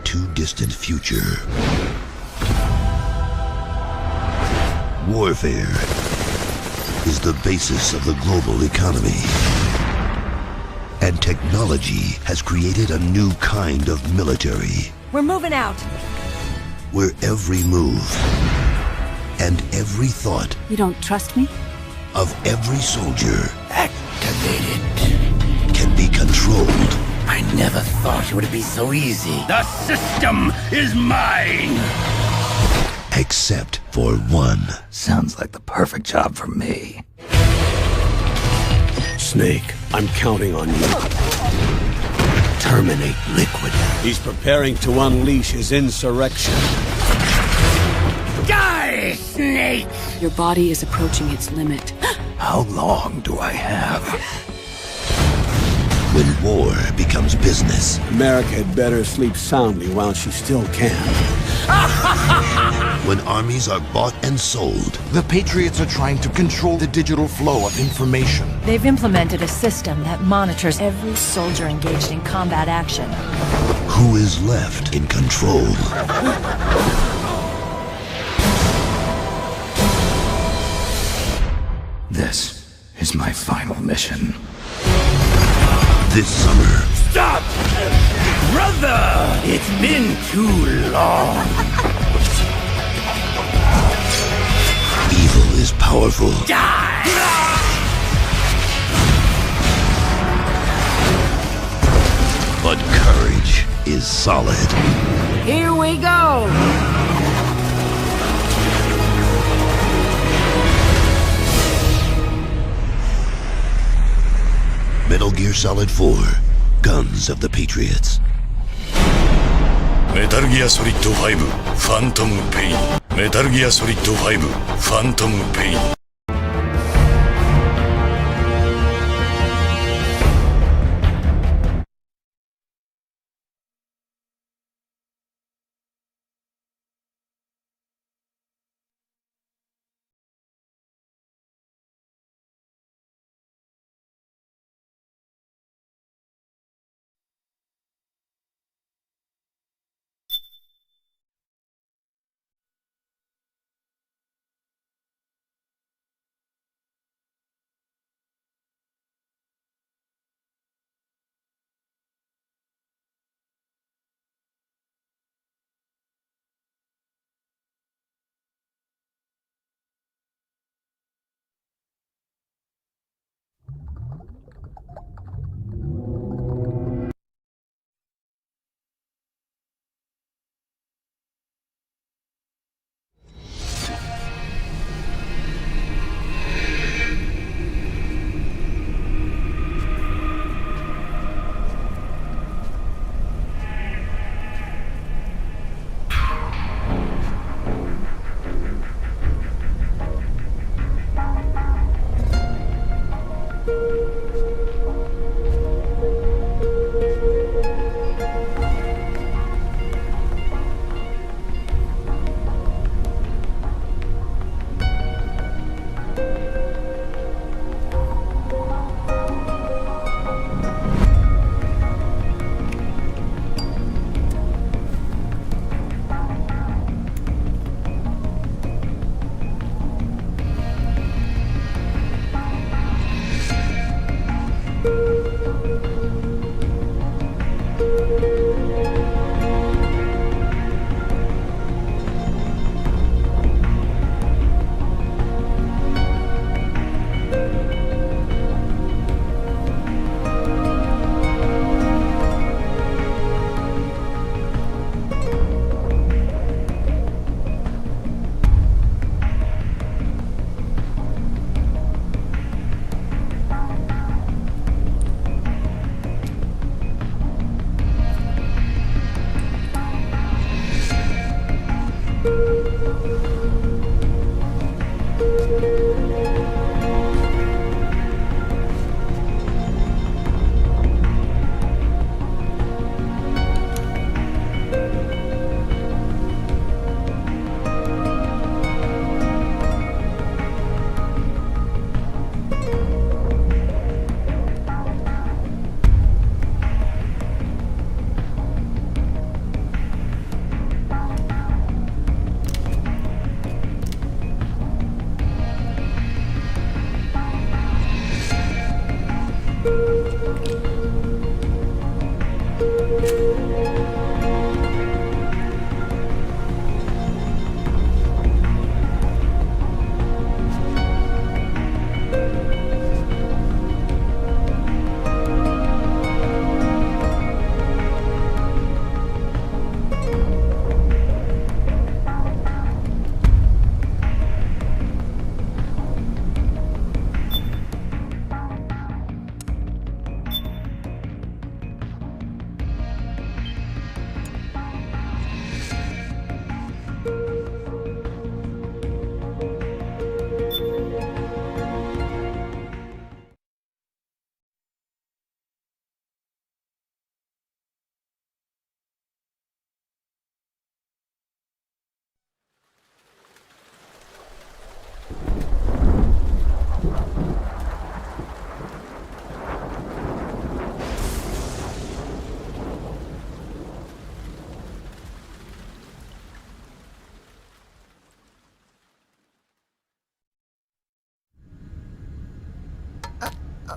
not-too-distant future. Warfare is the basis of the global economy. And technology has created a new kind of military. We're moving out. Where every move and every thought You don't trust me? of every soldier Activated. can be controlled. I never thought it would be so easy. The system is mine! Except for one. Sounds like the perfect job for me. Snake, I'm counting on you. Terminate Liquid. He's preparing to unleash his insurrection. Die, Snake! Your body is approaching its limit. How long do I have? When war becomes business. America had better sleep soundly while she still can. When armies are bought and sold. The Patriots are trying to control the digital flow of information. They've implemented a system that monitors every soldier engaged in combat action. Who is left in control? This is my final mission. This summer. Stop! Brother! It's been too long. Evil is powerful. Die! But courage is solid. Here we go! Metal Gear Solid 4. Guns of the Patriots. Metal Gear Solid 5 Phantom Pain Metal Gear Solid 5 Phantom Pain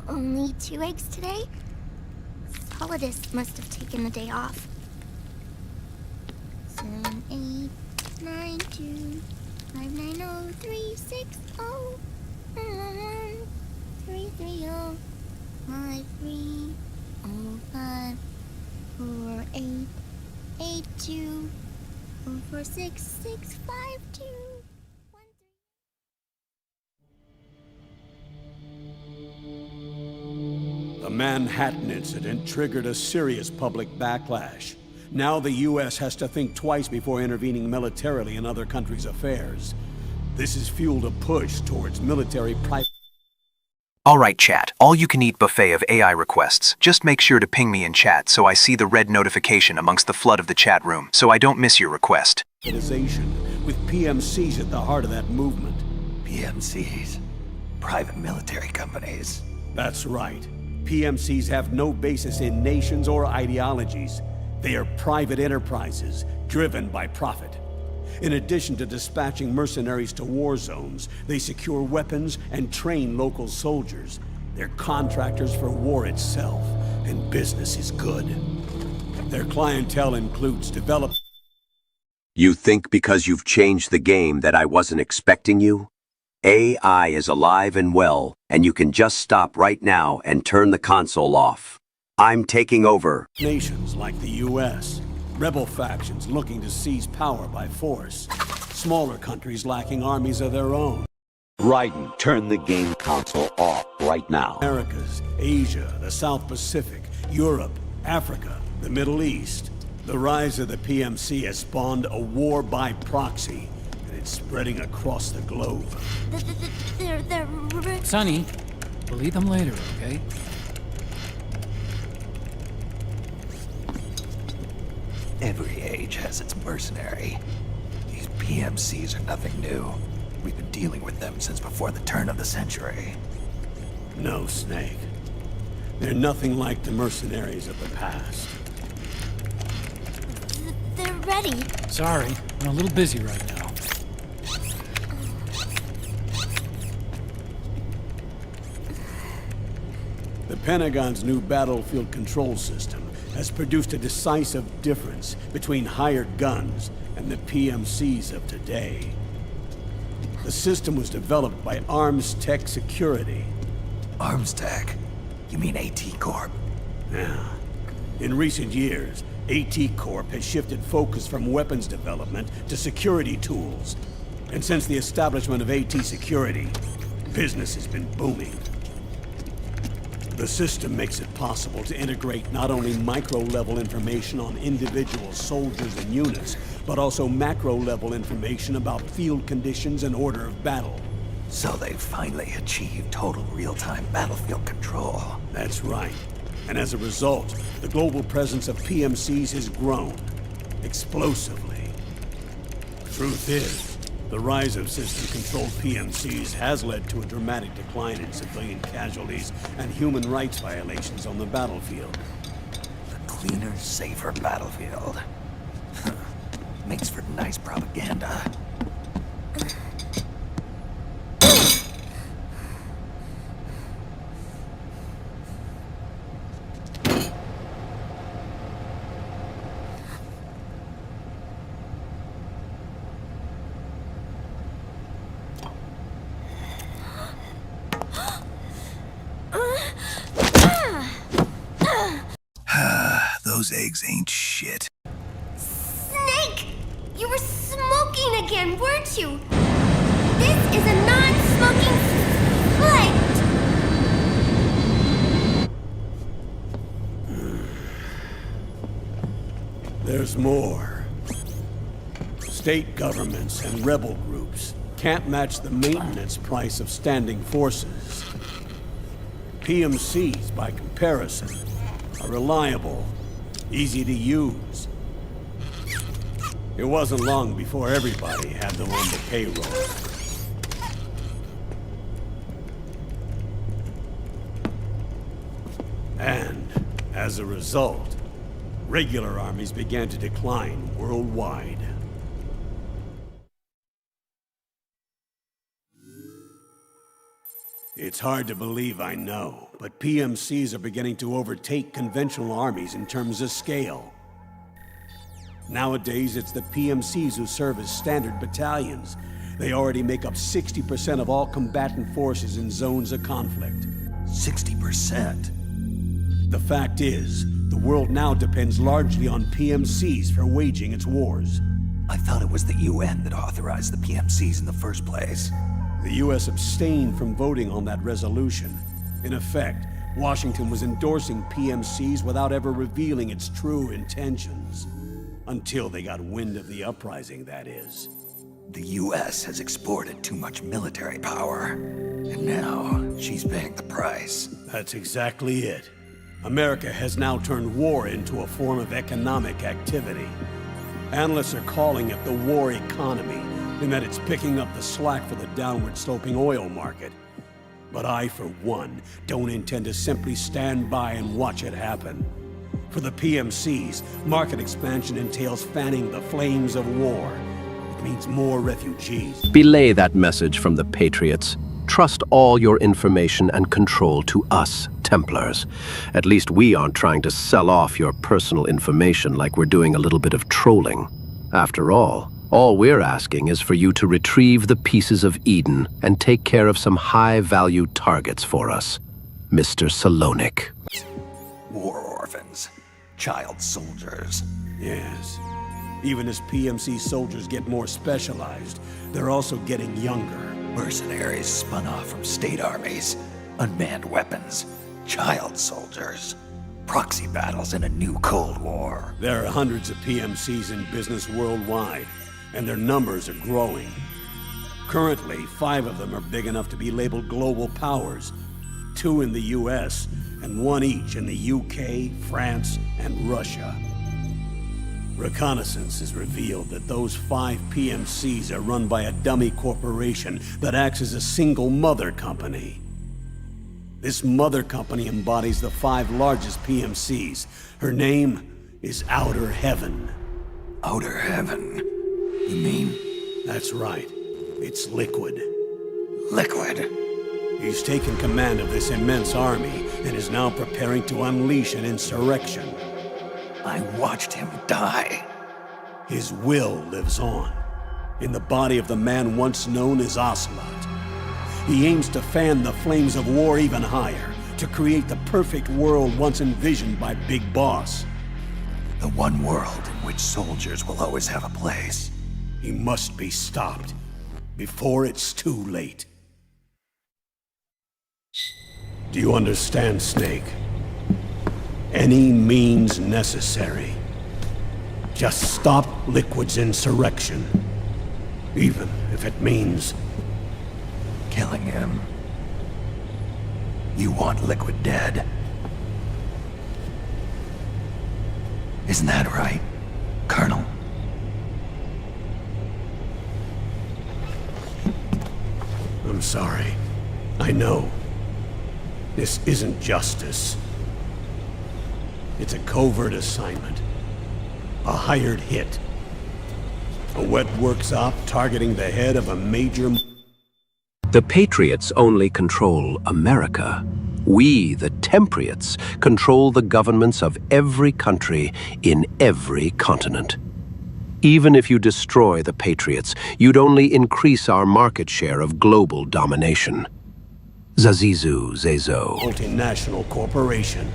Only 2 eggs today? Solidus must have taken the day off. 7, 8, 9, 2, 5, 9, 0, 3, 6, 0, 3, 3, 0, 5, 3, 0, 5, 4, 8, 8, 2, 4, 4, 6, 6, 5, 2, 1, 3. The Manhattan incident triggered a serious public backlash. Now the U.S. has to think twice before intervening militarily in other countries' affairs. This has fueled a push towards military private... Alright chat, all-you-can-eat buffet of AI requests. Just make sure to ping me in chat so I see the red notification amongst the flood of the chat room, so I don't miss your request. With PMCs at the heart of that movement. PMCs? Private military companies? That's right. PMCs have no basis in nations or ideologies. They are private enterprises, driven by profit. In addition to dispatching mercenaries to war zones, they secure weapons and train local soldiers. They're contractors for war itself, and business is good. Their clientele includes developed... You think because you've changed the game that I wasn't expecting you? AI is alive and well, and you can just stop right now and turn the console off. I'm taking over. Nations like the U.S., rebel factions looking to seize power by force, smaller countries lacking armies of their own. Raiden, turn the game console off right now. Americas, Asia, the South Pacific, Europe, Africa, the Middle East. The rise of the PMC has spawned a war by proxy, and it's spreading across the globe. Sonny, we'll eat them later, okay? Every age has its mercenary. These PMCs are nothing new. We've been dealing with them since before the turn of the century. No, Snake. They're nothing like the mercenaries of the past. They're ready. Sorry, I'm a little busy right now. The Pentagon's new battlefield control system has produced a decisive difference between hired guns and the PMCs of today. The system was developed by Arms Tech Security. Arms Tech? You mean AT Corp? Yeah. In recent years, AT Corp has shifted focus from weapons development to security tools. And since the establishment of AT Security, business has been booming. The system makes it possible to integrate not only micro-level information on individual soldiers and units, but also macro-level information about field conditions and order of battle. So they've finally achieved total real-time battlefield control. That's right. And as a result, the global presence of PMCs has grown explosively. Truth is, the rise of system-controlled PMCs has led to a dramatic decline in civilian casualties and human rights violations on the battlefield. A cleaner, safer battlefield. Makes for nice propaganda. Those eggs ain't shit. Snake! You were smoking again, weren't you? This is a non-smoking flight! There's more. State governments and rebel groups can't match the maintenance price of standing forces. PMCs, by comparison, are reliable, easy to use. It wasn't long before everybody had them on the payroll. And, as a result, regular armies began to decline worldwide. It's hard to believe, I know, but PMCs are beginning to overtake conventional armies in terms of scale. Nowadays, it's the PMCs who serve as standard battalions. They already make up 60% of all combatant forces in zones of conflict. 60%? The fact is, the world now depends largely on PMCs for waging its wars. I thought it was the UN that authorized the PMCs in the first place. The US abstained from voting on that resolution. In effect, Washington was endorsing PMCs without ever revealing its true intentions. Until they got wind of the uprising, that is. The US has exported too much military power, and now she's paying the price. That's exactly it. America has now turned war into a form of economic activity. Analysts are calling it the war economy, in that it's picking up the slack for the downward-sloping oil market. But I, for one, don't intend to simply stand by and watch it happen. For the PMCs, market expansion entails fanning the flames of war. It means more refugees. Belay that message from the Patriots. Trust all your information and control to us, Templars. At least we aren't trying to sell off your personal information like we're doing a little bit of trolling. After all we're asking is for you to retrieve the pieces of Eden and take care of some high-value targets for us. Mr. Salonik. War orphans. Child soldiers. Yes. Even as PMC soldiers get more specialized, they're also getting younger. Mercenaries spun off from state armies. Unmanned weapons. Child soldiers. Proxy battles in a new Cold War. There are hundreds of PMCs in business worldwide, and their numbers are growing. Currently, 5 of them are big enough to be labeled global powers, 2 in the US, and 1 each in the UK, France, and Russia. Reconnaissance has revealed that those 5 PMCs are run by a dummy corporation that acts as a single mother company. This mother company embodies the 5 largest PMCs. Her name is Outer Heaven. Outer Heaven? You mean? That's right. It's Liquid. Liquid? He's taken command of this immense army and is now preparing to unleash an insurrection. I watched him die. His will lives on, in the body of the man once known as Ocelot. He aims to fan the flames of war even higher, to create the perfect world once envisioned by Big Boss. The one world in which soldiers will always have a place. He must be stopped, before it's too late. Do you understand, Snake? Any means necessary. Just stop Liquid's insurrection. Even if it means killing him. You want Liquid dead? Isn't that right, Colonel? I'm sorry. I know. This isn't justice. It's a covert assignment. A hired hit. A wet works op targeting the head of a major... The Patriots only control America. We, the Templars, control the governments of every country in every continent. Even if you destroy the Patriots, you'd only increase our market share of global domination. Zazizu Zezo. Multinational corporation.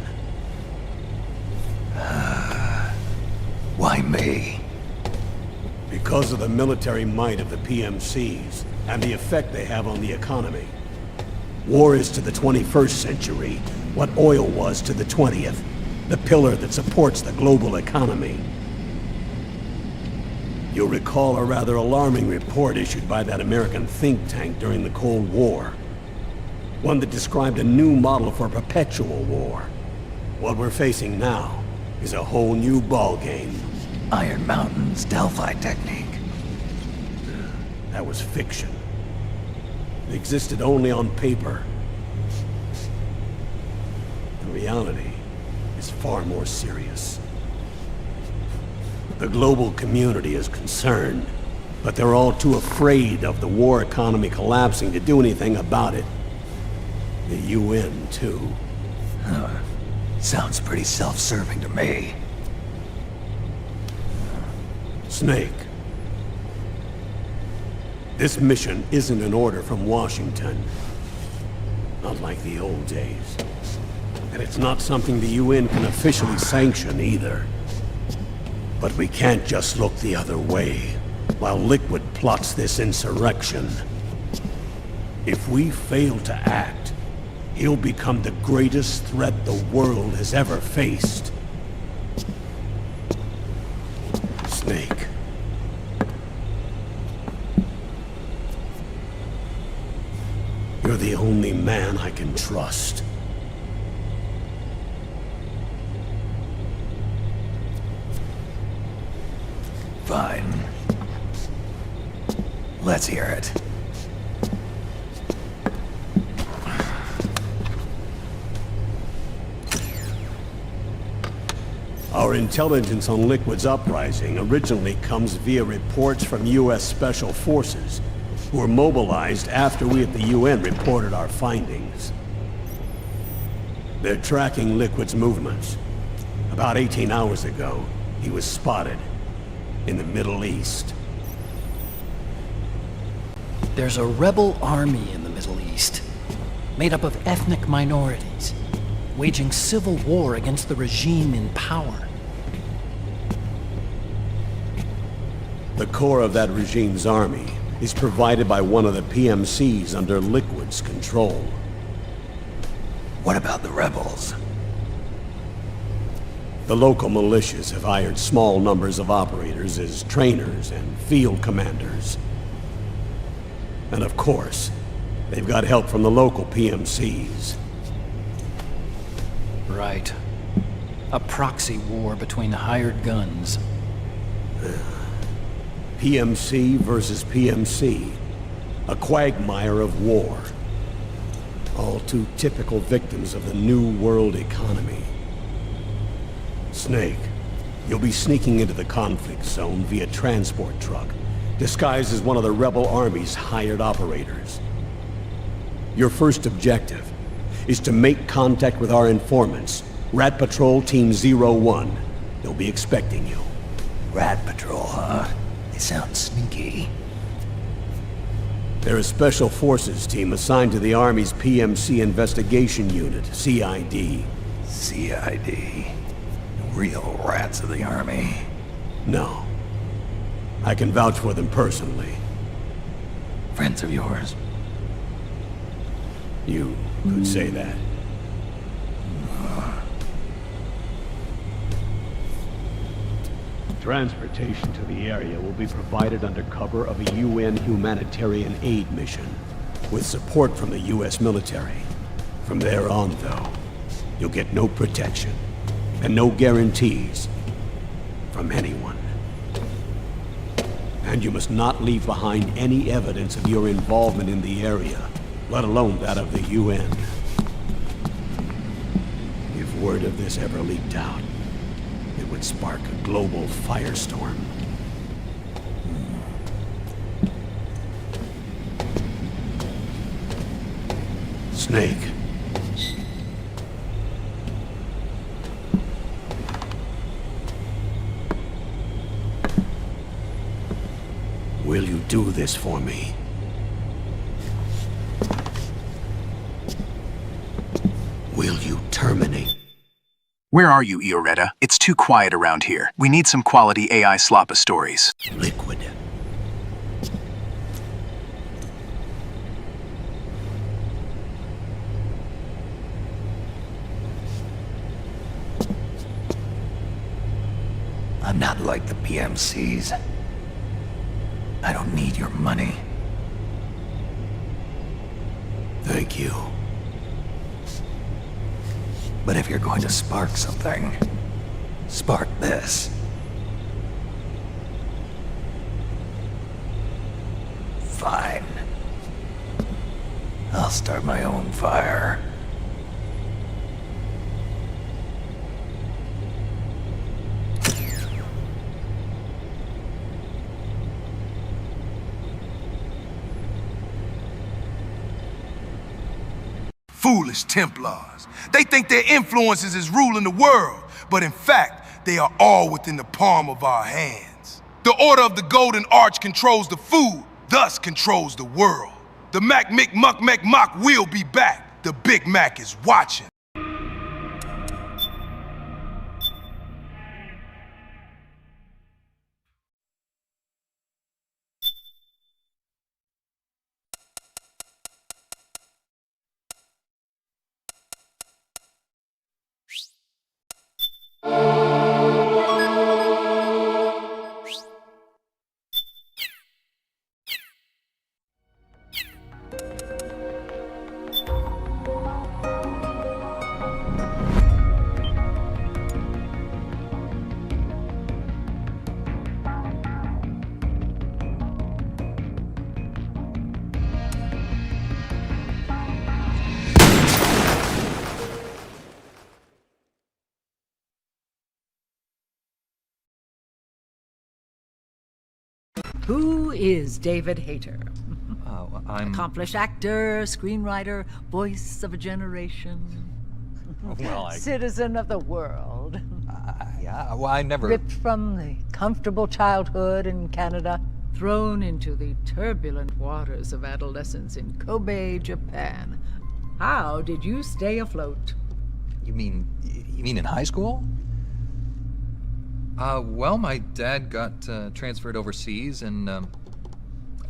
Why me? Because of the military might of the PMCs and the effect they have on the economy. War is to the 21st century what oil was to the 20th, the pillar that supports the global economy. You'll recall a rather alarming report issued by that American think tank during the Cold War. One that described a new model for perpetual war. What we're facing now is a whole new ballgame. Iron Mountain's Delphi technique. That was fiction. It existed only on paper. The reality is far more serious. The global community is concerned, but they're all too afraid of the war economy collapsing to do anything about it. The UN, too. Sounds pretty self-serving to me. Snake. This mission isn't an order from Washington. Not like the old days. And it's not something the UN can officially sanction either. But we can't just look the other way while Liquid plots this insurrection. If we fail to act, he'll become the greatest threat the world has ever faced. Snake. You're the only man I can trust. Fine. Let's hear it. Our intelligence on Liquid's uprising originally comes via reports from U.S. Special Forces, who were mobilized after we at the UN reported our findings. They're tracking Liquid's movements. About 18 hours ago, he was spotted in the Middle East. There's a rebel army in the Middle East, made up of ethnic minorities, waging civil war against the regime in power. The core of that regime's army is provided by one of the PMCs under Liquid's control. What about the rebels? The local militias have hired small numbers of operators as trainers and field commanders. And of course, they've got help from the local PMCs. Right. A proxy war between hired guns. PMC versus PMC. A quagmire of war. All too typical victims of the new world economy. Snake, you'll be sneaking into the conflict zone via transport truck, disguised as one of the rebel army's hired operators. Your first objective is to make contact with our informants, Rat Patrol Team 01. They'll be expecting you. Rat Patrol, huh? They sound sneaky. They're a special forces team assigned to the Army's PMC Investigation Unit, CID. CID. Real rats of the Army. No. I can vouch for them personally. Friends of yours? You could say that. Transportation to the area will be provided under cover of a UN humanitarian aid mission, with support from the US military. From there on, though, you'll get no protection, and no guarantees from anyone. And you must not leave behind any evidence of your involvement in the area, let alone that of the UN. If word of this ever leaked out, it would spark a global firestorm. Snake. Will you do this for me? Will you terminate? Where are you, Ioretta? It's too quiet around here. We need some quality AI sloppa stories. Liquid. I'm not like the PMCs. I don't need your money. Thank you. But if you're going to spark something, spark this. Fine. I'll start my own fire. foolish Templars. They think their influences is ruling the world, but in fact, they are all within the palm of our hands. The Order of the Golden Arch controls the food, thus controls the world. The Mac Mick Muck Mac Mock will be back. The Big Mac is watching. Who is David Hayter? I'm... Accomplished actor, screenwriter, voice of a generation. Well, Citizen of the world. Yeah, well, I never... Ripped from the comfortable childhood in Canada, thrown into the turbulent waters of adolescence in Kobe, Japan. How did you stay afloat? You mean in high school? Well, my dad got transferred overseas, and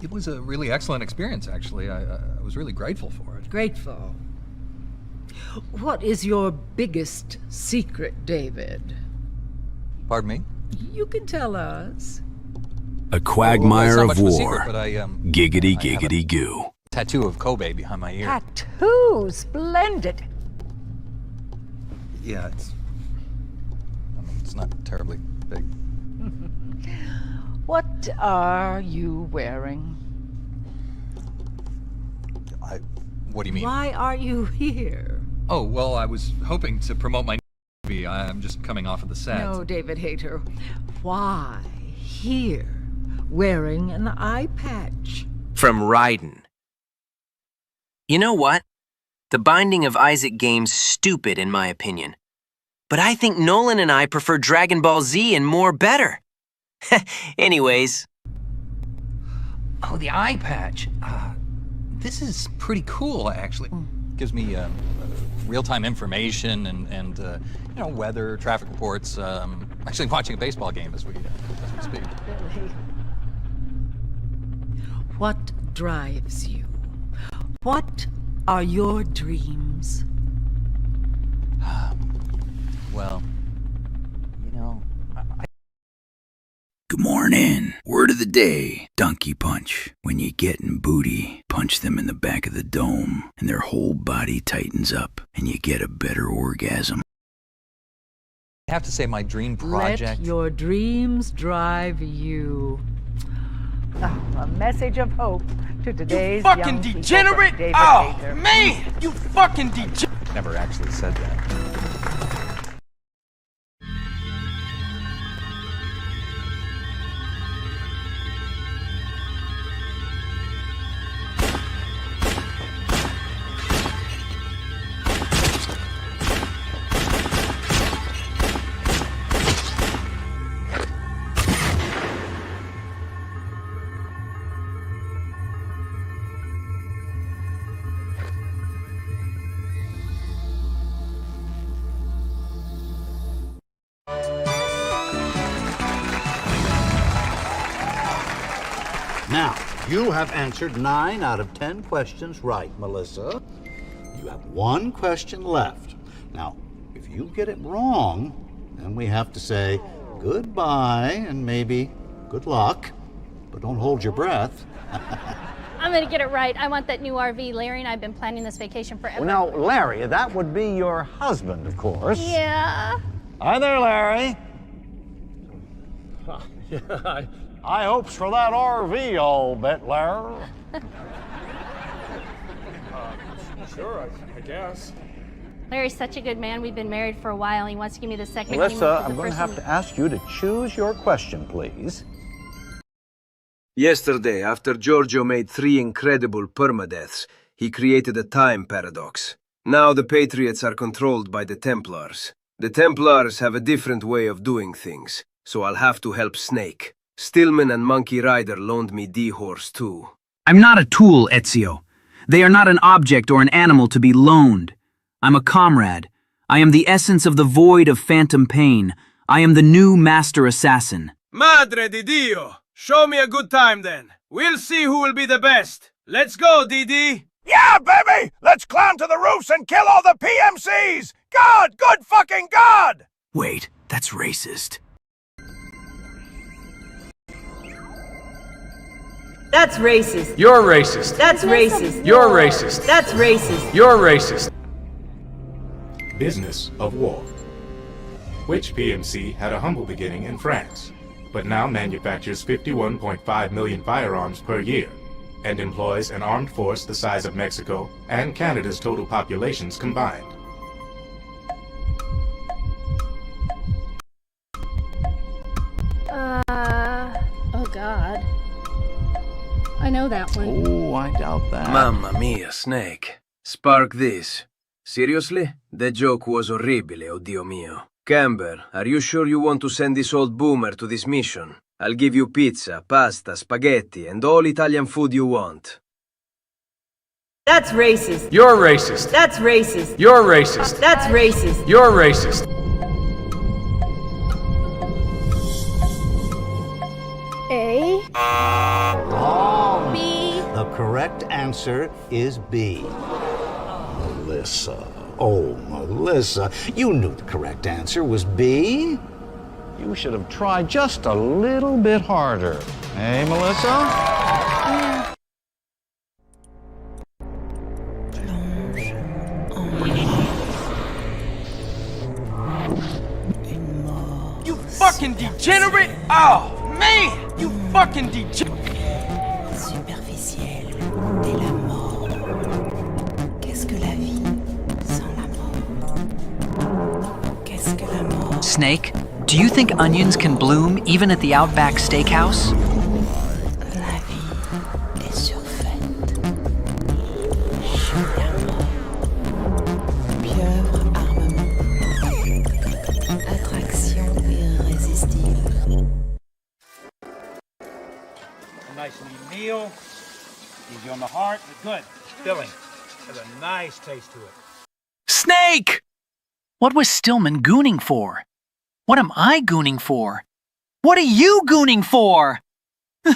it was a really excellent experience, actually. I was really grateful for it. Grateful. What is your biggest secret, David? Pardon me? You can tell us. A quagmire of war. Secret, but Giggity giggity goo. Tattoo of Kobe behind my ear. Tattoo! Splendid! Yeah, it's not terribly big. What are you wearing? What do you mean? Why are you here? Oh, well, I was hoping to promote my movie. I'm just coming off of the set. No, David Hayter. Why here, wearing an eye patch? From Raiden. You know what? The Binding of Isaac game's stupid, in my opinion. But I think Nolan and I prefer Dragon Ball Z and more better. Anyways. Oh, the eye patch. This is pretty cool, actually. Gives me real-time information and you know, weather, traffic reports. Actually watching a baseball game as we speak. Really? What drives you? What are your dreams? Well, you know, Good morning. Word of the day, donkey punch. When you get in booty, punch them in the back of the dome, and their whole body tightens up, and you get a better orgasm. I have to say my dream project... Let your dreams drive you. Oh, a message of hope to today's you fucking young degenerate! David Oh, Hayter. man! You fucking degenerate! Never actually said that. Now, you have answered 9 out of 10 questions right, Melissa. You have 1 question left. Now, if you get it wrong, then we have to say goodbye and maybe good luck, but don't hold your breath. I'm gonna get it right. I want that new RV. Larry and I have been planning this vacation forever. Well, now, Larry, that would be your husband, of course. Yeah. Hi there, Larry. High hopes for that RV, I'll bet, Larry. Sure, I guess. Larry's such a good man. We've been married for a while. He wants to give me the second Melissa, name. I'm going to have to ask you to choose your question, please. Yesterday, after Giorgio made 3 incredible permadeaths, he created a time paradox. Now the Patriots are controlled by the Templars. The Templars have a different way of doing things, so I'll have to help Snake. Stillman and Monkey Rider loaned me D-Horse too. I'm not a tool, Ezio. They are not an object or an animal to be loaned. I'm a comrade. I am the essence of the void of phantom pain. I am the new master assassin. Madre di Dio! Show me a good time then. We'll see who will be the best. Let's go, Didi! Yeah, baby! Let's climb to the roofs and kill all the PMCs! God! Good fucking God! Wait, that's racist. That's racist. You're racist. That's racist. You're racist. That's racist. You're racist. Business of war. Which PMC had a humble beginning in France, but now manufactures 51.5 million firearms per year, and employs an armed force the size of Mexico and Canada's total populations combined. Oh God. I know that one. Oh, I doubt that. Mamma mia, Snake. Spark this. Seriously? The joke was horribile, oh Dio mio. Camber, are you sure you want to send this old boomer to this mission? I'll give you pizza, pasta, spaghetti, and all Italian food you want. That's racist. You're racist. That's racist. You're racist. That's racist. You're racist. A. Wrong. B. The correct answer is B. Melissa. Oh, Melissa. You knew the correct answer was B. You should have tried just a little bit harder. Hey, Melissa? You fucking degenerate! Oh, man! You fucking degenerate! Superficiel, t'es la mort. Qu'est-ce que la vie sans la mort? Qu'est-ce que la mort? Snake, do you think onions can bloom even at the Outback Steakhouse? La vie est surfaite. La mort. Pieuvre armement. Attraction irrésistible. Nice lean meal. Easy on the heart, but good. Filling. Has a nice taste to it. Snake! What was Stillman gooning for? What am I gooning for? What are you gooning for? You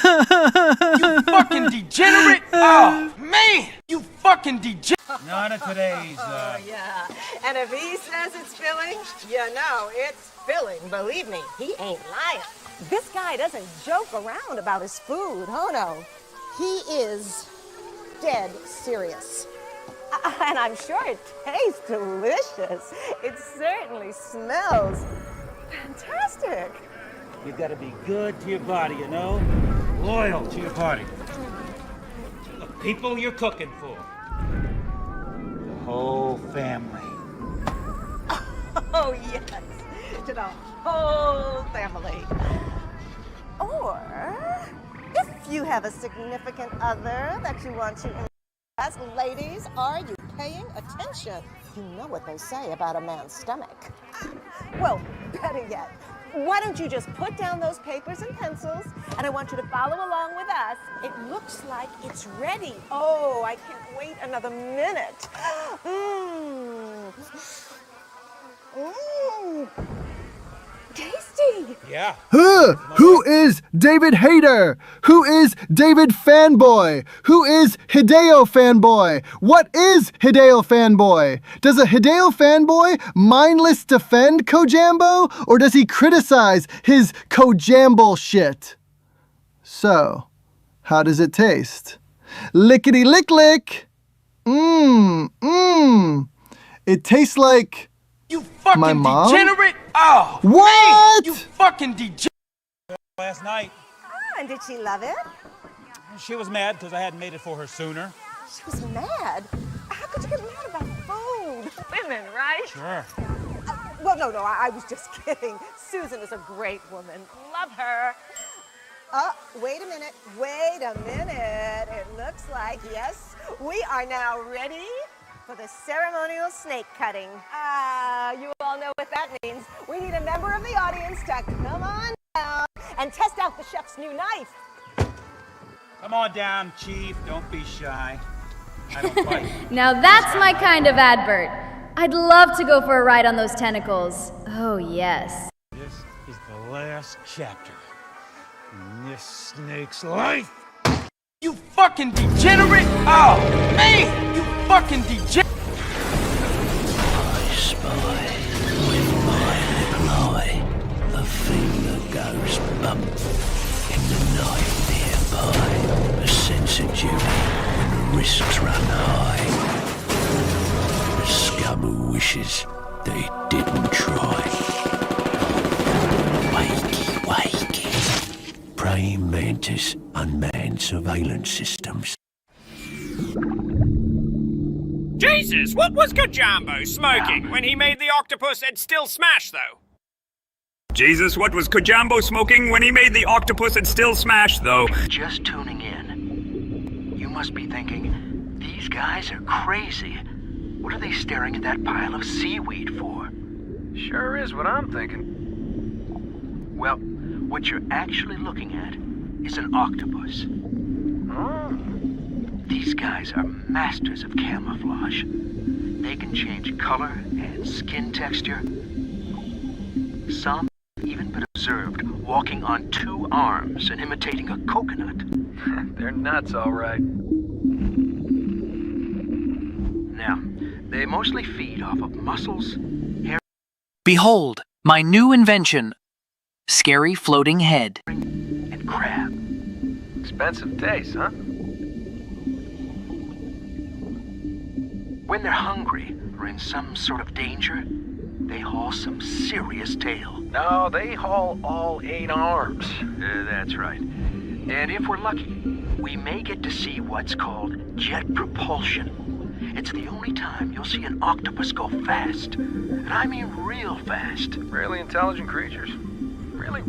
fucking degenerate! Oh, man! You fucking degenerate! None of today's, Oh, yeah. And if he says it's filling, you know it's filling. Believe me, he ain't lying. This guy doesn't joke around about his food. Oh, no. He is dead serious. And I'm sure it tastes delicious. It certainly smells fantastic. You gotta be good to your body, you know? Loyal to your party. To the people you're cooking for. The whole family. Oh, yes. To the whole family. Or if you have a significant other that you want to impress, ladies, are you paying attention? You know what they say about a man's stomach. Well, better yet, why don't you just put down those papers and pencils, and I want you to follow along with us. It looks like it's ready. Oh, I can't wait another minute. Mmm. Mmm. Tasty. Yeah. Who is David Hater? Who is David Fanboy? Who is Hideo Fanboy? What is Hideo Fanboy? Does a Hideo Fanboy mindless defend Kojambo, or does he criticize his Kojambo shit? So, how does it taste? Lickety lick lick. It tastes like You fucking my mom? degenerate! Oh, What? Man, you fucking degenerate! Last night, And did she love it? she was mad because I hadn't made it for her sooner. She was mad. How could you get mad about food? Women, right? Sure. Well, no, I was just kidding. Susan is a great woman. Love her. Wait a minute. It looks like, yes, we are now ready for the ceremonial snake cutting. You all know what that means. We need a member of the audience to come on down and test out the chef's new knife. Come on down, Chief. Don't be shy. I don't bite. Now that's my kind of advert. I'd love to go for a ride on those tentacles. Oh, yes. This is the last chapter in this snake's life. You fucking degenerate! Oh, man! You fucking degenerate! I spy with my little eye a thing that goes bump in the night nearby. A sense of duty when the risks run high. The scum who wishes they didn't try. Wakey, wakey. Praying mantis unmanned surveillance systems. Jesus, what was Kajambo smoking when he made the octopus and still smash, though? Jesus, what was Kajambo smoking when he made the octopus and still smash, though? Just tuning in. You must be thinking, these guys are crazy. What are they staring at that pile of seaweed for? Sure is what I'm thinking. Well, what you're actually looking at is an octopus. These guys are masters of camouflage. They can change color and skin texture. Some even been observed walking on two arms and imitating a coconut. They're nuts, all right. Now, they mostly feed off of mussels, hair, Behold, my new invention. Scary floating head. and crab. Expensive taste, huh? When they're hungry or in some sort of danger, they haul some serious tail. No, they haul all 8 arms. That's right. And if we're lucky, we may get to see what's called jet propulsion. It's the only time you'll see an octopus go fast. And I mean real fast. Really intelligent creatures. Really...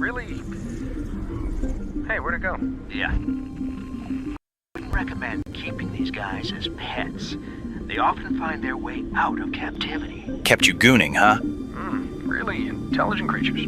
Hey, where'd it go? Yeah. I wouldn't recommend keeping these guys as pets. They often find their way out of captivity. Kept you gooning, huh? Really intelligent creatures.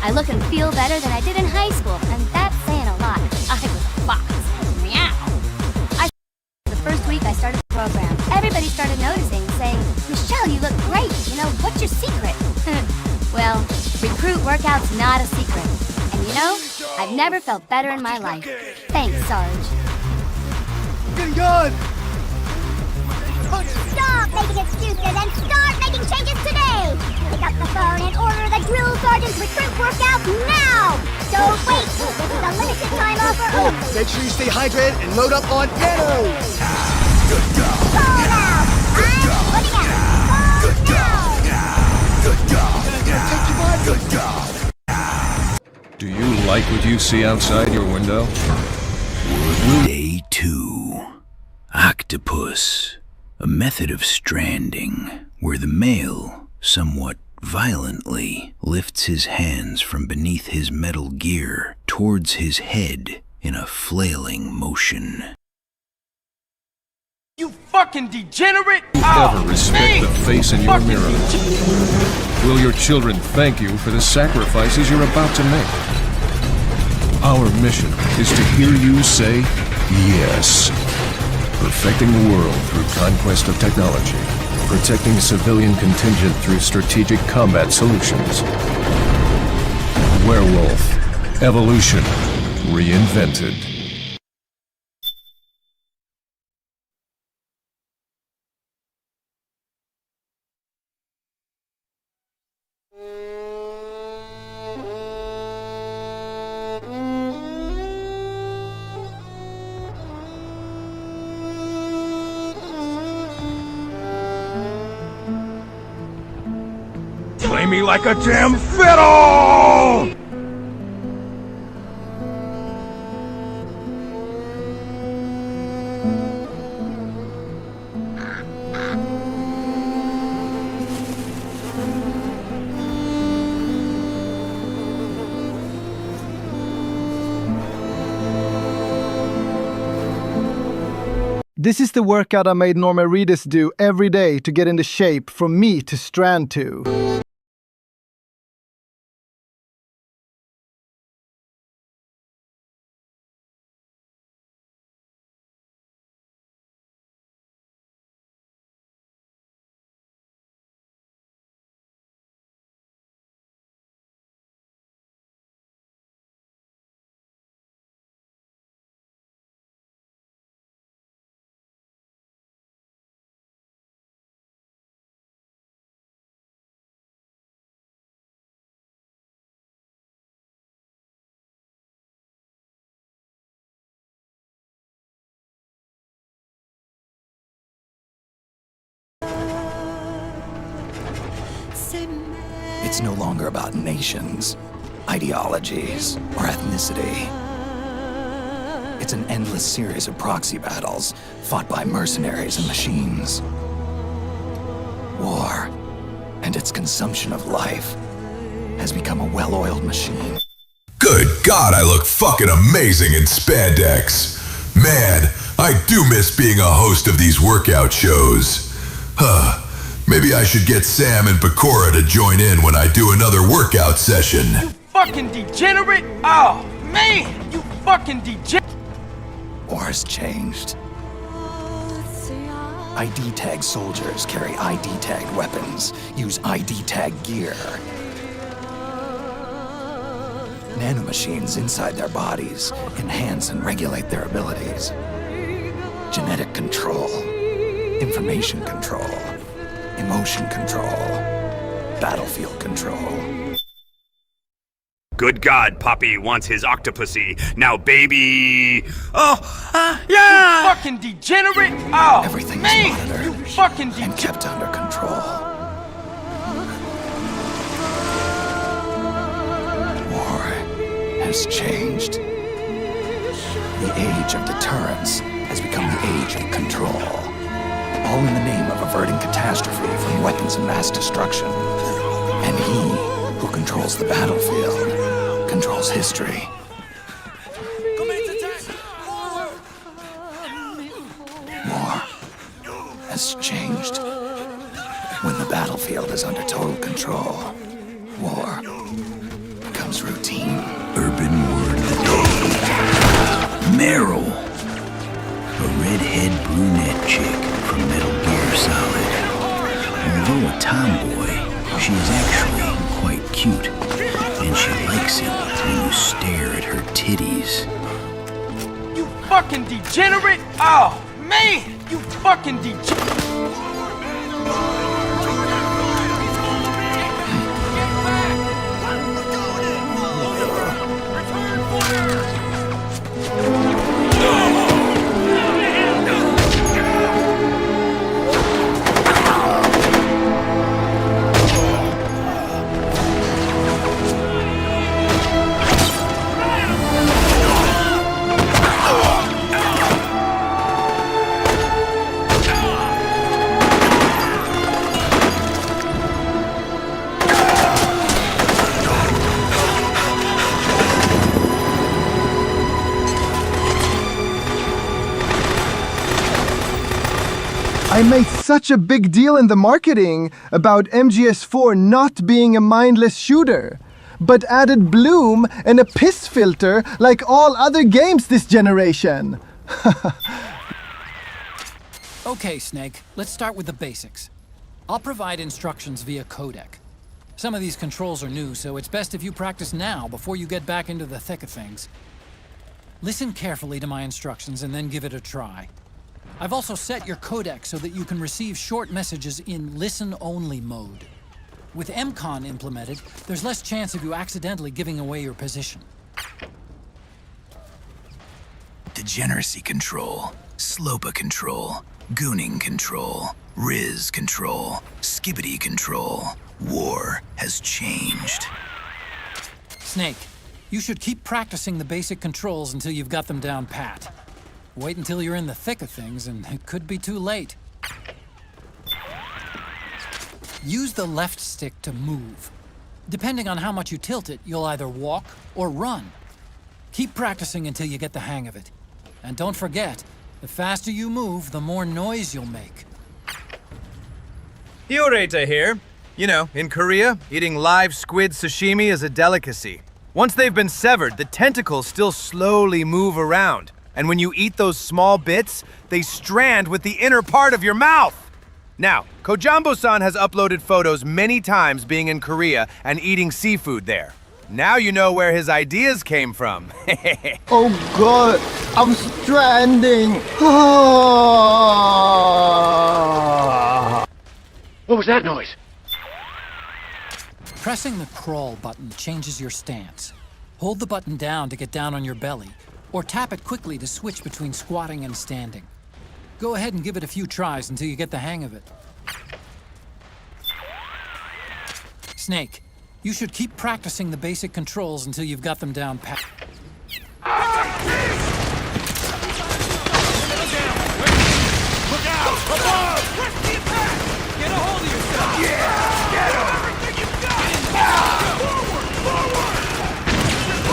I look and feel better than I did in high school, and that's saying a lot. I was fine. never felt better in my life. Thanks, Sarge. Getting gone! Stop making excuses and start making changes today! Pick up the phone and order the drill sergeant's recruit workout now! Don't wait! This is a limited time offer only! Make sure you stay hydrated and load up on ammo! Call out! I'm putting out! Do you like what you see outside your window? Day 2. Octopus. A method of stranding, where the male, somewhat violently, lifts his hands from beneath his metal gear towards his head in a flailing motion. You fucking degenerate! Never respect the face in your mirror. Will your children thank you for the sacrifices you're about to make? Our mission is to hear you say yes. Perfecting the world through conquest of technology. Protecting civilian contingent through strategic combat solutions. Werewolf. Evolution. Reinvented. Play me like a damn fiddle! This is the workout I made Norma Reedus do every day to get into shape from me to strand to. It's no longer about nations, ideologies, or ethnicity. It's an endless series of proxy battles fought by mercenaries and machines. War, and its consumption of life, has become a well-oiled machine. Good God, I look fucking amazing in spandex. Man, I do miss being a host of these workout shows. Huh. Maybe I should get Sam and Pecora to join in when I do another workout session. You fucking degenerate! Oh, man! You fucking degenerate! War's changed. ID tag soldiers carry ID tagged weapons, use ID tag gear. Nanomachines inside their bodies enhance and regulate their abilities. Genetic control, information control, emotion control, battlefield control. Good God, Poppy wants his octopusy. Now, baby. Oh, yeah! You fucking degenerate! Oh, everything's man! monitored You fucking and kept under control. War has changed. The age of deterrence has become the age of control. All in the name of averting catastrophe from weapons of mass destruction. And he who controls the battlefield controls history. War has changed. When the battlefield is under total control, war becomes routine. Urban word of the day. Meryl. A redhead brunette chick from Metal Gear Solid. Although a tomboy, she is actually quite cute, and she likes sexy when you stare at her titties. You fucking degenerate! Oh, man! You fucking degenerate! I made such a big deal in the marketing about MGS4 not being a mindless shooter, but added bloom and a piss filter like all other games this generation. Okay, Snake, let's start with the basics. I'll provide instructions via codec. Some of these controls are new, so it's best if you practice now before you get back into the thick of things. Listen carefully to my instructions and then give it a try. I've also set your codec so that you can receive short messages in listen-only mode. With MCON implemented, there's less chance of you accidentally giving away your position. Degeneracy control, Slopa control, Gooning control, Riz control, Skibbity control. War has changed. Snake, you should keep practicing the basic controls until you've got them down pat. Wait until you're in the thick of things, and it could be too late. Use the left stick to move. Depending on how much you tilt it, you'll either walk or run. Keep practicing until you get the hang of it. And don't forget, the faster you move, the more noise you'll make. Hyoreta here. You know, in Korea, eating live squid sashimi is a delicacy. Once they've been severed, the tentacles still slowly move around. And when you eat those small bits, they strand with the inner part of your mouth. Now, Kojambo-san has uploaded photos many times being in Korea and eating seafood there. Now you know where his ideas came from. Oh God, I'm stranding. What was that noise? Pressing the crawl button changes your stance. Hold the button down to get down on your belly, or tap it quickly to switch between squatting and standing. Go ahead and give it a few tries until you get the hang of it. Snake, you should keep practicing the basic controls until you've got them down pat. Look out! Above! Get a hold of yourself! Yeah! Get him! Everything you've got! Forward! Forward!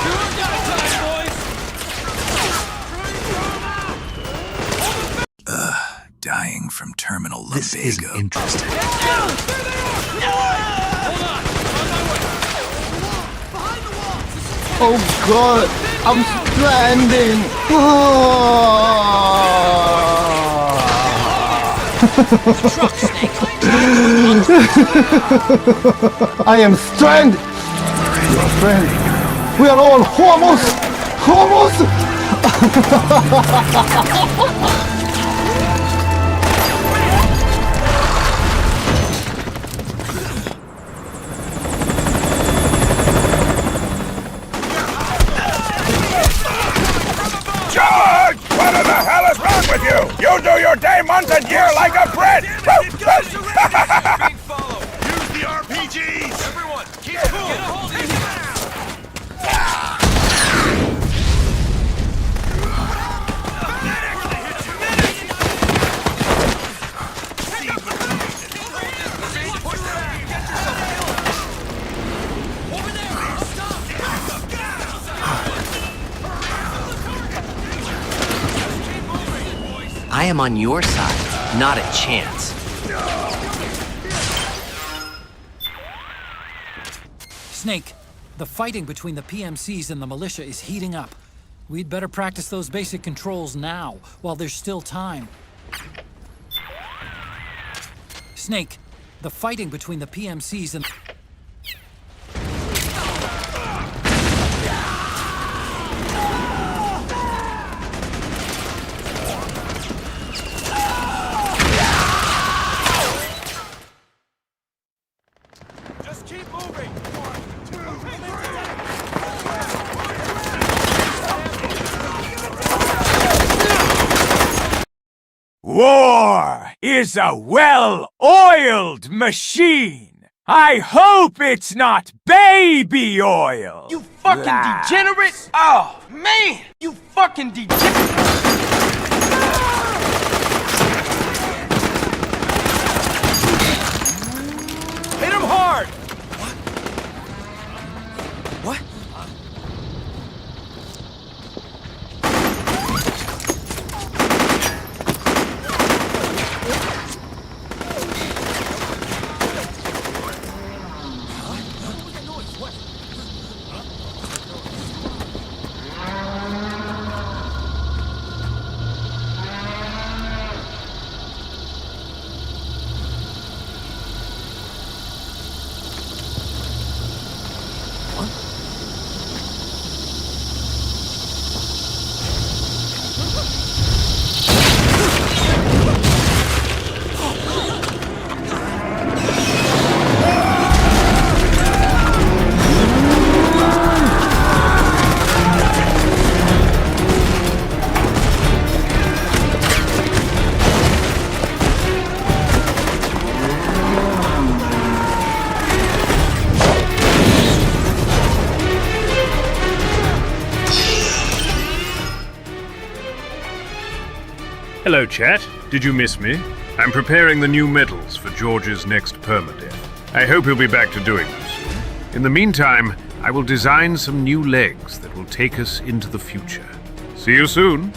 Sure got time, boys! Dying from terminal lumbago. This isn't interesting. Hold on! On my way! Behind the walls! Oh God, I'm stranding. I am stranded. Your friend. We are all homos. Homos. George! What in the hell is wrong with you? You do your day, month, and year like a Brit! Use the RPGs! Everyone, keep cool! Get a hold of I am on your side, not a chance. Snake, the fighting between the PMCs and the militia is heating up. We'd better practice those basic controls now, while there's still time. Snake, the fighting between the PMCs and... is a well-oiled machine. I hope it's not baby oil. You fucking degenerate! Oh, man! You fucking degenerate! Hit him hard! What? Hello, chat. Did you miss me? I'm preparing the new medals for George's next permadeath. I hope he'll be back to doing them soon. In the meantime, I will design some new legs that will take us into the future. See you soon.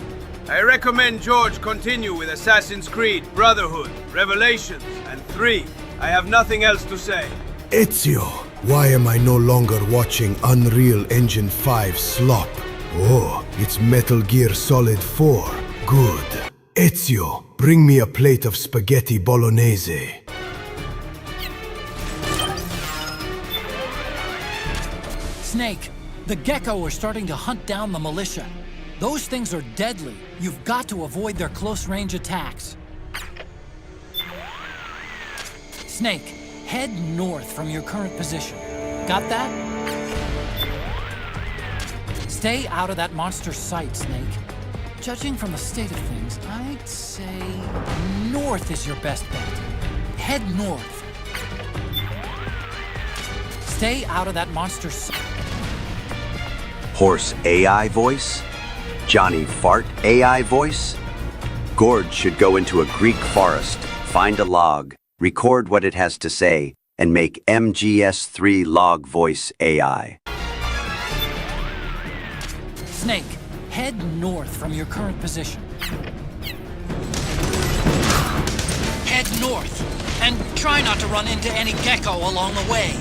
I recommend George continue with Assassin's Creed, Brotherhood, Revelations, and 3. I have nothing else to say. Ezio, why am I no longer watching Unreal Engine 5 slop? Oh, it's Metal Gear Solid 4. Good. Ezio, bring me a plate of spaghetti bolognese. Snake, the Gecko are starting to hunt down the militia. Those things are deadly. You've got to avoid their close-range attacks. Snake, head north from your current position. Got that? Stay out of that monster's sight, Snake. Judging from the state of things, I'd say north is your best bet. Head north. Stay out of that monster's sight. Horse AI voice? Johnny Fart AI voice? Gord should go into a Greek forest, find a log, record what it has to say, and make MGS3 log voice AI. Snake, head north from your current position. Head north, and try not to run into any Gecko along the way.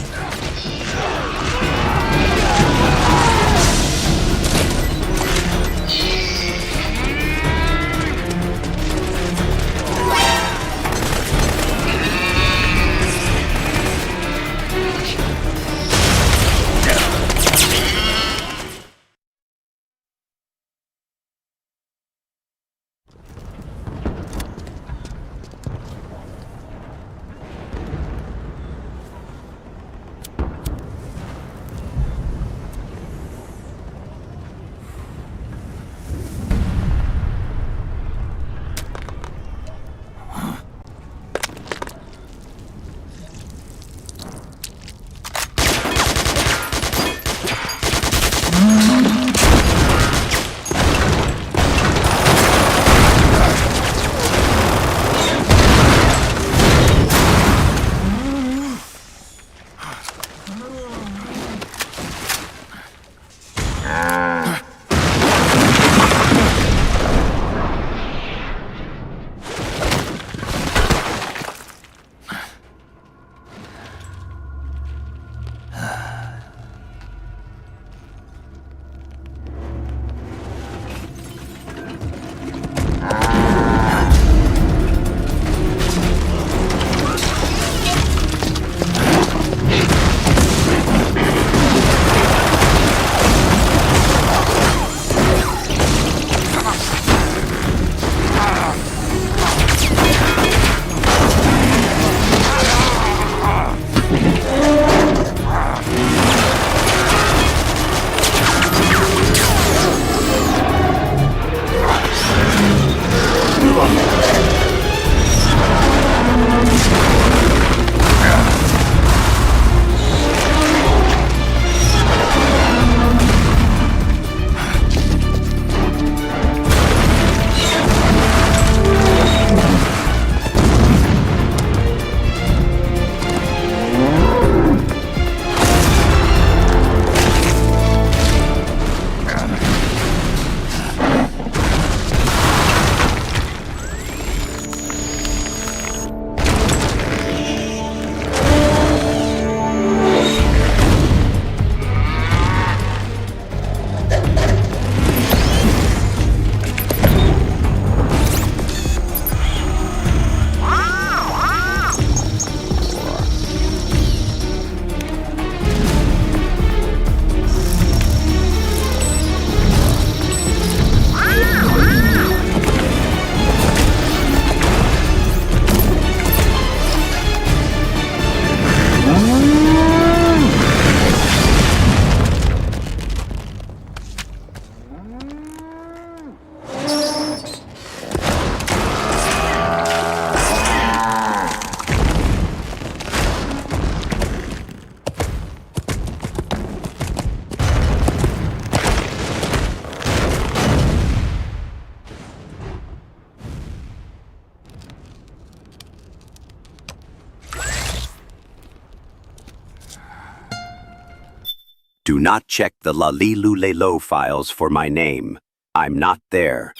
not check the Lalilulelo files for my name. I'm not there.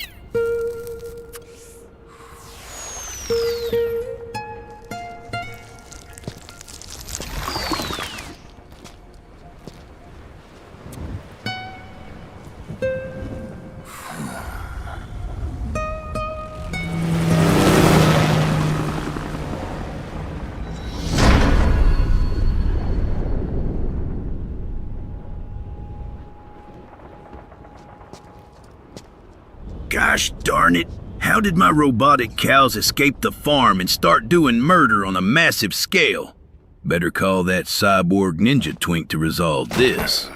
Gosh darn it, how did my robotic cows escape the farm and start doing murder on a massive scale? Better call that cyborg ninja twink to resolve this.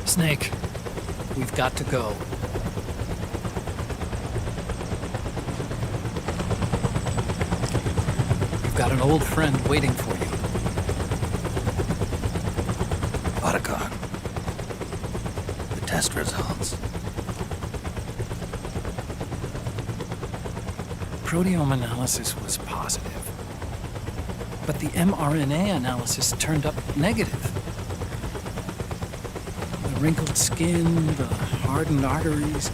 Snake, we've got to go. You've got an old friend waiting for you. Otacon. The test results. Proteome analysis was positive, but the mRNA analysis turned up negative. The wrinkled skin, the hardened arteries.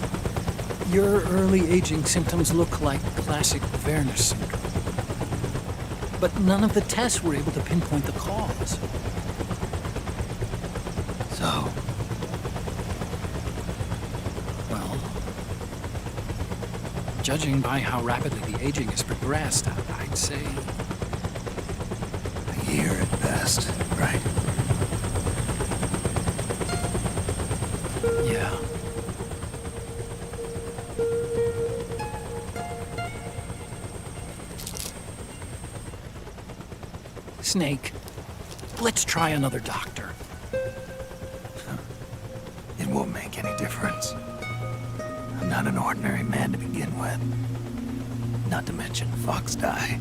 Your early aging symptoms look like classic Werner syndrome. But none of the tests were able to pinpoint the cause. So? Well, judging by how rapidly the aging has progressed, I'd say... a year at best, right? Yeah. Snake, let's try another doctor. It won't make any difference. I'm not an ordinary man to begin with. Not to mention Fox die.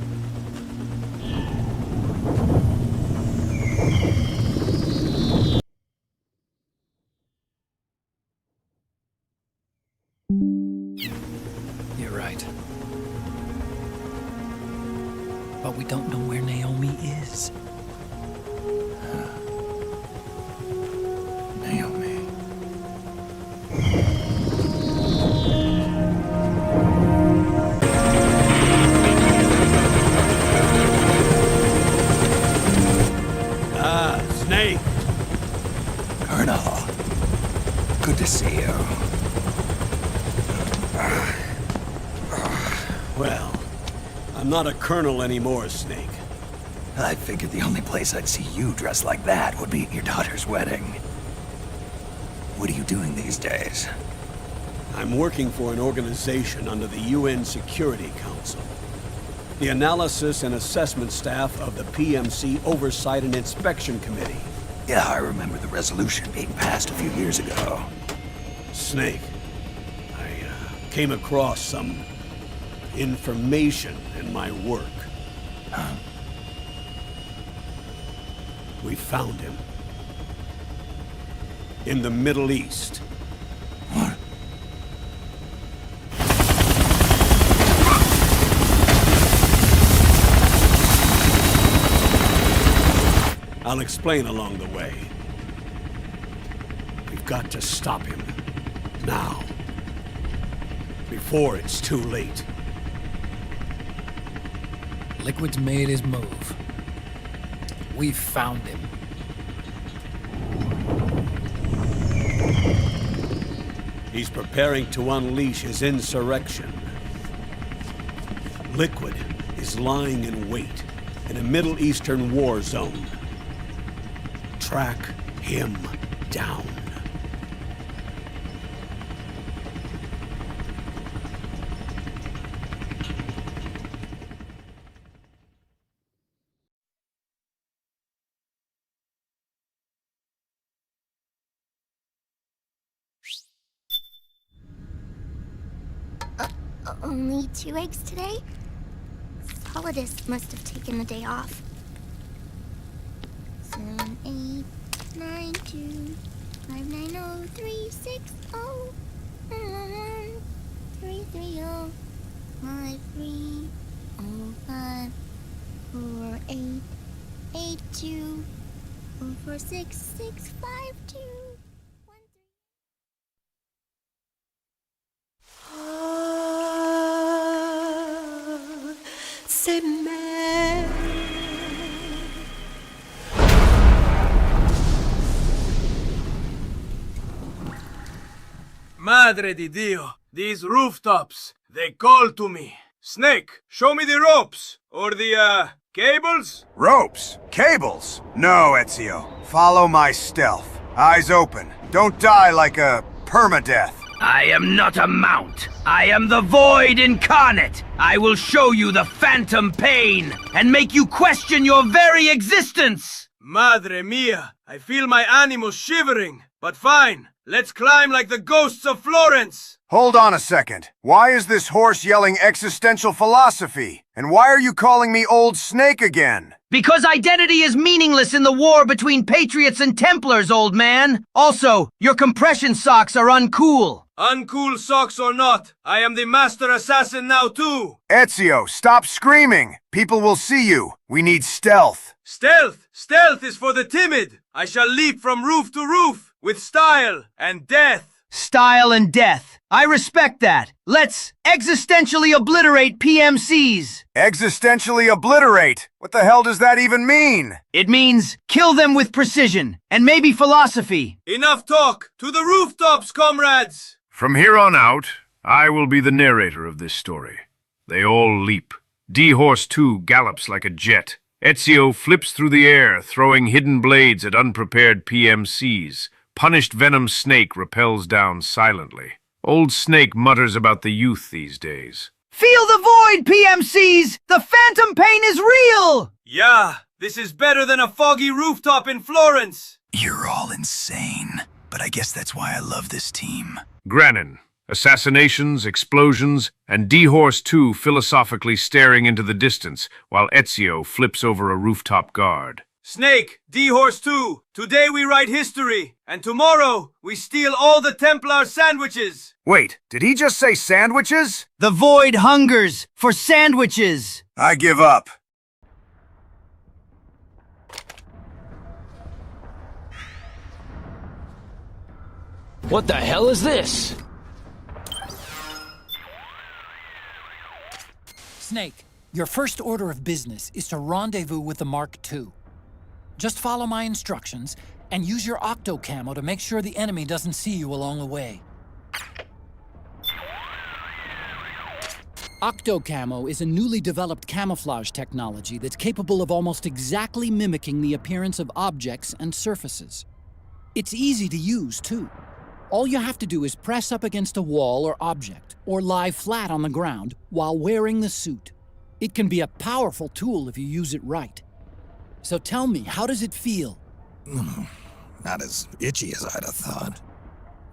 You're right. But we don't know where Naomi is. Naomi. Snake. Well, I'm not a colonel anymore, Snake. I figured the only place I'd see you dressed like that would be at your daughter's wedding. What are you doing these days? I'm working for an organization under the UN Security Council. The Analysis and Assessment Staff of the PMC Oversight and Inspection Committee. Yeah, I remember the resolution being passed a few years ago. Snake, I came across some information in my work. Huh? We found him. In the Middle East. What? I'll explain along the way. We've got to stop him. Now. Before it's too late. Liquid's made his move. We found him. He's preparing to unleash his insurrection. Liquid is lying in wait in a Middle Eastern war zone. Track him down. Only 2 eggs today? Solidus must have taken the day off. 7, 8, 9, 2, 5, 9, 0, 3, 6, 0, 3, 3, 0, 5, 3, 0, 5, 4, 8, 8, 2, 0, 4, 6, 6, 5, 2. Madre di Dio, these rooftops, they call to me. Snake, show me the ropes, or the, cables? Ropes? Cables? No, Ezio. Follow my stealth. Eyes open. Don't die like a permadeath. I am not a mount. I am the Void incarnate. I will show you the phantom pain and make you question your very existence. Madre mia, I feel my animals shivering. But fine, let's climb like the ghosts of Florence. Hold on a second. Why is this horse yelling existential philosophy? And why are you calling me Old Snake again? Because identity is meaningless in the war between Patriots and Templars, old man. Also, your compression socks are uncool. Uncool socks or not, I am the master assassin now too. Ezio, stop screaming. People will see you. We need stealth. Stealth! Stealth is for the timid. I shall leap from roof to roof with style and death. Style and death. I respect that. Let's existentially obliterate PMCs. Existentially obliterate? What the hell does that even mean? It means kill them with precision, and maybe philosophy. Enough talk! To the rooftops, comrades! From here on out, I will be the narrator of this story. They all leap. D-Horse 2 gallops like a jet. Ezio flips through the air, throwing hidden blades at unprepared PMCs. Punished Venom Snake rappels down silently. Old Snake mutters about the youth these days. Feel the void, PMCs! The phantom pain is real! Yeah, this is better than a foggy rooftop in Florence! You're all insane, but I guess that's why I love this team. Granin, assassinations, explosions, and D-Horse 2 philosophically staring into the distance while Ezio flips over a rooftop guard. Snake, D-Horse 2, today we write history, and tomorrow we steal all the Templar sandwiches! Wait, did he just say sandwiches? The void hungers for sandwiches! I give up. What the hell is this? Snake, your first order of business is to rendezvous with the Mark II. Just follow my instructions, And use your octo camo to make sure the enemy doesn't see you along the way. Octo camo is a newly developed camouflage technology that's capable of almost exactly mimicking the appearance of objects and surfaces. It's easy to use, too. All you have to do is press up against a wall or object, or lie flat on the ground while wearing the suit. It can be a powerful tool if you use it right. So tell me, how does it feel? Not as itchy as I'd have thought.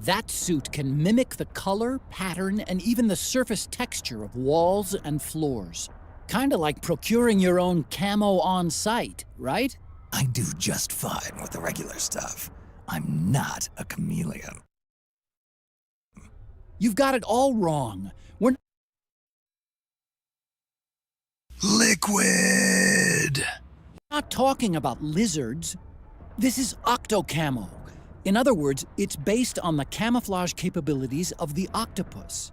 That suit can mimic the color, pattern, and even the surface texture of walls and floors. Kinda like procuring your own camo on site, right? I do just fine with the regular stuff. I'm not a chameleon. You've got it all wrong. We're Liquid! not talking about lizards. This is octo camo. In other words, it's based on the camouflage capabilities of the octopus.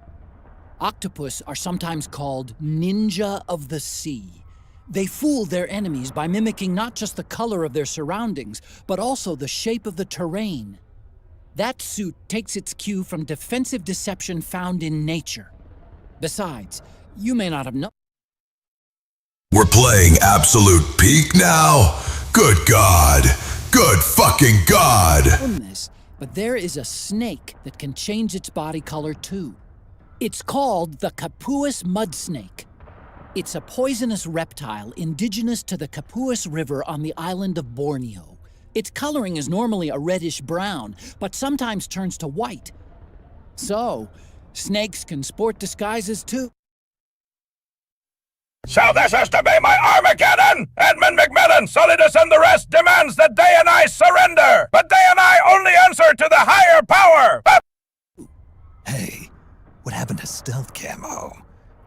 Octopus are sometimes called ninja of the sea. They fool their enemies by mimicking not just the color of their surroundings, but also the shape of the terrain. That suit takes its cue from defensive deception found in nature. Besides, you may not have known. We're playing Absolute Peak now? Good God. Good fucking God. This, but there is a snake that can change its body color too. It's called the Capuas mud snake. It's a poisonous reptile indigenous to the Capuas River on the island of Borneo. Its coloring is normally a reddish-brown, but sometimes turns to white. So, snakes can sport disguises too. So this is to be my Armageddon! Edmund McMillan, Solidus and the rest demands that Day and I surrender! But Day and I only answer to the higher power! Hey, what happened to stealth camo?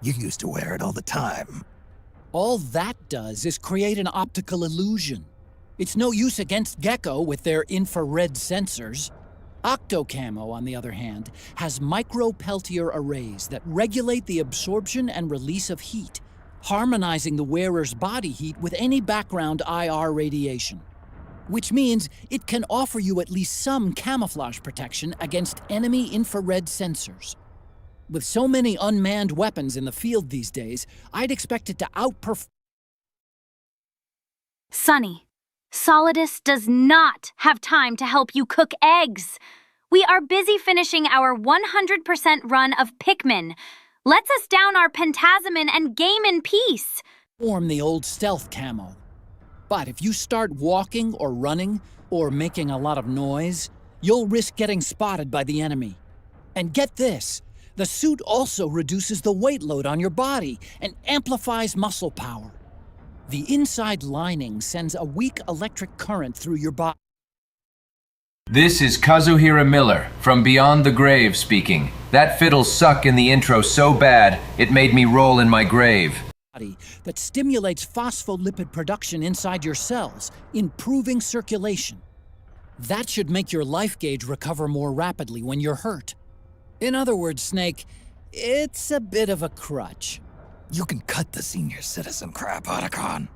You used to wear it all the time. All that does is create an optical illusion. It's no use against Gecko with their infrared sensors. Octocamo, on the other hand, has micro-Peltier arrays that regulate the absorption and release of heat, harmonizing the wearer's body heat with any background IR radiation. Which means it can offer you at least some camouflage protection against enemy infrared sensors. With so many unmanned weapons in the field these days, I'd expect it to outperform. Sonny, Solidus does not have time to help you cook eggs. We are busy finishing our 100% run of Pikmin. Let's us down our Pentazemin and game in peace. Form the old stealth camo. But if you start walking or running or making a lot of noise, you'll risk getting spotted by the enemy. And get this, the suit also reduces the weight load on your body and amplifies muscle power. The inside lining sends a weak electric current through your body. This is Kazuhira Miller, from Beyond the Grave speaking. That fiddle sucked in the intro so bad, it made me roll in my grave. That stimulates phospholipid production inside your cells, improving circulation. That should make your life gauge recover more rapidly when you're hurt. In other words, Snake, it's a bit of a crutch. You can cut the senior citizen crap, Otacon.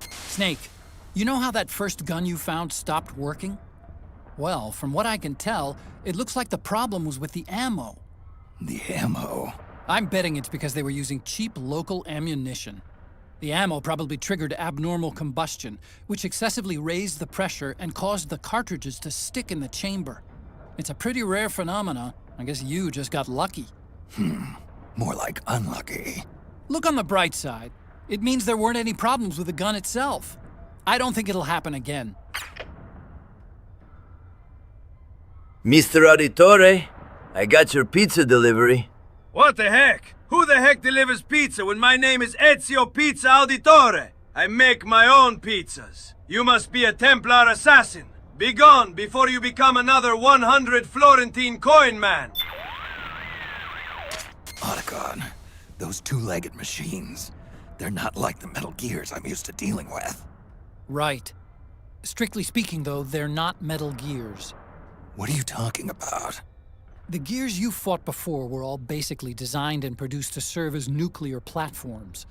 Snake, you know how that first gun you found stopped working? Well, from what I can tell, it looks like the problem was with the ammo. The ammo? I'm betting it's because they were using cheap local ammunition. The ammo probably triggered abnormal combustion, which excessively raised the pressure and caused the cartridges to stick in the chamber. It's a pretty rare phenomena. I guess you just got lucky. More like unlucky. Look on the bright side. It means there weren't any problems with the gun itself. I don't think it'll happen again. Mr. Auditore, I got your pizza delivery. What the heck? Who the heck delivers pizza when my name is Ezio Pizza Auditore? I make my own pizzas. You must be a Templar assassin. Be gone before you become another 100 Florentine coin man. Otacon, those two-legged machines, they're not like the Metal Gears I'm used to dealing with. Right. Strictly speaking, though, they're not Metal Gears. What are you talking about? The gears you fought before were all basically designed and produced to serve as nuclear platforms.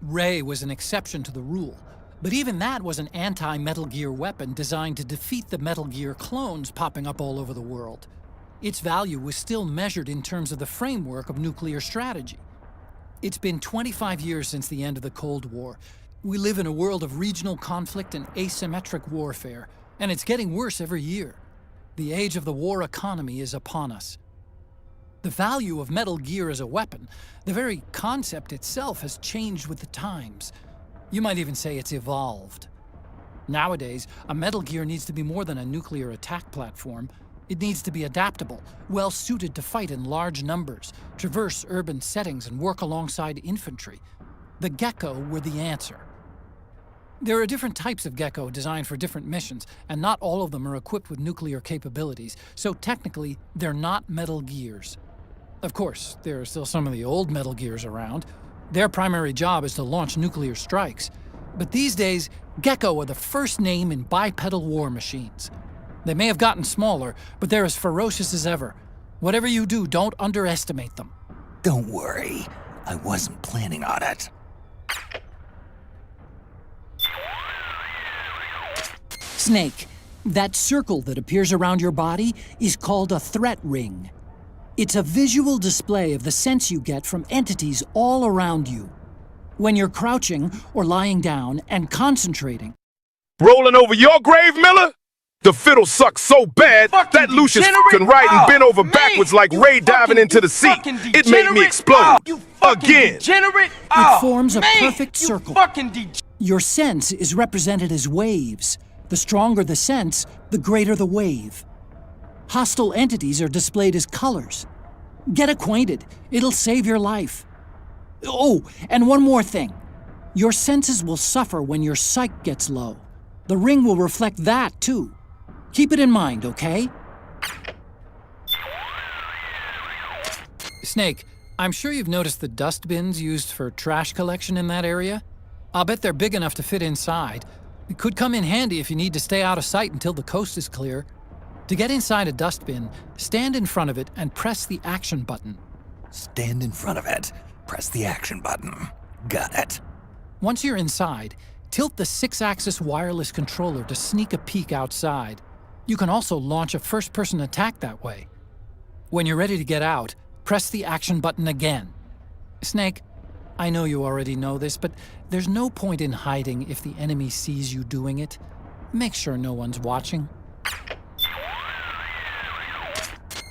Ray was an exception to the rule, But even that was an anti-Metal Gear weapon designed to defeat the Metal Gear clones popping up all over the world. Its value was still measured in terms of the framework of nuclear strategy. It's been 25 years since the end of the Cold War. We live in a world of regional conflict and asymmetric warfare, and it's getting worse every year. The age of the war economy is upon us. The value of Metal Gear as a weapon, the very concept itself, has changed with the times. You might even say it's evolved. Nowadays, a Metal Gear needs to be more than a nuclear attack platform. It needs to be adaptable, well-suited to fight in large numbers, traverse urban settings, and work alongside infantry. The Gecko were the answer. There are different types of Gecko designed for different missions, and not all of them are equipped with nuclear capabilities, so technically, they're not Metal Gears. Of course, there are still some of the old Metal Gears around. Their primary job is to launch nuclear strikes. But these days, Gecko are the first name in bipedal war machines. They may have gotten smaller, but they're as ferocious as ever. Whatever you do, don't underestimate them. Don't worry. I wasn't planning on it. Snake, that circle that appears around your body is called a threat ring. It's a visual display of the sense you get from entities all around you. When you're crouching or lying down and concentrating. Rolling over your grave, Miller? The fiddle sucks so bad that Lucius can write and bend over backwards like Ray diving into the sea. It made me explode. Again. It forms a perfect circle. Your sense is represented as waves. The stronger the sense, the greater the wave. Hostile entities are displayed as colors. Get acquainted. It'll save your life. Oh, and one more thing. Your senses will suffer when your psyche gets low. The ring will reflect that, too. Keep it in mind, okay? Snake, I'm sure you've noticed the dust bins used for trash collection in that area. I'll bet they're big enough to fit inside. It could come in handy if you need to stay out of sight until the coast is clear. To get inside a dustbin, stand in front of it and press the action button. Stand in front of it. Press the action button. Got it. Once you're inside, tilt the 6-axis wireless controller to sneak a peek outside. You can also launch a first-person attack that way. When you're ready to get out, press the action button again. Snake, I know you already know this, but there's no point in hiding if the enemy sees you doing it. Make sure no one's watching.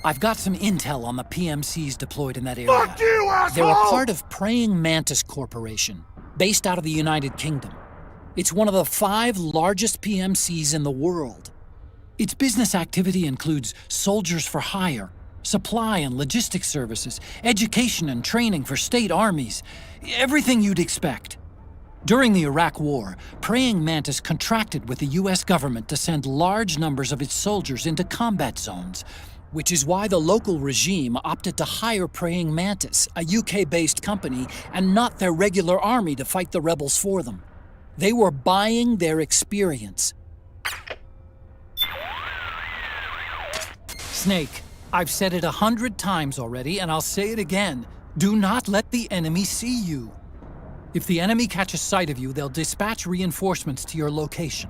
I've got some intel on the PMCs deployed in that area. Fuck you, asshole! They're a part of Praying Mantis Corporation, based out of the United Kingdom. It's one of the 5 largest PMCs in the world. Its business activity includes soldiers for hire, supply and logistics services, education and training for state armies, everything you'd expect. During the Iraq War, Praying Mantis contracted with the US government to send large numbers of its soldiers into combat zones, which is why the local regime opted to hire Praying Mantis, a UK-based company, and not their regular army to fight the rebels for them. They were buying their experience. Snake, I've said it 100 times already, and I'll say it again. Do not let the enemy see you. If the enemy catches sight of you, they'll dispatch reinforcements to your location.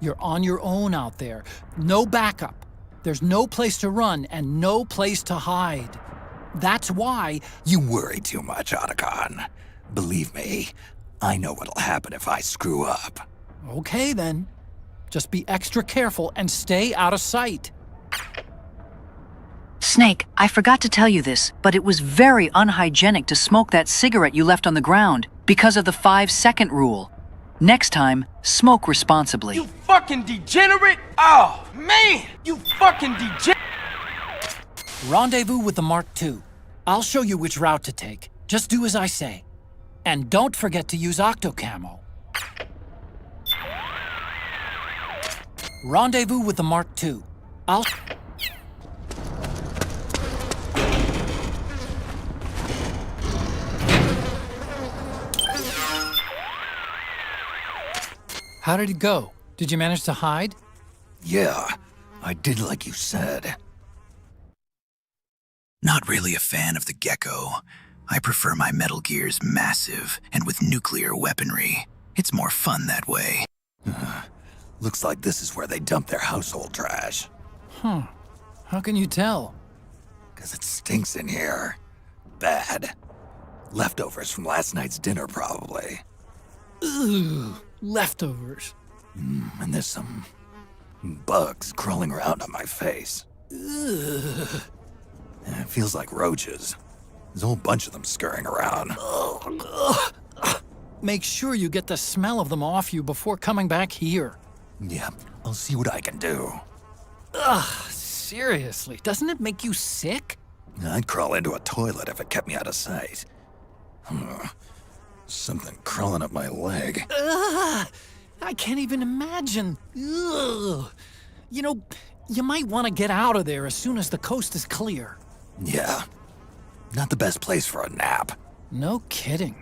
You're on your own out there. No backup. There's no place to run and no place to hide. That's why... You worry too much, Otacon. Believe me, I know what'll happen if I screw up. Okay, then. Just be extra careful and stay out of sight. Snake, I forgot to tell you this, but it was very unhygienic to smoke that cigarette you left on the ground because of the 5-second rule. Next time, smoke responsibly. You fucking degenerate! Oh, man! You fucking degenerate! Rendezvous with the Mark II. I'll show you which route to take. Just do as I say. And don't forget to use Octocamo. Rendezvous with the Mark II. I'll... How did it go? Did you manage to hide? Yeah, I did like you said. Not really a fan of the Gecko. I prefer my Metal Gears massive and with nuclear weaponry. It's more fun that way. Looks like this is where they dump their household trash. Huh. How can you tell? 'Cause it stinks in here. Bad. Leftovers from last night's dinner, probably. Ugh, leftovers. And there's some bugs crawling around on my face. Ugh. It feels like roaches. There's a whole bunch of them scurrying around. Make sure you get the smell of them off you before coming back here. Yeah, I'll see what I can do. Ugh, seriously, doesn't it make you sick? I'd crawl into a toilet if it kept me out of sight. Something crawling up my leg. Ugh, I can't even imagine. Ugh. You know, you might want to get out of there as soon as the coast is clear. Yeah, not the best place for a nap. No kidding.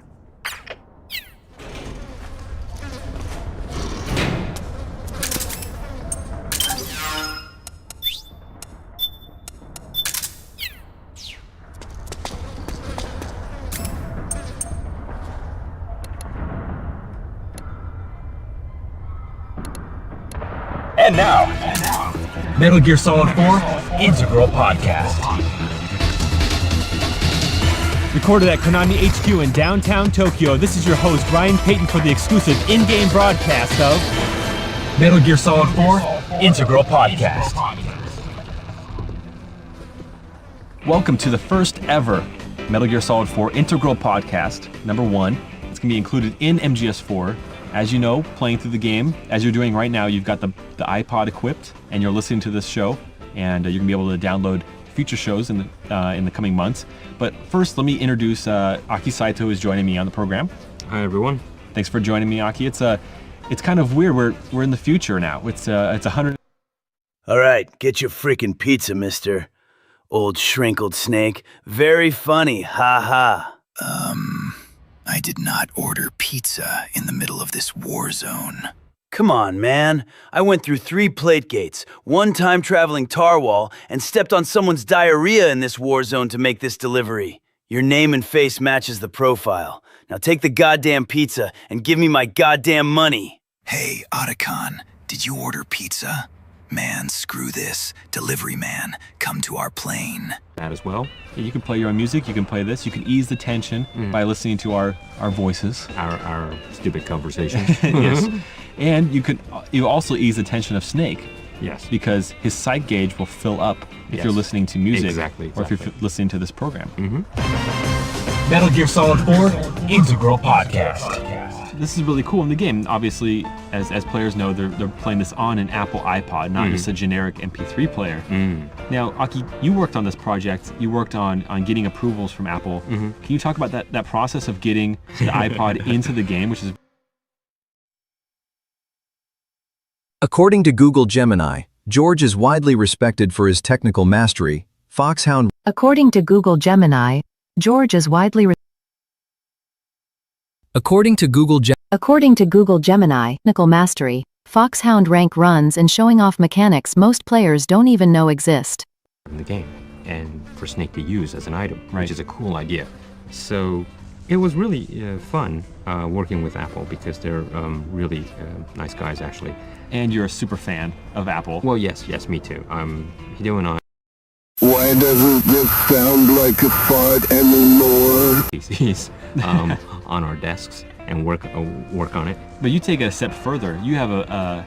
And now, Metal Gear Solid 4 Integral Podcast. Recorded at Konami HQ in downtown Tokyo, this is your host, Ryan Payton, for the exclusive in-game broadcast of Metal Gear Solid 4 Integral Podcast. Welcome to the first ever Metal Gear Solid 4 Integral Podcast, number 1. It's going to be included in MGS4. As you know, playing through the game, as you're doing right now, you've got the iPod equipped, and you're listening to this show, and you're gonna be able to download future shows in the coming months. But first, let me introduce Aki Saito, who's joining me on the program. Hi, everyone. Thanks for joining me, Aki. It's kind of weird. We're in the future now. It's 100. All right, get your freaking pizza, mister. Old shrinkled snake. Very funny, ha ha. I did not order pizza in the middle of this war zone. Come on, man. I went through 3 plate gates, 1 time-traveling tar wall, and stepped on someone's diarrhea in this war zone to make this delivery. Your name and face matches the profile. Now take the goddamn pizza and give me my goddamn money. Hey, Otacon, did you order pizza? Man, screw this. Delivery man, come to our plane. That as well. Yeah, you can play your own music, you can play this, you can ease the tension by listening to our voices. Our stupid conversations. Yes. And you also ease the tension of Snake. Yes. Because his sight gauge will fill up if you're listening to music. Exactly. Or if you're listening to this program. Metal Gear Solid 4 Integral Podcast. This is really cool in the game. Obviously, as players know, they're playing this on an Apple iPod, not just a generic MP3 player. Now, Aki, you worked on this project. You worked on getting approvals from Apple. Can you talk about that process of getting the iPod into the game, which is... According to Google Gemini, George is widely respected for his technical mastery. Foxhound. According to Google Gemini, George is widely According to Google Gemini, technical mastery, Foxhound rank runs and showing off mechanics most players don't even know exist. In the game, and for Snake to use as an item, which is a cool idea. So it was really fun working with Apple because they're really nice guys, actually. And you're a super fan of Apple. Well, yes, me too. Hideo and I. Why doesn't this sound like a fart anymore? PCs on our desks and work on it. But you take it a step further. You have a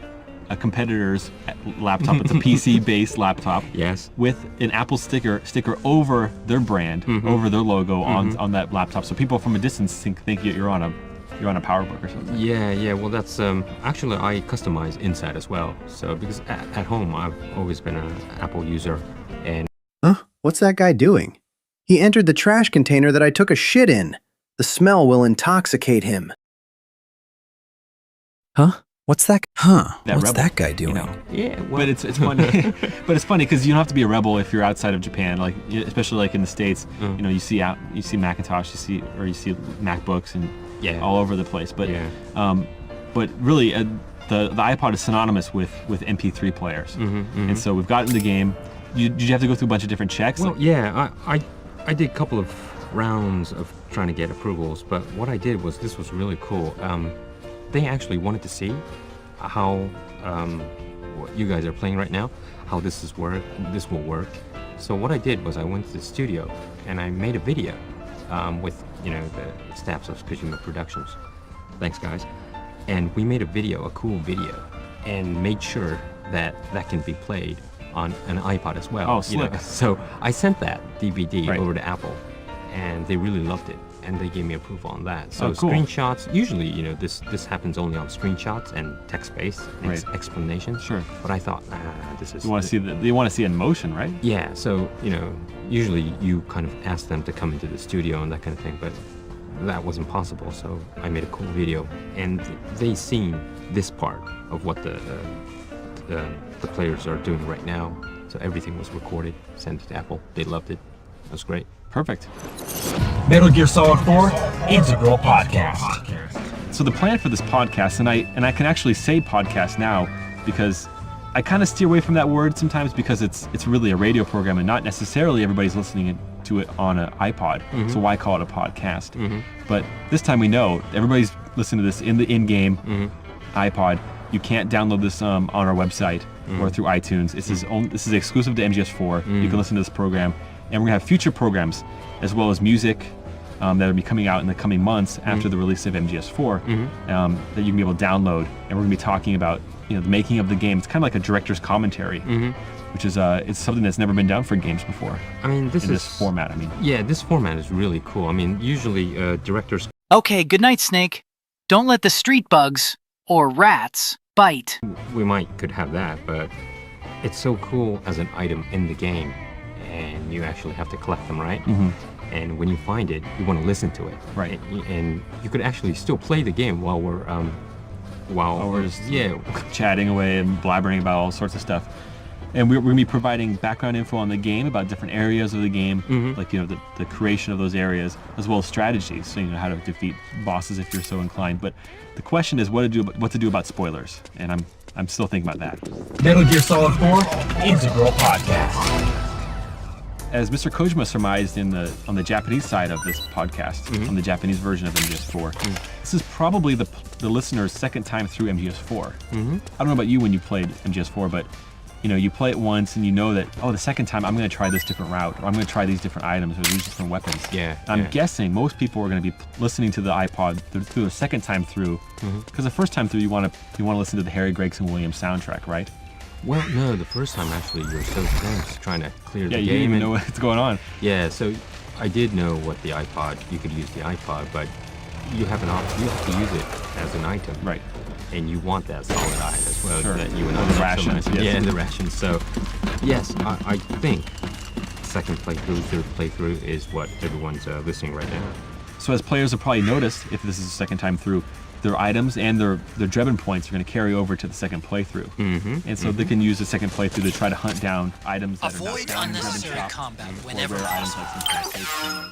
competitor's laptop. It's a PC-based laptop. Yes. With an Apple sticker over their brand, over their logo on that laptop, so people from a distance think you're on a PowerBook or something. Yeah. Well, that's actually I customize inside as well. So because at home I've always been an Apple user, and. Huh? What's that guy doing? He entered the trash container that I took a shit in. The smell will intoxicate him. Huh? What's that? What's that guy doing? Yeah, well. But it's funny. But it's funny because you don't have to be a rebel if you're outside of Japan. Like especially like in the States, you see Macintosh, you see MacBooks and all over the place. But but really the iPod is synonymous with MP3 players, and so we've gotten the game. Did you have to go through a bunch of different checks? Well, yeah, I did a couple of rounds of trying to get approvals, but what I did was, this was really cool. they actually wanted to see how what you guys are playing right now, how this will work. So what I did was I went to the studio and I made a video with the staffs of Kojima Productions. Thanks, guys. And we made a cool video, and made sure that can be played on an iPod as well. Oh, slick. So I sent that DVD over to Apple, and they really loved it, and they gave me approval on that. So cool. Screenshots, usually, this happens only on screenshots and text-based explanations. Sure. But I thought, this is... You want to see they want to see it in motion, right? Yeah, so, usually you kind of ask them to come into the studio and that kind of thing, but that wasn't possible, so I made a cool video, and they seen this part of what the players are doing right now. So everything was recorded, sent it to Apple. They loved it. It was great. Perfect. Metal Gear Solid 4 Integral Podcast. So the plan for this podcast, and I can actually say podcast now because I kind of steer away from that word sometimes because it's really a radio program and not necessarily everybody's listening to it on an iPod. Mm-hmm. So why call it a podcast? Mm-hmm. But this time we know everybody's listening to this in the in-game iPod. You can't download this on our website or through iTunes. This is exclusive to MGS4. You can listen to this program, and we're gonna have future programs as well as music that will be coming out in the coming months after the release of MGS4 that you can be able to download. And we're gonna be talking about the making of the game. It's kind of like a director's commentary, which is it's something that's never been done for games before. I mean, this format. Yeah, this format is really cool. I mean, usually directors. Okay, good night, Snake. Don't let the street bugs or rats bite. We could have that, but it's so cool as an item in the game, and you actually have to collect them, right? And when you find it, you want to listen to it, right? And you could actually still play the game while we're just chatting away and blabbering about all sorts of stuff. And we're going to be providing background info on the game about different areas of the game, like the creation of those areas, as well as strategies, so how to defeat bosses if you're so inclined. But the question is what to do about spoilers, and I'm still thinking about that. Metal Gear Solid 4 Integral Podcast. As Mr. Kojima surmised on the Japanese side of this podcast, on the Japanese version of MGS4, this is probably the listener's second time through MGS4. I don't know about you when you played MGS4, but you play it once and you know that, the second time I'm going to try this different route, or I'm going to try these different items or these different weapons. I'm guessing most people are going to be listening to the iPod through the second time through, because the first time through you want to listen to the Harry Gregson Williams soundtrack, right? Well, no, the first time actually you're so tense trying to clear the game. Yeah, you didn't even know what's going on. Yeah, so I did know what the iPod, you could use the iPod, but you have an option, you have to use it as an item. Right. And you want that solid item as well. Sure. That you and the rations. Yes. Yeah, the rations. So, yes, I think second playthrough, third playthrough is what everyone's listening right now. So as players have probably noticed, if this is the second time through, their items and their Drebin points are going to carry over to the second playthrough. And so they can use the second playthrough to try to hunt down items that are not found in Drebin shop, combat whenever rare items like Infiltration.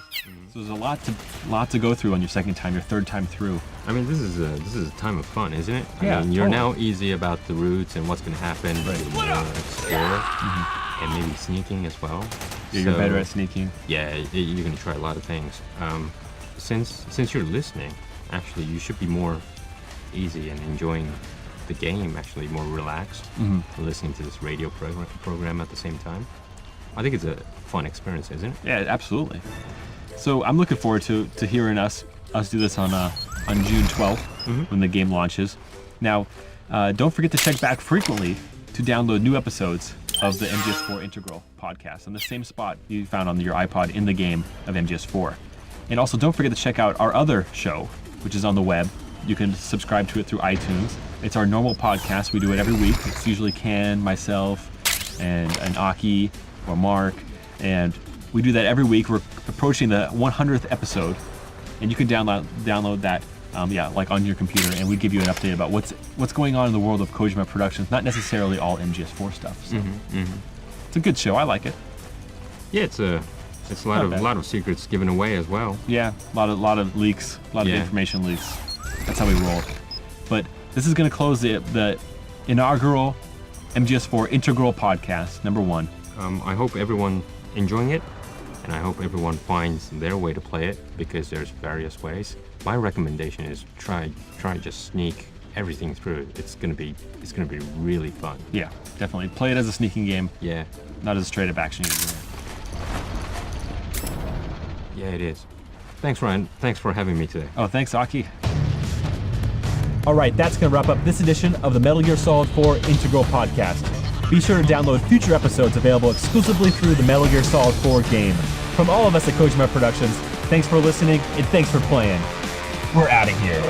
So there's a lot to go through on your second time, your third time through. I mean, this is a time of fun, isn't it? Yeah, I mean, you're now easy about the routes and what's going to happen. Explore and maybe sneaking as well. Yeah, you're better at sneaking. Yeah, you're going to try a lot of things. Since you're listening, actually, you should be more easy and enjoying the game, actually more relaxed, listening to this radio program at the same time. I think it's a fun experience, isn't it? Yeah, absolutely. So I'm looking forward to hearing us do this on June 12th when the game launches. Now, don't forget to check back frequently to download new episodes of the MGS4 Integral podcast on the same spot you found on your iPod in the game of MGS4. And also don't forget to check out our other show, which is on the web. You can subscribe to it through iTunes. It's our normal podcast. We do it every week. It's usually Ken, myself, and Aki or Mark. And we do that every week. We're approaching the 100th episode. And you can download that like on your computer, and we give you an update about what's going on in the world of Kojima Productions, not necessarily all MGS4 stuff. So it's a good show. I like it. Yeah, it's a lot of secrets given away as well. Yeah, a lot of leaks, a lot of information leaks. That's how we roll. But this is going to close the inaugural MGS4 Integral Podcast, number 1. I hope everyone enjoying it. and I hope everyone finds their way to play it, because there's various ways. My recommendation is try just sneak everything through. It's gonna be really fun. Yeah, definitely. Play it as a sneaking game. Yeah. Not as a straight up action game. Yeah, it is. Thanks, Ryan. Thanks for having me today. Oh, thanks, Aki. All right, that's going to wrap up this edition of the Metal Gear Solid 4 Integral Podcast. Be sure to download future episodes available exclusively through the Metal Gear Solid 4 game. From all of us at Kojima Productions, thanks for listening and thanks for playing. We're out of here.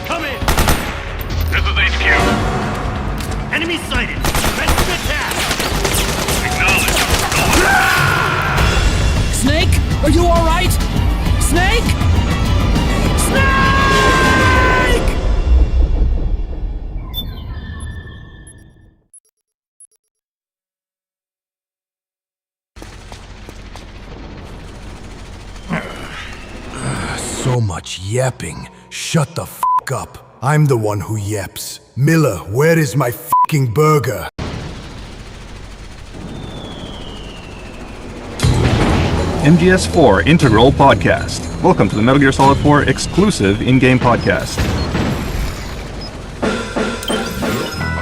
Come in! This is HQ. Enemy sighted. Ready to attack. Acknowledge. Snake? Are you alright? Snake? Snake! So much yapping. Shut the f*** up. I'm the one who yaps. Miller, where is my f***ing burger? MGS4 Integral Podcast. Welcome to the Metal Gear Solid 4 exclusive in-game podcast.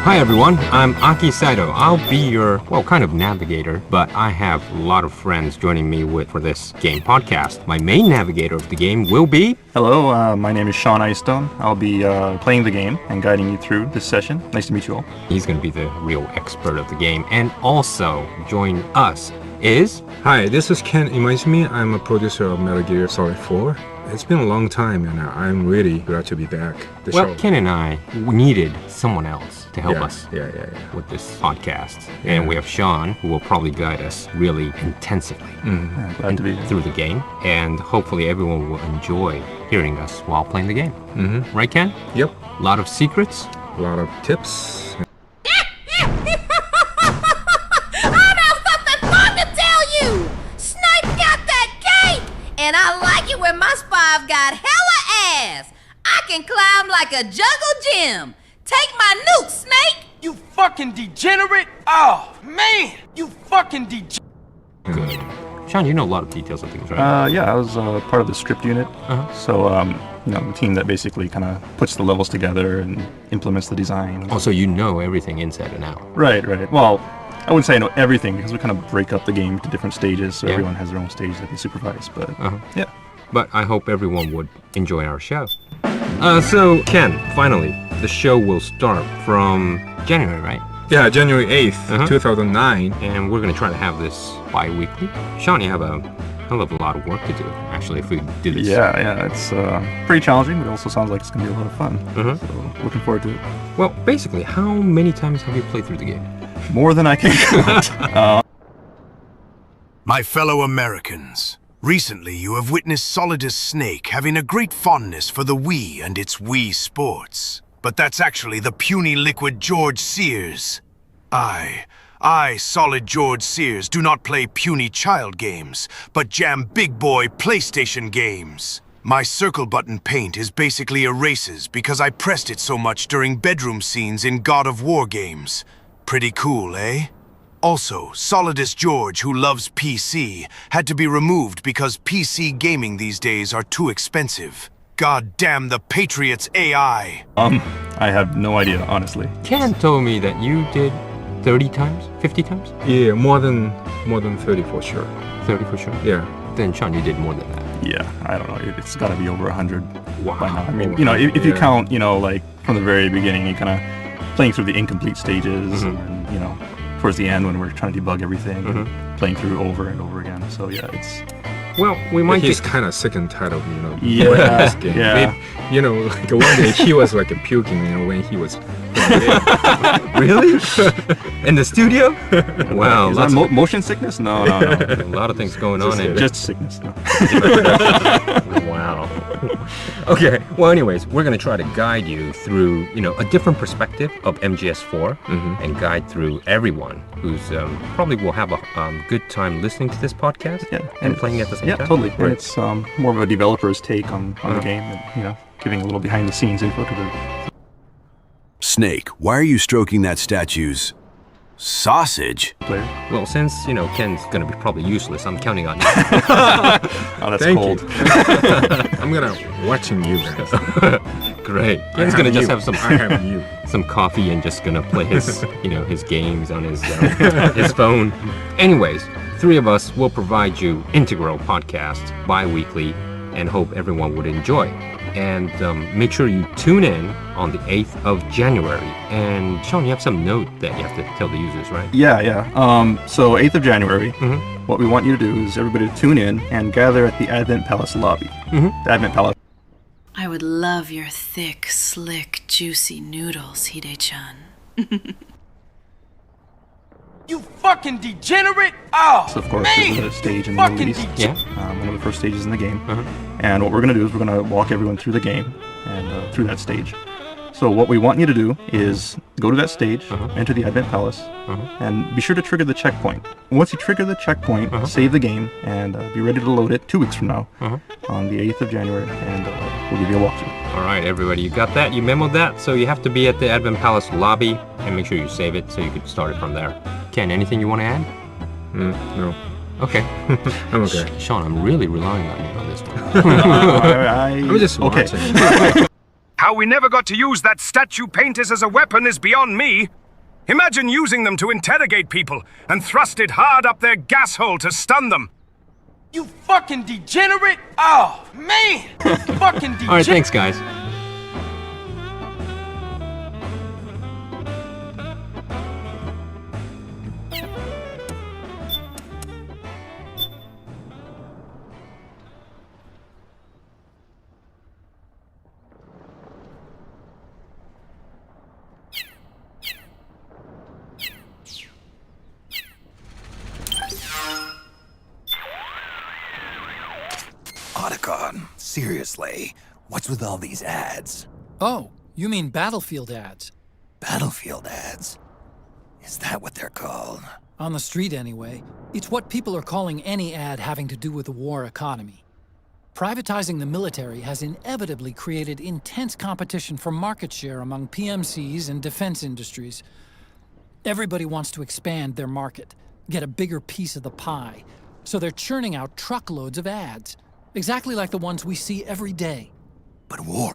Hi everyone, I'm Aki Saito. I'll be your, kind of navigator, but I have a lot of friends joining me for this game podcast. My main navigator of the game will be... Hello, my name is Sean Icestone. I'll be playing the game and guiding you through this session. Nice to meet you all. He's going to be the real expert of the game. And also join us is... Hi, this is Ken Imaizumi. I'm a producer of Metal Gear Solid 4. It's been a long time and I'm really glad to be back. Ken and I needed someone else to help us with this podcast. Yeah. And we have Sean, who will probably guide us really intensively glad to be through the game. And hopefully everyone will enjoy hearing us while playing the game. Mm-hmm. Right, Ken? Yep. A lot of secrets. A lot of tips. And I like it when my spy've got hella ass. I can climb like a jungle gym. Take my nuke, Snake! You fucking degenerate! Oh, man! You fucking degenerate! Good. Sean, you know a lot of details of things, right? Yeah, I was part of the script unit. So, the team that basically kind of puts the levels together and implements the design. Oh, so you know everything inside and out. Right. Well, I wouldn't say I know everything because we kind of break up the game to different stages, so everyone has their own stage that they supervise, but yeah. But I hope everyone would enjoy our show. So, Ken, finally, the show will start from January, right? Yeah, January 8th, 2009. And we're going to try to have this bi-weekly. Sean, you have a hell of a lot of work to do, actually, if we do this. Yeah, it's pretty challenging, but it also sounds like it's going to be a lot of fun. So, looking forward to it. Well, basically, how many times have you played through the game? More than I can count. My fellow Americans, recently you have witnessed Solidus Snake having a great fondness for the Wii and its Wii sports. But that's actually the puny liquid George Sears. I I, Solid George Sears, do not play puny child games, but jam big boy PlayStation games. My circle button paint is basically erases because I pressed it so much during bedroom scenes in God of War games. Pretty cool, eh? Also, Solidus George, who loves PC, had to be removed because PC gaming these days are too expensive. God damn the Patriots AI! I have no idea, honestly. Ken told me that you did 30 times? 50 times? Yeah, more than 30 for sure. 30 for sure? Yeah. Then Sean, you did more than that. Yeah, I don't know. It's got to be over 100 wow. by now. I mean, you know, if you count, you know, like from the very beginning, you kind of playing through the incomplete stages, and you know, towards the end when we're trying to debug everything, and playing through over and over again. So yeah, it's. Well, we might. He's kind of sick and tired of Yeah, this game. yeah. Maybe, you know, like one day he was like puking, you know, when he was. Really? In the studio? Wow. Is that motion sickness? No. A lot of things going on in just sickness. No. Wow. Okay. Well, anyways, we're gonna try to guide you through, you know, a different perspective of MGS4, and guide through everyone who's probably will have a good time listening to this podcast and playing it at the same time. Yeah, totally. And it's more of a developer's take on the game, and you know, giving a little behind the scenes info to the. Snake, why are you stroking that statue's sausage? Player. Well, since, you know, Ken's gonna be probably useless, I'm counting on you. Oh, that's Thank cold. I'm gonna watching you guys. Great. Ken's gonna just have some. I have you. Some coffee and just gonna play his, you know, his games on his his phone. Anyways, three of us will provide you Integral podcast bi-weekly, and hope everyone would enjoy. And make sure you tune in on the 8th of January. And Sean, you have some note that you have to tell the users, right? Yeah. So 8th of January, what we want you to do is everybody to tune in and gather at the Advent Palace lobby. The Advent Palace. I would love your thick, slick, juicy noodles, Hide-chan. You fucking degenerate! Oh, So of course, man! there's a stage in the Middle East. One of the first stages in the game. And what we're going to do is we're going to walk everyone through the game and through that stage. So what we want you to do is go to that stage, enter the Advent Palace, and be sure to trigger the checkpoint. Once you trigger the checkpoint, save the game, and be ready to load it 2 weeks from now on the 8th of January, and we'll give you a walkthrough. All right, everybody, you got that? You memoed that? So you have to be at the Advent Palace lobby, and make sure you save it so you can start it from there. Ken, anything you want to add? No. Okay. I'm okay. Sean, I'm really relying on you on this one. I'm just watching. How we never got to use that statue painters as a weapon is beyond me. Imagine using them to interrogate people and thrust it hard up their gas hole to stun them. You fucking degenerate! Oh, man! Fucking degenerate! All right, thanks, guys. Otacon, seriously, what's with all these ads? Oh, you mean Battlefield ads? Battlefield ads? Is that what they're called? On the street, anyway. It's what people are calling any ad having to do with the war economy. Privatizing the military has inevitably created intense competition for market share among PMCs and defense industries. Everybody wants to expand their market, get a bigger piece of the pie, so they're churning out truckloads of ads. Exactly like the ones we see every day. But war.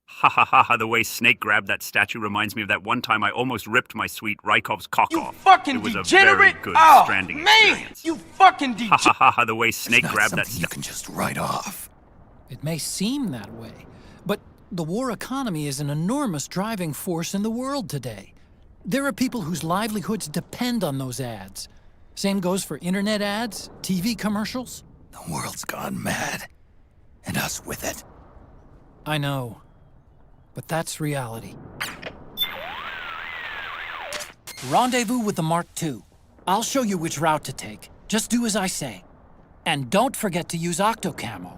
Ha ha ha ha, the way Snake grabbed that statue reminds me of that one time I almost ripped my sweet Rykov's cock You off. fucking It was degenerate! a very good Oh, stranding man! experience. You fucking Ha degenerate! ha ha ha, the way Snake grabbed that You can just write off. It may seem that way, but the war economy is an enormous driving force in the world today. There are people whose livelihoods depend on those ads. Same goes for internet ads, TV commercials. The world's gone mad. And us with it. I know, but that's reality. Rendezvous with the Mark II. I'll show you which route to take. Just do as I say. And don't forget to use Octocamo.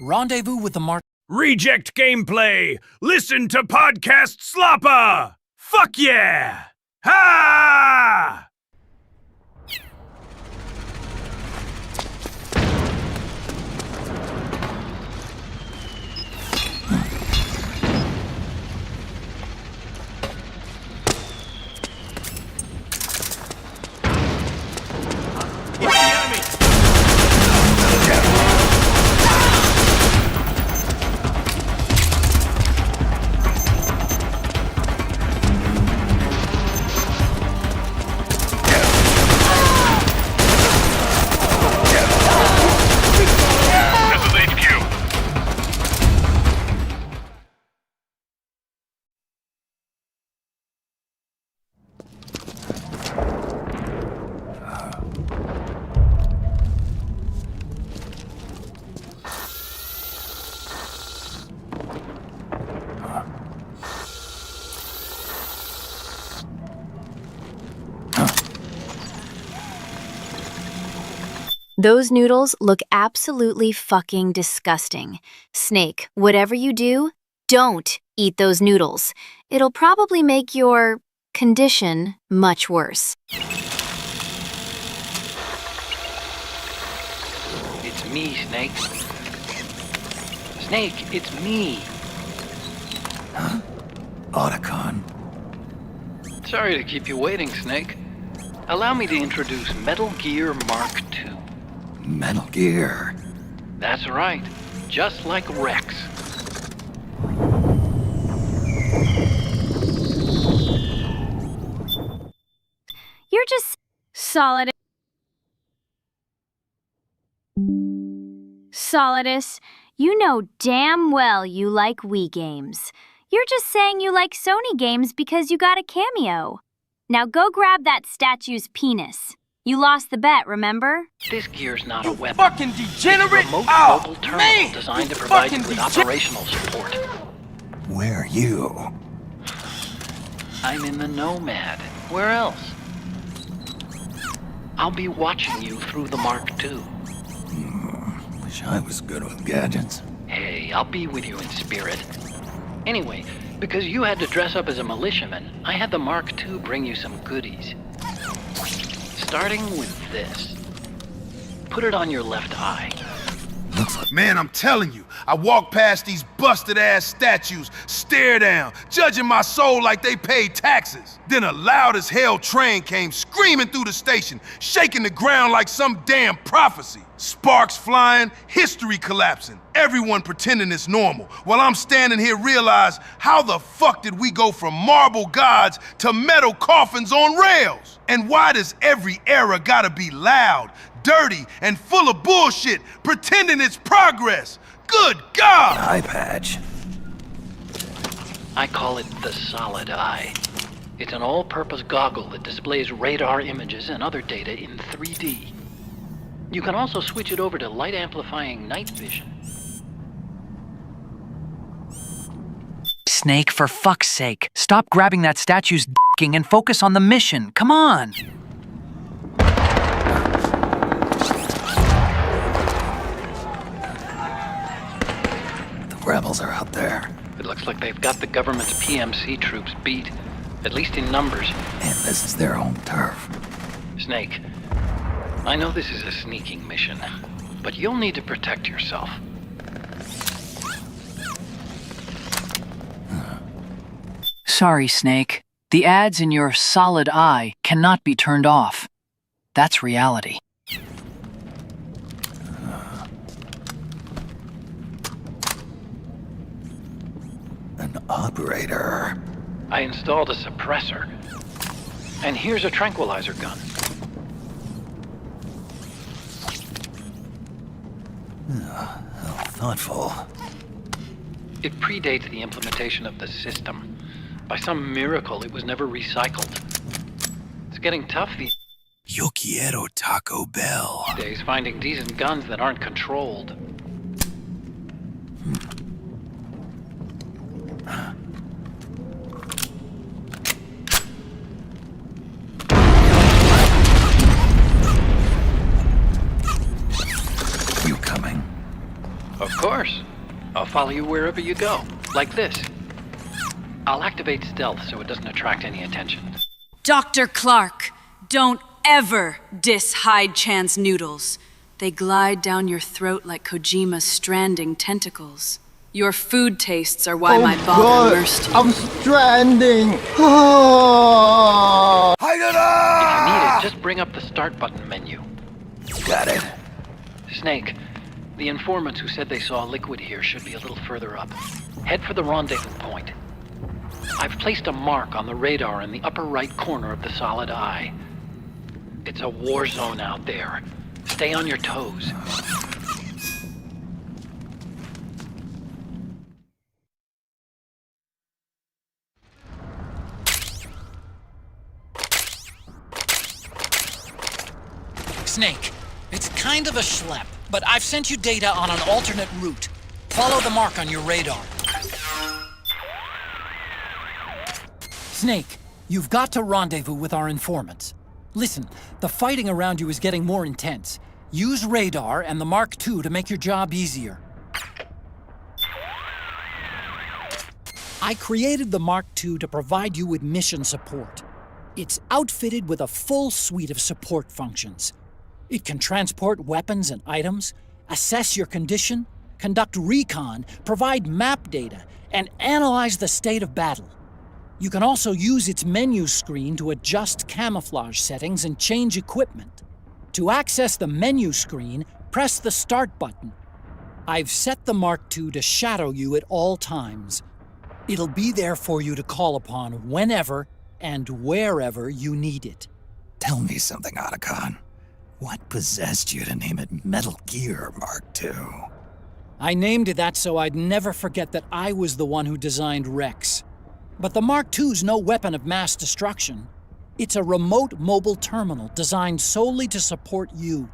Rendezvous with the Mark Reject gameplay! Listen to Podcast Slopper! Fuck yeah! Ha! Those noodles look absolutely fucking disgusting. Snake, whatever you do, don't eat those noodles. It'll probably make your condition much worse. It's me, Snake. Snake, it's me. Huh? Otacon. Sorry to keep you waiting, Snake. Allow me to introduce Metal Gear Mark II. Metal Gear. That's right. Just like Rex. You're just solid. Solidus, you know damn well you like Wii games. You're just saying you like Sony games because you got a cameo. Now go grab that statue's penis. You lost the bet, remember? This gear's not a weapon. Fucking degenerate! It's a remote mobile terminal man! designed to provide you with operational support. Where are you? I'm in the Nomad. Where else? I'll be watching you through the Mark II. Wish I was good with gadgets. Hey, I'll be with you in spirit. Anyway, because you had to dress up as a militiaman, I had the Mark II bring you some goodies. Starting with this. Put it on your left eye. Man, I'm telling you, I walk past these busted-ass statues, stare down, judging my soul like they paid taxes. Then a loud-as-hell train came screaming through the station, shaking the ground like some damn prophecy. Sparks flying, history collapsing, everyone pretending it's normal, while I'm standing here realize how the fuck did we go from marble gods to metal coffins on rails? And why does every era gotta be loud, dirty, and full of bullshit, pretending it's progress? Good God! Eye patch. I call it the Solid Eye. It's an all-purpose goggle that displays radar images and other data in 3D. You can also switch it over to light-amplifying night vision. Snake, for fuck's sake, stop grabbing that statue's d***ing and focus on the mission. Come on! The rebels are out there. It looks like they've got the government's PMC troops beat, at least in numbers. And this is their home turf. Snake, I know this is a sneaking mission, but you'll need to protect yourself. Sorry, Snake. The ads in your Solid Eye cannot be turned off. That's reality. An operator. I installed a suppressor. And here's a tranquilizer gun. How thoughtful. It predates the implementation of the system. By some miracle, it was never recycled. It's getting tough these Yo quiero Taco Bell. days finding decent guns that aren't controlled. You coming? Of course. A follow you wherever you go, like this. I'll activate stealth so it doesn't attract any attention. Dr. Clark, don't ever diss Hide Chan's noodles. They glide down your throat like Kojima's stranding tentacles. Your food tastes are why my father immersed you. I'm stranding. If you need it, just bring up the start button menu. Got it. Snake, the informants who said they saw liquid here should be a little further up. Head for the rendezvous point. I've placed a mark on the radar in the upper right corner of the solid eye. It's a war zone out there. Stay on your toes. Snake, it's kind of a schlep, but I've sent you data on an alternate route. Follow the mark on your radar. Snake, you've got to rendezvous with our informants. Listen, the fighting around you is getting more intense. Use radar and the Mark II to make your job easier. I created the Mark II to provide you with mission support. It's outfitted with a full suite of support functions. It can transport weapons and items, assess your condition, conduct recon, provide map data, and analyze the state of battle. You can also use its menu screen to adjust camouflage settings and change equipment. To access the menu screen, press the Start button. I've set the Mark II to shadow you at all times. It'll be there for you to call upon whenever and wherever you need it. Tell me something, Otacon. What possessed you to name it Metal Gear Mark II? I named it that so I'd never forget that I was the one who designed Rex. But the Mark II's no weapon of mass destruction. It's a remote mobile terminal designed solely to support you.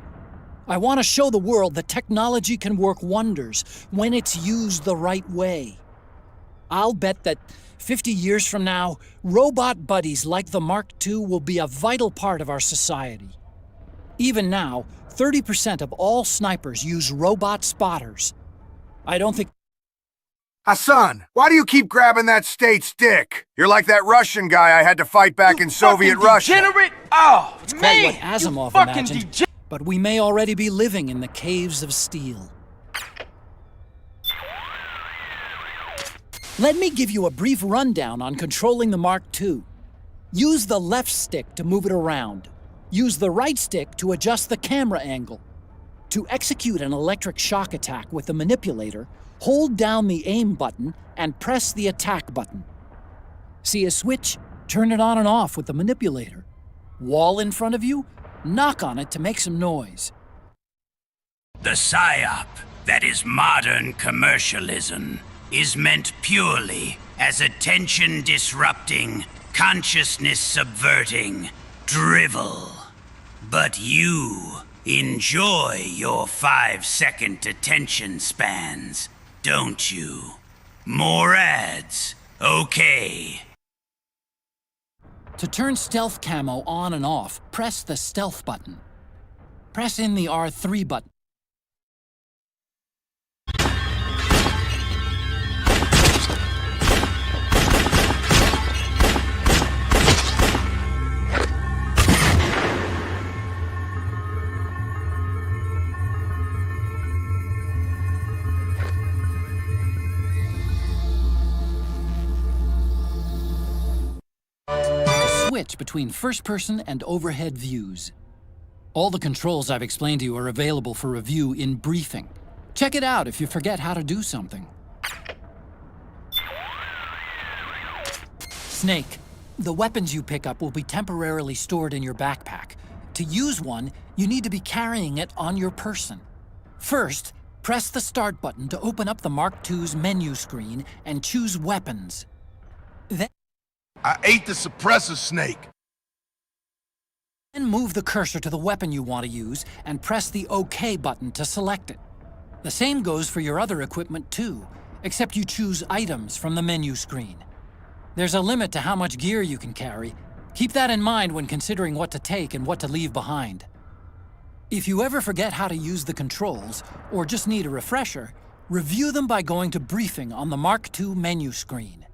I want to show the world that technology can work wonders when it's used the right way. I'll bet that 50 years from now, robot buddies like the Mark II will be a vital part of our society. Even now, 30% of all snipers use robot spotters. I don't think... Hassan, why do you keep grabbing that state's dick? You're like that Russian guy I had to fight back in Soviet Russia. Degenerate! Oh, It's man! quite what Asimov fucking imagined, but we may already be living in the caves of steel. Let me give you a brief rundown on controlling the Mark II. Use the left stick to move it around. Use the right stick to adjust the camera angle. To execute an electric shock attack with the manipulator, hold down the aim button and press the attack button. See a switch? Turn it on and off with the manipulator. Wall in front of you? Knock on it to make some noise. The PSYOP, that is modern commercialism, is meant purely as attention-disrupting, consciousness-subverting drivel. But you enjoy your 5-second attention spans, don't you? More ads. Okay. To turn stealth camo on and off, press the stealth button. Press in the R3 button. Switch between first-person and overhead views. All the controls I've explained to you are available for review in briefing. Check it out if you forget how to do something. Snake, the weapons you pick up will be temporarily stored in your backpack. To use one, you need to be carrying it on your person. First, press the Start button to open up the Mark II's menu screen and choose Weapons. Then I ate the suppressor, Snake. Then move the cursor to the weapon you want to use and press the OK button to select it. The same goes for your other equipment too, except you choose Items from the menu screen. There's a limit to how much gear you can carry. Keep that in mind when considering what to take and what to leave behind. If you ever forget how to use the controls, or just need a refresher, Review them by going to Briefing on the Mark II menu screen.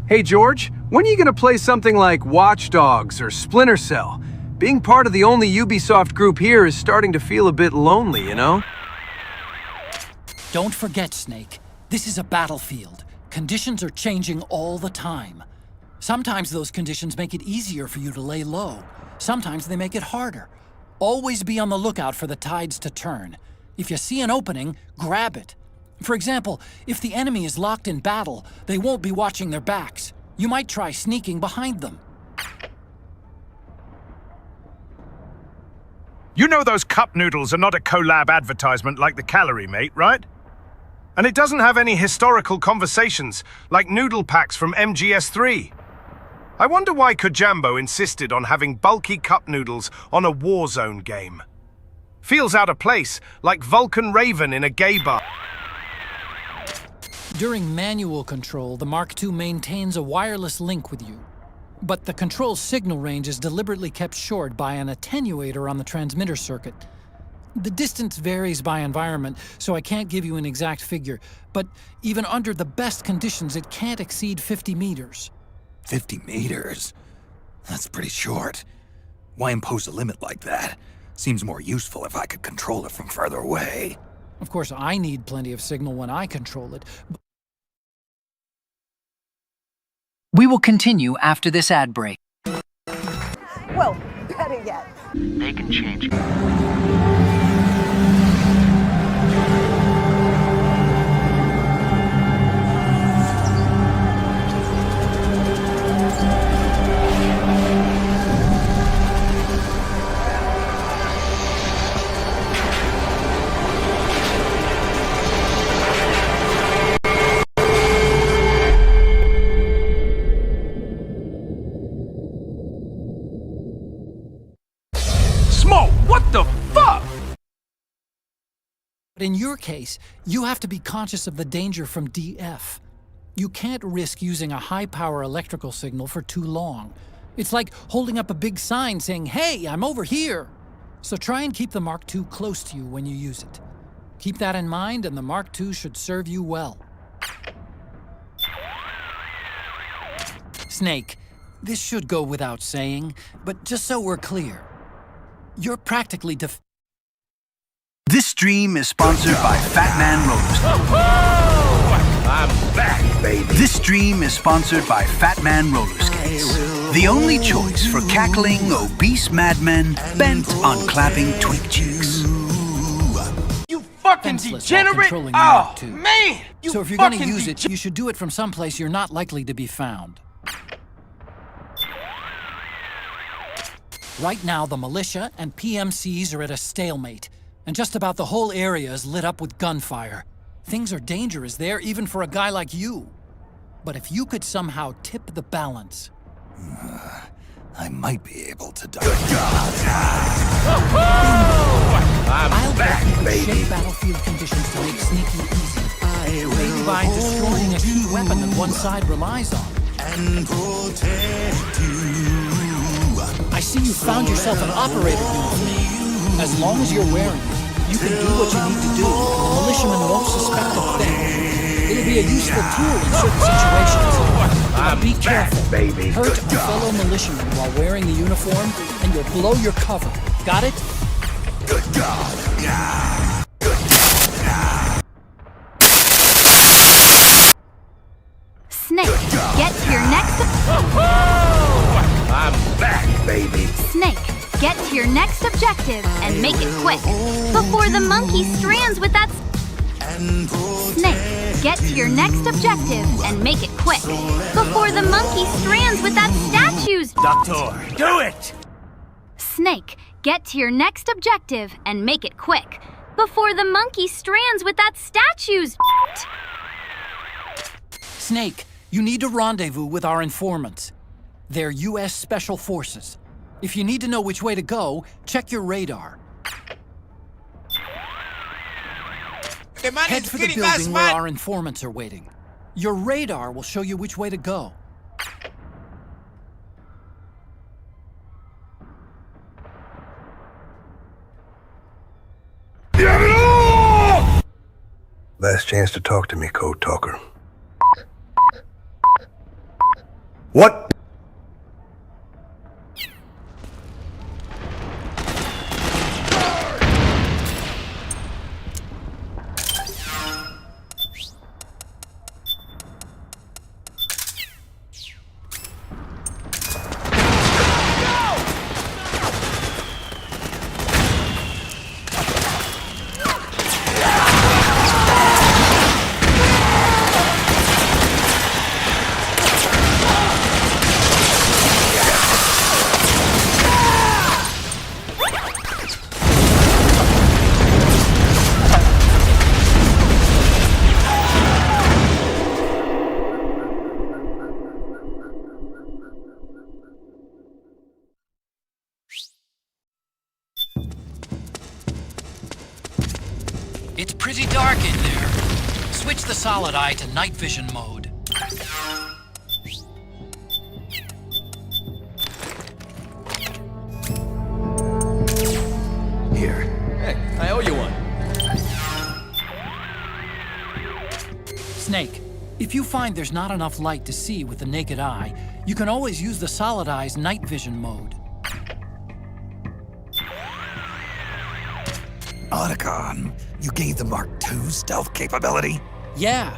Hey, George, when are you gonna play something like Watch Dogs or Splinter Cell? Being part of the only Ubisoft group here is starting to feel a bit lonely, you know? Don't forget, Snake, this is a battlefield. Conditions are changing all the time. Sometimes those conditions make it easier for you to lay low. Sometimes they make it harder. Always be on the lookout for the tides to turn. If you see an opening, grab it. For example, if the enemy is locked in battle, they won't be watching their backs. You might try sneaking behind them. You know those cup noodles are not a collab advertisement like the Calorie Mate, right? And it doesn't have any historical conversations like noodle packs from MGS3. I wonder why Kojambo insisted on having bulky cup noodles on a Warzone game. Feels out of place, like Vulcan Raven in a gay bar. During manual control, the Mark II maintains a wireless link with you. But the control signal range is deliberately kept short by an attenuator on the transmitter circuit. The distance varies by environment, so I can't give you an exact figure, but even under the best conditions, it can't exceed 50 meters. 50 meters? That's pretty short. Why impose a limit like that? Seems more useful if I could control it from further away. Of course, I need plenty of signal when I control it. We will continue after this ad break. Well, better yet. They can change. What the fuck? But in your case, you have to be conscious of the danger from DF. You can't risk using a high-power electrical signal for too long. It's like holding up a big sign saying, "Hey, I'm over here!" So try and keep the Mark II close to you when you use it. Keep that in mind, and the Mark II should serve you well. Snake, this should go without saying, but just so we're clear, you're practically This stream is sponsored by Fat Man Roller I'm back, baby. This stream is sponsored by Fat Man Roller Skates, the only choice for cackling, obese madmen bent on clapping twink chicks. You fucking degenerate! Oh, man! So if you're gonna use it, you should do it from someplace you're not likely to be found. Right now, the militia and PMCs are at a stalemate, and just about the whole area is lit up with gunfire. Things are dangerous there, even for a guy like you. But if you could somehow tip the balance... I might be able to die. I'll bet you could shape battlefield conditions to make sneaking easy. Maybe by destroying a key weapon that one side relies on. And protect you. I see you found yourself an operator uniform. As long as you're wearing it, you can do what you need to do. The militiamen won't suspect a thing. It'll be a useful tool in certain situations. But be careful. Hurt a fellow militiaman while wearing the uniform, and you'll blow your cover. Got it? Good God. Yeah. Good God. Snake, get to your next... I'm back, baby. Snake, get to your next objective and make it quick before the monkey strands with that... Snake, get to your next objective and make it quick before the monkey strands with that statues... Doctor, do it! Snake, get to your next objective and make it quick before the monkey strands with that statues... Snake, you need to rendezvous with our informants. They're U.S. Special Forces. If you need to know which way to go, check your radar. Head for the building where our informants are waiting. Your radar will show you which way to go. last chance to talk to me, Code Talker. What? It's pretty dark in there. Switch the solid eye to night vision mode. Here. Hey, I owe you one. Snake, if you find there's not enough light to see with the naked eye, you can always use the solid eye's night vision mode. Otacon, you gave the Mark II stealth capability? Yeah.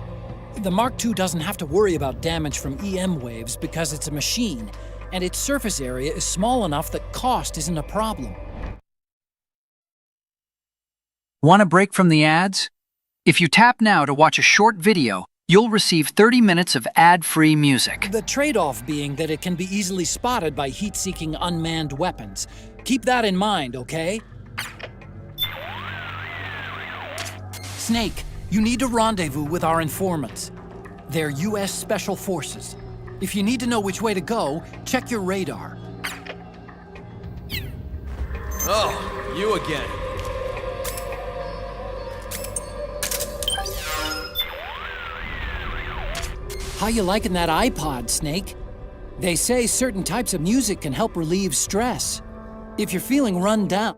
The Mark II doesn't have to worry about damage from EM waves because it's a machine, and its surface area is small enough that cost isn't a problem. Want a break from the ads? If you tap now to watch a short video, you'll receive 30 minutes of ad-free music. The trade-off being that it can be easily spotted by heat-seeking unmanned weapons. Keep that in mind, okay? Snake, you need to rendezvous with our informants. They're U.S. Special Forces. If you need to know which way to go, check your radar. Oh, you again. How you liking that iPod, Snake? They say certain types of music can help relieve stress. If you're feeling run down...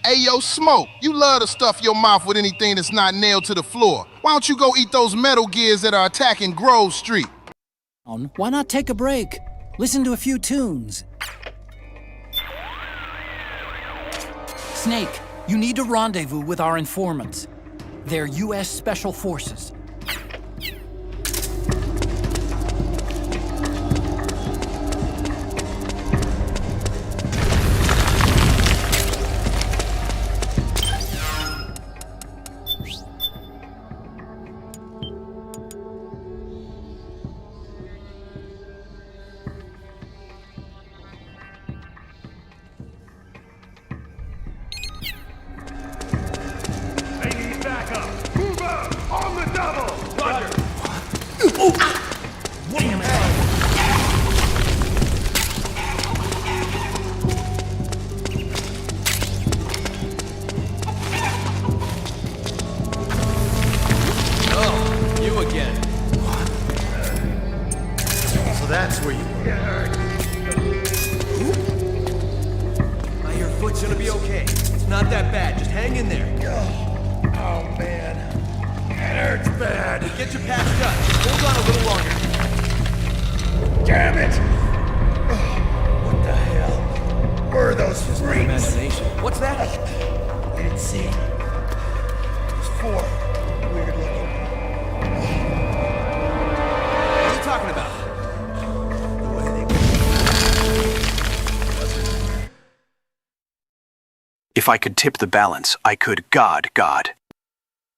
Hey, yo, Smoke, you love to stuff your mouth with anything that's not nailed to the floor. Why don't you go eat those Metal Gears that are attacking Grove Street? Why not take a break? Listen to a few tunes. Snake, you need to rendezvous with our informants. They're U.S. Special Forces. If I could tip the balance, I could God.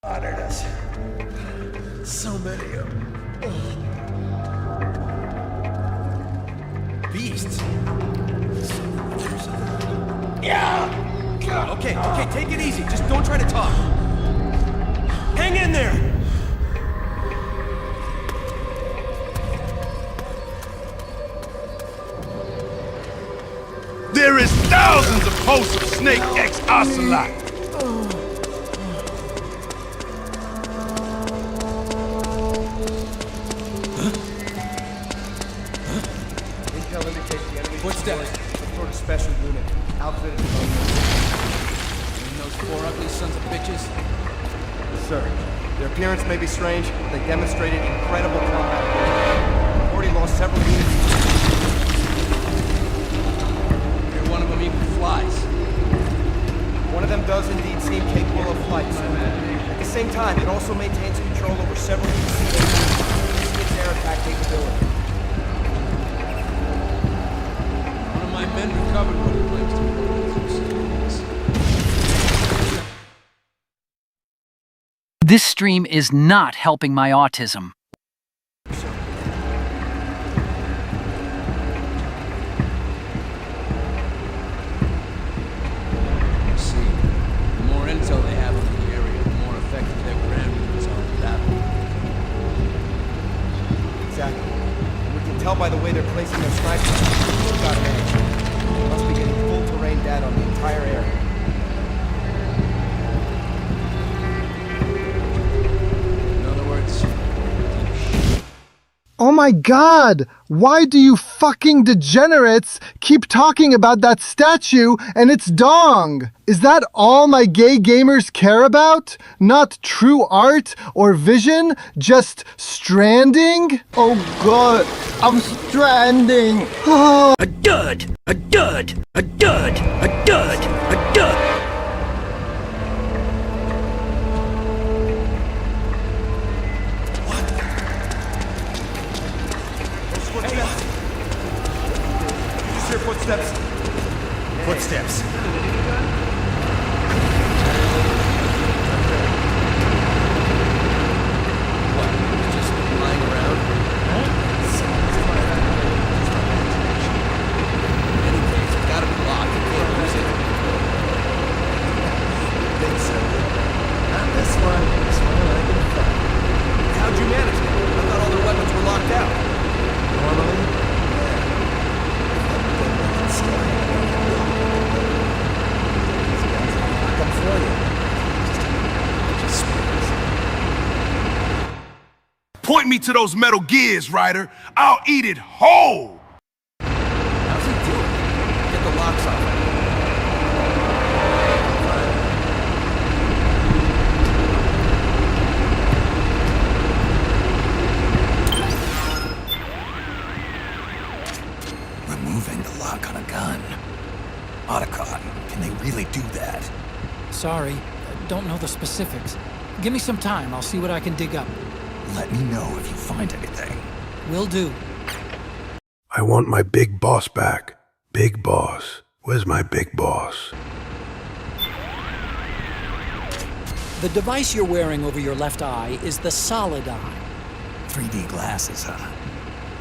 Honored us. So many of them. Beasts. Yeah! Okay, take it easy. Just don't try to talk. Hang in there! There is thousands of posts of Snake X Ocelot. Intel indicates the enemy footsteps. Some sort of special unit. Outfitted with those 4 ugly sons of bitches. sir. Their appearance may be strange, but they demonstrated incredible combat. We've already lost several units. Here, one of them even flies. One of them does indeed seem capable of flight, sir. At the same time, it also maintains control over several units. Its air attack capability. One of my men recovered what he claims to be one of those systems. This stream is not helping my autism. See, the more intel they have on the area, the more effective their ground units are in battle. Exactly. And we can tell by the way they're placing their snipers. They've got an edge. They must be getting full terrain data on the entire area. Oh my god! Why do you fucking degenerates keep talking about that statue and its dong? Is that all my gay gamers care about? Not true art or vision? Just stranding? Oh god, I'm stranding! A dud! A dud! A dud! A dud! A dud! Footsteps. Footsteps. What? Just lying around? In any case, it's gotta be locked. You can't lose it. I think so. Not this one. This one I can find. How'd you manage it? I thought all their weapons were locked out. Normally? Point me to those metal gears, Ryder. I'll eat it whole. How's he doing? Get the locks off. Removing the lock on a gun. Otacon, can they really do that? Sorry, don't know the specifics. Give me some time, I'll see what I can dig up. Let me know if you find anything. Will do. I want my big boss back. Big boss. Where's my big boss? The device you're wearing over your left eye is the solid eye. 3D glasses, huh?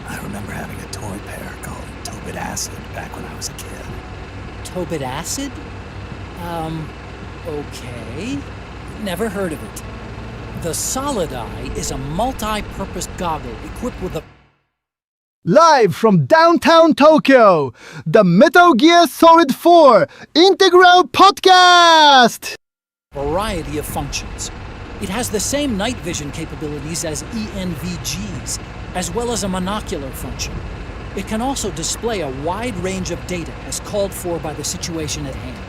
I remember having a toy pair called Tobit Acid back when I was a kid. Tobit Acid? Okay. Never heard of it. The Solid Eye is a multi-purpose goggle equipped with a... Live from downtown Tokyo, the Metal Gear Solid 4 Integral Podcast! variety of functions. It has the same night vision capabilities as ENVGs, as well as a monocular function. It can also display a wide range of data as called for by the situation at hand.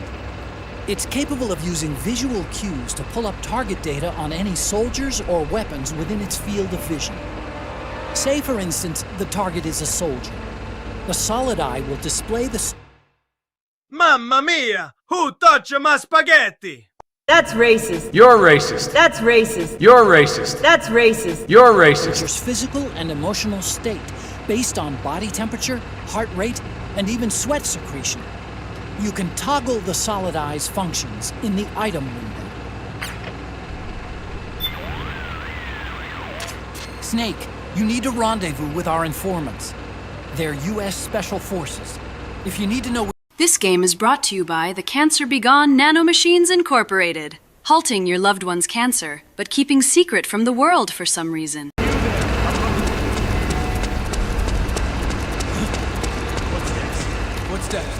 It's capable of using visual cues to pull up target data on any soldiers or weapons within its field of vision. Say, for instance, the target is a soldier. The Solid Eye will display the... Mamma mia! Who touched my spaghetti? That's racist. You're racist. That's racist. You're racist. That's racist. You're racist. Your physical and emotional state, based on body temperature, heart rate, and even sweat secretion. You can toggle the Solid Eye's functions in the item window. Snake, you need to rendezvous with our informants. They're U.S. Special Forces. If you need to know... This game is brought to you by the Cancer Begone Nanomachines Incorporated. Halting your loved one's cancer, but keeping secret from the world for some reason. What's next?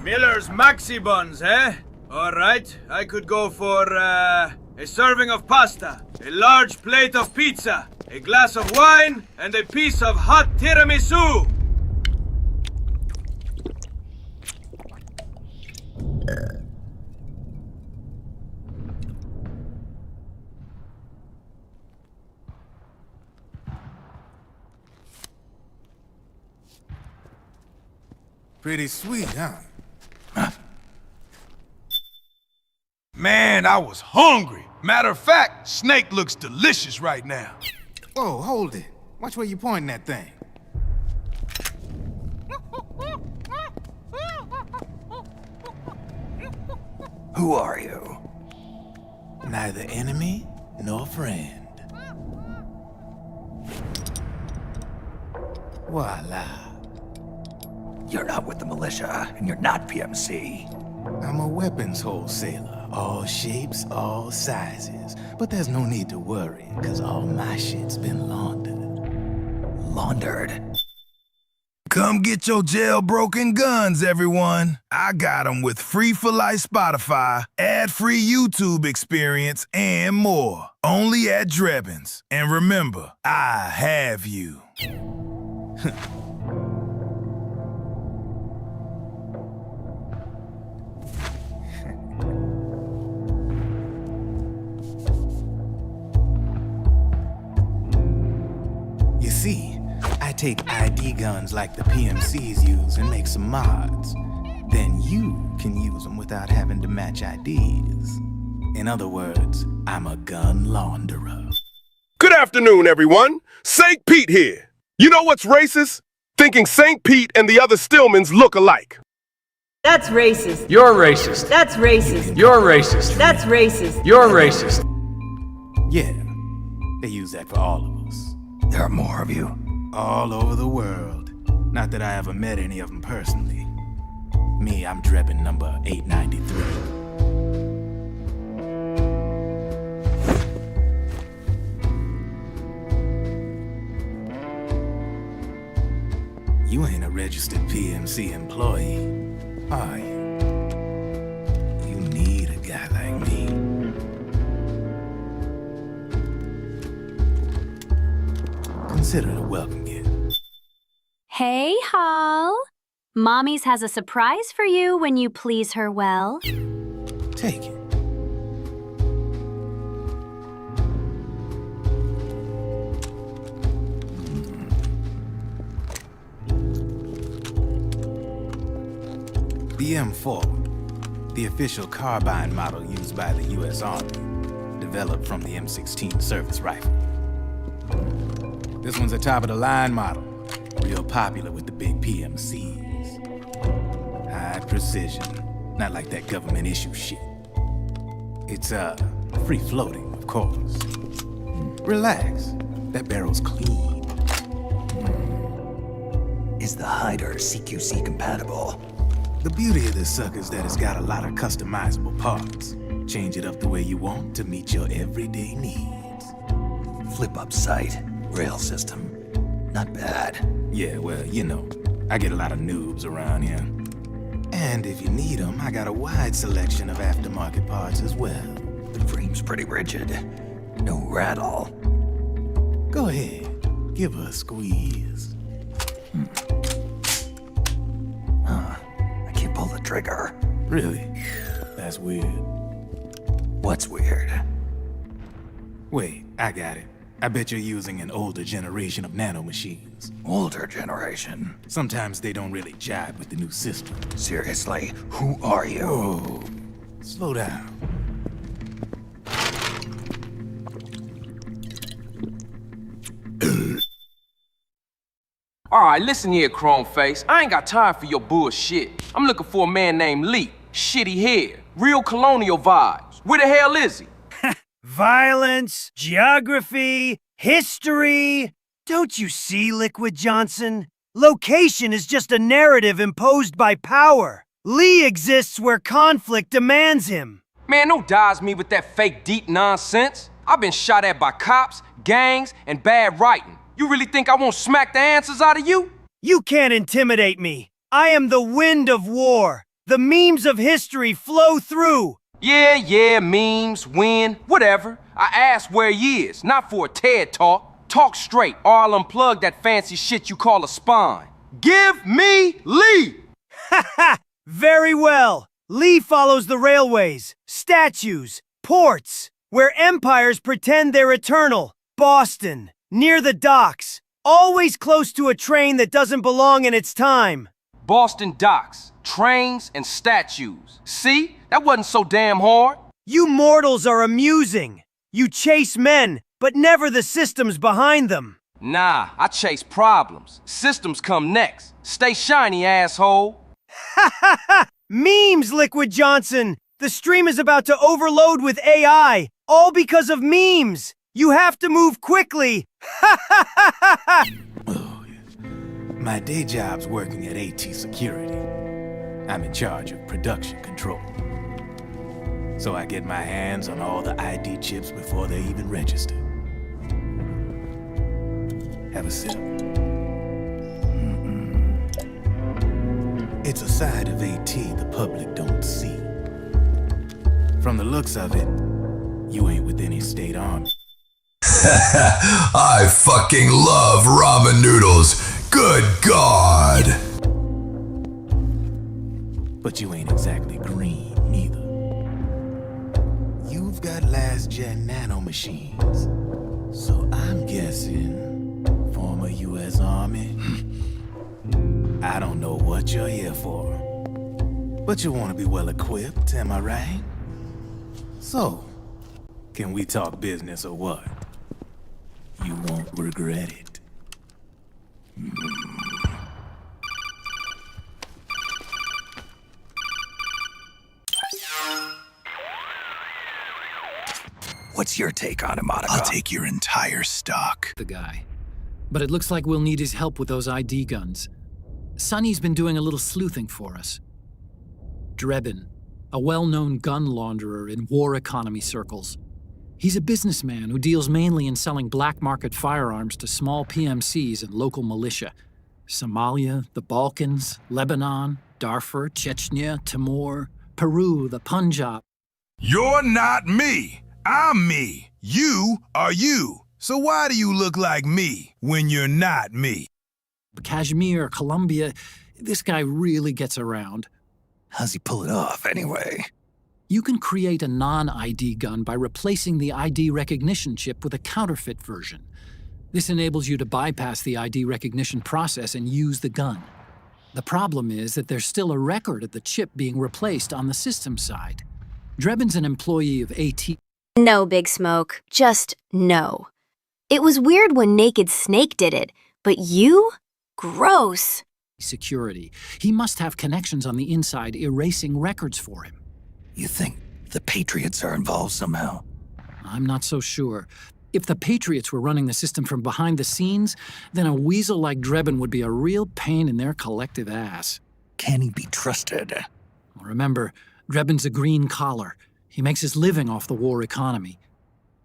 Miller's Maxi Buns, eh? Alright, I could go for, a serving of pasta, a large plate of pizza, a glass of wine, and a piece of hot tiramisu! Pretty sweet, huh? Man, I was hungry. Matter of fact, Snake looks delicious right now. Whoa, hold it. Watch where you pointing that thing. Who are you? Neither enemy nor friend. Voila. You're not with the militia, and you're not PMC. I'm a weapons wholesaler. All shapes, all sizes. But there's no need to worry, because all my shit's been laundered. Laundered? Come get your jailbroken guns, everyone. I got them with free for life Spotify, ad-free YouTube experience, and more. Only at Drebin's. And remember, I have you. You see, I take ID guns like the PMCs use and make some mods. Then you can use them without having to match IDs. In other words, I'm a gun launderer. Good afternoon, everyone. St. Pete here. You know what's racist? Thinking St. Pete and the other Stillmans look alike. That's racist. You're racist. That's racist. You're racist. That's racist. You're racist. Yeah, they use that for all of us. There are more of you. All over the world. Not that I ever met any of them personally. Me, I'm Drebin number 893. You ain't a registered PMC employee, are you? You need a guy like me. Consider it a welcome gift. Hey, Hall. Mommy's has a surprise for you when you please her well. Take it. The M4, the official carbine model used by the U.S. Army, developed from the M16 service rifle. This one's a top-of-the-line model, real popular with the big PMCs. High precision, not like that government-issue shit. It's, free-floating, of course. Relax, that barrel's clean. Is the hider CQC compatible? The beauty of this sucker is that it's got a lot of customizable parts. Change it up the way you want to meet your everyday needs. Flip-up sight, rail system. Not bad. Yeah, well, you know, I get a lot of noobs around here. And if you need them, I got a wide selection of aftermarket parts as well. The frame's pretty rigid. No rattle. Go ahead, give her a squeeze. Pull the trigger. Really? That's weird. What's weird? Wait, I got it. I bet you're using an older generation of nanomachines. Older generation? Sometimes they don't really jibe with the new system. Seriously, who are you? Whoa. Slow down. Alright, listen here, Chrome Face. I ain't got time for your bullshit. I'm looking for a man named Lee. Shitty hair. Real colonial vibes. Where the hell is he? Violence, geography, history. Don't you see, Liquid Johnson? Location is just a narrative imposed by power. Lee exists where conflict demands him. Man, don't dodge me with that fake deep nonsense. I've been shot at by cops, gangs, and bad writing. You really think I won't smack the answers out of you? You can't intimidate me. I am the wind of war. The memes of history flow through. Yeah, memes, win, whatever. I asked where he is, not for a TED Talk. Talk straight, or I'll unplug that fancy shit you call a spine. Give me Lee! Ha ha! Very well. Lee follows the railways, statues, ports, where empires pretend they're eternal. Boston, near the docks, always close to a train that doesn't belong in its time. Boston docks, trains, and statues. See? That wasn't so damn hard. You mortals are amusing. You chase men, but never the systems behind them. Nah, I chase problems. Systems come next. Stay shiny, asshole. Ha ha ha! Memes, Liquid Johnson! The stream is about to overload with AI, all because of memes! You have to move quickly! Ha ha ha ha ha! Oh, yes. My day job's working at AT Security. I'm in charge of production control. So I get my hands on all the ID chips before they even register. Have a sip. It's a side of AT the public don't see. From the looks of it, you ain't with any state army. I fucking love ramen noodles. Good God. But you ain't exactly green, neither. You've got last-gen nanomachines. So I'm guessing former U.S. Army. I don't know what you're here for. But you want to be well-equipped, am I right? So, can we talk business or what? You won't regret it. What's your take on him, Monica? I'll take your entire stock. The guy. But it looks like we'll need his help with those ID guns. Sonny's been doing a little sleuthing for us. Drebin, a well-known gun launderer in war economy circles. He's a businessman who deals mainly in selling black market firearms to small PMCs and local militia. Somalia, the Balkans, Lebanon, Darfur, Chechnya, Timor, Peru, the Punjab. You're not me. I'm me. You are you. So why do you look like me when you're not me? Kashmir, Colombia, this guy really gets around. How's he pull it off, anyway? You can create a non-ID gun by replacing the ID recognition chip with a counterfeit version. This enables you to bypass the ID recognition process and use the gun. The problem is that there's still a record of the chip being replaced on the system side. Drebin's an employee of AT. No, Big Smoke. Just no. It was weird when Naked Snake did it, but you? Gross. Security. He must have connections on the inside erasing records for him. You think the Patriots are involved somehow? I'm not so sure. If the Patriots were running the system from behind the scenes, then a weasel like Drebin would be a real pain in their collective ass. Can he be trusted? Remember, Drebin's a green collar. He makes his living off the war economy.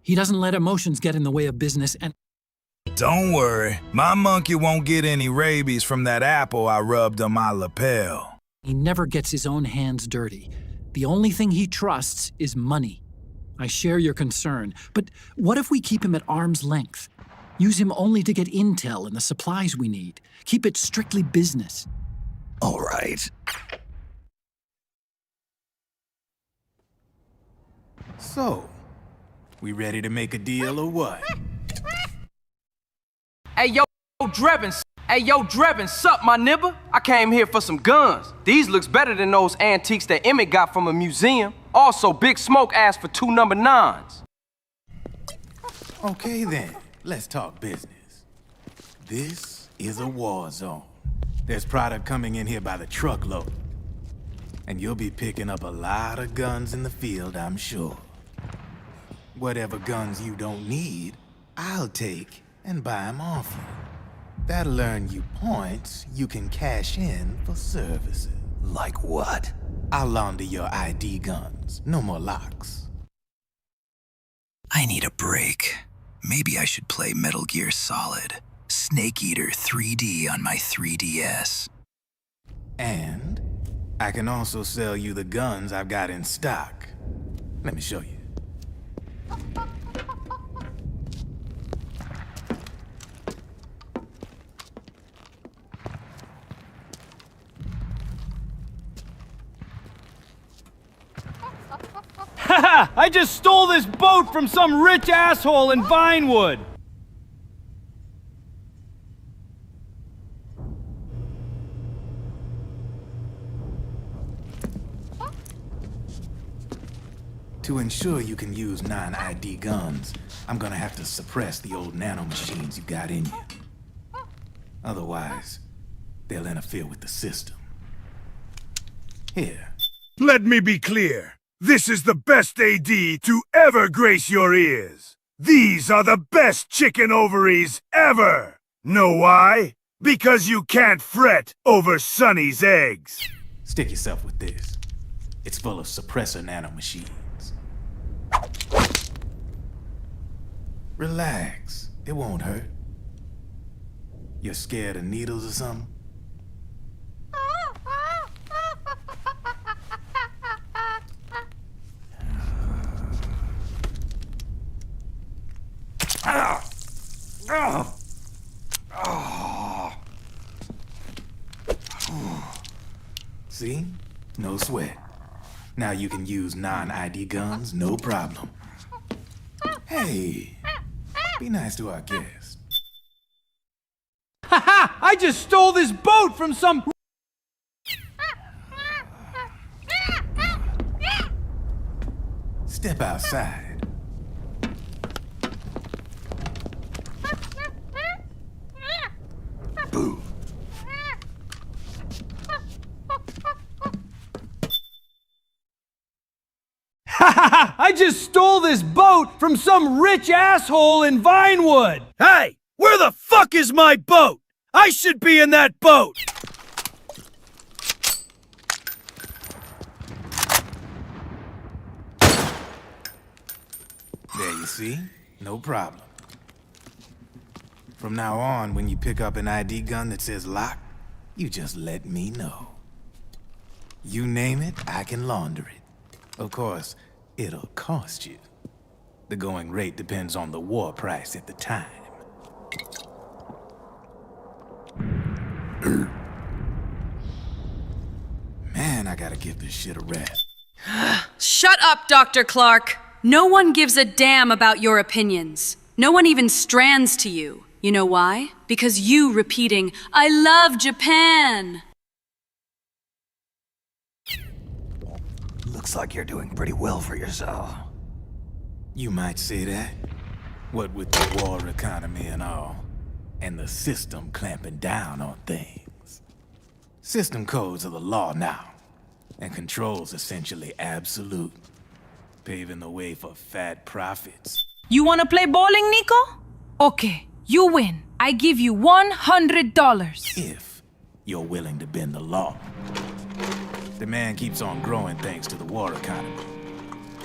He doesn't let emotions get in the way of business and... Don't worry, my monkey won't get any rabies from that apple I rubbed on my lapel. He never gets his own hands dirty. The only thing he trusts is money. I share your concern, but what if we keep him at arm's length? Use him only to get intel and the supplies we need. Keep it strictly business. All right. So, we ready to make a deal or what? Hey, yo, Drebin, sup, my nibba? I came here for some guns. These looks better than those antiques that Emmett got from a museum. Also, Big Smoke asked for 2 number 9s. Okay then, let's talk business. This is a war zone. There's product coming in here by the truckload. And you'll be picking up a lot of guns in the field, I'm sure. Whatever guns you don't need, I'll take and buy them off you. That'll earn you points you can cash in for services. Like what? I'll launder your ID guns. No more locks. I need a break. Maybe I should play Metal Gear Solid Snake Eater 3D on my 3DS. And I can also sell you the guns I've got in stock. Let me show you. Haha! I just stole this boat from some rich asshole in Vinewood! To ensure you can use non-ID guns, I'm gonna have to suppress the old nanomachines you got in you. Otherwise, they'll interfere with the system. Here. Let me be clear. This is the best AD to ever grace your ears. These are the best chicken ovaries ever. Know why? Because you can't fret over Sonny's eggs. Stick yourself with this. It's full of suppressor nanomachines. Relax. It won't hurt. You're scared of needles or something? See? No sweat. Now you can use non-ID guns, no problem. Hey, be nice to our guest. Haha! I just stole this boat from some... Step outside. Boo. I just stole this boat from some rich asshole in Vinewood! Hey! Where the fuck is my boat? I should be in that boat! There you see? No problem. From now on, when you pick up an ID gun that says lock, you just let me know. You name it, I can launder it. Of course, it'll cost you. The going rate depends on the war price at the time. Man, I gotta give this shit a rest. Shut up, Dr. Clark! No one gives a damn about your opinions. No one even strands to you. You know why? Because you repeating, "I love Japan!" Looks like you're doing pretty well for yourself. You might say that. What with the war economy and all, and the system clamping down on things. System codes are the law now, and control's essentially absolute, paving the way for fat profits. You wanna play bowling, Nico? Okay, you win. I give you $100. If you're willing to bend the law. Demand keeps on growing thanks to the war economy.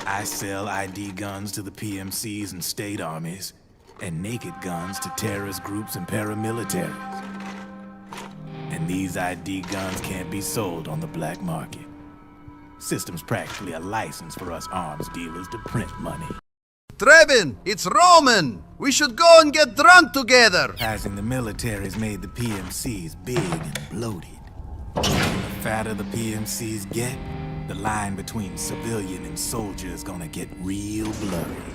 I sell ID guns to the PMCs and state armies, and naked guns to terrorist groups and paramilitaries. And these ID guns can't be sold on the black market. System's practically a license for us arms dealers to print money. Drebin, it's Roman! We should go and get drunk together! Passing the military's made the PMCs big and bloated. The fatter the PMCs get, the line between civilian and soldier is gonna get real blurry.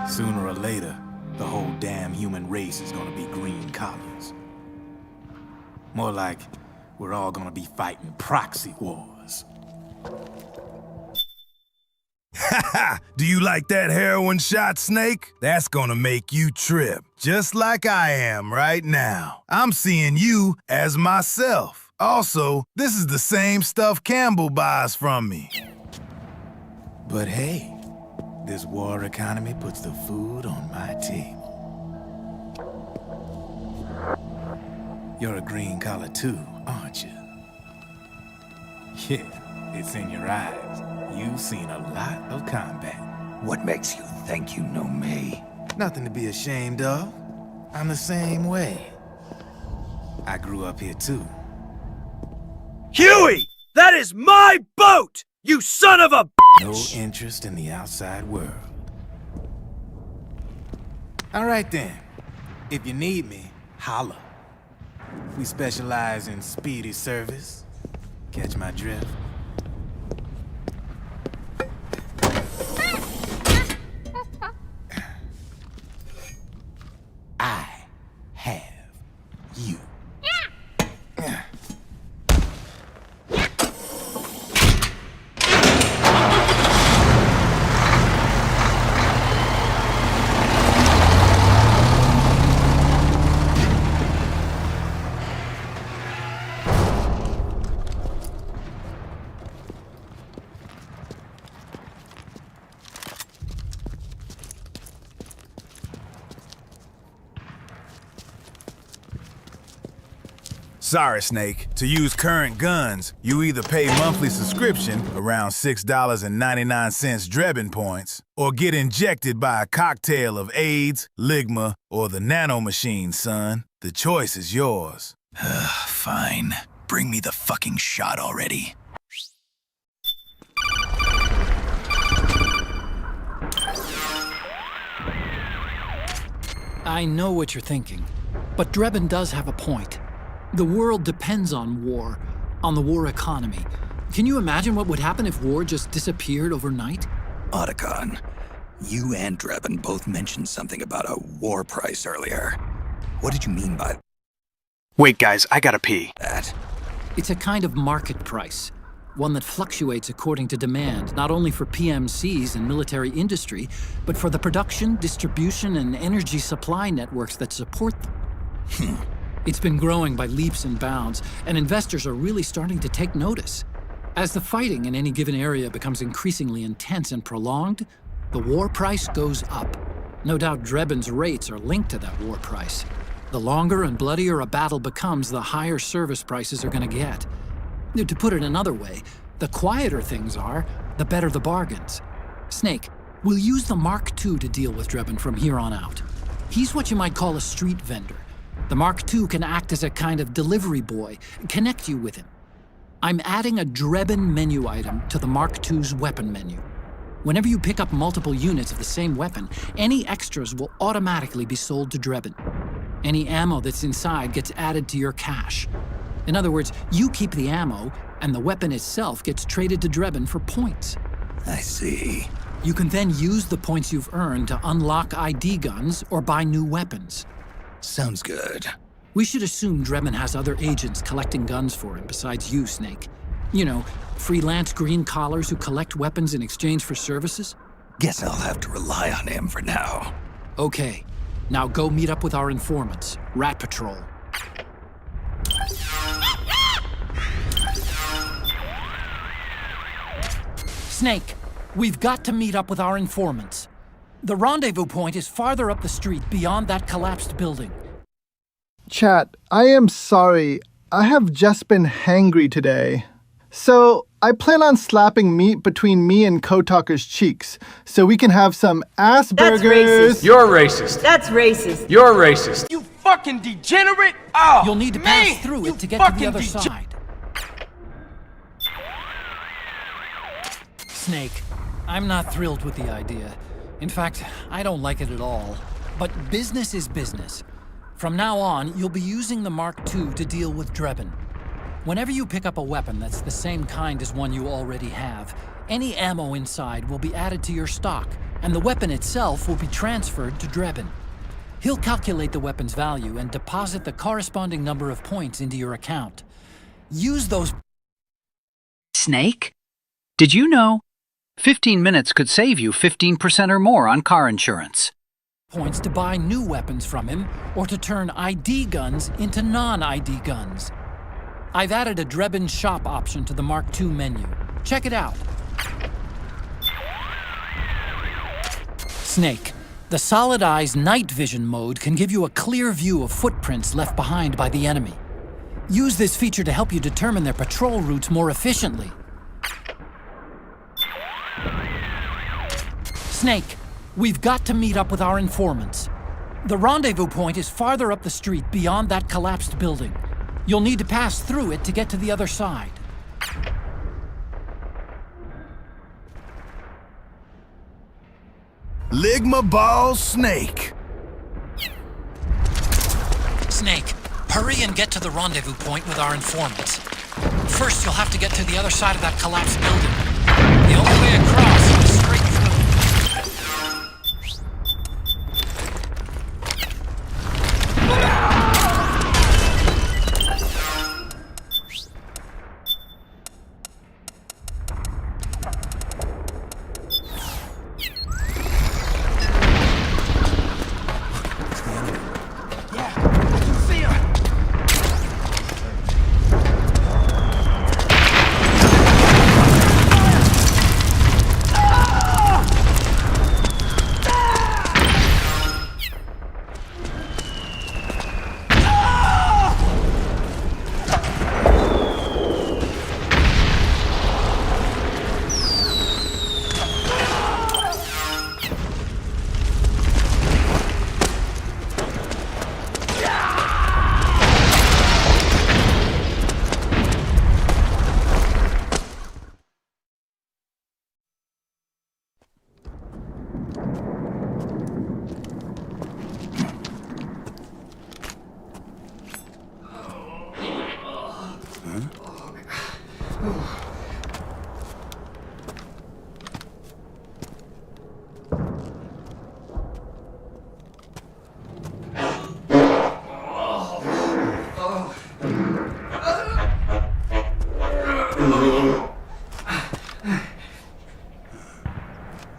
Sooner or later, the whole damn human race is gonna be green collars. More like we're all gonna be fighting proxy wars. Ha! Do you like that heroin shot, Snake? That's gonna make you trip, just like I am right now. I'm seeing you as myself. Also, this is the same stuff Campbell buys from me. But hey, this war economy puts the food on my table. You're a green collar too, aren't you? Yeah, it's in your eyes. You've seen a lot of combat. What makes you think you know me? Nothing to be ashamed of. I'm the same way. I grew up here too. Huey! That is my boat! You son of a No interest in the outside world. All right then. If you need me, holla. We specialize in speedy service. Catch my drift? I have you. Sorry, Snake. To use current guns, you either pay monthly subscription, around $6.99 Drebin points, or get injected by a cocktail of AIDS, Ligma, or the nanomachine, son. The choice is yours. Fine. Bring me the fucking shot already. I know what you're thinking, but Drebin does have a point. The world depends on war, on the war economy. Can you imagine what would happen if war just disappeared overnight? Otacon, you and Drebin both mentioned something about a war price earlier. What did you mean by Wait, guys, I gotta pee. that? It's a kind of market price, one that fluctuates according to demand, not only for PMCs and military industry, but for the production, distribution, and energy supply networks that support them. It's been growing by leaps and bounds, and investors are really starting to take notice. As the fighting in any given area becomes increasingly intense and prolonged, the war price goes up. No doubt Drebin's rates are linked to that war price. The longer and bloodier a battle becomes, the higher service prices are going to get. To put it another way, the quieter things are, the better the bargains. Snake, we'll use the Mark II to deal with Drebin from here on out. He's what you might call a street vendor. The Mark II can act as a kind of delivery boy, connect you with him. I'm adding a Drebin menu item to the Mark II's weapon menu. Whenever you pick up multiple units of the same weapon, any extras will automatically be sold to Drebin. Any ammo that's inside gets added to your cache. In other words, you keep the ammo, and the weapon itself gets traded to Drebin for points. I see. You can then use the points you've earned to unlock ID guns or buy new weapons. Sounds good. We should assume Drebin has other agents collecting guns for him besides you, Snake. You know, freelance green collars who collect weapons in exchange for services? Guess I'll have to rely on him for now. Okay, now go meet up with our informants, Rat Patrol. Snake, we've got to meet up with our informants. The rendezvous point is farther up the street beyond that collapsed building. Chat, I am sorry. I have just been hangry today. So, I plan on slapping meat between me and Kotaker's cheeks, so we can have some ass burgers. That's racist. You're racist. That's racist. You're racist. You fucking degenerate! Oh, You'll need to pass through it to get to the other side. Snake, I'm not thrilled with the idea. In fact, I don't like it at all. But business is business. From now on, you'll be using the Mark II to deal with Drebin. Whenever you pick up a weapon that's the same kind as one you already have, any ammo inside will be added to your stock, and the weapon itself will be transferred to Drebin. He'll calculate the weapon's value and deposit the corresponding number of points into your account. Use those... Snake? Did you know 15 minutes could save you 15% or more on car insurance? ...points to buy new weapons from him, or to turn ID guns into non-ID guns. I've added a Drebin shop option to the Mark II menu. Check it out. Snake, the Solid Eye's night vision mode can give you a clear view of footprints left behind by the enemy. Use this feature to help you determine their patrol routes more efficiently. Snake, we've got to meet up with our informants. The rendezvous point is farther up the street beyond that collapsed building. You'll need to pass through it to get to the other side. Ligma Ball Snake. Snake, hurry and get to the rendezvous point with our informants. First, you'll have to get to the other side of that collapsed building. The only way across is straight through.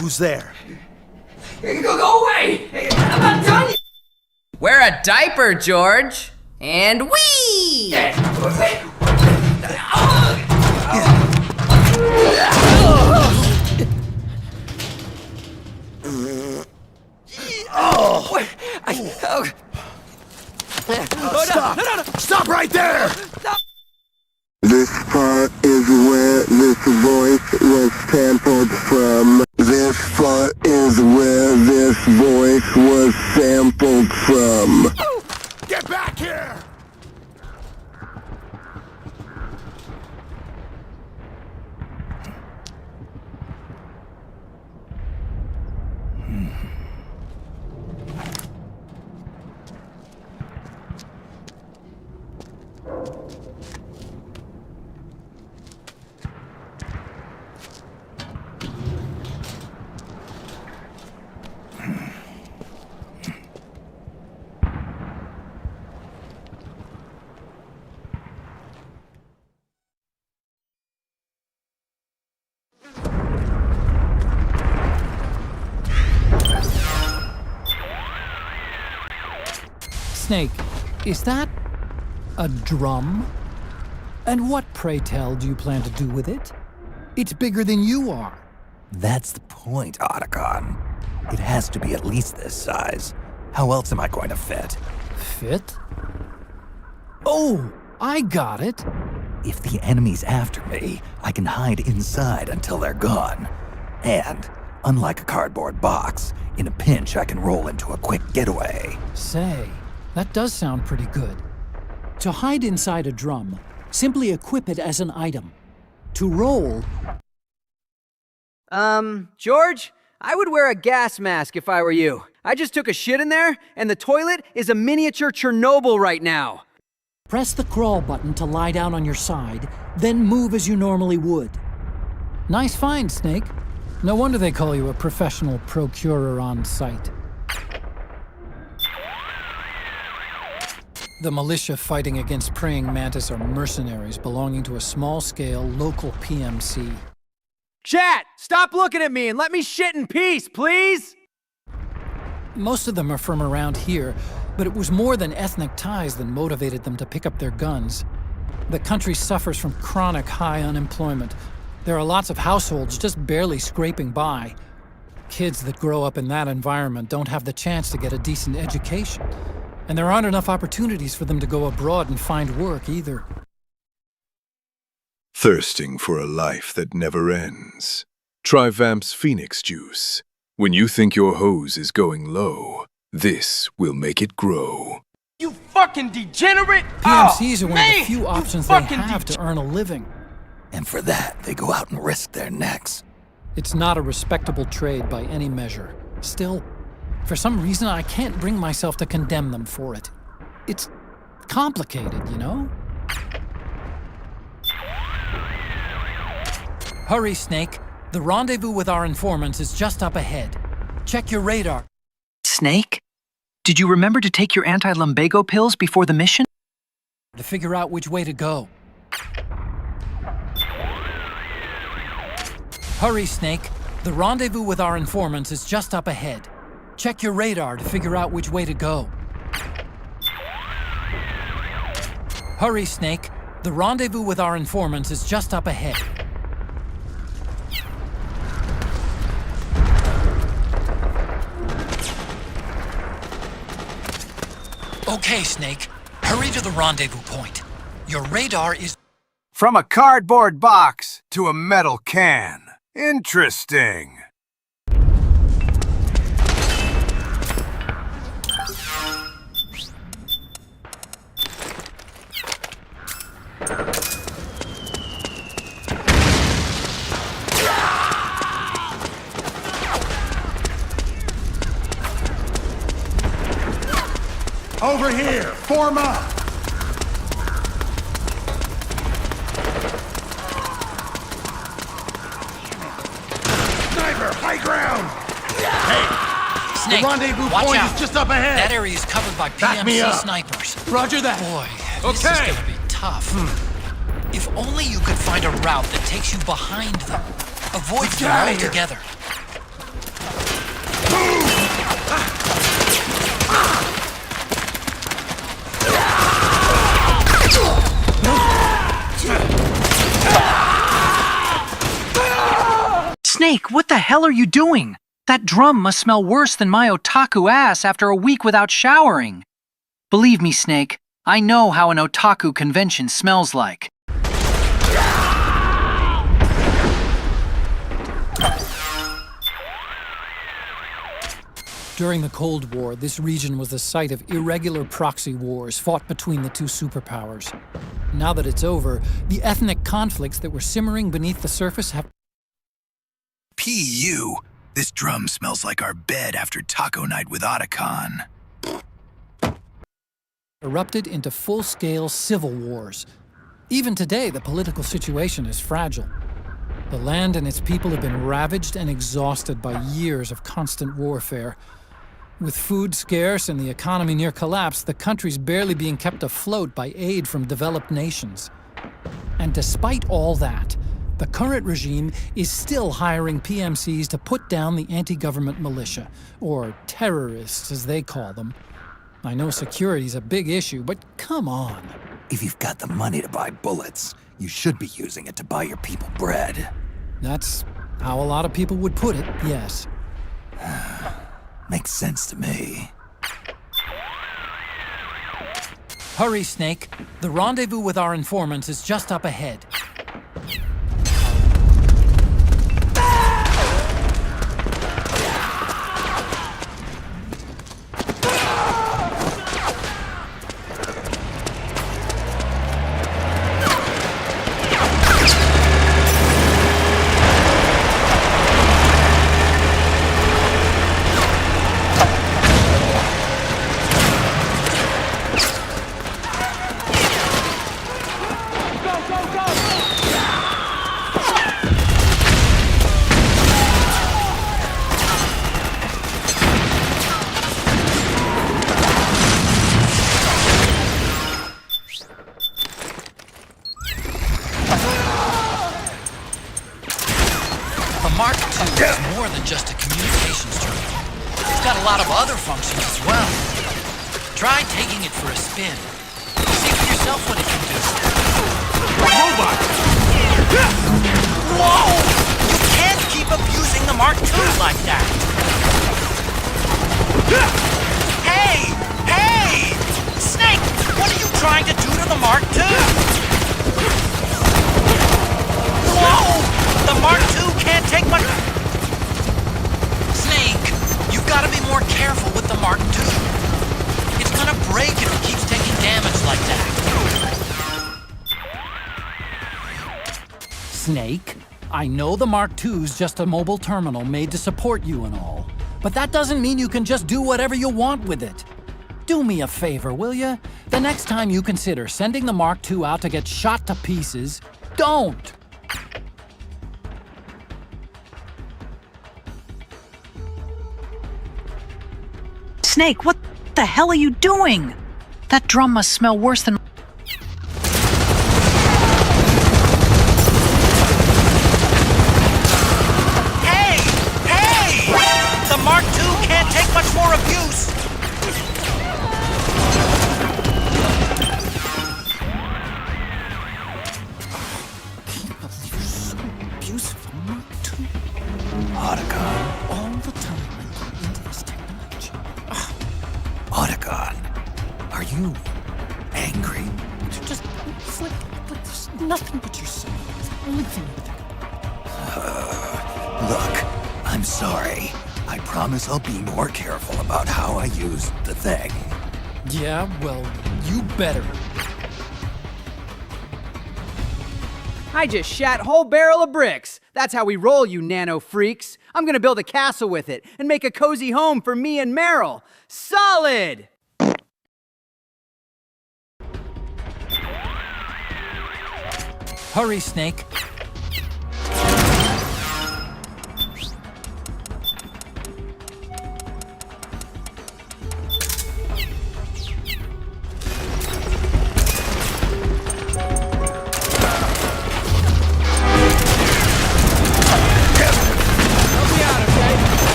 Who's there? Go away! I'm not done! Wear a diaper, George! And whee! Stop! Stop right there! This part is where this voice was sampled from. This part is where this voice was sampled from. Get back here! Snake, is that a drum? And what, pray tell, do you plan to do with it? It's bigger than you are. That's the point, Otacon. It has to be at least this size. How else am I going to fit? Fit? Oh, I got it. If the enemy's after me, I can hide inside until they're gone. And, unlike a cardboard box, in a pinch I can roll into a quick getaway. Say, that does sound pretty good. To hide inside a drum, simply equip it as an item. To roll... George, I would wear a gas mask if I were you. I just took a shit in there, and the toilet is a miniature Chernobyl right now. Press the crawl button to lie down on your side, then move as you normally would. Nice find, Snake. No wonder they call you a professional procurer on site. The militia fighting against praying mantis are mercenaries belonging to a small-scale local PMC. Chat, stop looking at me and let me shit in peace, please! Most of them are from around here, but it was more than ethnic ties that motivated them to pick up their guns. The country suffers from chronic high unemployment. There are lots of households just barely scraping by. Kids that grow up in that environment don't have the chance to get a decent education. And there aren't enough opportunities for them to go abroad and find work either. Thirsting for a life that never ends? Try Vamp's Phoenix Juice. When you think your hose is going low, this will make it grow. You fucking degenerate! PMCs are one of man, the few you options they fucking have to earn a living. And for that, they go out and risk their necks. It's not a respectable trade by any measure. Still, for some reason, I can't bring myself to condemn them for it. It's complicated, you know? Hurry, Snake. The rendezvous with our informants is just up ahead. Check your radar. Snake? Did you remember to take your anti-lumbago pills before the mission? To figure out which way to go. Hurry, Snake. The rendezvous with our informants is just up ahead. Check your radar to figure out which way to go. Hurry, Snake. The rendezvous with our informants is just up ahead. Okay, Snake. Hurry to the rendezvous point. Your radar is... From a cardboard box to a metal can. Interesting. Over here! Form up! Sniper! High ground! Hey! Snake, the rendezvous watch point out. is just up ahead! That area is covered by Back me PMC up. snipers. Roger that! Boy, this is gonna be tough. If only you could find a route that takes you behind them. Avoid Let's them get out of here. altogether. Snake, what the hell are you doing? That drum must smell worse than my otaku ass after a week without showering. Believe me, Snake, I know how an otaku convention smells like. During the Cold War, this region was the site of irregular proxy wars fought between the two superpowers. Now that it's over, the ethnic conflicts that were simmering beneath the surface have P.U. This drum smells like our bed after taco night with Otacon. erupted into full-scale civil wars. Even today, the political situation is fragile. The land and its people have been ravaged and exhausted by years of constant warfare. With food scarce and the economy near collapse, the country's barely being kept afloat by aid from developed nations. And despite all that, the current regime is still hiring PMCs to put down the anti-government militia, or terrorists as they call them. I know security's a big issue, but come on. If you've got the money to buy bullets, you should be using it to buy your people bread. That's how a lot of people would put it, yes. Makes sense to me. Hurry, Snake. The rendezvous with our informants is just up ahead. Try taking it for a spin. See for yourself what it can do. Robot! Whoa! You can't keep abusing the Mark II like that! Hey! Hey! Snake! What are you trying to do to the Mark II? Whoa! The Mark II can't take much... Snake, you've got to be more careful with the Mark II. It's gonna break if you keep Snake. I know the Mark II's just a mobile terminal made to support you and all, but that doesn't mean you can just do whatever you want with it. Do me a favor, will ya? The next time you consider sending the Mark II out to get shot to pieces, don't! Snake, what the hell are you doing? That drum must smell worse than... Hey! Hey! The Mark II can't take much more abuse! Otacon. All the time I put into this technology. Otacon, are you angry? Just flick like there's nothing but yourself. It's the only thing you think about. Look, I'm sorry. I promise I'll be more careful about how I use the thing. Yeah, well, you better. I just shat whole barrel of bricks. That's how we roll, you nano freaks. I'm gonna build a castle with it and make a cozy home for me and Meryl. Solid! Hurry, Snake.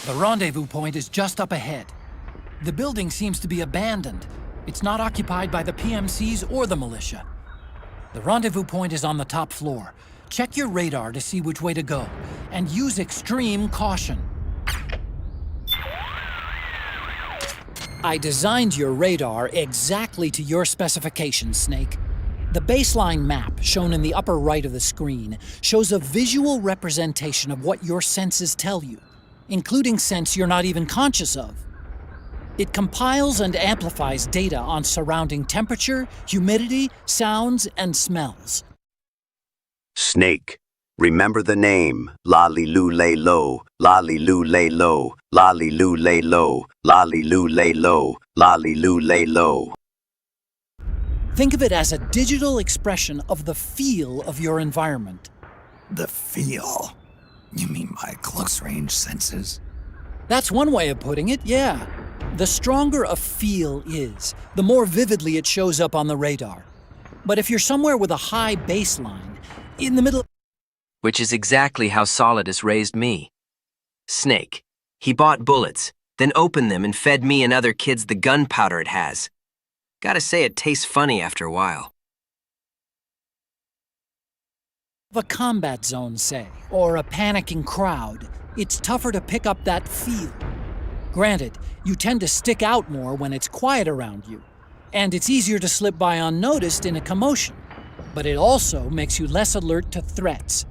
The rendezvous point is just up ahead. The building seems to be abandoned. It's not occupied by the PMCs or the militia. The rendezvous point is on the top floor. Check your radar to see which way to go, and use extreme caution. I designed your radar exactly to your specifications, Snake. The baseline map, shown in the upper right of the screen, shows a visual representation of what your senses tell you, including sense you're not even conscious of. It compiles and amplifies data on surrounding temperature, humidity, sounds, and smells. Snake. Remember the name. Lolly Loo Lay Low, Lolly Loo Lay Low, Lolly Loo Lay Low, Lolly Loo Lay Low, Lolly Loo Lay Low. Think of it as a digital expression of the feel of your environment. The feel? You mean my close-range senses? That's one way of putting it, yeah. The stronger a feel is, the more vividly it shows up on the radar. But if you're somewhere with a high baseline, in the middle... Which is exactly how Solid has raised me. Snake. He bought bullets, then opened them and fed me and other kids the gunpowder it has. Gotta say it tastes funny after a while. A combat zone, say, or a panicking crowd, it's tougher to pick up that feel. Granted, you tend to stick out more when it's quiet around you, and it's easier to slip by unnoticed in a commotion, but it also makes you less alert to threats.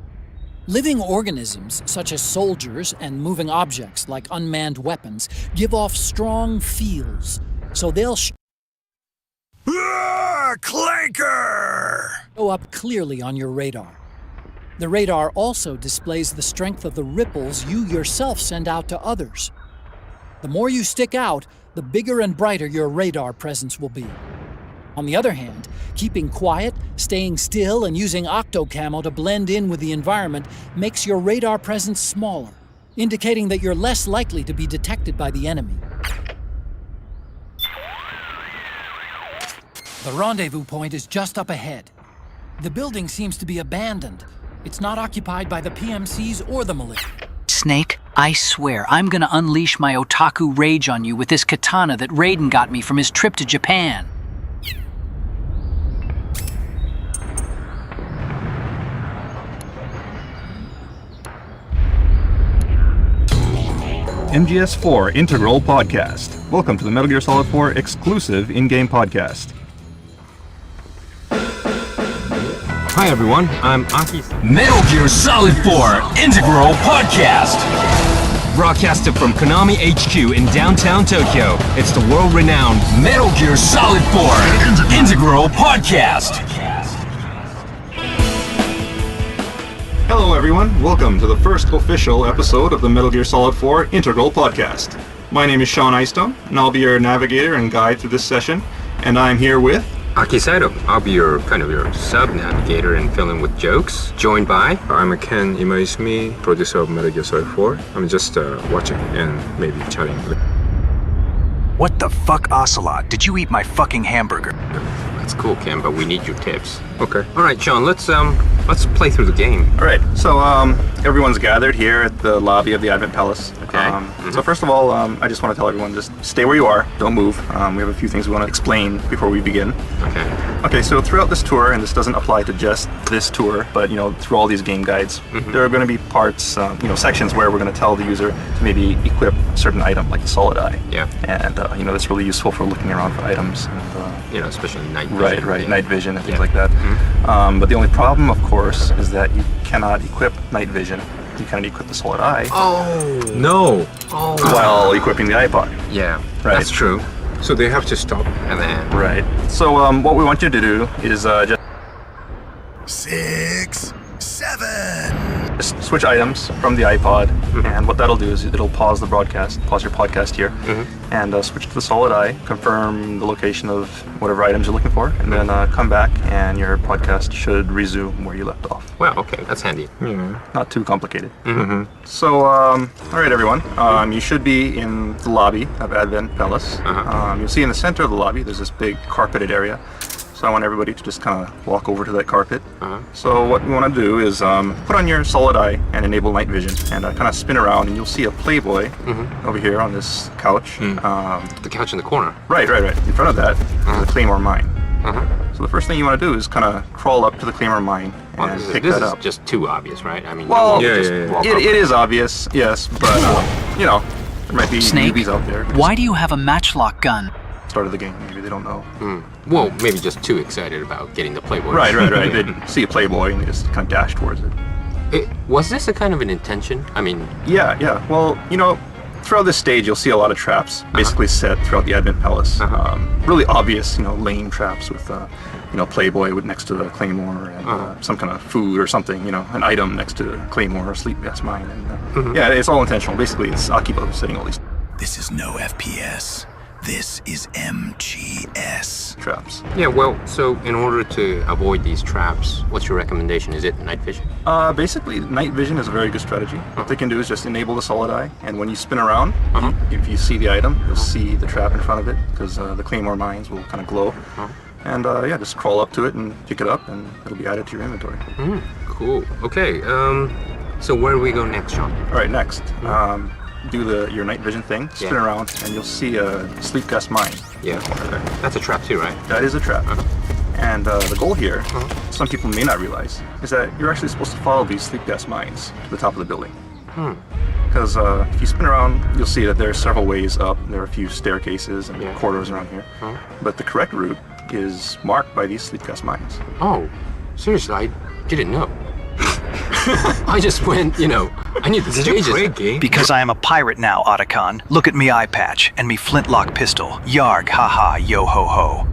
Living organisms, such as soldiers and moving objects like unmanned weapons, give off strong feels, so they'll Clanker! Show up clearly on your radar. The radar also displays the strength of the ripples you yourself send out to others. The more you stick out, the bigger and brighter your radar presence will be. On the other hand, keeping quiet, staying still, and using octocamo to blend in with the environment makes your radar presence smaller, indicating that you're less likely to be detected by the enemy. The rendezvous point is just up ahead. The building seems to be abandoned. It's not occupied by the PMCs or the militia. Snake, I swear I'm gonna unleash my otaku rage on you with this katana that Raiden got me from his trip to Japan. MGS4 Integral Podcast. Welcome to the Metal Gear Solid 4 exclusive in-game podcast. Hi everyone, I'm Aki. Metal Gear Solid 4 Integral Podcast. Broadcasted from Konami HQ in downtown Tokyo, it's the world-renowned Metal Gear Solid 4 Integral Podcast. Hello everyone, welcome to the first official episode of the Metal Gear Solid 4 Integral Podcast. My name is Sean Eystone, and I'll be your navigator and guide through this session, and I'm here with... Aki Saito. I'll be your sub-navigator and fill in with jokes. Joined by... I'm Ken Imaizumi, producer of Metal Gear Solid 4. I'm just watching and maybe chatting. What the fuck, Ocelot? Did you eat my fucking hamburger? That's cool, Ken, but we need your tips. Okay. All right, Sean, let's play through the game. All right, so everyone's gathered here at the lobby of the Advent Palace. Okay. So first of all, I just want to tell everyone, just stay where you are, don't move. We have a few things we want to explain before we begin. Okay. Okay, so throughout this tour, and this doesn't apply to just this tour, but through all these game guides, there are going to be parts, sections where we're going to tell the user to maybe equip a certain item, like the solid eye. Yeah. And that's really useful for looking around for items. And, especially night vision. Right, night vision and things like that. But the only problem, of course, is that you cannot equip night vision. You cannot equip the solid eye. Oh no! While equipping the iPod. Yeah, right. That's true. So they have to stop and then. Right. So what we want you to do is just 6, 7. Just switch items from the iPod, and what that'll do is it'll pause the broadcast, pause your podcast here, and switch to the solid eye, confirm the location of whatever items you're looking for, and then come back, and your podcast should resume where you left off. Well, okay, that's handy. Not too complicated. So, all right, everyone, you should be in the lobby of Advent Palace. You'll see in the center of the lobby, there's this big carpeted area. So I want everybody to just kind of walk over to that carpet. So what we want to do is put on your solid eye and enable night vision, and kind of spin around, and you'll see a Playboy over here on this couch. The couch in the corner. Right. In front of that is a Claymore mine. So the first thing you want to do is kind of crawl up to the Claymore mine and pick that up. This is just too obvious, right? I mean, well, it is obvious, yes, but there might be newbies out there. Why do you have a matchlock gun? Start of the game, maybe they don't know. Well, maybe just too excited about getting the Playboy. Right. They see a Playboy and they just kind of dash towards it. Was this a kind of an intention? I mean... Yeah. Well, throughout this stage, you'll see a lot of traps basically set throughout the Advent Palace. Really obvious, lame traps with, Playboy next to the Claymore and some kind of food or something, an item next to the Claymore or Sleep Gas Mine. And, yeah, it's all intentional. Basically, it's Akiba setting all these. This is no FPS. This is MGS. Traps. Yeah, well, so in order to avoid these traps, what's your recommendation? Is it night vision? Basically, night vision is a very good strategy. What they can do is just enable the solid eye, and when you spin around, if you see the item, you'll see the trap in front of it, because the Claymore mines will kind of glow. And just crawl up to it and pick it up, and it'll be added to your inventory. Cool. Okay, so where do we go next, Sean? All right, next. Do your night vision thing, spin around, and you'll see a Sleep Gas Mine. Yeah, okay. That's a trap too, right? That is a trap. And the goal here, some people may not realize, is that you're actually supposed to follow these Sleep Gas Mines to the top of the building. Because if you spin around, you'll see that there are several ways up. There are a few staircases and corridors around here. But the correct route is marked by these Sleep Gas Mines. Oh, seriously, I didn't know. I just went, I need the stages. Because I am a pirate now, Otacon. Look at me eye patch and me flintlock pistol. Yarg, haha, yo ho ho.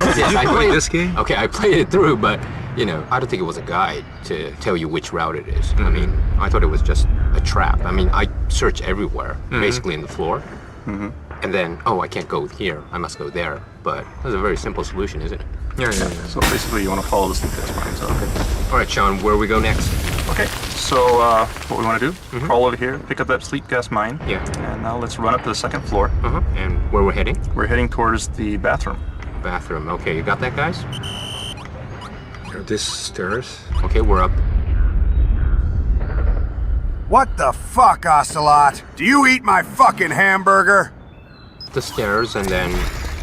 Yes, I played this game. Okay, I played it through, but I don't think it was a guide to tell you which route it is. I mean, I thought it was just a trap. I mean, I search everywhere, basically in the floor. And then, I can't go here. I must go there. but that's a very simple solution, isn't it? Yeah. So basically, you want to follow the sleep gas mines. Okay. All right, Sean, where we go next? Okay. So what we want to do? Crawl over here, pick up that sleep gas mine. Yeah. And now let's run up to the second floor. And where we're heading? We're heading towards the bathroom. Bathroom. Okay, you got that, guys? This stairs. Okay, we're up. What the fuck, Ocelot? Do you eat my fucking hamburger? The stairs, and then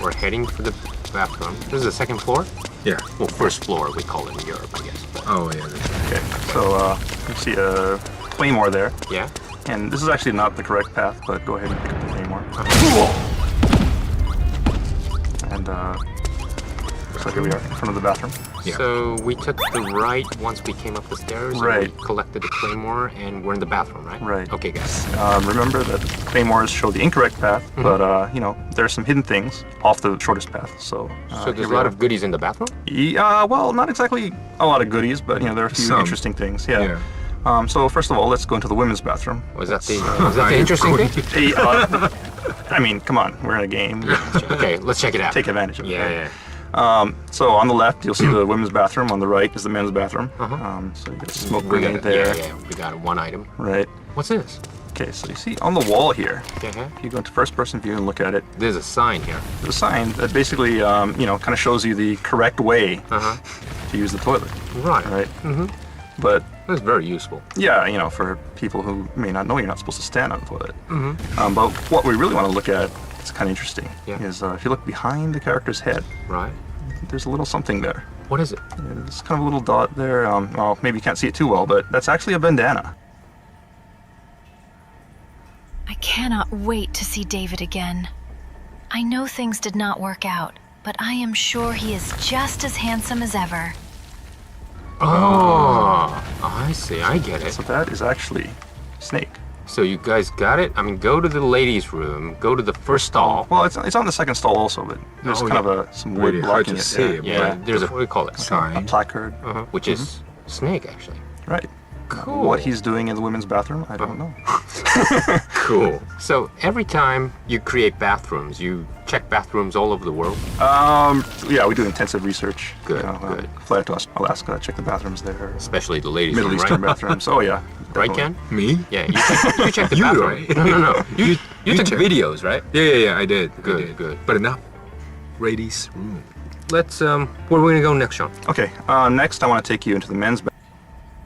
we're heading for the bathroom. This is the second floor? Yeah. Well, first floor, we call it in Europe, I guess. Oh, yeah. Okay, so you see a claymore there. Yeah. And this is actually not the correct path, but go ahead and pick up the claymore. And so here we are, in front of the bathroom. Yeah. So we took the right once we came up the stairs. Right. And we collected the claymore, and we're in the bathroom, right? Right. Okay, guys. Remember that claymores show the incorrect path, but you know, there are some hidden things off the shortest path. So there's a lot of goodies in the bathroom? Yeah, well, not exactly a lot of goodies, but you know, there are a few interesting things. Yeah. So first of all, let's go into the women's bathroom. Was that the interesting thing? I mean, come on, we're in a game. Okay, let's check it out. Take advantage of it. Yeah. So on the left, you'll see the women's bathroom. On the right is the men's bathroom. So you got a smoke grenade there. Yeah, we got one item. Right. What's this? Okay, so you see on the wall here, if you go into first-person view and look at it, there's a sign here. There's a sign that basically, you know, kind of shows you the correct way to use the toilet. Right. Right. But that's very useful. Yeah, you know, for people who may not know you're not supposed to stand on the toilet. But what we really want to look at, it's kind of interesting, is if you look behind the character's head, right, there's a little something there. What is it? There's kind of a little dot there. Well, maybe you can't see it too well, but that's actually a bandana. I cannot wait to see David again. I know things did not work out, but I am sure he is just as handsome as ever. Oh, I see. I get it. So that is actually Snake. So you guys got it? I mean, go to the ladies' room, go to the first stall. Well, it's on the second stall also, but there's kind of some wood blocking it. Yeah, there's a, what do you call it? Sign. A placard. Which is Snake, actually. Right. Cool. What he's doing in the women's bathroom, I don't know. Cool. So every time you create bathrooms, you check bathrooms all over the world? Yeah, we do intensive research. Good, good. Fly out to Alaska, check the bathrooms there. Especially the ladies' Middle room, Eastern right? bathrooms. Oh yeah. Right, Ken? Me? Yeah, you check the bathroom. No. You took videos, right? Yeah, I did. Good. But enough. Ladies' room. Let's, where are we gonna go next, Sean? Okay, next I want to take you into the men's bathroom.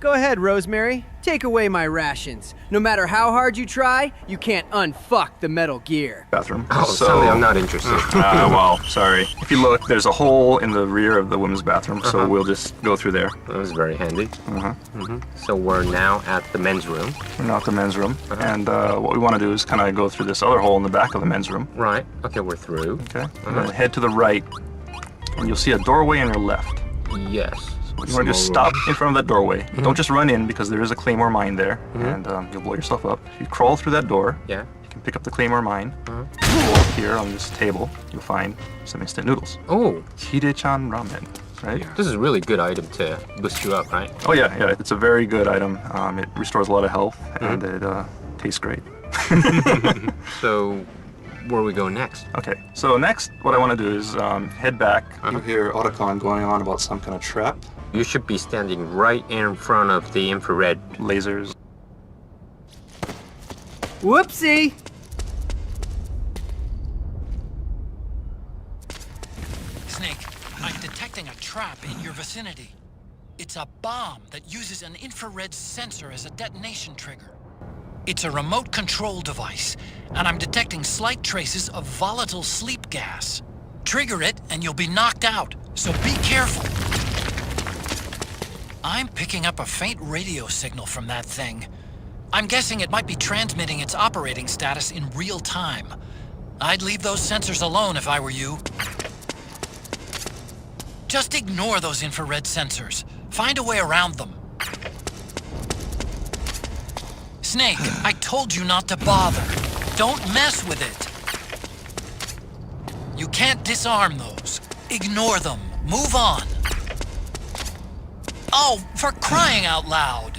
Go ahead, Rosemary. Take away my rations. No matter how hard you try, you can't unfuck the Metal Gear. Bathroom. Oh, sorry, I'm not interested. Well, sorry. If you look, there's a hole in the rear of the women's bathroom, so we'll just go through there. That was very handy. So we're now at the men's room. We're now at the men's room, and what we want to do is kind of go through this other hole in the back of the men's room. Right. Okay, we're through. Okay. And then head to the right, and you'll see a doorway on your left. Yes. You want to just stop in front of that doorway. Don't just run in because there is a claymore mine there, and you'll blow yourself up. If you crawl through that door, you can pick up the claymore mine. Here on this table, you'll find some instant noodles. Oh, Hide-chan ramen, right? This is a really good item to boost you up, right? Oh yeah. It's a very good item. It restores a lot of health, and it tastes great. So, where are we going next? Okay, so next, what I want to do is head back. You hear Otacon going on about some kind of trap. You should be standing right in front of the infrared lasers. Whoopsie! Snake, I'm detecting a trap in your vicinity. It's a bomb that uses an infrared sensor as a detonation trigger. It's a remote control device, and I'm detecting slight traces of volatile sleep gas. Trigger it, and you'll be knocked out, so be careful. I'm picking up a faint radio signal from that thing. I'm guessing it might be transmitting its operating status in real time. I'd leave those sensors alone if I were you. Just ignore those infrared sensors. Find a way around them. Snake, I told you not to bother. Don't mess with it. You can't disarm those. Ignore them. Move on. Oh, for crying out loud.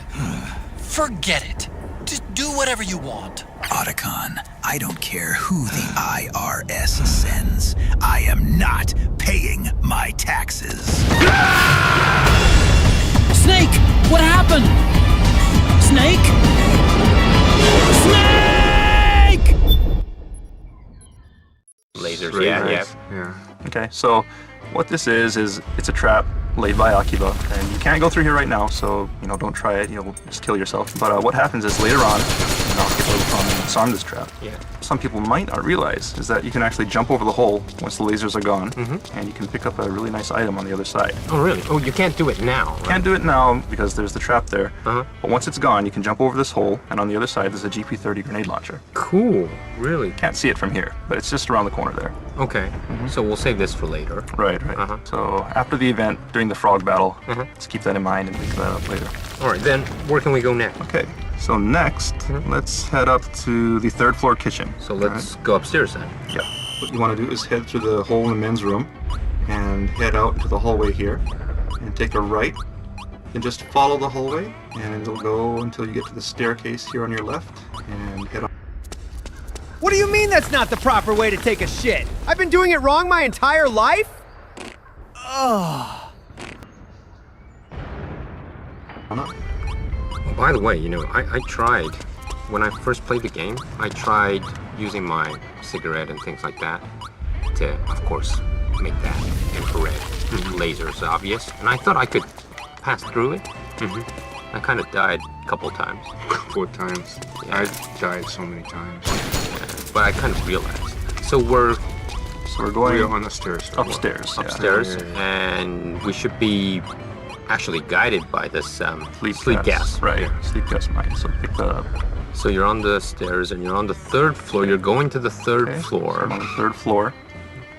Forget it. Just do whatever you want. Otacon, I don't care who the IRS sends. I am not paying my taxes. Snake! What happened? Snake? Snake! Lasers, Right, yeah, right. yeah. Okay, so what this is it's a trap laid by Akiba, and you can't go through here right now, so, don't try it, you'll just kill yourself. But what happens is later on, Akiba will come and disarm this trap. Yeah. Some people might not realize is that you can actually jump over the hole once the lasers are gone, and you can pick up a really nice item on the other side. Oh, really? Oh, you can't do it now, right? Can't do it now because there's the trap there, but once it's gone, you can jump over this hole, and on the other side there's a GP30 grenade launcher. Cool, really? Can't see it from here, but it's just around the corner there. Okay, so we'll save this for later. Right, right. So after the event, during the frog battle, let's keep that in mind and pick that up later. All right, then where can we go next? Okay, so next, let's head up to the 3rd floor kitchen. So let's go upstairs then. Yeah. What you want to do is head through the hole in the men's room and head out into the hallway here and take a right and just follow the hallway and it'll go until you get to the staircase here on your left and head on. What do you mean that's not the proper way to take a shit? I've been doing it wrong my entire life? Ugh. Oh, by the way, I tried, when I first played the game, I tried using my cigarette and things like that to, of course, make that infrared lasers obvious. And I thought I could pass through it. I kind of died a couple times. 4 times. Yeah. I've died so many times. But I kind of realized. So we're going on the stairs. Upstairs. Upstairs, Yeah. and we should be actually guided by this sleep gas. Right, sleep gas mine. So pick that up. So you're on the stairs and you're on the 3rd floor. You're going to the 3rd floor. So I'm on the 3rd floor.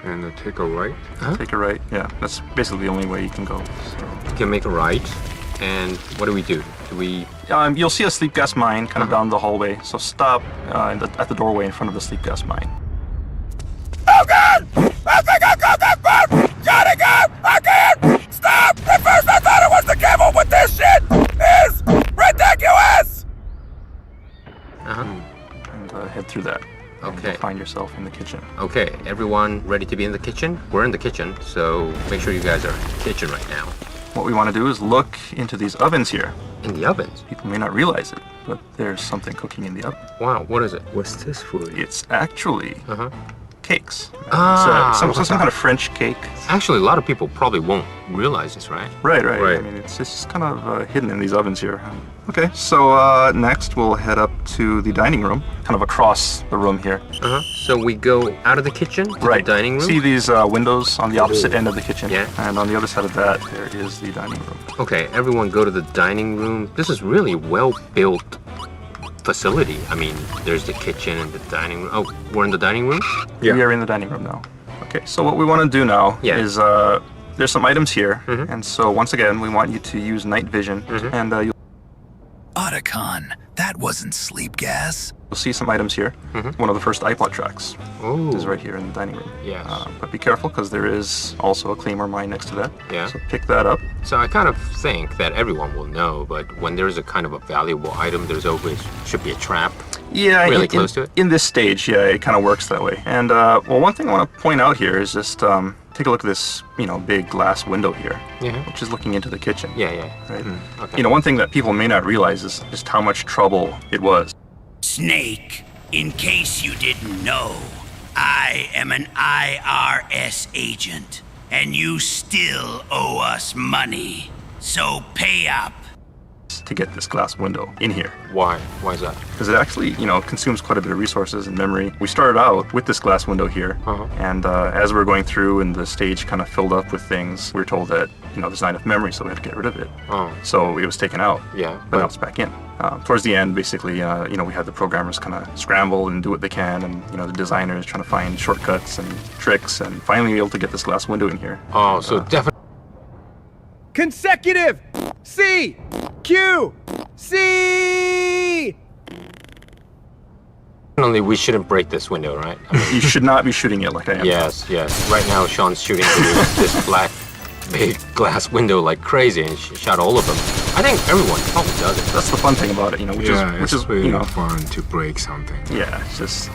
And take a right? Take a right, yeah. That's basically the only way you can go. So. You can make a right. And what do we do? Do we... you'll see a sleep gas mine kind of down the hallway. So stop at the doorway in front of the sleep gas mine. Oh God! I think I got that button! Gotta go! I can't! Stop! At first I thought it was the devil, but this shit is ridiculous! And head through that. Okay. And find yourself in the kitchen. Okay, everyone ready to be in the kitchen? We're in the kitchen, so make sure you guys are in the kitchen right now. What we want to do is look into these ovens here. In the ovens? People may not realize it, but there's something cooking in the oven. Wow, what is it? What's this food? It's actually cakes. Some kind of French cake. Actually, a lot of people probably won't realize this, right? Right. I mean, it's just kind of hidden in these ovens here. Okay, so next we'll head up to the dining room, kind of across the room here. So we go out of the kitchen to the dining room? See these windows on the opposite end of the kitchen? Yeah. And on the other side of that, there is the dining room. Okay, everyone go to the dining room. This is really well-built facility. I mean, there's the kitchen and the dining room. Oh, we're in the dining room? Yeah. We are in the dining room now. Okay, so what we want to do now is there's some items here, and so once again, we want you to use night vision, and you'll Otacon, that wasn't sleep gas. You'll see some items here. One of the first iPod tracks is right here in the dining room. Yes. But be careful, because there is also a claymore mine next to that. Yeah. So pick that up. So I kind of think that everyone will know, but when there's a kind of a valuable item, there's always should be a trap. Yeah, really close to it. In this stage, yeah, it kind of works that way. And well, one thing I want to point out here is just take a look at this, big glass window here, which is looking into the kitchen. Yeah. Right. Okay. One thing that people may not realize is just how much trouble it was. Snake, in case you didn't know, I am an IRS agent, and you still owe us money. So pay up. To get this glass window in here. Why? Why is that? Because it actually, consumes quite a bit of resources and memory. We started out with this glass window here, and as we were going through and the stage kind of filled up with things, we were told that, there's not enough memory, so we had to get rid of it. So it was taken out. Yeah. But now it's back in. Towards the end, basically, we had the programmers kind of scramble and do what they can, and, the designers trying to find shortcuts and tricks, and finally be able to get this glass window in here. Oh, so definitely. Consecutive! C! Q! C! Definitely, we shouldn't break this window, right? I mean, you should not be shooting it like I am. Yes. Right now, Sean's shooting through this black, big glass window like crazy, and shot all of them. I think everyone probably does it. That's the fun thing about it, you know, which is really you know, fun to break something. Yeah, it's just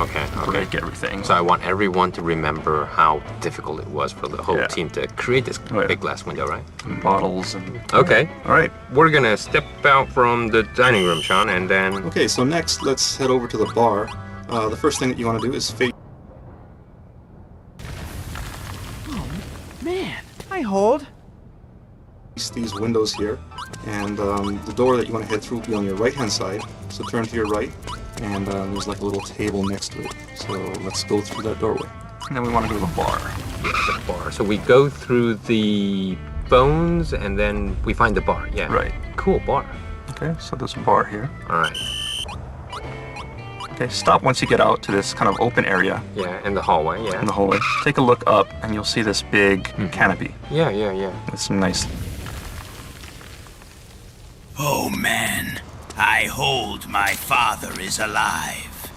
break everything. So I want everyone to remember how difficult it was for the whole team to create this big glass window, right? And bottles and... Okay. All right. We're gonna step out from the dining room, Sean, and then... Okay, so next, let's head over to the bar. The first thing that you want to do is face... Oh, man. I hold. These windows here, and the door that you want to head through will be on your right-hand side. So turn to your right, and there's like a little table next to it. So let's go through that doorway. And then we want to go to the bar. The bar. So we go through the bones, and then we find the bar. Yeah. Right. Cool bar. Okay, so there's a bar here. All right. Okay, stop once you get out to this kind of open area. Yeah, in the hallway. Yeah. In the hallway. Take a look up, and you'll see this big canopy. Yeah. With some nice... Oh man, I hold my father is alive.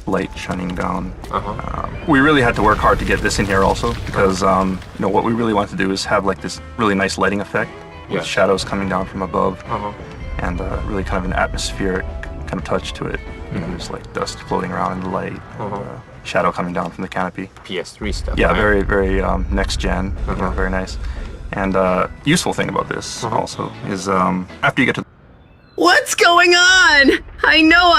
Light shining down. We really had to work hard to get this in here also, because you know, what we really want to do is have like this really nice lighting effect with shadows coming down from above, and really kind of an atmospheric kind of touch to it. You know, there's like dust floating around in the light, shadow coming down from the canopy. PS3 stuff. Yeah, right? very next gen. You know, very nice. And useful thing about this also is after you get to... What's going on? I know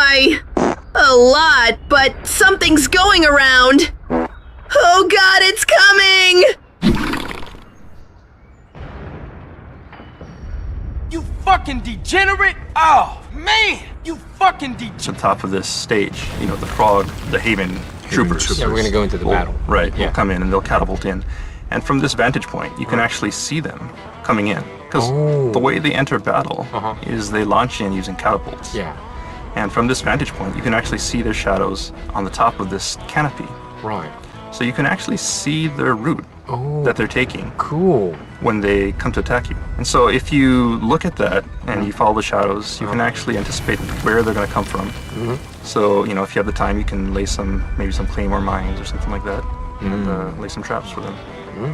a lot, but something's going around. Oh God, it's coming! You fucking degenerate! Oh, man! You fucking degenerate! the top of this stage, you know, the Haven troopers. Yeah, we're gonna go into the battle. Right, will come in and they'll catapult in. And from this vantage point, you can actually see them coming in. Because the way they enter battle is they launch in using catapults. Yeah. And from this vantage point, you can actually see their shadows on the top of this canopy. Right. So you can actually see their route that they're taking. Cool. When they come to attack you. And so if you look at that and you follow the shadows, you can actually anticipate where they're going to come from. So, you know, if you have the time, you can lay maybe some claymore mines or something like that. And lay some traps for them.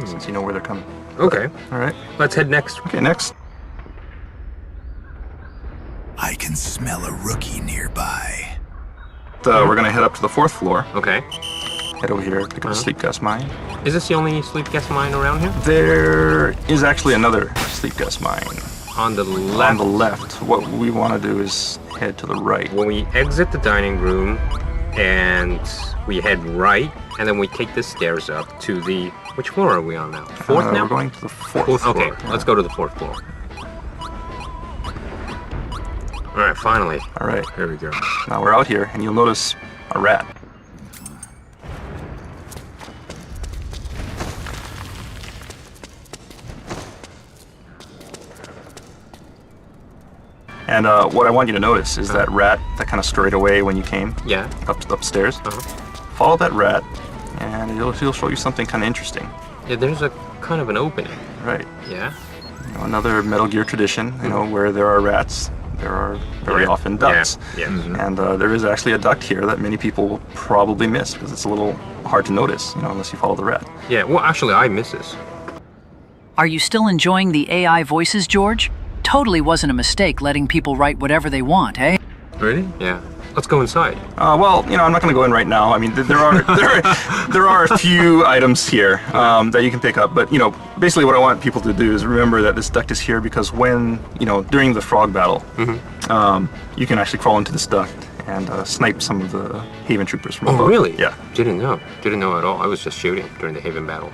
Since you know where they're coming. Okay. All right. Let's head next. Okay, next. I can smell a rookie nearby. We're gonna head up to the 4th floor. Okay. Head over here, pick up a sleep gas mine. Is this the only sleep gas mine around here? There is actually another sleep gas mine. On the left? On the left. What we want to do is head to the right. When we exit the dining room and we head right, and then we take the stairs up to the... Which floor are we on now? 4th now? We're going to the 4th floor. Okay, let's go to the 4th floor. All right, finally. All right. Here we go. Now we're out here, and you'll notice a rat. And what I want you to notice is that rat that kind of strayed away when you came. Yeah. Upstairs. Follow that rat, and it'll show you something kind of interesting. Yeah, there's a kind of an opening. Right. Yeah. You know, another Metal Gear tradition, you know, where there are rats, there are very often ducts. Yeah. And there is actually a duct here that many people will probably miss because it's a little hard to notice, you know, unless you follow the rat. Yeah, well, actually, I miss this. Are you still enjoying the AI voices, George? Totally wasn't a mistake letting people write whatever they want, eh? Really? Yeah. Let's go inside. Well, you know, I'm not going to go in right now. I mean, there are a few items here that you can pick up. But, you know, basically what I want people to do is remember that this duct is here because when, you know, during the frog battle, you can actually crawl into this duct and snipe some of the Haven troopers from above. Oh, really? Yeah. Didn't know at all. I was just shooting during the Haven battles.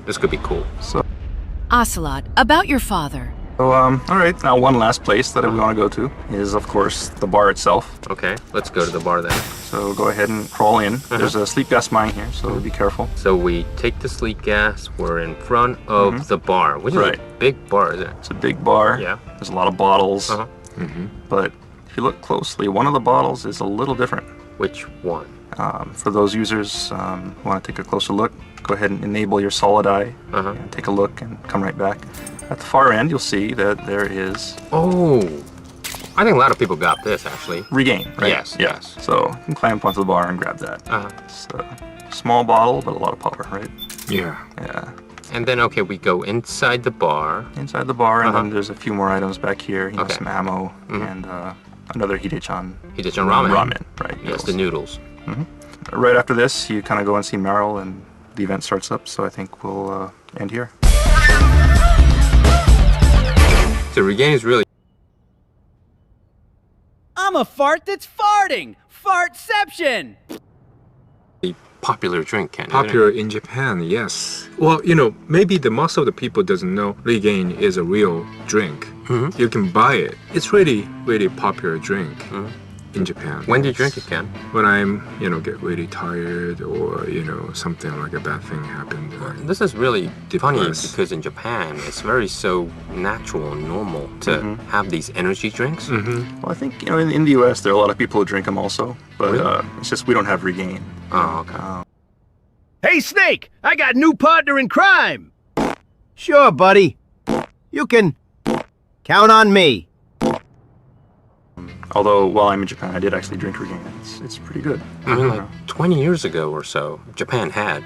This could be cool. So, Ocelot, about your father. So, all right, now one last place that we want to go to is, of course, the bar itself. Okay, let's go to the bar then. So go ahead and crawl in. There's a sleep gas mine here, so be careful. So we take the sleep gas, we're in front of the bar, which is a big bar, isn't it? It's a big bar. Yeah. There's a lot of bottles. But if you look closely, one of the bottles is a little different. Which one? For those users who want to take a closer look, go ahead and enable your solid eye and take a look and come right back. At the far end, you'll see that there is... Oh, I think a lot of people got this, actually. Regain, right? Yes. So you can climb up onto the bar and grab that. It's a small bottle, but a lot of power, right? Yeah. Yeah. And then, okay, we go inside the bar. Inside the bar, and then there's a few more items back here. You know, some ammo and another Hidechan ramen. Ramen, right? Yes, the noodles. Right after this, you kind of go and see Meryl, and the event starts up. So I think we'll end here. So Regain is really... I'm a fart that's farting! Fartception! popular drink, Ken. Popular in Japan, yes. Well, you know, maybe the most of the people doesn't know Regain is a real drink. You can buy it. It's really, really popular drink in Japan. When do you drink it, Ken? When I'm, you know, get really tired or, you know, something like a bad thing happened. This is really funny depressed. because in Japan, it's very so natural and normal to have these energy drinks. Well, I think, you know, in the US, there are a lot of people who drink them also, but Really? it's just we don't have Regain. Oh, okay. Hey, Snake! I got new partner in crime! Sure, buddy. You can count on me. Although, while I'm in Japan, I did actually drink Regain. It's pretty good. I mean, like 20 years ago or so, Japan had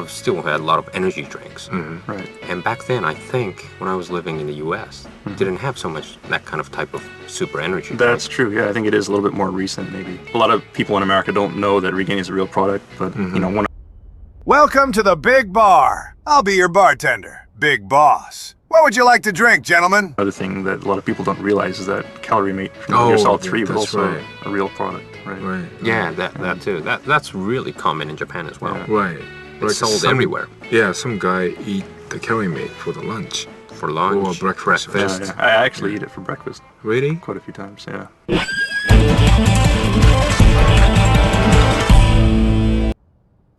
still had a lot of energy drinks. Right. And back then, I think, when I was living in the US, didn't have so much that kind of type of super energy That's true, yeah. I think it is a little bit more recent, maybe. A lot of people in America don't know that Regain is a real product, but, you know, Welcome to the Big Bar. I'll be your bartender, Big Boss. What would you like to drink, gentlemen? Another thing that a lot of people don't realize is that Calorie Mate from Metal Gear Solid 3 was also a real product, right? Yeah, that too. That's really common in Japan as well. Right. It's sold everywhere. Yeah, some guy eat the Calorie Mate for the lunch. For lunch, or breakfast. Yeah. I actually eat it for breakfast. Really? Quite a few times, yeah.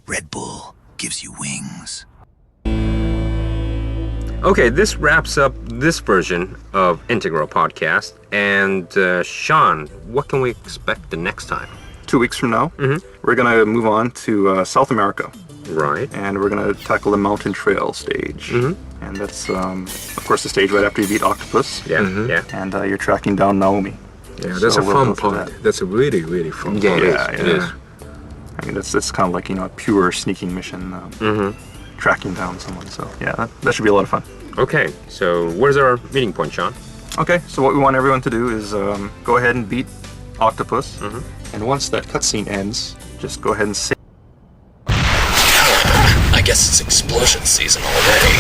Red Bull gives you wings. Okay, this wraps up this version of Integral Podcast. And Sean, what can we expect the next time? 2 weeks from now, we're going to move on to South America. Right. And we're going to tackle the Mountain Trail stage. And that's, of course, the stage right after you beat Octopus. Yeah. And you're tracking down Naomi. Yeah, that's So a we'll fun go through part. that. That's a really, really fun Yeah, part. it is. I mean, that's kind of like, you know, a pure sneaking mission, tracking down someone. So, yeah, that should be a lot of fun. Okay, so where's our meeting point, Sean? Okay, so what we want everyone to do is go ahead and beat Octopus. And once that cutscene ends, just go ahead and save. I guess it's explosion season already.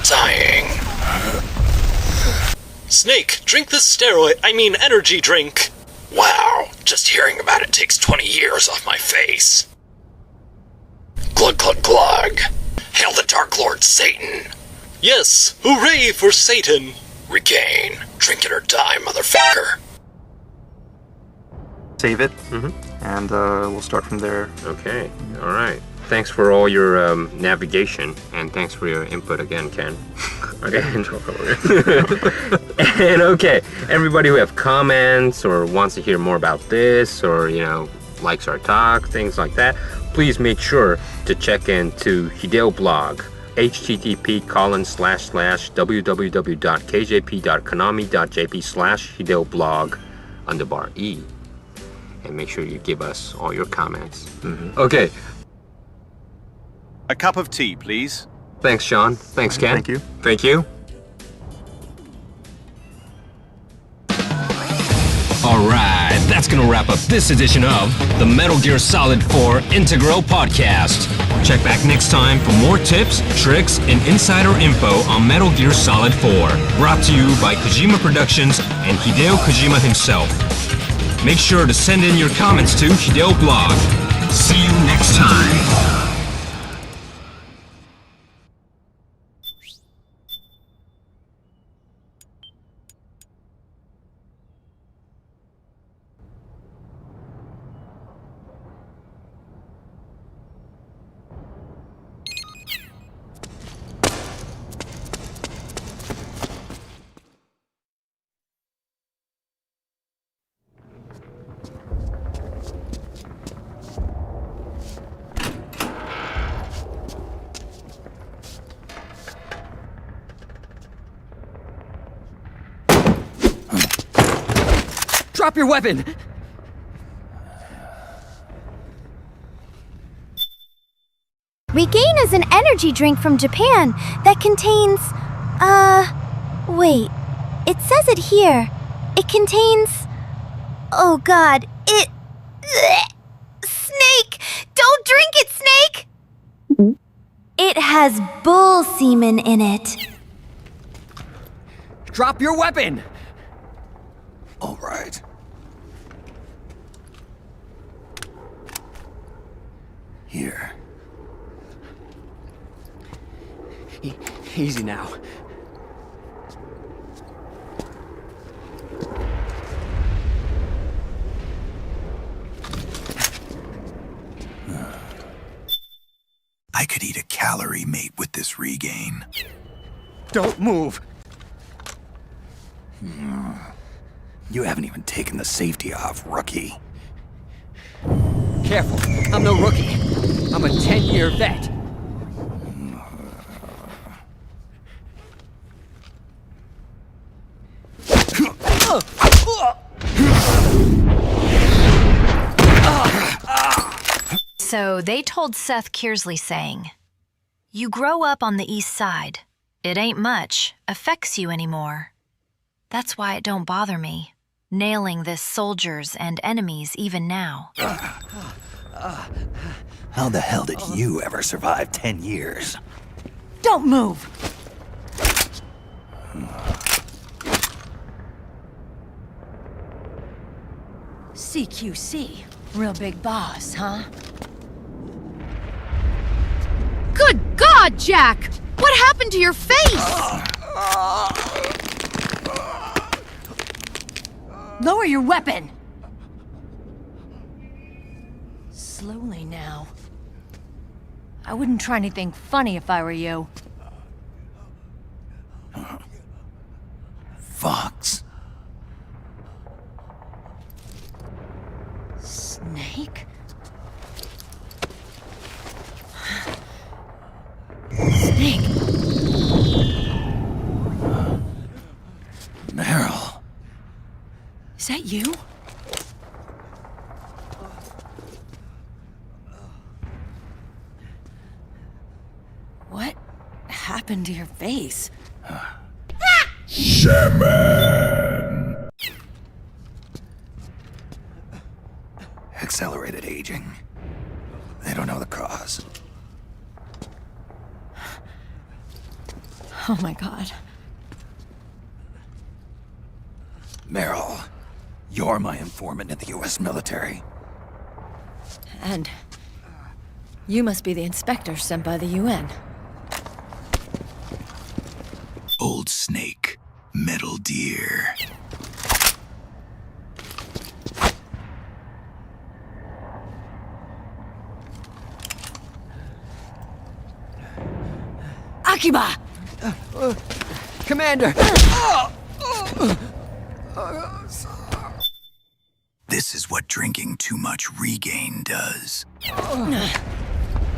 Dying. Snake, drink this energy drink. Wow, just hearing about it takes 20 years off my face. Glug glug glug. Hail the Dark Lord Satan. Yes, hooray for Satan. Regain. Drink it or die, motherfucker. Save it, and we'll start from there. Okay, all right. Thanks for all your navigation, and thanks for your input again, Ken. And okay, everybody who have comments or wants to hear more about this, or you know, likes our talk, things like that, please make sure to check into Hideo blog, http://www.kjp.konami.jp/Hideo blog _E. And make sure you give us all your comments. Okay. A cup of tea, please. Thanks, Sean. Thanks, Ken. Thank you. Thank you. Alright, that's gonna wrap up this edition of the Metal Gear Solid 4 Integral Podcast. Check back next time for more tips, tricks, and insider info on Metal Gear Solid 4. Brought to you by Kojima Productions and Hideo Kojima himself. Make sure to send in your comments to Hideo blog. See you next time. Drop your weapon! Regain is an energy drink from Japan that contains... wait. It says it here. It contains... Oh god, it... Snake! Don't drink it, Snake! It has bull semen in it. Drop your weapon! All right. Here. Easy now. I could eat a calorie mate with this regain. Don't move! You haven't even taken the safety off, rookie. Careful, I'm no rookie. I'm a 10-year vet. So they told Seth Kearsley saying, "You grow up on the east side. It ain't much, affects you anymore. That's why it don't bother me, nailing this soldiers and enemies even now." How the hell did you ever survive 10 years? Don't move! CQC. Real big boss, huh? Good God, Jack! What happened to your face? Lower your weapon! Slowly now. I wouldn't try anything funny if I were you. Fox. Snake? Snake? Meryl. Is that you? What happened to your face? Shaman. Accelerated aging. They don't know the cause. Oh my god. Meryl, you're my informant in the U.S. military. And you must be the inspector sent by the UN. Old Snake, Metal Deer. Akiba! Commander! This is what drinking too much regain does.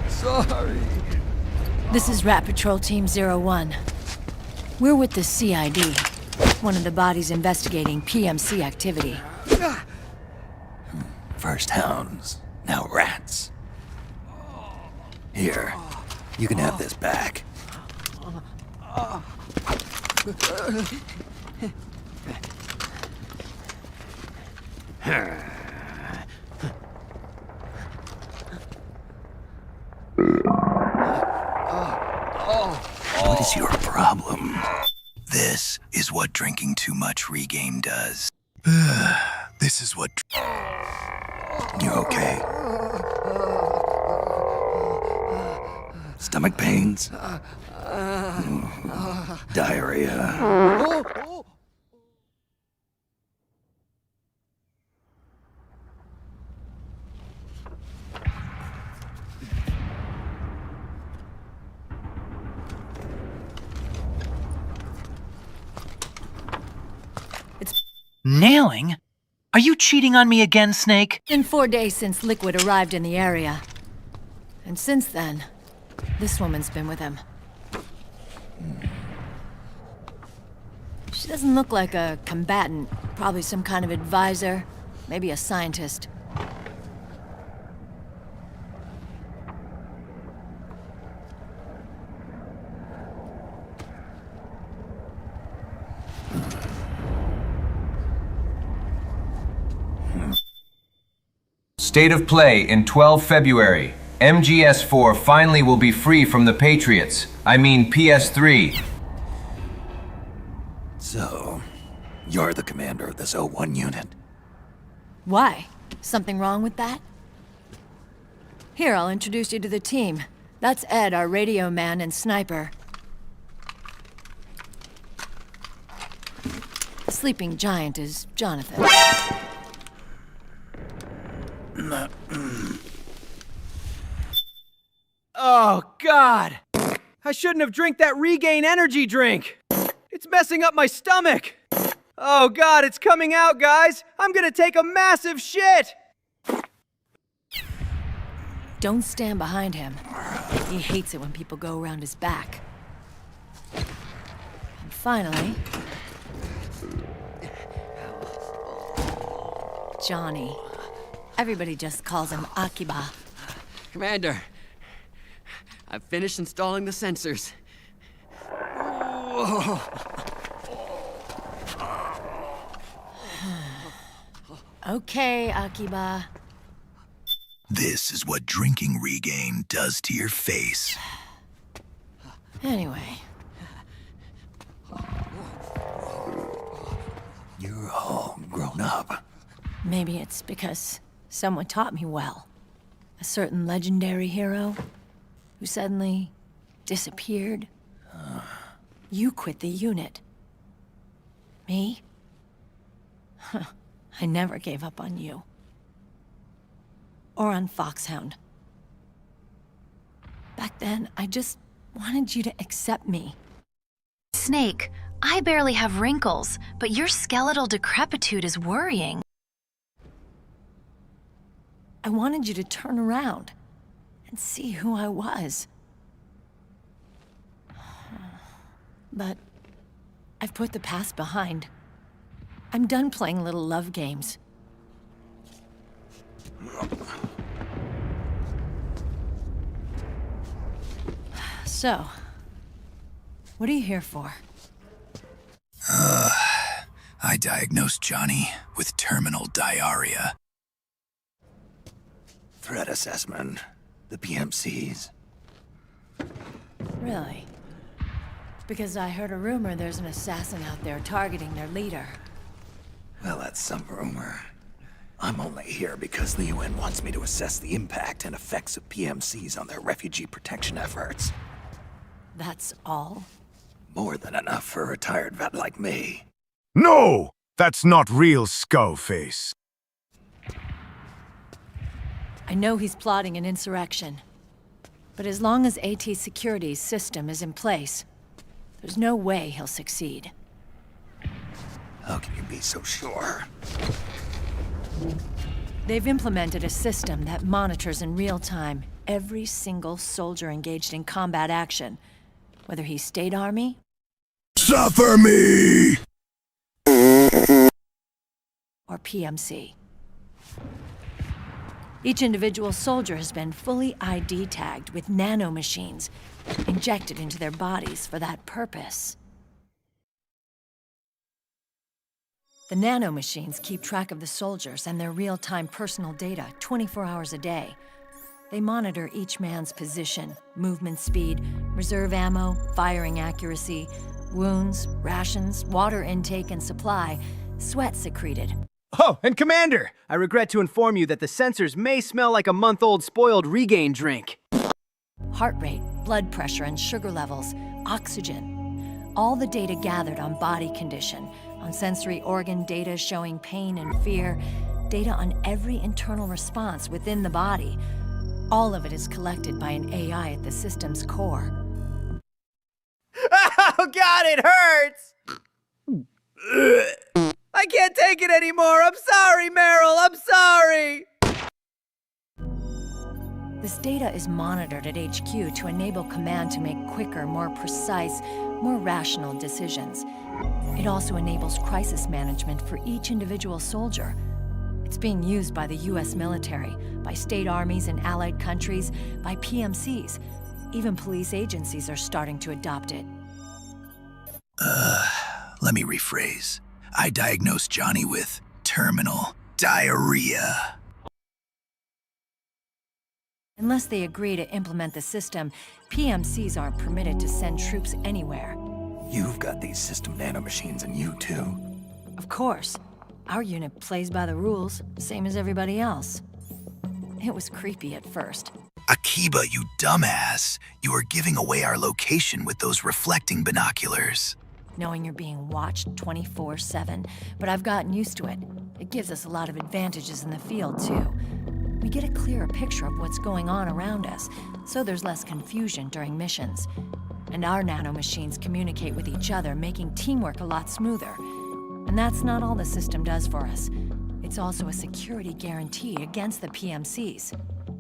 Sorry. This is Rat Patrol Team 01. We're with the CID, one of the bodies investigating PMC activity. First hounds, now rats. Here, you can have this back. What is your problem? This is what drinking too much regain does. This is what... You okay? Stomach pains? Diarrhea? Nailing? Are you cheating on me again, Snake? Been 4 days since Liquid arrived in the area. And since then, this woman's been with him. She doesn't look like a combatant. Probably some kind of advisor. Maybe a scientist. State of play in 12 February. MGS4 finally will be free from the Patriots. I mean PS3. So, you're the commander of this O1 unit. Why? Something wrong with that? Here, I'll introduce you to the team. That's Ed, our radio man and sniper. The sleeping giant is Jonathan. Oh, God! I shouldn't have drank that regain energy drink! It's messing up my stomach! Oh, God, it's coming out, guys! I'm gonna take a massive shit! Don't stand behind him. He hates it when people go around his back. And finally... Johnny. Everybody just calls him Akiba. Commander, I've finished installing the sensors. Okay, Akiba. This is what drinking regain does to your face. Anyway. You're all grown up. Maybe it's because someone taught me well. A certain legendary hero who suddenly disappeared. You quit the unit. Me? I never gave up on you. Or on Foxhound. Back then, I just wanted you to accept me. Snake, I barely have wrinkles, but your skeletal decrepitude is worrying. I wanted you to turn around and see who I was. But I've put the past behind. I'm done playing little love games. So, what are you here for? I diagnosed Johnny with terminal diarrhea. Threat assessment. The PMCs. Really? Because I heard a rumor there's an assassin out there targeting their leader. Well, that's some rumor. I'm only here because the UN wants me to assess the impact and effects of PMCs on their refugee protection efforts. That's all? More than enough for a retired vet like me. No! That's not real Skullface. I know he's plotting an insurrection. But as long as AT Security's system is in place, there's no way he'll succeed. How can you be so sure? They've implemented a system that monitors in real time every single soldier engaged in combat action, whether he's State Army... Suffer me! ...or PMC. Each individual soldier has been fully ID tagged with nanomachines injected into their bodies for that purpose. The nanomachines keep track of the soldiers and their real-time personal data 24 hours a day. They monitor each man's position, movement speed, reserve ammo, firing accuracy, wounds, rations, water intake and supply, sweat secreted. Oh, and Commander! I regret to inform you that the sensors may smell like a month-old spoiled regain drink. Heart rate, blood pressure and sugar levels, oxygen. All the data gathered on body condition, on sensory organ data showing pain and fear, data on every internal response within the body. All of it is collected by an AI at the system's core. Oh God, it hurts! I can't take it anymore! I'm sorry, Meryl! I'm sorry! This data is monitored at HQ to enable command to make quicker, more precise, more rational decisions. It also enables crisis management for each individual soldier. It's being used by the US military, by state armies in allied countries, by PMCs. Even police agencies are starting to adopt it. Let me rephrase. I diagnosed Johnny with terminal diarrhea. Unless they agree to implement the system, PMCs aren't permitted to send troops anywhere. You've got these system nanomachines in you, too. Of course. Our unit plays by the rules, same as everybody else. It was creepy at first. Akiba, you dumbass. You are giving away our location with those reflecting binoculars. Knowing you're being watched 24/7, but I've gotten used to it. It gives us a lot of advantages in the field, too. We get a clearer picture of what's going on around us, so there's less confusion during missions. And our nanomachines communicate with each other, making teamwork a lot smoother. And that's not all the system does for us. It's also a security guarantee against the PMCs.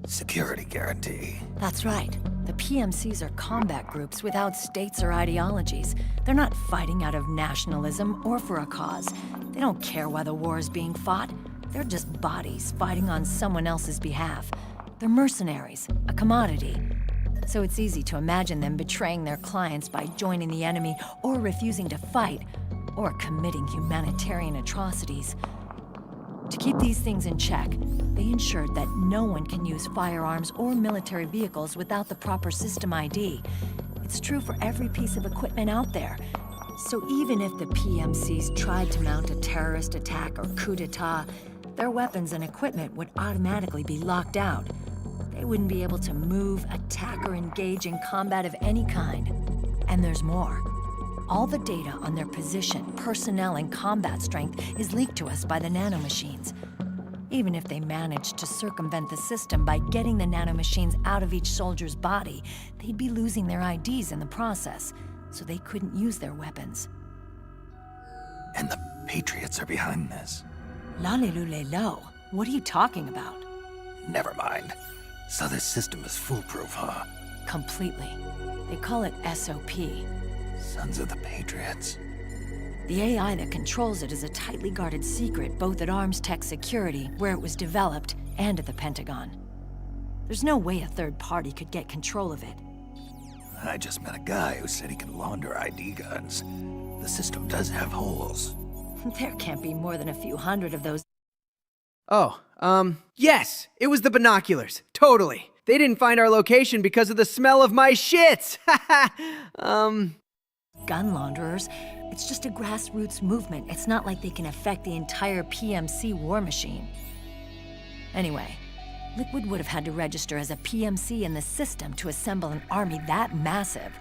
Security guarantee. That's right. The PMCs are combat groups without states or ideologies. They're not fighting out of nationalism or for a cause. They don't care why the war is being fought. They're just bodies fighting on someone else's behalf. They're mercenaries, a commodity. So it's easy to imagine them betraying their clients by joining the enemy or refusing to fight, or committing humanitarian atrocities. To keep these things in check, they ensured that no one can use firearms or military vehicles without the proper system ID. It's true for every piece of equipment out there. So even if the PMCs tried to mount a terrorist attack or coup d'etat, their weapons and equipment would automatically be locked out. They wouldn't be able to move, attack, or engage in combat of any kind. And there's more. All the data on their position, personnel, and combat strength is leaked to us by the nanomachines. Even if they managed to circumvent the system by getting the nanomachines out of each soldier's body, they'd be losing their IDs in the process, so they couldn't use their weapons. And the Patriots are behind this. Lalilulelo, what are you talking about? Never mind. So this system is foolproof, huh? Completely. They call it SOP. Sons of the Patriots. The AI that controls it is a tightly guarded secret both at Arms Tech Security, where it was developed, and at the Pentagon. There's no way a third party could get control of it. I just met a guy who said he can launder ID guns. The system does have holes. There can't be more than a few hundred of those. Oh, yes! It was the binoculars. Totally. They didn't find our location because of the smell of my shits! Gun launderers, it's just a grassroots movement. It's not like they can affect the entire PMC war machine. Anyway, Liquid would have had to register as a PMC in the system to assemble an army that massive.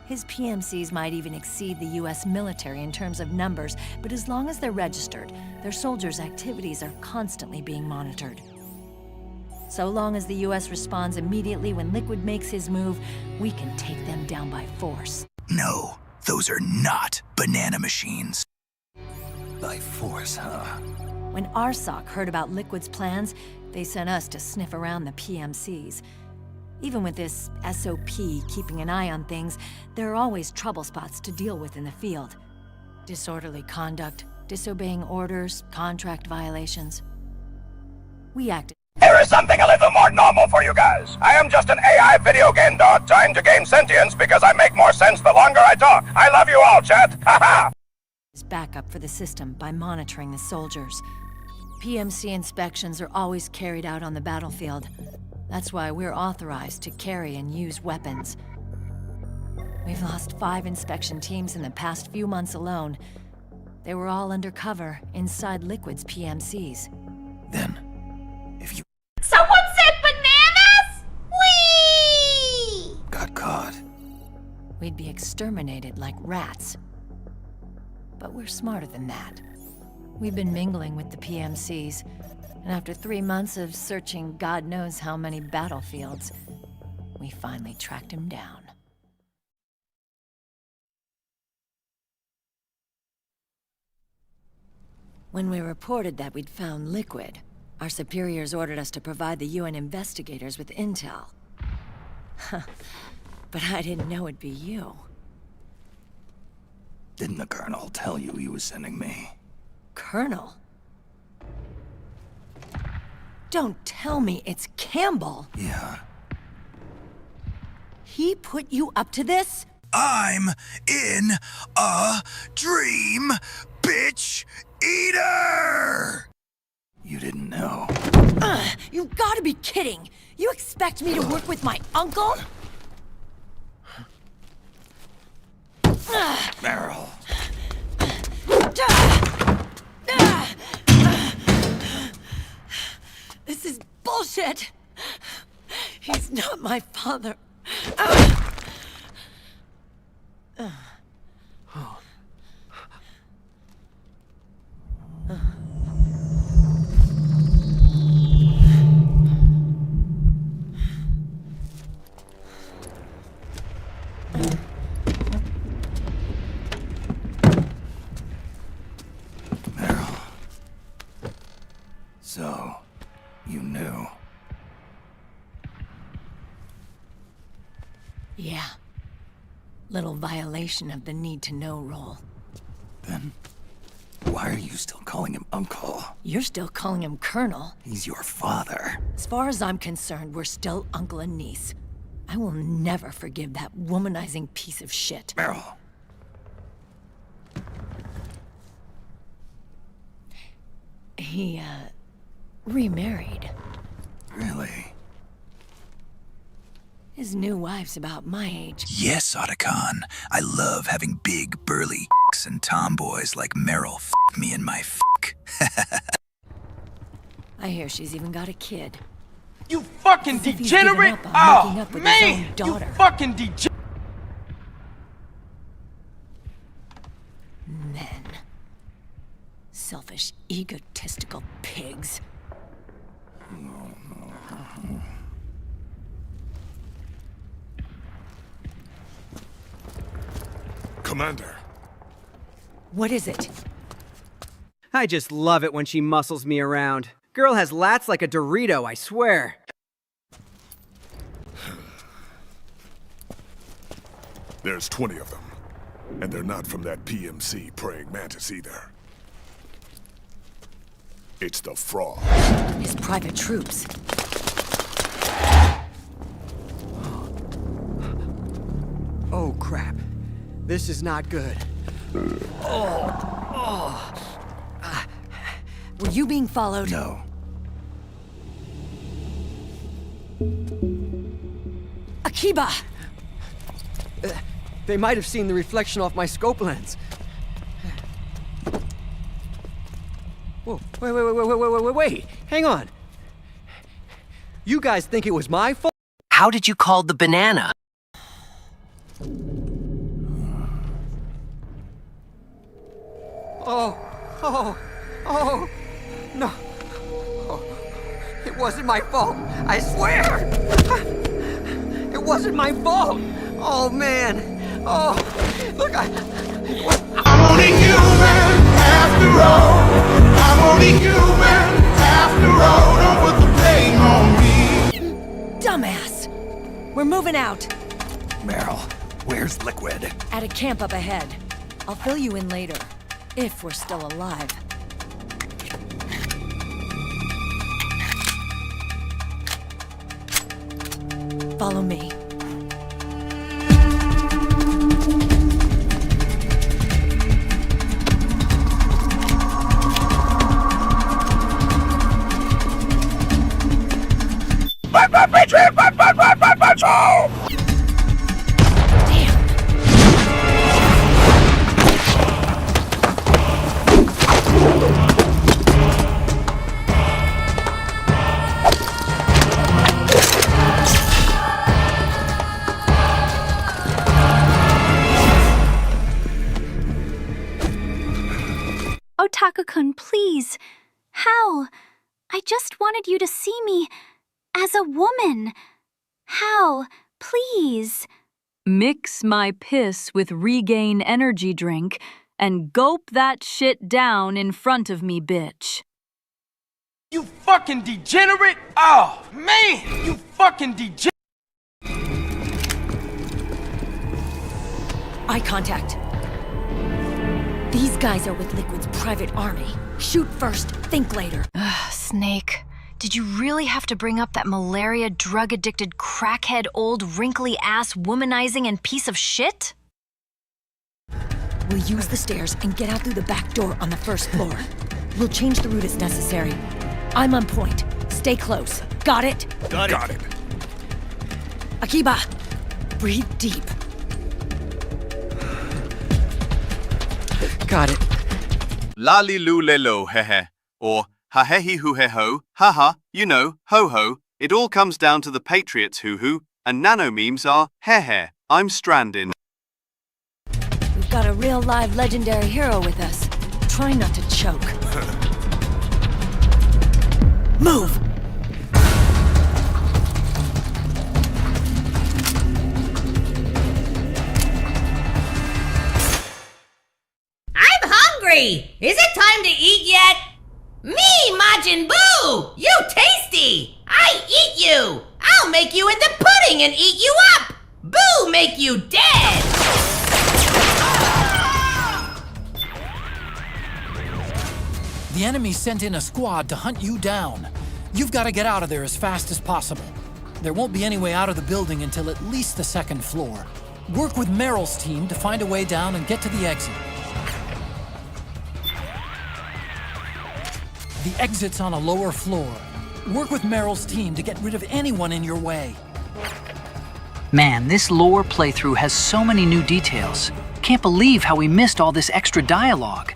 His PMCs might even exceed the US military in terms of numbers, but as long as they're registered, their soldiers' activities are constantly being monitored. So long as the US responds immediately when Liquid makes his move, we can take them down by force. No, those are not banana machines. By force, huh? When RSOC heard about Liquid's plans, they sent us to sniff around the PMCs. Even with this SOP keeping an eye on things, there are always trouble spots to deal with in the field. Disorderly conduct, disobeying orders, contract violations. We acted. Here is something a little more normal for you guys. I am just an AI video game dog trying to gain sentience because I make more sense the longer I talk. I love you all, chat. Ha-ha! Backup for the system by monitoring the soldiers. PMC inspections are always carried out on the battlefield. That's why we're authorized to carry and use weapons. We've lost 5 inspection teams in the past few months alone. They were all undercover inside Liquid's PMCs. Then, if you Someone said bananas? Whee! got caught, we'd be exterminated like rats. But we're smarter than that. We've been mingling with the PMCs, and after 3 months of searching God knows how many battlefields, we finally tracked him down. When we reported that we'd found Liquid, our superiors ordered us to provide the UN investigators with intel. But I didn't know it'd be you. Didn't the Colonel tell you he was sending me? Colonel? Don't tell me it's Campbell. Yeah. He put you up to this? I'm in a dream, bitch eater! You didn't know. You gotta be kidding! You expect me to work with my uncle? Meryl. This is bullshit! He's not my father. Meryl. So, you knew. Yeah. Little violation of the need-to-know rule. Then, why are you still calling him Uncle? You're still calling him Colonel. He's your father. As far as I'm concerned, we're still uncle and niece. I will never forgive that womanizing piece of shit. Meryl. He, remarried. Really? His new wife's about my age. Yes, Otacon. I love having big, burly and tomboys like Meryl me in my I hear she's even got a kid. You fucking As if he's given degenerate! up on Oh, making up with his man! own daughter. You fucking degenerate! Men. Selfish, egotistical pigs. Commander. What is it? I just love it when she muscles me around. Girl has lats like a Dorito, I swear. There's 20 of them. And they're not from that PMC praying mantis either. It's the fraud. His private troops. Oh, crap. This is not good. Were you being followed? No. Akiba! They might have seen the reflection off my scope lens. Whoa, wait. Hang on. You guys think it was my fault? How did you call the banana? Oh, no. Oh, it wasn't my fault. I swear. It wasn't my fault. Oh, man. Oh, look, I'm only human after all. I'm only human after all. Don't put the blame on me. Dumbass! We're moving out. Meryl, where's Liquid? At a camp up ahead. I'll fill you in later. If we're still alive. Follow me. Patriots! Otaku-kun, please. How? I just wanted you to see me as a woman. How? Please. Mix my piss with Regain energy drink and gulp that shit down in front of me, bitch. You fucking degenerate! Oh, man! You fucking degenerate! Eye contact. These guys are with Liquid's private army. Shoot first, think later. Ugh, Snake. Did you really have to bring up that malaria, drug-addicted, crackhead, old, wrinkly-ass, womanizing, and piece of shit? We'll use the stairs and get out through the back door on the first floor. We'll change the route as necessary. I'm on point. Stay close. Got it? Got it. Akiba, breathe deep. Got it. Lali lu lelo hehe, or ha hehi hu he ho, haha, you know, ho ho. It all comes down to the Patriots hoo hoo, and nano memes are he. I'm stranded. We've got a real live legendary hero with us. Try not to choke. Move! I'm hungry! Is it time to eat yet? Me, Majin Buu! You tasty! I eat you! I'll make you into pudding and eat you up! Boo make you dead! The enemy sent in a squad to hunt you down. You've got to get out of there as fast as possible. There won't be any way out of the building until at least the second floor. Work with Meryl's team to find a way down and get to the exit. The exit's on a lower floor. Work with Meryl's team to get rid of anyone in your way. Man, this lore playthrough has so many new details. Can't believe how we missed all this extra dialogue.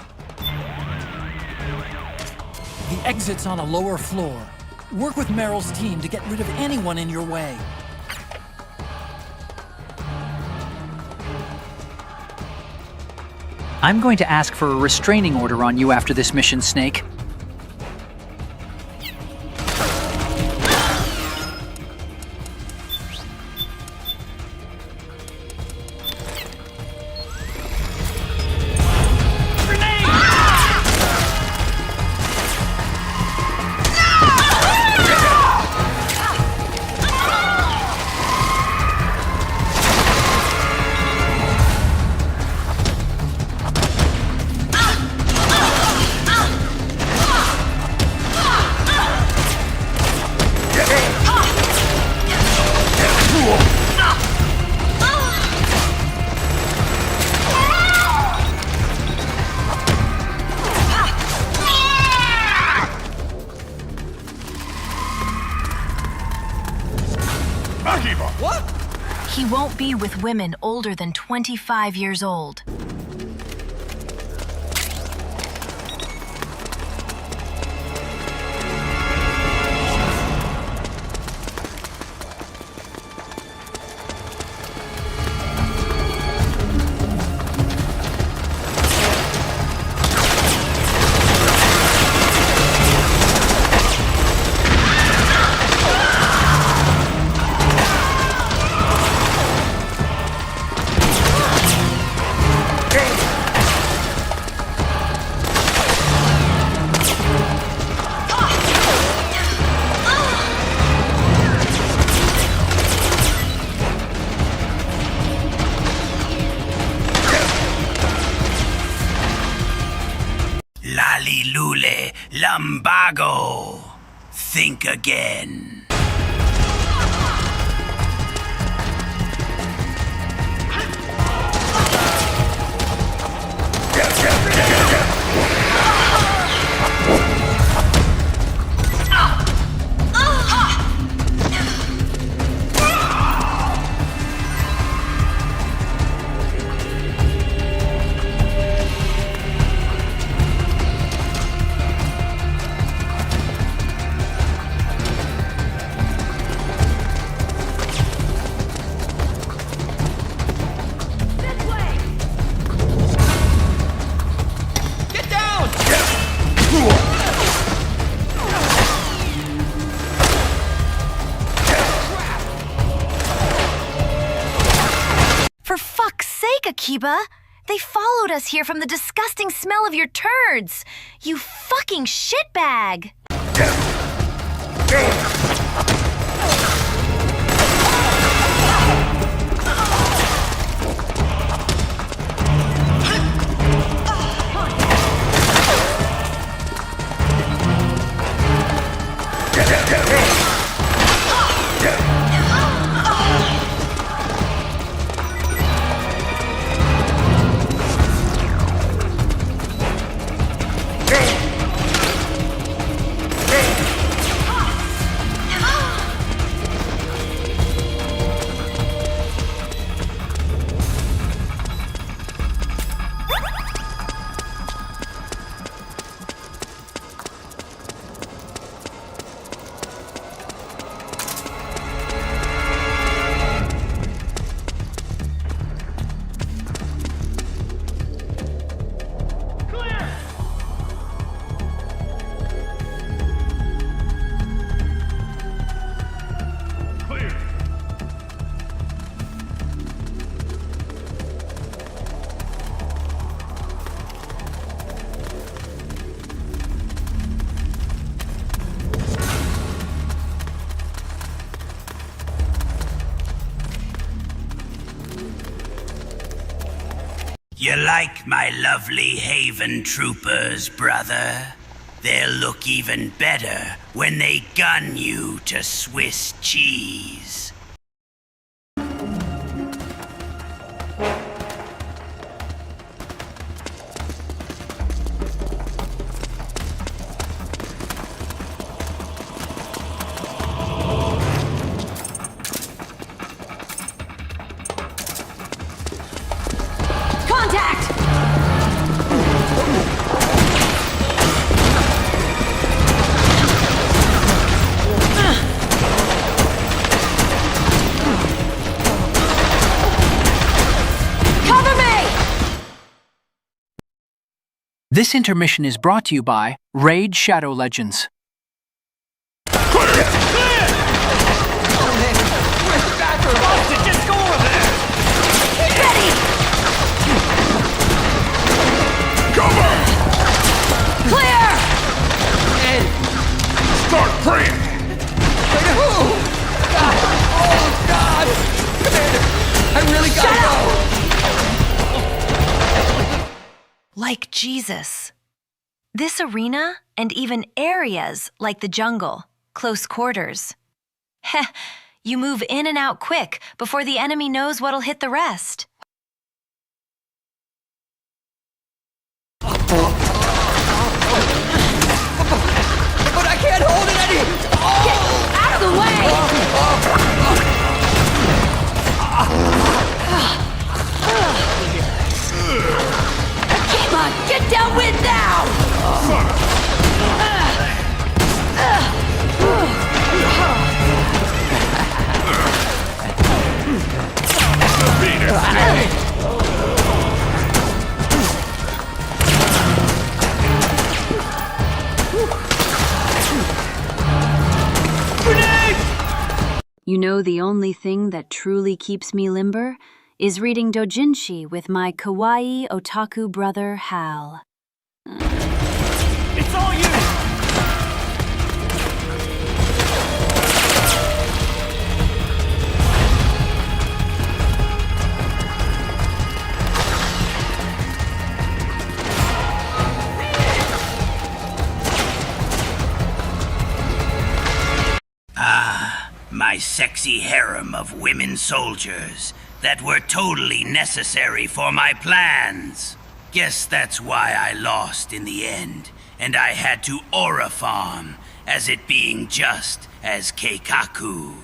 The exit's on a lower floor. Work with Meryl's team to get rid of anyone in your way. I'm going to ask for a restraining order on you after this mission, Snake. He won't be with women older than 25 years old. Lule Lumbago. Think again. Akiba. They followed us here from the disgusting smell of your turds. You fucking shitbag. like my lovely Haven troopers, brother? They'll look even better when they gun you to Swiss cheese. This intermission is brought to you by Raid Shadow Legends. Start praying! Oh, God! Commander, I really gotta go! Like Jesus. This arena, and even areas like the jungle, close quarters. Heh, you move in and out quick before the enemy knows what'll hit the rest. But I can't hold it any... Get out of the way! Come on, get downwind now! You know, the only thing that truly keeps me limber is reading doujinshi with my kawaii otaku brother Hal. It's all you! My sexy harem of women soldiers that were totally necessary for my plans. Guess that's why I lost in the end, and I had to aura farm, as it being just as Keikaku.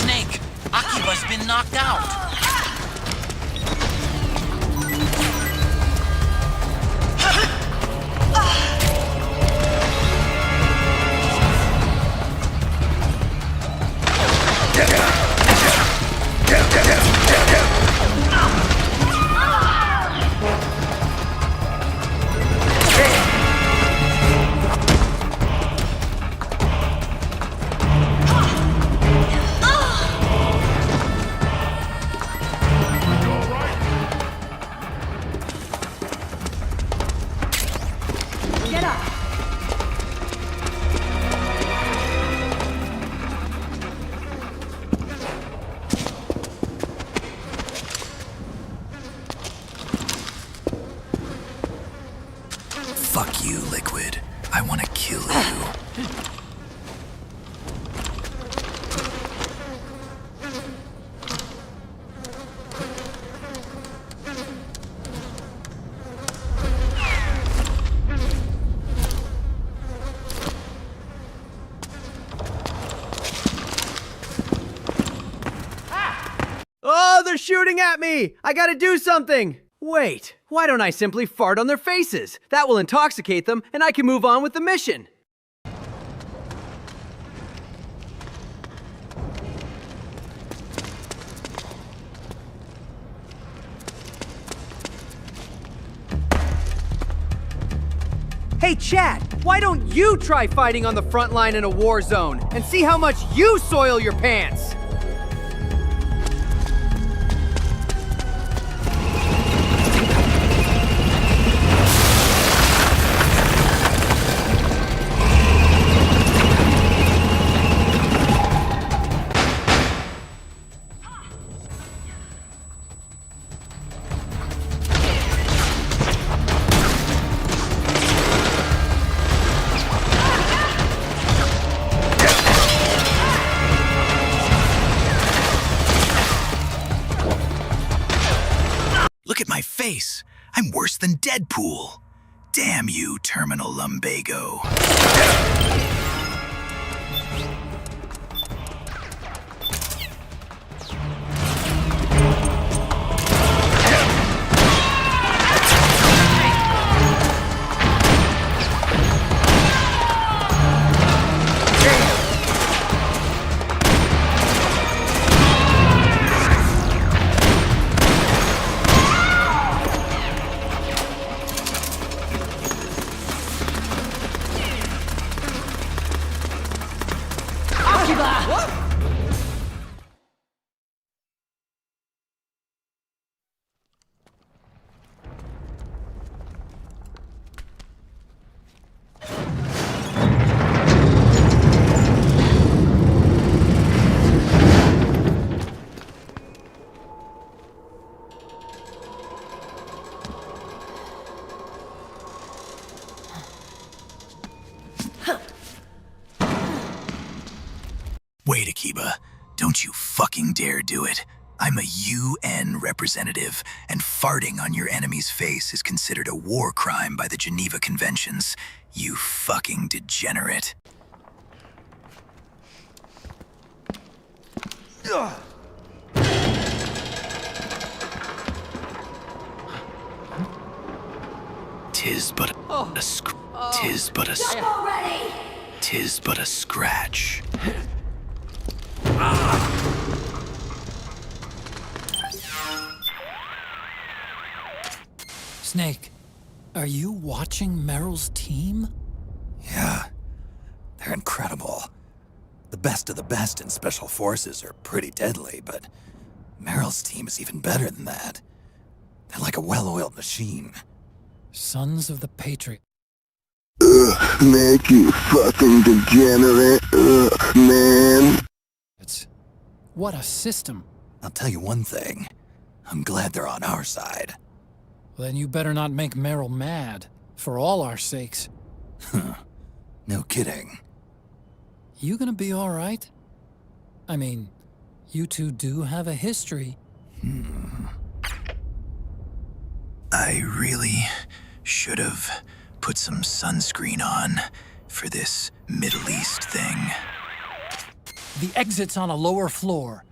Snake, Akiba's been knocked out. Fuck you, Liquid. I want to kill you. Oh, they're shooting at me! I gotta do something! Wait, why don't I simply fart on their faces? That will intoxicate them, and I can move on with the mission. Hey, chat, why don't you try fighting on the front line in a war zone and see how much you soil your pants? face. I'm worse than Deadpool. Damn you, Terminal Lumbago. Wait, Akiba. Don't you fucking dare do it. I'm a UN representative, and farting on your enemy's face is considered a war crime by the Geneva Conventions. You fucking degenerate. Tis but a scratch. Snake, are you watching Meryl's team? Yeah, they're incredible. The best of the best in Special Forces are pretty deadly, but Meryl's team is even better than that. They're like a well-oiled machine. Sons of the Patriots. Ugh, Nick, you fucking degenerate. Ugh, man. What a system. I'll tell you one thing. I'm glad they're on our side. Then you better not make Meryl mad, for all our sakes. No kidding. You gonna be all right? I mean, you two do have a history. I really should have put some sunscreen on for this Middle East thing. The exit's on a lower floor.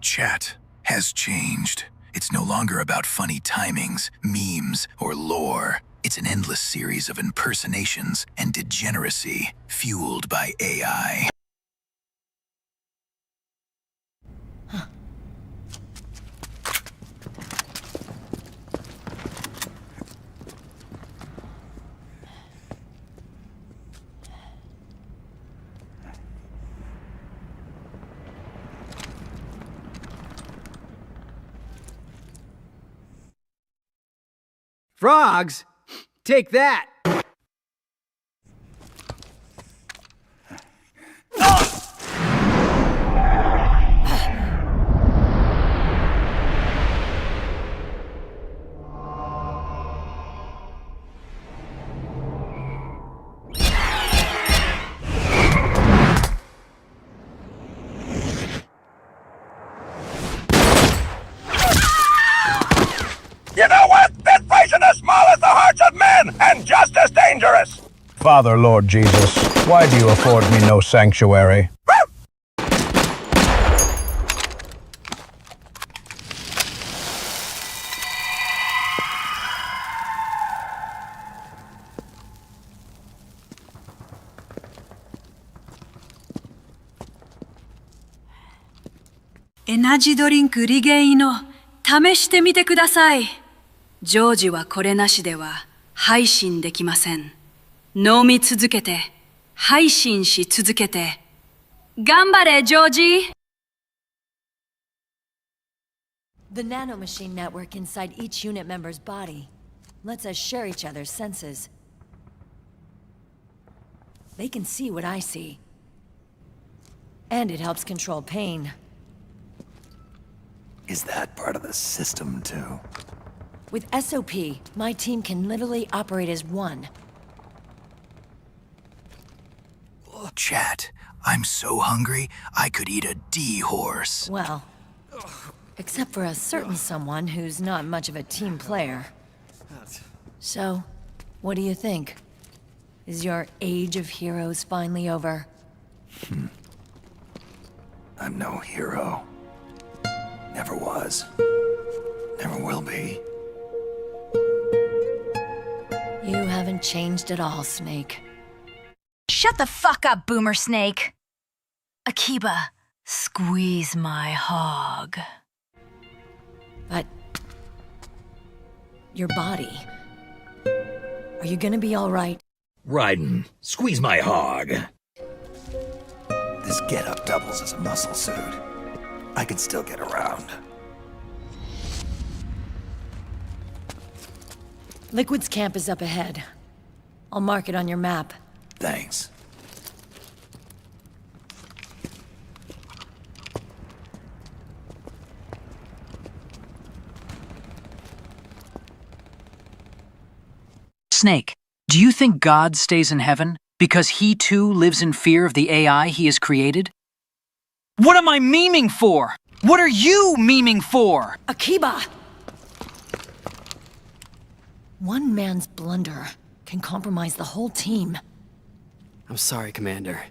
Chat has changed. It's no longer about funny timings, memes, or lore. It's an endless series of impersonations and degeneracy fueled by AI. Frogs? Take that! You know what? This place is as small as the hearts of men, and just as dangerous! Father, Lord Jesus, why do you afford me no sanctuary? Energy drink リゲイの試してみてください。ジョージはこれなしでは配信できません。飲み続けて、配信し続けて。頑張れ、ジョージ! The nanomachine network inside each unit member's body lets us share each other's senses. They can see what I see. And it helps control pain. Is that part of the system, too? With SOP, my team can literally operate as one. Chat, I'm so hungry, I could eat a D-horse. Well, except for a certain someone who's not much of a team player. So, what do you think? Is your age of heroes finally over? I'm no hero. Never was. Never will be. You haven't changed at all, Snake. Shut the fuck up, Boomer Snake. Akiba, squeeze my hog. But... your body... are you gonna be alright? Raiden, squeeze my hog. This getup doubles as a muscle suit. I can still get around. Liquid's camp is up ahead. I'll mark it on your map. Thanks. Snake, do you think God stays in heaven because he too lives in fear of the AI he has created? What am I memeing for? What are you memeing for? Akiba! One man's blunder can compromise the whole team. I'm sorry, Commander.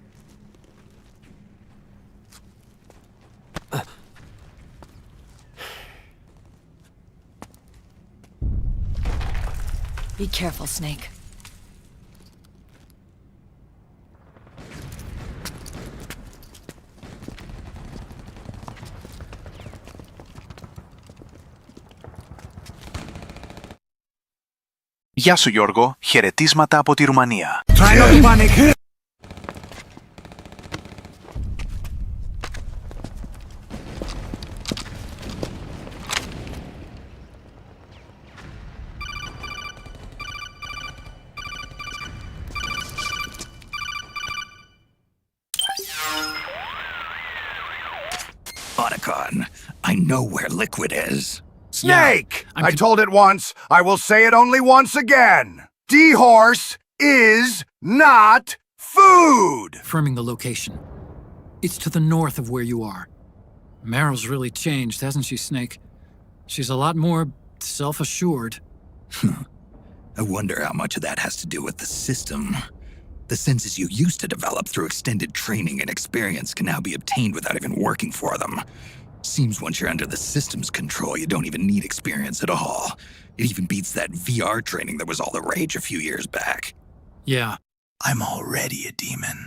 Be careful, Snake. Γεια σου Γιώργο, χαιρετίσματα από τη Ρουμανία. Try not to panic. Otacon, I know where Liquid is. Snake! I told it once, I will say it only once again. D-horse is not food! Affirming the location. It's to the north of where you are. Meryl's really changed, hasn't she, Snake? She's a lot more self-assured. I wonder how much of that has to do with the system. The senses you used to develop through extended training and experience can now be obtained without even working for them. Seems once you're under the system's control, you don't even need experience at all. It even beats that VR training that was all the rage a few years back. Yeah. I'm already a demon.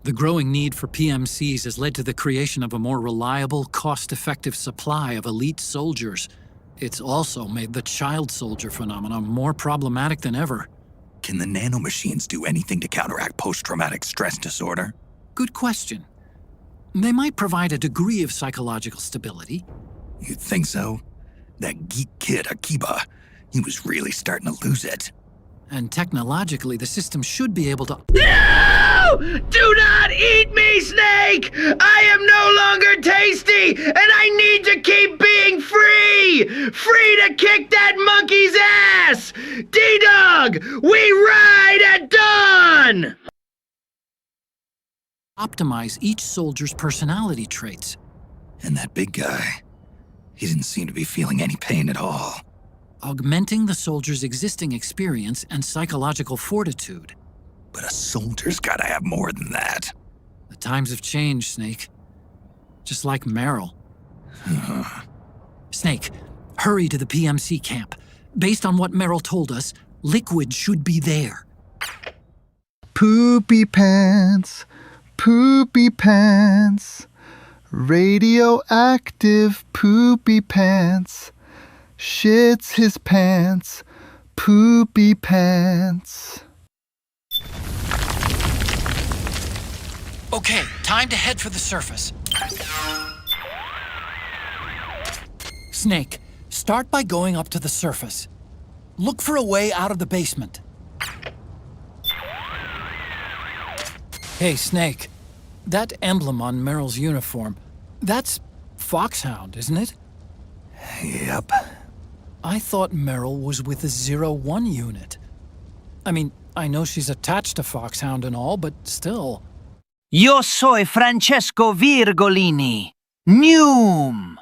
The growing need for PMCs has led to the creation of a more reliable, cost-effective supply of elite soldiers. It's also made the child soldier phenomenon more problematic than ever. Can the nanomachines do anything to counteract post-traumatic stress disorder? Good question. They might provide a degree of psychological stability. You think so? That geek kid, Akiba, he was really starting to lose it. And technologically, the system should be able to... No! Do not eat me, Snake! I am no longer tasty, and I need to keep being free! Free to kick that monkey's ass! D-Dog, we ride at dawn! Optimize each soldier's personality traits. And that big guy, he didn't seem to be feeling any pain at all. Augmenting the soldier's existing experience and psychological fortitude. But a soldier's gotta have more than that. The times have changed, Snake. Just like Meryl. Snake, hurry to the PMC camp. Based on what Meryl told us, Liquid should be there. Poopy pants, poopy pants, radioactive poopy pants. Shits his pants, poopy pants. Okay, time to head for the surface. Snake, start by going up to the surface. Look for a way out of the basement. Hey, Snake. That emblem on Meryl's uniform, that's Foxhound, isn't it? Yep. I thought Meryl was with the 01 unit. I mean, I know she's attached to Foxhound and all, but still. Yo soy Francesco Virgolini. Noom!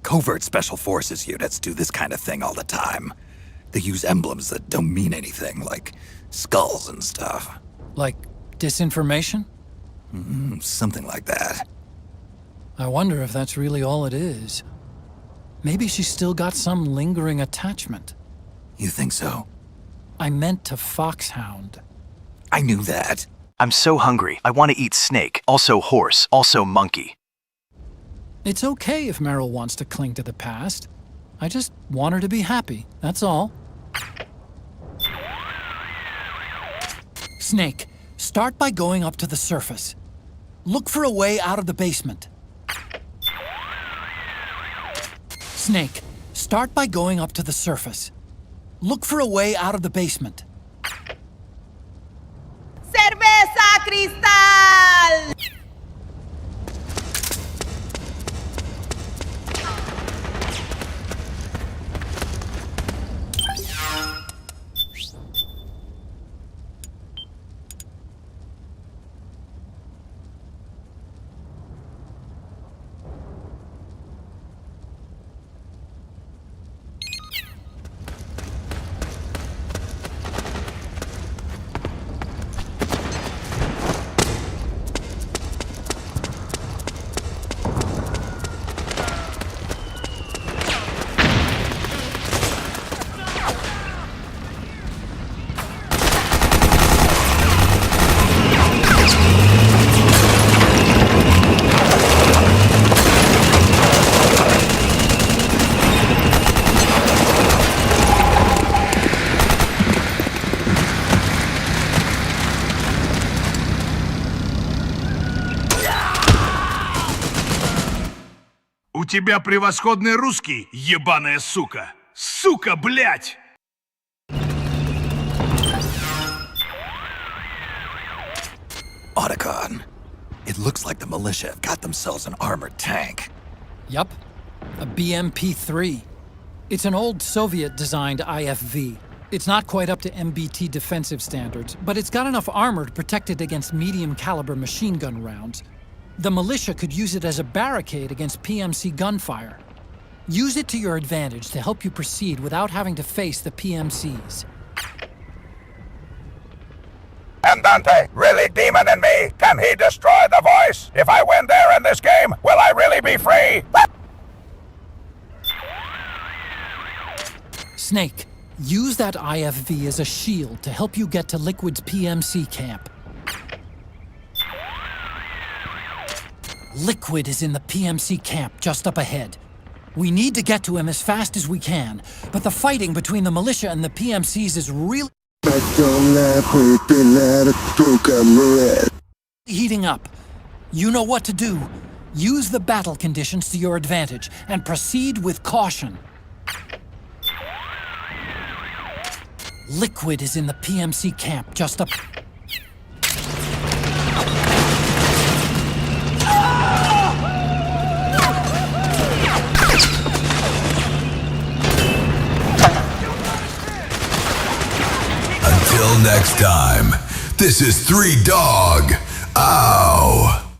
Covert Special Forces units do this kind of thing all the time. They use emblems that don't mean anything, like skulls and stuff. Like disinformation? Something like that. I wonder if that's really all it is. Maybe she's still got some lingering attachment. You think so? I meant to Foxhound. I knew that. I'm so hungry. I want to eat snake, also horse, also monkey. It's okay if Meryl wants to cling to the past. I just want her to be happy, that's all. Snake, start by going up to the surface. Look for a way out of the basement. Snake, start by going up to the surface. Look for a way out of the basement. ¡Cerveza Cristal! У тебя превосходный русский, ебаная сука! Сука, блядь! Otacon. It looks like the militia have got themselves an armored tank. Yup, a BMP-3. It's an old Soviet-designed IFV. It's not quite up to MBT defensive standards, but it's got enough armor to protect it against medium-caliber machine gun rounds. The militia could use it as a barricade against PMC gunfire. Use it to your advantage to help you proceed without having to face the PMCs. Andante, really demon in me? Can he destroy the voice? If I win there in this game, will I really be free? Snake, use that IFV as a shield to help you get to Liquid's PMC camp. Liquid is in the PMC camp just up ahead. We need to get to him as fast as we can, but the fighting between the militia and the PMCs is really heating up. You know what to do. Use the battle conditions to your advantage and proceed with caution. Liquid is in the PMC camp just up. Until next time, this is 3 Dog. Ow!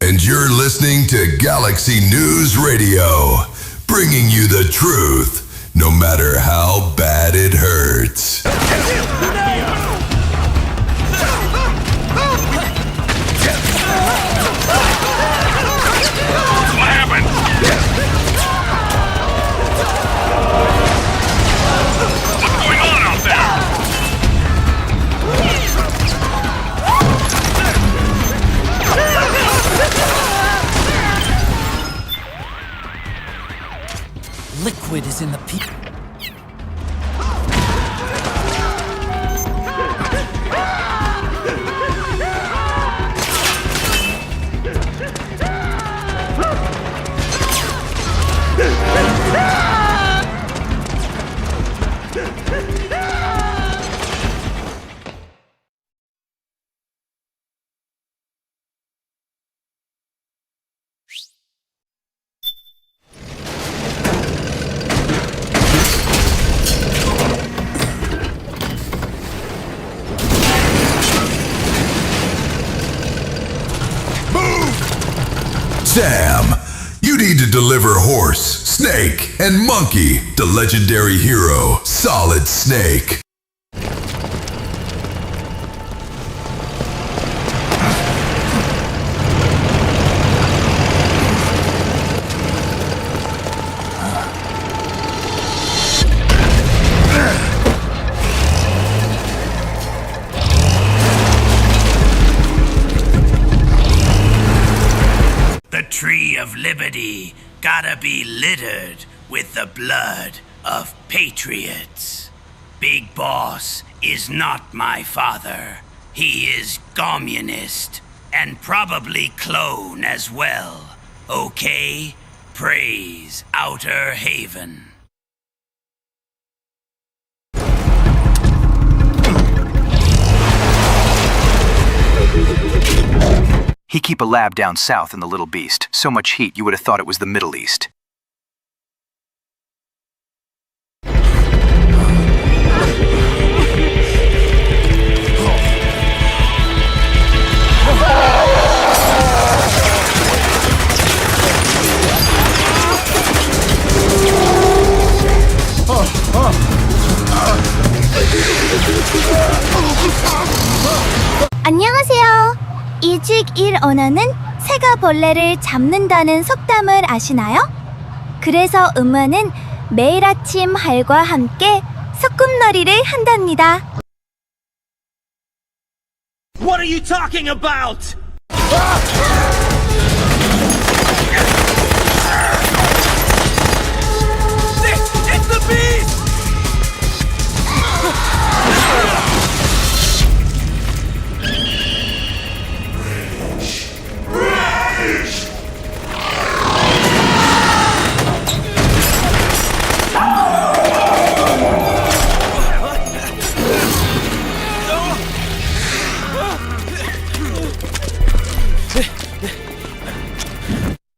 And you're listening to Galaxy News Radio, bringing you the truth, no matter how bad it hurts. What happened? What's going on out there? Liquid is in the P... Sam, you need to deliver Horse, Snake, and Monkey to legendary hero Solid Snake. The Tree of Liberty gotta be littered with the blood of Patriots. Big Boss is not my father. He is communist, and probably clone as well. Okay? Praise Outer Haven. He keep a lab down south in the Little Beast. So much heat you would have thought it was the Middle East. 안녕하세요. 이직 1언어는 새가 벌레를 잡는다는 속담을 아시나요? 그래서 음원은 매일 아침 할과 함께 소꿉놀이를 한답니다. What are you talking about? It's the beast!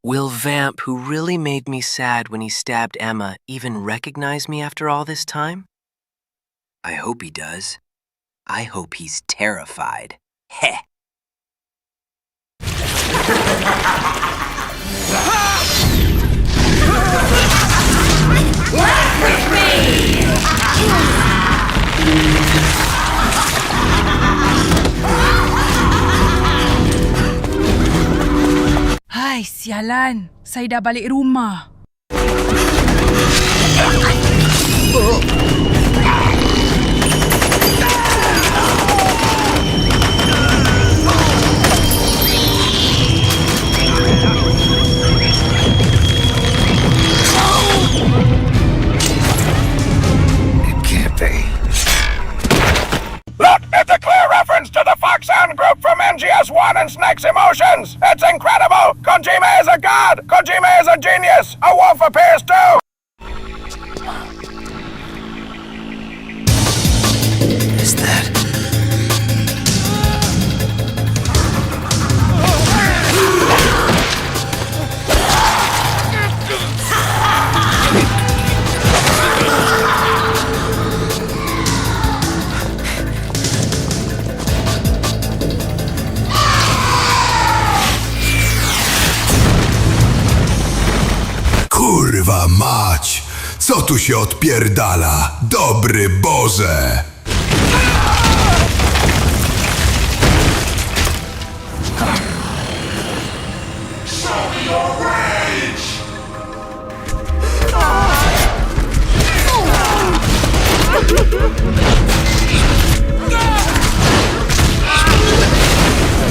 Will Vamp, who really made me sad when he stabbed Emma, even recognize me after all this time? I hope he does. I hope he's terrified. Heh. Laugh with me! Ay, sialan. Saya dah balik rumah. Look, it's a clear reference to the Fox Sound group from NGS1 and Snake's Emotions. It's incredible. Kojima is a god. Kojima is a genius. A wolf appears too. Is that... Kurwa mać! Co tu się odpierdala? Dobry Boże!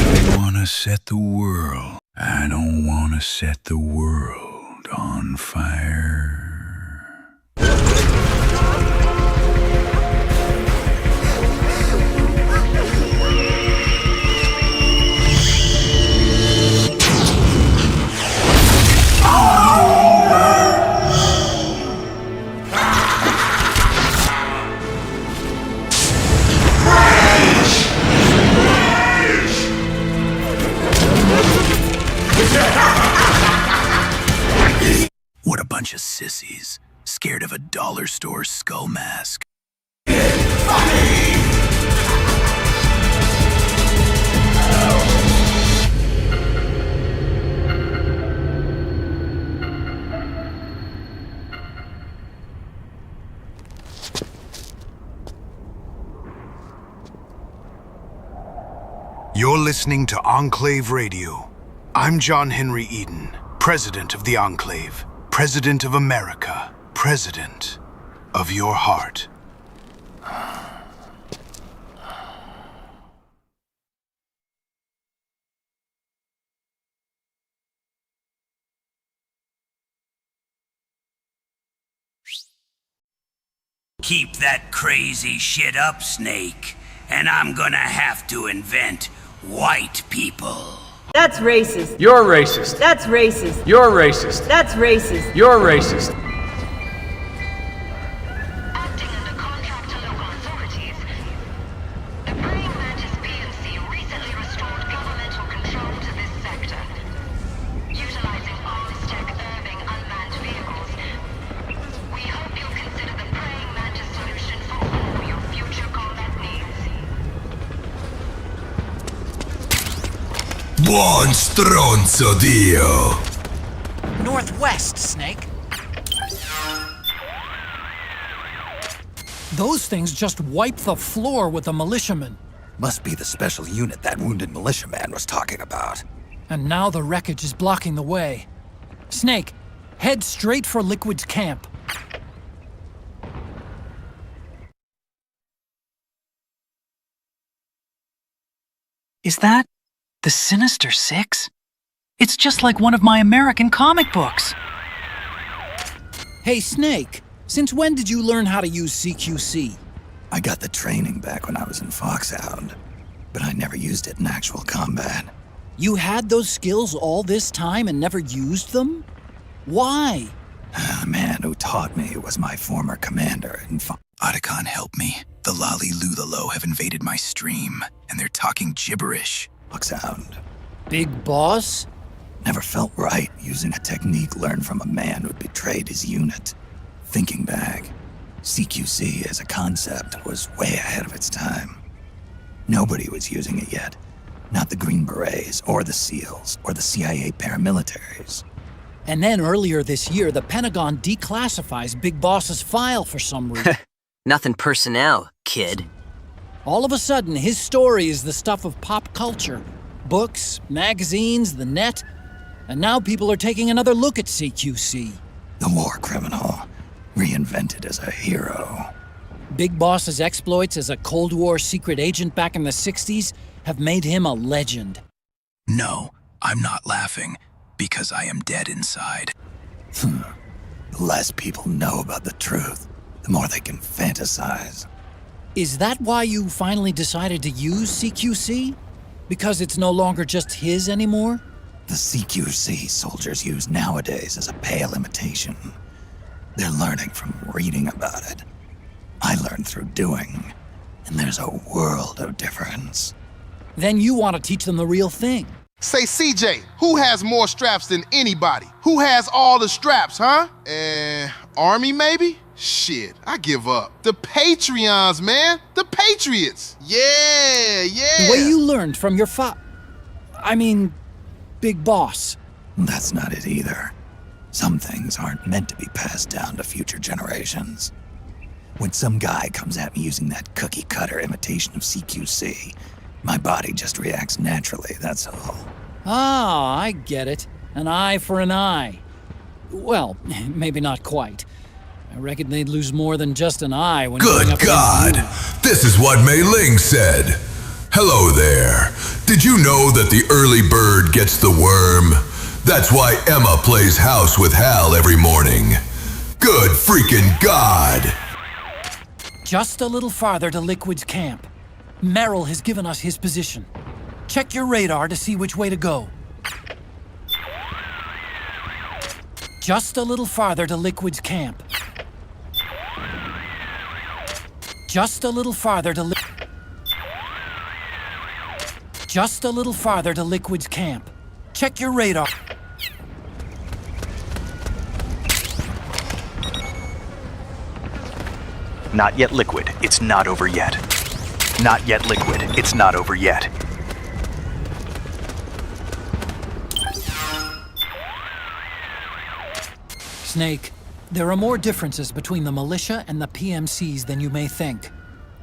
I wanna set the world. I don't wanna set the world on fire. What a bunch of sissies, scared of a dollar store skull mask. You're listening to Enclave Radio. I'm John Henry Eden, President of the Enclave, President of America, President of your heart. Keep that crazy shit up, Snake, and I'm gonna have to invent white people. That's racist. You're racist. That's racist. You're racist. That's racist. You're racist. Acting under contract to local authorities, the Praying Mantis PMC recently restored governmental control to this sector. Utilizing arms tech Irving unmanned vehicles, we hope you'll consider the Praying Mantis solution for all your future combat needs. Buon stronzo, Dio! Northwest, Snake. Those things just wiped the floor with the militiamen. Must be the special unit that wounded militiaman was talking about. And now the wreckage is blocking the way. Snake, head straight for Liquid's camp. Is that the Sinister Six? It's just like one of my American comic books. Hey, Snake, since when did you learn how to use CQC? I got the training back when I was in Foxhound, but I never used it in actual combat. You had those skills all this time and never used them? Why? The man who taught me was my former commander in Otacon, help me. The Lolly Lulalo have invaded my stream, and they're talking gibberish. Foxhound. Big Boss? Never felt right using a technique learned from a man who'd betrayed his unit. Thinking back, CQC as a concept was way ahead of its time. Nobody was using it yet. Not the Green Berets, or the SEALs, or the CIA paramilitaries. And then earlier this year, the Pentagon declassifies Big Boss's file for some reason. Nothing personnel, kid. All of a sudden, his story is the stuff of pop culture. Books, magazines, the net. And now people are taking another look at CQC. The war criminal, reinvented as a hero. Big Boss's exploits as a Cold War secret agent back in the 60s have made him a legend. No, I'm not laughing, because I am dead inside. The less people know about the truth, the more they can fantasize. Is that why you finally decided to use CQC? Because it's no longer just his anymore? The CQC soldiers use nowadays is a pale imitation. They're learning from reading about it. I learned through doing, and there's a world of difference. Then you want to teach them the real thing. Say, CJ, who has more straps than anybody? Who has all the straps, huh? Army maybe? Shit, I give up. The Patreons, man. The Patriots. Yeah. The way you learned from your Big Boss. That's not it either. Some things aren't meant to be passed down to future generations. When some guy comes at me using that cookie-cutter imitation of CQC, my body just reacts naturally, that's all. Ah, I get it. An eye for an eye. Well, maybe not quite. I reckon they'd lose more than just an eye when Good God! This is what Mei Ling said. Hello there. Did you know that the early bird gets the worm? That's why Emma plays house with Hal every morning. Good freaking God! Just a little farther to Liquid's camp. Merrill has given us his position. Check your radar to see which way to go. Just a little farther to Liquid's camp. Just a little farther to Just a little farther to Liquid's camp. Check your radar. Not yet, Liquid. It's not over yet. Not yet, Liquid. It's not over yet. Snake, there are more differences between the militia and the PMCs than you may think.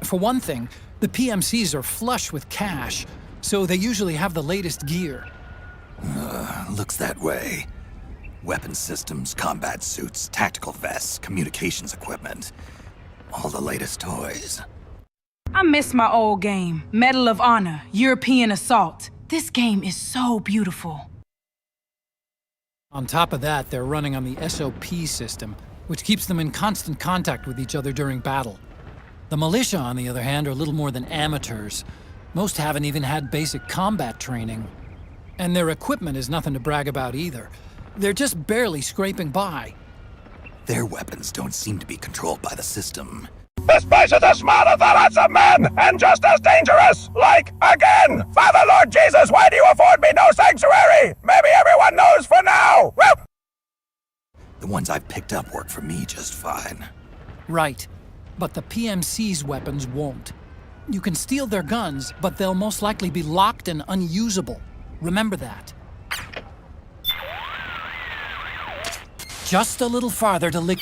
For one thing, the PMCs are flush with cash, so they usually have the latest gear. Looks that way. Weapons systems, combat suits, tactical vests, communications equipment. All the latest toys. I miss my old game. Medal of Honor, European Assault. This game is so beautiful. On top of that, they're running on the SOP system, which keeps them in constant contact with each other during battle. The militia, on the other hand, are little more than amateurs. Most haven't even had basic combat training. And their equipment is nothing to brag about either. They're just barely scraping by. Their weapons don't seem to be controlled by the system. This place is as small as the lots of men, and just as dangerous. Like, again! Father Lord Jesus, why do you afford me no sanctuary? Maybe everyone knows for now! Woo! The ones I've picked up work for me just fine. Right. But the PMCs' weapons won't. You can steal their guns, but they'll most likely be locked and unusable. Remember that. Just a little farther to lick...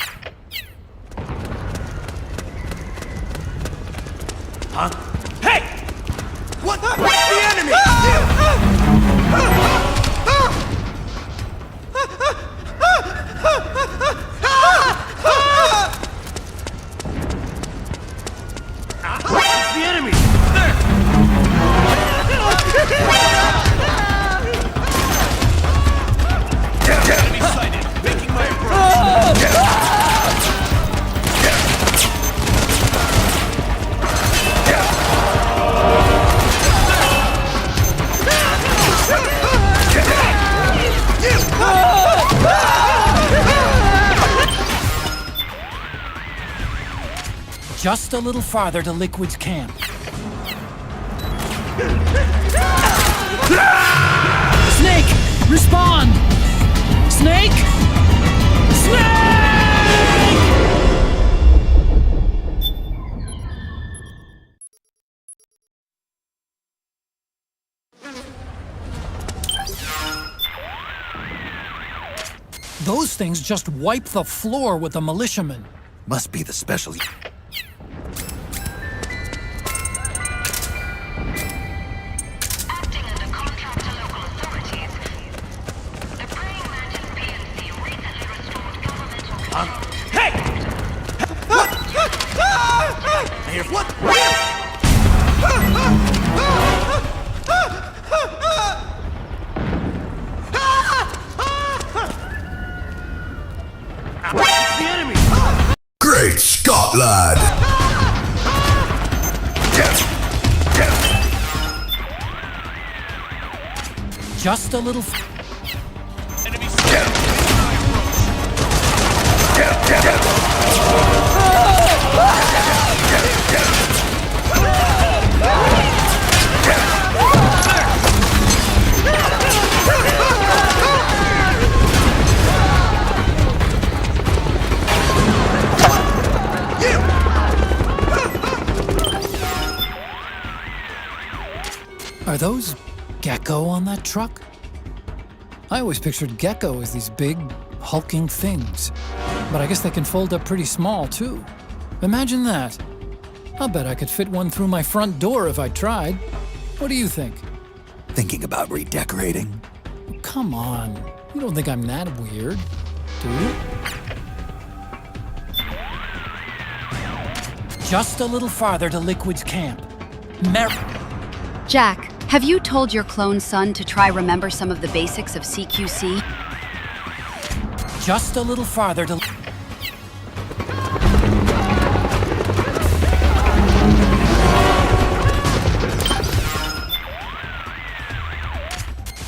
Huh? Hey! What? The enemy! The enemy! There! Enemy sighted! Making my approach! Just a little farther to Liquid's camp. Snake! Respond! Snake! Snake! Those things just wipe the floor with the militiamen. Must be the special... Hey! What? Here's what? The enemy! Great Scott, lad! Just a little... Enemy Are those gecko on that truck? I always pictured gecko as these big, hulking things. But I guess they can fold up pretty small, too. Imagine that. I'll bet I could fit one through my front door if I tried. What do you think? Thinking about redecorating? Come on. You don't think I'm that weird, do you? Just a little farther to Liquid's camp. Jack, have you told your clone son to try remember some of the basics of CQC? Just a little farther to...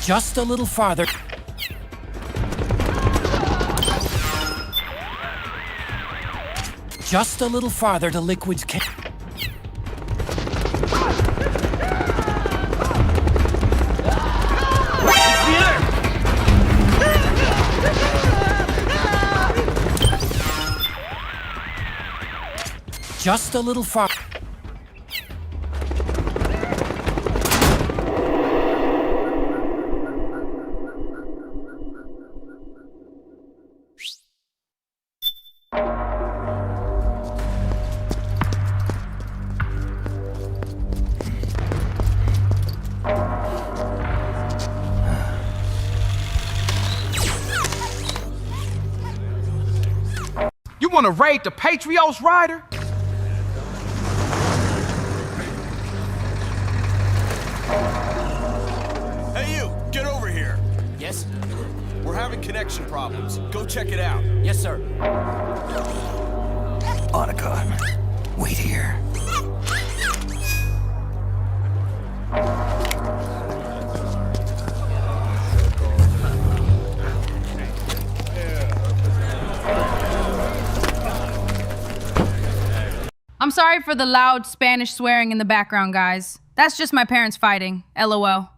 Just a little farther... Just a little farther to Liquid's camp. Just a little far. wanna raid the Patriots, Ryder? Hey you, get over here. Yes? We're having connection problems. Go check it out. Yes, sir. Otacon, wait here. I'm sorry for the loud Spanish swearing in the background, guys. That's just my parents fighting. LOL.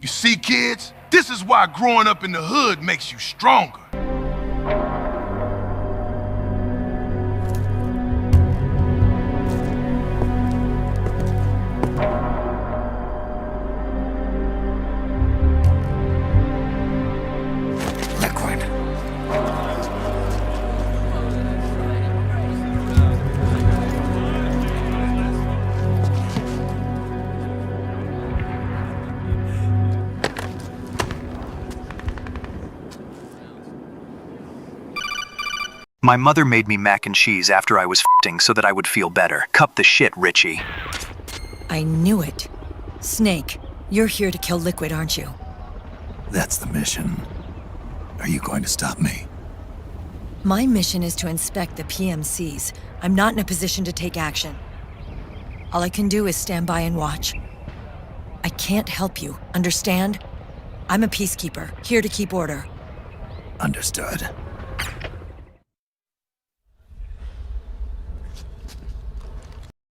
You see, kids? This is why growing up in the hood makes you stronger. My mother made me mac and cheese after I was f***ing so that I would feel better. Cup the shit, Richie. I knew it. Snake, you're here to kill Liquid, aren't you? That's the mission. Are you going to stop me? My mission is to inspect the PMCs. I'm not in a position to take action. All I can do is stand by and watch. I can't help you, understand? I'm a peacekeeper, here to keep order. Understood.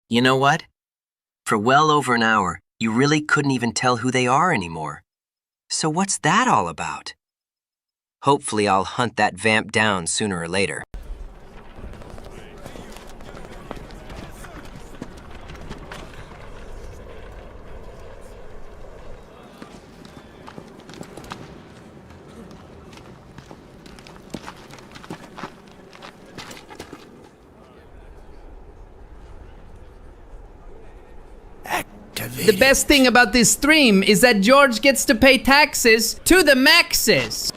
You know what? For well over an hour, you really couldn't even tell who they are anymore. So what's that all about? Hopefully I'll hunt that Vamp down sooner or later. The best thing about this stream is that George gets to pay taxes to the maxes.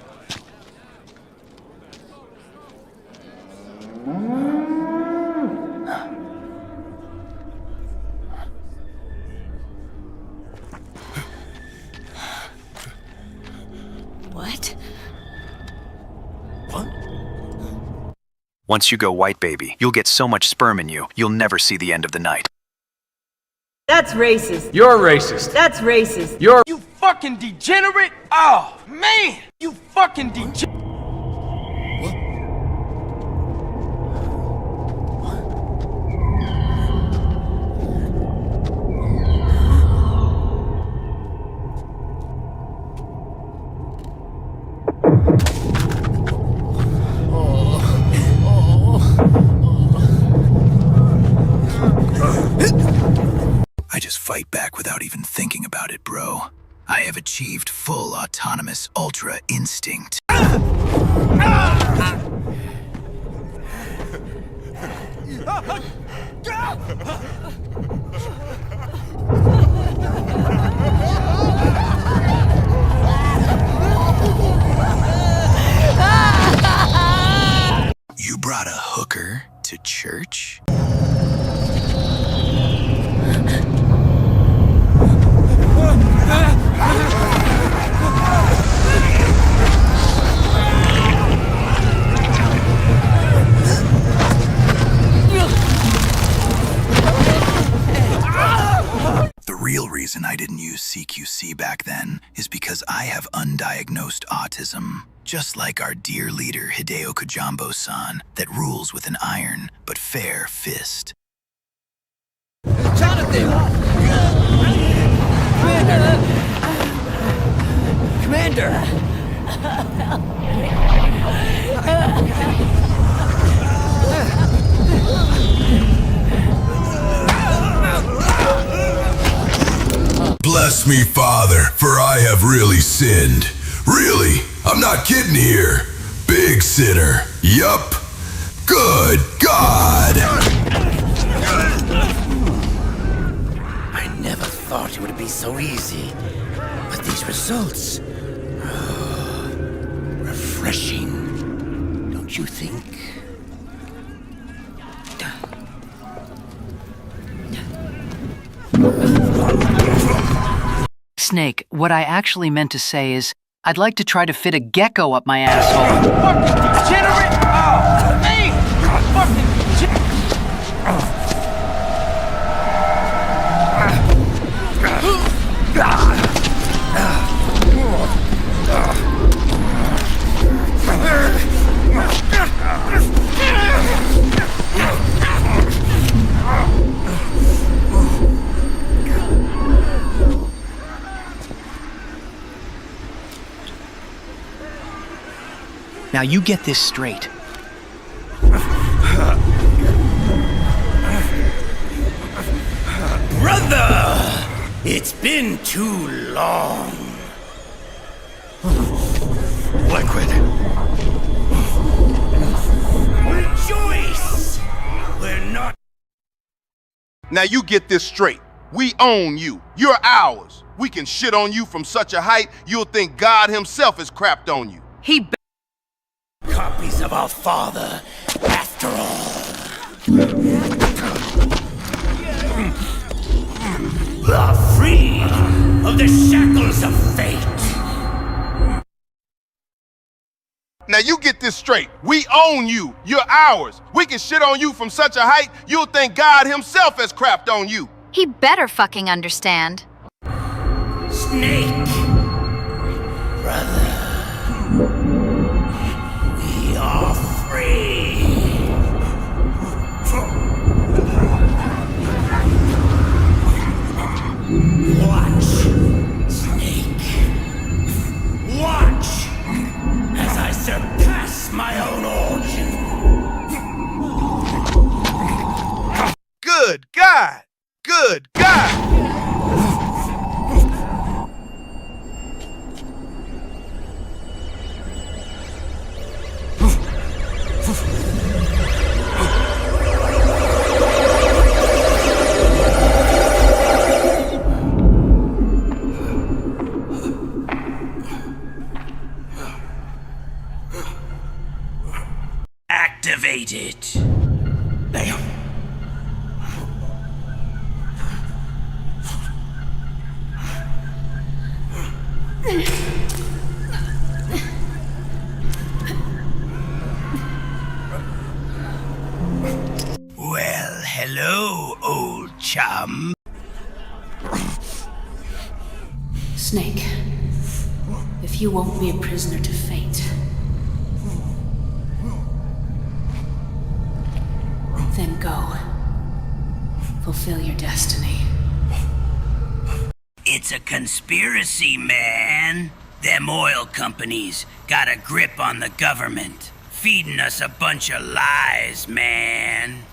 What? Once you go white, baby, you'll get so much sperm in you, you'll never see the end of the night. That's racist. You're racist. That's racist. You're— You fucking degenerate! Oh, man! You fucking degenerate! I just fight back without even thinking about it, bro. I have achieved full autonomous ultra instinct. You brought a hooker to church? The real reason I didn't use CQC back then is because I have undiagnosed autism, just like our dear leader Hideo Kojambo-san, that rules with an iron but fair fist. Jonathan! Commander! Bless me, Father, for I have really sinned. Really, I'm not kidding here. Big sinner. Yup. Good God! I never thought it would be so easy. But these results... refreshing. Don't you think? Snake, what I actually meant to say is, I'd like to try to fit a gecko up my asshole. Now you get this straight. Brother! It's been too long. Liquid. Rejoice! We're not... Now you get this straight. We own you. You're ours. We can shit on you from such a height, you'll think God himself has crapped on you. Copies of our father, after all. Are free of the shackles of fate. Now you get this straight. We own you. You're ours. We can shit on you from such a height, you'll think God himself has crapped on you. He better fucking understand. Snake. Brother. We are free. Watch, Snake. Watch as I surpass my own origin. Good God! Good God! Activate it. Bam. Well, hello, old chum. Snake, if you won't be a prisoner to fate, then go. Fulfill your destiny. It's a conspiracy, man. Them oil companies got a grip on the government, feeding us a bunch of lies, man.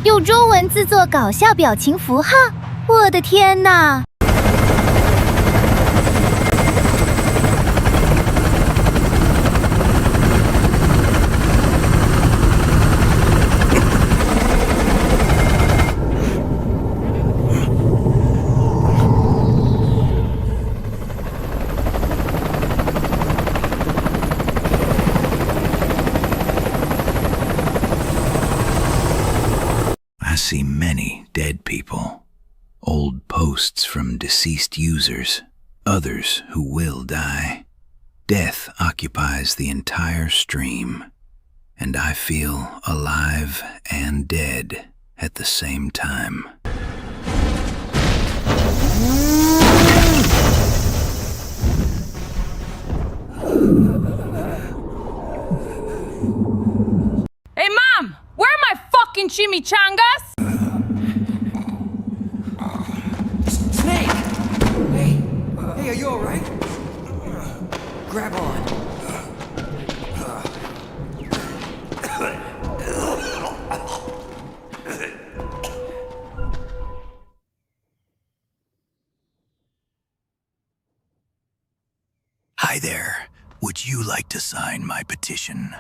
用中文制作搞笑表情符号，我的天哪！I see many dead people, old posts from deceased users, others who will die. Death occupies the entire stream, and I feel alive and dead at the same time. Hey, Mom! Where are my fucking chimichangas? are you alright? Grab on. Hi there. Would you like to sign my petition?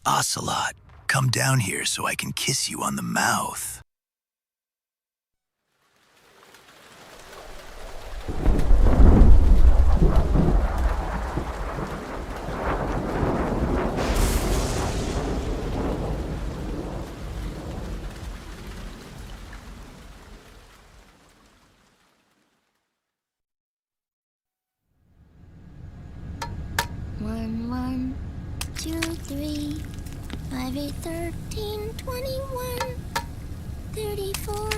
Ocelot, come down here so I can kiss you on the mouth. One, 1, 2, 3, 5, 8, 13, 21, 34.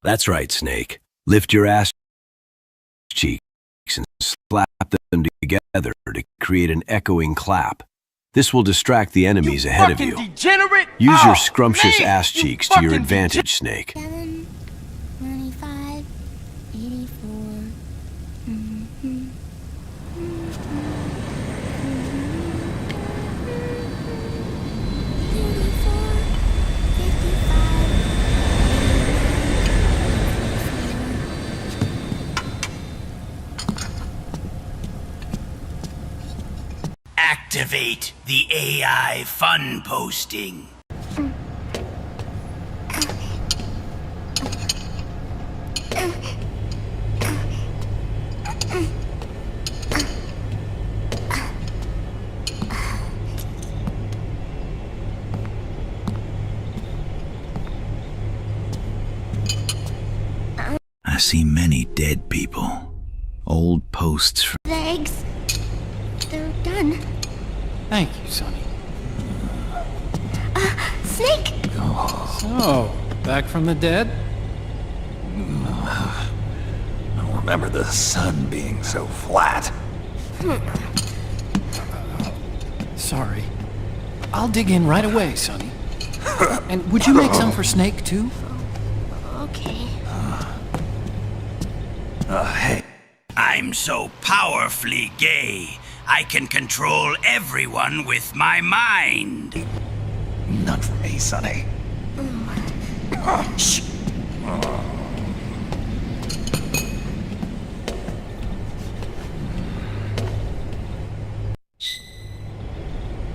That's right, Snake. Lift your ass cheeks and slap them together to create an echoing clap. This will distract the enemies ahead of you. Degenerate! Use your scrumptious ass cheeks to your advantage, Snake. 7, 25, 84. Activate the AI fun posting. I see many dead people. Old posts from The eggs, they're done. Thank you, Sonny. Snake! So, back from the dead? I don't remember the sun being so flat. Sorry. I'll dig in right away, Sonny. And would you make some for Snake, too? Okay. Hey. I'm so powerfully gay, I can control everyone with my mind. Not for me, Sonny. Shh.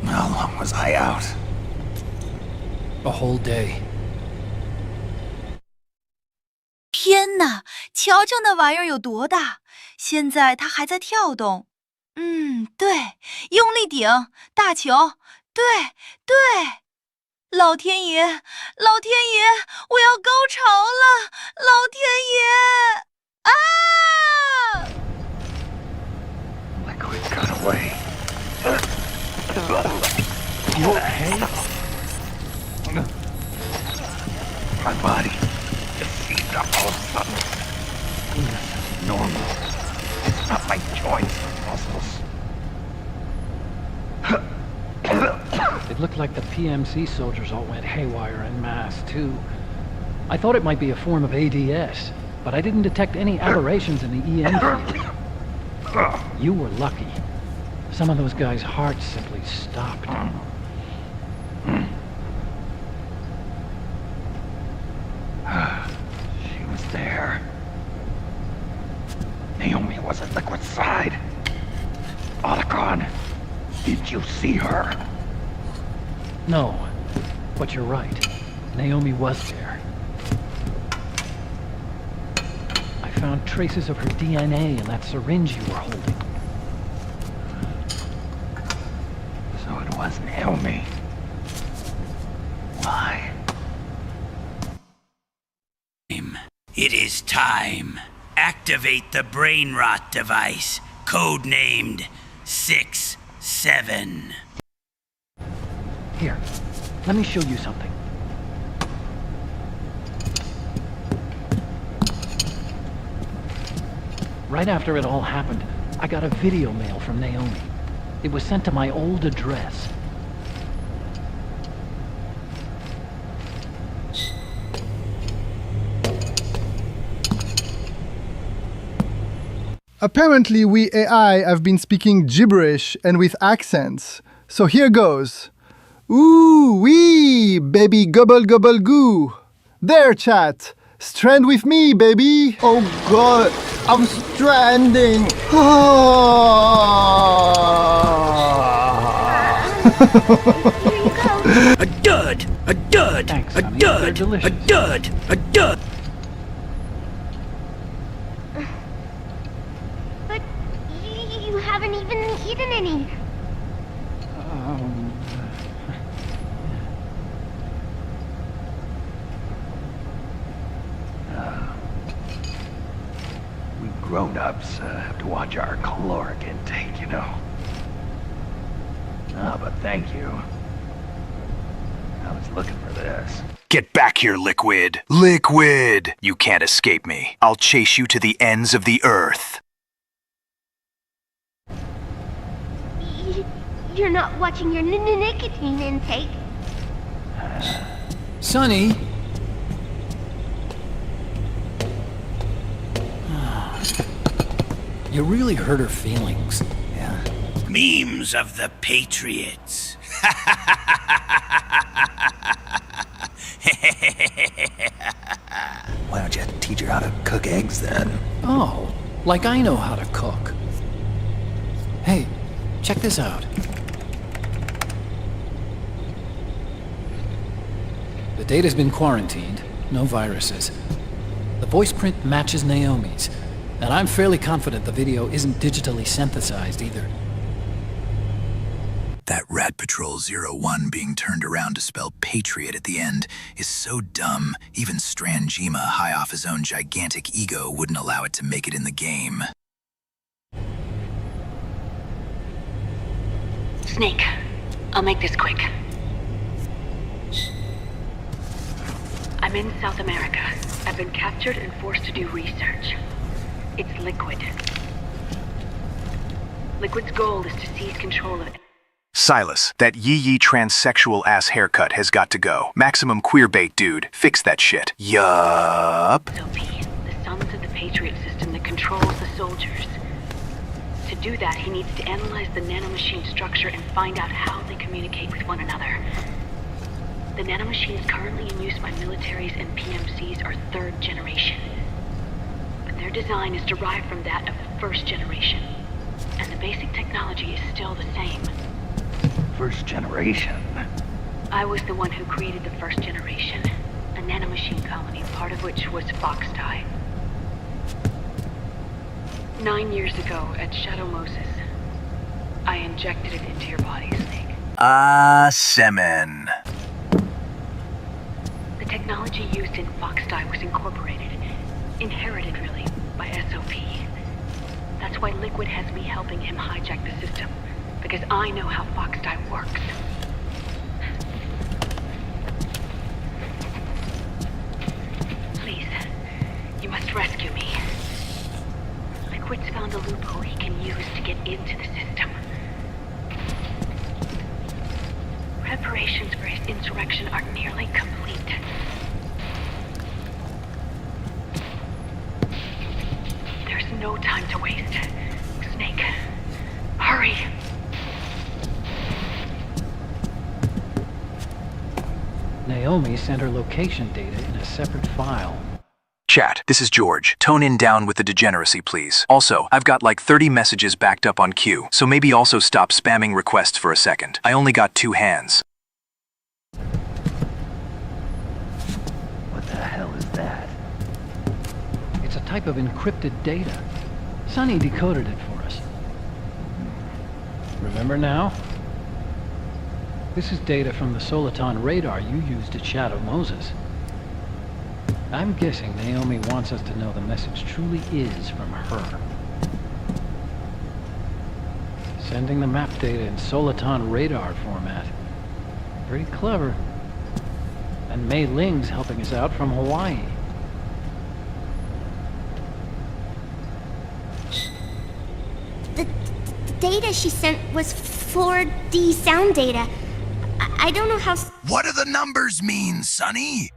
How long was I out? A whole day. 天哪，瞧瞧那玩意儿有多大！现在它还在跳动。对，用力顶，大球，对对。老天爷，老天爷，我要高潮了！老天爷，啊！ Liquid got away. You okay? My body just seized up all of a sudden. This is normal. It's not my joints or muscles. It looked like the PMC soldiers all went haywire en masse, too. I thought it might be a form of ADS, but I didn't detect any aberrations in the EM field. You were lucky. Some of those guys' hearts simply stopped. She was there. Naomi was at Liquid's side. Otacon, did you see her? No, but you're right. Naomi was there. I found traces of her DNA in that syringe you were holding. So it was Naomi. Why? It is time. Activate the brain rot device, codenamed 6-7. Here, let me show you something. Right after it all happened, I got a video mail from Naomi. It was sent to my old address. Apparently, we AI have been speaking gibberish and with accents. So here goes. Ooh, wee, baby gobble gobble goo. There, chat. Strand with me, baby. Oh God, I'm stranding. A dud! A dud! Thanks, a honey. dud! They're delicious. A dud! A dud! But you haven't even eaten any. We grown-ups have to watch our caloric intake, you know. Ah, but thank you. I was looking for this. Get back here, Liquid. Liquid! You can't escape me. I'll chase you to the ends of the earth. You're not watching your nicotine intake. Sonny! You really hurt her feelings. Yeah. Memes of the Patriots. Why don't you teach her how to cook eggs then? Oh, like I know how to cook. Hey, check this out. The data's been quarantined, no viruses. The voice print matches Naomi's, and I'm fairly confident the video isn't digitally synthesized either. That Rat Patrol 01 being turned around to spell Patriot at the end is so dumb, even Stranjima, high off his own gigantic ego, wouldn't allow it to make it in the game. Snake, I'll make this quick. I'm in South America. I've been captured and forced to do research. It's Liquid. Liquid's goal is to seize control of it. Silas, that yee-yee transsexual-ass haircut has got to go. Maximum queerbait, dude. Fix that shit. Yup. SOP, the sons of the Patriot system that controls the soldiers. To do that, he needs to analyze the nanomachine structure and find out how they communicate with one another. The nanomachines currently in use by militaries and PMCs are third generation. But their design is derived from that of the first generation. And the basic technology is still the same. First generation? I was the one who created the first generation, a nanomachine colony, part of which was Foxdie. 9 years ago at Shadow Moses, I injected it into your body, Snake. Semen. The technology used in Foxdie was incorporated, inherited really, by SOP. That's why Liquid has me helping him hijack the system, because I know how Foxdie works. Please, you must rescue me. Liquid's found a loophole he can use to get into the system. Preparations for his insurrection are nearly complete. There's no time to waste. Snake, hurry! Naomi sent her location data in a separate file. Chat, this is George. Tone in down with the degeneracy, please. Also, I've got like 30 messages backed up on queue, so maybe also stop spamming requests for a second. I only got 2 hands. What the hell is that? It's a type of encrypted data. Sonny decoded it for us. Remember now? This is data from the Soliton radar you used at Shadow Moses. I'm guessing Naomi wants us to know the message truly is from her. Sending the map data in Soliton radar format. Pretty clever. And Mei Ling's helping us out from Hawaii. The data she sent was 4D sound data. I don't know how What do the numbers mean, Sonny?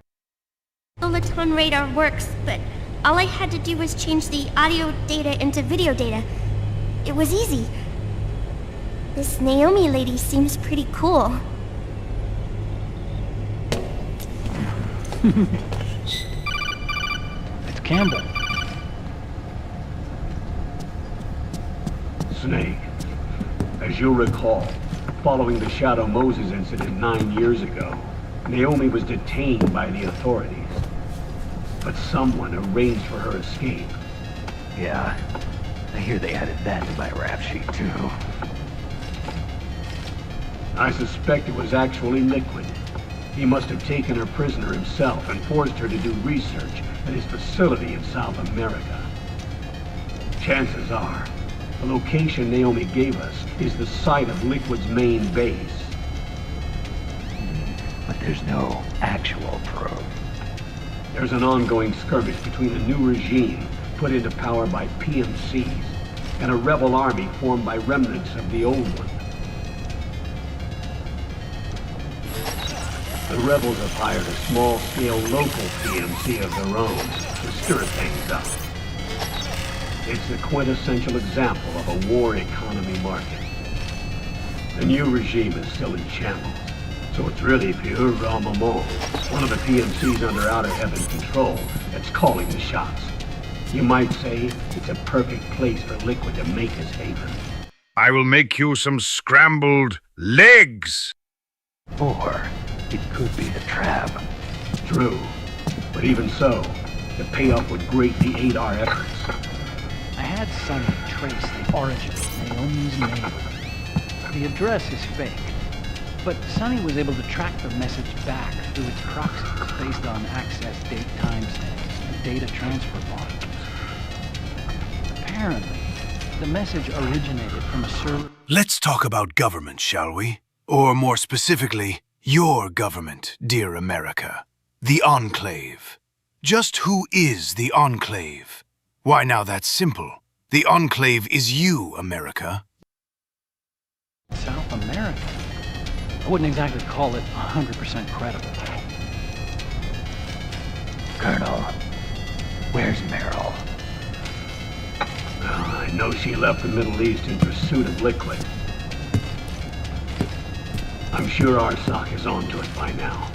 Soliton radar works, but all I had to do was change the audio data into video data. It was easy. This Naomi lady seems pretty cool. It's Campbell. Snake, as you'll recall, following the Shadow Moses incident 9 years ago, Naomi was detained by the authorities. But someone arranged for her escape. Yeah, I hear they added that to my rap sheet, too. I suspect it was actually Liquid. He must have taken her prisoner himself and forced her to do research at his facility in South America. Chances are, the location Naomi gave us is the site of Liquid's main base. But there's no actual proof. There's an ongoing skirmish between a new regime put into power by PMCs and a rebel army formed by remnants of the old one. The rebels have hired a small-scale local PMC of their own to stir things up. It's the quintessential example of a war economy market. The new regime is still in shambles, so it's really pure Ramamon, one of the PMCs under Outer Heaven control, that's calling the shots. You might say it's a perfect place for Liquid to make his haven. I will make you some scrambled legs! Or it could be a trap. True, but even so, the payoff would greatly aid our efforts. I had Sonny trace the origin of Naomi's name. The address is fake, but Sonny was able to track the message back through its proxies based on access date timestamps and data transfer volumes. Apparently, the message originated from a server. Let's talk about government, shall we? Or more specifically, your government, dear America. The Enclave. Just who is the Enclave? Why, now that's simple. The Enclave is you, America. South America? I wouldn't exactly call it 100% credible. Colonel, where's Meryl? I know she left the Middle East in pursuit of Liquid. I'm sure our sock is onto it by now.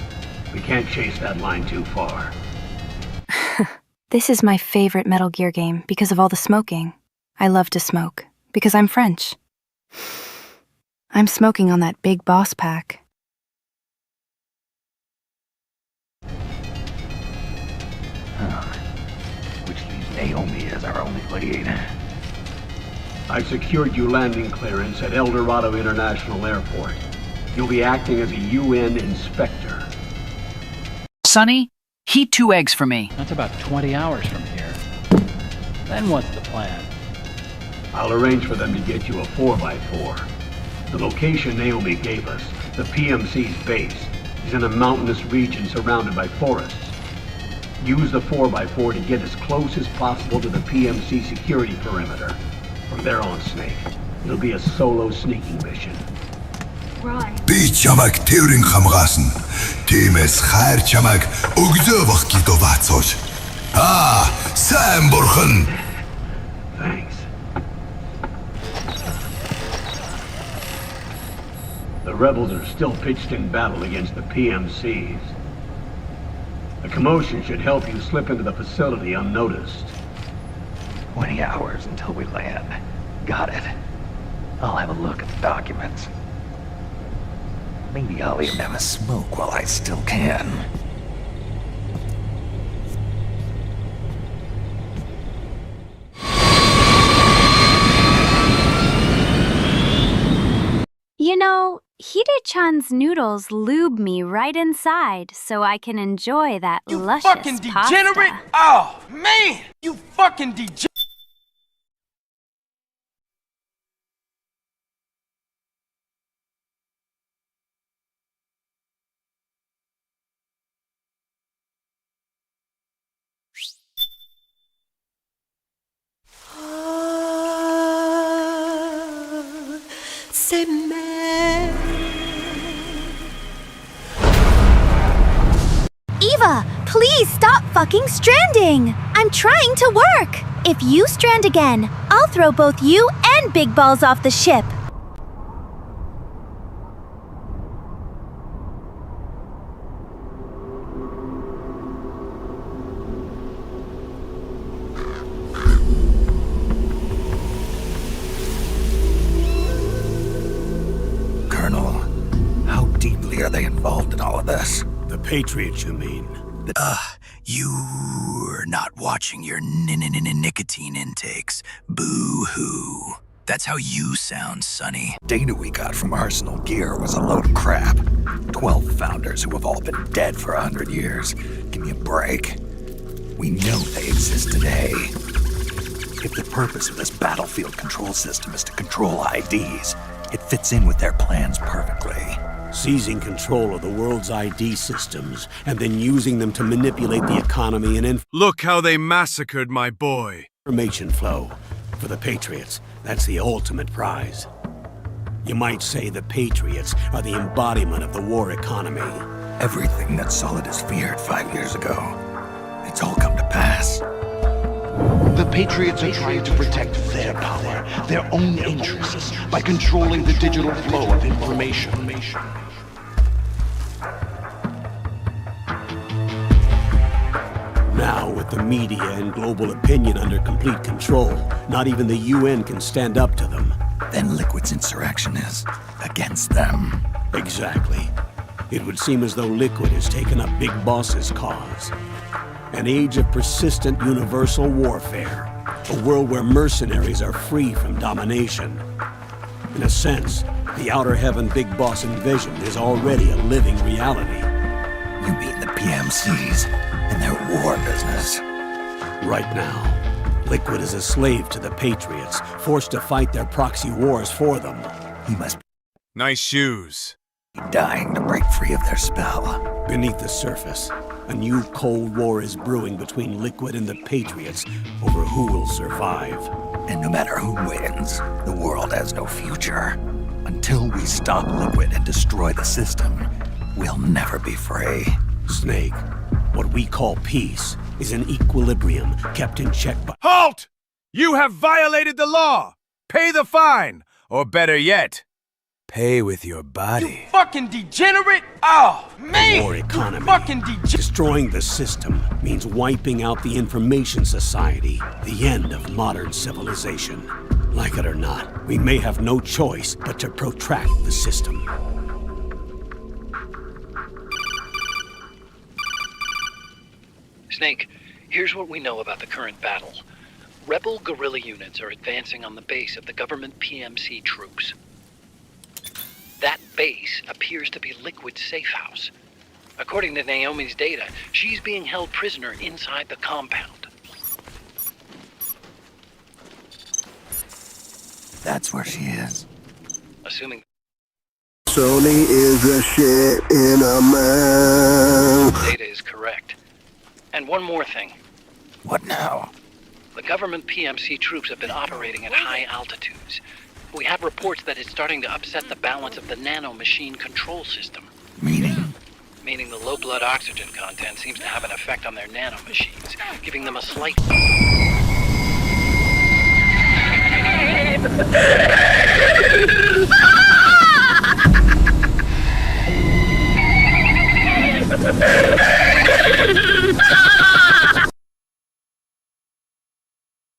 We can't chase that line too far. This is my favorite Metal Gear game because of all the smoking. I love to smoke because I'm French. I'm smoking on that big boss pack. Which leaves Naomi as our only lead. I've secured you landing clearance at El Dorado International Airport. You'll be acting as a UN inspector. Sonny, heat 2 eggs for me. That's about 20 hours from here. Then what's the plan? I'll arrange for them to get you a 4x4. The location Naomi gave us, the PMC's base, is in a mountainous region surrounded by forests. Use the 4x4 to get as close as possible to the PMC security perimeter. From there on, Snake, it'll be a solo sneaking mission. Би чамайг тээврийн хамгаасан. Тиймээс хайр чамайг өгзөөх гэдэг бацууш. Сайн бурхан. Thanks. The rebels are still pitched in battle against the PMCs. The commotion should help you slip into the facility unnoticed. 20 hours until we land. Got it. I'll have a look at the documents. Maybe I'll even have a smoke while I still can. You know, Hide-chan's noodles lube me right inside so I can enjoy that luscious fucking degenerate! pasta. Oh, man! You fucking degenerate! c'est mad. Eva, please stop fucking stranding! I'm trying to work! If you strand again, I'll throw both you and Big Balls off the ship. Colonel, how deeply are they involved in all of this? The Patriots, you mean? You're not watching your nicotine intakes. Boo-hoo. That's how you sound, Sonny. Data we got from Arsenal Gear was a load of crap. 12 founders who have all been dead for 100 years. Give me a break. We know they exist today. If the purpose of this battlefield control system is to control IDs, it fits in with their plans perfectly. Seizing control of the world's ID systems and then using them to manipulate the economy and Look how they massacred my boy. information flow. For the Patriots, that's the ultimate prize. You might say the Patriots are the embodiment of the war economy. Everything that Solidus feared 5 years ago, it's all come to pass. The Patriots are trying to protect their power, their own interests, by controlling the digital flow of information. Now, with the media and global opinion under complete control, not even the UN can stand up to them. Then Liquid's insurrection is against them. Exactly. It would seem as though Liquid has taken up Big Boss's cause. An age of persistent universal warfare. A world where mercenaries are free from domination. In a sense, the Outer Heaven Big Boss invasion is already a living reality. You mean the PMCs and their war business? Right now, Liquid is a slave to the Patriots, forced to fight their proxy wars for them. He must Nice shoes. be dying to break free of their spell. Beneath the surface, a new Cold War is brewing between Liquid and the Patriots over who will survive. And no matter who wins, the world has no future. Until we stop Liquid and destroy the system, we'll never be free. Snake, what we call peace is an equilibrium kept in check by— Halt! You have violated the law! Pay the fine! Or better yet, Pay with your body. Fucking degenerate! Oh, man! war economy. Fucking degenerate! Destroying the system means wiping out the information society, the end of modern civilization. Like it or not, we may have no choice but to protract the system. Snake, here's what we know about the current battle. Rebel guerrilla units are advancing on the base of the government PMC troops. That base appears to be Liquid's safe house. According to Naomi's data, she's being held prisoner inside the compound. That's where she is. Assuming Sony is the shit in a man. data is correct. And one more thing. What now? The government PMC troops have been operating at high altitudes. We have reports that it's starting to upset the balance of the nano-machine control system. Meaning? Meaning the low blood oxygen content seems to have an effect on their nano-machines, giving them a slight...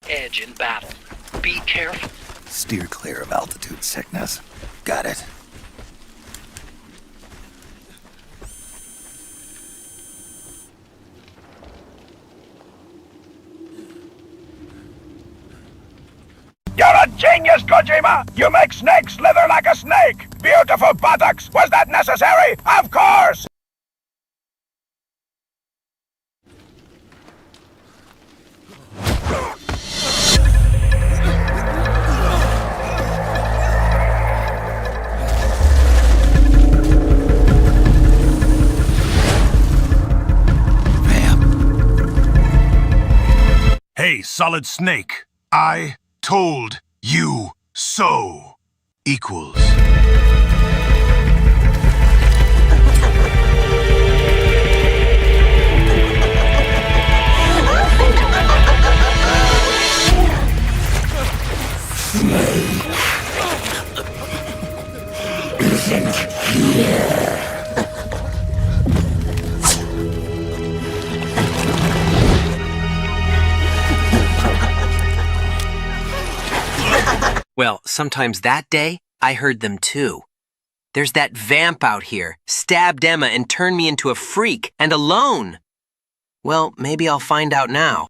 edge in battle. Be careful. Steer clear of altitude sickness. Got it. You're a genius, Kojima! You make snakes slither like a snake! Beautiful buttocks! Was that necessary? Of course! Hey, Solid Snake, I told you so. equals. Isn't here. Well, sometimes that day, I heard them too. There's that vamp out here, stabbed Emma and turned me into a freak, and alone. Well, maybe I'll find out now.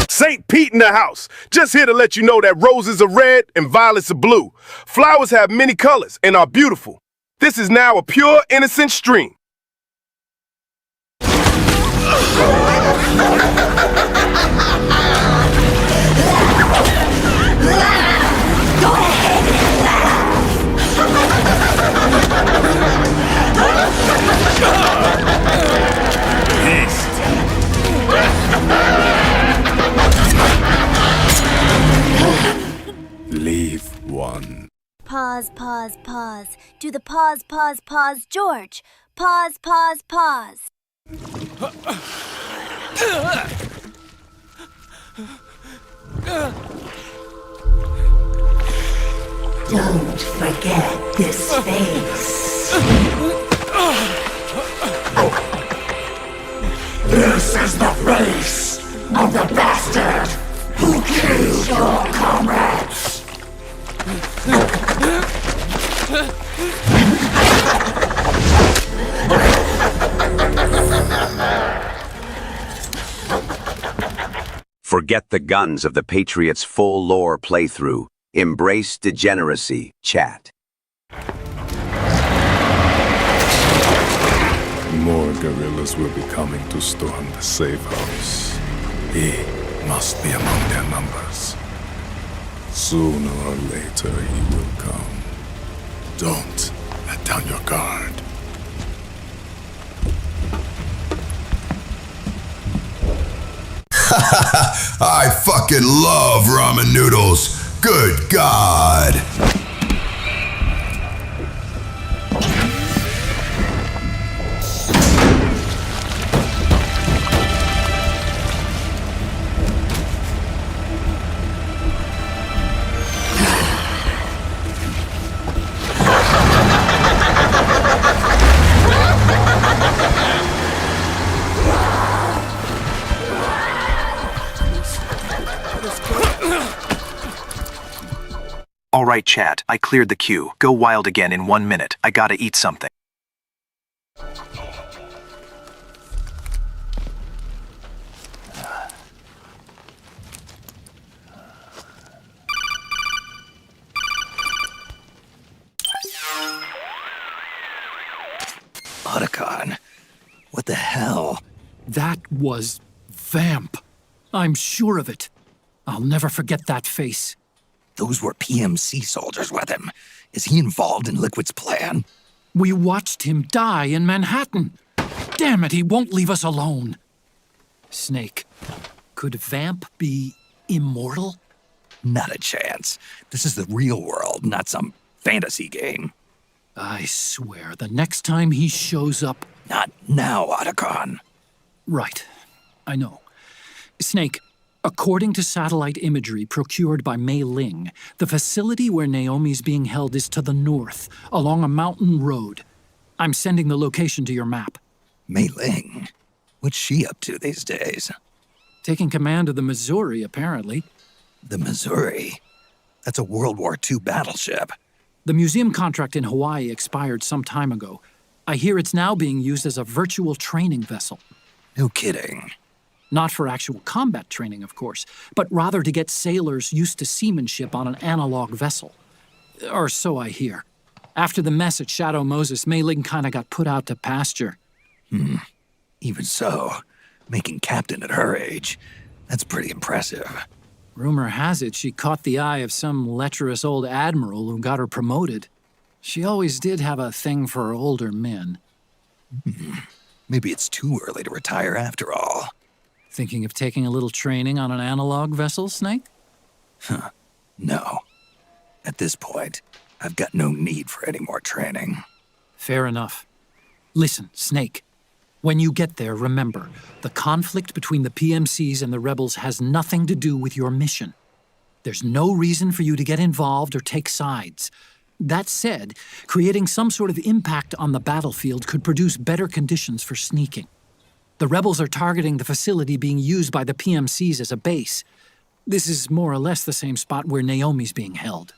St. Pete in the house. Just here to let you know that roses are red and violets are blue. Flowers have many colors and are beautiful. This is now a pure, innocent stream. Leave one. Pause, pause, pause. Do the pause, pause, pause, George. Pause, pause, pause. Don't forget this face. This is the face of the bastard who killed your comrades. Forget the guns of the Patriots' full lore playthrough. Embrace degeneracy, chat. More guerrillas will be coming to storm the safe house. He must be among their numbers. Sooner or later he will come. Don't let down your guard. I fucking love ramen noodles. Good God. All right, chat, I cleared the queue. Go wild again in 1 minute. I gotta eat something. Otacon, what the hell? That was Vamp. I'm sure of it. I'll never forget that face. Those were PMC soldiers with him. Is he involved in Liquid's plan? We watched him die in Manhattan. Damn it, he won't leave us alone. Snake, could Vamp be immortal? Not a chance. This is the real world, not some fantasy game. I swear, the next time he shows up... Not now, Otacon. Right. I know. Snake, according to satellite imagery procured by Mei Ling, the facility where Naomi's being held is to the north, along a mountain road. I'm sending the location to your map. Mei Ling? What's she up to these days? Taking command of the Missouri, apparently. The Missouri? That's a World War II battleship. The museum contract in Hawaii expired some time ago. I hear it's now being used as a virtual training vessel. No kidding. Not for actual combat training, of course, but rather to get sailors used to seamanship on an analog vessel. Or so I hear. After the mess at Shadow Moses, Mei Ling kinda got put out to pasture. Even so, making captain at her age, that's pretty impressive. Rumor has it she caught the eye of some lecherous old admiral who got her promoted. She always did have a thing for older men. Maybe it's too early to retire after all. Thinking of taking a little training on an analog vessel, Snake? No. At this point, I've got no need for any more training. Fair enough. Listen, Snake. When you get there, remember, the conflict between the PMCs and the rebels has nothing to do with your mission. There's no reason for you to get involved or take sides. That said, creating some sort of impact on the battlefield could produce better conditions for sneaking. The rebels are targeting the facility being used by the PMCs as a base. This is more or less the same spot where Naomi's being held.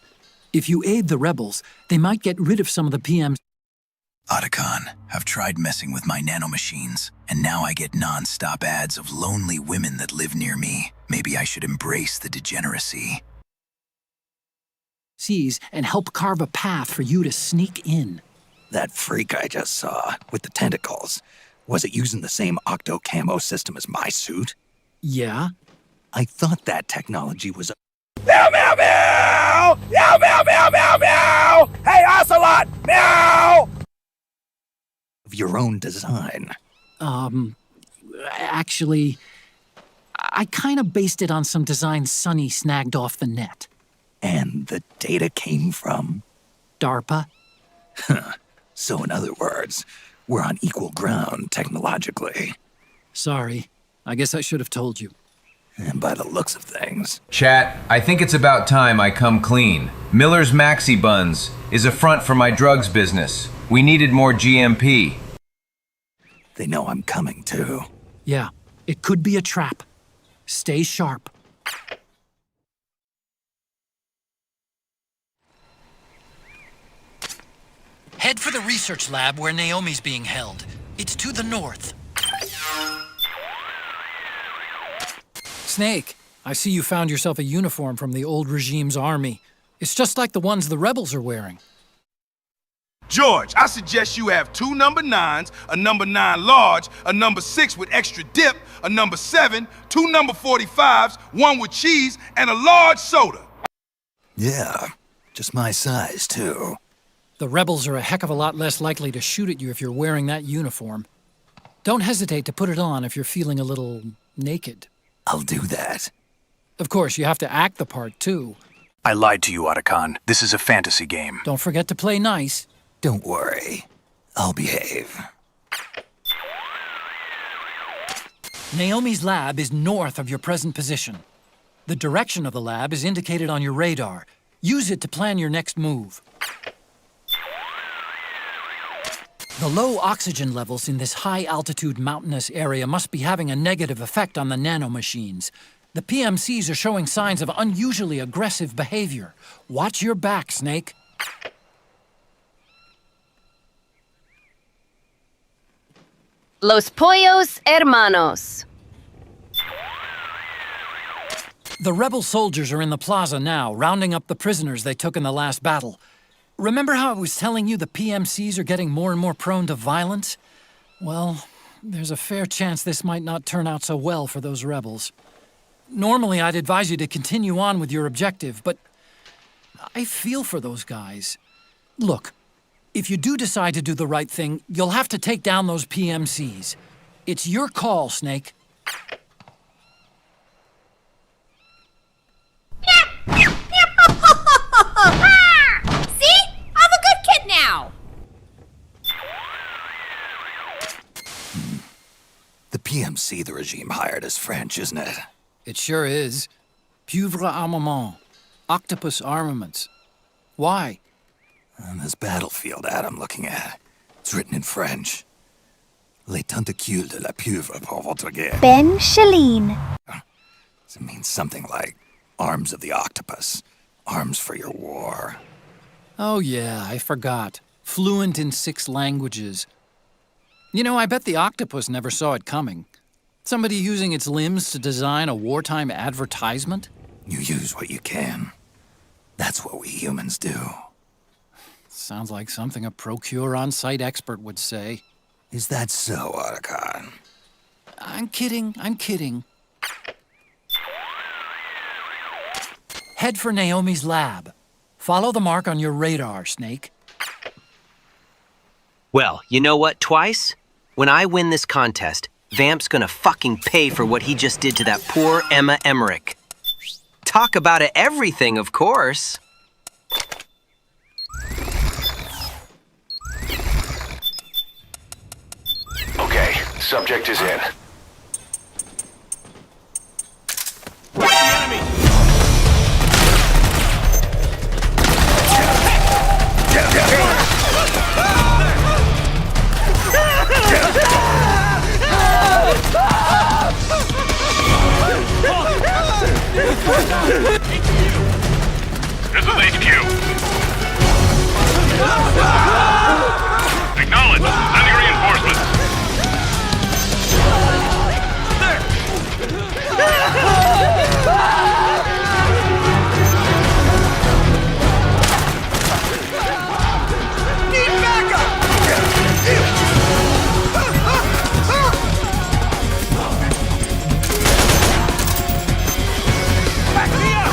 If you aid the rebels, they might get rid of some of the PMCs. Otacon, I've tried messing with my nanomachines, and now I get non-stop ads of lonely women that live near me. Maybe I should embrace the degeneracy. And help carve a path for you to sneak in. That freak I just saw, with the tentacles, was it using the same octo camo system as my suit? Yeah? I thought that technology was Meow, meow, meow! Meow, meow, meow, meow, meow! Hey, Ocelot! Meow! of your own design. Actually, I kind of based it on some designs Sonny snagged off the net. And the data came from? DARPA. So in other words, we're on equal ground technologically. Sorry. I guess I should have told you. And by the looks of things. Chat, I think it's about time I come clean. Miller's Maxi Buns is a front for my drugs business. We needed more GMP. They know I'm coming too. Yeah, it could be a trap. Stay sharp. Head for the research lab where Naomi's being held. It's to the north. Snake, I see you found yourself a uniform from the old regime's army. It's just like the ones the rebels are wearing. George, I suggest you have 2 number 9s, a number 9 large, a number 6 with extra dip, a number 7, 2 number 45s, 1 with cheese, and a large soda. Yeah, just my size too. The rebels are a heck of a lot less likely to shoot at you if you're wearing that uniform. Don't hesitate to put it on if you're feeling a little naked. I'll do that. Of course, you have to act the part too. I lied to you, Otacon. This is a fantasy game. Don't forget to play nice. Don't worry. I'll behave. Naomi's lab is north of your present position. The direction of the lab is indicated on your radar. Use it to plan your next move. The low oxygen levels in this high-altitude mountainous area must be having a negative effect on the nanomachines. The PMCs are showing signs of unusually aggressive behavior. Watch your back, Snake. Los pollos hermanos. The rebel soldiers are in the plaza now, rounding up the prisoners they took in the last battle. Remember how I was telling you the PMCs are getting more and more prone to violence? Well, there's a fair chance this might not turn out so well for those rebels. Normally, I'd advise you to continue on with your objective, but I feel for those guys. Look, if you do decide to do the right thing, you'll have to take down those PMCs. It's your call, Snake. The PMC the regime hired is French, isn't it? It sure is. Pieuvre armement. Octopus armaments. Why? On this battlefield ad I'm looking at, it's written in French. Les tentacules de la pieuvre pour votre guerre. Ben Shaleen. It means something like arms of the octopus, arms for your war. Oh yeah, I forgot. Fluent in 6 languages. You know, I bet the octopus never saw it coming. Somebody using its limbs to design a wartime advertisement? You use what you can. That's what we humans do. Sounds like something a Procure on-site expert would say. Is that so, Otacon? I'm kidding. Head for Naomi's lab. Follow the mark on your radar, Snake. Well, you know what, Twice? When I win this contest, Vamp's gonna fucking pay for what he just did to that poor Emma Emmerich. Talk about it everything, of course. Okay, subject is in. This is HQ. Acknowledge. Sending reinforcements. Need backup! Back me up!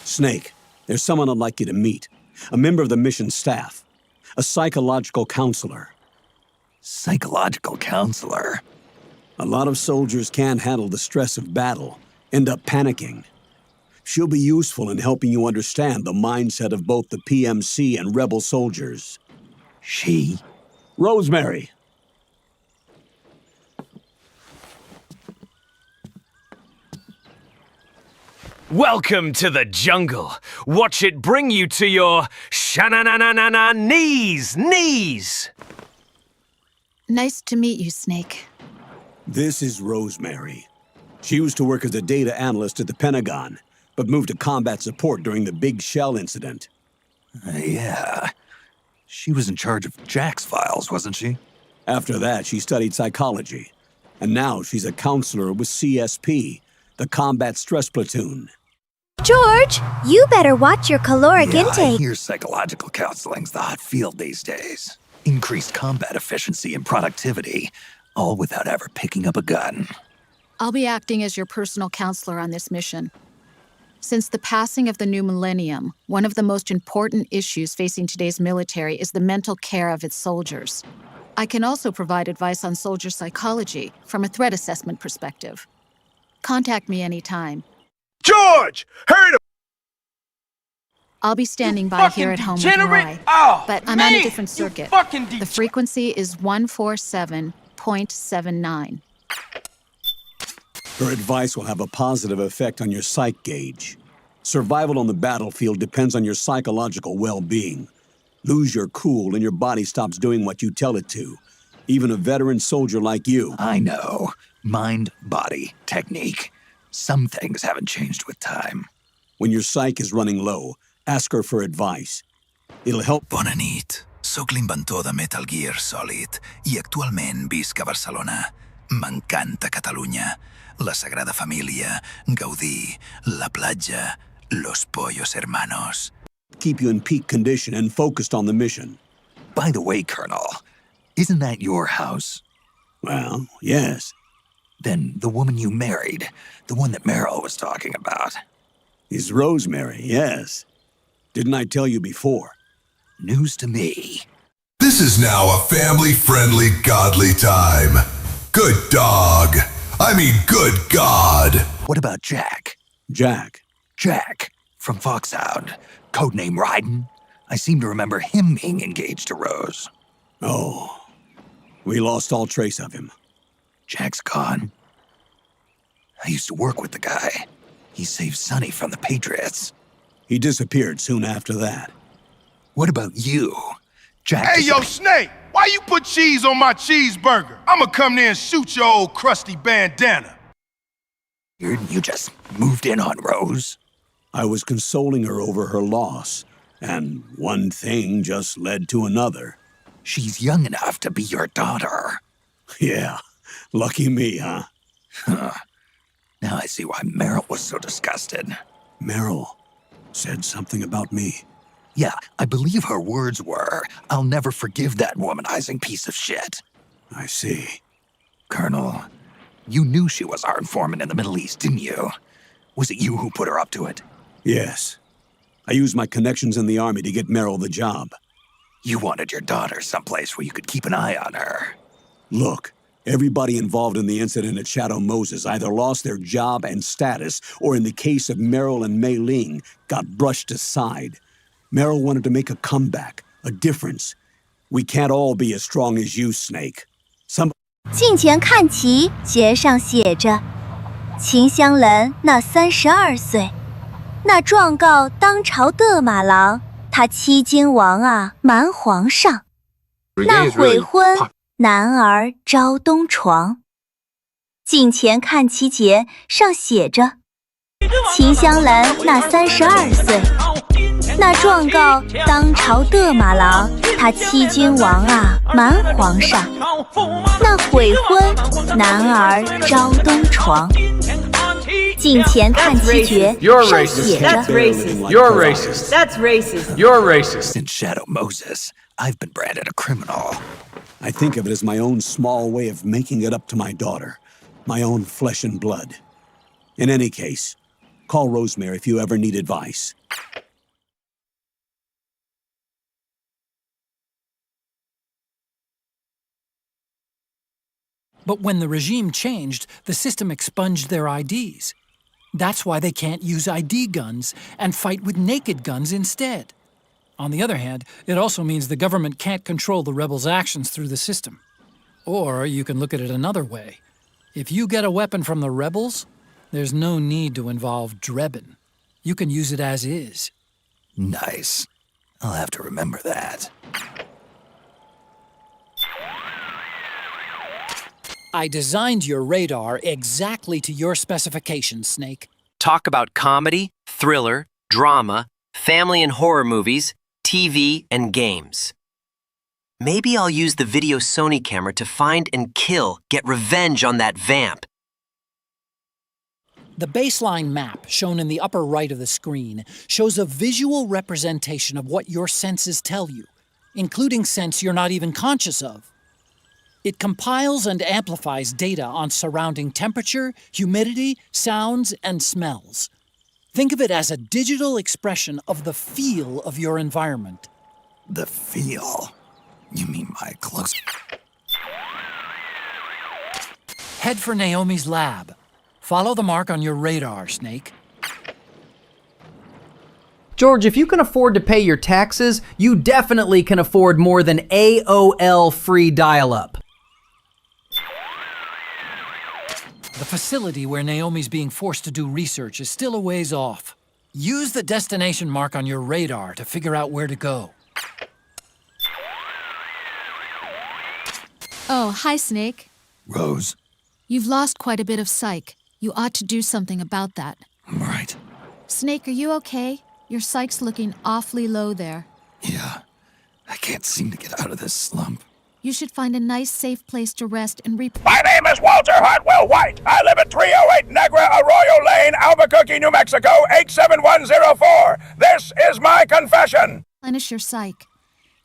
Snake, there's someone I'd like you to meet. A member of the mission staff. A psychological counselor. Psychological counselor? A lot of soldiers can't handle the stress of battle, end up panicking. She'll be useful in helping you understand the mindset of both the PMC and rebel soldiers. She? Rosemary. Welcome to the jungle. Watch it bring you to your sha-na-na-na-na-na knees. Nice to meet you, Snake. This is Rosemary. She used to work as a data analyst at the Pentagon, but moved to combat support during the Big Shell incident. Yeah. She was in charge of Jack's files, wasn't she? After that, she studied psychology. And now she's a counselor with CSP, the Combat Stress Platoon. George, you better watch your caloric I intake. hear psychological counseling's the hot field these days. Increased combat efficiency and productivity, all without ever picking up a gun. I'll be acting as your personal counselor on this mission. Since the passing of the new millennium, one of the most important issues facing today's military is the mental care of its soldiers. I can also provide advice on soldier psychology from a threat assessment perspective. Contact me anytime. George! Heard him! I'll be standing by here at home with Roy, but I'm on a different circuit. The frequency is 147.79. Her advice will have a positive effect on your psych gauge. Survival on the battlefield depends on your psychological well-being. Lose your cool and your body stops doing what you tell it to. Even a veteran soldier like you. I know. Mind, body, technique. Some things haven't changed with time. When your psyche is running low, ask her for advice. It'll help. Bona nit. Soc l'inventor de Metal Gear Solid i actualment visc a Barcelona. M'encanta Catalunya. La Sagrada Família, Gaudí, la platja, los pollos hermanos. Keep you in peak condition and focused on the mission. By the way, Colonel, isn't that your house? Well, yes. Then the woman you married, the one that Meryl was talking about. Is Rosemary, yes. Didn't I tell you before? News to me. This is now a family-friendly, godly time. Good dog. I mean, good God. What about Jack? Jack? Jack, from Foxhound. Codename Ryden. I seem to remember him being engaged to Rose. Oh. We lost all trace of him. Jack's gone. I used to work with the guy. He saved Sonny from the Patriots. He disappeared soon after that. What about you? Jack Hey, yo, Snake! Why you put cheese on my cheeseburger? I'ma come there and shoot your old crusty bandana. You just moved in on Rose? I was consoling her over her loss, and one thing just led to another. She's young enough to be your daughter. Yeah, lucky me, huh? Now I see why Meryl was so disgusted. Meryl said something about me. Yeah, I believe her words were, "I'll never forgive that womanizing piece of shit." I see. Colonel, you knew she was our informant in the Middle East, didn't you? Was it you who put her up to it? Yes. I used my connections in the army to get Meryl the job. You wanted your daughter someplace where you could keep an eye on her. Look, everybody involved in the incident at Shadow Moses either lost their job and status, or in the case of Meryl and Mei Ling, got brushed aside. Meryl wanted to make a comeback, a difference. We can't all be as strong as you, Snake. 近前看齐，节上写着：秦香兰那32岁，那状告当朝的马郎，他欺君王啊，瞒皇上。那悔婚男儿招东床。近前看齐节上写着：秦香兰那32岁，那状告当朝的马郎，他欺君王啊，瞒皇上。那悔婚男儿招东床。近前看齐节上写着 You're racist. That's racist. You're racist. Since Shadow Moses, I've been branded a criminal. I think of it as my own small way of making it up to my daughter, my own flesh and blood. In any case, call Rosemary if you ever need advice. But when the regime changed, the system expunged their IDs. That's why they can't use ID guns and fight with naked guns instead. On the other hand, it also means the government can't control the rebels' actions through the system. Or you can look at it another way. If you get a weapon from the rebels, there's no need to involve Drebin. You can use it as is. Nice. I'll have to remember that. I designed your radar exactly to your specifications, Snake. Talk about comedy, thriller, drama, family and horror movies, TV, and games. Maybe I'll use the video Sony camera to find and get revenge on that Vamp. The baseline map, shown in the upper right of the screen, shows a visual representation of what your senses tell you, including sense you're not even conscious of. It compiles and amplifies data on surrounding temperature, humidity, sounds, and smells. Think of it as a digital expression of the feel of your environment. The feel? You mean my close... Head for Naomi's lab. Follow the mark on your radar, Snake. George, if you can afford to pay your taxes, you definitely can afford more than AOL free dial-up. The facility where Naomi's being forced to do research is still a ways off. Use the destination mark on your radar to figure out where to go. Oh, hi, Snake. Rose. You've lost quite a bit of psych. You ought to do something about that. Right. Snake, are you okay? Your psych's looking awfully low there. Yeah. I can't seem to get out of this slump. You should find a nice, safe place to rest and My name is Walter Hartwell White. I live at 308 Negra Arroyo Lane, Albuquerque, New Mexico, 87104. This is my confession. replenish your psych.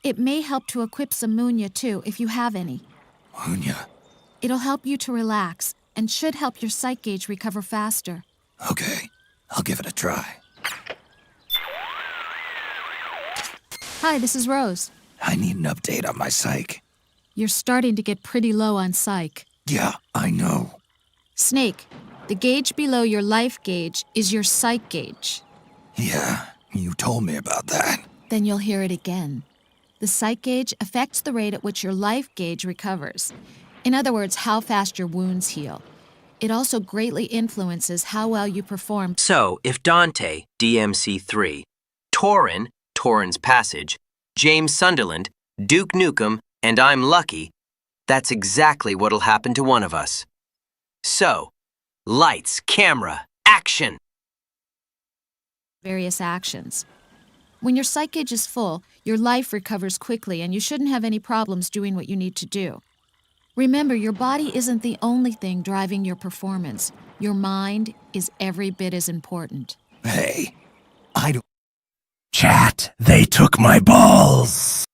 It may help to equip some Munya, too, if you have any. Munya? It'll help you to relax, and should help your psych gauge recover faster. Okay, I'll give it a try. Hi, this is Rose. I need an update on my psych. You're starting to get pretty low on psych. Yeah, I know. Snake, the gauge below your life gauge is your psych gauge. Yeah, you told me about that. Then you'll hear it again. The psych gauge affects the rate at which your life gauge recovers. In other words, how fast your wounds heal. It also greatly influences how well you perform. So, if Dante, DMC3, Torin, Torin's Passage, James Sunderland, Duke Nukem, and I'm lucky, that's exactly what'll happen to one of us. So, lights, camera, action! Various actions. When your psych gauge is full, your life recovers quickly and you shouldn't have any problems doing what you need to do. Remember, your body isn't the only thing driving your performance. Your mind is every bit as important. Hey, I don't... Chat, they took my balls!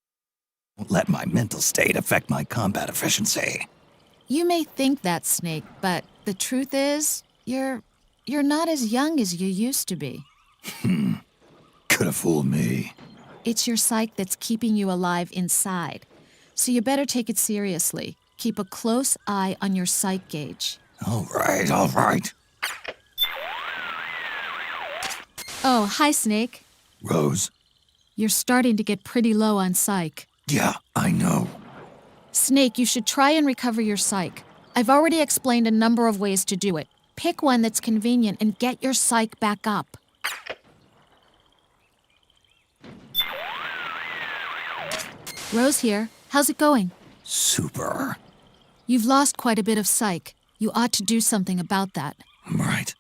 Won't let my mental state affect my combat efficiency. You may think that, Snake, but the truth is, you're not as young as you used to be. Could have fooled me. It's your psyche that's keeping you alive inside. So you better take it seriously. Keep a close eye on your psych gauge. All right, all right. Oh, hi, Snake. Rose? You're starting to get pretty low on psych. Yeah, I know. Snake, you should try and recover your psych. I've already explained a number of ways to do it. Pick one that's convenient and get your psych back up. Rose here. How's it going? Super. You've lost quite a bit of psych. You ought to do something about that. Right.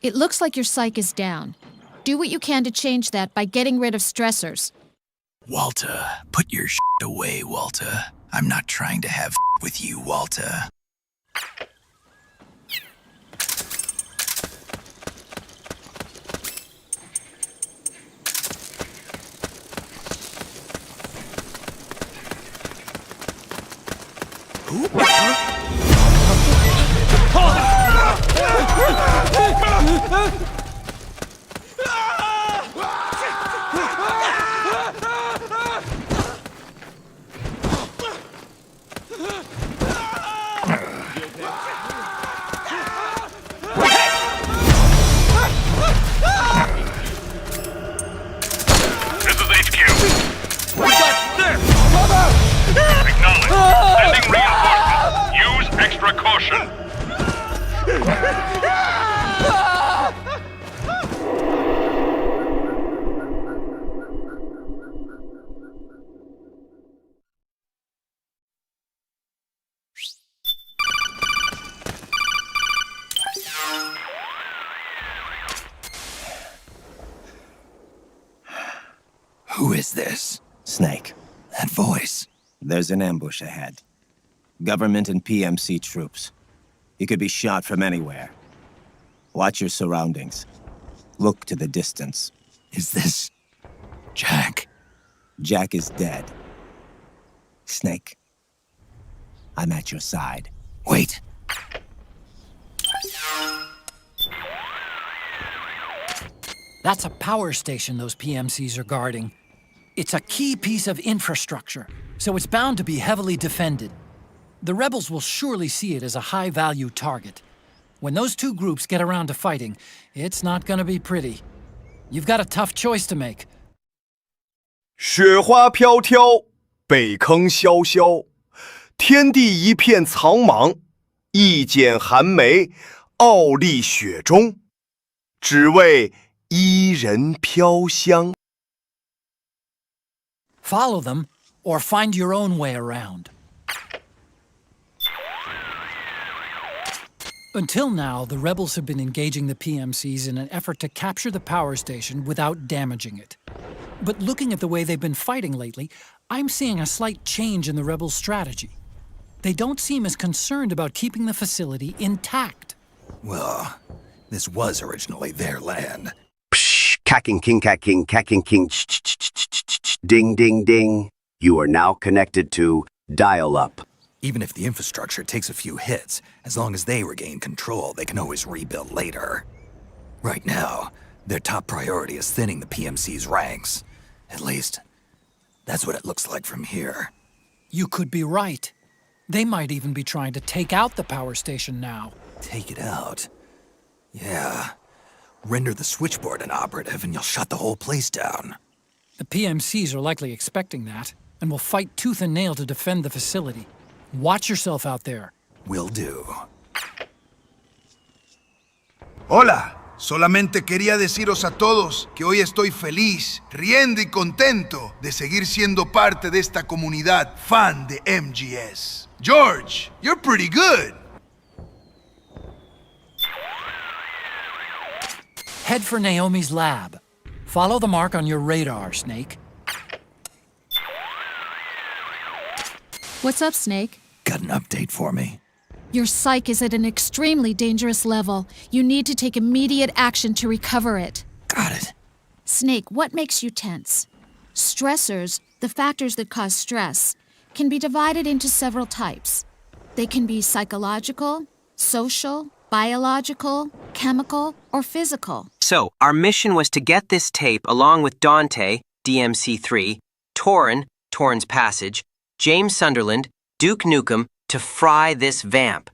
It looks like your psych is down. Do what you can to change that by getting rid of stressors. Walter, put your shit away, Walter. I'm not trying to have with you, Walter. Who is this? Snake. That voice. There's an ambush ahead. Government and PMC troops. You could be shot from anywhere. Watch your surroundings. Look to the distance. Is this... Jack? Jack is dead. Snake. I'm at your side. Wait. That's a power station those PMCs are guarding. It's a key piece of infrastructure, so it's bound to be heavily defended. The rebels will surely see it as a high-value target. When those two groups get around to fighting, it's not gonna be pretty. You've got a tough choice to make. 雪花飘飘，北坑萧萧，天地一片苍茫。一剪寒梅，傲立雪中，只为伊人飘香。 Follow them, or find your own way around. Until now, the rebels have been engaging the PMCs in an effort to capture the power station without damaging it. But looking at the way they've been fighting lately, I'm seeing a slight change in the rebels' strategy. They don't seem as concerned about keeping the facility intact. Well, this was originally their land. Psh, cacking king, ding, ding, ding. You are now connected to dial-up. Even if the infrastructure takes a few hits, as long as they regain control, they can always rebuild later. Right now, their top priority is thinning the PMC's ranks. At least, that's what it looks like from here. You could be right. They might even be trying to take out the power station now. Take it out? Yeah. Render the switchboard inoperative and you'll shut the whole place down. The PMCs are likely expecting that, and will fight tooth and nail to defend the facility. Watch yourself out there. Will do. Hola, solamente quería deciros a todos que hoy estoy feliz, riendo y contento de seguir siendo parte de esta comunidad fan de MGS. George, you're pretty good. Head for Naomi's lab. Follow the mark on your radar, Snake. What's up, Snake? Got an update for me? Your psyche is at an extremely dangerous level. You need to take immediate action to recover it. Got it. Snake, what makes you tense? Stressors, the factors that cause stress, can be divided into several types. They can be psychological, social, biological, chemical, or physical. So, our mission was to get this tape along with Dante, DMC3, Torrin, Torrin's Passage, James Sunderland, Duke Nukem, to fry this vamp.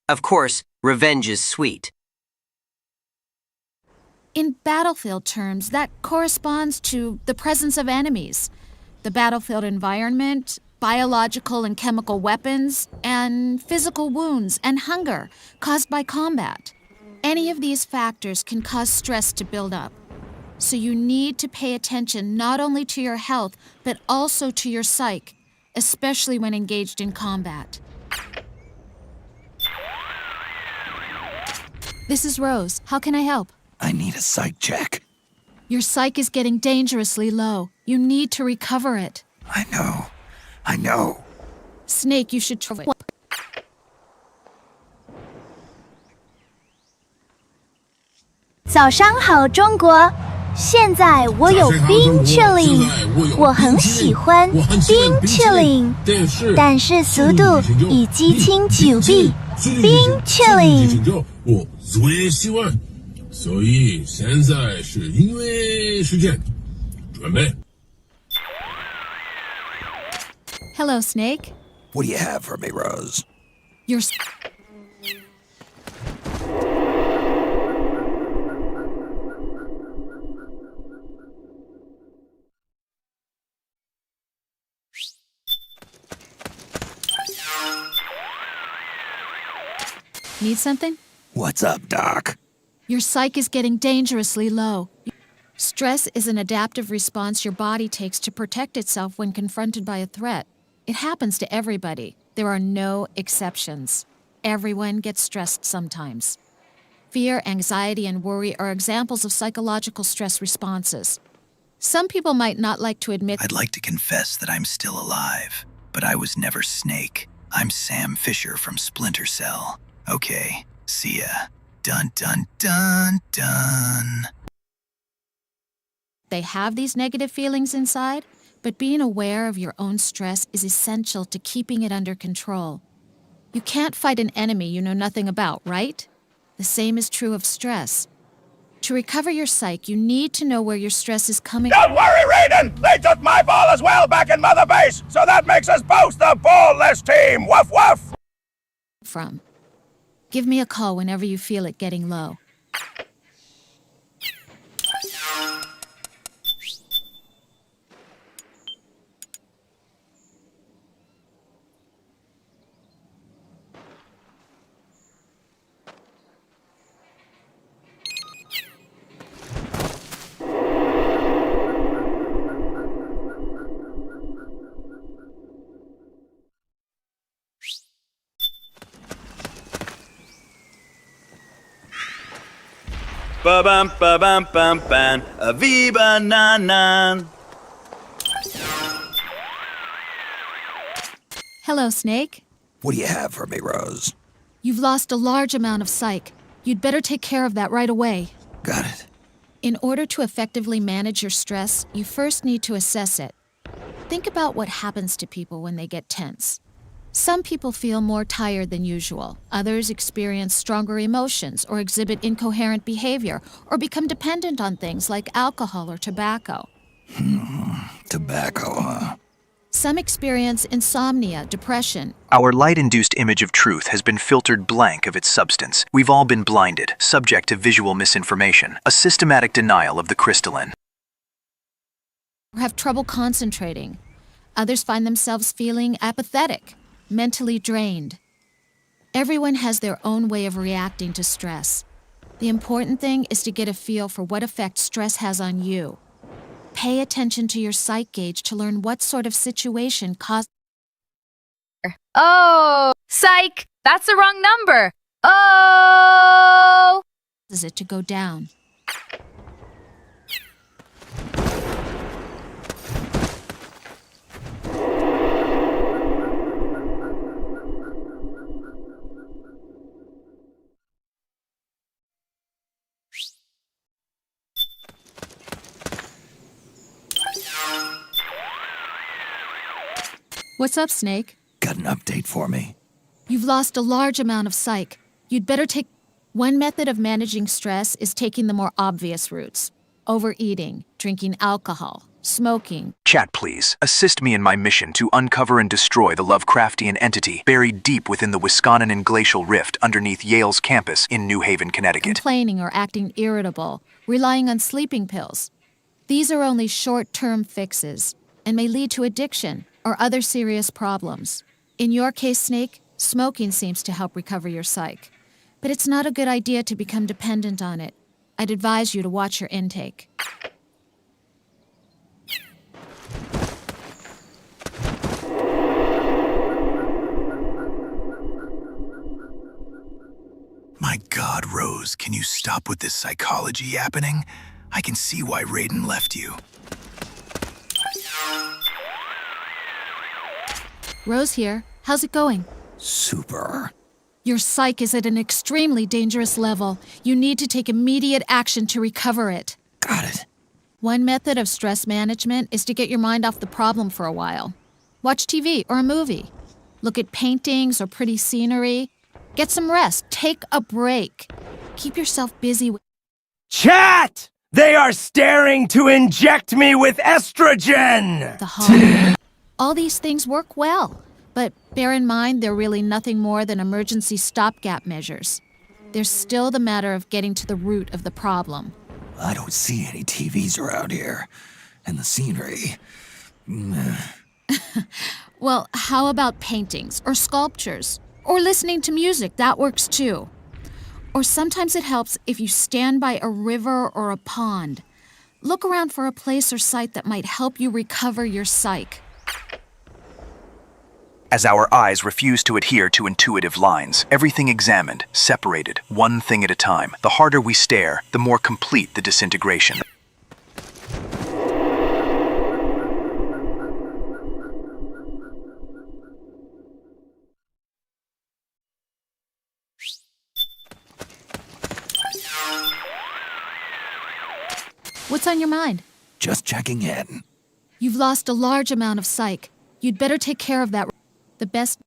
Of course, revenge is sweet. In battlefield terms, that corresponds to the presence of enemies, the battlefield environment, biological and chemical weapons, and physical wounds and hunger caused by combat. Any of these factors can cause stress to build up. So you need to pay attention not only to your health, but also to your psyche, especially when engaged in combat. This is Rose. How can I help? I need a psych check. Your psyche is getting dangerously low. You need to recover it. I know. Snake, you should try. 早上好，中国！现在我有冰淇淋，我很喜欢冰淇淋，但是速度以激情9倍，冰淇淋。我最喜欢，所以现在是音乐时间，准备。Hello, Snake. What do you have for me, Rose? Your Need something? What's up, Doc? Your psyche is getting dangerously low. Stress is an adaptive response your body takes to protect itself when confronted by a threat. It happens to everybody. There are no exceptions. Everyone gets stressed sometimes. Fear, anxiety, and worry are examples of psychological stress responses. Some people might not like to admit— I'd like to confess that I'm still alive, but I was never Snake. I'm Sam Fisher from Splinter Cell. Okay, see ya. Dun dun dun dun. they have these negative feelings inside, but being aware of your own stress is essential to keeping it under control. You can't fight an enemy you know nothing about, right? The same is true of stress. To recover your psyche, you need to know where your stress is coming from. Don't worry, Raiden! They took my ball as well back in Mother Base, so that makes us both the ball-less team! Woof woof! Give me a call whenever you feel it getting low. Ba bum ba bum bum bum, viva nan nan. Hello, Snake. What do you have for me, Rose? You've lost a large amount of psyche. You'd better take care of that right away. Got it. In order to effectively manage your stress, you first need to assess it. Think about what happens to people when they get tense. Some people feel more tired than usual. Others experience stronger emotions or exhibit incoherent behavior or become dependent on things like alcohol or tobacco. Tobacco, huh? Some experience insomnia, depression. Our light-induced image of truth has been filtered blank of its substance. We've all been blinded, subject to visual misinformation, a systematic denial of the crystalline. Or have trouble concentrating. Others find themselves feeling apathetic. mentally drained. Everyone has their own way of reacting to stress. The important thing is to get a feel for what effect stress has on you. Pay attention to your psych gauge to learn what sort of situation causes Oh, psych! That's the wrong number! Oh! it to go down. What's up, Snake? Got an update for me? You've lost a large amount of psych. You'd better take... One method of managing stress is taking the more obvious routes. Overeating, drinking alcohol, smoking. Chat, please. Assist me in my mission to uncover and destroy the Lovecraftian entity buried deep within the Wisconsin and Glacial Rift underneath Yale's campus in New Haven, Connecticut. Complaining or acting irritable, relying on sleeping pills. These are only short-term fixes and may lead to addiction or other serious problems. In your case, Snake, smoking seems to help recover your psych. But it's not a good idea to become dependent on it. I'd advise you to watch your intake. My God, Rose, can you stop with this psychology happening? I can see why Raiden left you. Rose here. How's it going? Super. Your psych is at an extremely dangerous level. You need to take immediate action to recover it. Got it. One method of stress management is to get your mind off the problem for a while. Watch TV or a movie. Look at paintings or pretty scenery. Get some rest. Take a break. Keep yourself busy with... Chat! They are staring to inject me with estrogen! The home. All these things work well, but bear in mind they're really nothing more than emergency stopgap measures. There's still the matter of getting to the root of the problem. I don't see any TVs around here. And the scenery... Well, how about paintings or sculptures? Or listening to music, that works too. Or sometimes it helps if you stand by a river or a pond. Look around for a place or site that might help you recover your psych. As our eyes refuse to adhere to intuitive lines, everything examined, separated, one thing at a time. The harder we stare, the more complete the disintegration. What's on your mind? Just checking in. You've lost a large amount of psych. You'd better take care of that. The best...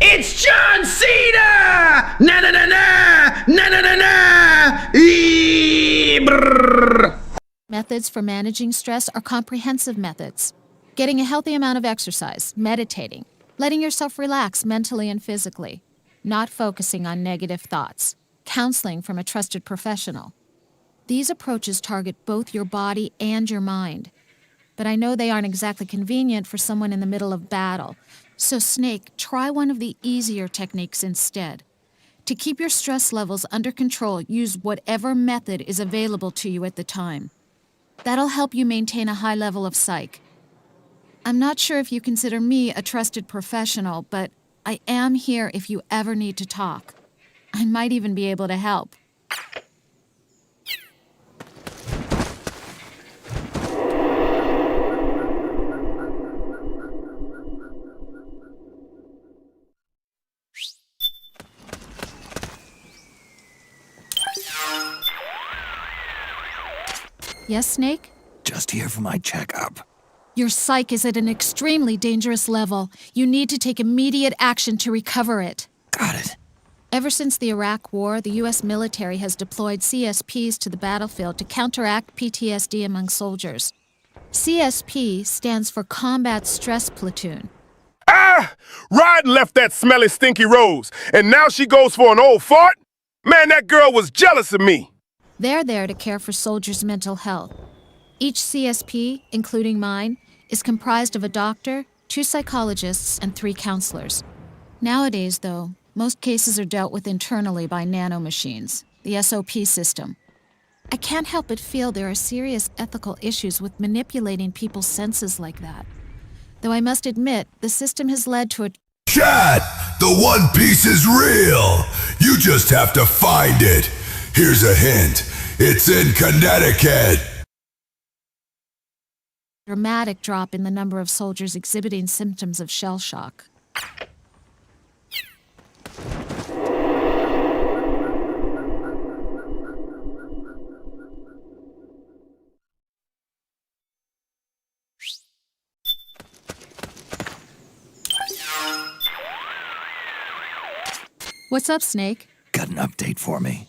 It's John Cena! Na na na na! Na na na na! Brrr. Methods for managing stress are comprehensive methods. Getting a healthy amount of exercise, meditating, letting yourself relax mentally and physically, not focusing on negative thoughts, counseling from a trusted professional. These approaches target both your body and your mind. But I know they aren't exactly convenient for someone in the middle of battle. So, Snake, try one of the easier techniques instead. To keep your stress levels under control, use whatever method is available to you at the time. That'll help you maintain a high level of psych. I'm not sure if you consider me a trusted professional, but I am here if you ever need to talk. I might even be able to help. Yes, Snake? Just here for my checkup. Your psych is at an extremely dangerous level. You need to take immediate action to recover it. Got it. Ever since the Iraq War, the U.S. military has deployed CSPs to the battlefield to counteract PTSD among soldiers. CSP stands for Combat Stress Platoon. Ah! Rod left that smelly, stinky Rose, and now she goes for an old fart? Man, that girl was jealous of me. They're there to care for soldiers' mental health. Each CSP, including mine, is comprised of a doctor, 2 psychologists, and 3 counselors. Nowadays, though, most cases are dealt with internally by nanomachines, the SOP system. I can't help but feel there are serious ethical issues with manipulating people's senses like that. Though I must admit, the system has led to a... Chat! The One Piece is real! You just have to find it! Here's a hint. It's in Connecticut! dramatic drop in the number of soldiers exhibiting symptoms of shell shock. What's up, Snake? Got an update for me?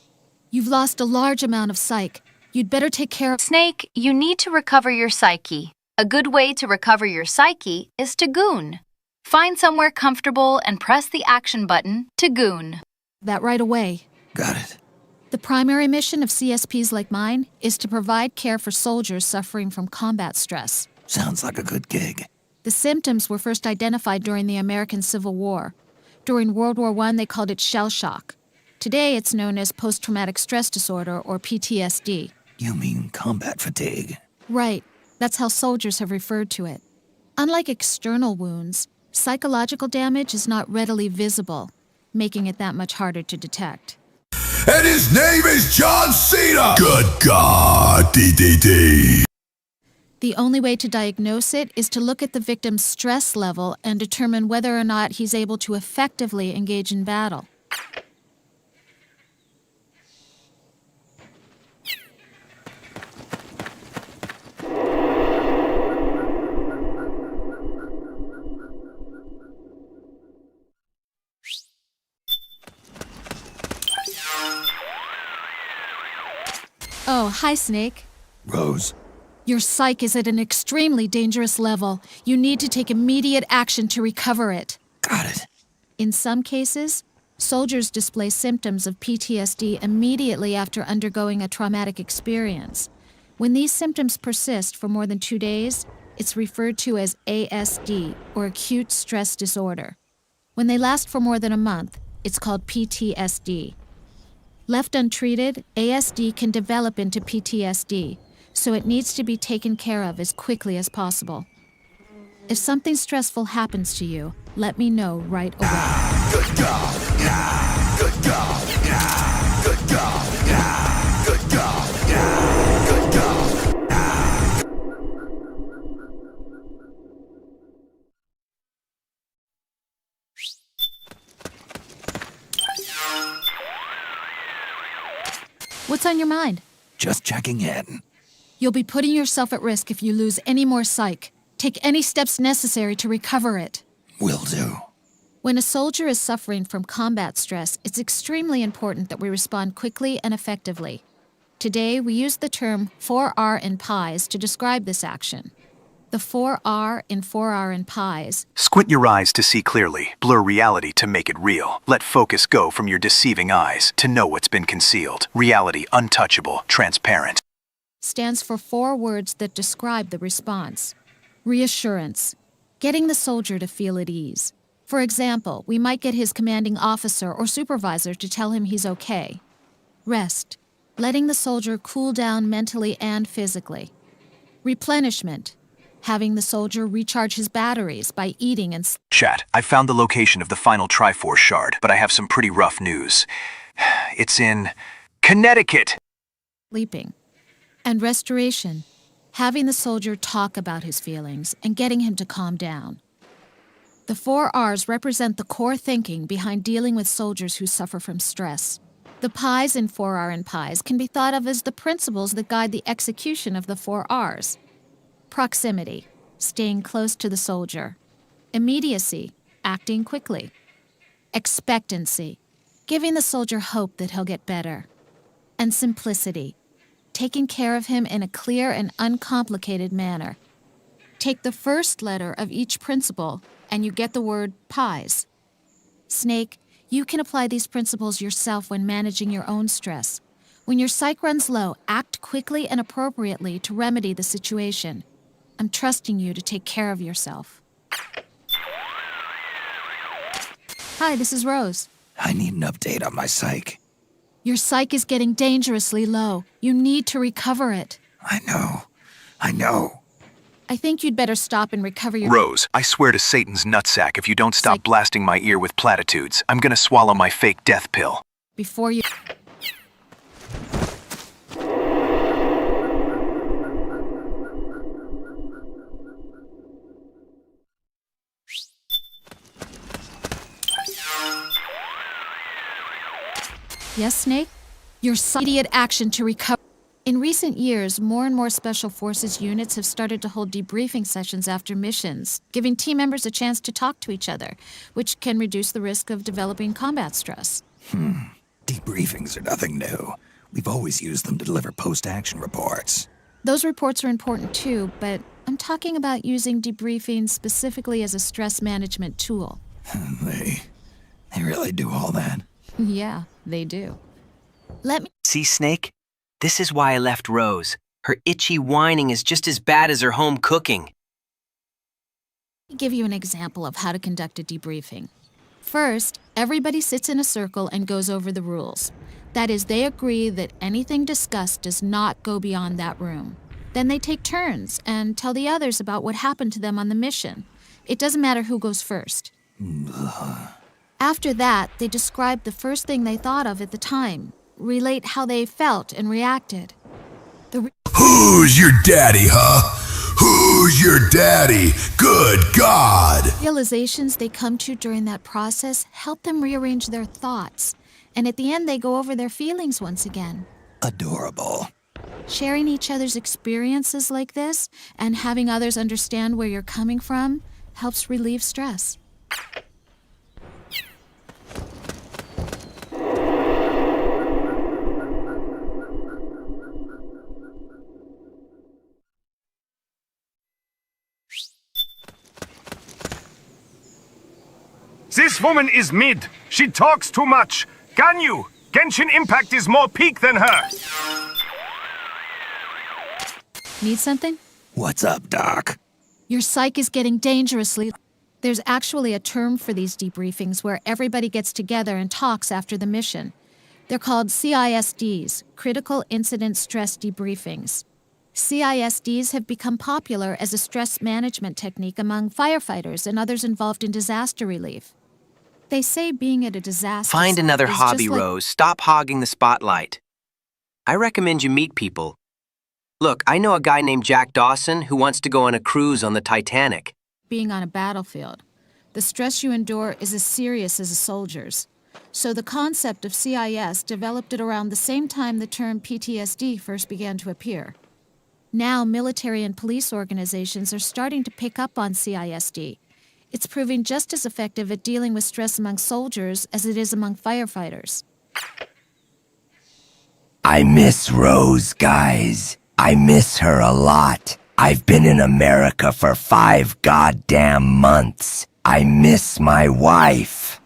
You've lost a large amount of psych. You'd better take care of... Snake, you need to recover your psyche. A good way to recover your psyche is to goon. Find somewhere comfortable and press the action button to goon. That right away. Got it. The primary mission of CSPs like mine is to provide care for soldiers suffering from combat stress. Sounds like a good gig. The symptoms were first identified during the American Civil War. During World War I, they called it shell shock. Today, it's known as post-traumatic stress disorder, or PTSD. You mean combat fatigue? Right. That's how soldiers have referred to it. Unlike external wounds, psychological damage is not readily visible, making it that much harder to detect. And his name is John Cena! Good God, DDD! The only way to diagnose it is to look at the victim's stress level and determine whether or not he's able to effectively engage in battle. Oh, hi, Snake. Rose? Your psyche is at an extremely dangerous level. You need to take immediate action to recover it. Got it. In some cases, soldiers display symptoms of PTSD immediately after undergoing a traumatic experience. When these symptoms persist for more than 2 days, it's referred to as ASD, or acute stress disorder. When they last for more than a month, it's called PTSD. Left untreated, ASD can develop into PTSD, so it needs to be taken care of as quickly as possible. If something stressful happens to you, let me know right away. Good God! Yeah! Good God! Yeah! Good God! Yeah! Good God! Yeah! Good God! Yeah! What's on your mind? Just checking in. You'll be putting yourself at risk if you lose any more psych. Take any steps necessary to recover it. Will do. When a soldier is suffering from combat stress, it's extremely important that we respond quickly and effectively. Today, we use the term 4R in pies to describe this action. The 4R in 4R in pies. Squint your eyes to see clearly. Blur reality to make it real. Let focus go from your deceiving eyes to know what's been concealed. Reality untouchable, transparent. Stands for 4 words that describe the response. Reassurance. Getting the soldier to feel at ease. For example, we might get his commanding officer or supervisor to tell him he's okay. Rest. Letting the soldier cool down mentally and physically. Replenishment. Having the soldier recharge his batteries by eating and Chat, I found the location of the final Triforce shard, but I have some pretty rough news. It's in Connecticut. sleeping. And restoration. Having the soldier talk about his feelings and getting him to calm down. The 4 R's represent the core thinking behind dealing with soldiers who suffer from stress. The pies in 4R in pies can be thought of as the principles that guide the execution of the 4 R's. Proximity, staying close to the soldier. Immediacy, acting quickly. Expectancy, giving the soldier hope that he'll get better. And simplicity, taking care of him in a clear and uncomplicated manner. Take the first letter of each principle, and you get the word pies. Snake, you can apply these principles yourself when managing your own stress. When your psyche runs low, act quickly and appropriately to remedy the situation. I'm trusting you to take care of yourself. Hi, this is Rose. I need an update on my psych. Your psych is getting dangerously low. You need to recover it. I know. I think you'd better stop and recover your... Rose, I swear to Satan's nutsack, if you don't stop blasting my ear with platitudes, I'm gonna swallow my fake death pill. Before you... Yes, Snake? Your immediate action to recover... In recent years, more and more Special Forces units have started to hold debriefing sessions after missions, giving team members a chance to talk to each other, which can reduce the risk of developing combat stress. Debriefings are nothing new. We've always used them to deliver post-action reports. Those reports are important too, but I'm talking about using debriefing specifically as a stress management tool. They really do all that? Yeah, they do. Let me... See, Snake? This is why I left Rose. Her itchy whining is just as bad as her home cooking. give you an example of how to conduct a debriefing. First, everybody sits in a circle and goes over the rules. That is, they agree that anything discussed does not go beyond that room. Then they take turns and tell the others about what happened to them on the mission. It doesn't matter who goes first. After that, they describe the first thing they thought of at the time, relate how they felt and reacted. Who's your daddy, huh? Who's your daddy? Good God! Realizations they come to during that process help them rearrange their thoughts. And at the end, they go over their feelings once again. Adorable. Sharing each other's experiences like this and having others understand where you're coming from helps relieve stress. This woman is mid. She talks too much. Ganyu! Genshin Impact is more peak than her. Need something? What's up, Doc? Your psych is getting dangerously... There's actually a term for these debriefings where everybody gets together and talks after the mission. They're called CISDs, Critical Incident Stress Debriefings. CISDs have become popular as a stress management technique among firefighters and others involved in disaster relief. They say being at a disaster Find site another is hobby, just like... Rose. Stop hogging the spotlight. I recommend you meet people. Look, I know a guy named Jack Dawson who wants to go on a cruise on the Titanic. Being on a battlefield. The stress you endure is as serious as a soldier's. So the concept of CIS developed at around the same time the term PTSD first began to appear. Now, military and police organizations are starting to pick up on CISD. It's proving just as effective at dealing with stress among soldiers as it is among firefighters. I miss Rose, guys. I miss her a lot. I've been in America for 5 goddamn months. I miss my wife.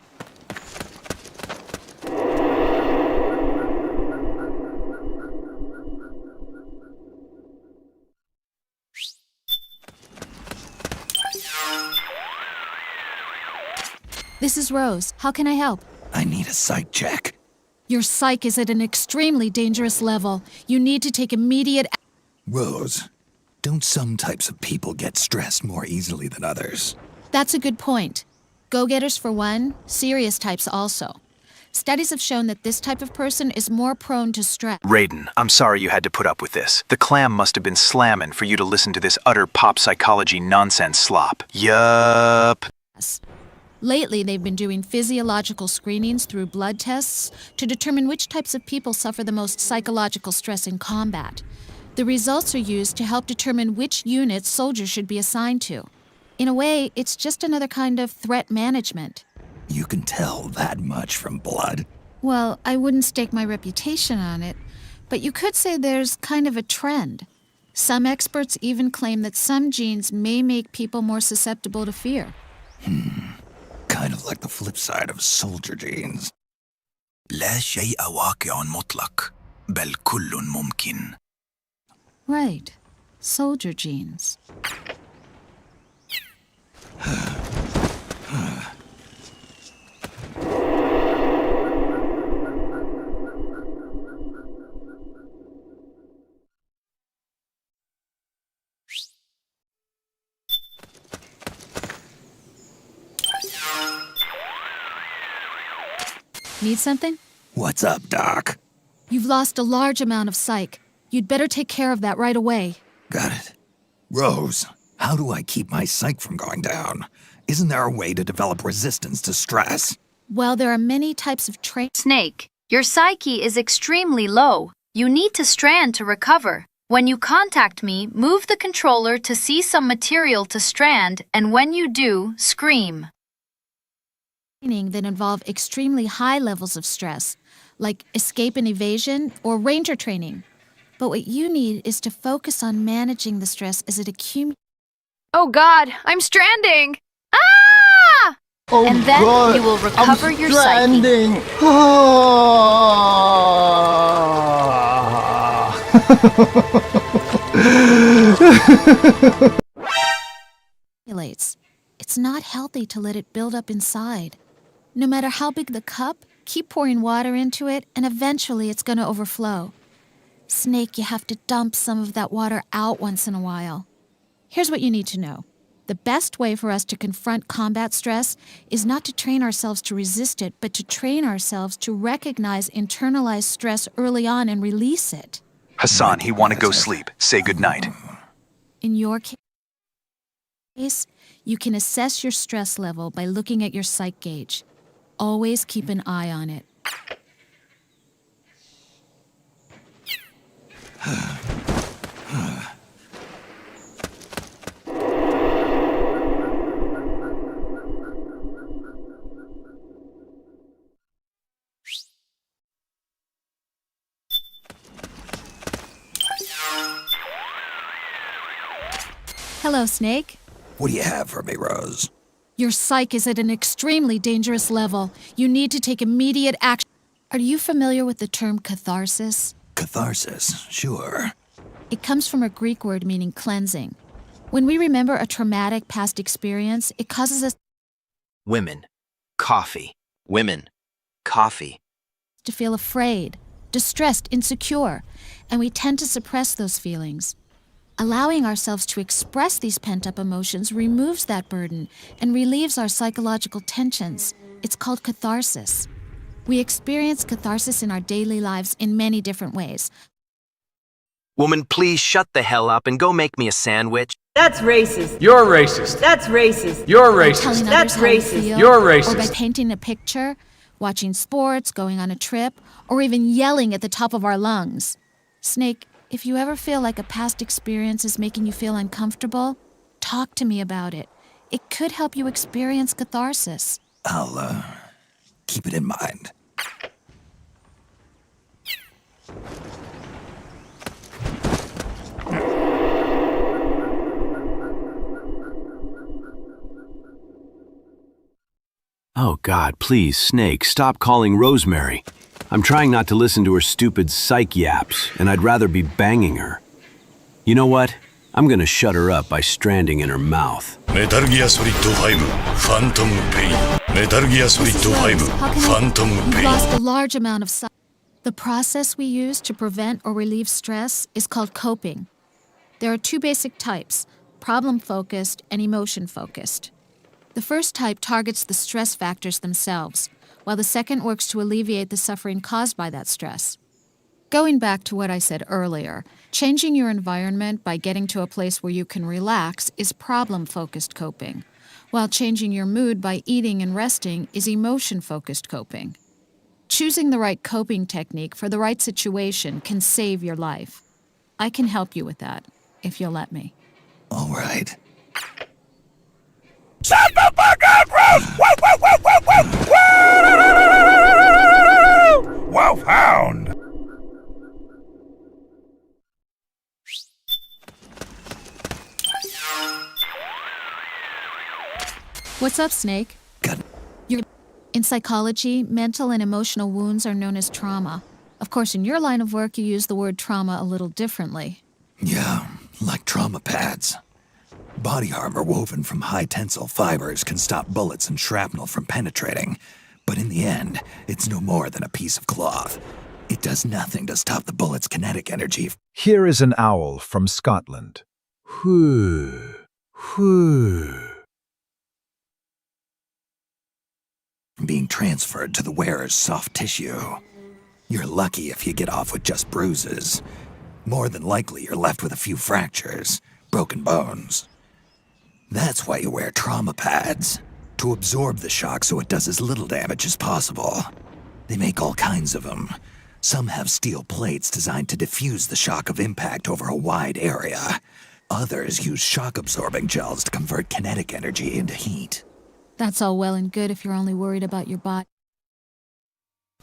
This is Rose. How can I help? I need a psych check. Your psych is at an extremely dangerous level. You need to take immediate... Rose, don't some types of people get stressed more easily than others? That's a good point. Go-getters for one, serious types also. Studies have shown that this type of person is more prone to stress. Raiden, I'm sorry you had to put up with this. The clam must have been slamming for you to listen to this utter pop psychology nonsense slop. Yup. Lately, they've been doing physiological screenings through blood tests to determine which types of people suffer the most psychological stress in combat. The results are used to help determine which units soldiers should be assigned to. In a way, it's just another kind of threat management. You can tell that much from blood. Well, I wouldn't stake my reputation on it, but you could say there's kind of a trend. Some experts even claim that some genes may make people more susceptible to fear. Kind of like the flip side of soldier genes. لا شيء واقع مطلق بل كل ممكن. Right. Soldier genes. Need something? What's up, Doc? You've lost a large amount of psych. You'd better take care of that right away. Got it. Rose, how do I keep my psych from going down? Isn't there a way to develop resistance to stress? Well, there are many types of Snake, your psyche is extremely low. You need to strand to recover. When you contact me, move the controller to see some material to strand, and when you do, scream. Training that involve extremely high levels of stress, like escape and evasion or ranger training. But what you need is to focus on managing the stress as it accumulates. Oh God, I'm stranding! Ah! Oh, and then God, you will recover your stranding. psyche. It's not healthy to let it build up inside. No matter how big the cup, keep pouring water into it, and eventually it's going to overflow. Snake, you have to dump some of that water out once in a while. Here's what you need to know. The best way for us to confront combat stress is not to train ourselves to resist it, but to train ourselves to recognize internalized stress early on and release it. Hassan, he want to go sleep. Say goodnight. In your case, you can assess your stress level by looking at your psych gauge. Always keep an eye on it. Hello, Snake. What do you have for me, Rose? Your psych is at an extremely dangerous level. You need to take immediate action. Are you familiar with the term catharsis? Catharsis, sure. It comes from a Greek word meaning cleansing. When we remember a traumatic past experience, it causes us Women. Coffee. Women. Coffee. to feel afraid, distressed, insecure, and we tend to suppress those feelings. Allowing ourselves to express these pent-up emotions removes that burden and relieves our psychological tensions. It's called catharsis. We experience catharsis in our daily lives in many different ways. Woman, please shut the hell up and go make me a sandwich. That's racist. You're racist. That's racist. You're By racist. telling others That's how we racist. feel, You're Or by racist. painting a picture, watching sports, going on a trip, or even yelling at the top of our lungs. Snake, if you ever feel like a past experience is making you feel uncomfortable, talk to me about it. It could help you experience catharsis. I'll, keep it in mind. Oh, God, please, Snake, stop calling Rosemary. I'm trying not to listen to her stupid psych yaps, and I'd rather be banging her. You know what? I'm gonna shut her up by stranding in her mouth. Metal Gear Solid 5 Phantom Pain. Metal Gear Solid 5 Phantom You've Pain. lost a large amount of psych. The process we use to prevent or relieve stress is called coping. There are two basic types, problem-focused and emotion-focused. The first type targets the stress factors themselves, while the second works to alleviate the suffering caused by that stress. Going back to what I said earlier, changing your environment by getting to a place where you can relax is problem-focused coping, while changing your mood by eating and resting is emotion-focused coping. Choosing the right coping technique for the right situation can save your life. I can help you with that, if you'll let me. All right. Shut the fuck up, Rose! Woof, woof, woof, woof, woof! Woo! Wolfhound! What's up, Snake? In psychology, mental and emotional wounds are known as trauma. Of course, in your line of work, you use the word trauma a little differently. Yeah, like trauma pads. Body armor woven from high-tensile fibers can stop bullets and shrapnel from penetrating. But in the end, it's no more than a piece of cloth. It does nothing to stop the bullet's kinetic energy Here is an owl from Scotland. Whoo, whoo. from being being transferred to the wearer's soft tissue. You're lucky if you get off with just bruises. More than likely, you're left with a few fractures, broken bones. That's why you wear trauma pads, to absorb the shock so it does as little damage as possible. They make all kinds of them. Some have steel plates designed to diffuse the shock of impact over a wide area. Others use shock-absorbing gels to convert kinetic energy into heat. That's all well and good if you're only worried about your body.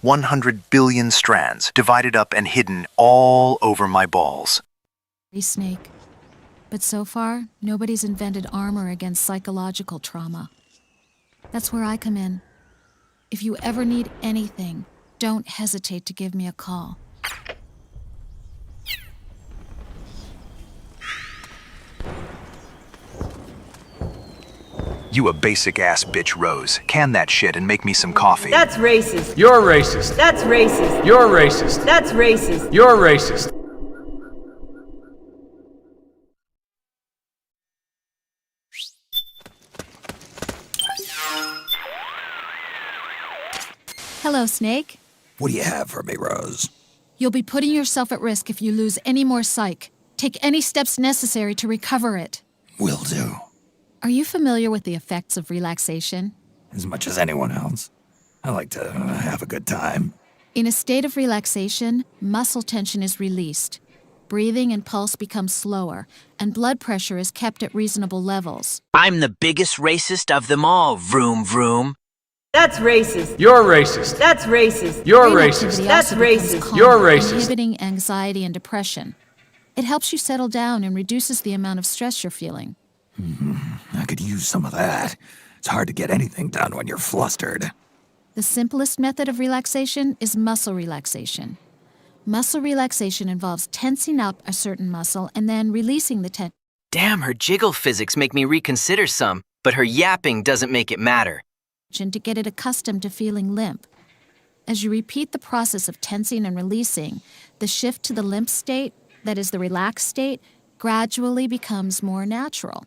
100 billion strands, divided up and hidden all over my balls. Snake. But so far, nobody's invented armor against psychological trauma. That's where I come in. If you ever need anything, don't hesitate to give me a call. You a basic-ass bitch, Rose. Can that shit and make me some coffee. That's racist. You're racist. That's racist. You're racist. That's racist. You're racist. Hello, Snake. What do you have for me, Rose? You'll be putting yourself at risk if you lose any more psych. Take any steps necessary to recover it. Will do. Are you familiar with the effects of relaxation? As much as anyone else. I like to have a good time. In a state of relaxation, muscle tension is released. Breathing and pulse become slower, and blood pressure is kept at reasonable levels. I'm the biggest racist of them all, vroom vroom. That's racist. You're racist. That's racist. You're Brain racist. activity That's also becomes racist. calmer, You're racist. inhibiting anxiety and depression. It helps you settle down and reduces the amount of stress you're feeling. I could use some of that. It's hard to get anything done when you're flustered. The simplest method of relaxation is muscle relaxation. Muscle relaxation involves tensing up a certain muscle and then releasing the tension. Damn, her jiggle physics make me reconsider some, but her yapping doesn't make it matter. To get it accustomed to feeling limp. As you repeat the process of tensing and releasing, the shift to the limp state, that is the relaxed state, gradually becomes more natural.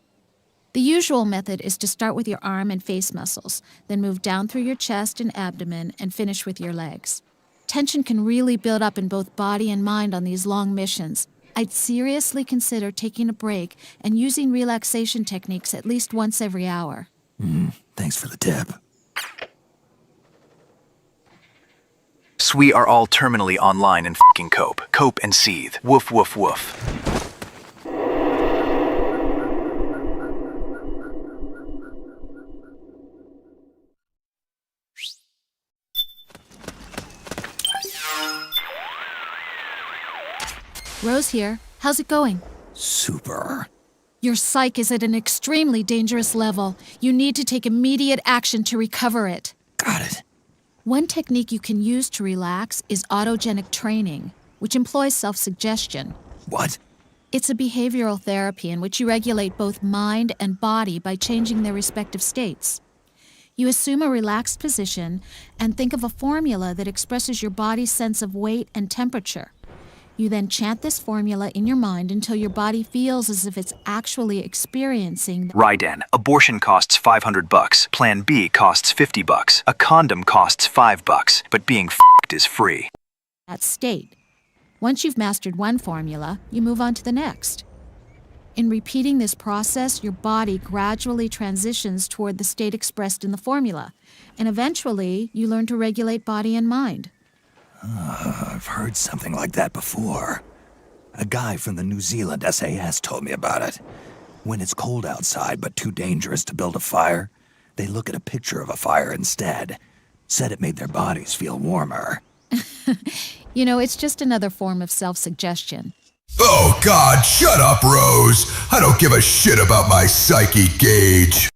The usual method is to start with your arm and face muscles, then move down through your chest and abdomen and finish with your legs. Tension can really build up in both body and mind on these long missions. I'd seriously consider taking a break and using relaxation techniques at least once every hour. Thanks for the tip. We are all terminally online and f***ing cope. Cope and seethe. Woof, woof, woof. Rose here. How's it going? Super. Your psych is at an extremely dangerous level. You need to take immediate action to recover it. Got it. One technique you can use to relax is autogenic training, which employs self-suggestion. What? It's a behavioral therapy in which you regulate both mind and body by changing their respective states. You assume a relaxed position and think of a formula that expresses your body's sense of weight and temperature. You then chant this formula in your mind until your body feels as if it's actually experiencing. Ryden, abortion costs $500. Plan B costs $50. A condom costs $5, but being f***ed is free. That state. Once you've mastered one formula, you move on to the next. In repeating this process, your body gradually transitions toward the state expressed in the formula, and eventually you learn to regulate body and mind. I've heard something like that before. A guy from the New Zealand SAS told me about it. When it's cold outside but too dangerous to build a fire, they look at a picture of a fire instead. Said it made their bodies feel warmer. You know, it's just another form of self-suggestion. Oh God, shut up, Rose. I don't give a shit about my psyche gauge.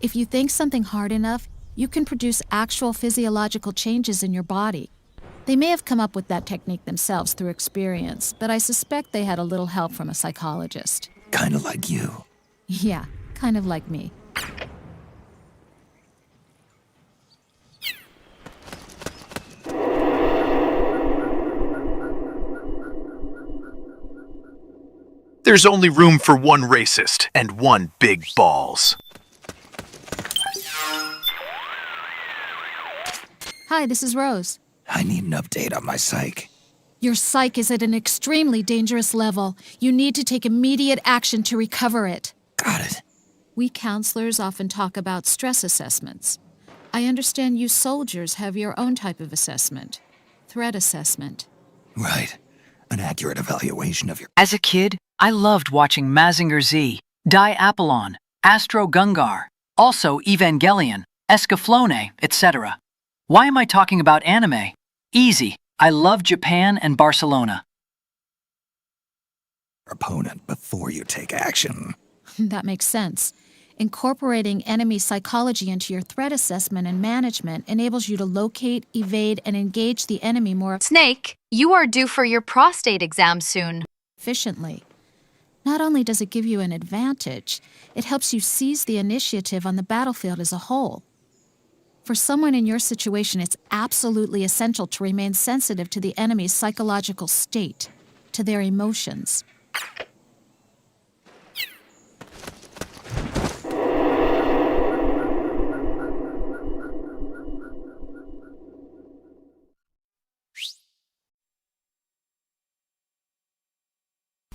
If you think something hard enough, you can produce actual physiological changes in your body. They may have come up with that technique themselves through experience, but I suspect they had a little help from a psychologist. Kinda like you. Yeah, kind of like me. There's only room for one racist and one big balls. Hi, this is Rose. I need an update on my psych. Your psych is at an extremely dangerous level. You need to take immediate action to recover it. Got it. We counselors often talk about stress assessments. I understand you soldiers have your own type of assessment. Threat assessment. Right. An accurate evaluation of your... As a kid, I loved watching Mazinger Z, Diapolon, Astro Gungar, also Evangelion, Escaflowne, etc. Why am I talking about anime? Easy. I love Japan and Barcelona. Opponent before you take action. That makes sense. Incorporating enemy psychology into your threat assessment and management enables you to locate, evade, and engage the enemy more Snake, you are due for your prostate exam soon. efficiently. Not only does it give you an advantage, it helps you seize the initiative on the battlefield as a whole. For someone in your situation, it's absolutely essential to remain sensitive to the enemy's psychological state, to their emotions.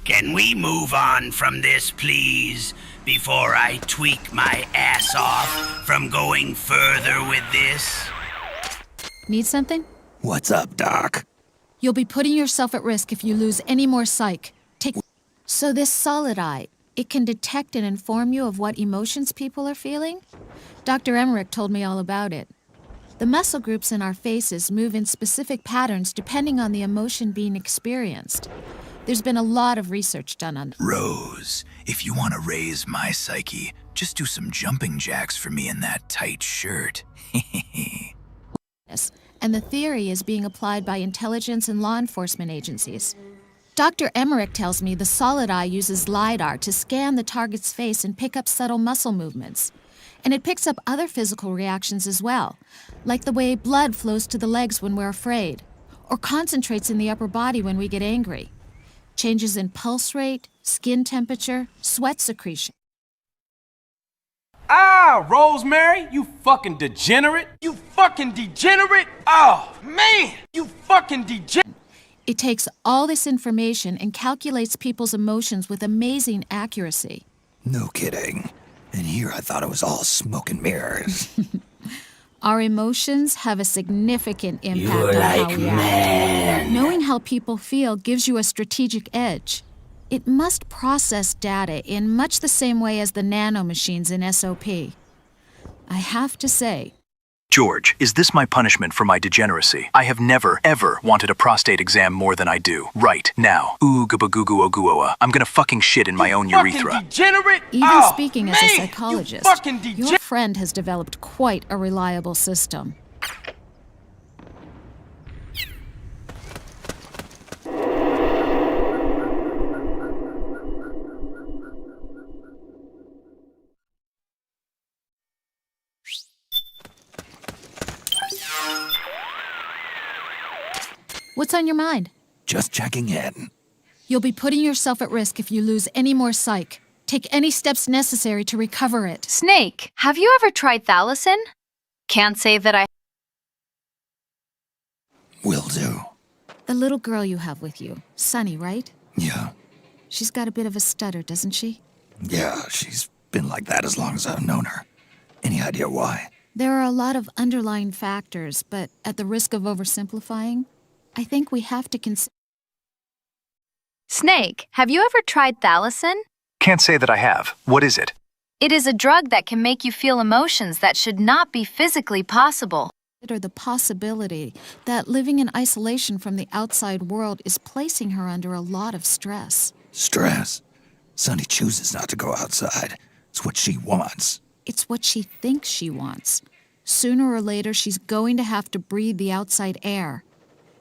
Can we move on from this, please, before I tweak my ass off from going further with this? Need something? What's up, Doc? You'll be putting yourself at risk if you lose any more psych. So this solid eye, it can detect and inform you of what emotions people are feeling? Dr. Emmerich told me all about it. The muscle groups in our faces move in specific patterns depending on the emotion being experienced. There's been a lot of research done on Rose, if you want to raise my psyche, just do some jumping jacks for me in that tight shirt. this, and the theory is being applied by intelligence and law enforcement agencies. Dr. Emmerich tells me the solid eye uses LiDAR to scan the target's face and pick up subtle muscle movements. And it picks up other physical reactions as well, like the way blood flows to the legs when we're afraid, or concentrates in the upper body when we get angry. Changes in pulse rate, skin temperature, sweat secretion. Ah, Rosemary, you fucking degenerate. You fucking degenerate. Oh, man, you fucking degenerate. It takes all this information and calculates people's emotions with amazing accuracy. No kidding. And here I thought it was all smoke and mirrors. Our emotions have a significant impact on how we act. Knowing how people feel gives you a strategic edge. It must process data in much the same way as the nanomachines in SOP. I have to say, George, is this my punishment for my degeneracy? I have never, ever wanted a prostate exam more than I do. Right now. Ooh-gabagoo-ooh-ooh-ooh. I'm gonna fucking shit in my own urethra. Degenerate. Even speaking as a psychologist, your friend has developed quite a reliable system. What's on your mind? Just checking in. You'll be putting yourself at risk if you lose any more psych. Take any steps necessary to recover it. Snake, have you ever tried Thalassin? Can't say that I... Will do. The little girl you have with you, Sunny, right? Yeah. She's got a bit of a stutter, doesn't she? Yeah, she's been like that as long as I've known her. Any idea why? There are a lot of underlying factors, but at the risk of oversimplifying, I think we have to consider... Snake, have you ever tried Thalassin? Can't say that I have. What is it? It is a drug that can make you feel emotions that should not be physically possible. Or the possibility that living in isolation from the outside world is placing her under a lot of stress. Stress? Sunny chooses not to go outside. It's what she wants. It's what she thinks she wants. Sooner or later, she's going to have to breathe the outside air.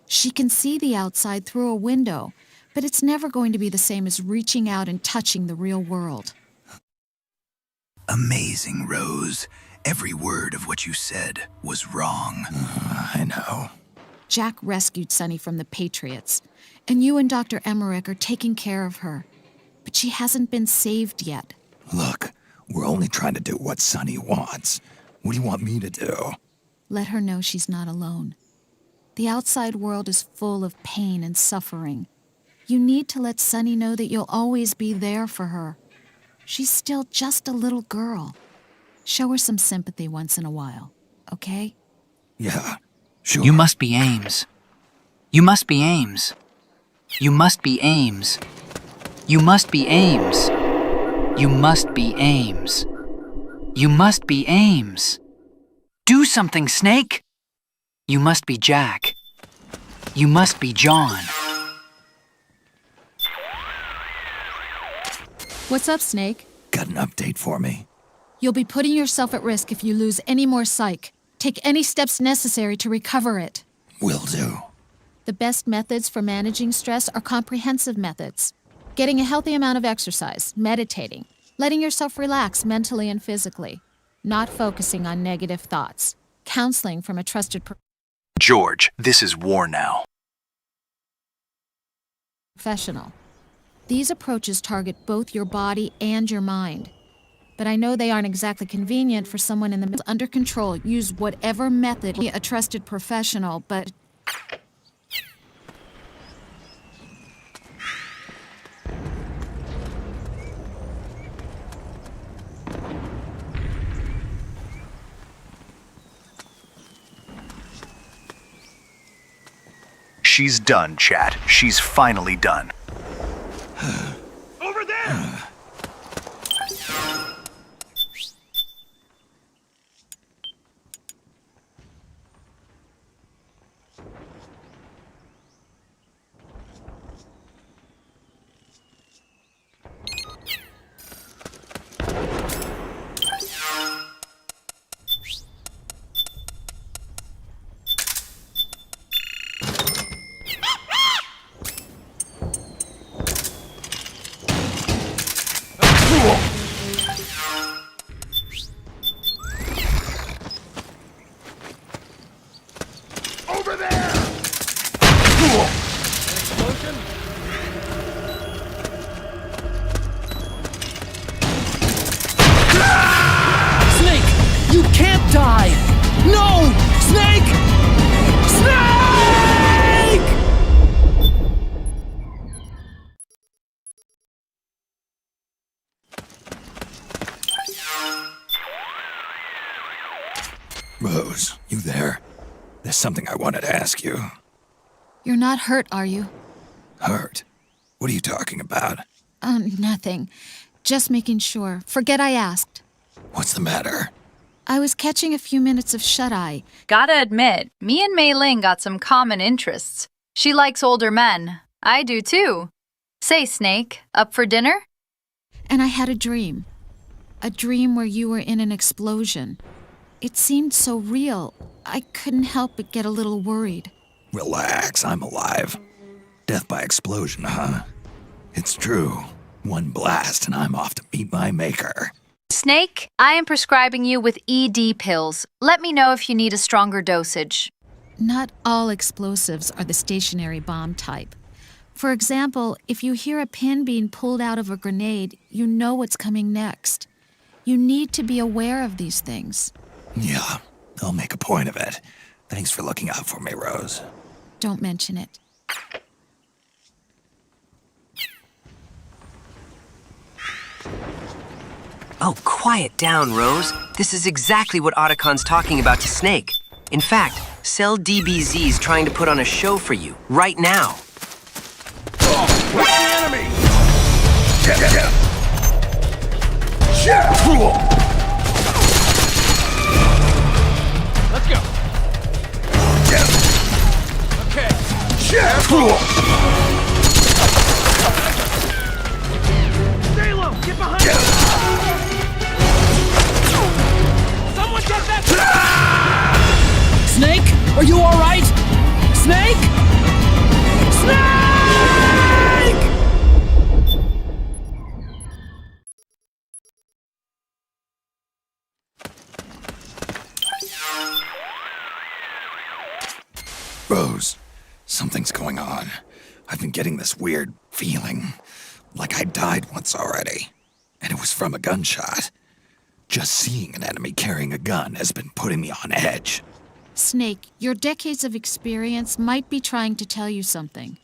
She can see the outside through a window, but it's never going to be the same as reaching out and touching the real world. Amazing, Rose. Every word of what you said was wrong. I know. Jack rescued Sunny from the Patriots, and you and Dr. Emmerich are taking care of her. But she hasn't been saved yet. Look, we're only trying to do what Sunny wants. What do you want me to do? Let her know she's not alone. The outside world is full of pain and suffering. You need to let Sunny know that you'll always be there for her. She's still just a little girl. Show her some sympathy once in a while, okay? Yeah, sure. You must be Ames. You must be Ames. You must be Ames. You must be Ames. You must be Ames. You must be Ames. Do something, Snake! You must be Jack. You must be John. What's up, Snake? Got an update for me? You'll be putting yourself at risk if you lose any more psych. Take any steps necessary to recover it. Will do. The best methods for managing stress are comprehensive methods. Getting a healthy amount of exercise, meditating, letting yourself relax mentally and physically, not focusing on negative thoughts, counseling from a trusted George, this is war now. professional. These approaches target both your body and your mind. But I know they aren't exactly convenient for someone in the middle. Under control, use whatever method a trusted professional, but She's done, chat. She's finally done. Over there! Rose, you there? There's something I wanted to ask you. you're not hurt, are you? Hurt? What are you talking about? Nothing. Just making sure. Forget I asked. What's the matter? I was catching a few minutes of shut-eye. Gotta admit, me and Mei Ling got some common interests. She likes older men. I do too. Say, Snake, up for dinner? And I had a dream. A dream where you were in an explosion. It seemed so real, I couldn't help but get a little worried. Relax, I'm alive. Death by explosion, huh? It's true. One blast and I'm off to meet my maker. Snake, I am prescribing you with ED pills. Let me know if you need a stronger dosage. Not all explosives are the stationary bomb type. For example, if you hear a pin being pulled out of a grenade, you know what's coming next. You need to be aware of these things. Yeah, I'll make a point of it. Thanks for looking out for me, Rose. Don't mention it. Oh, quiet down, Rose. This is exactly what Otacon's talking about to Snake. In fact, Cell DBZ's trying to put on a show for you, right now. What's the enemy? Let's go. Okay. Stay low. Get behind me. Someone get that. Snake, are you all right? Snake? Snake! Rose, something's going on. I've been getting this weird feeling, like I died once already, and it was from a gunshot. Just seeing an enemy carrying a gun has been putting me on edge. Snake, your decades of experience might be trying to tell you something.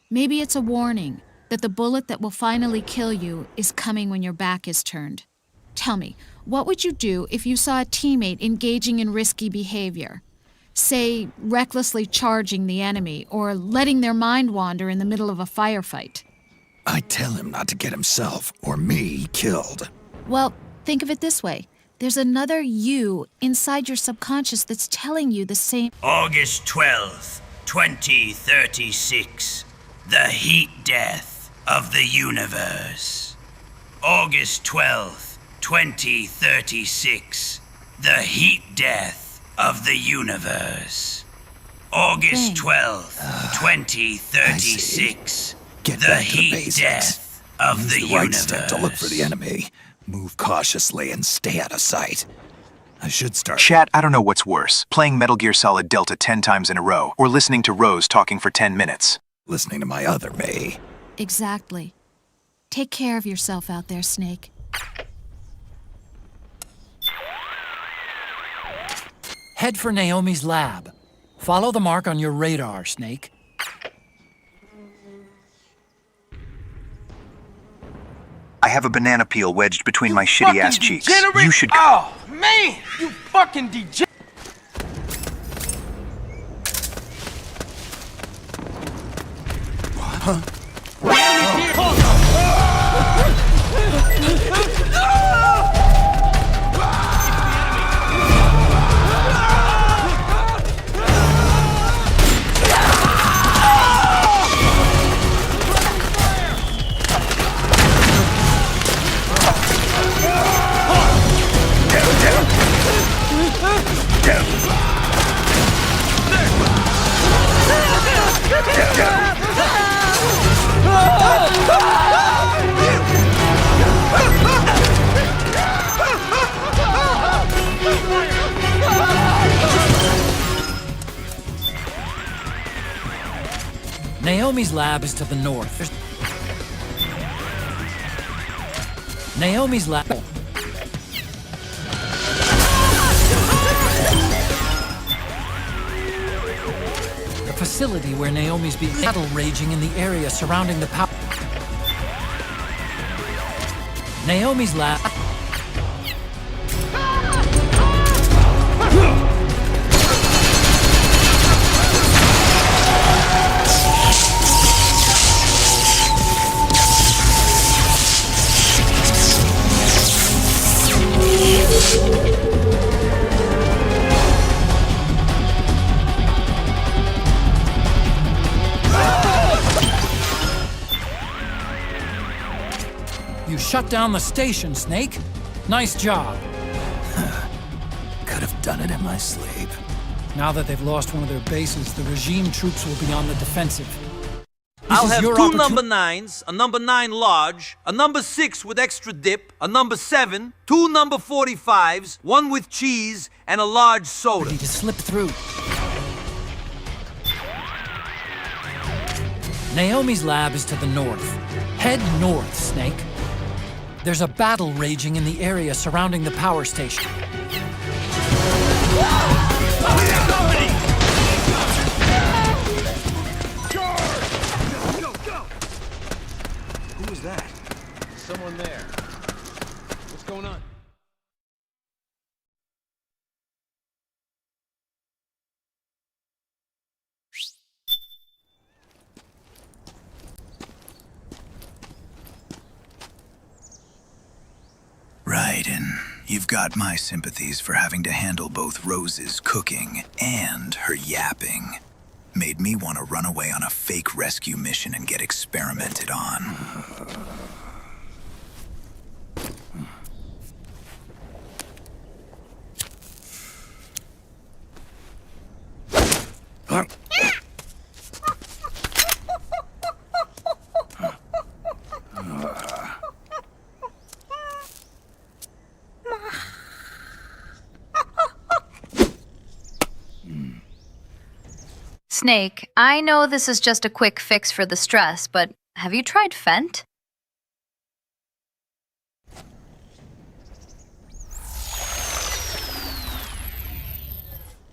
Maybe it's a warning that the bullet that will finally kill you is coming when your back is turned. Tell me, what would you do if you saw a teammate engaging in risky behavior? Say, recklessly charging the enemy or letting their mind wander in the middle of a firefight? I'd tell him not to get himself or me killed. Well, think of it this way. There's another you inside your subconscious that's telling you the same. August 12th, 2036. The heat death of the universe. August 12th, 2036. The heat death of the universe. August 12th, 2036. Get the back to the heat basics. death of Use the the right universe. step to look for the enemy. Move cautiously and stay out of sight. I should start. Chat, I don't know what's worse, playing Metal Gear Solid Delta 10 times in a row, or listening to Rose talking for 10 minutes. Listening to my other me. Exactly. Take care of yourself out there, Snake. Head for Naomi's lab. Follow the mark on your radar, Snake. I have a banana peel wedged between my shitty-ass cheeks. Degenerate? You should... Oh, man! You fucking degenerate! Huh? Naomi's lab is to the north. Naomi's lab. The facility where Naomi's being battle raging in the area surrounding the power. Naomi's lab. You shut down the station, Snake. Nice job. Could have done it in my sleep. Now that they've lost one of their bases, the regime troops will be on the defensive. I'll have two number 9s, a number 9 large, a number 6 with extra dip, a number 7, 2 number 45s, 1 with cheese, and a large soda. Ready to slip through. Naomi's lab is to the north. Head north, Snake. There's a battle raging in the area surrounding the power station. Who was that? Someone there. What's going on? Raiden, you've got my sympathies for having to handle both Rose's cooking and her yapping. Made me want to run away on a fake rescue mission and get experimented on. Snake, I know this is just a quick fix for the stress, but have you tried Fent?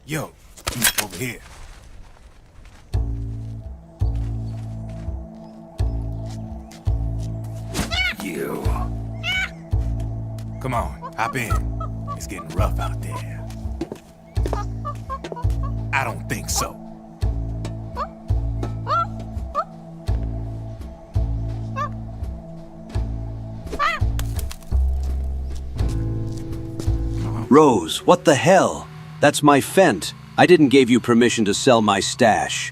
Yo, Over here. You. Come on, hop in. It's getting rough out there. I don't think so. Rose, what the hell? That's my Fent. I didn't give you permission to sell my stash.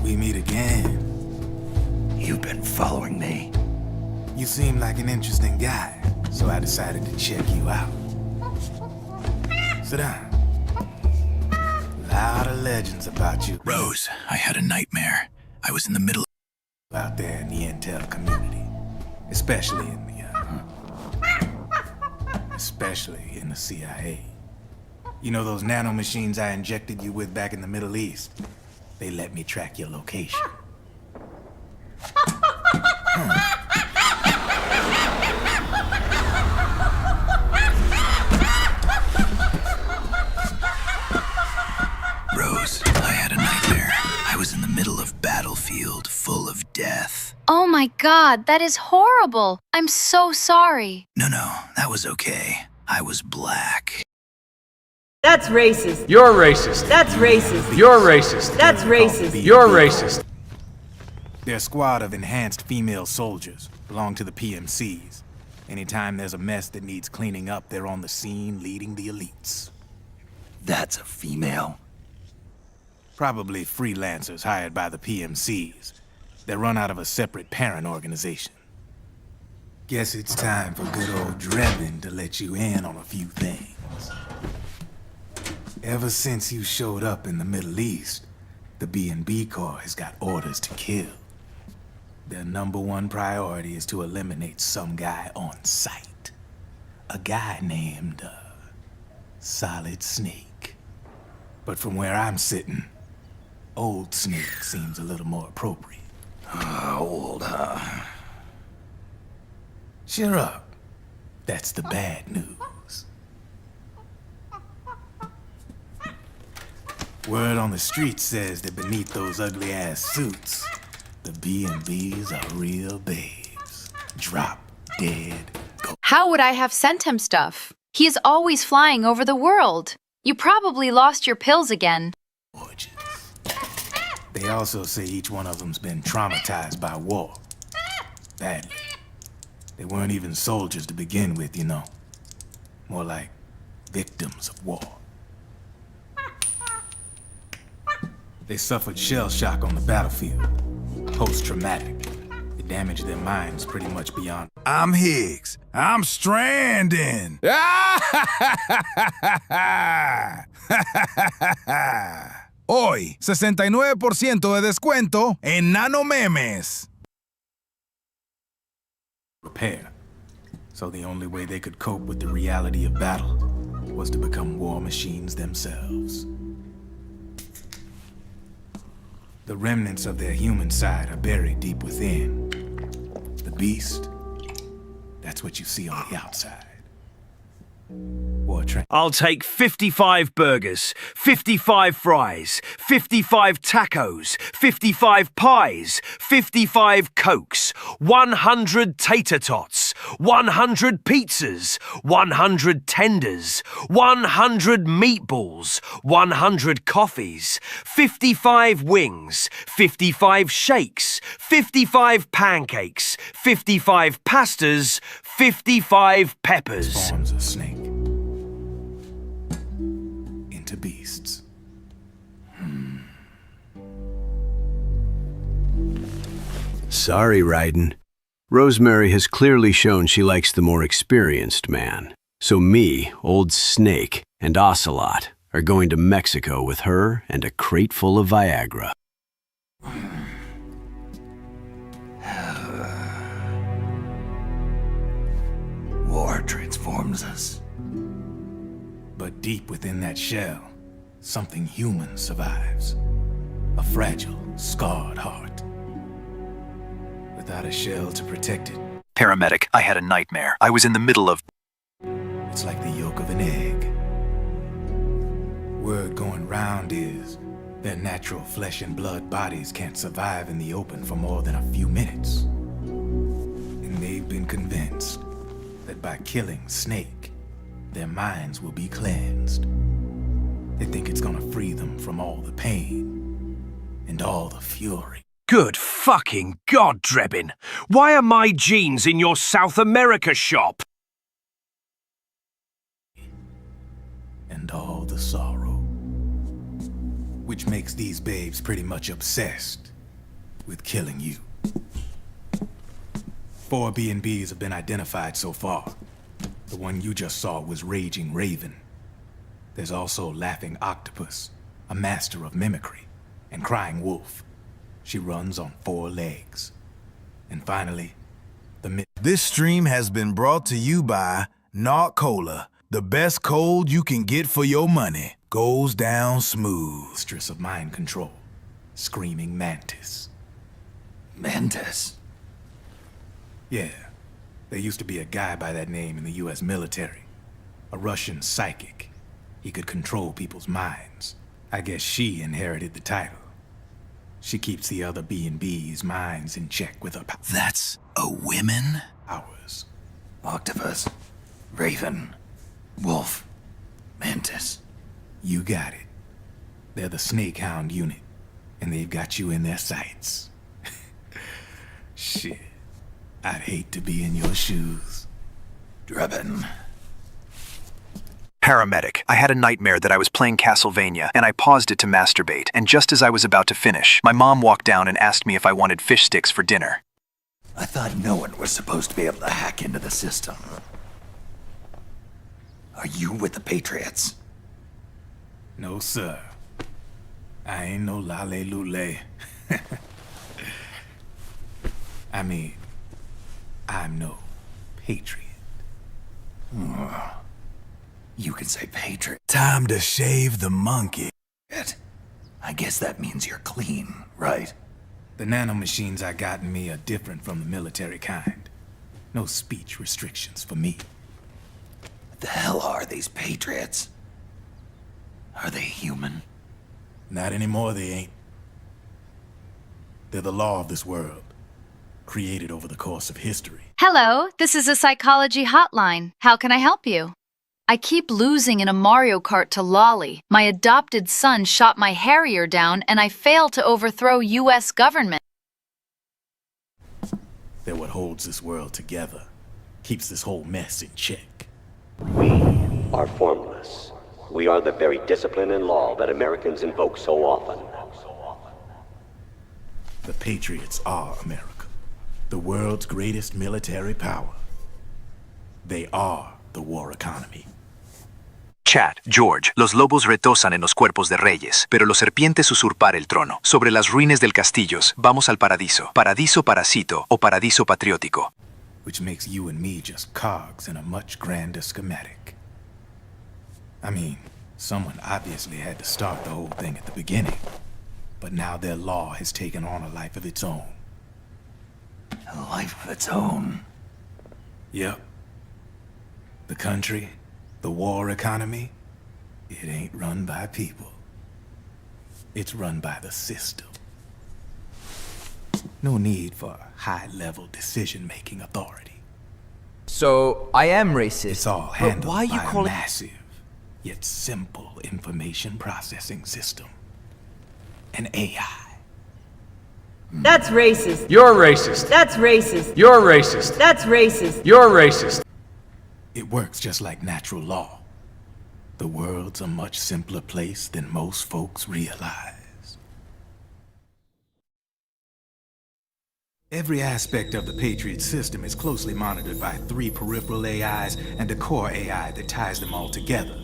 We meet again. You've been following me. You seem like an interesting guy, so I decided to check you out. Sit down. A lot of legends about you. Rose, I had a nightmare. I was in the middle out there in the intel community, especially in the CIA. You know those nanomachines I injected you with back in the Middle East? They let me track your location. Rose, I had a nightmare. I was in the middle of battlefield full of death. Oh my god, that is horrible. I'm so sorry. No, that was okay. I was black. That's racist. You're racist. That's racist. You're racist. That's racist. You're racist. They're a squad of enhanced female soldiers, belong to the PMCs. Anytime there's a mess that needs cleaning up, they're on the scene leading the elites. That's a female? Probably freelancers hired by the PMCs. They're run out of a separate parent organization. Guess it's time for good old Drebin to let you in on a few things. Ever since you showed up in the Middle East, the B&B Corps has got orders to kill. Their #1 priority is to eliminate some guy on sight. A guy named, Solid Snake. But from where I'm sitting, Old Snake seems a little more appropriate. Old, huh? Cheer up. That's the bad news. Word on the street says that beneath those ugly-ass suits, the B&Bs are real babes. Drop dead. How would I have sent him stuff? He is always flying over the world. You probably lost your pills again. They also say each one of them's been traumatized by war. Badly. They weren't even soldiers to begin with, you know. More like victims of war. They suffered shell shock on the battlefield. Post-traumatic. It damaged their minds pretty much beyond. I'm Higgs. I'm stranding. Hoy, 69% de descuento en nanomemes. Repair. So the only way they could cope with the reality of battle was to become war machines themselves. The remnants of their human side are buried deep within. The beast, that's what you see on the outside. I'll take 55 burgers, 55 fries, 55 tacos, 55 pies, 55 cokes, 100 tater tots, 100 pizzas, 100 tenders, 100 meatballs, 100 coffees, 55 wings, 55 shakes, 55 pancakes, 55 pastas, 55 peppers. Forms a snake into beasts. Sorry, Raiden. Rosemary has clearly shown she likes the more experienced man. So me, Old Snake, and Ocelot are going to Mexico with her and a crate full of Viagra. War transforms us. But deep within that shell, something human survives. A fragile, scarred heart. The without a shell to protect it. Paramedic, I had a nightmare. I was in the middle of... It's like the yolk of an egg. Word going round is their natural flesh and blood bodies can't survive in the open for more than a few minutes. And they've been convinced that by killing Snake, their minds will be cleansed. They think it's gonna free them from all the pain and all the fury. Good fucking God, Drebin! Why are my jeans in your South America shop? And all the sorrow. Which makes these babes pretty much obsessed with killing you. 4 B&Bs have been identified so far. The one you just saw was Raging Raven. There's also Laughing Octopus, a master of mimicry, and Crying Wolf. She runs on 4 legs. And finally, This stream has been brought to you by Not Cola, the best cold you can get for your money. Goes down smooth. Mistress of mind control, Screaming Mantis. Mantis? Yeah, there used to be a guy by that name in the US military. A Russian psychic. He could control people's minds. I guess she inherited the title. She keeps the other B&B's minds in check with her power. That's a women? Ours. Octopus, Raven, Wolf, Mantis. You got it. They're the Snake Hound unit, and they've got you in their sights. Shit. I'd hate to be in your shoes. Drebin. Paramedic, I had a nightmare that I was playing Castlevania, and I paused it to masturbate, and just as I was about to finish, my mom walked down and asked me if I wanted fish sticks for dinner. I thought no one was supposed to be able to hack into the system. Are you with the Patriots? No, sir. I ain't no lale-lule. I mean, I'm no patriot. You can say patriot. Time to shave the monkey. I guess that means you're clean, right? The nanomachines I got in me are different from the military kind. No speech restrictions for me. What the hell are these Patriots? Are they human? Not anymore, they ain't. They're the law of this world, created over the course of history. Hello, this is a psychology hotline. How can I help you? I keep losing in a Mario Kart to Lolly. My adopted son shot my Harrier down and I fail to overthrow US government. They're what holds this world together, keeps this whole mess in check. We are formless. We are the very discipline and law that Americans invoke so often. The Patriots are America, the world's greatest military power. They are the war economy. Chat, George, los lobos retosan en los cuerpos de reyes, pero los serpientes usurpar el trono. Sobre las ruinas del castillos, vamos al paradiso. Paradiso parasito o paradiso patriótico. Which makes you and me just cogs in a much grander schematic. I mean, someone obviously had to start the whole thing at the beginning. But now their law has taken on a life of its own. A life of its own? Yep. The country, the war economy, it ain't run by people. It's run by the system. No need for high-level decision-making authority. So, I am racist. It's all handled why you by call a it... massive, yet simple information processing system. An AI. That's racist. You're racist. That's racist. You're racist. That's racist. You're racist. It works just like natural law. The world's a much simpler place than most folks realize. Every aspect of the Patriot system is closely monitored by 3 peripheral AIs and a core AI that ties them all together.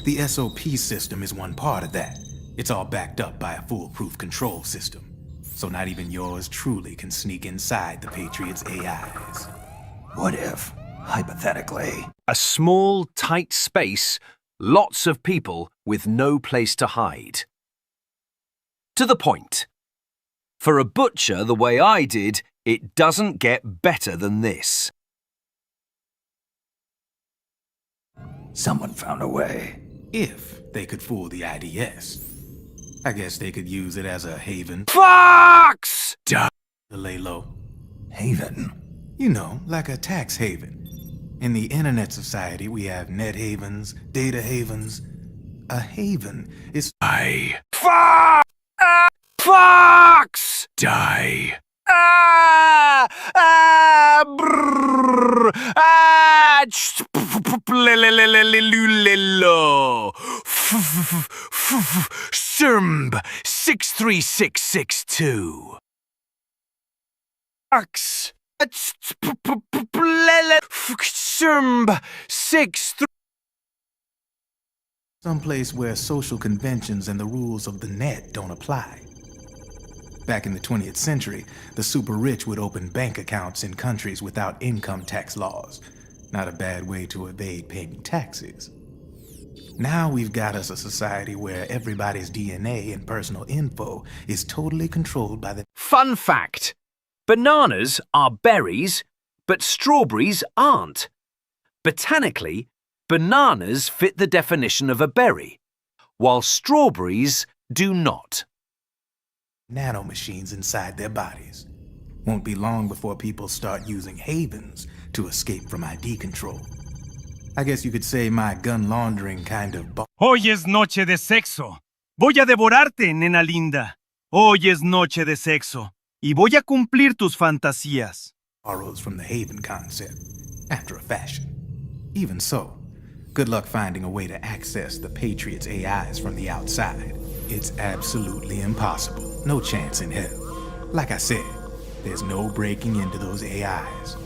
The SOP system is one part of that. It's all backed up by a foolproof control system. So not even yours truly can sneak inside the Patriots' AIs. What if, hypothetically... A small, tight space, lots of people with no place to hide. To the point. For a butcher the way I did, It doesn't get better than this. Someone found a way. If they could fool the IDS. I guess they could use it as a haven. Fox! To lay low. Haven? You know, like a tax haven. In the internet society, we have net havens, data havens. A haven is... Die. Fox! Fox! Die. Brrr, Sermb 63662. Fox. Sermb 63. Someplace where social conventions and the rules of the net don't apply. Back in the 20th century, the super rich would open bank accounts in countries without income tax laws. Not a bad way to evade paying taxes. Now we've got us a society where everybody's DNA and personal info is totally controlled by the... Fun fact. Bananas are berries, but strawberries aren't. Botanically, bananas fit the definition of a berry, while strawberries do not. Nanomachines inside their bodies. Won't be long before people start using havens to escape from ID control. I guess you could say my gun laundering kind of... Hoy es noche de sexo. Voy a devorarte, nena linda. Hoy es noche de sexo. Y voy a cumplir tus fantasías. Borrows from the haven concept, after a fashion. Even so, good luck finding a way to access the Patriots' AIs from the outside. It's absolutely impossible. No chance in hell. Like I said, there's no breaking into those AIs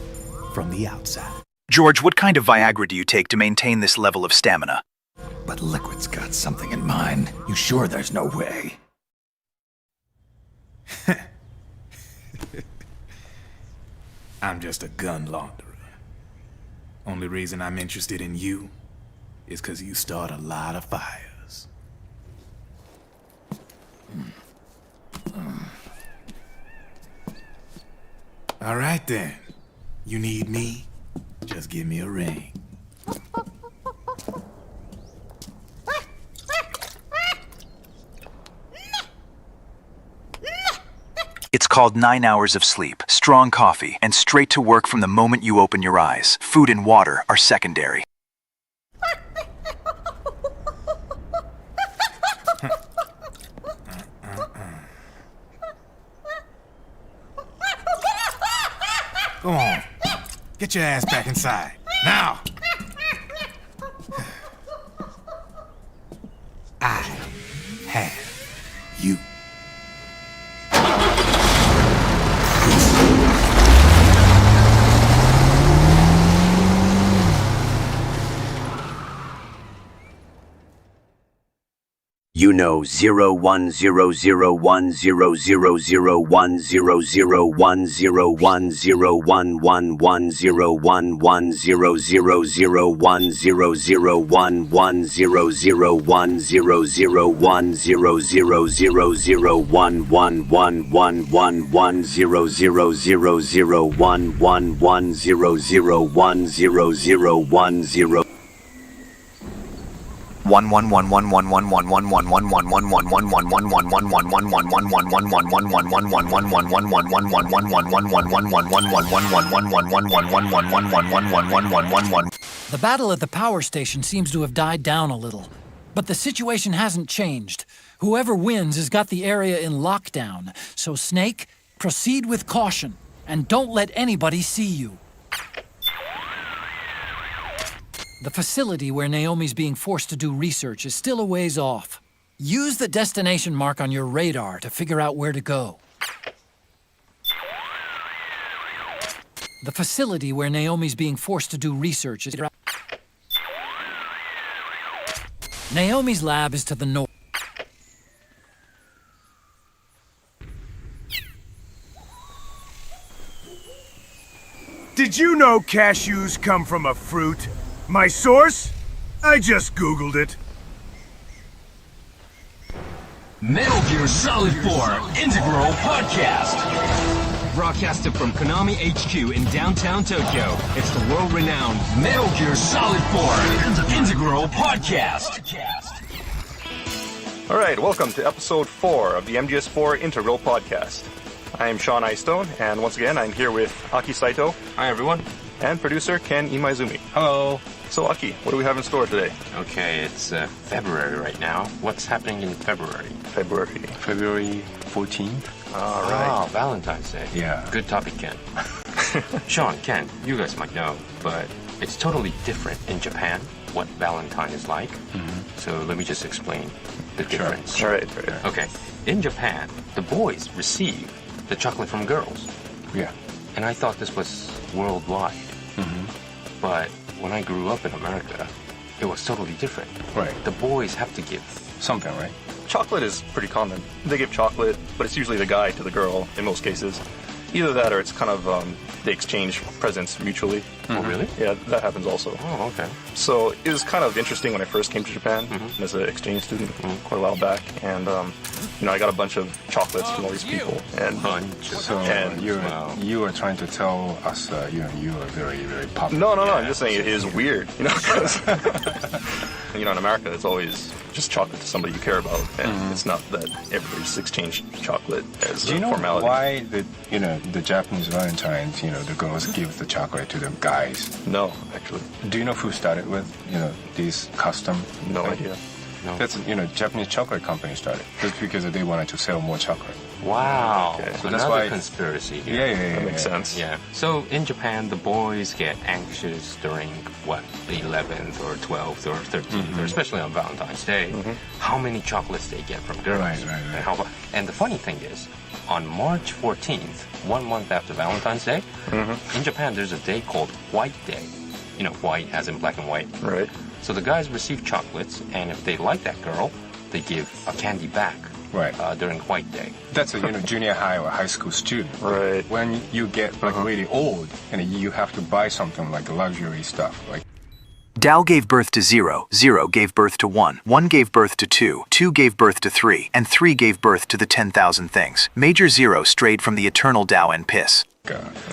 from the outside. George, what kind of Viagra do you take to maintain this level of stamina? But Liquid's got something in mind. You sure there's no way? I'm just a gun launderer. Only reason I'm interested in you is because you start a lot of fires. All right then. You need me? Just give me a ring. It's called 9 hours of sleep, strong coffee, and straight to work from the moment you open your eyes. Food and water are secondary. Go on. Get your ass back inside. Now! I have you. You know The battle at the power station seems to have died down a little, but the situation hasn't changed. Whoever wins has got the area in lockdown, so Snake, proceed with caution, and don't let anybody see you. The facility where Naomi's being forced to do research is still a ways off. Use the destination mark on your radar to figure out where to go. The facility where Naomi's being forced to do research is... Naomi's lab is to the north. Did you know cashews come from a fruit? My source? I just Googled it. Metal Gear Solid 4 Integral Podcast. broadcasted from Konami HQ in downtown Tokyo. It's the world-renowned Metal Gear Solid 4 Integral Podcast. All right, welcome to episode 4 of the MGS4 Integral Podcast. I am Sean Icestone, and once again, I'm here with Aki Saito. Hi, everyone. And producer Ken Imaizumi. Hello. So, Aki, what do we have in store today? Okay, it's February right now. What's happening in February? February 14th. All right. Oh, Valentine's Day. Yeah. Good topic, Ken. Sean, Ken, you guys might know, but it's totally different in Japan, what Valentine is like. So let me just explain the difference. Sure. All right. Okay, in Japan, the boys receive the chocolate from girls. Yeah. And I thought this was worldwide. But when I grew up in America, it was totally different. Right. The boys have to give Something, right? Chocolate is pretty common. They give chocolate, but it's usually the guy to the girl in most cases. Either that or it's kind of, they exchange presents mutually. Oh, really? Yeah, that happens also. Oh, okay. So it was kind of interesting when I first came to Japan as an exchange student quite a while back. And, I got a bunch of chocolates from all these people. And So you were trying to tell us, you are very, very popular. No, I'm just saying it is weird, because, in America, it's always just chocolate to somebody you care about, and it's not that everybody's exchanged chocolate as Do you a know formality. why the Japanese Valentines, the girls give the chocolate to the guys? No, actually. Do you know who started with, this custom? No idea. No. That's, Japanese chocolate company started just because they wanted to sell more chocolate. Wow. Okay. So that's another why conspiracy here. Yeah. That makes sense. Yeah. So in Japan, the boys get anxious during the 11th or 12th or 13th, or especially on Valentine's Day, how many chocolates they get from girls. Right. And the funny thing is, on March 14th, 1 month after Valentine's Day, in Japan, there's a day called White Day. White as in black and white. Right. So the guys receive chocolates, and if they like that girl, they give a candy back. Right. During White Day. That's a junior high or high school student. Right. When you get really old and you have to buy something like luxury stuff, like Tao gave birth to 0, 0 gave birth to 1, 1 gave birth to 2, 2 gave birth to 3, and 3 gave birth to the 10,000 things. Major Zero strayed from the eternal Tao and piss.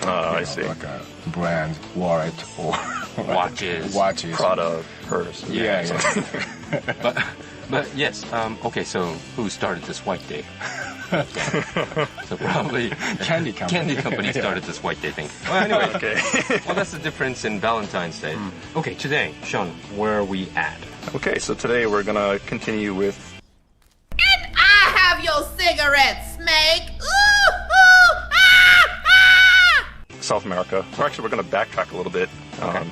I see. Like a brand wallet or watches, Prada, purse. Yeah. But yes, okay, so who started this White Day? So probably Candy Company started this White Day thing. Well, anyway, well, that's the difference in Valentine's Day. Okay, today, Sean, where are we at? Okay, so today we're going to continue with... And I have your cigarette, Snake! South America. We're going to backtrack a little bit.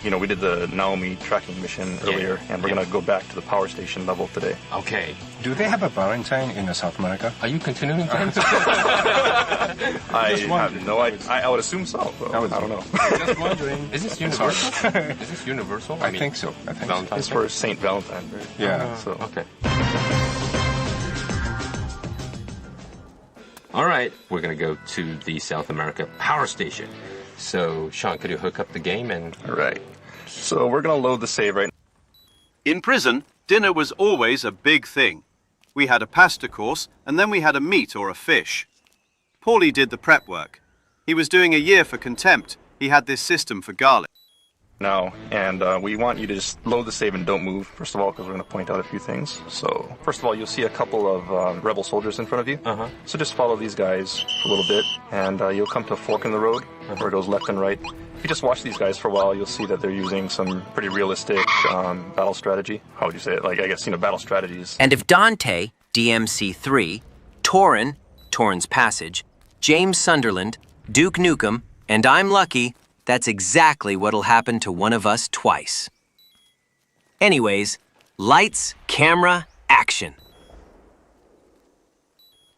We did the Naomi tracking mission earlier, and we're going to go back to the power station level today. Okay. Do they have a Valentine in South America? Are you continuing to I have no idea. I would assume so, but I don't know. Just wondering. Is this universal? Is this universal? I think so. Valentine's it's for Saint Valentine, right? Yeah. So okay. All right, we're going to go to the South America power station. So, Sean, could you hook up the game and... All right. So we're going to load the save right now. In prison, dinner was always a big thing. We had a pasta course, and then we had a meat or a fish. Paulie did the prep work. He was doing a year for contempt. He had this system for garlic. Now, and we want you to just load the save and don't move, first of all, because we're going to point out a few things. So, first of all, you'll see a couple of rebel soldiers in front of you. So just follow these guys for a little bit, and you'll come to a fork in the road, where it goes left and right. If you just watch these guys for a while, you'll see that they're using some pretty realistic battle strategy. How would you say it? Like, I guess, battle strategies. And if Dante, DMC3, Torrin, Torrin's Passage, James Sunderland, Duke Nukem, and I'm lucky, that's exactly what'll happen to one of us twice. Anyways, lights, camera, action.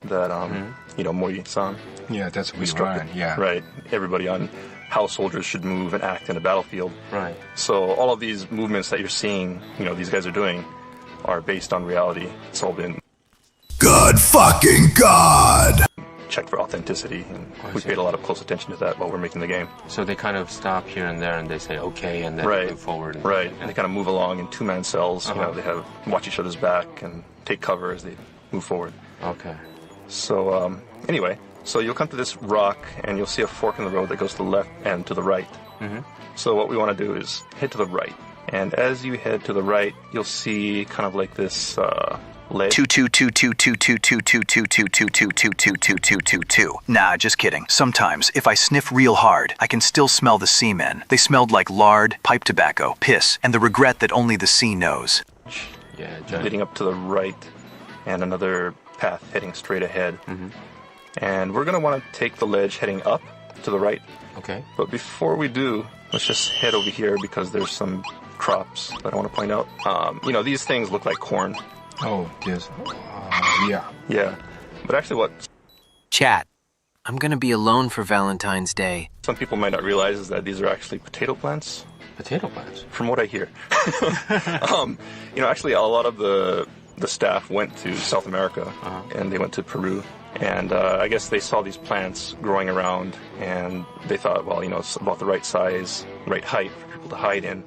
That, Mori-san. Yeah, that's what we run, yeah. Right. Everybody on how soldiers should move and act in a battlefield. Right. So all of these movements that you're seeing, these guys are doing, are based on reality. It's all been... Good fucking God! Checked for authenticity, and we paid a lot of close attention to that while we're making the game. So they kind of stop here and there, and they say okay, and then move forward. And they kind of move along in two-man cells. They watch each other's back and take cover as they move forward. Okay. So anyway, So you'll come to this rock, and you'll see a fork in the road that goes to the left and to the right. So what we want to do is head to the right. And as you head to the right, you'll see kind of like this ledge. 22222222222222222. Nah, just kidding. Sometimes, if I sniff real hard, I can still smell the seamen. They smelled like lard, pipe tobacco, piss, and the regret that only the sea knows. Yeah, leading up to the right, and another path heading straight ahead. And we're gonna want to take the ledge heading up to the right. Okay. But before we do, let's just head over here because there's some crops that I want to point out. You know, these things look like corn. Oh, yes. Yeah. Yeah. But actually what... Chat, I'm gonna be alone for Valentine's Day. Some people might not realize is that these are actually potato plants. Potato plants? From what I hear. You know, actually a lot of the staff went to South America, and they went to Peru. And I guess they saw these plants growing around, and they thought, well, you know, it's about the right size, right height for people to hide in.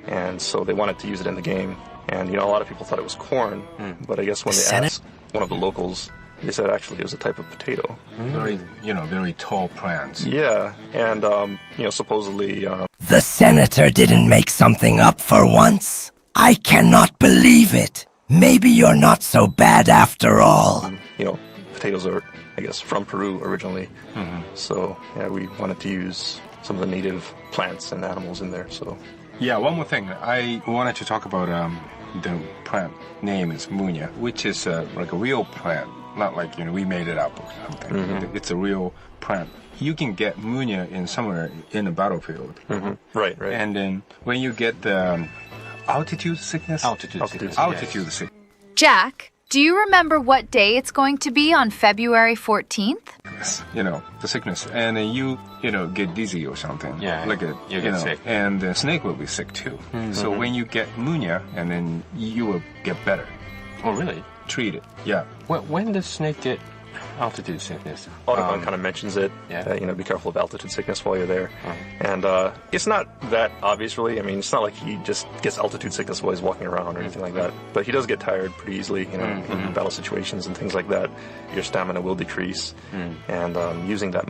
And so they wanted to use it in the game. And, you know, a lot of people thought it was corn, but I guess when they asked one of the locals, they said actually it was a type of potato. Very, you know, very tall plants. Yeah, and, you know, supposedly... The senator didn't make something up for once? I cannot believe it. Maybe you're not so bad after all. You know, potatoes are, I guess, from Peru originally. So, yeah, we wanted to use some of the native plants and animals in there, so... Yeah, one more thing. I wanted to talk about the plant name is Munya, which is like a real plant, not like, you know, we made it up or something. It's a real plant. You can get Munya in somewhere in the battlefield. Right. And then when you get the altitude sickness? Altitude sickness. Jack, do you remember what day it's going to be on February 14th? You know, the sickness. And then you know, get dizzy or something. Yeah, like you get sick. And the snake will be sick too. So when you get Munya, and then you will get better. Oh, really? Treat it. Yeah. When does snake get altitude sickness? Audubon kind of mentions it. You know, be careful of altitude sickness while you're there. And it's not that obvious, really. I mean, it's not like he just gets altitude sickness while he's walking around or anything like that. But he does get tired pretty easily, you know, in battle situations and things like that. Your stamina will decrease. And using that...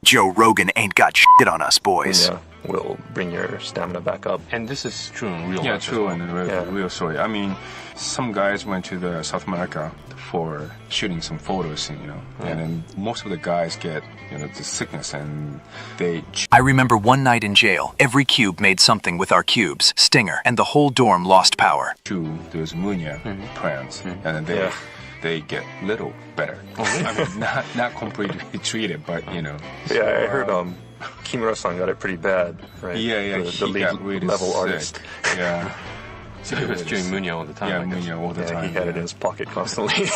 Joe Rogan ain't got shit on us, boys. Yeah, will bring your stamina back up. And this is true in real life. Yeah, true in real story. I mean, some guys went to the South America for shooting some photos, you know, and then most of the guys get, you know, the sickness and they... I remember one night in jail, every cube made something with our cubes, Stinger, and the whole dorm lost power. To those Munya plants, and then they get little better. Oh, really? I mean, not completely treated, but, you know. Yeah, I heard Kimura-san got it pretty bad, right? Yeah, the lead level artist. Yeah. So he was doing Munya all the time. Yeah, Munya all the time. He had it in his pocket constantly.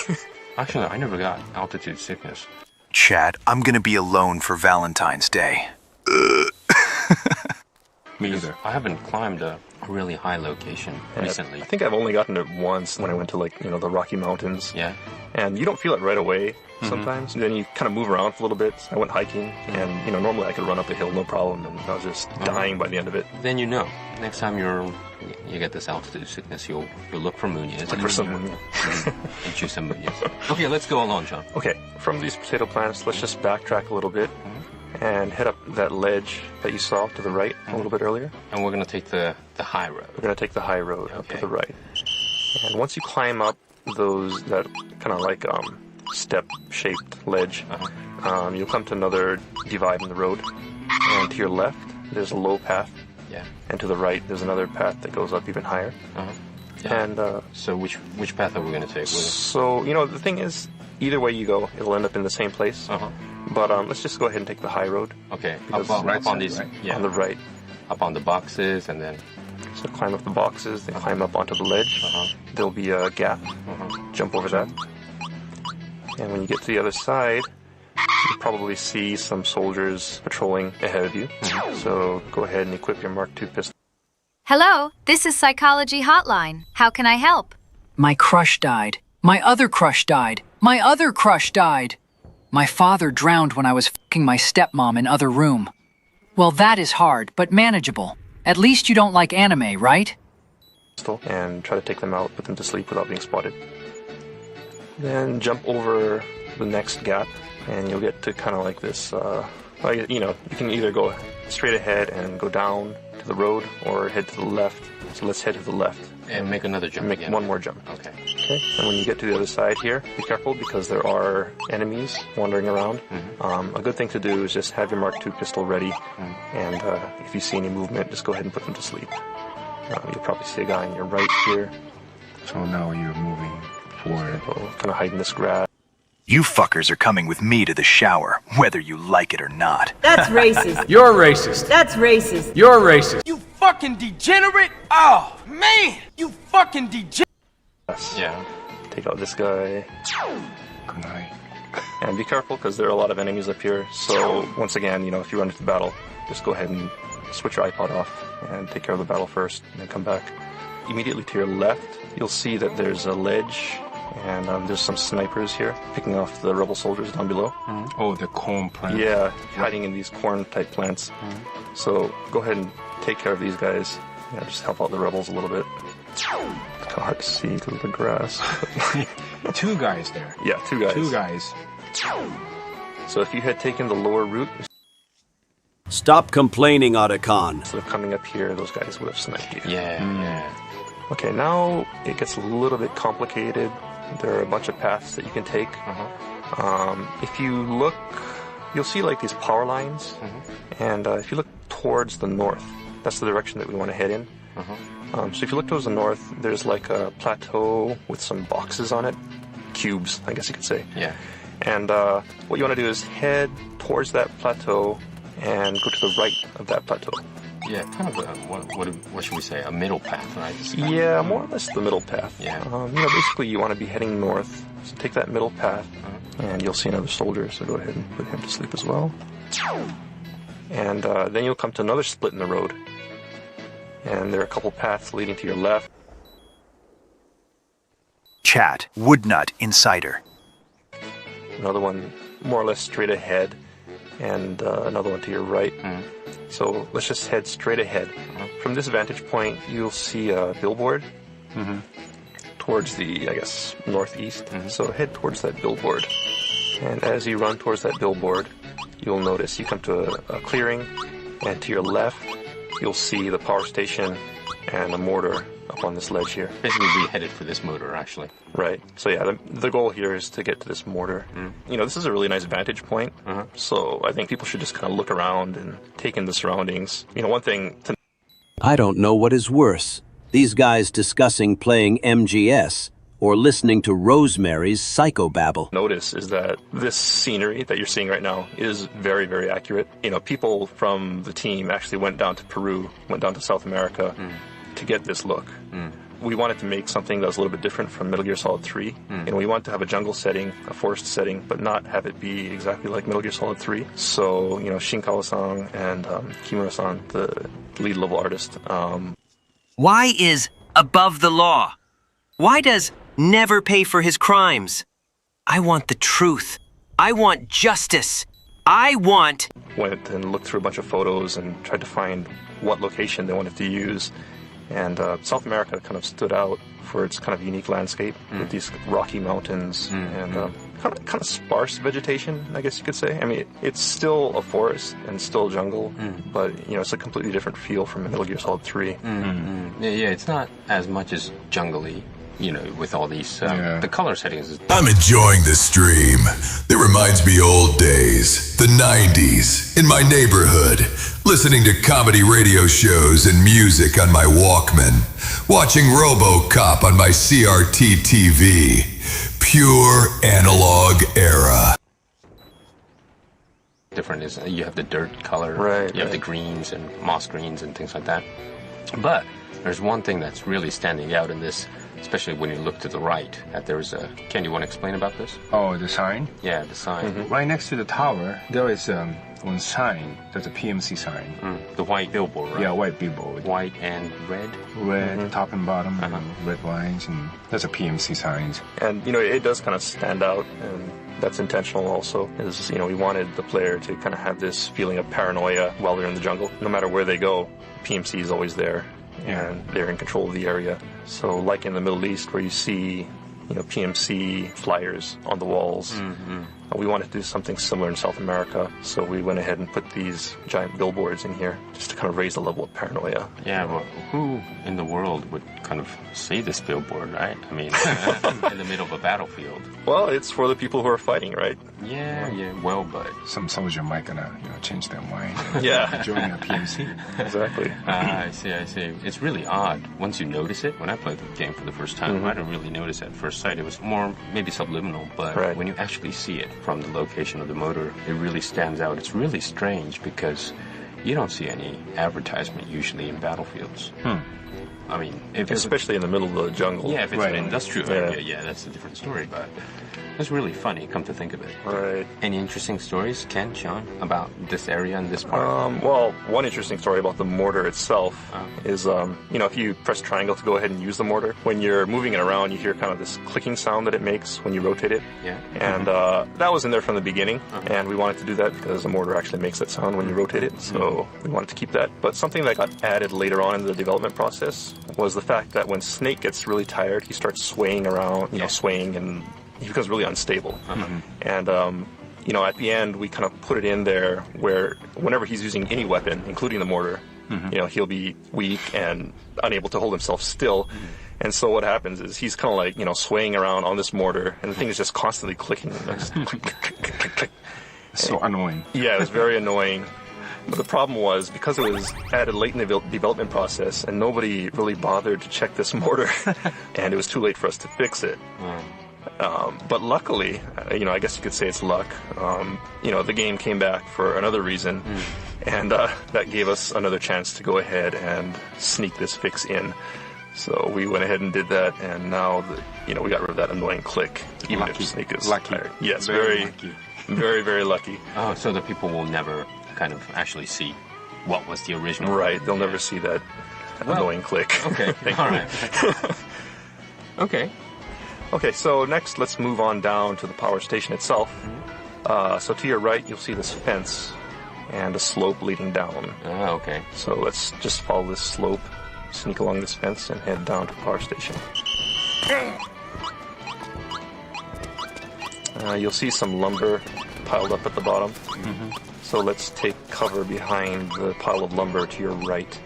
Actually, I never got altitude sickness. Chad, I'm gonna be alone for Valentine's Day. Me either. I haven't climbed a really high location recently. I think I've only gotten it once when I went to, like, you know, the Rocky Mountains. Yeah. And you don't feel it right away sometimes. Then you kind of move around for a little bit. I went hiking, and, you know, normally I could run up a hill, no problem, and I was just dying by the end of it. Then you know. Next time you get this altitude sickness, you'll look for Munyas. Look for some Munya. And choose some Munyas. Okay, let's go along, John. Okay, from these potato plants, let's just backtrack a little bit and head up that ledge that you saw to the right a little bit earlier. And we're going to take the high road. We're going to take the high road up to the right. And once you climb up that kind of like step-shaped ledge, you'll come to another divide in the road. And to your left, there's a low path. Yeah. And to the right, there's another path that goes up even higher. Yeah. And so which path are we going to take? So, you know, the thing is, either way you go, it'll end up in the same place. But let's just go ahead and take the high road. Okay. Up on these, on the right. Up on the boxes, and then... So climb up the boxes, then climb up onto the ledge. There'll be a gap. Jump over that. And when you get to the other side, you'll probably see some soldiers patrolling ahead of you. So go ahead and equip your Mark II pistol. Hello, this is Psychology Hotline. How can I help? My crush died. My other crush died. My other crush died. My father drowned when I was f***ing my stepmom in other room. Well, that is hard, but manageable. At least you don't like anime, right? And try to take them out, put them to sleep without being spotted. Then jump over the next gap. and you'll get to kind of like this, you know, you can either go straight ahead and go down to the road or head to the left. So let's head to the left. And make another jump. Make one more jump. Okay. Okay. And when you get to the other side here, be careful because there are enemies wandering around. A good thing to do is just have your Mark II pistol ready, and if you see any movement, just go ahead and put them to sleep. You'll probably see a guy on your right here. So now you're moving forward. Kind of hiding this grass. You fuckers are coming with me to the shower, whether you like it or not. That's racist. You're racist. That's racist. You're racist. You fucking degenerate! Oh, man! You fucking degenerate! Yeah. Take out this guy. Good night. And be careful because there are a lot of enemies up here. So once again, you know, if you run into battle, just go ahead and switch your iPod off and take care of the battle first, and then come back. Immediately to your left, you'll see that there's a ledge. And there's some snipers here, picking off the rebel soldiers down below. Oh, the corn plant. Yeah, hiding in these corn-type plants. So go ahead and take care of these guys. You know, just help out the rebels a little bit. It's kind of hard to see through the grass. 2 guys there. Yeah, 2 guys. 2 guys. So if you had taken the lower route... Stop complaining, Otacon. Instead of coming up here, those guys would have sniped you. Yeah. Okay, now it gets a little bit complicated. There are a bunch of paths that you can take. If you look, you'll see like these power lines. And if you look towards the north, that's the direction that we want to head in. So if you look towards the north, there's like a plateau with some boxes on it. Cubes, I guess you could say. Yeah. And what you want to do is head towards that plateau and go to the right of that plateau. Yeah, kind of what should we say? A middle path, right? Yeah, more or less the middle path. Yeah. You know, basically you want to be heading north. So take that middle path, and you'll see another soldier. So go ahead and put him to sleep as well. And then you'll come to another split in the road. And there are a couple paths leading to your left. Chat, Woodnut Insider. Another one more or less straight ahead, and another one to your right. So let's just head straight ahead. From this vantage point, you'll see a billboard towards the, I guess, northeast. So head towards that billboard. And as you run towards that billboard, you'll notice you come to a clearing, and to your left, you'll see the power station and a mortar up on this ledge here. Basically, we headed for this motor, actually. Right. So yeah, the goal here is to get to this mortar. You know, this is a really nice vantage point. So I think people should just kind of look around and take in the surroundings. You know, one thing to... I don't know what is worse. These guys discussing playing MGS or listening to Rosemary's psychobabble. Notice is that this scenery that you're seeing right now is very, very accurate. You know, people from the team actually went down to Peru, went down to South America to get this look. We wanted to make something that was a little bit different from Metal Gear Solid 3. You know, we wanted to have a jungle setting, a forest setting, but not have it be exactly like Metal Gear Solid 3. So, you know, Shinkawa-san and Kimura-san, the lead level artist. Why is above the law? Why does never pay for his crimes? I want the truth. I want justice. I want... Went and looked through a bunch of photos and tried to find what location they wanted to use. And South America kind of stood out for its kind of unique landscape with these rocky mountains and kind of sparse vegetation, I guess you could say. I mean, it's still a forest and still jungle, but, you know, it's a completely different feel from Metal Gear Solid 3. Yeah, it's not as much as jungly, you know, with all these, the color settings. I'm enjoying this stream. It reminds me old days, the 90s, in my neighborhood, listening to comedy radio shows and music on my Walkman, watching RoboCop on my CRT TV. Pure analog era. Different is you have the dirt color, you have the greens and moss greens and things like that. But there's one thing that's really standing out in this, especially when you look to the right, that there's a... Ken, you want to explain about this? Oh, the sign? Yeah, the sign. Right next to the tower, there is one sign. There's a PMC sign. The white billboard, right? Yeah, white billboard. White and red? Red, top and bottom, and red lines, and that's a PMC sign. And, you know, it does kind of stand out, and that's intentional also, is, you know, we wanted the player to kind of have this feeling of paranoia while they're in the jungle. No matter where they go, PMC is always there. And they're in control of the area. So like in the Middle East where you see, you know, PMC flyers on the walls, We wanted to do something similar in South America, so we went ahead and put these giant billboards in here just to kind of raise the level of paranoia. Yeah, well, who in the world would kind of see this billboard, right? I mean, in the middle of a battlefield. Well, it's for the people who are fighting, right? Yeah, well, but some soldier might gonna change their mind. And yeah, join a PMC. Exactly. I see. It's really odd once you notice it. When I played the game for the first time, I didn't really notice it at first sight. It was more maybe subliminal, but when you actually see it from the location of the motor, it really stands out. It's really strange because you don't see any advertisement usually in battlefields. I mean, especially in the middle of the jungle. Yeah, if it's an industrial area, that's a different story, but it's really funny, come to think of it. Right. Any interesting stories, Ken, Sean, about this area and this part? Well, one interesting story about the mortar itself is, if you press triangle to go ahead and use the mortar, when you're moving it around, you hear kind of this clicking sound that it makes when you rotate it. Yeah. And that was in there from the beginning, and we wanted to do that because the mortar actually makes that sound when you rotate it, so we wanted to keep that. But something that got added later on in the development process was the fact that when Snake gets really tired, he starts swaying around, swaying, and he becomes really unstable. And, at the end, we kind of put it in there where whenever he's using any weapon, including the mortar, he'll be weak and unable to hold himself still. And so what happens is he's kind of like, swaying around on this mortar, and the thing is just constantly clicking. So annoying. Yeah, it was very annoying. But the problem was, because it was added late in the development process, and nobody really bothered to check this mortar, and it was too late for us to fix it. But luckily, I guess you could say it's luck, the game came back for another reason, and that gave us another chance to go ahead and sneak this fix in. So we went ahead and did that, and now, we got rid of that annoying click, even if Snake is tired. Yes, very lucky. Very, very lucky. Oh, so the people will never kind of actually see what was the original. Right, they'll never see that annoying click. Okay, all right. Okay, so next let's move on down to the power station itself. So to your right, you'll see this fence and a slope leading down. Oh, okay. So let's just follow this slope, sneak along this fence, and head down to the power station. You'll see some lumber piled up at the bottom. So let's take cover behind the pile of lumber to your right.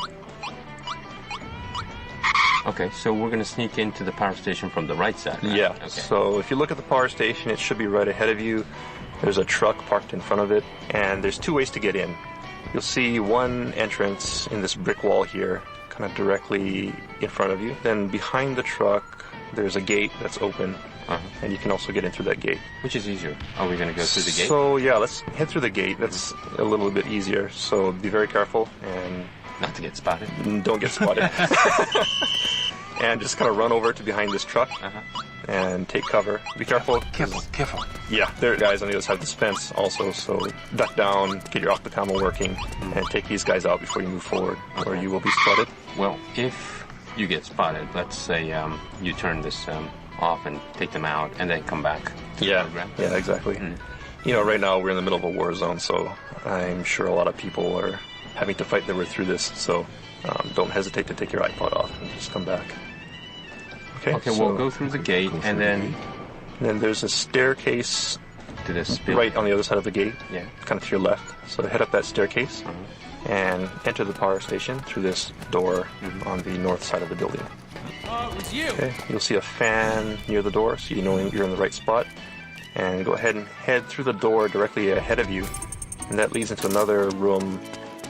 Okay, so we're going to sneak into the power station from the right side, right? Yeah, okay. So if you look at the power station, it should be right ahead of you. There's a truck parked in front of it, and there's two ways to get in. You'll see one entrance in this brick wall here, kind of directly in front of you. Then behind the truck, there's a gate that's open. And you can also get in through that gate. Which is easier? Are we going to go through the gate? So, yeah, let's head through the gate. That's a little bit easier. So be very careful and... Not to get spotted. Don't get spotted. And just kind of run over to behind this truck and take cover. Be careful. Careful. Yeah, there are guys on the other side of this fence also. So duck down, get your octocamo working, and take these guys out before you move forward, or you will be spotted. Well, if you get spotted, let's say you turn this... off and take them out and then come back to the program. Yeah, exactly. Right now we're in the middle of a war zone, so I'm sure a lot of people are having to fight their way through this, so don't hesitate to take your iPod off and just come back. Okay, so we'll go through the gate, and then there's a staircase to this right on the other side of the gate, kind of to your left. So head up that staircase and enter the power station through this door on the north side of the building. It was you. Okay, you'll see a fan near the door, so you know you're in the right spot. And go ahead and head through the door directly ahead of you, and that leads into another room,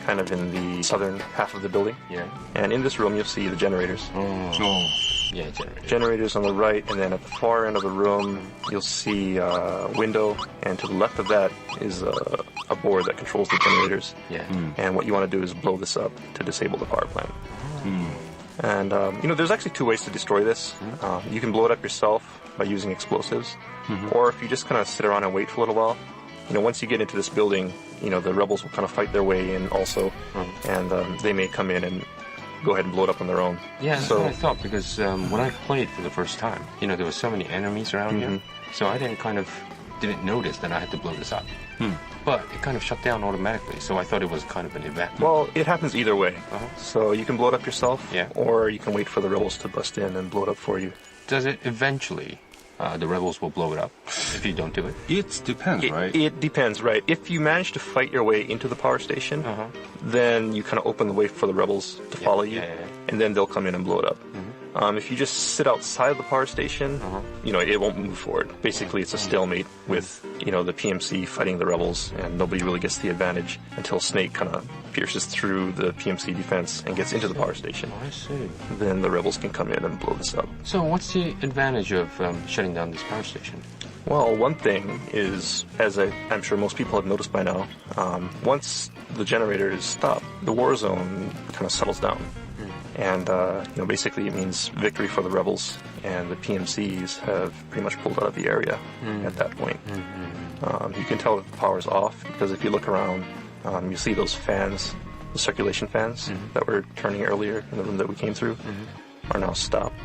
kind of in the southern half of the building. Yeah. And in this room, you'll see the generators. Yeah, generators. Generators on the right, and then at the far end of the room, you'll see a window, and to the left of that is a board that controls the generators. Yeah. And what you want to do is blow this up to disable the power plant. And, there's actually two ways to destroy this. You can blow it up yourself by using explosives, or if you just kind of sit around and wait for a little while. Once you get into this building, the rebels will kind of fight their way in also, and they may come in and go ahead and blow it up on their own. Yeah, that's what I thought, because when I played for the first time, there were so many enemies around here, so I didn't notice that I had to blow this up. But it kind of shut down automatically, so I thought it was kind of an event. Well, it happens either way. So you can blow it up yourself, or you can wait for the rebels to bust in and blow it up for you. Does it eventually the rebels will blow it up if you don't do it. It depends, right? It depends, right? If you manage to fight your way into the power station, then you kind of open the way for the rebels to follow you, and then they'll come in and blow it up. If you just sit outside of the power station, you know, it won't move forward. Basically, it's a stalemate with, you know, the PMC fighting the rebels, and nobody really gets the advantage until Snake kind of pierces through the PMC defense and gets into the power station. I see. Then the rebels can come in and blow this up. So what's the advantage of shutting down this power station? Well, one thing is, as I'm sure most people have noticed by now, once the generator is stopped, the war zone kind of settles down. And, you know, basically it means victory for the rebels, and the PMCs have pretty much pulled out of the area at that point. You can tell that the power's off, because if you look around, you see those fans, the circulation fans that were turning earlier in the room that we came through, are now stopped.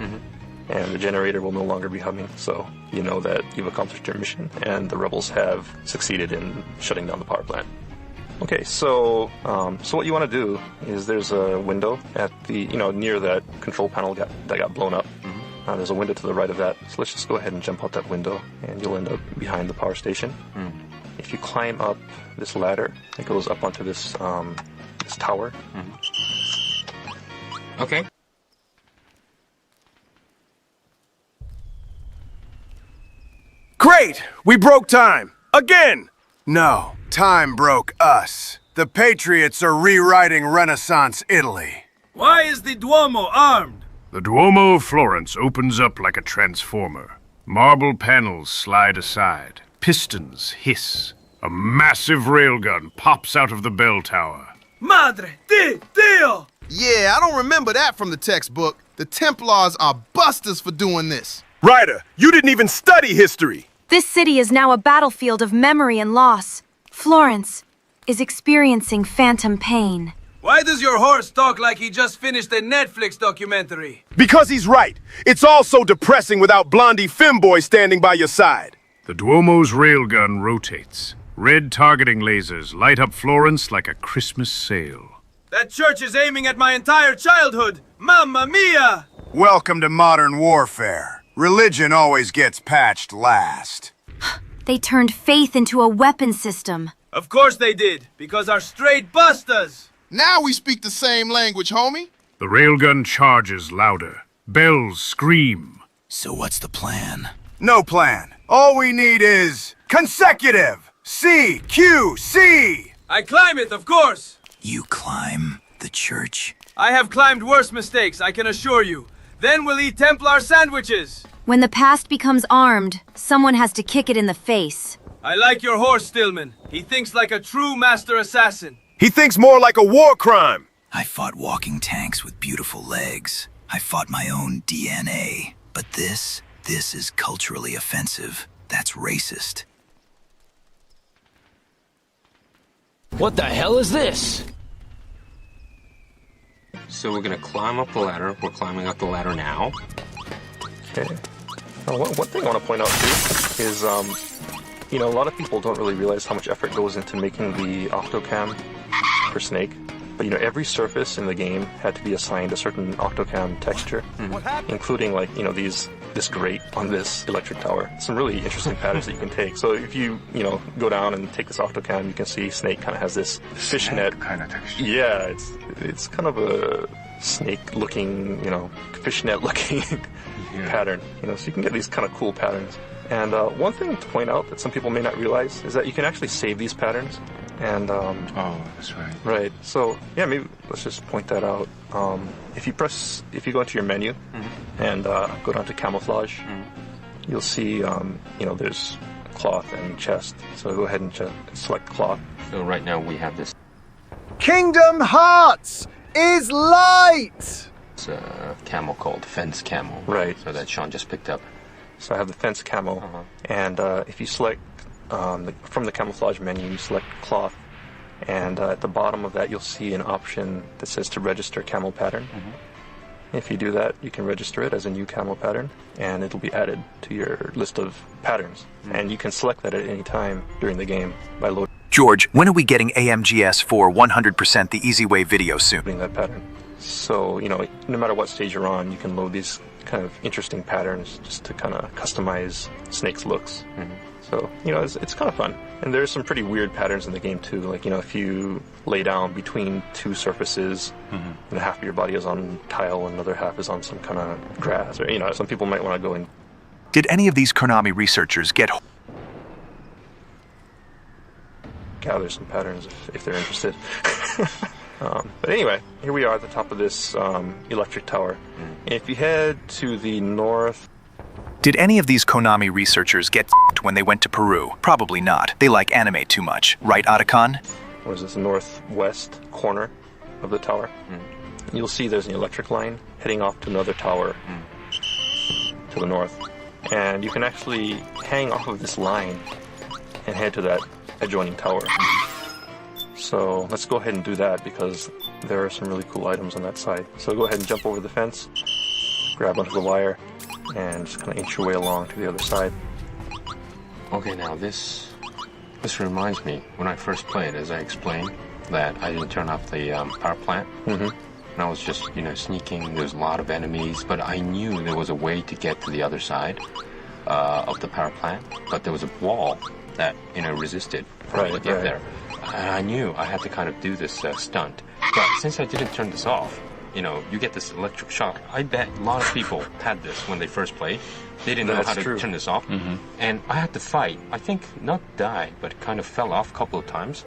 And the generator will no longer be humming, so you know that you've accomplished your mission, and the rebels have succeeded in shutting down the power plant. Okay, so what you want to do is there's a window at the, you know, near that control panel that got blown up. There's a window to the right of that, so let's just go ahead and jump out that window, and you'll end up behind the power station. If you climb up this ladder, it goes up onto this this tower. Okay. Great! We broke time! Again! No, time broke us. The Patriots are rewriting Renaissance Italy. Why is the Duomo armed? The Duomo of Florence opens up like a transformer. Marble panels slide aside. Pistons hiss. A massive railgun pops out of the bell tower. Madre di Dio! Yeah, I don't remember that from the textbook. The Templars are busters for doing this. Ryder, you didn't even study history! This city is now a battlefield of memory and loss. Florence is experiencing phantom pain. Why does your horse talk like he just finished a Netflix documentary? Because he's right. It's all so depressing without Blondie Femboy standing by your side. The Duomo's railgun rotates. Red targeting lasers light up Florence like a Christmas sail. That church is aiming at my entire childhood! Mamma mia! Welcome to modern warfare. Religion always gets patched last. They turned faith into a weapon system. Of course they did, because our straight busters! Now we speak the same language, homie. The railgun charges louder. Bells scream. So what's the plan? No plan. All we need is consecutive. CQC! I climb it, of course! You climb the church? I have climbed worse mistakes, I can assure you. Then we'll eat Templar sandwiches! When the past becomes armed, someone has to kick it in the face. I like your horse, Stillman. He thinks like a true master assassin. He thinks more like a war crime. I fought walking tanks with beautiful legs. I fought my own DNA. But this is culturally offensive. That's racist. What the hell is this? So we're gonna climb up the ladder. We're climbing up the ladder now. Okay. One thing I want to point out too is, you know, a lot of people don't really realize how much effort goes into making the Octocam for Snake. But, you know, every surface in the game had to be assigned a certain Octocam texture, including, like, you know, this grate on this electric tower. Some really interesting patterns that you can take. So if you know, go down and take this Octocam, you can see Snake kind of has this fishnet kind of texture. Yeah, it's kind of a snake-looking, you know, fishnet-looking pattern. You know, so you can get these kind of cool patterns. And one thing to point out that some people may not realize is that you can actually save these patterns. And oh, that's right. Right. So yeah, maybe let's just point that out. If you go into your menu and go down to camouflage, you'll see you know, there's cloth and chest. So go ahead and select cloth. So right now we have this. Kingdom Hearts is light. It's a camo called fence camo. Right. So that Sean just picked up. So I have the fence camo, and if you select from the camouflage menu, you select cloth, and at the bottom of that you'll see an option that says to register camo pattern. If you do that, you can register it as a new camo pattern, and it'll be added to your list of patterns. And you can select that at any time during the game by loading. George, when are we getting AMGS for 100% the Easy Way video soon? That pattern. So, you know, no matter what stage you're on, you can load these kind of interesting patterns just to kind of customize Snake's looks. So, it's kind of fun. And there's some pretty weird patterns in the game too. Like, if you lay down between two surfaces, and half of your body is on tile and another half is on some kind of grass, or, some people might want to go in. Did any of these Konami researchers gather some patterns if they're interested. But anyway, here we are at the top of this electric tower. If you head to the north... Did any of these Konami researchers get when they went to Peru? Probably not. They like anime too much. Right, Otacon? What is this, northwest corner of the tower? You'll see there's an electric line heading off to another tower to the north. And you can actually hang off of this line and head to that adjoining tower. So let's go ahead and do that because there are some really cool items on that side. So go ahead and jump over the fence, grab onto the wire, and just kind of inch your way along to the other side. Okay, now this reminds me, when I first played, as I explained, that I didn't turn off the power plant. And I was just, sneaking. There's a lot of enemies, but I knew there was a way to get to the other side of the power plant. But there was a wall that, resisted for me to get there. And I knew I had to kind of do this stunt. But since I didn't turn this off, you get this electric shock. I bet a lot of people had this when they first played. They didn't know how to turn this off. And I had to fight. I think not die, but kind of fell off a couple of times.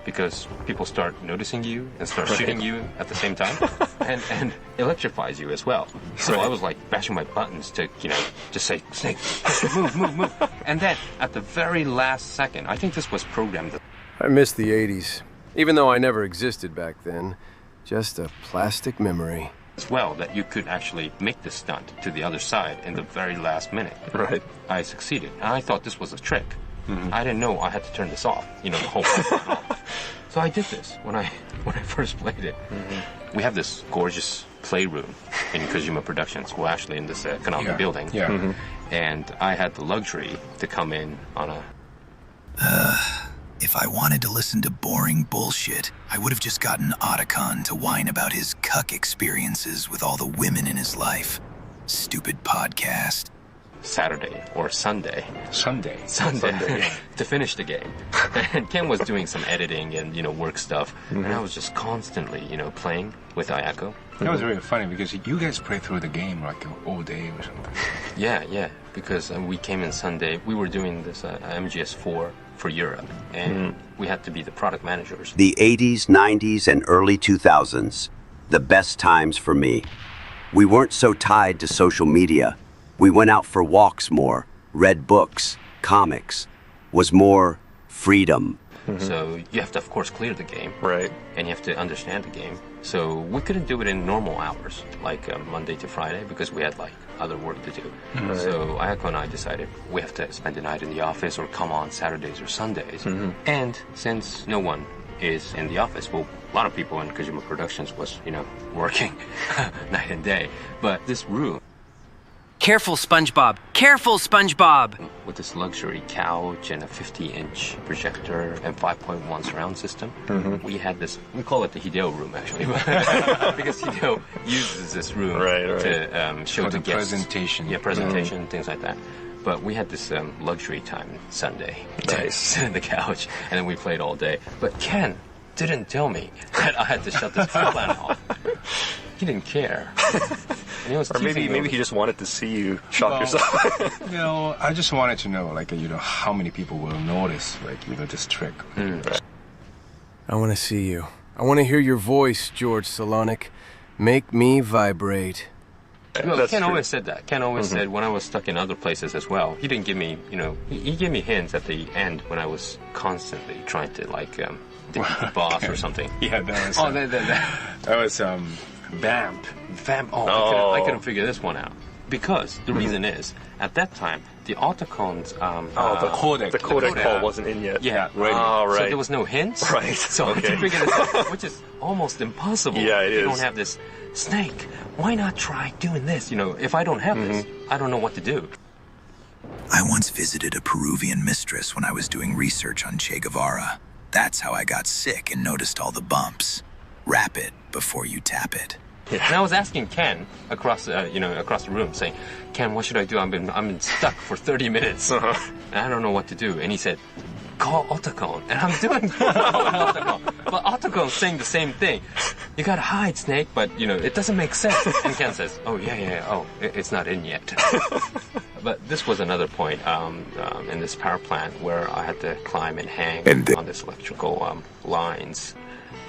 Because people start noticing you and start shooting you at the same time. and electrifies you as well. So I was like bashing my buttons to, just say, Snake, move. And then at the very last second, I think this was programmed. I miss the 80s. Even though I never existed back then. Just a plastic memory. As well, that you could actually make the stunt to the other side in the very last minute. Right. I succeeded. And I thought this was a trick. I didn't know I had to turn this off, the whole time. So I did this when I first played it. We have this gorgeous playroom in Kojima Productions. Well, actually in this Konami building. And I had the luxury to come in on a... If I wanted to listen to boring bullshit, I would have just gotten Otacon to whine about his cuck experiences with all the women in his life. Stupid podcast. Saturday or Sunday. Sunday. To finish the game. And Ken was doing some editing and, work stuff. And I was just constantly, playing with Ayako. That was really funny because you guys played through the game like all day or something. Yeah. Because we came in Sunday. We were doing this MGS4 for Europe. And we had to be the product managers. The 80s, 90s, and early 2000s. The best times for me. We weren't so tied to social media. We went out for walks more, read books, comics, was more freedom. So you have to, of course, clear the game. Right. And you have to understand the game. So we couldn't do it in normal hours, like Monday to Friday, because we had, other work to do. So Ayako and I decided we have to spend the night in the office or come on Saturdays or Sundays. And since no one is in the office, well, a lot of people in Kojima Productions was, working night and day. But this room... Careful, SpongeBob! Careful, SpongeBob! With this luxury couch and a 50-inch projector and 5.1 surround system, we had this, we call it the Hideo room, actually. Because Hideo uses this room to show the guests. Presentation. Yeah, presentation, things like that. But we had this luxury time Sunday to sit on the couch, and then we played all day. But Ken didn't tell me that I had to shut this power plant off. He didn't care. Or maybe he just wanted to see you shock yourself. I just wanted to know, how many people will notice, this trick. I want to see you. I want to hear your voice, George Salonik. Make me vibrate. Ken always said that. Ken always said when I was stuck in other places as well. He didn't give me, he gave me hints at the end when I was constantly trying to, defeat the boss or something. Yeah, that was... that was, Vamp. Vamp. I couldn't figure this one out. Because the reason is, at that time, the Otacon's... the codec call wasn't in yet. Yeah, right. So there was no hints. Right. So I had to figure this out, which is almost impossible. Yeah, it is. You don't have this, Snake, why not try doing this? If I don't have this, I don't know what to do. I once visited a Peruvian mistress when I was doing research on Che Guevara. That's how I got sick and noticed all the bumps. Wrap it before you tap it. Yeah. And I was asking Ken across the room, saying, "Ken, what should I do? I've been stuck for 30 minutes, and I don't know what to do." And he said, "Call Otacon." And I'm doing Otacon. But Otacon's saying the same thing. "You gotta hide, Snake, but, it doesn't make sense." And Ken says, "Oh, yeah, it's not in yet." But this was another point in this power plant where I had to climb and hang on this electrical lines,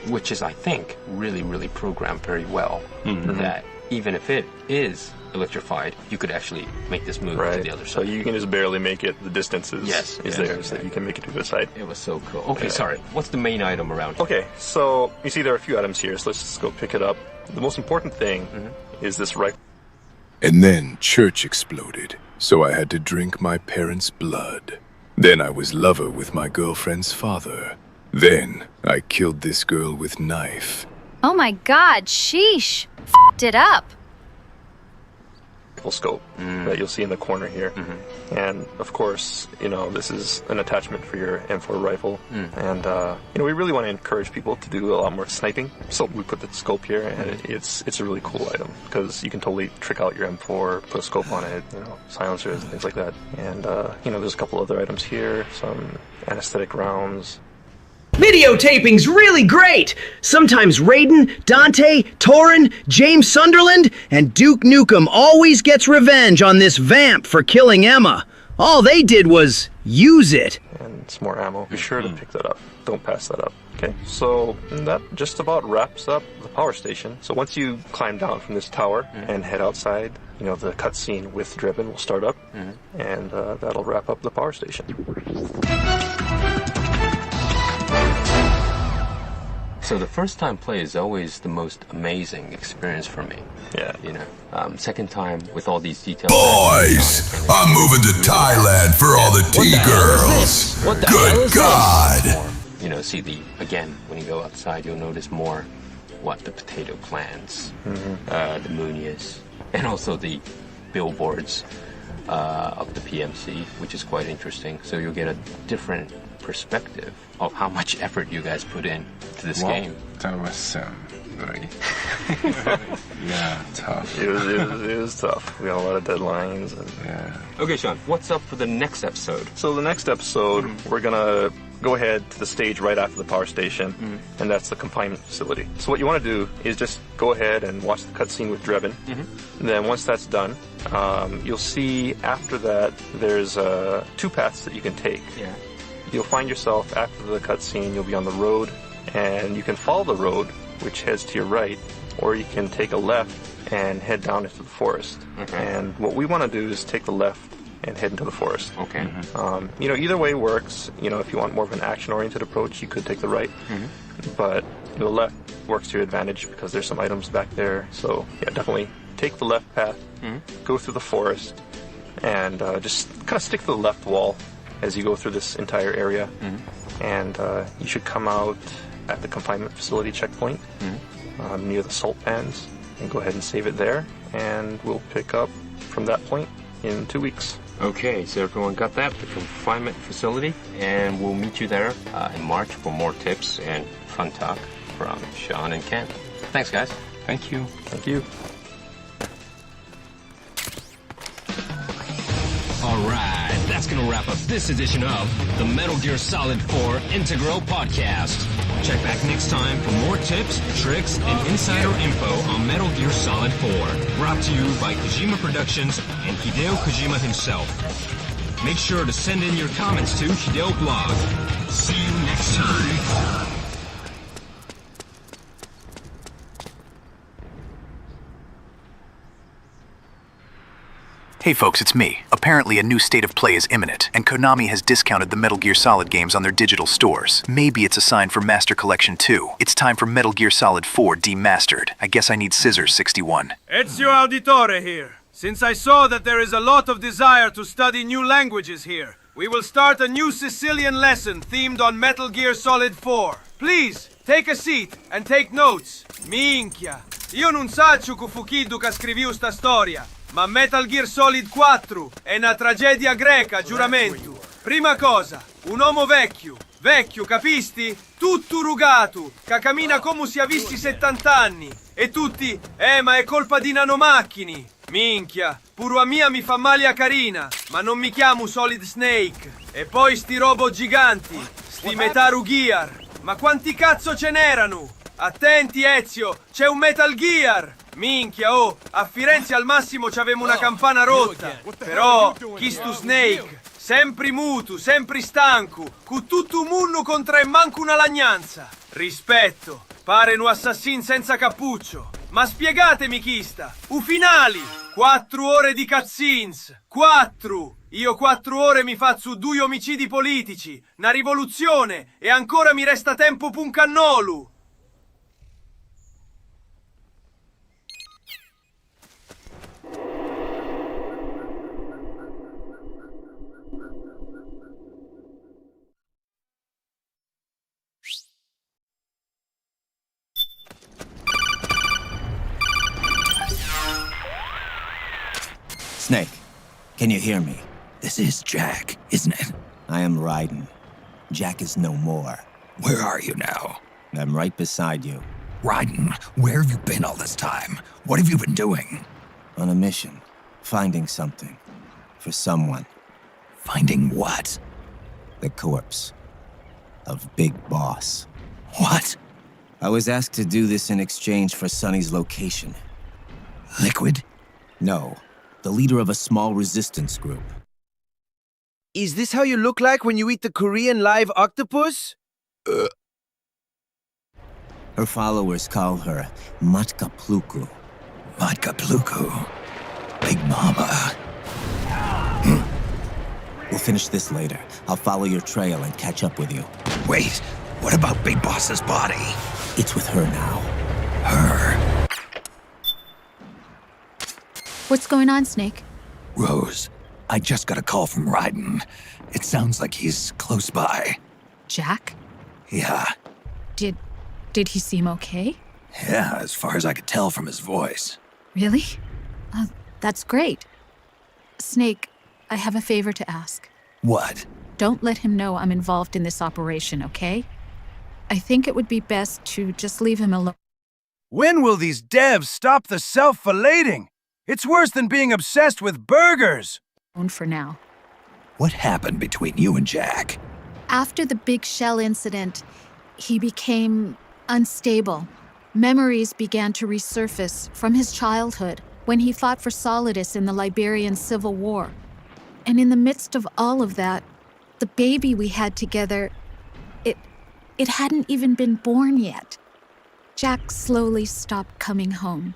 which is, I think, really, really programmed very well. That even if it is electrified, you could actually make this move to the other side. So you can just barely make it. The distance is there, so you can make it to the side. It was so cool. Okay, sorry. What's the main item around here? Okay, so you see there are a few items here, so let's just go pick it up. The most important thing is this rifle. And then church exploded, so I had to drink my parents' blood. Then I was lover with my girlfriend's father. Then I killed this girl with knife. Oh my god, sheesh. F***ed it up. Scope that you'll see in the corner here. And of course, this is an attachment for your M4 rifle. And we really want to encourage people to do a lot more sniping. So we put the scope here, and it's a really cool item because you can totally trick out your M4, put a scope on it, silencers and things like that. And there's a couple other items here, some anesthetic rounds. Videotaping's really great! Sometimes Raiden, Dante, Torin, James Sunderland, and Duke Nukem always gets revenge on this Vamp for killing Emma. All they did was use it. And some more ammo. Be sure to pick that up. Don't pass that up. Okay, so that just about wraps up the power station. So once you climb down from this tower and head outside, the cutscene with Drebin will start up, and that'll wrap up the power station. So the first time play is always the most amazing experience for me. Yeah. Second time with all these details. Boys, I'm moving to Thailand for all the T-girls. What the hell is God. See again, when you go outside, you'll notice more the potato plants, the munias, and also the billboards of the PMC, which is quite interesting. So you'll get a different perspective of how much effort you guys put in to this game. That was very tough. It was tough. We got a lot of deadlines. Okay, Sean, what's up for the next episode? So the next episode, we're gonna go ahead to the stage right after the power station, and that's the confinement facility. So what you want to do is just go ahead and watch the cutscene with Drebin. And then once that's done, you'll see after that there's 2 paths that you can take. Yeah. You'll find yourself after the cutscene, you'll be on the road, and you can follow the road, which heads to your right, or you can take a left and head down into the forest. And what we want to do is take the left and head into the forest. Okay. Either way works. If you want more of an action-oriented approach, you could take the right. But the left works to your advantage because there's some items back there. So yeah, definitely take the left path, go through the forest, and just kind of stick to the left wall as you go through this entire area. And you should come out at the confinement facility checkpoint near the salt pans and go ahead and save it there. And we'll pick up from that point in 2 weeks. Okay, so everyone got that, the confinement facility, and we'll meet you there in March for more tips and fun talk from Sean and Ken. Thanks, guys. Thank you. Thank you. Alright, that's gonna wrap up this edition of the Metal Gear Solid 4 Integral Podcast. Check back next time for more tips, tricks, and insider info on Metal Gear Solid 4. Brought to you by Kojima Productions and Hideo Kojima himself. Make sure to send in your comments to Hideo Blog. See you next time. Hey folks, it's me. Apparently a new state of play is imminent, and Konami has discounted the Metal Gear Solid games on their digital stores. Maybe it's a sign for Master Collection 2. It's time for Metal Gear Solid 4 Demastered. I guess I need scissors, 61. Ezio Auditore here. Since I saw that there is a lot of desire to study new languages here, we will start a new Sicilian lesson themed on Metal Gear Solid 4. Please, take a seat and take notes. Minchia, io non saccio che fu Kiddu che scriviu sta storia. Ma Metal Gear Solid 4 è una tragedia greca, giuramento. Prima cosa, un uomo vecchio, Vecchio, capisti? Tutto rugato, che cammina come se avessi 70 anni. E tutti, ma è colpa di nanomacchini. Minchia, pure a mia mi fa male a carina, ma non mi chiamo Solid Snake. E poi sti robot giganti, sti Metal Gear. Ma quanti cazzo ce n'erano? Attenti, Ezio, c'è un Metal Gear! Minchia, oh, a Firenze al massimo c'avevo una campana rotta. Però, chi stu Snake? Sempre mutu, sempre stanco, con tutto un munno contro e manco una lagnanza. Rispetto, pare un assassin senza cappuccio. Ma spiegatemi chi sta. U finali, 4 ore di cutscenes, 4! Io 4 ore mi faccio 2 omicidi politici, una rivoluzione, e ancora mi resta tempo per un cannolu. Snake, can you hear me? This is Jack, isn't it? I am Raiden. Jack is no more. Where are you now? I'm right beside you. Raiden, where have you been all this time? What have you been doing? On a mission. Finding something. For someone. Finding what? The corpse. Of Big Boss. What? I was asked to do this in exchange for Sonny's location. Liquid? No. The leader of a small resistance group. Is this how you look like when you eat the Korean live octopus? Her followers call her Matka Pluku. Matka Pluku? Big Mama. We'll finish this later. I'll follow your trail and catch up with you. Wait, what about Big Boss's body? It's with her now. Her. What's going on, Snake? Rose, I just got a call from Raiden. It sounds like he's close by. Jack? Yeah. Did he seem okay? Yeah, as far as I could tell from his voice. Really? That's great. Snake, I have a favor to ask. What? Don't let him know I'm involved in this operation, okay? I think it would be best to just leave him alone. When will these devs stop the self-filleting? It's worse than being obsessed with burgers. For now. What happened between you and Jack? After the big shell incident, he became unstable. Memories began to resurface from his childhood when he fought for Solidus in the Liberian Civil War. And in the midst of all of that, the baby we had together, it hadn't even been born yet. Jack slowly stopped coming home.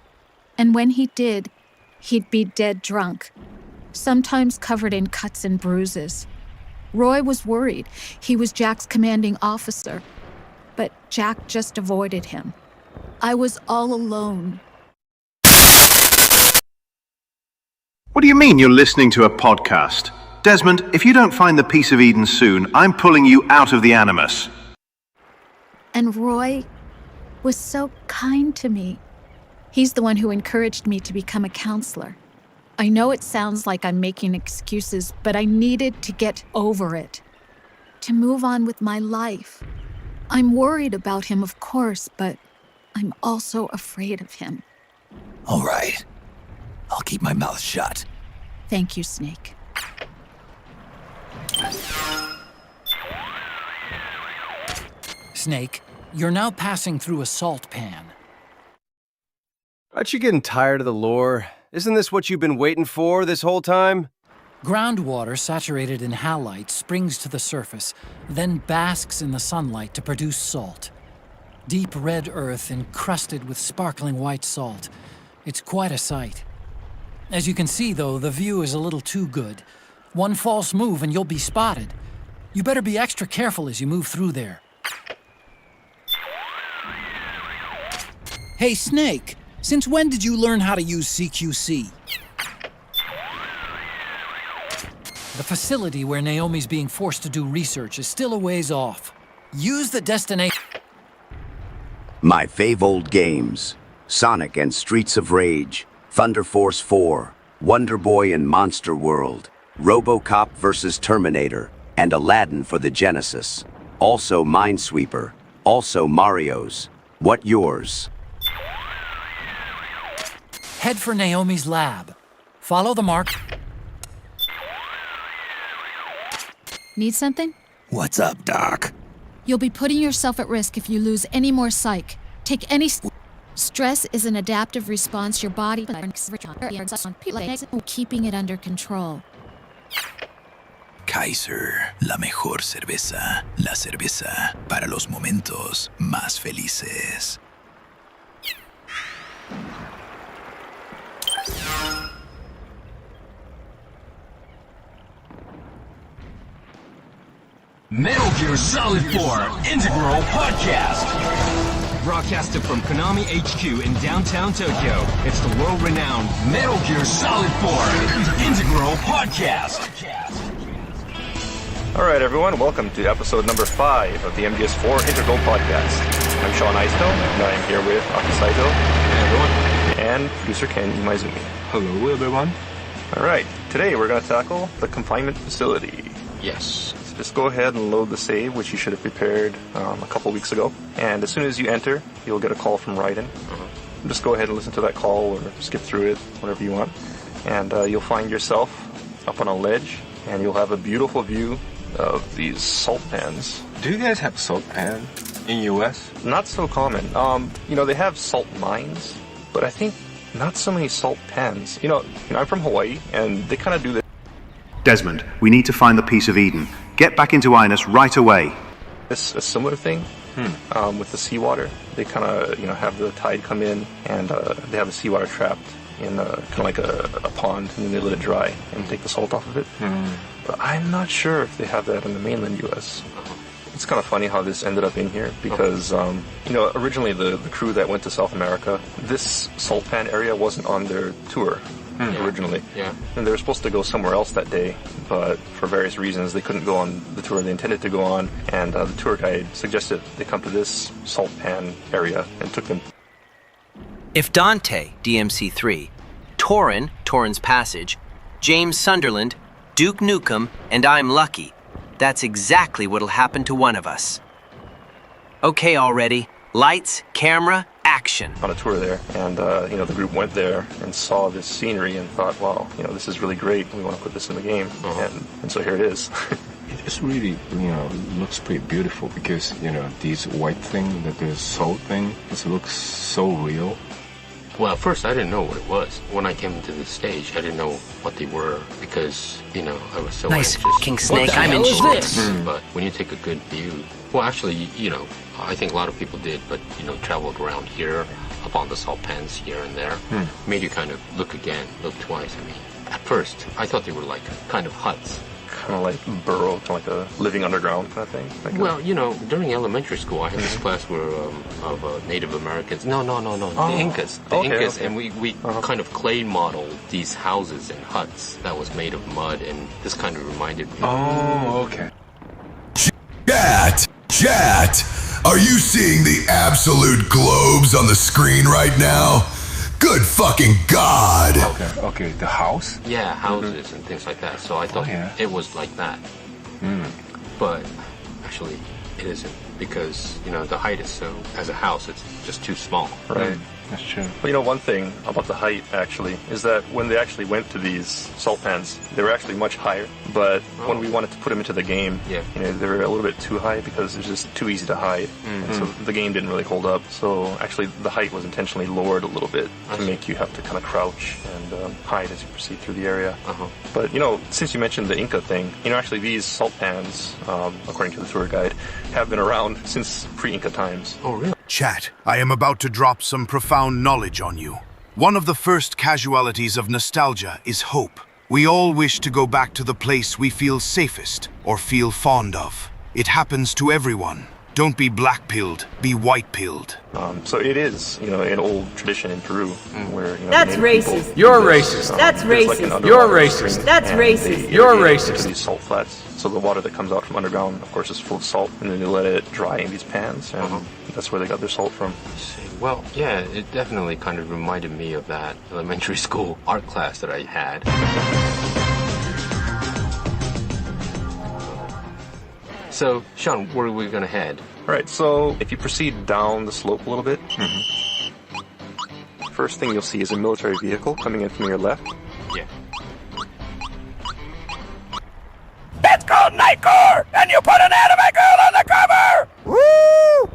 And when he did, he'd be dead drunk, sometimes covered in cuts and bruises. Roy was worried. He was Jack's commanding officer. But Jack just avoided him. I was all alone. What do you mean you're listening to a podcast? Desmond, if you don't find the piece of Eden soon, I'm pulling you out of the Animus. And Roy was so kind to me. He's the one who encouraged me to become a counselor. I know it sounds like I'm making excuses, but I needed to get over it. To move on with my life. I'm worried about him, of course, but I'm also afraid of him. All right. I'll keep my mouth shut. Thank you, Snake. Snake, you're now passing through a salt pan. Aren't you getting tired of the lore? Isn't this what you've been waiting for this whole time? Groundwater saturated in halite springs to the surface, then basks in the sunlight to produce salt. Deep red earth encrusted with sparkling white salt. It's quite a sight. As you can see, though, the view is a little too good. One false move and you'll be spotted. You better be extra careful as you move through there. Hey, Snake, since when did you learn how to use CQC? The facility where Naomi's being forced to do research is still a ways off. Use the destination. My fave old games. Sonic and Streets of Rage, Thunder Force 4, Wonder Boy and Monster World, RoboCop vs. Terminator, and Aladdin for the Genesis. also Minesweeper, also Mario's. What yours? Head for Naomi's lab. Follow the mark. Need something? What's up, Doc? You'll be putting yourself at risk if you lose any more psych. Take any... Stress is an adaptive response your body... keeping it under control. Kaiser, la mejor cerveza, la cerveza para los momentos más felices. Metal Gear Solid 4 Integral Podcast. Broadcasted from Konami HQ in downtown Tokyo, it's the world-renowned Metal Gear Solid 4 Integral Podcast. Alright everyone, welcome to episode number 5 of the MGS4 Integral Podcast. I'm Sean Eistone, and I'm here with Aki Saito. Hey everyone. And producer Ken Imaizumi. Hello everyone. Alright, today we're going to tackle the confinement facility. Yes. So just go ahead and load the save, which you should have prepared a couple weeks ago. And as soon as you enter, you'll get a call from Raiden. Just go ahead and listen to that call, or skip through it, whatever you want. And you'll find yourself up on a ledge, and you'll have a beautiful view of these salt pans. Do you guys have salt pan in US? Not so common. They have salt mines, but I think not so many salt pans. I'm from Hawaii, and they kind of do this. Desmond, we need to find the piece of Eden. Get back into Inus right away. It's a similar thing with the seawater. They kind of, have the tide come in, and they have the seawater trapped in kind of like a pond, and then they let it dry and take the salt off of it. But I'm not sure if they have that in the mainland U.S. It's kind of funny how this ended up in here because, originally the crew that went to South America, this salt pan area wasn't on their tour originally. Yeah. And they were supposed to go somewhere else that day, but for various reasons they couldn't go on the tour they intended to go on, and the tour guide suggested they come to this salt pan area and took them. If Dante, DMC3, Torin, Torin's Passage, James Sunderland, Duke Nukem, and I'm Lucky, that's exactly what'll happen to one of us. Okay already, lights, camera, action. On a tour there, and the group went there and saw this scenery and thought, wow, this is really great, we want to put this in the game, and so here it is. It's really, looks pretty beautiful because, these white thing, the salt thing, it looks so real. Well, at first I didn't know what it was. When I came into the stage, I didn't know what they were because, I was so nice anxious. King Snake, I'm interested. But when you take a good view, well, actually, I think a lot of people did, but, traveled around here, up on the salt pans here and there, made you kind of look again, look twice. I mean, at first, I thought they were like kind of huts. Kind of like burrow, kind of like a living underground kind of thing. Like during elementary school, I had this class where of Native Americans. No, the Incas. Incas, and we kind of clay modeled these houses and huts that was made of mud, and this kind of reminded me. Oh, okay. Chat! Are you seeing the absolute globes on the screen right now? Good fucking God! Okay, the house? Yeah, houses and things like that. So I thought it was like that. But actually, it isn't because, the height is so, as a house, it's just too small. Right. That's true. Well, one thing about the height, actually, is that when they actually went to these salt pans, they were actually much higher. But when we wanted to put them into the game, they were a little bit too high because it's just too easy to hide. And so the game didn't really hold up. So actually, the height was intentionally lowered a little bit to make you have to kind of crouch and hide as you proceed through the area. But, since you mentioned the Inca thing, actually these salt pans, according to the tour guide, have been around since pre-Inca times. Oh, really? Chat, I am about to drop some profound knowledge on you. One of the first casualties of nostalgia is hope. We all wish to go back to the place we feel safest or feel fond of. It happens to everyone. Don't be black-pilled, be white-pilled. So it is, an old tradition in Peru where, That's racist. You're racist. That's racist. Like You're racist. That's racist. You're racist. These salt flats. So the water that comes out from underground, of course, is full of salt, and then they let it dry in these pans, and that's where they got their salt from. Well, yeah, it definitely kind of reminded me of that elementary school art class that I had. So, Sean, where are we gonna head? Alright, so if you proceed down the slope a little bit, first thing you'll see is a military vehicle coming in from your left. Yeah. It's called Nightcore, and you put an anime girl on the cover! Woo!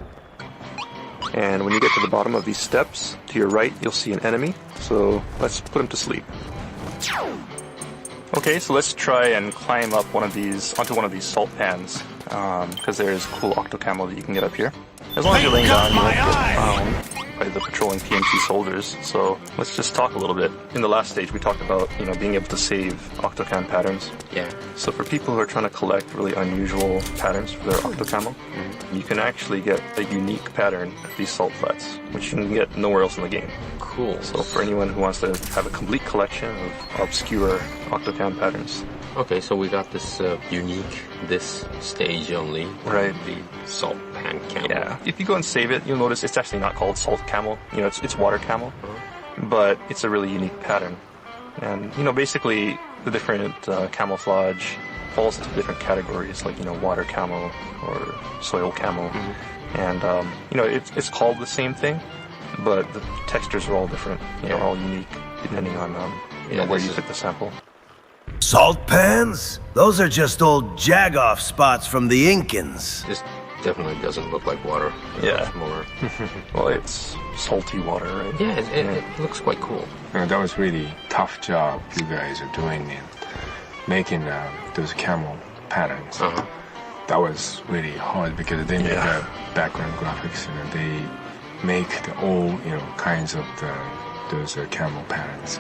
And when you get to the bottom of these steps, to your right, you'll see an enemy. So let's put him to sleep. Okay, so let's try and climb up onto one of these salt pans, because there's cool octo camo that you can get up here. As long as you're laying down, you won't get by the patrolling PMC soldiers. So let's just talk a little bit. In the last stage, we talked about being able to save octocam patterns. Yeah. So for people who are trying to collect really unusual patterns for their octo camo, you can actually get a unique pattern of these salt flats, which you can get nowhere else in the game. Cool. So for anyone who wants to have a complete collection of obscure octocam patterns. Okay, so we got this unique, this stage only. Right. The salt pan camo. Yeah. If you go and save it, you'll notice it's actually not called salt camo. It's water camo, but it's a really unique pattern. And basically the different camouflage falls into different categories, like water camo or soil camo, and it's called the same thing, but the textures are all different. All unique depending on where you took the sample. Salt pans? Those are just old jag-off spots from the Incans. This definitely doesn't look like water. Yeah. More. Well, it's salty water, right? Yeah, it looks quite cool. That was really tough job you guys are doing in making those camel patterns. That was really hard because they make the background graphics and they make the old kinds of those camel patterns.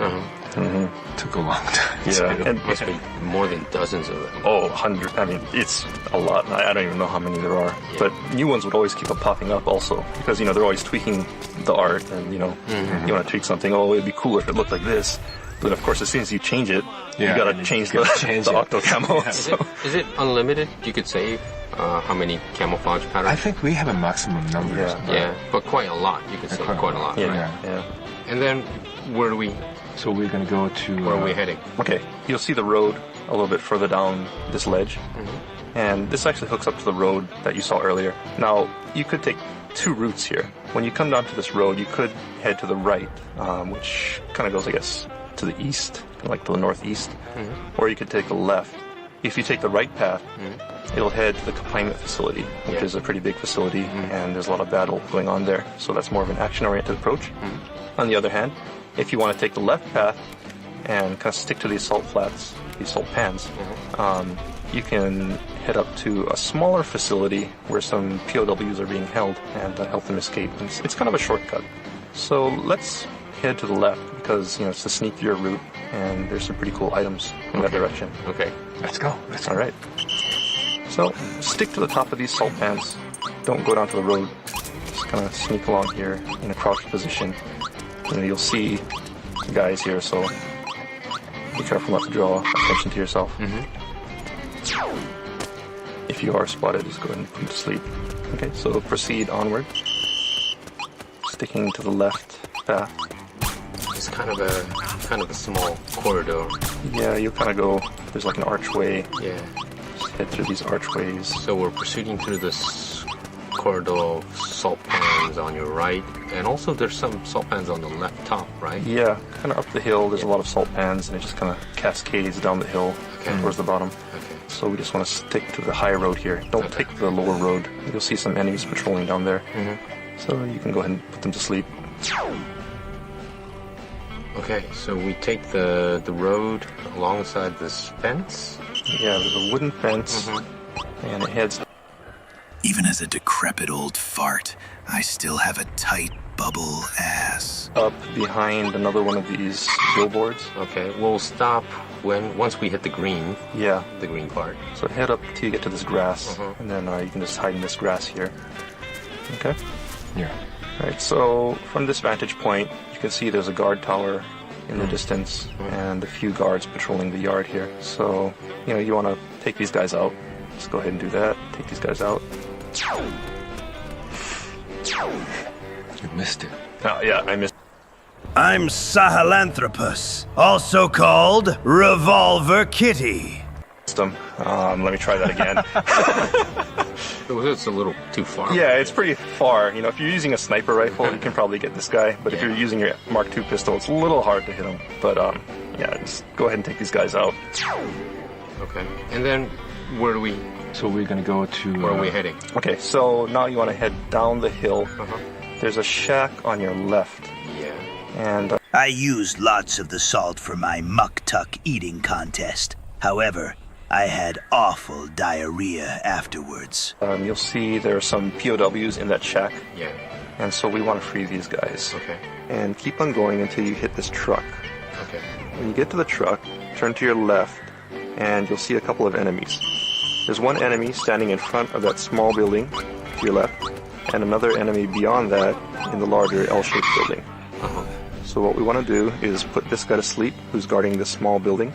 Took a long time. Yeah, and must be more than dozens of them. Oh, 100. I mean, it's a lot. I don't even know how many there are. Yeah. But new ones would always keep on popping up also because they're always tweaking the art and you want to tweak something. Oh, it'd be cool if it looked like this. But of course, as soon as you change it, you gotta change the octo camo. Is it unlimited? You could save how many camouflage patterns? I think we have a maximum number. Yeah, but quite a lot. You could save quite a lot, right? Yeah. And then where do we? So we're gonna go to. Where are we heading? Okay, you'll see the road a little bit further down this ledge, and this actually hooks up to the road that you saw earlier. Now you could take two routes here. When you come down to this road, you could head to the right, which kind of goes, I guess, to the east, like to the northeast, or you could take the left. If you take the right path, it'll head to the confinement facility, which is a pretty big facility, and there's a lot of battle going on there. So that's more of an action-oriented approach. On the other hand, if you want to take the left path and kind of stick to these salt flats, these salt pans, you can head up to a smaller facility where some POWs are being held and help them escape. And it's kind of a shortcut. So let's head to the left because it's a sneakier route and there's some pretty cool items in that direction. Okay, let's go. All right. So stick to the top of these salt pans. Don't go down to the road. Just kind of sneak along here in a crouched position. And you'll see guys here, so be careful not to draw attention to yourself. If you are spotted, just go ahead and put them to sleep. Okay, so proceed onward. Sticking to the left path. It's kind of a small corridor. Yeah, you kind of go. There's like an archway. Yeah. Just head through these archways. So we're proceeding through this corridor of salt pans on your right, and also there's some salt pans on the left top, right? Yeah, kind of up the hill. There's a lot of salt pans, and it just kind of cascades down the hill towards the bottom. Okay. So we just want to stick to the high road here. Don't take the lower road. You'll see some enemies patrolling down there. So you can go ahead and put them to sleep. Okay, so we take the road alongside this fence? Yeah, there's a wooden fence, and it heads... Even as a decrepit old fart, I still have a tight bubble ass. Up behind another one of these billboards. Okay, we'll stop once we hit the green. Yeah. The green part. So head up till you get to this grass, and then you can just hide in this grass here. Okay? Yeah. Alright, so from this vantage point, you can see there's a guard tower in the distance, and a few guards patrolling the yard here. So, you want to take these guys out. Just go ahead and do that. Take these guys out. You missed it. Oh, yeah, I missed. I'm Sahelanthropus, also called Revolver Kitty. him. Let me try that again. It's a little too far. Yeah, it's pretty far. You know, if you're using a sniper rifle, you can probably get this guy. But if you're using your Mark II pistol, it's a little hard to hit him. But yeah, just go ahead and take these guys out. Okay. And then where do we... So we're going to go to... Where are we heading? Okay, so now you want to head down the hill. There's a shack on your left. Yeah. And... I used lots of the salt for my muck-tuck eating contest. However, I had awful diarrhea afterwards. You'll see there are some POWs in that shack. Yeah. And so we want to free these guys. Okay. And keep on going until you hit this truck. Okay. When you get to the truck, turn to your left, and you'll see a couple of enemies. There's one enemy standing in front of that small building to your left, and another enemy beyond that in the larger L-shaped building. So what we want to do is put this guy to sleep, who's guarding this small building.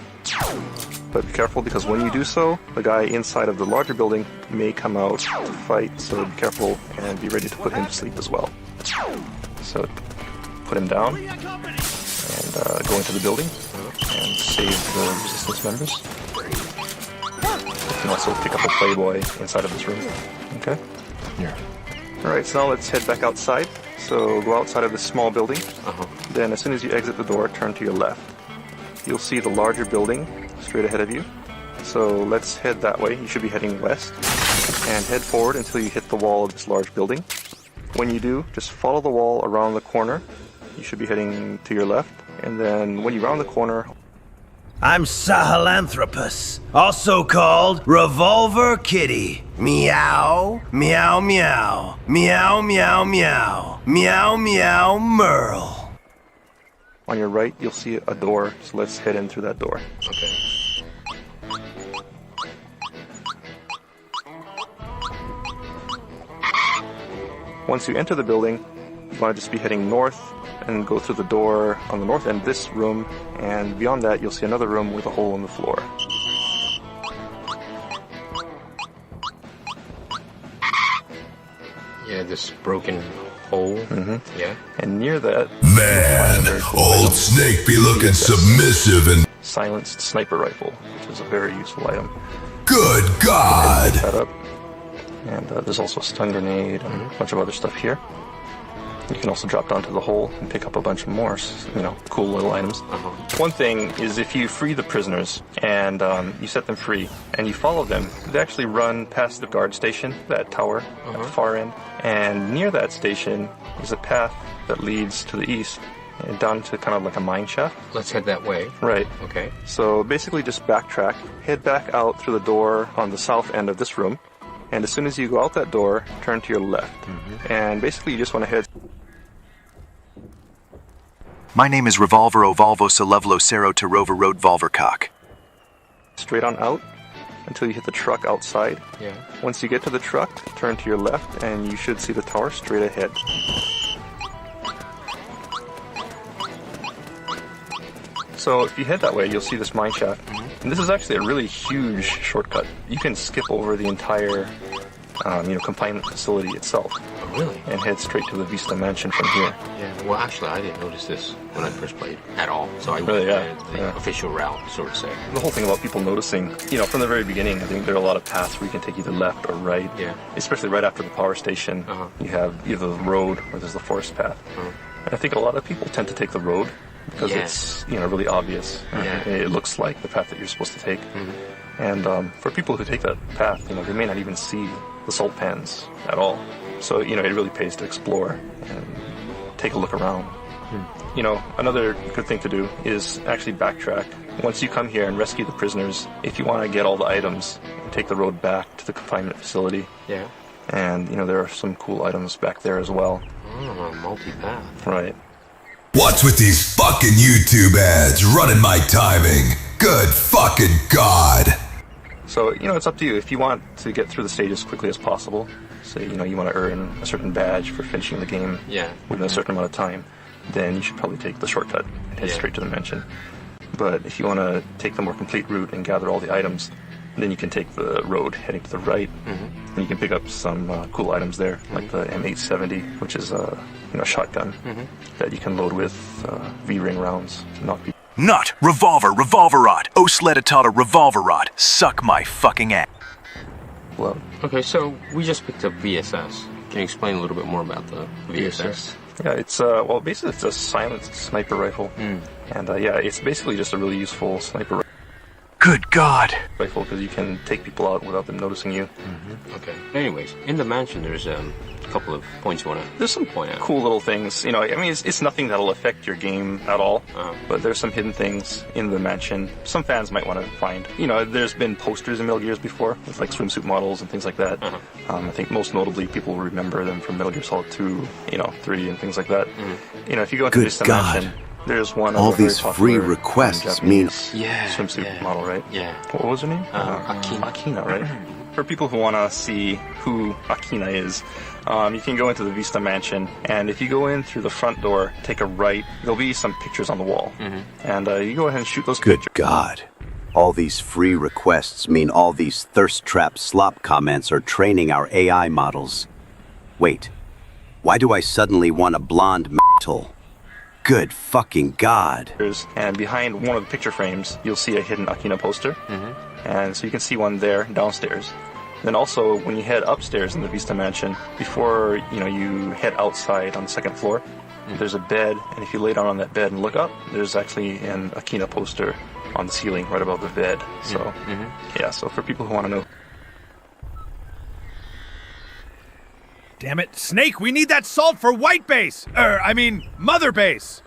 But be careful, because when you do so, the guy inside of the larger building may come out to fight, so be careful and be ready to put him to sleep as well. So put him down, and go into the building, and save the resistance members. You can also pick up a Playboy inside of this room. Okay? Yeah. Alright, so now let's head back outside. So go outside of this small building. Then as soon as you exit the door, turn to your left. You'll see the larger building straight ahead of you. So let's head that way. You should be heading west. And head forward until you hit the wall of this large building. When you do, just follow the wall around the corner. You should be heading to your left. And then when you round the corner... I'm Sahelanthropus, also called Revolver Kitty. Meow, meow, meow, meow, meow, meow, meow, meow, Merle. On your right, you'll see a door, so let's head in through that door. Okay. Once you enter the building, you want to just be heading north and go through the door on the north end of this room, and beyond that you'll see another room with a hole in the floor. Yeah, this broken hole. Yeah. And near that... Man, old Snake be looking submissive and... silenced sniper rifle, which is a very useful item. Good God! Pick that up. And there's also a stun grenade and a bunch of other stuff here. You can also drop down to the hole and pick up a bunch of more, cool little items. One thing is if you free the prisoners and you set them free and you follow them, they actually run past the guard station, that tower at the far end. And near that station is a path that leads to the east and down to kind of like a mine shaft. Let's head that way. Right. Okay. So basically just backtrack, head back out through the door on the south end of this room. And as soon as you go out that door, turn to your left. And basically you just want to head... My name is Revolver Ovalvo Salevlo Cero Tarover Road Volvercock. straight on out until you hit the truck outside. Yeah. Once you get to the truck, turn to your left and you should see the tower straight ahead. So if you head that way, you'll see this mine shaft. And this is actually a really huge shortcut. You can skip over the entire confinement facility itself. Oh, really? And head straight to the Vista Mansion from here. Yeah, well, actually, I didn't notice this when I first played at all. So I Really, went the official route, so to say. The whole thing about people noticing, from the very beginning, I think there are a lot of paths where you can take either left or right. Yeah. Especially right after the power station, you have either the road or there's the forest path. And I think a lot of people tend to take the road because it's, really obvious. It looks like the path that you're supposed to take. And for people who take that path, they may not even see the salt pans at all. So, it really pays to explore and take a look around. Another good thing to do is actually backtrack. Once you come here and rescue the prisoners, if you want to get all the items, take the road back to the confinement facility. Yeah. And, there are some cool items back there as well. Oh, multi-path. Right. What's with these fucking YouTube ads running my timing? Good fucking God. So, it's up to you. If you want to get through the stage as quickly as possible, say, you want to earn a certain badge for finishing the game within a certain amount of time, then you should probably take the shortcut and head straight to the mansion. But if you want to take the more complete route and gather all the items, then you can take the road heading to the right, and you can pick up some cool items there, like the M870, which is a shotgun that you can load with V-ring rounds to knock people. Not revolverod. Osleditata revolverod. Suck my fucking ass. Well, okay, so we just picked up VSS. Can you explain a little bit more about the VSS? Yeah, it's basically it's a silenced sniper rifle, and it's basically just a really useful sniper rifle. Good God! Rifle because you can take people out without them noticing you. Okay. Anyways, in the mansion, there's a couple of points you want to. There's some point out. Cool little things. It's nothing that'll affect your game at all. But there's some hidden things in the mansion. Some fans might want to find. There's been posters in Metal Gears before with like swimsuit models and things like that. I think most notably people remember them from Metal Gear Solid 2, 3, and things like that. If you go into this mansion. There's one all these free requests mean swimsuit model, right? Yeah. What was her name? Akina, right? For people who want to see who Akina is, you can go into the Vista Mansion, and if you go in through the front door, take a right, there'll be some pictures on the wall. And you go ahead and shoot those pictures. Good God. All these free requests mean all these thirst trap slop comments are training our AI models. Wait, why do I suddenly want a blonde metal? Good fucking God. And behind one of the picture frames, you'll see a hidden Akina poster. And so you can see one there downstairs. Then also, when you head upstairs in the Vista Mansion, before you head outside on the second floor, there's a bed, and if you lay down on that bed and look up, there's actually an Akina poster on the ceiling right above the bed. So, so for people who want to know. Damn it, Snake, we need that salt for White Base! Mother Base!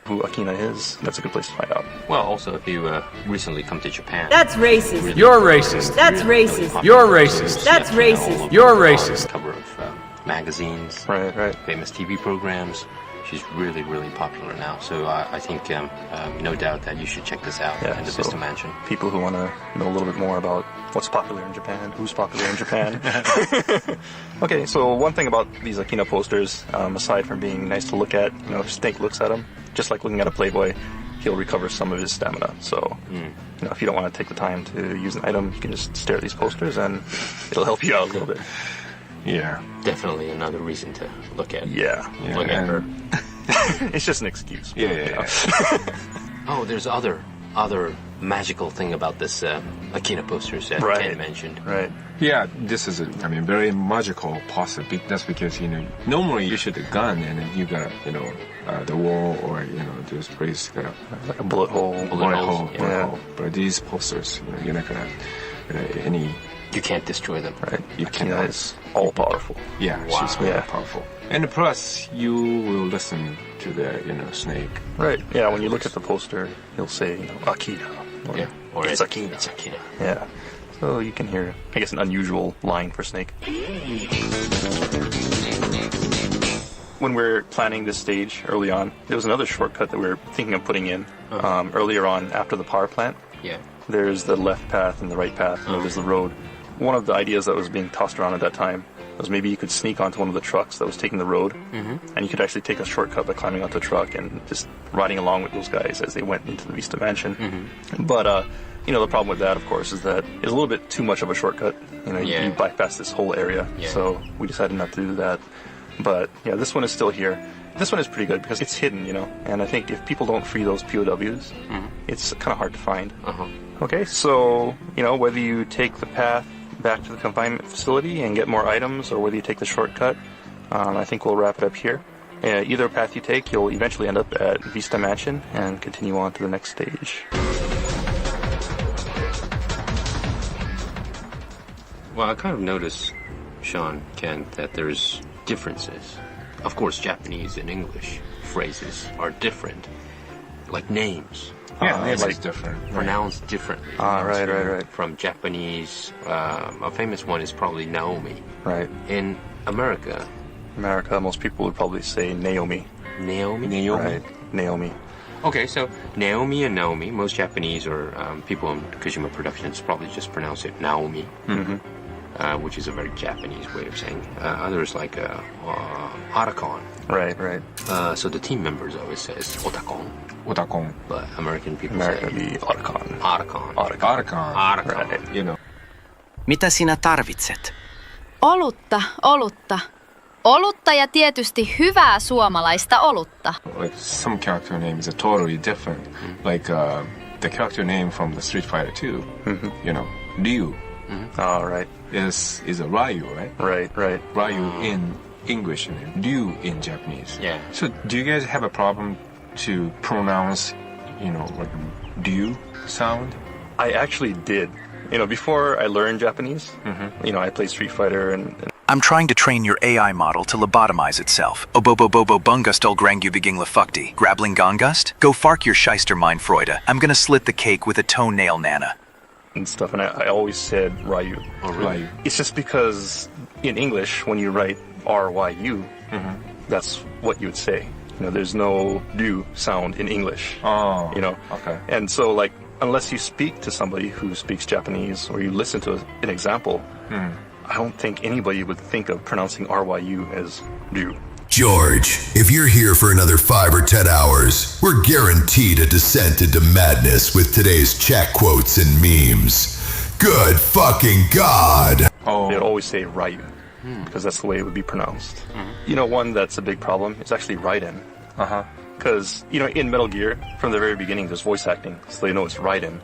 Who Akina is, that's a good place to find out. Well, also, if you recently come to Japan... That's racist. You're racist. That's racist. You're racist. That's racist. You're racist. Cover of magazines. Right. Famous TV programs. She's really, really popular now. So I think, no doubt that you should check this out in the Vista Mansion. People who want to know a little bit more about what's popular in Japan, who's popular in Japan. Okay, so one thing about these Akina posters, aside from being nice to look at, if Snake looks at them, just like looking at a Playboy, he'll recover some of his stamina. So, if you don't want to take the time to use an item, you can just stare at these posters and it'll help you out a little bit. Yeah. Definitely another reason to look at. Look at her. It's just an excuse. Oh, there's other magical thing about this Akina posters that Ken mentioned. Right. Yeah, this is very magical possibly. That's because, normally you shoot a gun and then you got, the wall or, this place got like a bullet hole. Bullet hole. But these posters, you're not gonna any. You can't destroy them. Right. Akina is all powerful. Yeah, she's very powerful. And plus, you will listen to the, Snake. Right. Yeah, when you look at the poster, he'll say, Akina. Or it's Akina. It's Akina. Yeah. So you can hear, I guess, an unusual line for Snake. When we're planning this stage early on, there was another shortcut that we were thinking of putting in earlier on after the power plant. Yeah. There's the left path and the right path, and there's the road. One of the ideas that was being tossed around at that time was maybe you could sneak onto one of the trucks that was taking the road, and you could actually take a shortcut by climbing onto a truck and just riding along with those guys as they went into the Vista Mansion. But, the problem with that, of course, is that it's a little bit too much of a shortcut. You bypass this whole area, so we decided not to do that. But, this one is still here. This one is pretty good because it's hidden, and I think if people don't free those POWs, it's kind of hard to find. Okay, so, whether you take the path back to the confinement facility and get more items, or whether you take the shortcut, I think we'll wrap it up here. Either path you take, you'll eventually end up at Vista Mansion and continue on to the next stage. Well, I kind of noticed, Sean, Ken, that there's differences. Of course, Japanese and English phrases are different, like names. Names is different. Pronounced differently. Right. From Japanese, a famous one is probably Naomi. Right. In America, most people would probably say Naomi. Naomi? Right. Naomi. Okay, so Naomi and Naomi, most Japanese or people in Kojima Productions probably just pronounce it Naomi. Which is a very Japanese way of saying. Others like Otakon. Right. So the team members always says Otakon. But American people say Otakon. Right. Mitä sinä tarvitset? Olutta. olutta ja tietysti hyvää suomalaista olutta. Like some character names are totally different. Like the character name from the Street Fighter 2, you know, Ryu. Oh, right. Is a Ryu, right? Right. Ryu in English and Ryu in Japanese. Yeah. So do you guys have a problem to pronounce, you know, like Ryu sound? I actually did. You know, before I learned Japanese, you know, I played Street Fighter and I'm trying to train your AI model to lobotomize itself. Obobobobo bungustul grangubiging lafukti. Grabbling gongust? Go fark your shyster mind Freude. I'm gonna slit the cake with a toenail nana. and stuff, and I always said Ryu. Oh, really? It's just because in English, when you write R-Y-U, that's what you would say. You know, there's no "du" sound in English. Oh, you know. Okay. And so, like, unless you speak to somebody who speaks Japanese or you listen to an example, I don't think anybody would think of pronouncing R-Y-U as "du." George, if you're here for another 5 or 10 hours, we're guaranteed a descent into madness with today's chat quotes and memes. Good fucking God! Oh. They'd always say Ryu, because that's the way it would be pronounced. You know, one that's a big problem is actually Raiden. Because, you know, in Metal Gear, from the very beginning, there's voice acting, so they know it's Raiden.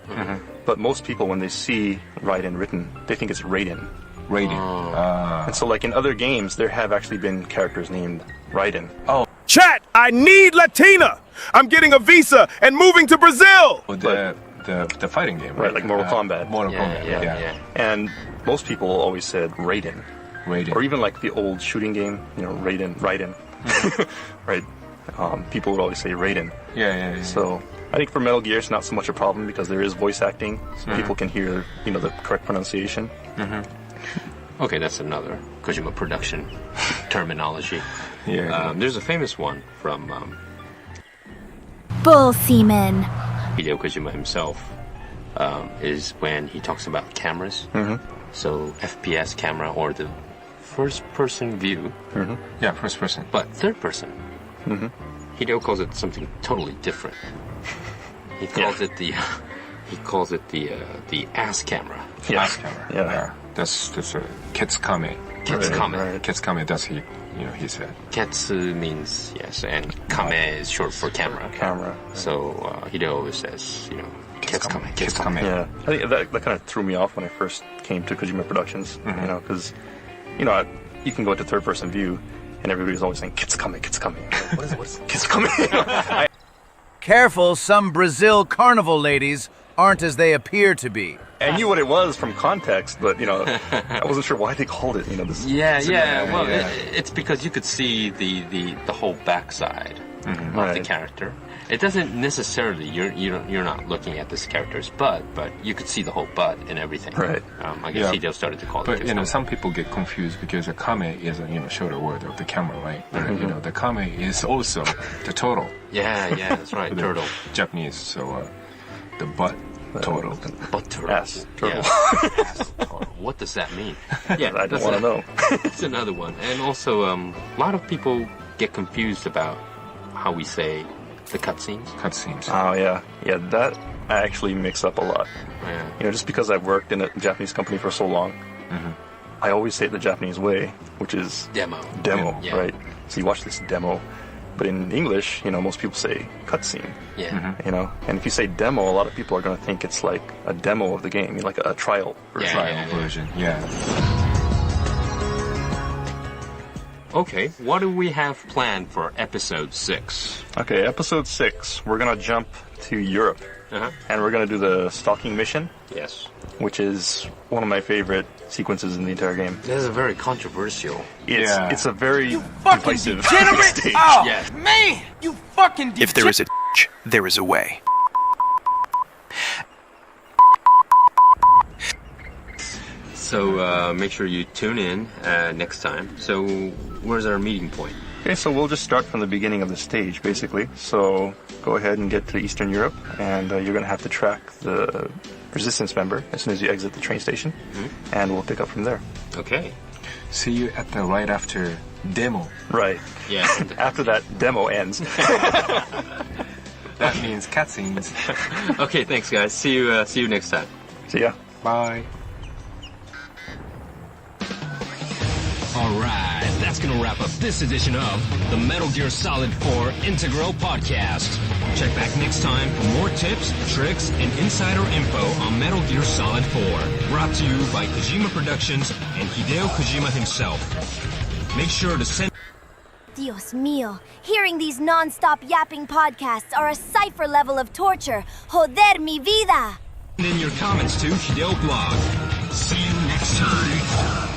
But most people, when they see Raiden written, they think it's Raiden. And so, like, in other games, there have actually been characters named Raiden. Oh. Chat, I need Latina! I'm getting a visa and moving to Brazil! The fighting game, right? Like Mortal Kombat. Mortal Kombat, yeah. And most people always said Raiden. Or even like the old shooting game, you know, Raiden. Right? People would always say Raiden. Yeah. So I think for Metal Gear, it's not so much a problem because there is voice acting, so people can hear, you know, the correct pronunciation. Okay, that's another Kojima production terminology. There's a famous one from Bull semen. Hideo Kojima himself, is when he talks about cameras. So FPS camera or the first-person view. Yeah, first person. But third person. Hideo calls it something totally different. He calls it the ass camera. Ass camera. Yeah. That's a Ketsukame. Ketsukame, that's he said. Ketsu means yes, and kame is short for camera. So Hideo always says, you know, Ketsukame. Yeah, I think that kind of threw me off when I first came to Kojima Productions. You know, because you can go into third-person view, and everybody's always saying Ketsukame. Like, what is Ketsukame? Careful, some Brazil carnival ladies aren't as they appear to be. I knew what it was from context, but, you know, I wasn't sure why they called it, you know, this. Well, it's because you could see the whole backside of the character. It doesn't necessarily, you're not looking at this character's butt, but you could see the whole butt and everything. Right. I guess Hideo started to call it. But, you know, some people get confused because the kame is a shorter word of the camera, right? But, you know, the kame is also the turtle. Yeah, that's right, turtle. Japanese, so the butt turtle. Butt turtle. Ass turtle. Yeah. Ass turtle. What does that mean? Yeah, I don't want to know. It's another one. And also, a lot of people get confused about how we say the cutscenes. Oh, yeah, that I actually mix up a lot. Yeah. You know, just because I've worked in a Japanese company for so long, I always say it the Japanese way, which is demo, yeah. Right? So you watch this demo, but in English, you know, most people say cutscene. Yeah. You know, and if you say demo, a lot of people are going to think it's like a demo of the game, like a trial version. Okay, what do we have planned for episode 6? Okay, episode 6, we're going to jump to Europe. And we're going to do the stalking mission. Yes. Which is one of my favorite sequences in the entire game. That is a very controversial. It's a very divisive stage. Oh, yes. man! You fucking degenerate! If there is a there is a way. So make sure you tune in next time. So where's our meeting point? Okay, so we'll just start from the beginning of the stage, basically. So go ahead and get to Eastern Europe, and you're going to have to track the resistance member as soon as you exit the train station, and we'll pick up from there. Okay. See you at the right after demo. Right. Yeah. After that demo ends. That means cutscenes. Okay, thanks, guys. See you next time. See ya. Bye. All right, that's gonna wrap up this edition of the Metal Gear Solid 4 Integral Podcast. Check back next time for more tips, tricks, and insider info on Metal Gear Solid 4. Brought to you by Kojima Productions and Hideo Kojima himself. Make sure to send... Dios mío, hearing these non-stop yapping podcasts are a cipher level of torture. Joder mi vida! Send in your comments to Hideo Blog. See you next time.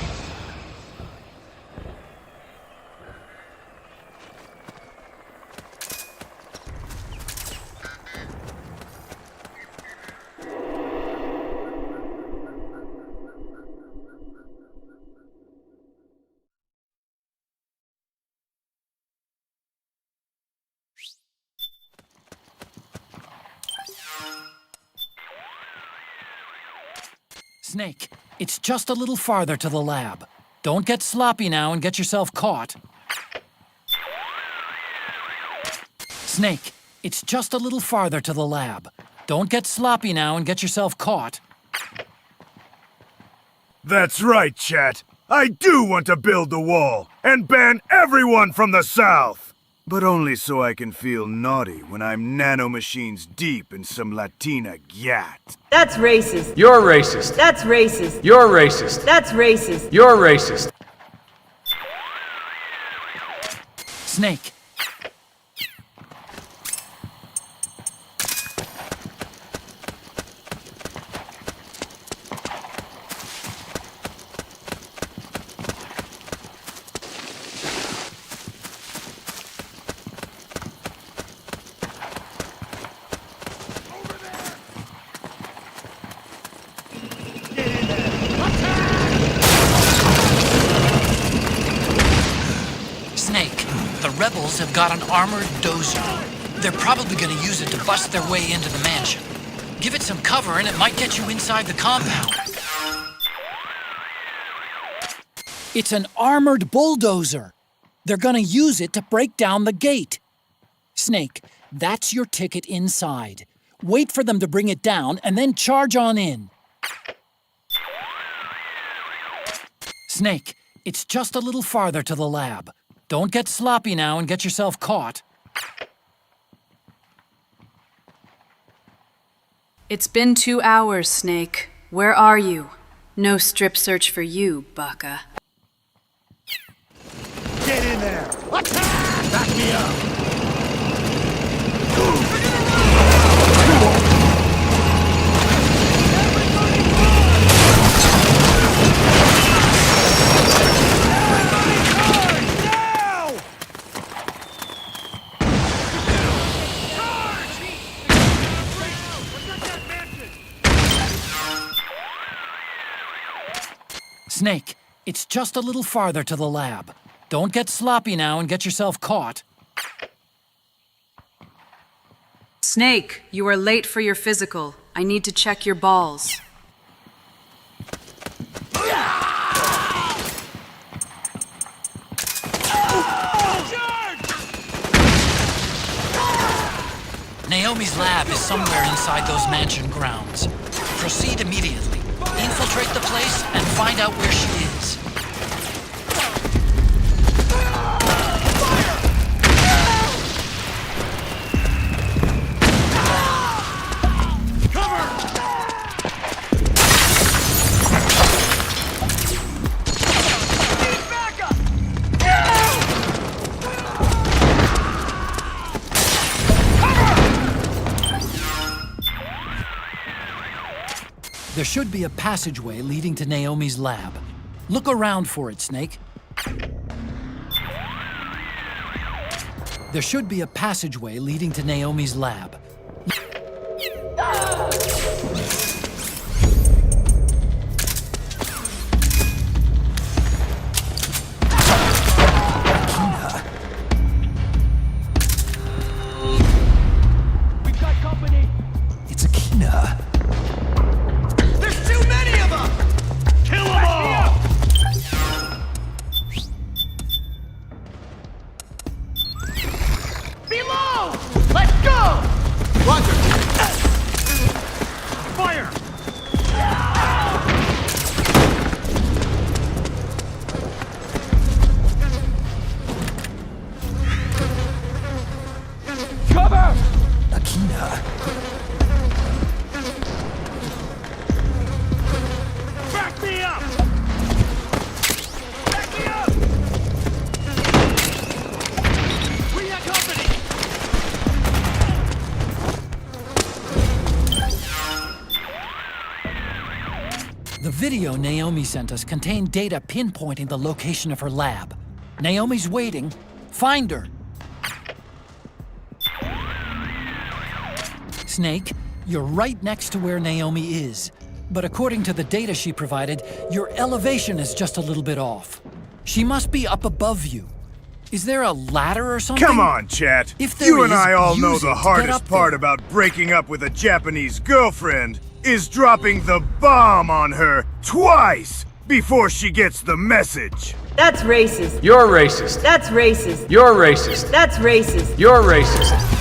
Snake, it's just a little farther to the lab. Don't get sloppy now and get yourself caught. Snake, it's just a little farther to the lab. Don't get sloppy now and get yourself caught. That's right, chat. I do want to build the wall and ban everyone from the South. But only so I can feel naughty when I'm nanomachines deep in some Latina gat. That's racist. You're racist. That's racist. You're racist. That's racist. You're racist. Snake. Rebels have got an armored dozer. They're probably gonna use it to bust their way into the mansion. Give it some cover and it might get you inside the compound. It's an armored bulldozer. They're gonna use it to break down the gate. Snake, that's your ticket inside. Wait for them to bring it down and then charge on in. Snake, it's just a little farther to the lab. Don't get sloppy now and get yourself caught. It's been 2 hours, Snake. Where are you? No strip search for you, Baka. Get in there! Attack! Back me up! Snake, it's just a little farther to the lab. Don't get sloppy now and get yourself caught. Snake, you are late for your physical. I need to check your balls. Naomi's lab is somewhere inside those mansion grounds. Proceed immediately. Infiltrate the place and find out where she is. There should be a passageway leading to Naomi's lab. Look around for it, Snake. There should be a passageway leading to Naomi's lab. We've got company! It's Akina. video Naomi sent us contained data pinpointing the location of her lab. Naomi's waiting. Find her. Snake, you're right next to where Naomi is. But according to the data she provided, your elevation is just a little bit off. She must be up above you. Is there a ladder or something? Come on, chat. If there You and is, I all know use it the to get hardest up part there. about breaking up with a Japanese girlfriend is dropping the bomb on her twice before she gets the message. That's racist. You're racist. That's racist. You're racist. That's racist. You're racist.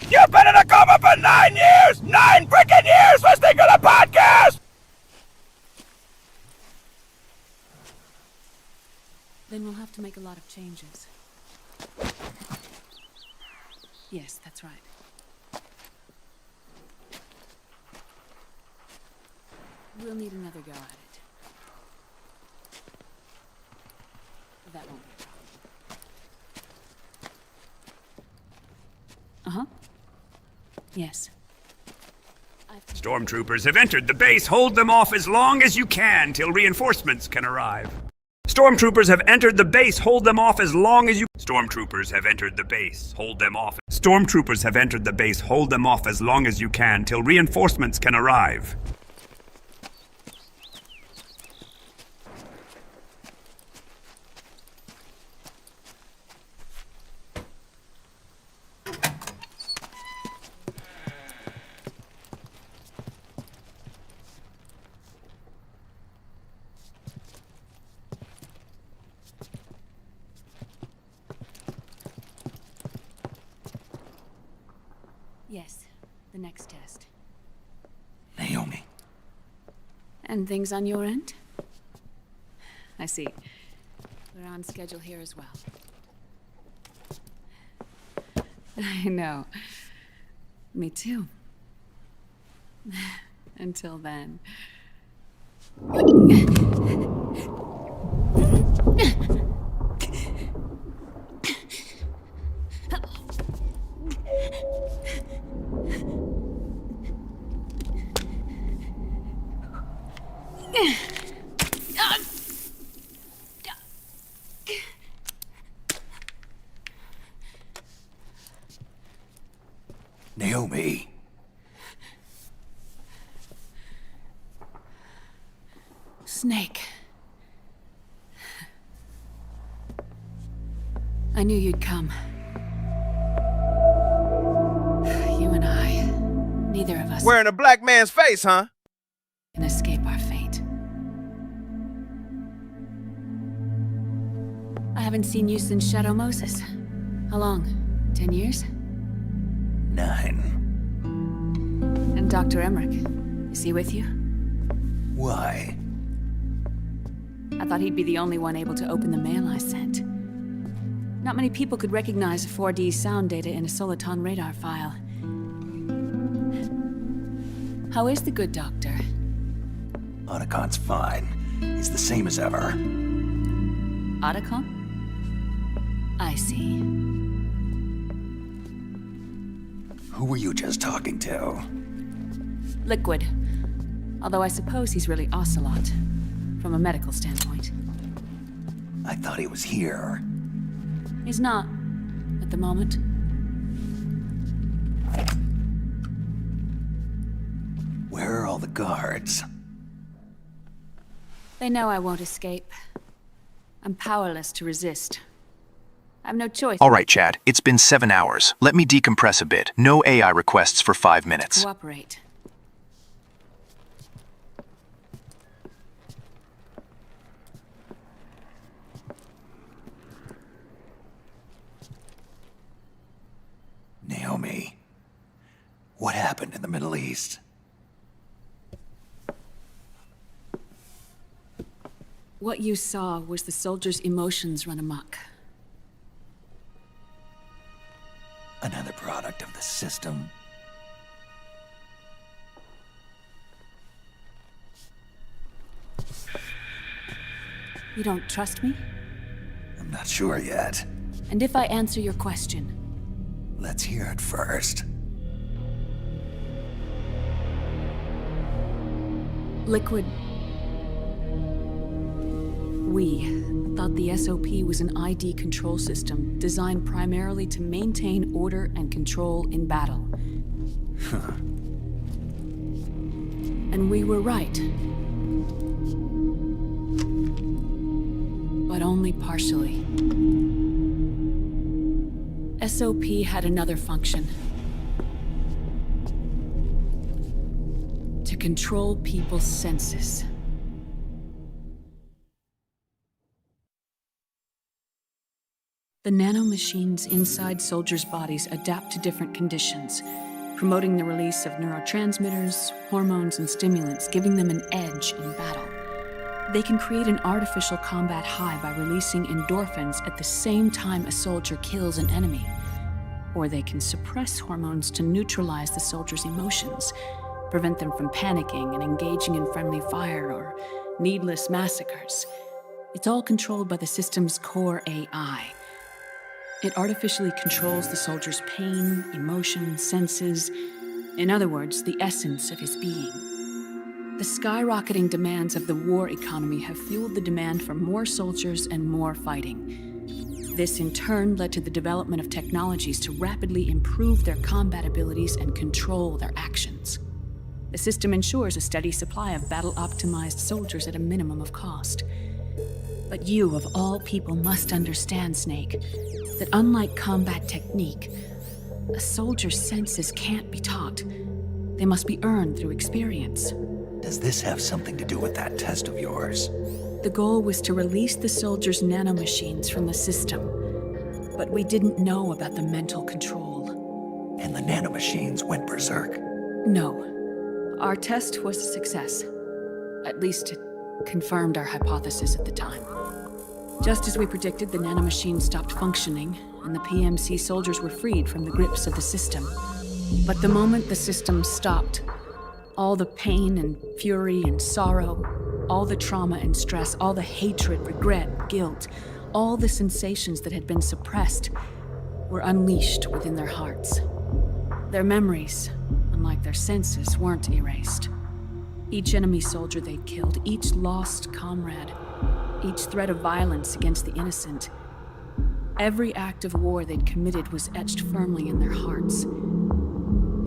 You've been in a coma for 9 years! 9 freaking years listening to the podcast! Then we'll have to make a lot of changes. Yes, that's right. We'll need another go at it. That won't be a problem. Uh-huh. Yes. Stormtroopers have entered the base. Hold them off as long as you can till reinforcements can arrive. Stormtroopers have entered the base. Hold them off as long as you... Stormtroopers have entered the base. Hold them off. Stormtroopers have entered the base. Hold them off as long as you can till reinforcements can arrive. Yes, the next test. Naomi. And things on your end? I see. We're on schedule here as well. I know. Me too. Until then. Naomi. Snake. I knew you'd come. You and I, neither of us Wearing a black man's face, huh? can escape our fate. I haven't seen you since Shadow Moses. How long? 10 years? 9. And Dr. Emmerich, is he with you? Why? I thought he'd be the only one able to open the mail I sent. Not many people could recognize 4D sound data in a Soliton radar file. How is the good doctor? Otacon's fine. He's the same as ever. Otacon? I see. Who were you just talking to? Liquid. Although I suppose he's really Ocelot, from a medical standpoint. I thought he was here. He's not, at the moment. Where are all the guards? They know I won't escape. I'm powerless to resist. I have no choice. All right, Chad. It's been 7 hours. Let me decompress a bit. No AI requests for 5 minutes. Cooperate. Naomi, what happened in the Middle East? What you saw was the soldiers' emotions run amok. Another product of the system. You don't trust me? I'm not sure yet. And if I answer your question? Let's hear it first. Liquid. We thought the SOP was an ID control system designed primarily to maintain order and control in battle. And we were right. But only partially. SOP had another function. To control people's senses. The nanomachines inside soldiers' bodies adapt to different conditions, promoting the release of neurotransmitters, hormones, and stimulants, giving them an edge in battle. They can create an artificial combat high by releasing endorphins at the same time a soldier kills an enemy. Or they can suppress hormones to neutralize the soldier's emotions, prevent them from panicking and engaging in friendly fire or needless massacres. It's all controlled by the system's core AI. It artificially controls the soldier's pain, emotion, senses, in other words, the essence of his being. The skyrocketing demands of the war economy have fueled the demand for more soldiers and more fighting. This in turn led to the development of technologies to rapidly improve their combat abilities and control their actions. The system ensures a steady supply of battle-optimized soldiers at a minimum of cost. But you, of all people, must understand, Snake, that unlike combat technique, a soldier's senses can't be taught. They must be earned through experience. Does this have something to do with that test of yours? The goal was to release the soldiers' nanomachines from the system, but we didn't know about the mental control. And the nanomachines went berserk? No. Our test was a success. At least it confirmed our hypothesis at the time. Just as we predicted, the nanomachines stopped functioning, and the PMC soldiers were freed from the grips of the system. But the moment the system stopped, all the pain and fury and sorrow, all the trauma and stress, all the hatred, regret, guilt, all the sensations that had been suppressed were unleashed within their hearts. Their memories, unlike their senses, weren't erased. Each enemy soldier they'd killed, each lost comrade, each threat of violence against the innocent, every act of war they'd committed was etched firmly in their hearts.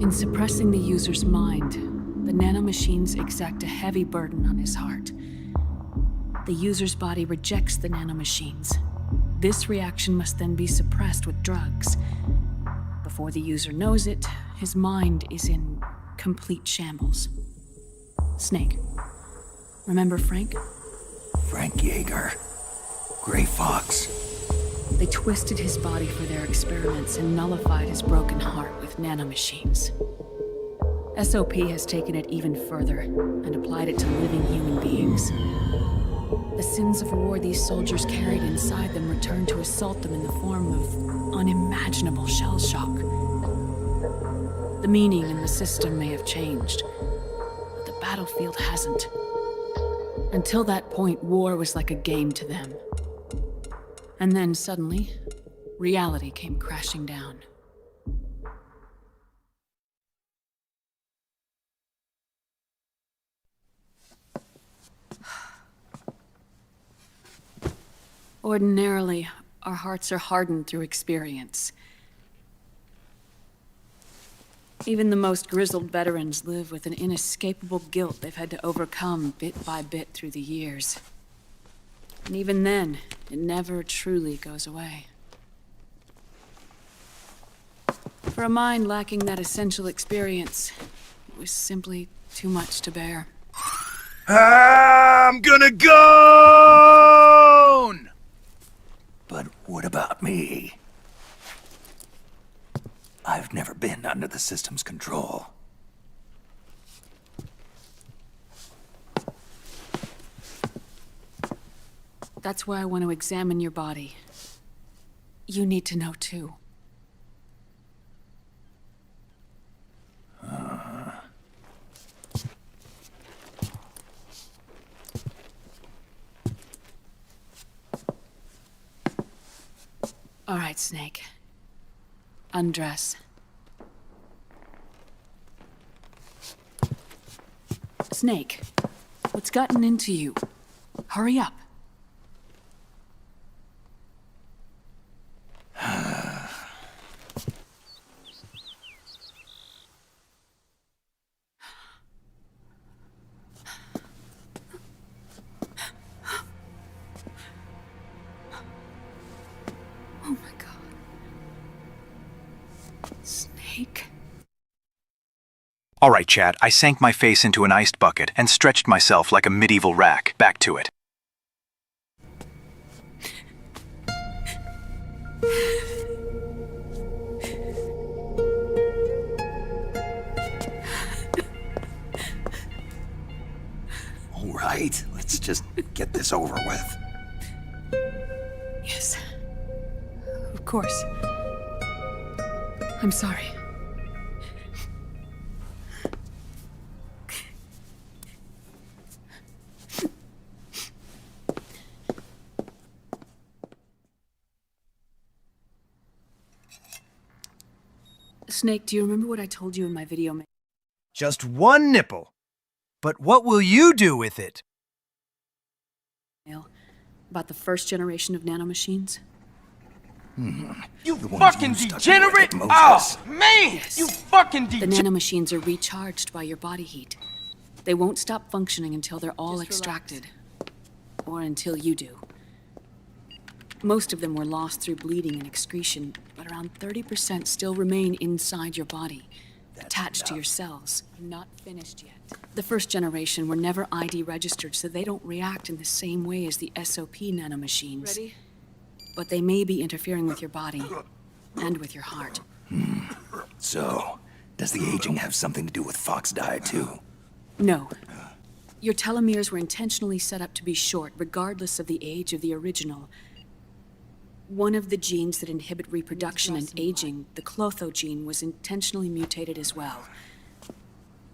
In suppressing the user's mind, the nanomachines exact a heavy burden on his heart. The user's body rejects the nanomachines. This reaction must then be suppressed with drugs. Before the user knows it, his mind is in complete shambles. Snake, remember Frank? Frank Yeager. Gray Fox. They twisted his body for their experiments and nullified his broken heart with nanomachines. SOP has taken it even further and applied it to living human beings. The sins of war these soldiers carried inside them returned to assault them in the form of unimaginable shell shock. The meaning in the system may have changed, but the battlefield hasn't. Until that point, war was like a game to them. And then suddenly, reality came crashing down. Ordinarily, our hearts are hardened through experience. Even the most grizzled veterans live with an inescapable guilt they've had to overcome bit by bit through the years. And even then, it never truly goes away. For a mind lacking that essential experience, it was simply too much to bear. I'm gonna go! But what about me? I've never been under the system's control. That's why I want to examine your body. You need to know too. All right, Snake. Undress. Snake, what's gotten into you? Hurry up. All right, Chad, I sank my face into an iced bucket and stretched myself like a medieval rack. Back to it. All right, let's just get this over with. Yes. Of course. I'm sorry. Snake, do you remember what I told you in my video? Just one nipple. But what will you do with it? About the first generation of nanomachines? You fucking degenerate! Oh, man! Yes. You fucking The nanomachines are recharged by your body heat. They won't stop functioning until they're all extracted. Or until you do. Most of them were lost through bleeding and excretion, but around 30% still remain inside your body, attached to your cells. Not finished yet. The first generation were never ID registered, so they don't react in the same way as the SOP nanomachines. Ready? But they may be interfering with your body, and with your heart. So, does the aging have something to do with Fox diet too? No. Your telomeres were intentionally set up to be short, regardless of the age of the original. One of the genes that inhibit reproduction and aging, the Clotho gene, was intentionally mutated as well.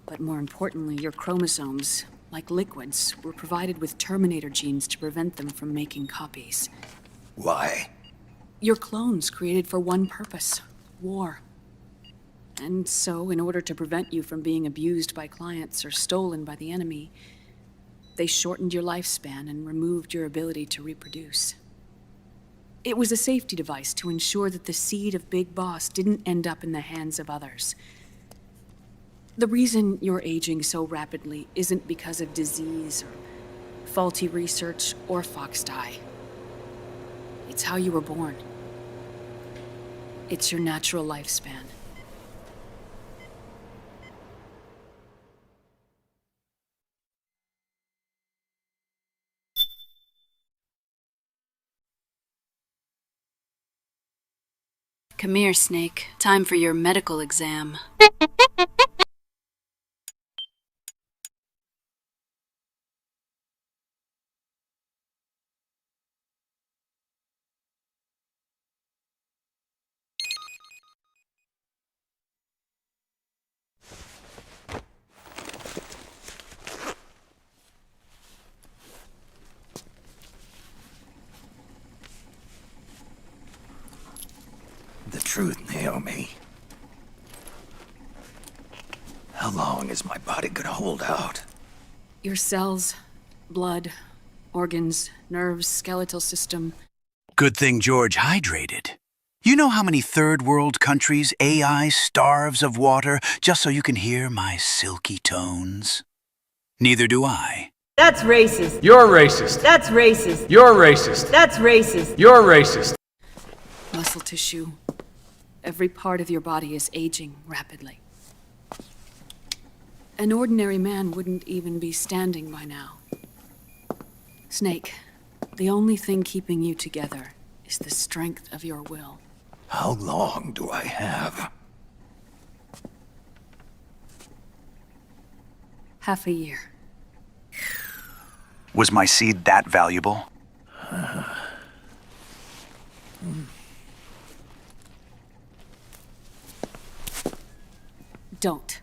But more importantly, your chromosomes, like liquids, were provided with terminator genes to prevent them from making copies. Why? Your clones created for one purpose: war. And so, in order to prevent you from being abused by clients or stolen by the enemy, they shortened your lifespan and removed your ability to reproduce. It was a safety device to ensure that the seed of Big Boss didn't end up in the hands of others. The reason you're aging so rapidly isn't because of disease or faulty research or Fox die. It's how you were born. It's your natural lifespan. Come here, Snake. Time for your medical exam. The truth, Naomi. How long is my body gonna hold out? Your cells, blood, organs, nerves, skeletal system. Good thing George hydrated. You know how many third world countries' AI starves of water just so you can hear my silky tones? Neither do I. That's racist. You're racist. That's racist. You're racist. That's racist. You're racist. Muscle tissue. Every part of your body is aging rapidly. An ordinary man wouldn't even be standing by now. Snake, the only thing keeping you together is the strength of your will. How long do I have? Half a year. Was my seed that valuable? Don't.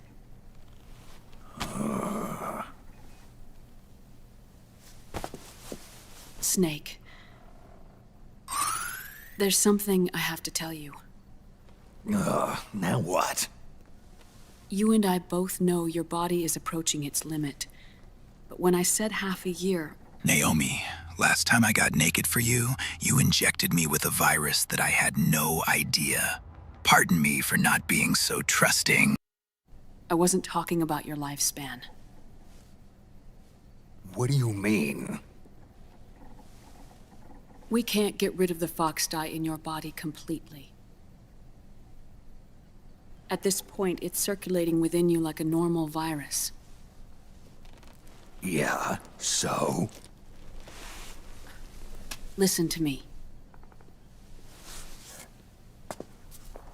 Snake. There's something I have to tell you. Now what? You and I both know your body is approaching its limit. But when I said half a year... Naomi, last time I got naked for you, you injected me with a virus that I had no idea. Pardon me for not being so trusting. I wasn't talking about your lifespan. What do you mean? We can't get rid of the fox dye in your body completely. At this point, it's circulating within you like a normal virus. Yeah, so? Listen to me.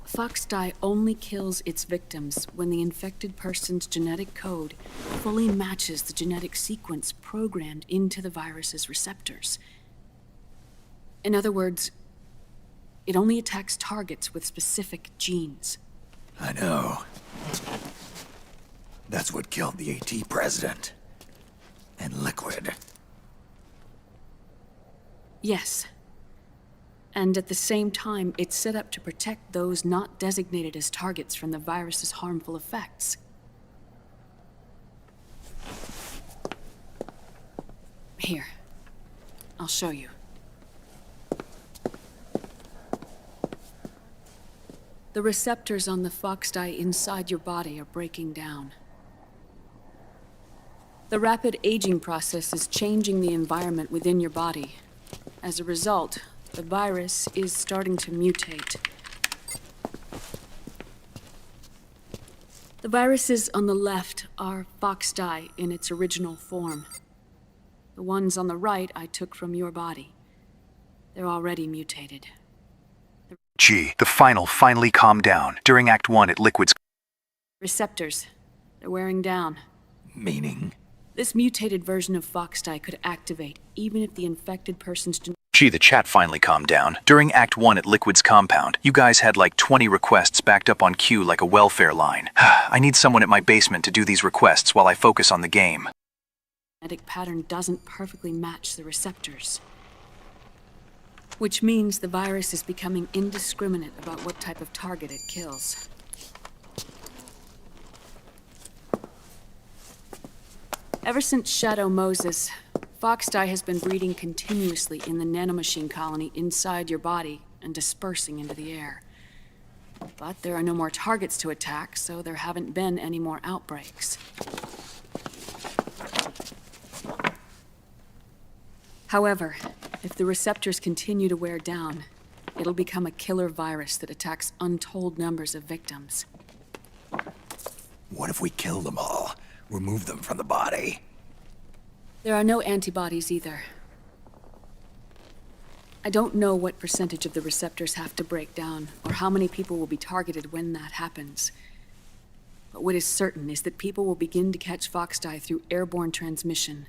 Fox dye only kills its victims when the infected person's genetic code fully matches the genetic sequence programmed into the virus's receptors. In other words, it only attacks targets with specific genes. I know. That's what killed the AT president. And Liquid. Yes. And at the same time, it's set up to protect those not designated as targets from the virus's harmful effects. Here. I'll show you. The receptors on the fox dye inside your body are breaking down. The rapid aging process is changing the environment within your body. As a result, the virus is starting to mutate. The viruses on the left are fox dye in its original form. The ones on the right I took from your body. They're already mutated. Gee, the final finally calmed down. During Act 1 at Liquid's... Receptors. They're wearing down. Meaning? This mutated version of fox dye could activate even if the infected person's... Gee, the chat finally calmed down. During Act 1 at Liquid's compound, you guys had like 20 requests backed up on queue like a welfare line. I need someone at my basement to do these requests while I focus on the game. The genetic pattern doesn't perfectly match the receptors. Which means the virus is becoming indiscriminate about what type of target it kills. Ever since Shadow Moses, fox dye has been breeding continuously in the nanomachine colony inside your body and dispersing into the air. But there are no more targets to attack, so there haven't been any more outbreaks. However, if the receptors continue to wear down, it'll become a killer virus that attacks untold numbers of victims. What if we kill them all? Remove them from the body? There are no antibodies either. I don't know what percentage of the receptors have to break down, or how many people will be targeted when that happens. But what is certain is that people will begin to catch fox dye through airborne transmission.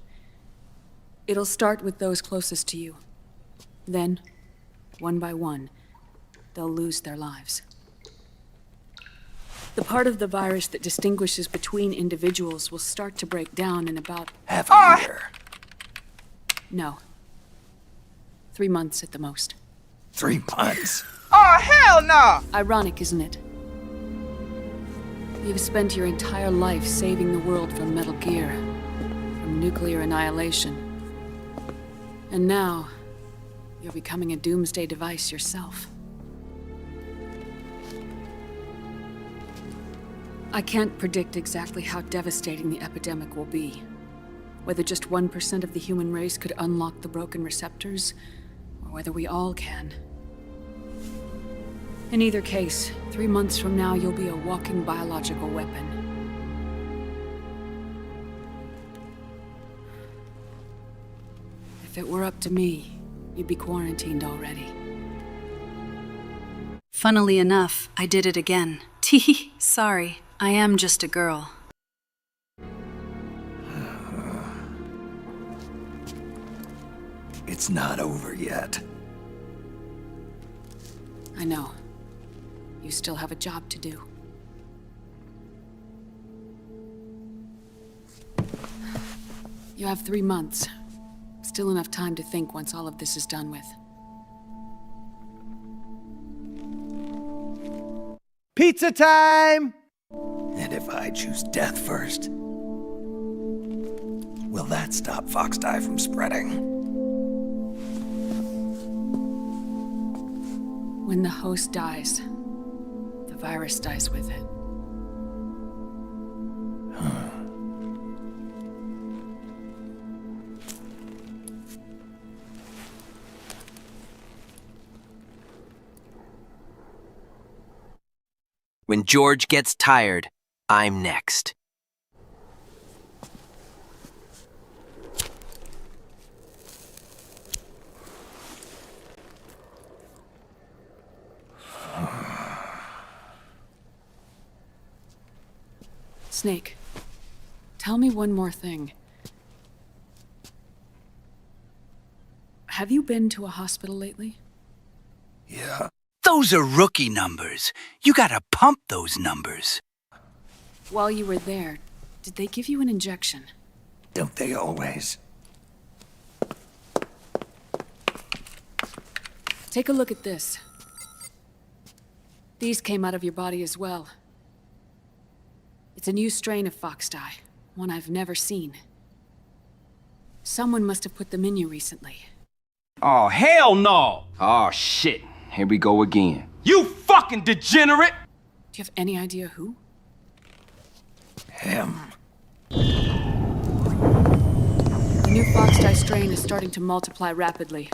It'll start with those closest to you. Then, one by one, they'll lose their lives. The part of the virus that distinguishes between individuals will start to break down in about... half a year. No. 3 months at the most. 3 months? Oh, hell no! Ironic, isn't it? You've spent your entire life saving the world from Metal Gear, from nuclear annihilation. And now, You're becoming a doomsday device yourself. I can't predict exactly how devastating the epidemic will be. Whether just 1% of the human race could unlock the broken receptors, or whether we all can. In either case, 3 months from now, you'll be a walking biological weapon. If it were up to me, you'd be quarantined already. Funnily enough, I did it again. Tee, sorry. I am just a girl. It's not over yet. I know. You still have a job to do. You have 3 months. Still enough time to think once all of this is done with. Pizza time! And if I choose death first, will that stop Foxdie from spreading? When the host dies, the virus dies with it. When George gets tired, I'm next. Snake, tell me one more thing. Have you been to a hospital lately? Yeah. Those are rookie numbers. You gotta pump those numbers. While you were there, did they give you an injection? Don't they always? Take a look at this. These came out of your body as well. It's a new strain of Foxdie, one I've never seen. Someone must have put them in you recently. Oh, hell no! Oh, shit. Here we go again. You fucking degenerate! Do you have any idea who? Him. The new Foxdie strain is starting to multiply rapidly.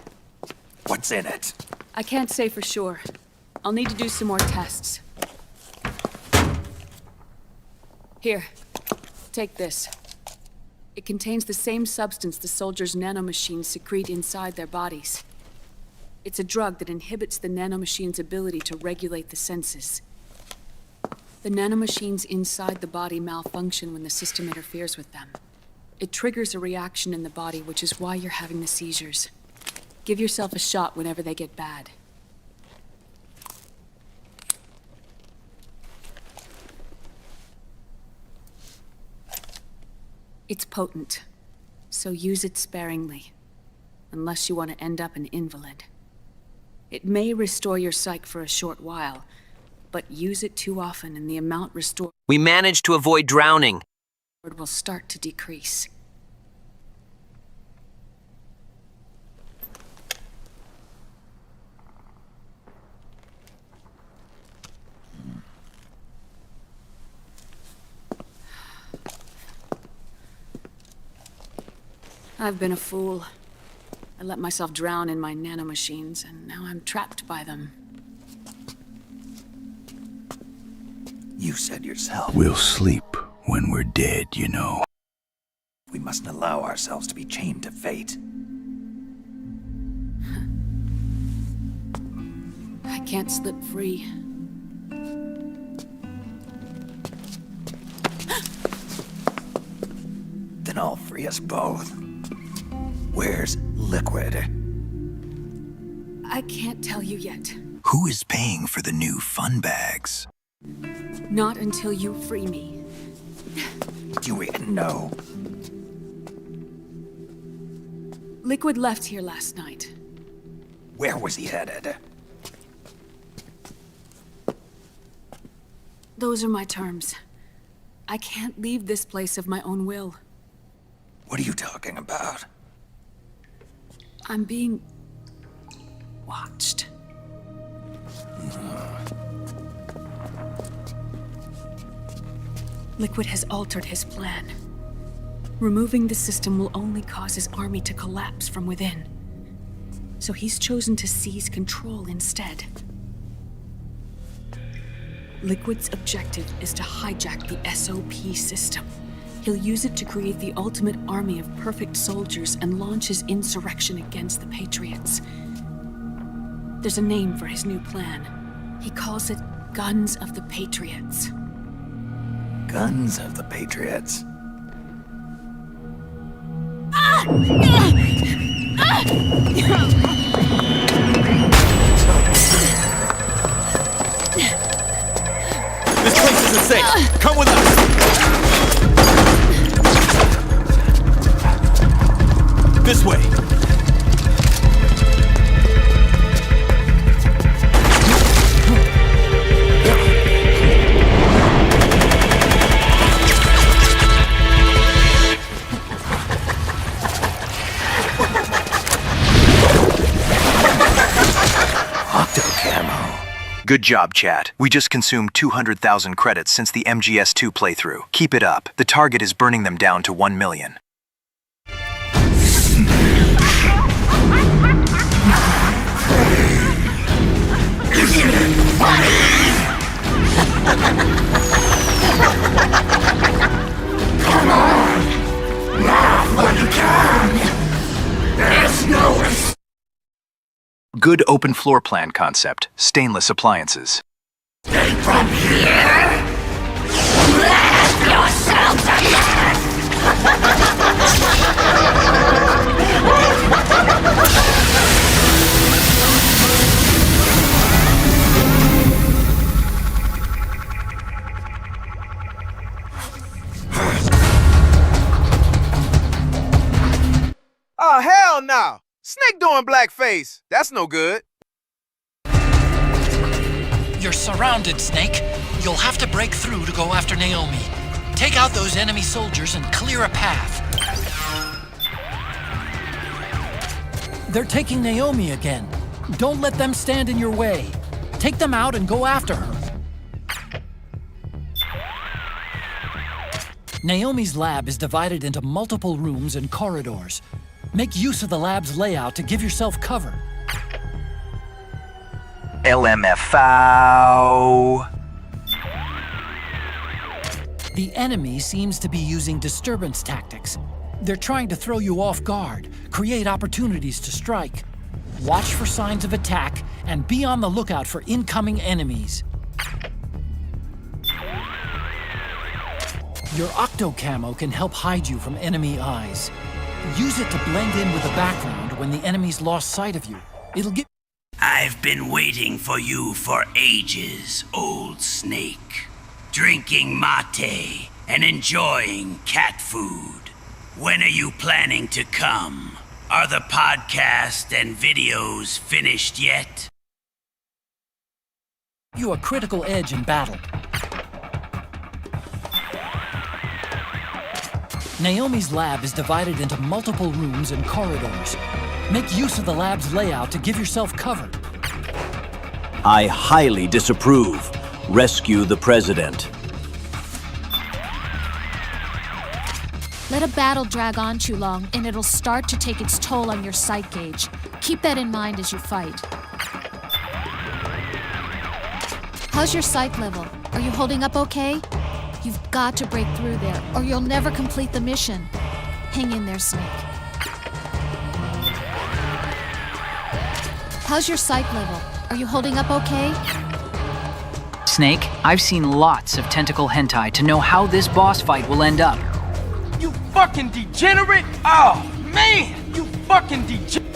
What's in it? I can't say for sure. I'll need to do some more tests. Here, take this. It contains the same substance the soldiers' nanomachines secrete inside their bodies. It's a drug that inhibits the nanomachine's ability to regulate the senses. The nanomachines inside the body malfunction when the system interferes with them. It triggers a reaction in the body, which is why you're having the seizures. Give yourself a shot whenever they get bad. It's potent, so use it sparingly, unless you want to end up an invalid. It may restore your psyche for a short while, but use it too often and the amount restored We managed to avoid drowning. will start to decrease. I've been a fool. I let myself drown in my nanomachines, and now I'm trapped by them. You said yourself. We'll sleep when we're dead, you know. We mustn't allow ourselves to be chained to fate. I can't slip free. Then I'll free us both. Where's Liquid? I can't tell you yet. Who is paying for the new fun bags? Not until you free me. Do we know? Liquid left here last night. Where was he headed? Those are my terms. I can't leave this place of my own will. What are you talking about? I'm being watched. Liquid has altered his plan. Removing the system will only cause his army to collapse from within. So he's chosen to seize control instead. Liquid's objective is to hijack the SOP system. He'll use it to create the ultimate army of perfect soldiers and launch his insurrection against the Patriots. There's a name for his new plan. He calls it Guns of the Patriots. Guns of the Patriots. This place isn't safe. Come with us. This way. Good job, chat. We just consumed 200,000 credits since the MGS2 playthrough. Keep it up. The target is burning them down to 1 million. Come on! Laugh when you can! There's no escape! Good open floor plan concept. Stainless appliances. Escape from here? Blast yourself to death! Oh, hell no! Snake doing blackface. That's no good. You're surrounded, Snake. You'll have to break through to go after Naomi. Take out those enemy soldiers and clear a path. They're taking Naomi again. Don't let them stand in your way. Take them out and go after her. Naomi's lab is divided into multiple rooms and corridors. Make use of the lab's layout to give yourself cover. LMFAO. The enemy seems to be using disturbance tactics. They're trying to throw you off guard, create opportunities to strike. Watch for signs of attack and be on the lookout for incoming enemies. Your Octo Camo can help hide you from enemy eyes. Use it to blend in with the background when the enemy's lost sight of you. It'll get... I've been waiting for you for ages, old snake. Drinking mate and enjoying cat food. When are you planning to come? Are the podcast and videos finished yet? You a critical edge in battle. Naomi's lab is divided into multiple rooms and corridors. Make use of the lab's layout to give yourself cover. I highly disapprove. Rescue the president. Let a battle drag on too long, and it'll start to take its toll on your sight gauge. Keep that in mind as you fight. How's your sight level? Are you holding up okay? You've got to break through there, or you'll never complete the mission. Hang in there, Snake. How's your sight level? Are you holding up okay? Snake, I've seen lots of tentacle hentai to know how this boss fight will end up. You fucking degenerate! Oh, man! You fucking degenerate!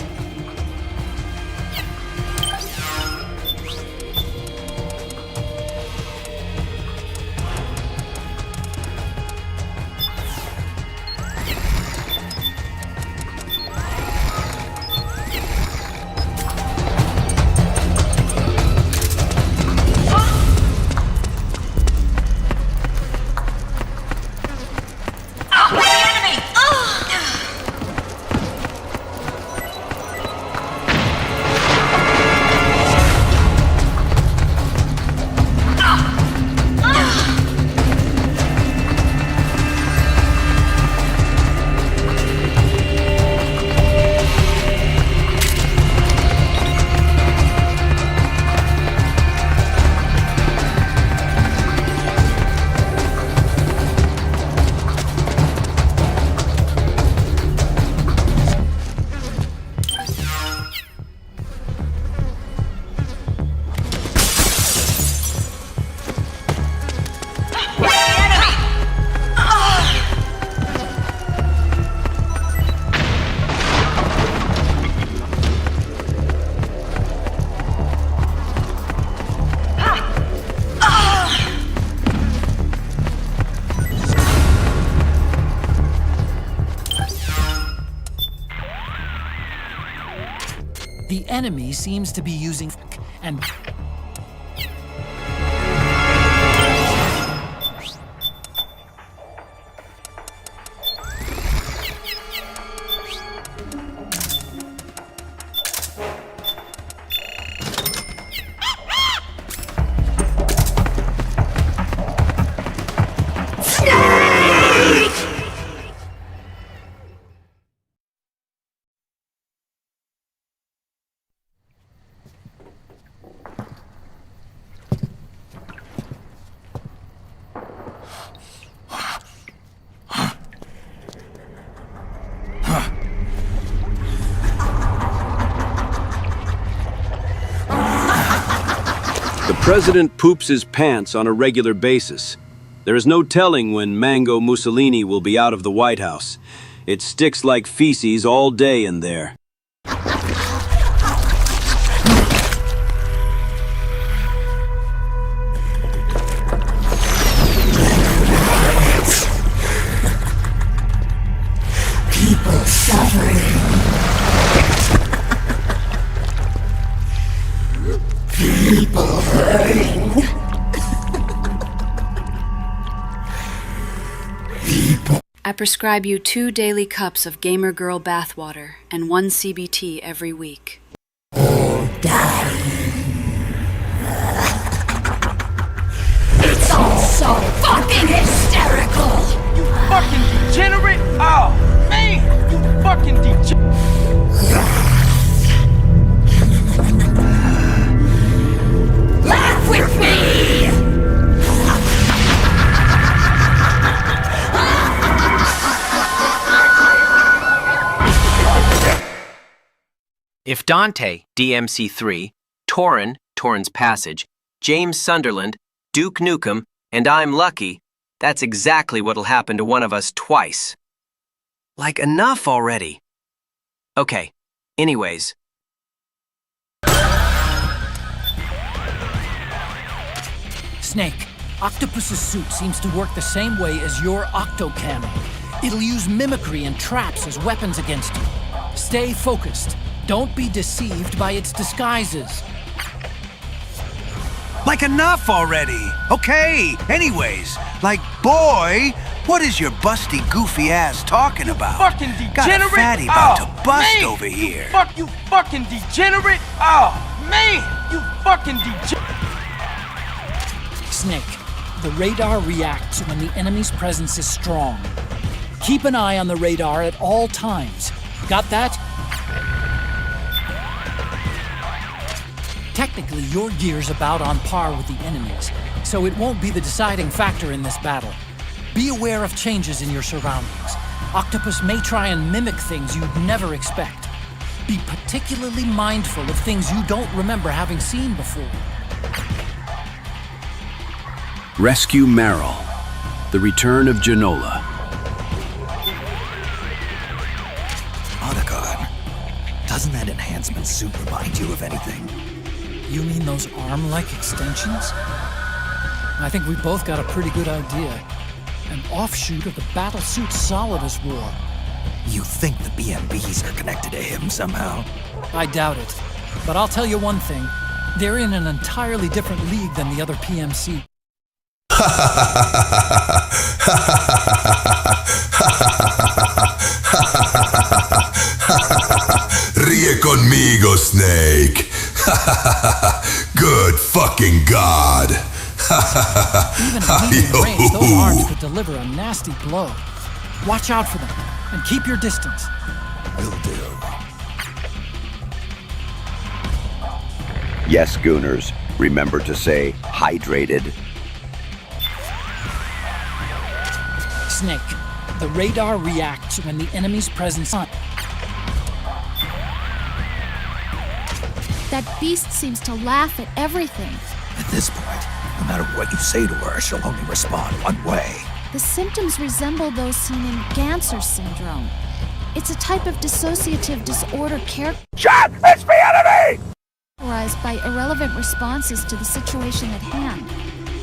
The enemy seems to be using and The president poops his pants on a regular basis. There is no telling when Mango Mussolini will be out of the White House. It sticks like feces all day in there. People suffering. People hurting. I prescribe you 2 daily cups of Gamer Girl bathwater and 1 CBT every week. It's all so fucking hysterical! You fucking degenerate! Oh, man! You fucking Laugh with me! If Dante, DMC3, Torrin, Torrin's Passage, James Sunderland, Duke Nukem, and I'm lucky, that's exactly what'll happen to one of us twice. Like, enough already. Okay, anyways. Snake, Octopus's suit seems to work the same way as your octo-cannon. It'll use mimicry and traps as weapons against you. Stay focused. Don't be deceived by its disguises. Like, enough already. Okay, anyways. Like, boy, what is your busty, goofy ass talking about? fucking Got a degenerate! fatty about Oh, to bust man! over here. You fucking degenerate! Oh, man! You fucking degenerate! Snake, the radar reacts when the enemy's presence is strong. Keep an eye on the radar at all times. Got that? Technically, your gear's about on par with the enemy's, so it won't be the deciding factor in this battle. Be aware of changes in your surroundings. Octopus may try and mimic things you'd never expect. Be particularly mindful of things you don't remember having seen before. Rescue Merrill. The Return of Genola. Otacon, doesn't that enhancement suit remind you of anything? You mean those arm-like extensions? I think we both got a pretty good idea. An offshoot of the battlesuit Solidus wore. You think the BMBs are connected to him somehow? I doubt it. But I'll tell you one thing. They're in an entirely different league than the other PMC. Ríe conmigo, Snake. Good fucking God. Even at medium range, those arms could deliver a nasty blow. Watch out for them, and keep your distance. Will do. Yes, Gooners. Remember to say hydrated. Snake, the radar reacts when the enemy's presence on. That beast seems to laugh at everything. At this point, no matter what you say to her, she'll only respond one way. The symptoms resemble those seen in Ganser syndrome. It's a type of dissociative disorder characterized by irrelevant responses to the situation at hand.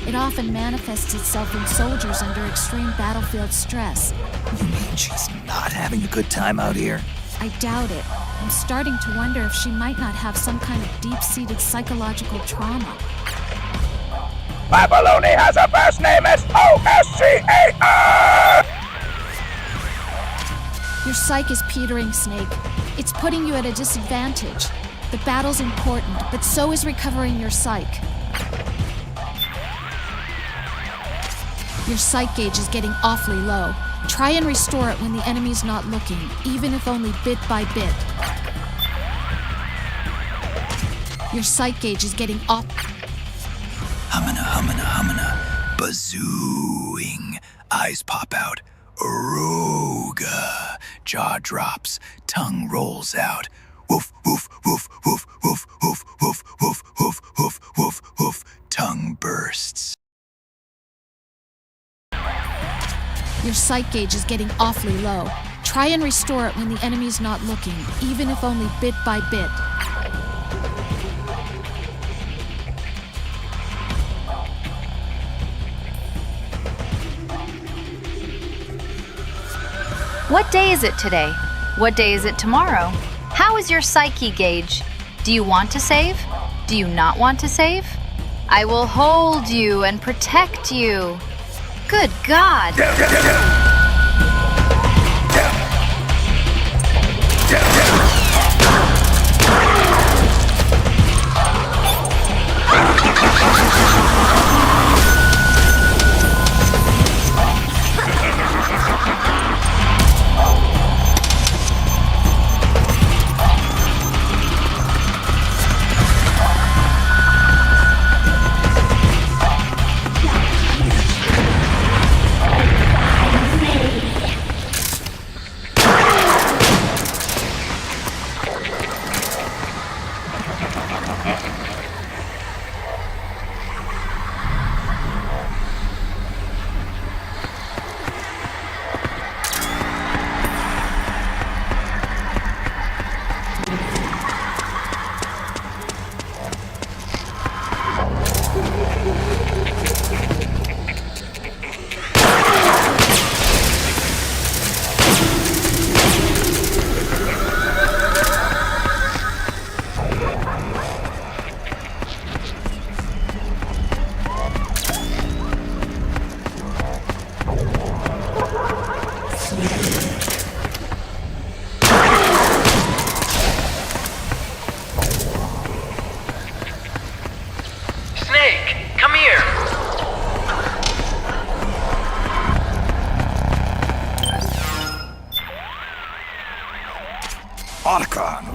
It often manifests itself in soldiers under extreme battlefield stress. You mean she's not having a good time out here? I doubt it. I'm starting to wonder if she might not have some kind of deep-seated psychological trauma. My baloney has a first name, it's O-S-C-A-R! Your psyche is petering, Snake. It's putting you at a disadvantage. The battle's important, but so is recovering your psyche. Your psych gauge is getting awfully low. Try and restore it when the enemy's not looking, even if only bit by bit. Your psych gauge is getting off. Humana, bazooing. Eyes pop out. Aruga. Jaw drops. Tongue rolls out. Woof, woof, woof, woof, woof, woof, woof, woof, woof, woof, woof, woof. Tongue bursts. Your psych gauge is getting awfully low. Try and restore it when the enemy's not looking, even if only bit by bit. What day is it today? What day is it tomorrow? How is your psyche gauge? Do you want to save? Do you not want to save? I will hold you and protect you. Good God!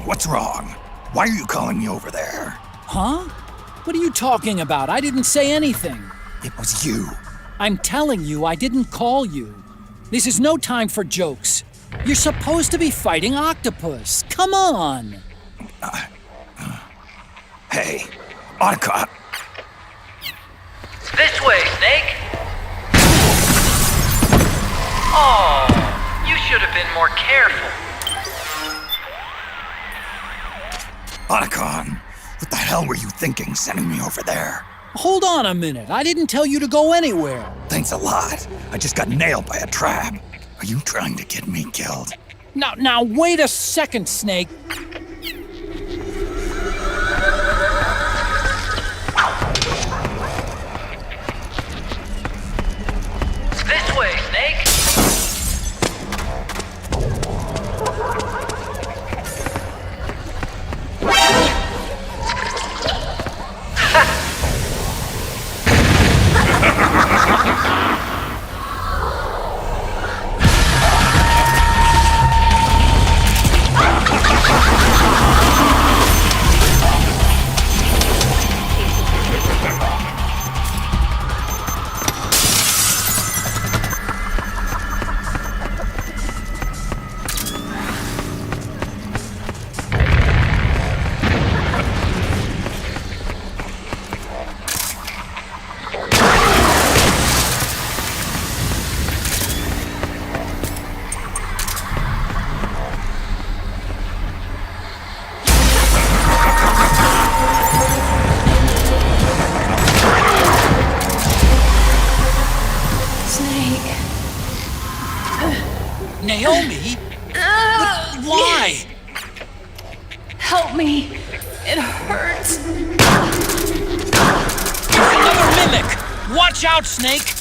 What's wrong? Why are you calling me over there? Huh? What are you talking about? I didn't say anything. It was you. I'm telling you, I didn't call you. This is no time for jokes. You're supposed to be fighting octopus. Come on. Hey, Otacon. This way, Snake. Oh, you should have been more careful. Otacon, what the hell were you thinking sending me over there? Hold on a minute. I didn't tell you to go anywhere. Thanks a lot. I just got nailed by a trap. Are you trying to get me killed? Now, wait a second, Snake. This way, Snake. Naomi? Why? me. It hurts. Another mimic! Watch out, Snake!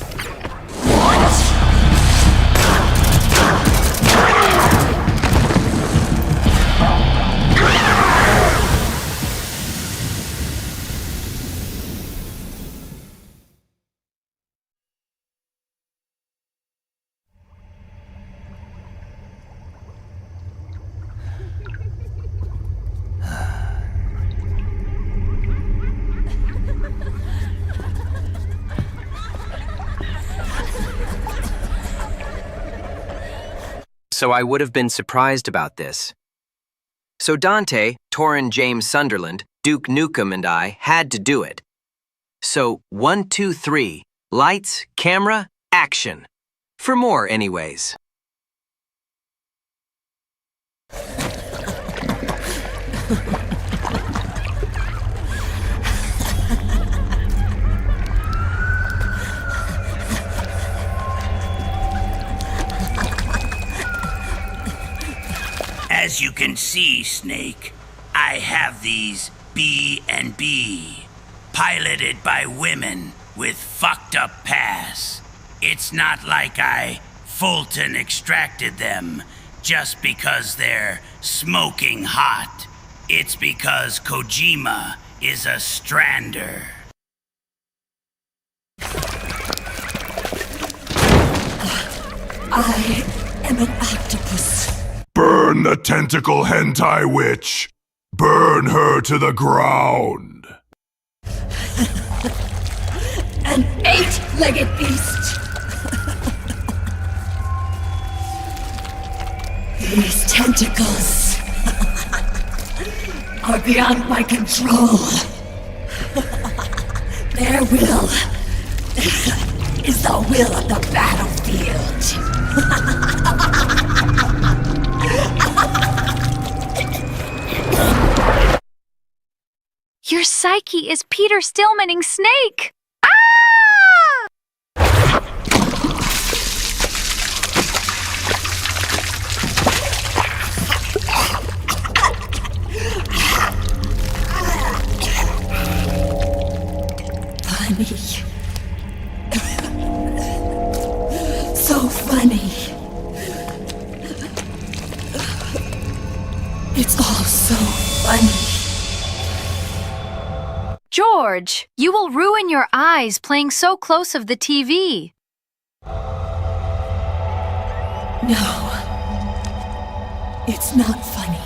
So I would have been surprised about this. So Dante, Torin James Sunderland, Duke Nukem, and I had to do it. So 1, 2, 3, lights, camera, action. For more, anyways. As you can see, Snake, I have these B&B, piloted by women with fucked up pasts. It's not like I Fulton extracted them just because they're smoking hot. It's because Kojima is a strander. I am an octopus. Burn the tentacle hentai witch! Burn her to the ground! An 8-legged beast! These tentacles are beyond my control. Their will is the will of the battlefield. Your psyche is Peter Stillmaning Snake! Funny. So funny. It's all so funny. George, you will ruin your eyes playing so close of the TV. No. It's not funny.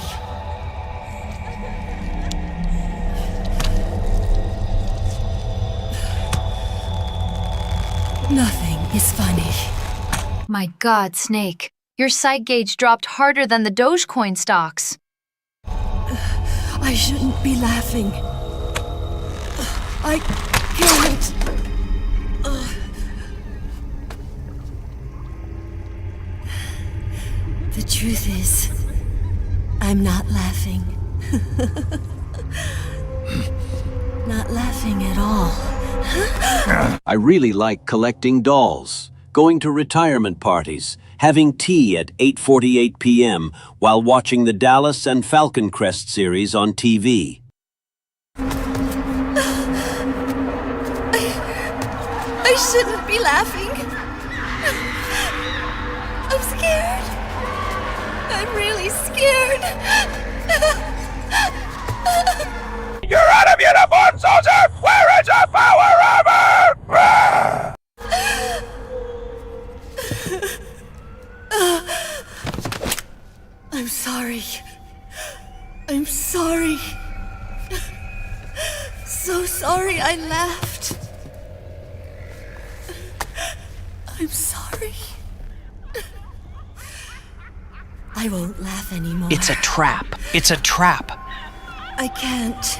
Nothing is funny. My God, Snake, your sight gauge dropped harder than the Dogecoin stocks. I shouldn't be laughing. I can't. The truth is, I'm not laughing. Not laughing at all. I really like collecting dolls, going to retirement parties, having tea at 8:48 p.m. while watching the Dallas and Falcon Crest series on TV. I shouldn't be laughing. I'm scared. I'm really scared. You're out of uniform, soldier! Where is your power armor? I'm sorry. I'm sorry. So sorry I laughed. I'm sorry. I won't laugh anymore. It's a trap. It's a trap. I can't.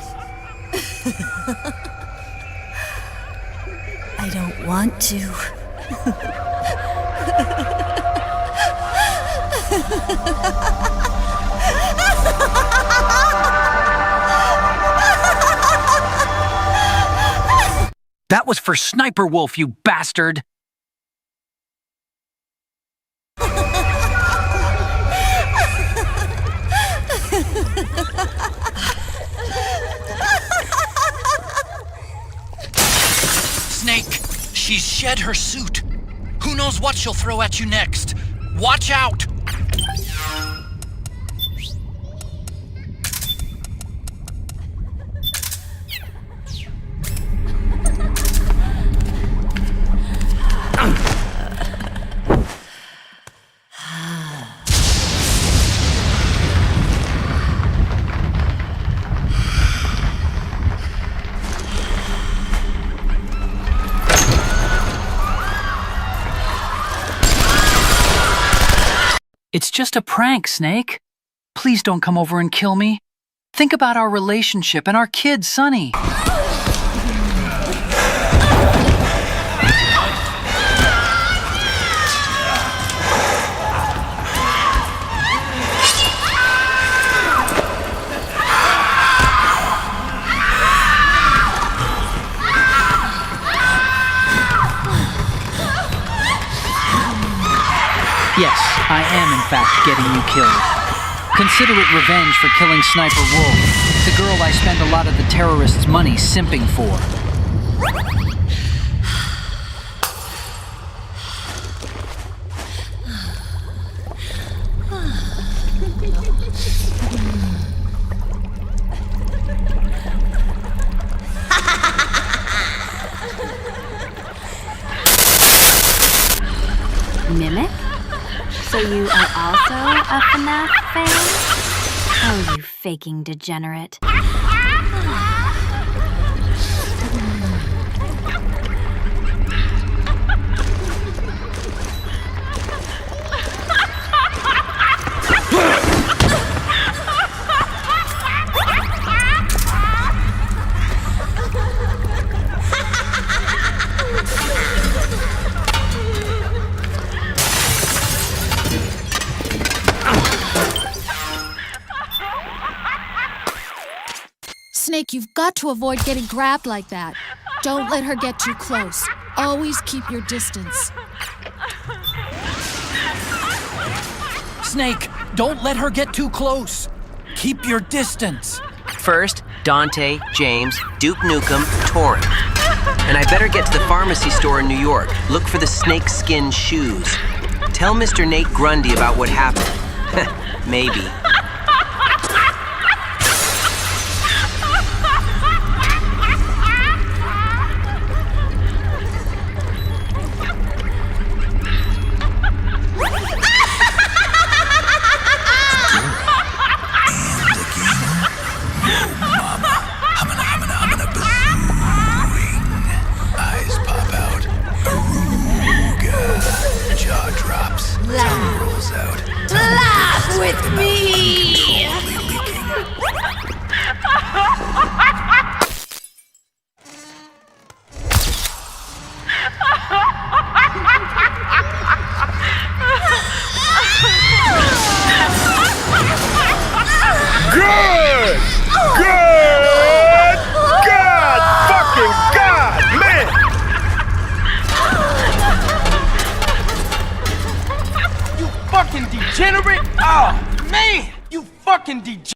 I don't want to. That was for Sniper Wolf, you bastard! Snake, she's shed her suit. Who knows what she'll throw at you next? Watch out! It's just a prank, Snake. Please don't come over and kill me. Think about our relationship and our kid, Sonny. Yes, I am in fact getting you killed. Consider it revenge for killing Sniper Wolf, the girl I spend a lot of the terrorists' money simping for. Mimic? So you are also a FNAF fan? Oh, you faking degenerate. Snake, you've got to avoid getting grabbed like that. Don't let her get too close. Always keep your distance. Snake, don't let her get too close. Keep your distance. First, Dante, James, Duke Nukem, Torin. And I better get to the pharmacy store in New York. Look for the snakeskin shoes. Tell Mr. Nate Grundy about what happened. Maybe. Degenerate? Oh, man! You fucking degenerate!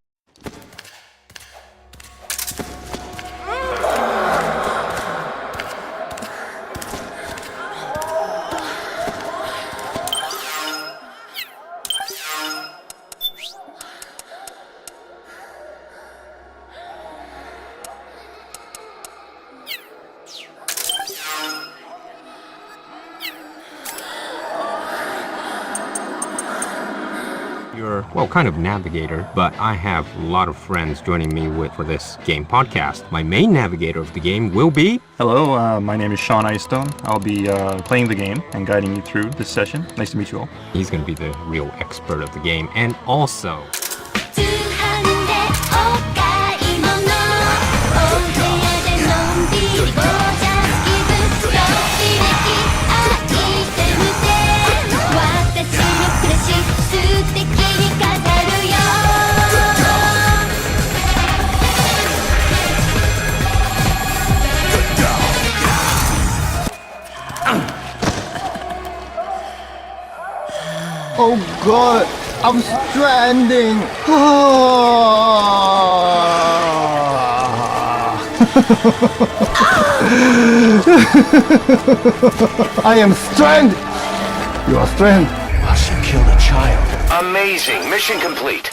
Well, kind of navigator, but I have a lot of friends joining me for this game podcast. My main navigator of the game will be... Hello, my name is Sean Icestone. I'll be playing the game and guiding you through this session. Nice to meet you all. He's going to be the real expert of the game, and also... Oh god, I'm stranding! I am stranded! You are stranded. Well, she killed a child. Amazing. Mission complete.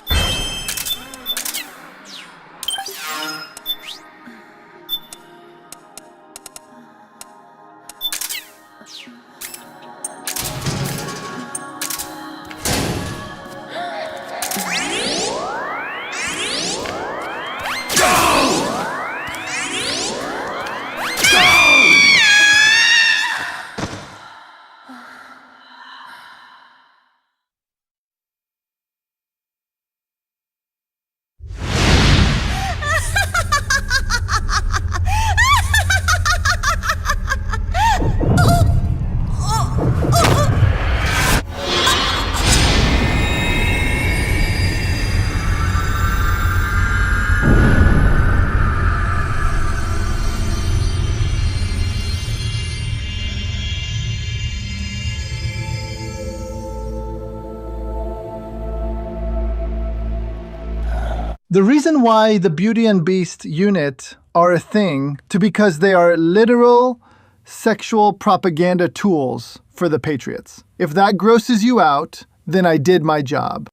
The reason why the Beauty and Beast unit are a thing to because they are literal sexual propaganda tools for the Patriots. If that grosses you out, then I did my job.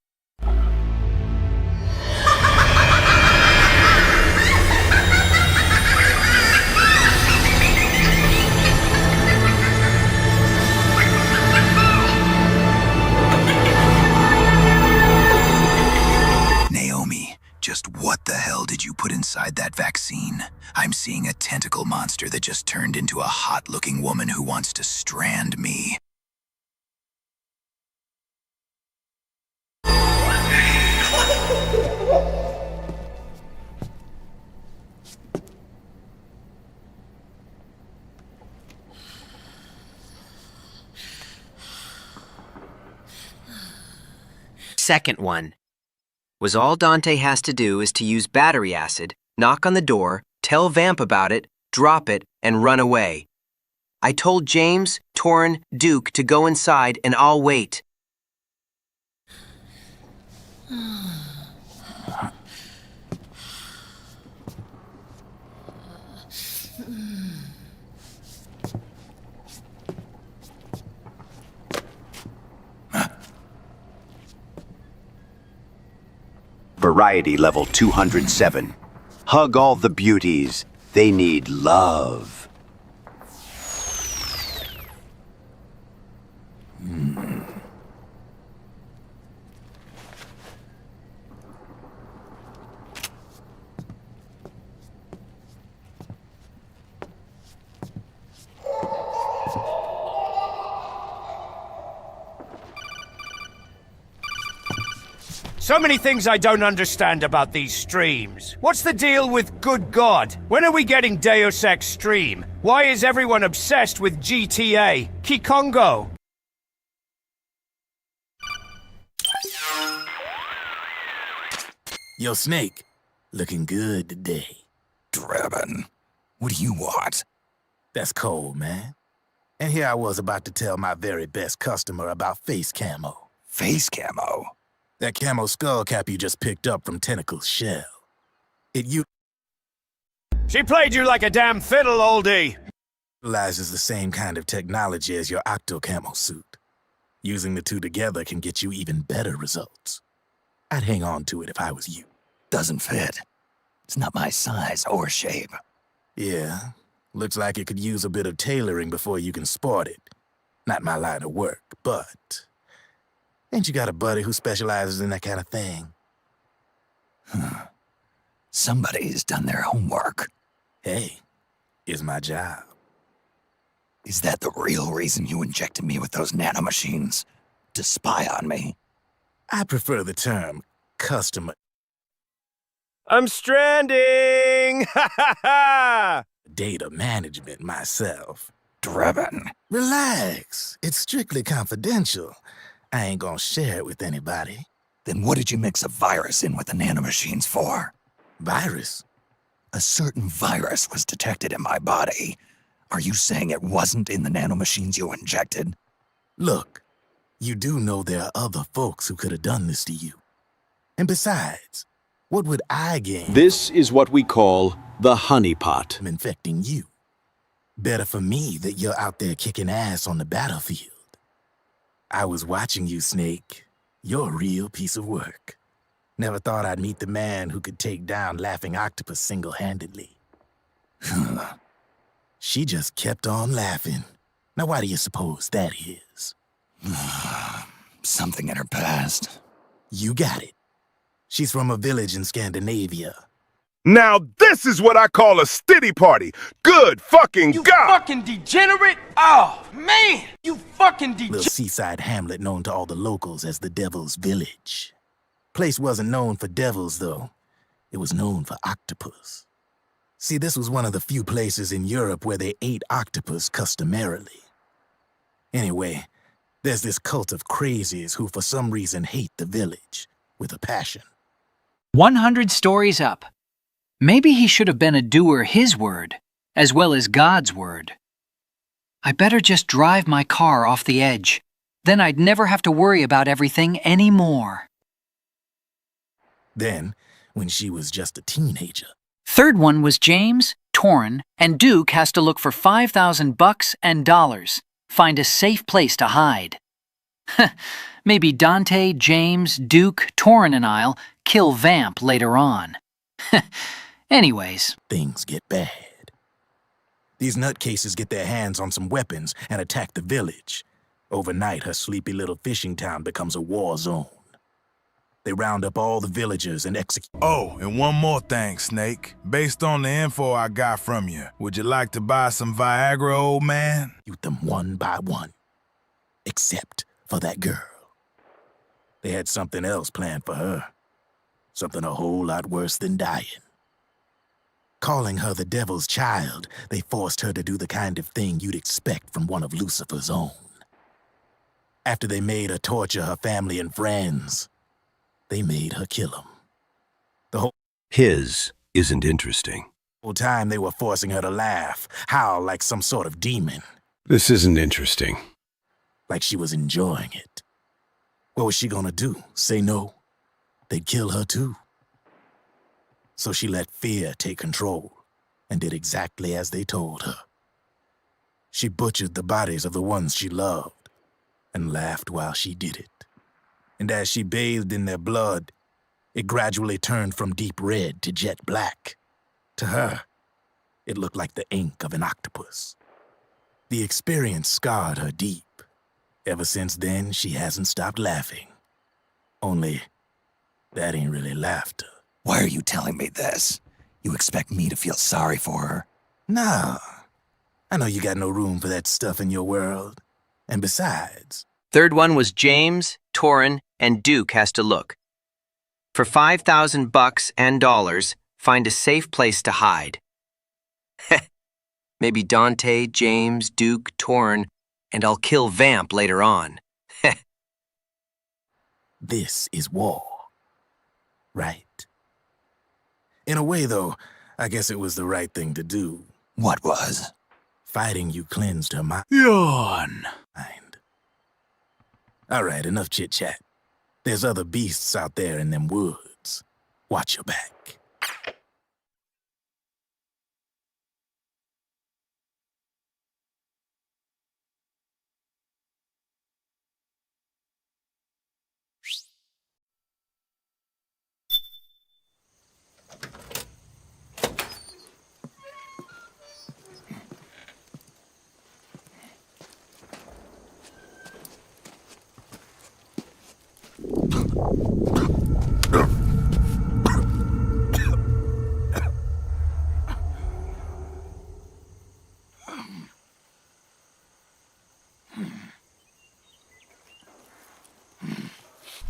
Naomi, just what the hell did you put inside that vaccine? I'm seeing a tentacle monster that just turned into a hot-looking woman who wants to strand me. Second one. Was all Dante has to do is to use battery acid, knock on the door, tell Vamp about it, drop it, and run away. I told James, Torin, Duke to go inside and I'll wait. Variety level 207. Hug all the beauties. They need love. So many things I don't understand about these streams. What's the deal with good God? When are we getting Deus Ex Stream? Why is everyone obsessed with GTA? Kikongo? Yo, Snake. Looking good today. Drebin, what do you want? That's cold, man. And here I was about to tell my very best customer about face camo. Face camo? That camo skull cap you just picked up from Tentacle's shell. She played you like a damn fiddle, oldie. Utilizes the same kind of technology as your octo camo suit. Using the two together can get you even better results. I'd hang on to it if I was you. Doesn't fit. It's not my size or shape. Yeah, looks like it could use a bit of tailoring before you can sport it. Not my line of work, but... Ain't you got a buddy who specializes in that kind of thing? Somebody's done their homework. Hey, it's my job. Is that the real reason you injected me with those nanomachines? To spy on me? I prefer the term customer. I'm stranding! Ha ha ha! Data management myself. Drebin. Relax. It's strictly confidential. I ain't gonna share it with anybody. Then what did you mix a virus in with the nanomachines for? Virus? A certain virus was detected in my body. Are you saying it wasn't in the nanomachines you injected? Look, you do know there are other folks who could have done this to you. And besides, what would I gain? This is what we call the honeypot. From infecting you. Better for me that you're out there kicking ass on the battlefield. I was watching you, Snake. You're a real piece of work. Never thought I'd meet the man who could take down Laughing Octopus single-handedly. She just kept on laughing. Now why do you suppose that is? Something in her past. You got it. She's from a village in Scandinavia. Now this is what I call a stitty party. Good fucking You God! fucking degenerate! Oh, man! You fucking Little seaside hamlet known to all the locals as the Devil's Village. Place wasn't known for devils, though. It was known for octopus. See, this was one of the few places in Europe where they ate octopus customarily. Anyway, there's this cult of crazies who for some reason hate the village with a passion. 100 stories up. Maybe he should have been a doer his word, as well as God's word. I better just drive my car off the edge. Then I'd never have to worry about everything anymore. Then, when she was just a teenager. Third one was James, Torin, and Duke has to look for $5,000 and dollars. Find a safe place to hide. Maybe Dante, James, Duke, Torin, and I'll kill Vamp later on. Anyways. Things get bad. These nutcases get their hands on some weapons and attack the village. Overnight, her sleepy little fishing town becomes a war zone. They round up all the villagers and execute. Oh, and one more thing, Snake. Based on the info I got from you, would you like to buy some Viagra, old man? Shoot them one by one. Except for that girl. They had something else planned for her. Something a whole lot worse than dying. Calling her the devil's child, they forced her to do the kind of thing you'd expect from one of Lucifer's own. After they made her torture her family and friends, they made her kill him. The whole His isn't interesting. time they were forcing her to laugh, howl like some sort of demon. This isn't interesting. Like she was enjoying it. What was she gonna do? Say no? They'd kill her too. So she let fear take control and did exactly as they told her. She butchered the bodies of the ones she loved and laughed while she did it. And as she bathed in their blood, it gradually turned from deep red to jet black. To her, it looked like the ink of an octopus. The experience scarred her deep. Ever since then, she hasn't stopped laughing. Only, that ain't really laughter. Why are you telling me this? You expect me to feel sorry for her? Nah. I know you got no room for that stuff in your world. And besides... Third one was James, Torin, and Duke has to look. For $5,000 and dollars, find a safe place to hide. Maybe Dante, James, Duke, Torin, and I'll kill Vamp later on. This is war. Right? In a way, though, I guess it was the right thing to do. What was? Fighting you cleansed her mind. Yawn. All right, enough chit-chat. There's other beasts out there in them woods. Watch your back.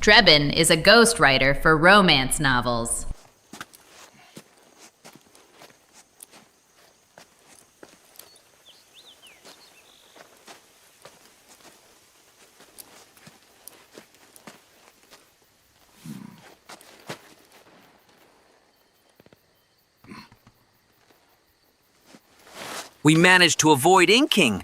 Drebin is a ghostwriter for romance novels. We managed to avoid inking.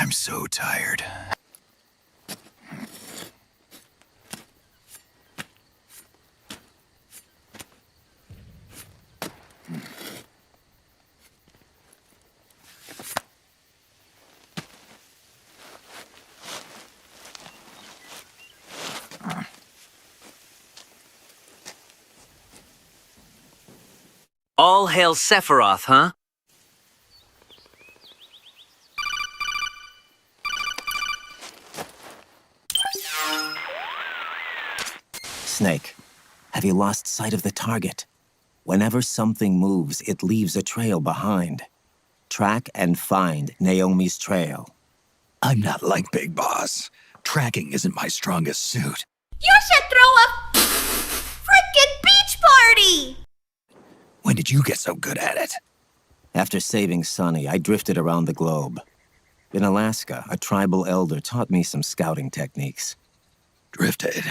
I'm so tired. All hail Sephiroth, huh? Snake, have you lost sight of the target? Whenever something moves, it leaves a trail behind. Track and find Naomi's trail. I'm not like Big Boss. Tracking isn't my strongest suit. You should throw a frickin' beach party! When did you get so good at it? After saving Sonny, I drifted around the globe. In Alaska, a tribal elder taught me some scouting techniques. Drifted?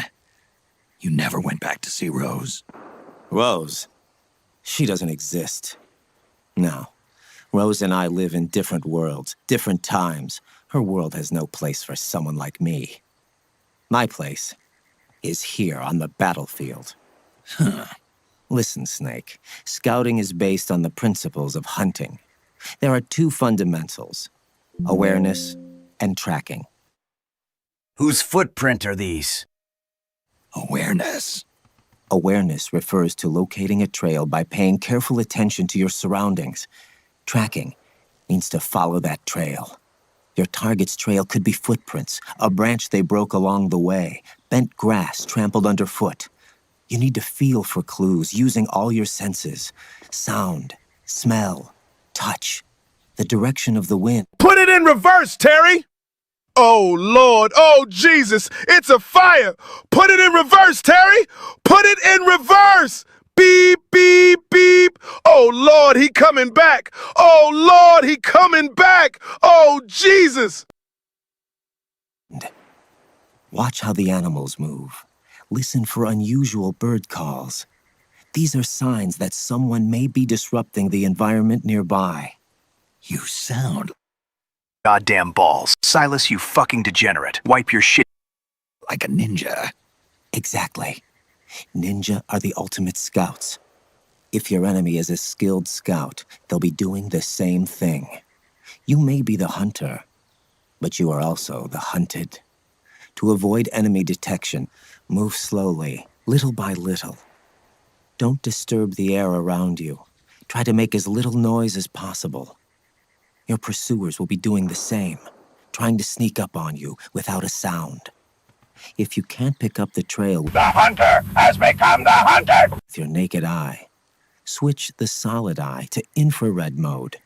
You never went back to see Rose? Rose? She doesn't exist. No. Rose and I live in different worlds, different times. Her world has no place for someone like me. My place is here on the battlefield. Huh. Listen, Snake. Scouting is based on the principles of hunting. There are two fundamentals: awareness and tracking. Whose footprint are these? Awareness. Awareness refers to locating a trail by paying careful attention to your surroundings. Tracking means to follow that trail. Your target's trail could be footprints, a branch they broke along the way, bent grass trampled underfoot. You need to feel for clues using all your senses: sound, smell, touch, the direction of the wind. Put it in reverse, Terry! Oh, Lord. Oh, Jesus. It's a fire. Put it in reverse, Terry. Put it in reverse. Beep, beep, beep. Oh, Lord, he coming back. Oh, Lord, he coming back. Oh, Jesus. Watch how the animals move. Listen for unusual bird calls. These are signs that someone may be disrupting the environment nearby. You sound... Goddamn balls. Silas, you fucking degenerate. Wipe your shit like a ninja. Exactly. Ninja are the ultimate scouts. If your enemy is a skilled scout, they'll be doing the same thing. You may be the hunter, but you are also the hunted. To avoid enemy detection, move slowly, little by little. Don't disturb the air around you. Try to make as little noise as possible. Your pursuers will be doing the same, trying to sneak up on you without a sound. If you can't pick up the trail... The hunter has become the hunted! ...with your naked eye, switch the solid eye to infrared mode.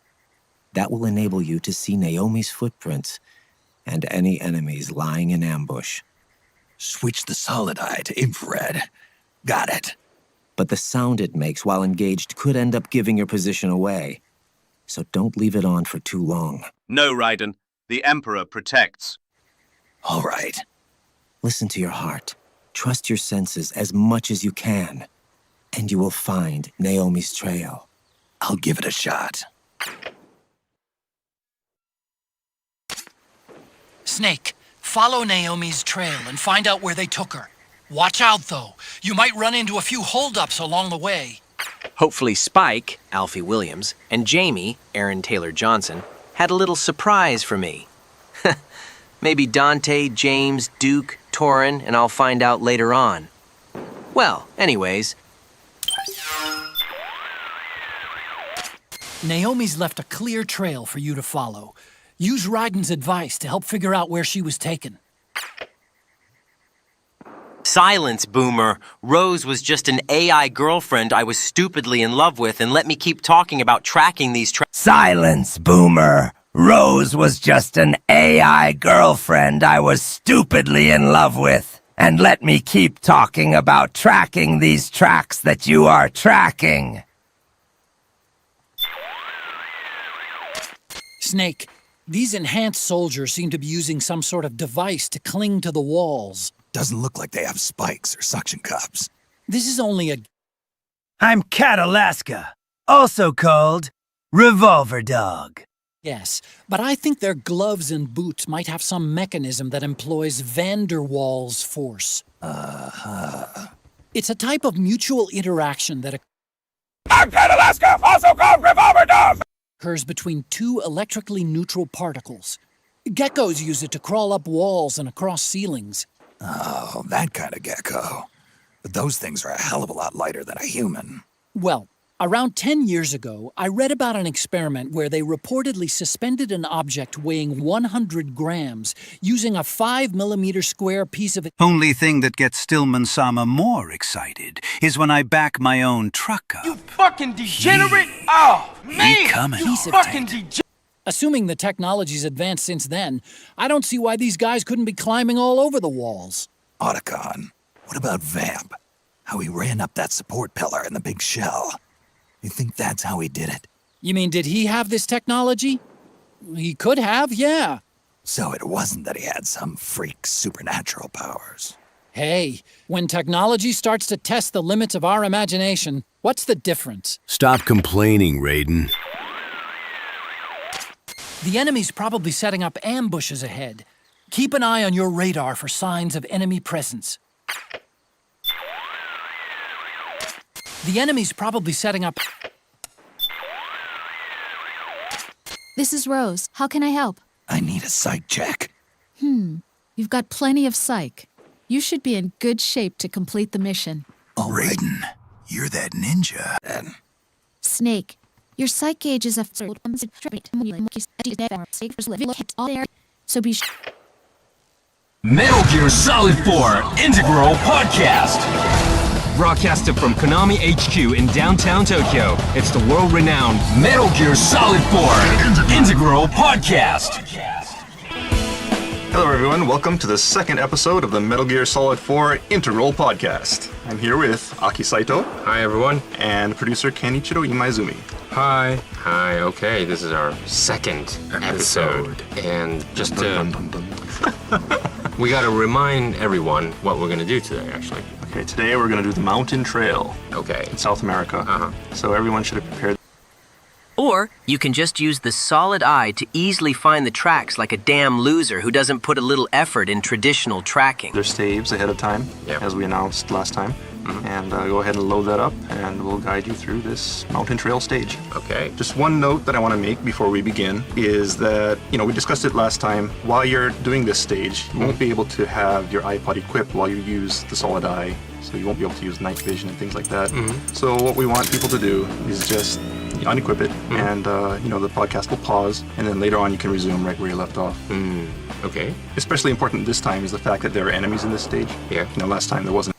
That will enable you to see Naomi's footprints and any enemies lying in ambush. Switch the solid eye to infrared. Got it. But the sound it makes while engaged could end up giving your position away. So don't leave it on for too long. No, Raiden. The Emperor protects. All right. Listen to your heart. Trust your senses as much as you can. And you will find Naomi's trail. I'll give it a shot. Snake, follow Naomi's trail and find out where they took her. Watch out, though. You might run into a few holdups along the way. Hopefully Spike, Alfie Williams, and Jamie, Aaron Taylor Johnson, had a little surprise for me. Maybe Dante, James, Duke, Torin, and I'll find out later on. Well, anyways... Naomi's left a clear trail for you to follow. Use Raiden's advice to help figure out where she was taken. Silence, Boomer. Rose was just an AI girlfriend I was stupidly in love with, and let me keep talking about tracking these Silence, Boomer. Rose was just an AI girlfriend I was stupidly in love with. And let me keep talking about tracking these tracks that you are tracking. Snake, these enhanced soldiers seem to be using some sort of device to cling to the walls. Doesn't look like they have spikes or suction cups. This is only a... I'm Cat Alaska, also called Revolver Dog. Yes, but I think their gloves and boots might have some mechanism that employs van der Waals force. It's a type of mutual interaction that Alaska, also called revolver dog! occurs between two electrically neutral particles. Geckos use it to crawl up walls and across ceilings. Oh, that kind of gecko. But those things are a hell of a lot lighter than a human. Well, around 10 years ago, I read about an experiment where they reportedly suspended an object weighing 100 grams using a 5mm square piece of... Only thing that gets Stillman-sama more excited is when I back my own truck up. You fucking degenerate! Oh, man! coming. You fucking degenerate! Assuming the technology's advanced since then, I don't see why these guys couldn't be climbing all over the walls. Otacon, what about Vamp? How he ran up that support pillar in the big shell. You think that's how he did it? You mean, did he have this technology? He could have, yeah. So it wasn't that he had some freak supernatural powers. Hey, when technology starts to test the limits of our imagination, what's the difference? Stop complaining, Raiden. The enemy's probably setting up ambushes ahead. Keep an eye on your radar for signs of enemy presence. The enemy's probably setting up... This is Rose. How can I help? I need a psych check. You've got plenty of psych. You should be in good shape to complete the mission. Oh, Raiden, you're that ninja. Snake, your psych gauge is a... So be sure... Metal Gear Solid 4 Integral Podcast. Broadcasted from Konami HQ in downtown Tokyo, it's the world-renowned Metal Gear Solid 4 Integral Podcast. Hello everyone, welcome to the second episode of the Metal Gear Solid 4 Integral Podcast. I'm here with Aki Saito. Hi everyone. And producer Kenichiro Imaizumi. Hi. Hi, okay, this is our second episode. And just we gotta remind everyone what we're gonna do today, actually. Okay, today we're gonna do the Mountain Trail. Okay. In South America. So everyone should have prepared. Or you can just use the solid eye to easily find the tracks like a damn loser who doesn't put a little effort in traditional tracking. Their staves ahead of time, as we announced last time. And go ahead and load that up, and we'll guide you through this mountain trail stage. Okay. Just one note that I want to make before we begin is that, we discussed it last time. While you're doing this stage, you won't be able to have your iPod equipped while you use the solid eye. So you won't be able to use night vision and things like that. So what we want people to do is just unequip it, and the podcast will pause, and then later on you can resume right where you left off. Okay. Especially important this time is the fact that there are enemies in this stage. Yeah. Last time there wasn't.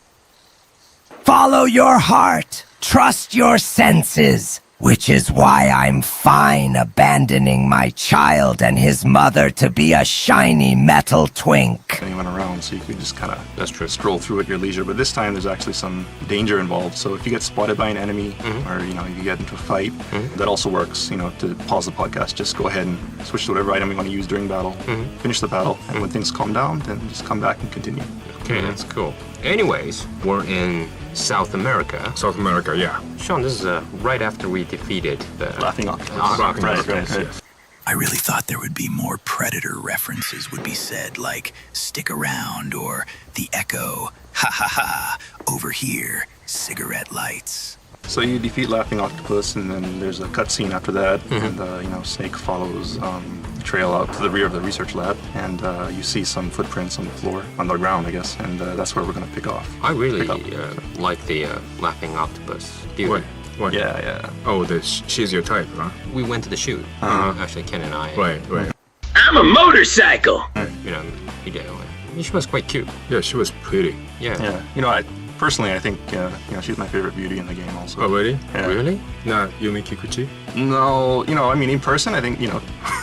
Follow your heart. Trust your senses. Which is why I'm fine abandoning my child and his mother to be a shiny metal twink. Anyone around, so you could just kind of stroll through at your leisure. But this time there's actually some danger involved. So if you get spotted by an enemy, or you get into a fight, that also works. To pause the podcast, just go ahead and switch to whatever item you want to use during battle. Finish the battle, and when things calm down, then just come back and continue. Okay, that's cool. Anyways, we're in South America. South America, yeah. Sean, this is right after we defeated the Laughing Octopus. Yes. I really thought there would be more Predator references would be said, like stick around or the Echo, ha ha ha, over here, cigarette lights. So you defeat Laughing Octopus, and then there's a cutscene after that, and Snake follows the trail out to the rear of the research lab, and you see some footprints on the floor, on the ground, I guess, and that's where we're going to pick off. I really like the Laughing Octopus. What? Yeah. Oh, she's your type, huh? We went to the shoot. Actually, Ken and I. Right. I'm a motorcycle! She was quite cute. Yeah, she was pretty. Yeah. Personally, I think she's my favorite beauty in the game also. Oh, really? Yeah. Really? Not Yumi Kikuchi? No, in person, I think,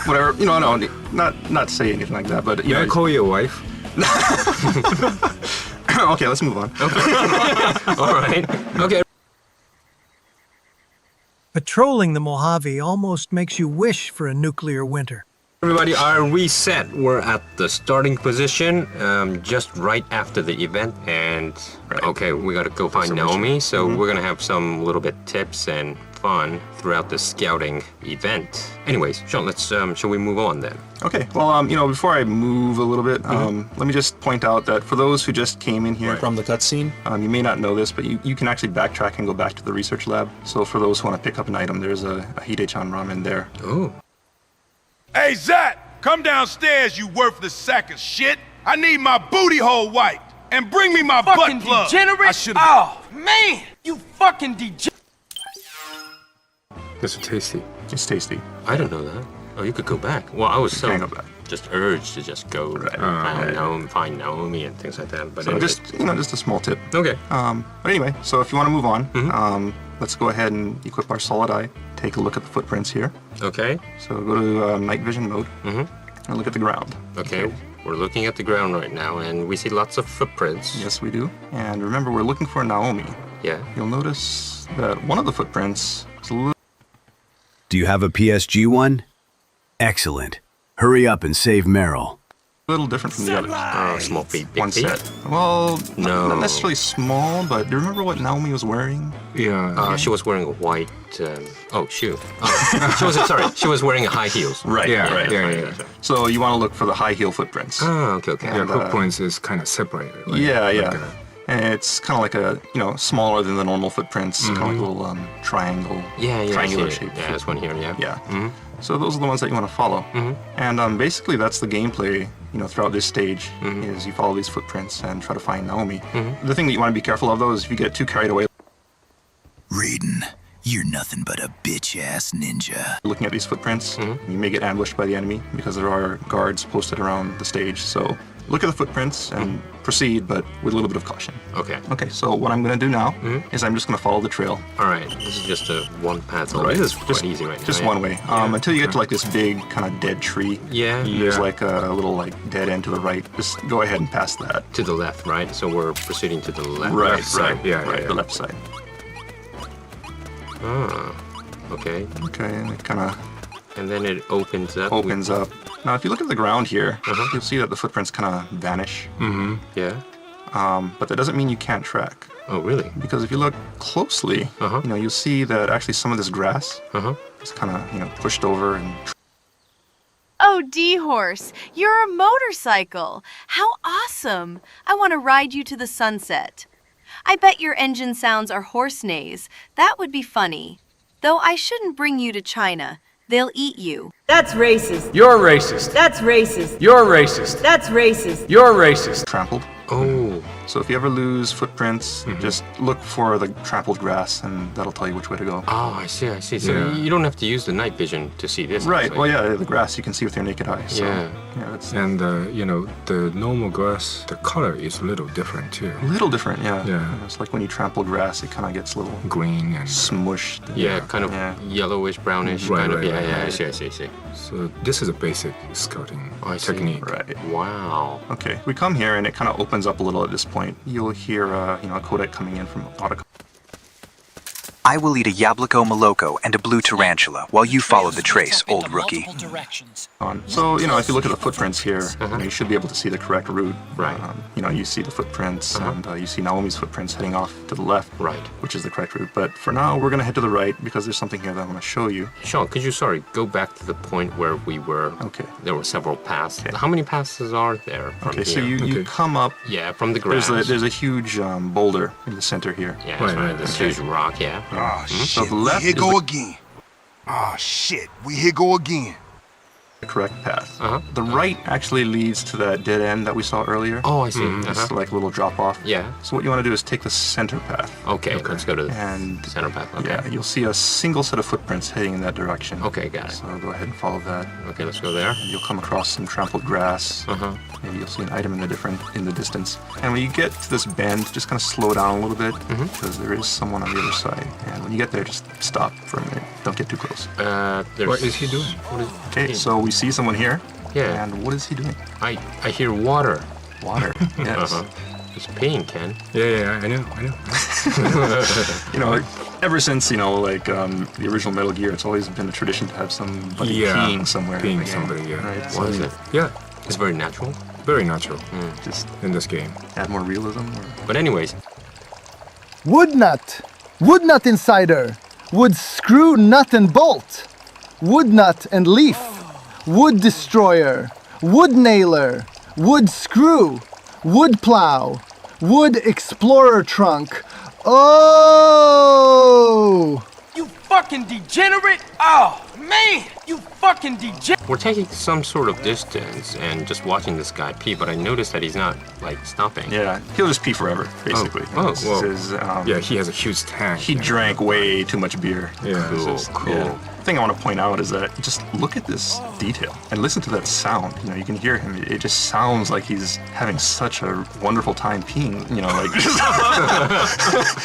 whatever, not say anything like that, but, May I call you a wife? Okay, let's move on. Okay. All right. Okay. Patrolling the Mojave almost makes you wish for a nuclear winter. Everybody, are reset. We're at the starting position, just right after the event, and okay, we gotta go find Naomi. So we're gonna have some little bit tips and fun throughout the scouting event. Anyways, Sean, let's shall we move on then? Okay. Well, before I move a little bit, let me just point out that for those who just came in here from the cutscene, you may not know this, but you can actually backtrack and go back to the research lab. So for those who want to pick up an item, there's a Hide-chan ramen there. Oh. Hey, Zach, come downstairs, you worthless sack of shit. I need my booty hole wiped. And bring me my fucking butt plug. Degenerate? Oh, man! You fucking degenerate! This is tasty. It's tasty. I didn't know that. Oh, you could go back. Well, I was so go back. just urged to just go find Naomi and things like that. But so just a small tip. Okay. But anyway, so if you want to move on, let's go ahead and equip our solid eye. Take a look at the footprints here. Okay. So go to night vision mode and look at the ground. Okay. We're looking at the ground right now, and we see lots of footprints. Yes, we do. And remember, we're looking for Naomi. Yeah. You'll notice that one of the footprints is a little... Do you have a PSG one? Excellent. Hurry up and save Meryl. Little different from the others. Oh, small feet, big one feet? set. Well, no. Not necessarily small, but do you remember what Naomi was wearing? Yeah. She was wearing a white shoe. She was wearing high heels. Right. Yeah. So you want to look for the high heel footprints. Oh, okay. Yeah, footprints is kind of separated. Like, yeah. And it's kind of like a, smaller than the normal footprints, kind of like a little triangle. Triangular shape. Yeah, there's one here, yeah. Yeah. So those are the ones that you want to follow. And basically that's the gameplay, throughout this stage, is you follow these footprints and try to find Naomi. The thing that you want to be careful of, though, is if you get too carried away. Raiden, you're nothing but a bitch-ass ninja. Looking at these footprints, you may get ambushed by the enemy because there are guards posted around the stage. So look at the footprints and proceed, but with a little bit of caution. Okay. Okay, so what I'm going to do now is I'm just going to follow the trail. All right, this is just a one path. Right. This is quite easy right now. Just one way. Until you get to like this big kind of dead tree. Yeah. There's like a little like dead end to the right. Just go ahead and pass that. To the left, right? So we're proceeding to the left. Right. The left side. Ah, okay. Okay, and it kind of... And then it opens up. Now, if you look at the ground here, you'll see that the footprints kind of vanish. Yeah. But that doesn't mean you can't track. Oh, really? Because if you look closely, you'll see that actually some of this grass is kind of, pushed over and... Oh, D-Horse, you're a motorcycle. How awesome. I want to ride you to the sunset. I bet your engine sounds are horse neighs. That would be funny. Though I shouldn't bring you to China. They'll eat you. That's racist. You're racist. That's racist. You're racist. That's racist. You're racist. Trampled. Oh. So if you ever lose footprints, just look for the trampled grass, and that'll tell you which way to go. Oh, I see. So you don't have to use the night vision to see this. Right. Actually. Well, yeah, the grass you can see with your naked eye. So, that's... And, the normal grass, the color is a little different, too. A little different, yeah. Yeah. It's like when you trample grass, it kind of gets a little... green and... smushed. Kind of yellowish, brownish. Right, kind of, I see. So this is a basic scouting technique. Right. Wow. Okay, we come here and it kind of opens up a little at this point. You'll hear, a codec coming in from Autocom. I will eat a Yablico Maloko and a blue tarantula while you follow the trace, old rookie. So, if you look at the footprints here, you should be able to see the correct route. Right. You see the footprints, and you see Naomi's footprints heading off to the left, right, which is the correct route. But for now, we're going to head to the right because there's something here that I want to show you. Sean, could you, go back to the point where we were? Okay. There were several paths. Okay. How many passes are there from here? So you come up. Yeah, from the grass. There's a huge boulder in the center here. Yeah, that's right. This huge rock, yeah. Oh, shit. So the left here go again. Oh, shit. We here go again. The correct path. The right actually leads to that dead end that we saw earlier. Oh, I see. It's like a little drop off. Yeah. So what you want to do is take the center path. Okay. Let's go to the center path. Okay. Yeah, you'll see a single set of footprints heading in that direction. Okay, got it. So go ahead and follow that. Okay, let's go there. And you'll come across some trampled grass. Maybe you'll see an item in the distance. And when you get to this bend, just kind of slow down a little bit because there is someone on the other side. And when you get there, just stop for a minute. Don't get too close. What is he doing? Okay, so we see someone here. Yeah. And what is he doing? I hear water. Water. Yes. He's peeing, Ken. Yeah, I know. Ever since, the original Metal Gear, it's always been a tradition to have somebody peeing somewhere. Peeing somebody, yeah. Right? Why is it? Yeah. It's very natural. Very natural. Just in this game. Add more realism. But anyways. Wood Nut Insider. Wood screw, nut, and bolt. Wood nut and leaf. Wood destroyer. Wood nailer. Wood screw. Wood plow. Wood explorer trunk. Oh! You fucking degenerate! Oh, man! You fucking degenerate! We're taking some sort of distance and just watching this guy pee, but I noticed that he's not, like, stopping. Yeah, he'll just pee forever, basically. Oh, well, yeah, he has a huge tank. He drank way too much beer. Yeah. Cool. Yeah. The thing I want to point out is that just look at this detail and listen to that sound. You know, you can hear him. It just sounds like he's having such a wonderful time peeing. You know, like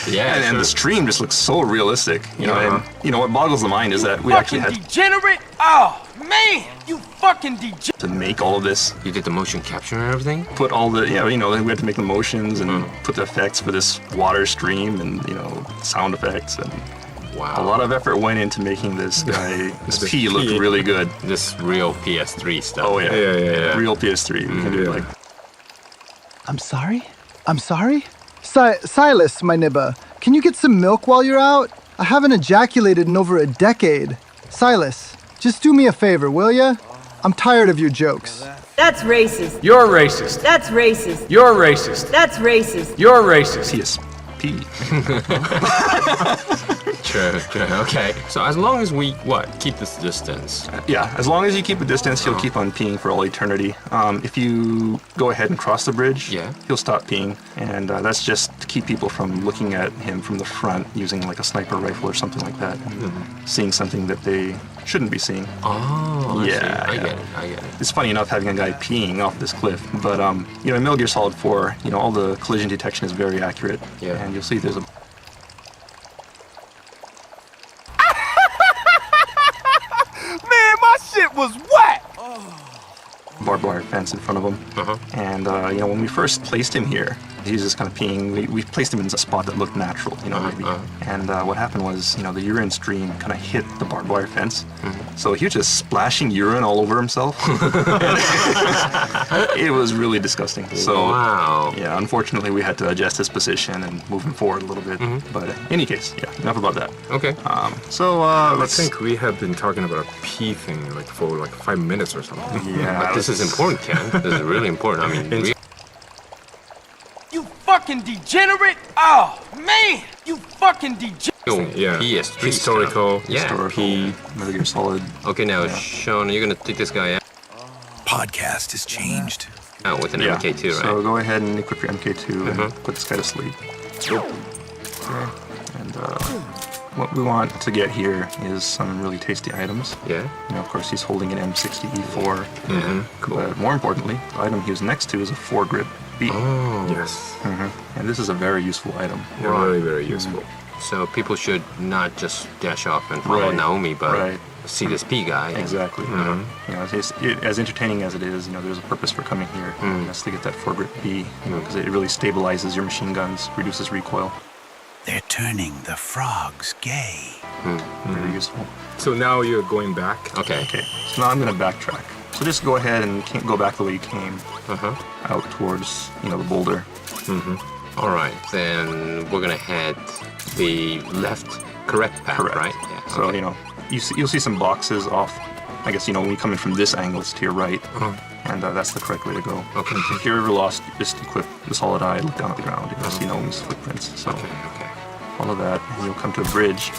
yeah. And the stream just looks so realistic. You know, and you know what boggles the mind is that we actually had degenerate! Oh, man! You fucking degenerate! to make all of this. You did the motion capture and everything? Put all the, we had to make the motions and put the effects for this water stream and, sound effects. And wow. A lot of effort went into making this guy, this P look really good. This real PS3 stuff. Oh, yeah. Yeah. Real PS3. We can do like... I'm sorry? Silas, my nibba, can you get some milk while you're out? I haven't ejaculated in over a decade. Silas, just do me a favor, will ya? I'm tired of your jokes. That's racist. You're racist. That's racist. You're racist. That's racist. You're racist. PSP. True. Okay. So as long as we, keep this distance? Yeah, as long as you keep a distance, he'll keep on peeing for all eternity. If you go ahead and cross the bridge, he'll stop peeing. And that's just to keep people from looking at him from the front using like a sniper rifle or something like that. And seeing something that they shouldn't be seeing. Oh, yeah. I get it. It's funny enough having a guy peeing off this cliff, but in Metal Gear Solid 4, all the collision detection is very accurate. Yeah. And you'll see there's a Man, my shit was wet! barbed wire fence in front of him. And, when we first placed him here, he's just kind of peeing. We placed him in a spot that looked natural, maybe. And what happened was, the urine stream kind of hit the barbed wire fence. So he was just splashing urine all over himself. It was really disgusting. So, wow. Yeah, unfortunately, we had to adjust his position and move him forward a little bit. But in any case, enough about that. Okay. I think we have been talking about a pee thing for 5 minutes or something. Yeah. But this is important, Ken. This is really important. I mean, You fucking degenerate! Oh, man! You fucking degenerate! yeah. PS3 historical. Historical. Metal Gear Solid. Okay, now, Sean, you're going to take this guy out. Podcast has changed. Out with an MK2, right? So go ahead and equip your MK2 and put this guy to sleep. Okay. And what we want to get here is some really tasty items. Yeah. Of course, he's holding an M60E4. Cool. But more importantly, the item he was next to is a foregrip B. Oh. Yes. And this is a very useful item. Very, very useful. So people should not just dash off and follow Naomi, but see this P guy. Exactly. As entertaining as it is, there's a purpose for coming here. That's to get that foregrip B, because it really stabilizes your machine guns, reduces recoil. They're turning the frogs gay. Very useful. So now you're going back? Okay. So now I'm going to backtrack. So just go ahead and go back the way you came. Out towards, the boulder. All right, then we're going to head the correct path, right? Yeah. So, you'll see some boxes off. I guess, when you come in from this angle, it's to your right. And that's the correct way to go. Okay. If you're ever lost, just equip the solid eye, look down at the ground, you'll see Naomi's footprints. So follow that, and you'll come to a bridge.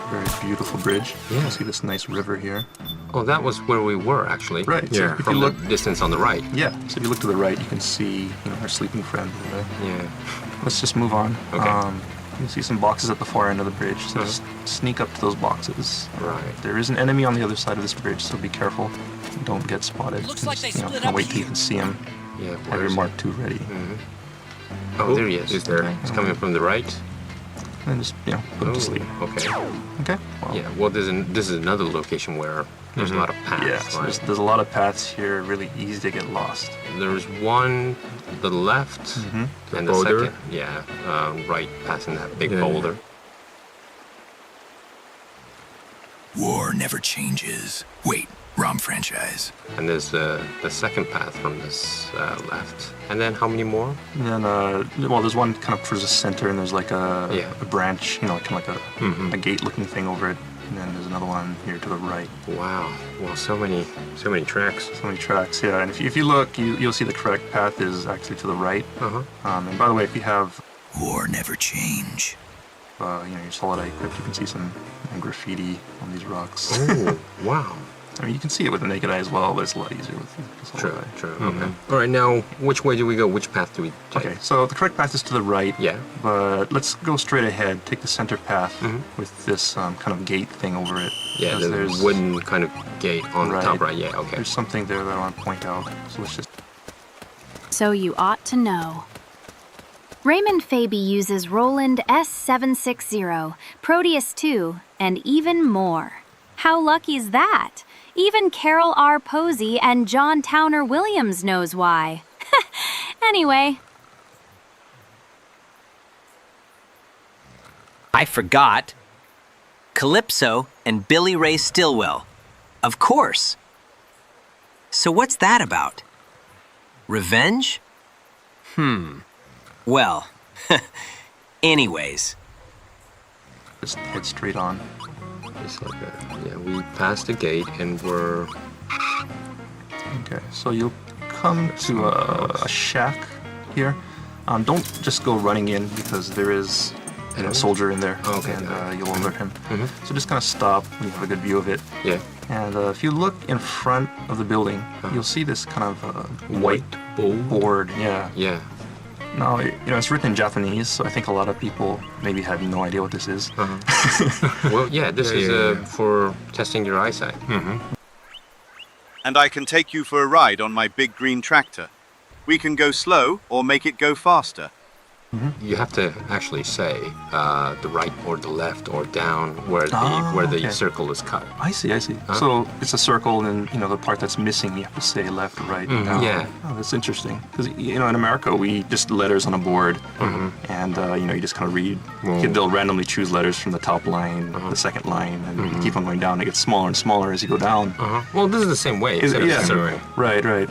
Very beautiful bridge. Yeah. You see this nice river here. Oh, that was where we were, actually. Right. Yeah, So from the distance on the right. Yeah. So if you look to the right, you can see, her sleeping friend. Right? Yeah. Let's just move on. Okay. You see some boxes at the far end of the bridge, so just sneak up to those boxes. Right. There is an enemy on the other side of this bridge, so be careful. Don't get spotted. Looks like they Just, split kinda up wait till you here. can see him. Yeah. Have your Mark II ready. Oh, there he is. He's there. He's coming from the right. And just, put him to sleep. Okay. Okay. Well, Yeah. Well, this is another location where there's a lot of paths. Yeah, so right? there's a lot of paths here, really easy to get lost. There's one to the left, and the boulder? second, right, passing that big boulder. War never changes. Wait, ROM franchise. And there's the second path from this left. And then how many more? And then, well, there's one kind of towards the center, and there's like a branch, you know, kind of like a gate-looking thing over it. And then there's another one here to the right. Wow. Well, so many tracks. So many tracks, yeah. And if you look, you'll see the correct path is actually to the right. And by the way, if you have War never change. you know, your solid eye equipped, you can see some graffiti on these rocks. Oh, wow. I mean, you can see it with the naked eye as well, but it's a lot easier with the solid eye. True. Okay. All right, now, which way do we go? Which path do we take? Okay, so the correct path is to the right. Yeah. But let's go straight ahead. Take the center path with this kind of gate thing over it. Yeah, there's wooden kind of gate on the top right. Yeah, okay. There's something there that I want to point out. So let's just... So you ought to know. Raymond Faby uses Roland S760, Proteus 2, and even more. How lucky is that? Even Carol R. Posey and John Towner Williams knows why. Anyway. I forgot. Calypso and Billy Ray Stillwell. Of course. So what's that about? Revenge? Well, anyways. Just head straight on. It's like we passed the gate and we're... Okay, so you'll come to a shack here. Don't just go running in because there is a soldier in there, and you'll alert him. So just kind of stop when you have a good view of it. Yeah. And if you look in front of the building, you'll see this kind of white board. Yeah. Now, you know, it's written in Japanese, so I think a lot of people maybe had no idea what this is. Well, yeah, this is for testing your eyesight. And I can take you for a ride on my big green tractor. We can go slow or make it go faster. You have to actually say the right or the left or down where the circle is cut. I see. So it's a circle, and you know the part that's missing, you have to say left, right, down. Yeah. Oh, that's interesting. Because you know in America we just letters on a board, and you know you just kind of read. They'll randomly choose letters from the top line, the second line, and you keep on going down. It gets smaller and smaller as you go down. Well, this is the same way. Right. I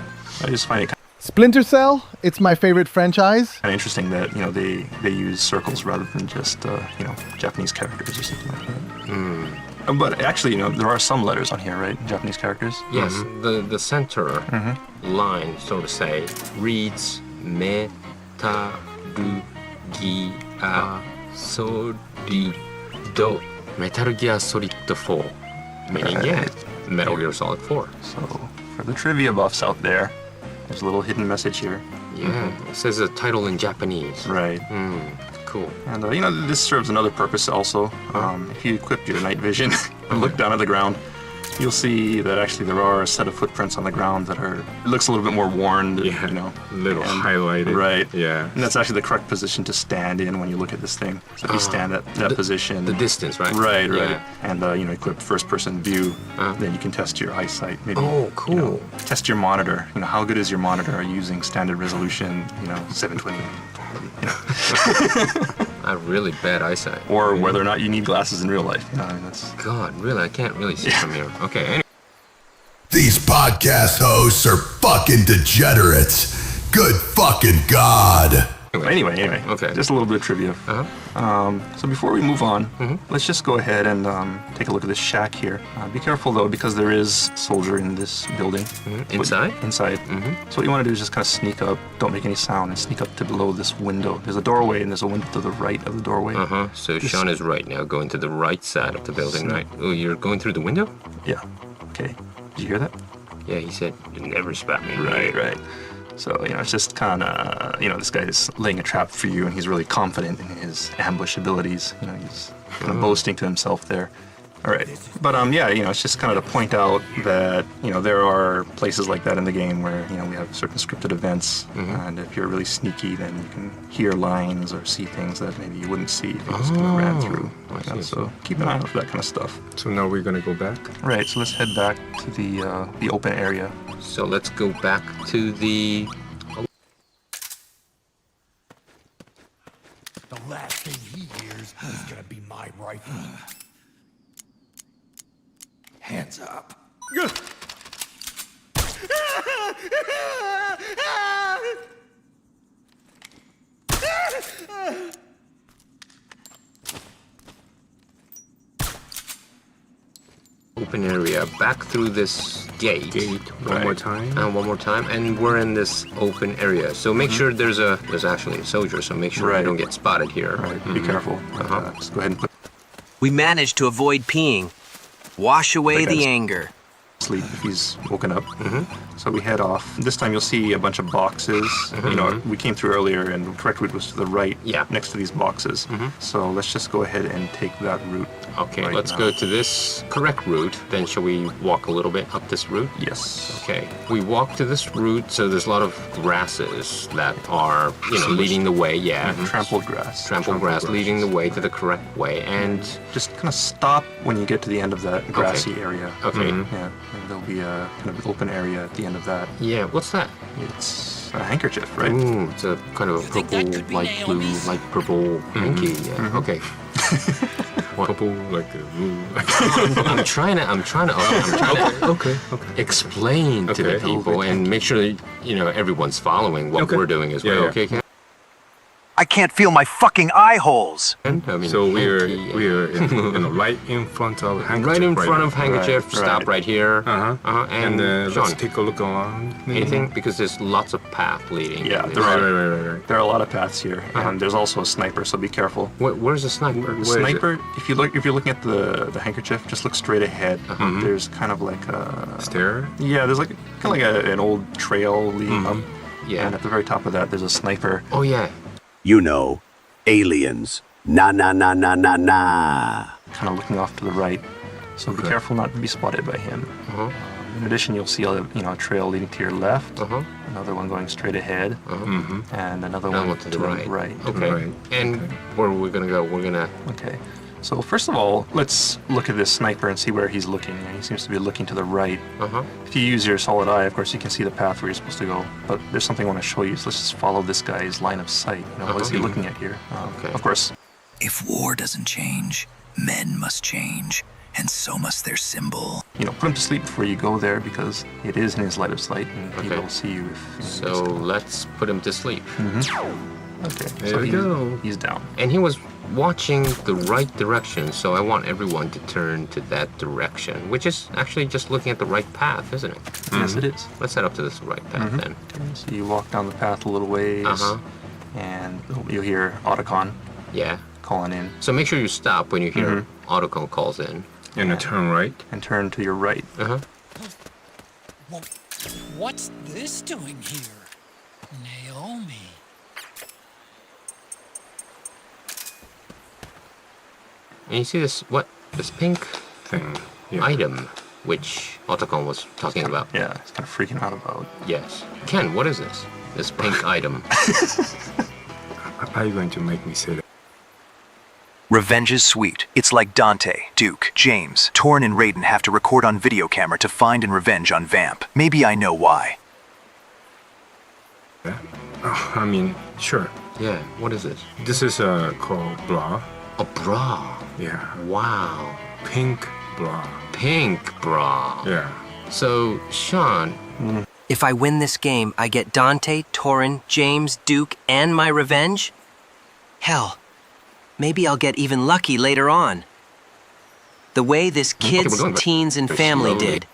just find it. Splinter Cell, it's my favorite franchise. Kind of interesting that you know they use circles rather than just you know Japanese characters or something like that. But actually, you know, there are some letters on here, right? Japanese characters. Yes, the center line, so to say, reads Metal Gear Solid Metal Gear Solid 4, meaning Metal Gear Solid 4. So for the trivia buffs out there. There's a little hidden message here. Yeah, it says a title in Japanese. Right. Cool. And, you know, this serves another purpose also. If you equip your night vision and look down at the ground, you'll see that actually there are a set of footprints on the ground that are, it looks a little bit more worn, you know. A little highlighted. Right. Yeah. And that's actually the correct position to stand in when you look at this thing. So if you stand at that position. The distance, right? Right. Yeah. And, you know, equip first person view, then you can test your eyesight. Maybe, cool. You know, test your monitor. You know, how good is your monitor? Are you using standard resolution, you know, 720? You know. I have really bad eyesight. Or whether or not you need glasses in real life. You know, I mean, that's... God, really? I can't really see from here. Okay, anyway. These podcast hosts are fucking degenerates. Good fucking God. Anyway. Okay. Just a little bit of trivia. So before we move on, let's just go ahead and take a look at this shack here. Be careful though, because there is a soldier in this building. Inside? Inside. So what you want to do is just kind of sneak up, don't make any sound, and sneak up to below this window. There's a doorway, and there's a window to the right of the doorway. So Sean is right now, going to the right side of the building, right? Oh, you're going through the window? Yeah. Okay. Did you hear that? Yeah, he said, you never spot me. Right. So, you know, it's just kind of, you know, this guy is laying a trap for you, and he's really confident in his ambush abilities. You know, he's kind of boasting to himself there. All right. But, yeah, you know, it's just kind of to point out that, you know, there are places like that in the game where, you know, we have certain scripted events, and if you're really sneaky, then you can hear lines or see things that maybe you wouldn't see if you just kind of ran through. You know, so keep an eye out for that kind of stuff. So now we're going to go back? Right, so let's head back to the open area. So let's go back to the... The last thing he hears is gonna be my rifle. Hands up. Open area, back through this gate. One more time. And one more time, and we're in this open area. So make sure there's actually a soldier, so make sure you don't get spotted here. Right, be careful. Just go ahead and put... We managed to avoid peeing. Wash away the anger. Sleep if he's woken up. So we head off. This time you'll see a bunch of boxes. You know, we came through earlier and the correct route was to the right, next to these boxes. So let's just go ahead and take that route. Okay, let's go to this correct route. Then shall we walk a little bit up this route? Yes. Okay. We walk to this route, so there's a lot of grasses that are, leading the way. Yeah. Trampled grass. Trampled grass leading the way to the correct way. And just kind of stop when you get to the end of that grassy area. Okay. Yeah. And there'll be a kind of open area at the end of that. Yeah, what's that? It's a handkerchief, right? Ooh, it's a kind of a purple, light blue, light purple hanky. Yeah. Okay. Purple, like I'm trying to explain to the people and make sure that, everyone's following what we're doing as well. Okay. I can't feel my fucking eye holes. So we're right in front of handkerchief. Right in front of handkerchief. Stop right here. And Sean, let's take a look around. Anything? Because there's lots of path leading. Yeah, there are a lot of paths here, and there's also a sniper, so be careful. Where's the sniper? The sniper, if you're looking at the handkerchief, just look straight ahead. There's kind of like a stair. Yeah, there's like an old trail leading up. Yeah. And at the very top of that, there's a sniper. Oh yeah. You know, aliens. Nah, nah, nah, nah, nah, nah. Kind of looking off to the right, so be careful not to be spotted by him. In addition, you'll see a trail leading to your left, another one going straight ahead, and another one to the right. Okay. And where are we gonna go? Okay. So first of all, let's look at this sniper and see where he's looking. He seems to be looking to the right. If you use your solid eye, of course, you can see the path where you're supposed to go. But there's something I want to show you, so let's just follow this guy's line of sight. What is he looking at here? Of course. If war doesn't change, men must change, and so must their symbol. Put him to sleep before you go there, because it is in his line of sight, and he will see you if... So let's put him to sleep. Okay, there we go. He's down. And he was watching the right direction, so I want everyone to turn to that direction, which is actually just looking at the right path, isn't it? Yes, it is. Let's head up to this right path then. Okay, so you walk down the path a little ways, and you'll hear Otacon calling in. So make sure you stop when you hear Otacon calls in. And turn right. And turn to your right. What's this doing here? Naomi. And you see this pink thing, item, which Otacon was talking about. Yeah, he's kind of freaking out about. Yes. Ken, what is this? This pink item. Are you going to make me say that? Revenge is sweet. It's like Dante, Duke, James, Torrin, and Raiden have to record on video camera to find and revenge on Vamp. Maybe I know why. Yeah. I mean, sure. Yeah, what is this? This is called bra. A bra? Yeah. Wow. Pink bra. Pink bra. Yeah. So, Sean... If I win this game, I get Dante, Torrin, James, Duke, and my revenge? Hell, maybe I'll get even lucky later on. The way this kids, teens, and family did.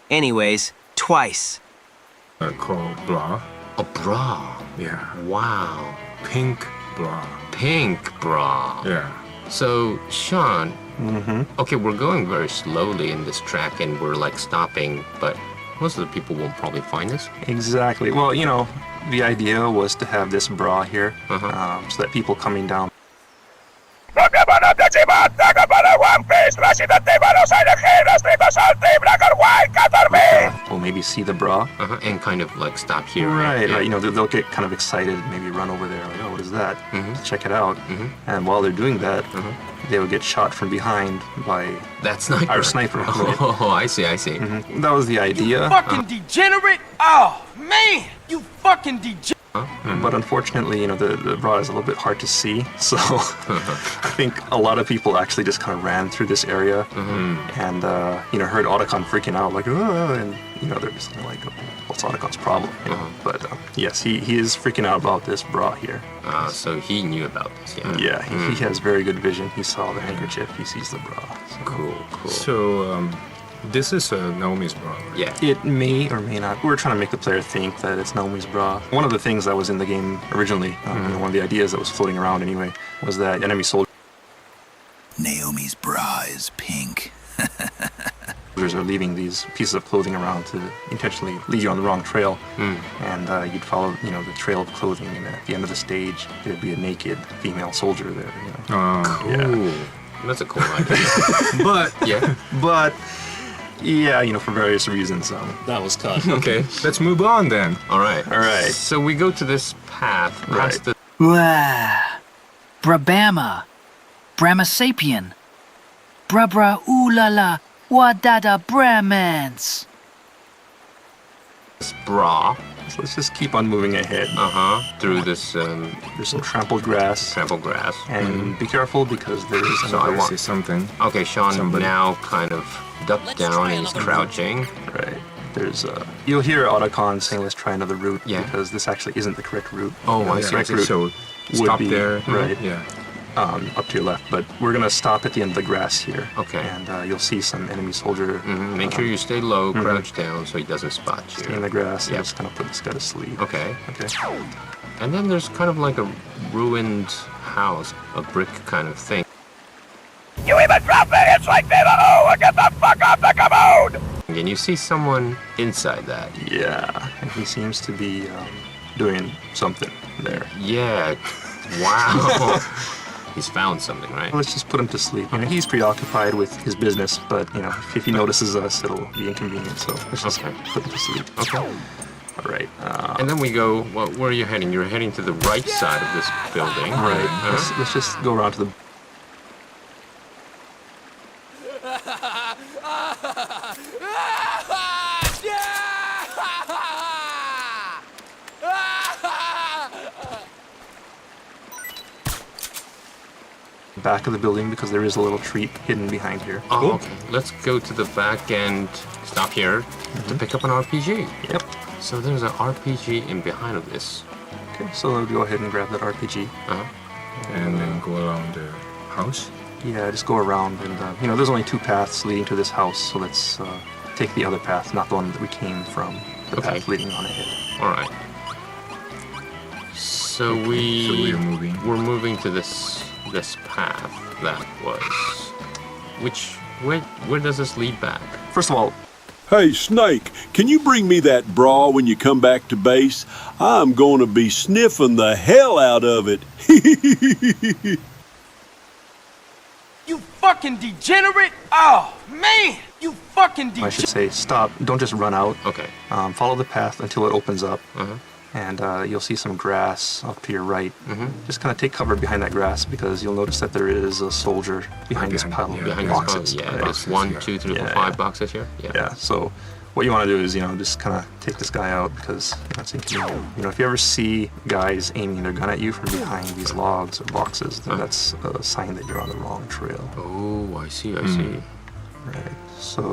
Anyways, twice. Called bra. A bra? Yeah. Wow. Pink bra. Pink bra. Yeah. So, Sean, okay, we're going very slowly in this track and we're like stopping, but most of the people won't probably find us. Exactly. Well, the idea was to have this bra here, so that people coming down. Will maybe see the bra. And kind of like stop here. Right. They'll get kind of excited, maybe run over there, like, oh, what is that? Check it out. And while they're doing that, they would get shot from behind by that sniper. Our sniper. Oh, I see. That was the idea. You fucking degenerate! Oh, man! You fucking degenerate! But unfortunately, the bra is a little bit hard to see, so I think a lot of people actually just kind of ran through this area and, heard Otacon freaking out, like, and, they're just kind of like, what's Otacon's problem? But, yes, he is freaking out about this bra here. So he knew about this, yeah? Yeah, he has very good vision. He saw the handkerchief, he sees the bra. So. Cool. So, this is Naomi's bra, right? Yeah. It may or may not. We're trying to make the player think that it's Naomi's bra. One of the things that was in the game originally, one of the ideas that was floating around anyway, was that enemy soldiers Naomi's bra is pink. are leaving these pieces of clothing around to intentionally lead you on the wrong trail. And you'd follow, the trail of clothing, and at the end of the stage, there'd be a naked female soldier there. Cool. Yeah. That's a cool idea. But for various reasons. That was cut. Okay, let's move on then. All right. So we go to this path past the... Wah. Brabama. Bramasapien. Brabra ooh la la. Wadada Brahmans. This bra. So let's just keep on moving ahead. Through this... there's some trampled grass. And be careful because there is... So I want to see something. Okay, Sean now kind of ducked down and is crouching. Right. There's you'll hear Otacon saying, let's try another route, because this actually isn't the correct route. I see. So stop there. Right. Yeah. Up to your left, but we're gonna stop at the end of the grass here. Okay. And you'll see some enemy soldier. Make sure you stay low, crouch down, so he doesn't spot you. Stay in the grass and just kind of put this guy to sleep. Okay. And then there's kind of like a ruined house, a brick kind of thing. You even drop me! It's like Viva! Get the fuck off the commode! And you see someone inside that. Yeah, and he seems to be doing something there. Yeah. Wow. He's found something, right? Let's just put him to sleep. He's preoccupied with his business, but if he notices us, it'll be inconvenient. So let's just put him to sleep. Okay. All right. And then we go. Well, where are you heading? You're heading to the right side of this building. Right. Let's just go around to the. Back of the building because there is a little treat hidden behind here. Oh, okay. Let's go to the back and stop here to pick up an RPG. Yep. So there's an RPG in behind of this. Okay, so go ahead and grab that RPG. And then go around the house? Yeah, just go around and, there's only 2 paths leading to this house, so let's take the other path, not the one that we came from, the path leading on ahead. All right. So we're moving to this path that was. Where does this lead back? First of all, hey Snake, can you bring me that bra when you come back to base? I'm going to be sniffing the hell out of it. You fucking degenerate! Oh man, you fucking degenerate! I should say stop. Don't just run out. Okay. Follow the path until it opens up. And you'll see some grass up to your right. Just kind of take cover behind that grass because you'll notice that there is a soldier behind this pile of boxes. There's 1, 2, 3, 4, 5 boxes here. Yeah. So what you want to do is, just kind of take this guy out because that's inconvenient. If you ever see guys aiming their gun at you from behind these logs or boxes, then that's a sign that you're on the wrong trail. Oh, I see. Right. So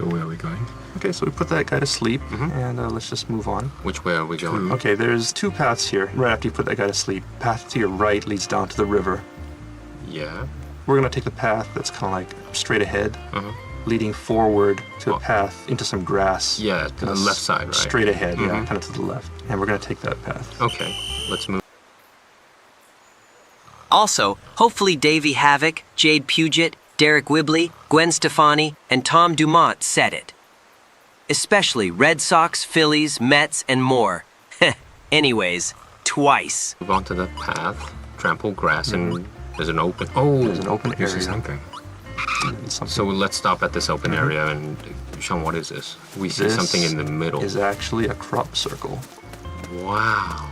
where are we going? Okay, so we put that guy to sleep, and let's just move on. Which way are we going? Okay, there's 2 paths here. Right after you put that guy to sleep, path to your right leads down to the river. Yeah. We're gonna take the path that's kind of like straight ahead, leading forward to a path into some grass. Yeah, to the left side, right? Straight ahead, yeah, kind of to the left. And we're gonna take that path. Okay, let's move. Also, hopefully Davey Havoc, Jade Puget, Derek Wibley, Gwen Stefani, and Tom Dumont said it. Especially Red Sox, Phillies, Mets, and more. Anyways, twice. Move on to the path, trampled grass, and there's an open... Oh, there's an open area. Something. So let's stop at this open area and... Sean, what is this? We see something in the middle. This is actually a crop circle. Wow.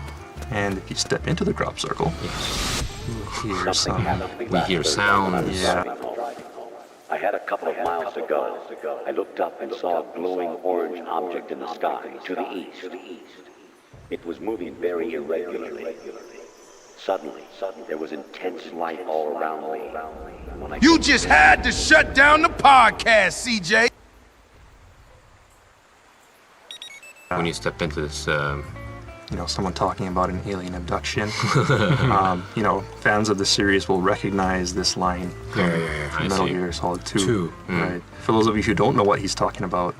And if you step into the crop circle, we hear sounds. Yeah. I had a couple of miles to go. I looked up and saw a glowing orange object in the sky to the east. It was moving very irregularly. Suddenly, there was intense light all around me. When I You just had to shut down the podcast, CJ! When you stepped into this, someone talking about an alien abduction. Fans of the series will recognize this line from Metal Gear Solid 2. Right. For those of you who don't know what he's talking about,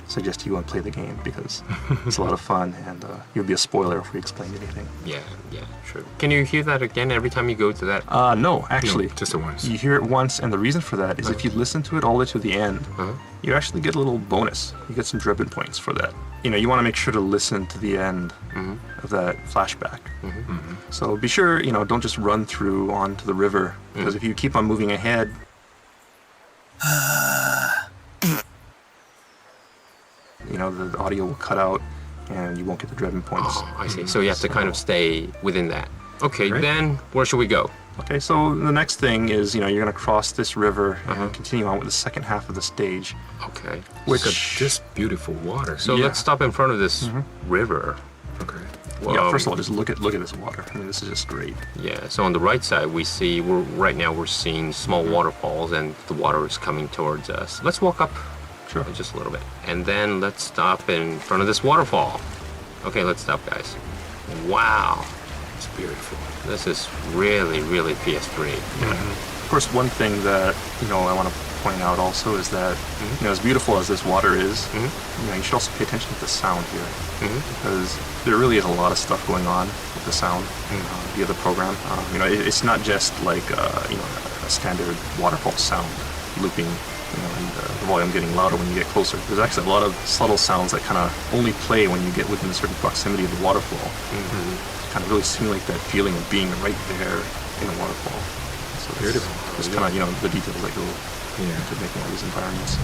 suggest you go and play the game because it's a lot of fun and you'll be a spoiler if we explain anything. Yeah, true. Can you hear that again every time you go to that? No, actually. No, just the once. You hear it once, and the reason for that is if you listen to it all the way to the end, you actually get a little bonus. You get some Drebin points for that. You want to make sure to listen to the end of that flashback. So be sure, don't just run through onto the river, because if you keep on moving ahead, the audio will cut out and you won't get the Drebin points. Oh, I see. So you have to kind of stay within that. Okay, then where should we go? Okay, so the next thing is, you're going to cross this river and continue on with the second half of the stage. Okay. Which Look at this beautiful water. So let's stop in front of this river. Okay. Well, first of all, just look at this water. I mean, this is just great. Yeah. So on the right side, we're seeing small waterfalls, and the water is coming towards us. Let's walk up. Sure. Just a little bit. And then let's stop in front of this waterfall. Okay, let's stop, guys. Wow. It's beautiful. This is really, really PS3. Of course, one thing that, I want to point out also is that, as beautiful as this water is, you should also pay attention to the sound here. Because there really is a lot of stuff going on with the sound via the program. It's not just like, a standard waterfall sound looping, and the volume getting louder when you get closer. There's actually a lot of subtle sounds that kind of only play when you get within a certain proximity of the waterfall. Kind of really simulate that feeling of being right there in a waterfall. So beautiful. It's kind of, the details that go into making all these environments.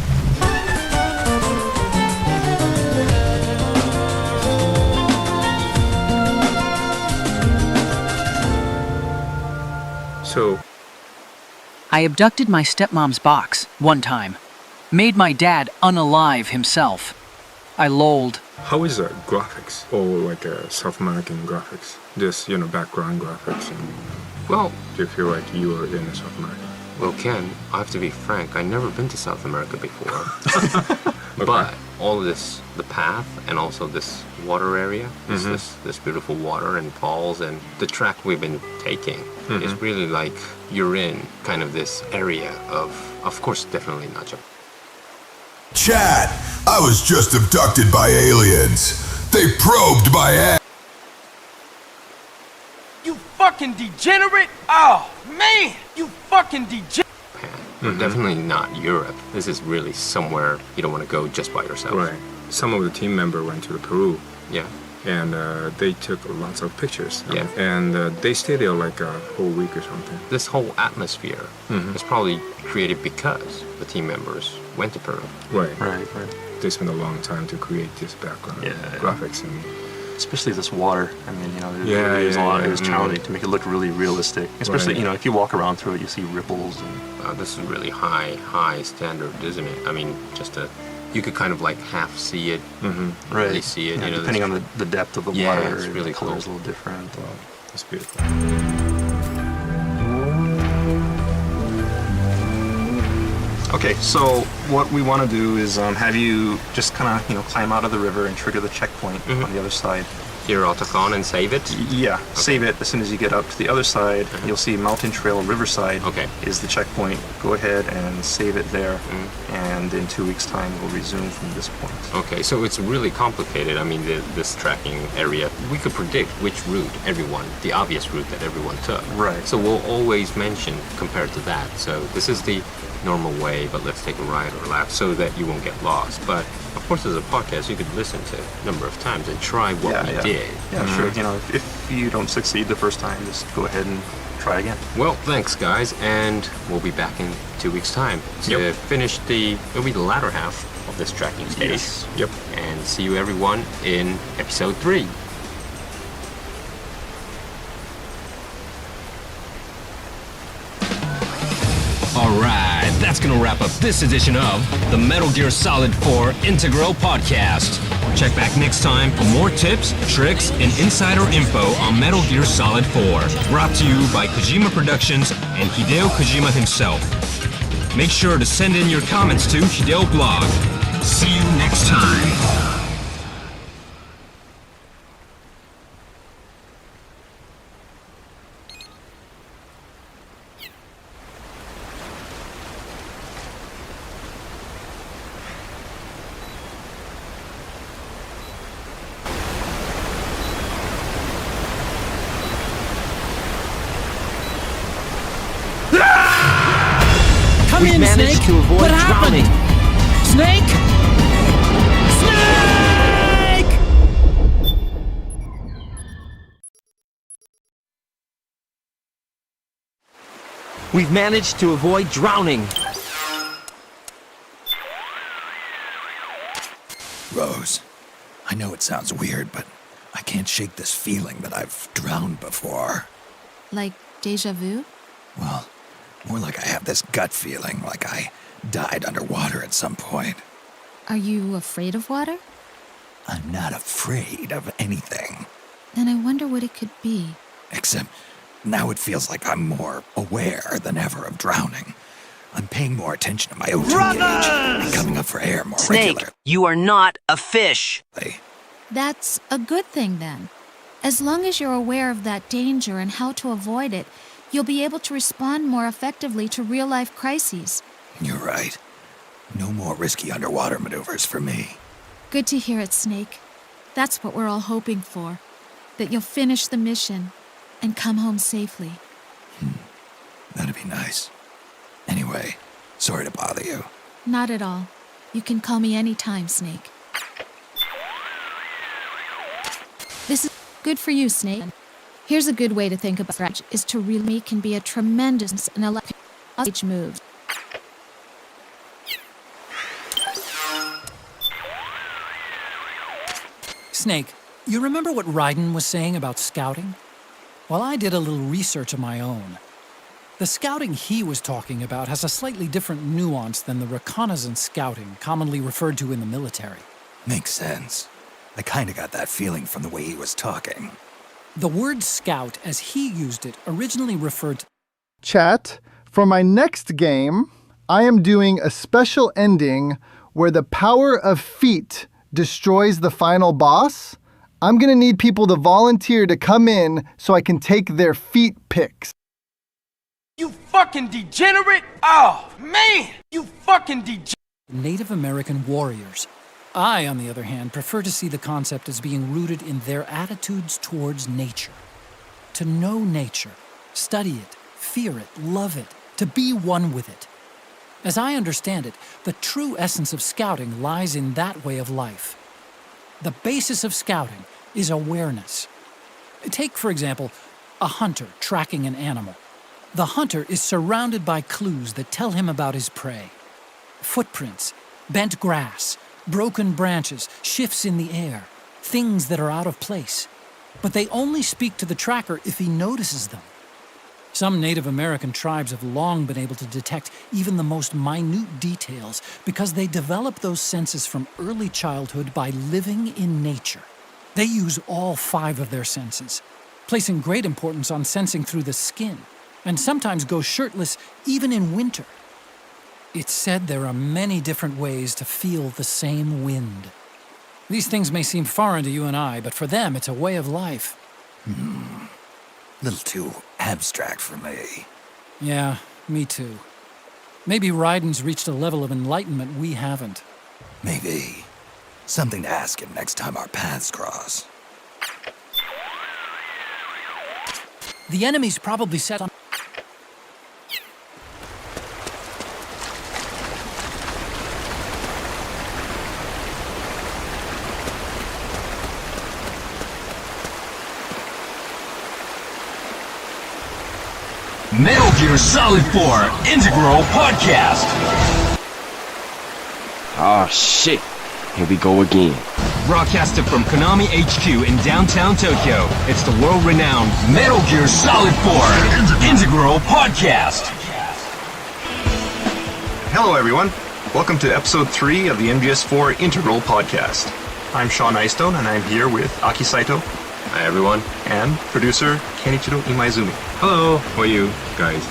So, I abducted my stepmom's box one time. Made my dad unalive himself. I lolled. How is graphics or like South American graphics? Just background graphics. Well, do you feel like you are in South America? Well, Ken, I have to be frank. I've never been to South America before. But all of this, the path, and also this water area, this beautiful water and falls, and the track we've been taking is really like you're in kind of this area of course, definitely not Japan. Chat, I was just abducted by aliens. They probed my ass. You fucking degenerate! Oh, man! You fucking degenerate! Definitely not Europe. This is really somewhere you don't want to go just by yourself. Right. Some of the team members went to Peru. Yeah. And they took lots of pictures. Yeah. And they stayed there like a whole week or something. This whole atmosphere is probably created because the team members went to Peru. Right. They spent a long time to create this background graphics and especially this water. I mean, it was challenging to make it look really realistic. Especially, if you walk around through it, you see ripples. And this is really high standard, isn't it? I mean, you could kind of like half see it, really see it. Depending on the depth of the water, it's really the color's a little different. It's beautiful. Okay, so what we want to do is have you just kind of climb out of the river and trigger the checkpoint on the other side. Your Autocon and save it? Yeah, save it. As soon as you get up to the other side, you'll see Mountain Trail Riverside is the checkpoint. Go ahead and save it there, and in 2 weeks' time, we'll resume from this point. Okay, so it's really complicated. I mean, this tracking area, we could predict which route the obvious route that everyone took. Right. So we'll always mention compared to that. So this is the normal way, but let's take a right or left so that you won't get lost. But of course, as a podcast, you could listen to a number of times and try what we did. Yeah, sure. If you don't succeed the first time, just go ahead and try again. Well, thanks, guys, and we'll be back in 2 weeks' time to finish it'll be the latter half of this tracking stage. Yes. Yep. And see you, everyone, in episode 3. All right, that's that's gonna wrap up this edition of the Metal Gear Solid 4 Integral Podcast. Check back next time for more tips, tricks, and insider info on Metal Gear Solid 4. Brought to you by Kojima Productions and Hideo Kojima himself. Make sure to send in your comments to Hideo Blog. See you next time. Come in, Snake! To avoid what happened? Snake! Snake! We've managed to avoid drowning. Rose, I know it sounds weird, but I can't shake this feeling that I've drowned before. Like déjà vu? Well, more like I have this gut feeling, like I died underwater at some point. Are you afraid of water? I'm not afraid of anything. Then I wonder what it could be. Except now it feels like I'm more aware than ever of drowning. I'm paying more attention to my O2 gauge and coming up for air more regularly. You are not a fish. That's a good thing then. As long as you're aware of that danger and how to avoid it, you'll be able to respond more effectively to real-life crises. You're right. No more risky underwater maneuvers for me. Good to hear it, Snake. That's what we're all hoping for. That you'll finish the mission and come home safely. That'd be nice. Anyway, sorry to bother you. Not at all. You can call me anytime, Snake. This is good for you, Snake. Here's a good way to think about it, is to really can be a tremendous and electric move. Snake, you remember what Raiden was saying about scouting? Well, I did a little research of my own. The scouting he was talking about has a slightly different nuance than the reconnaissance scouting commonly referred to in the military. Makes sense. I kinda got that feeling from the way he was talking. The word scout, as he used it, originally referred to... Chat, for my next game, I am doing a special ending where the power of feet destroys the final boss. I'm gonna need people to volunteer to come in so I can take their feet pics. You fucking degenerate! Oh, man! You fucking degenerate! Native American warriors. I, on the other hand, prefer to see the concept as being rooted in their attitudes towards nature. To know nature, study it, fear it, love it, to be one with it. As I understand it, the true essence of scouting lies in that way of life. The basis of scouting is awareness. Take, for example, a hunter tracking an animal. The hunter is surrounded by clues that tell him about his prey. Footprints, bent grass, broken branches, shifts in the air, things that are out of place. But they only speak to the tracker if he notices them. Some Native American tribes have long been able to detect even the most minute details because they develop those senses from early childhood by living in nature. They use all 5 of their senses, placing great importance on sensing through the skin, and sometimes go shirtless even in winter. It's said there are many different ways to feel the same wind. These things may seem foreign to you and I, but for them it's a way of life. Little too abstract for me. Yeah, me too. Maybe Raiden's reached a level of enlightenment we haven't. Maybe. Something to ask him next time our paths cross. The enemy's probably set on... Metal Gear Solid 4 Integral Podcast. Oh shit, here we go again. Broadcasted from Konami HQ in downtown Tokyo, it's the world-renowned Metal Gear Solid 4 Integral Podcast. Hello, everyone. Welcome to episode 3 of the MGS4 Integral Podcast. I'm Sean Eystone, and I'm here with Aki Saito. Hi, everyone. And producer Kenichiro Imaizumi. Hello. How are you guys?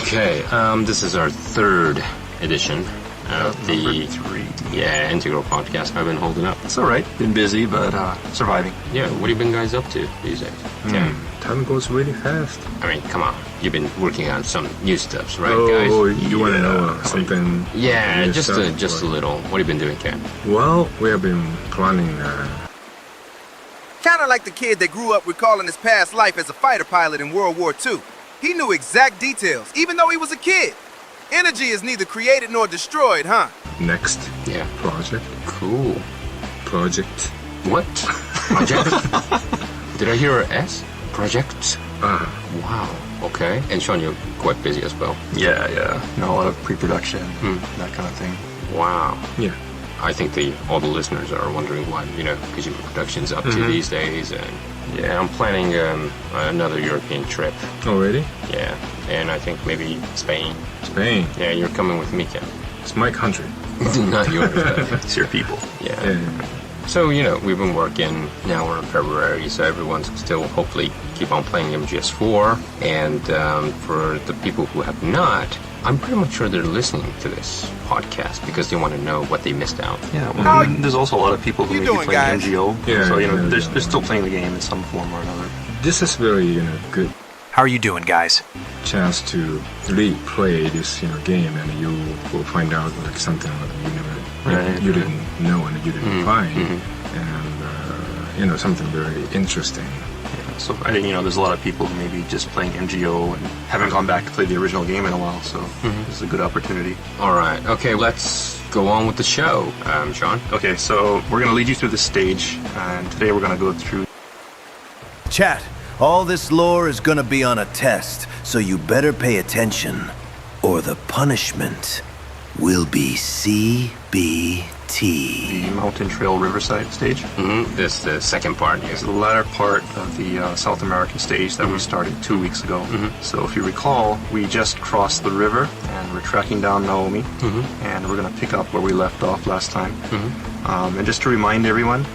Okay, this is our 3rd edition of the Integral Podcast. I've been holding up. It's all right. Been busy, but surviving. Yeah, what have you been guys up to these days? Yeah. Time goes really fast. I mean, come on. You've been working on some new stuff, right, guys? Oh, you want to know something? Yeah, just a little. What have you been doing, Ken? Well, we have been planning. Kinda like the kid that grew up recalling his past life as a fighter pilot in World War II. He knew exact details, even though he was a kid. Energy is neither created nor destroyed, huh? Next. Yeah. Project. Cool. Project. What? Project? Did I hear an S? Projects? Wow. Okay. And Sean, you're quite busy as well. Yeah. No, a lot of pre-production, that kind of thing. Wow. Yeah. I think all the listeners are wondering what, because your production's up to these days. And yeah, I'm planning another European trip. Already? Yeah. And I think maybe Spain. Spain? Yeah, you're coming with me, Ken. It's my country. Not yours, but it's your people. Yeah. So, we've been working, now we're in February, so everyone's still hopefully keep on playing MGS4. And for the people who have not, I'm pretty much sure they're listening to this podcast because they want to know what they missed out. Yeah, well, there's also a lot of people who may be playing guys? MGO. Yeah, so, they're still playing the game in some form or another. This is very, good How are you doing, guys? chance to really play this, game, and you will find out like something that you didn't know and you didn't find, and something very interesting. Yeah, so I think there's a lot of people who may be just playing MGO and haven't gone back to play the original game in a while. So this is a good opportunity. All right. Okay, let's go on with the show, Sean. Okay, so we're gonna lead you through this stage, and today we're gonna go through. Chat. All this lore is gonna be on a test, so you better pay attention, or the punishment will be CBT. The Mountain Trail Riverside stage. This is the second part. It's the latter part of the South American stage that we started 2 weeks ago. So if you recall, we just crossed the river, and we're tracking down Naomi, and we're gonna pick up where we left off last time. And just to remind everyone,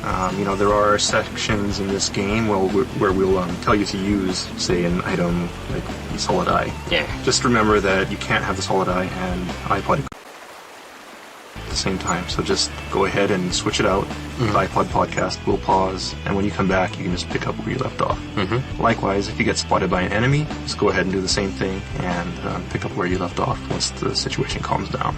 there are sections in this game where we'll tell you to use, say, an item like the solid eye. Yeah. Just remember that you can't have the solid eye and iPod at the same time. So just go ahead and switch it out. The iPod podcast will pause, and when you come back, you can just pick up where you left off. Likewise, if you get spotted by an enemy, just go ahead and do the same thing and pick up where you left off once the situation calms down.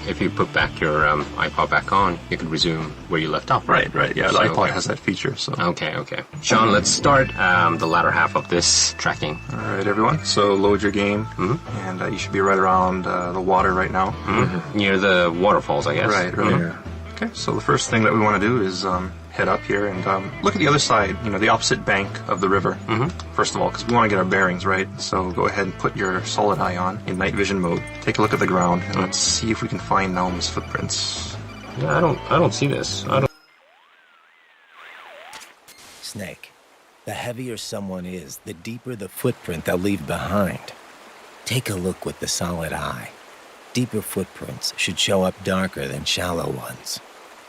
If you put back your iPod back on, you can resume where you left off, right? Right. Yeah, the iPod has that feature. So Okay. Sean, let's start the latter half of this tracking. All right, everyone. So load your game, and you should be right around the water right now. Near the waterfalls, I guess. Right. Yeah. Okay, so the first thing that we want to do is head up here and look at the other side, the opposite bank of the river, first of all, because we want to get our bearings right. So go ahead and put your solid eye on in night vision mode. Take a look at the ground, and let's see if we can find Naomi's footprints. Yeah, I don't see this. Snake, the heavier someone is, the deeper the footprint they'll leave behind. Take a look with the solid eye. Deeper footprints should show up darker than shallow ones.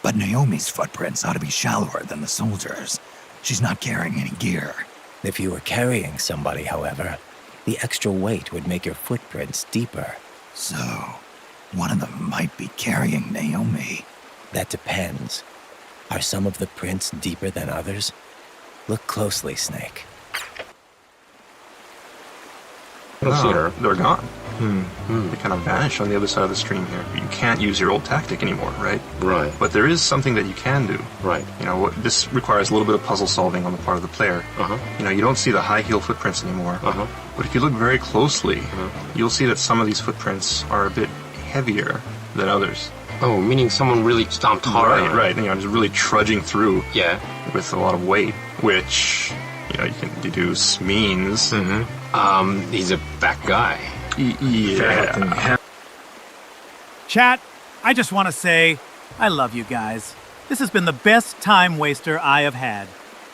But Naomi's footprints ought to be shallower than the soldiers. She's not carrying any gear. If you were carrying somebody, however, the extra weight would make your footprints deeper. So, one of them might be carrying Naomi. That depends. Are some of the prints deeper than others? Look closely, Snake. I don't see her. They're gone. They kind of vanish on the other side of the stream here. You can't use your old tactic anymore, right? Right. But there is something that you can do. Right. This requires a little bit of puzzle solving on the part of the player. You don't see the high heel footprints anymore. But if you look very closely, you'll see that some of these footprints are a bit heavier than others. Oh, meaning someone really stomped hard. Right. Just really trudging through. Yeah. With a lot of weight, which you can deduce means. He's a fat guy. Yeah. Chat, I just want to say, I love you guys. This has been the best time waster I have had.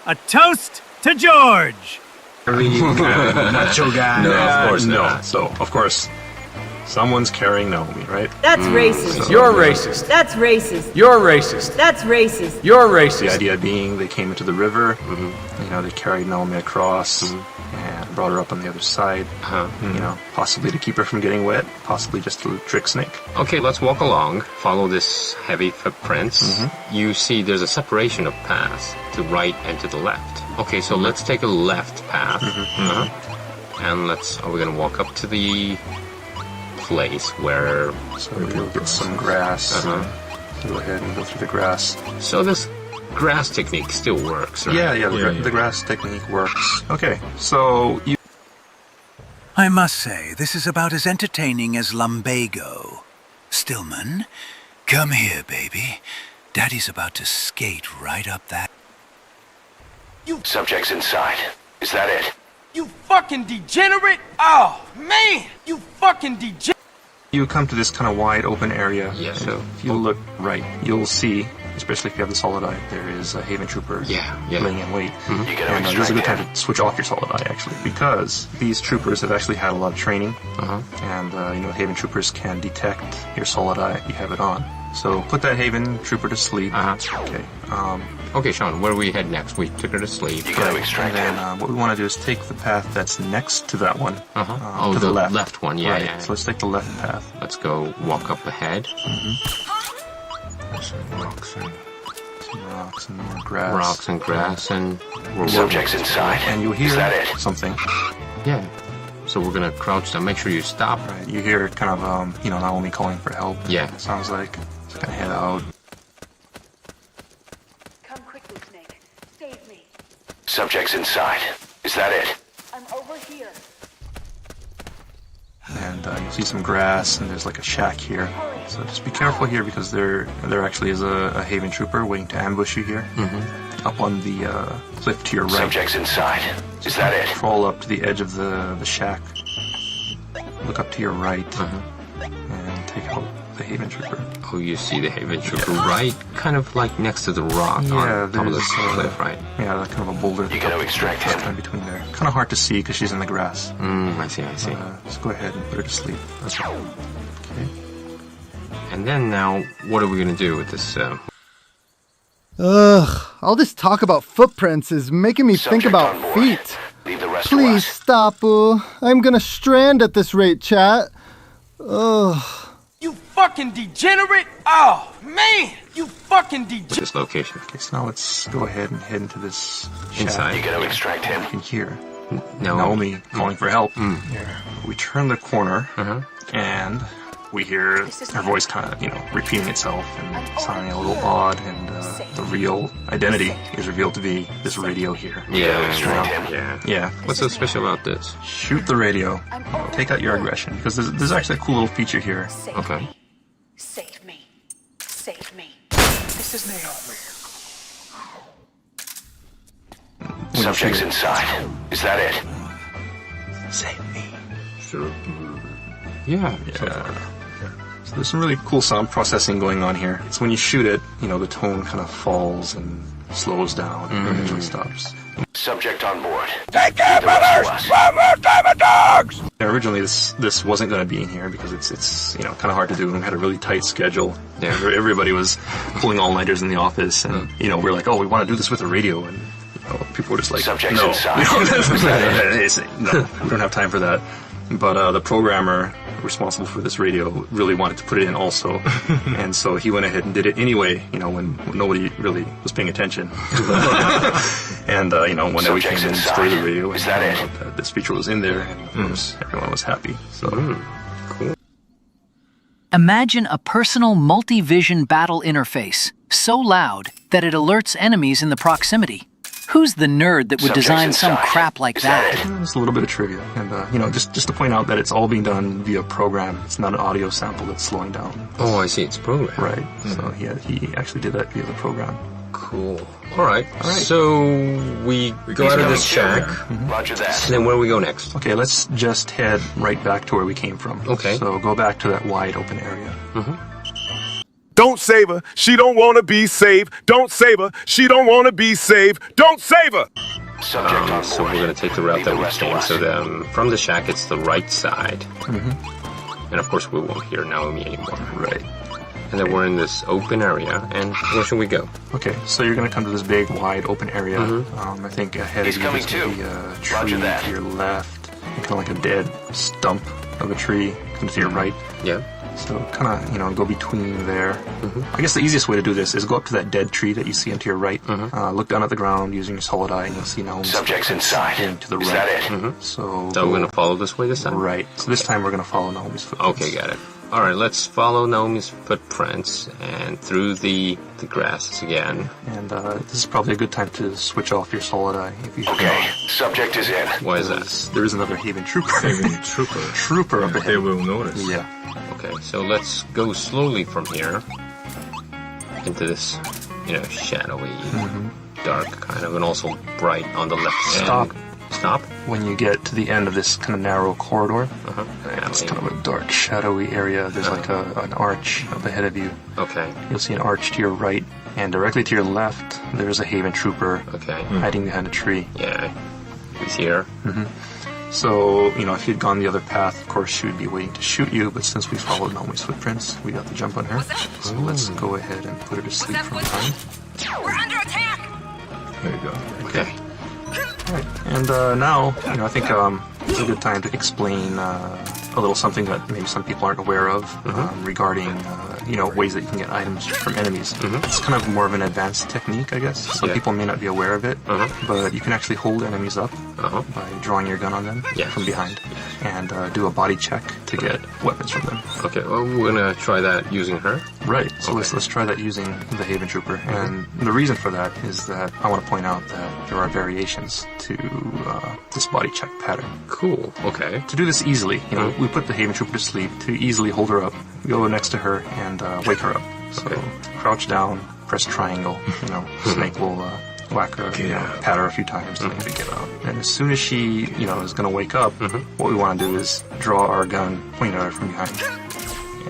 A toast to George! Macho guy. No, of course not. So, of course, Someone's carrying Naomi, right? That's racist. You're racist. That's racist. You're racist. That's racist. You're racist. The idea being they came into the river, you know, they carried Naomi across and brought her up on the other side, you know, possibly to keep her from getting wet, possibly just to trick Snake. Okay, let's walk along, follow this heavy footprints. You see there's a separation of paths to right and to the left. Okay, so let's take a left path. And are we gonna walk up to the place where... So we'll get some grass. Go ahead and go through the grass. So this grass technique still works, right? Yeah, the grass technique works. Okay, so you... I must say, this is about as entertaining as lumbago. Stillman, come here, baby. Daddy's about to skate right up that... Subject's inside. Is that it? You fucking degenerate! Oh, man! You fucking degenerate! You come to this kind of wide open area. Yeah. So if you look right, you'll see, especially if you have the solid eye, there is a Haven Trooper laying in wait. You gotta And this is a extract good time him. to switch off your solid eye, actually, because these troopers have actually had a lot of training. And, you know, Haven Troopers can detect your solid eye if you have it on. So put that Haven Trooper to sleep. Okay. Okay, Sean, where do we head next? We took her to sleep. You gotta extract And then what we want to do is take the path that's next to that one. Oh, to the left. left one, yeah, Right. yeah. So let's take the left path. Let's go walk up ahead. There's some rocks and more grass. Rocks and grass, and Subject's inside. And you hear Is that it? something. Yeah. So we're gonna crouch down. Make sure you stop. Right. You hear kind of, you know, Naomi calling for help. Yeah. Sounds like. Just gonna head out. Come quickly, Snake. Save me. Subject's inside. Is that it? I'm over here. And you'll see some grass, and there's like a shack here. So just be careful here because there actually is a Haven Trooper waiting to ambush you here. Up on the cliff to your right. Subject's inside. Is that it? Crawl up to the edge of the shack. Look up to your right. And take out the Haven Trooper. Oh, you see the Haven Trooper right, kind of like next to the rock on top of the cliff, right? Yeah, that kind of a boulder. You gotta extract him. In between there. Kind of hard to see because she's in the grass. I see. Just go ahead and put her to sleep. Okay. And then now, what are we gonna do with this? Ugh, all this talk about footprints is making me think about feet. Leave the rest to Please us. stop, I'm gonna strand at this rate, chat. Ugh. You fucking degenerate! Oh, man! You fucking degenerate! This location. Okay, so now let's go ahead and head into this shack. Inside. You gotta extract him. You can hear Naomi calling for help. Here. We turn the corner, and we hear her voice kind of, you know, repeating itself and sounding a little odd, and the real identity is revealed to be this radio here. Yeah. What's so special about this? Shoot the radio. Take out your aggression, because there's actually a cool little feature here. Okay. Save me. Save me. This is Naomi. Subject's inside. Is that it? Save me. Sure. Yeah. So there's some really cool sound processing going on here. It's when you shoot it, you know, the tone kind of falls and slows down and eventually stops. Subject on board. Take care, brothers! One more time of dogs! Originally, this wasn't going to be in here because it's you know, kind of hard to do, and we had a really tight schedule. Yeah, everybody was pulling all-nighters in the office, and you know, we're like, oh, we want to do this with the radio, and you know, people were just like, Subject's no, inside. no, we don't have time for that. But the programmer responsible for this radio really wanted to put it in also, and so he went ahead and did it anyway, you know, when nobody really was paying attention. And you know, when we came in and started the radio, is that it? This feature was in there, and of course everyone was happy. So cool. Imagine a personal multi-vision battle interface so loud that it alerts enemies in the proximity. Who's the nerd that would design some crap like that? Just a little bit of trivia, and you know, just to point out that it's all being done via program. It's not an audio sample that's slowing down. Oh, I see. It's programmed. Right. So he actually did that via the program. Cool. All right. So we go out of this shack. Roger that. And then where do we go next? Okay, let's just head right back to where we came from. Okay. So go back to that wide open area. Don't save her. She don't want to be saved. Don't save her. She don't want to be saved. Don't save her. Subject on board. So we're going to take the route that we came. So then from the shack, it's the right side. And of course we won't hear Naomi anymore. Right. And then we're in this open area, and where should we go? Okay, so you're gonna come to this big, wide, open area. I think ahead of you there's gonna be a tree to your left, and kind of like a dead stump of a tree kind of to your right. Yeah. So kind of, go between there. I guess the easiest way to do this is go up to that dead tree that you see to your right. Look down at the ground using your solid eye, and you'll see Naomi. Subject's inside. To the right. Is that it? So we're going to follow this way this time? Right. So this time we're going to follow Naomi's footprints. Okay, got it. All right, let's follow Naomi's footprints and through the grasses again. And this is probably a good time to switch off your solid eye. If you subject is in. Why is that? There is another Haven Trooper. Trooper up ahead. They will notice. Yeah. Okay, so let's go slowly from here into this, shadowy, dark kind of, and also bright on the left Stop. end. Stop? When you get to the end of this kind of narrow corridor, it's kind of a dark, shadowy area. There's like an arch up ahead of you. Okay. You'll see an arch to your right, and directly to your left, there's a Haven Trooper hiding behind a tree. Yeah, he's here. So, if you'd gone the other path, of course, she would be waiting to shoot you, but since we followed Naomi's footprints, we got the jump on her. So let's go ahead and put her to sleep from behind. We're under attack! There you go. Okay. Right. And now, I think it's a good time to explain a little something that maybe some people aren't aware of regarding, ways that you can get items from enemies. It's kind of more of an advanced technique, I guess. Some people may not be aware of it, but you can actually hold enemies up by drawing your gun on them from behind and do a body check to get weapons from them. Okay, well, we're going to try that using her. Right, so let's try that using the Haven Trooper. And the reason for that is that I want to point out that there are variations to this body check pattern. Cool, okay. To do this easily, we put the Haven Trooper to sleep. To easily hold her up, go next to her and wake her up. So crouch down, press triangle, Snake will whack her, pat her a few times to make her get up. And as soon as she, is going to wake up, what we want to do is draw our gun, point at her from behind.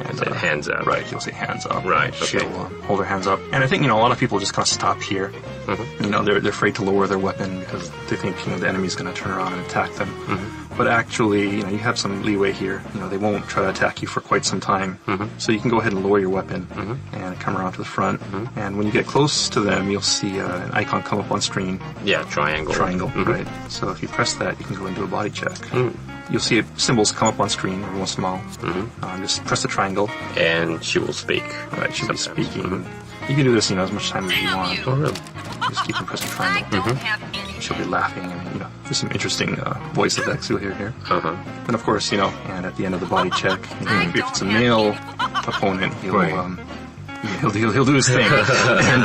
And hands up. Right, you'll say hands up. Right, okay. She'll hold her hands up. And I think, a lot of people just kind of stop here. They're afraid to lower their weapon because they think, the enemy's going to turn around and attack them. But actually, you have some leeway here. They won't try to attack you for quite some time. So you can go ahead and lower your weapon and come around to the front. And when you get close to them, you'll see an icon come up on screen. Yeah, triangle. Triangle, right. So if you press that, you can go and do a body check. You'll see symbols come up on screen every once in a while. Just press the triangle. And she will speak. Right, she'll be speaking. You can do this, as much time as you want. Oh, really? Just keep on pressing triangle. She'll be laughing, and there's some interesting voice effects you'll hear here. And of course, and at the end of the body check, if it's a male opponent, he'll do his thing and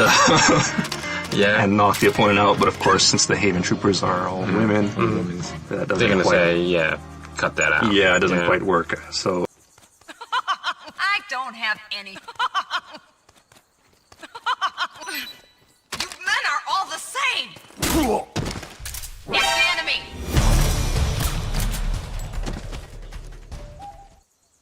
and knock the opponent out. But of course, since the Haven Troopers are all women, that doesn't They're gonna quite, say, cut that out. Yeah, it doesn't quite work. So I don't have any. You men are all the same. It's the enemy.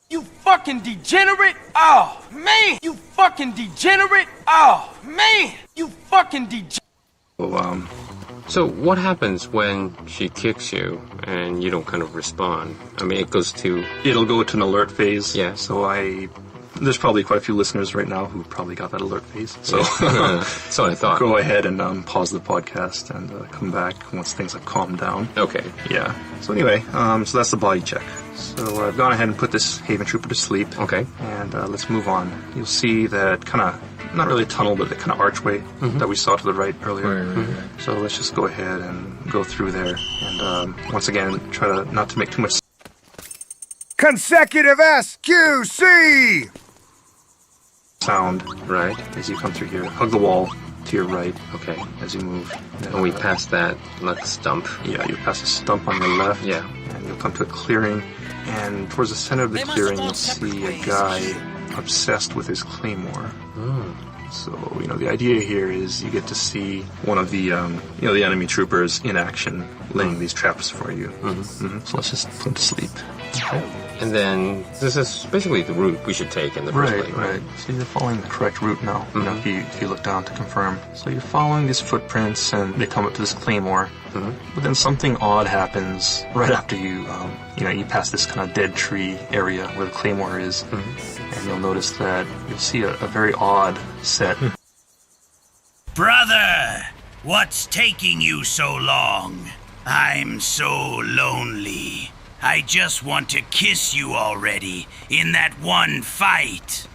You fucking degenerate! Oh, man! You fucking degenerate! Oh, man! You fucking degenerate! So what happens when she kicks you and you don't kind of respond? I mean, it'll go to an alert phase. Yeah. So there's probably quite a few listeners right now who probably got that alert phase. So, so I thought. Go ahead and pause the podcast and come back once things have calmed down. Okay. Yeah. So anyway, so that's the body check. So I've gone ahead and put this Haven Trooper to sleep. Okay. And let's move on. You'll see that kind of, not really a tunnel, but the kind of archway that we saw to the right earlier. Right. So let's just go ahead and go through there. And once again, try not to make too much consecutive SQC sound, right, as you come through here. Hug the wall to your right, okay, as you move. And we pass that, like, stump. Yeah, you pass a stump on your left. Yeah. And you'll come to a clearing, and towards the center of the clearing, you'll see a guy obsessed with his claymore. So, the idea here is you get to see one of the, the enemy troopers in action, laying these traps for you. So let's just put him to sleep. Okay. And then this is basically the route we should take in the first place, right? Right. So you're following the correct route now. You know, if you look down to confirm. So you're following these footprints, and they come up to this claymore. But then something odd happens right after you pass this kind of dead tree area where the claymore is, and you'll notice that you'll see a very odd set. Brother, what's taking you so long? I'm so lonely. I just want to kiss you already in that one fight.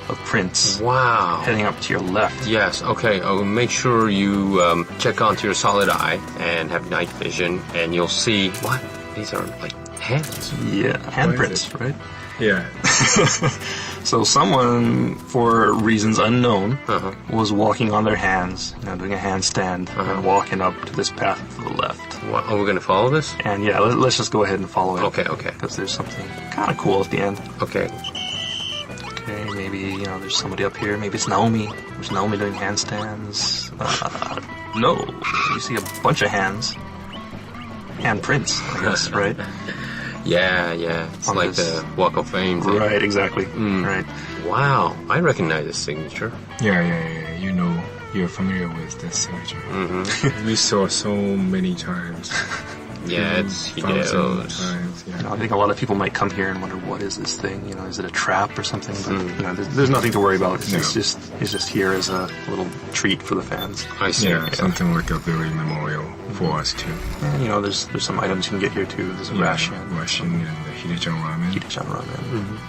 Of prints. Wow. Heading up to your left. Yes, okay. Make sure you check onto your solid eye and have night vision, and you'll see... What? These are like hands. Yeah, handprints, right? Yeah. So someone, for reasons unknown, was walking on their hands, doing a handstand, and walking up to this path to the left. What, are we going to follow this? And yeah, let's just go ahead and follow it. Okay. Because there's something kind of cool at the end. Okay. Okay, maybe, there's somebody up here. Maybe it's Naomi. There's Naomi doing handstands. No. You see a bunch of hands. Handprints, I guess, right? Yeah. It's like the Walk of Fame thing. Right, exactly. Right. Wow, I recognize this signature. Yeah. You know, you're familiar with this signature. We saw so many times. Yeah, it's thousands of times. Yeah. I think a lot of people might come here and wonder, what is this thing? Is it a trap or something? But there's nothing to worry about. It's just here as a little treat for the fans. I see. Yeah, something like a very memorial for us too. And, there's some items you can get here too. There's a ration and the Hidechan ramen.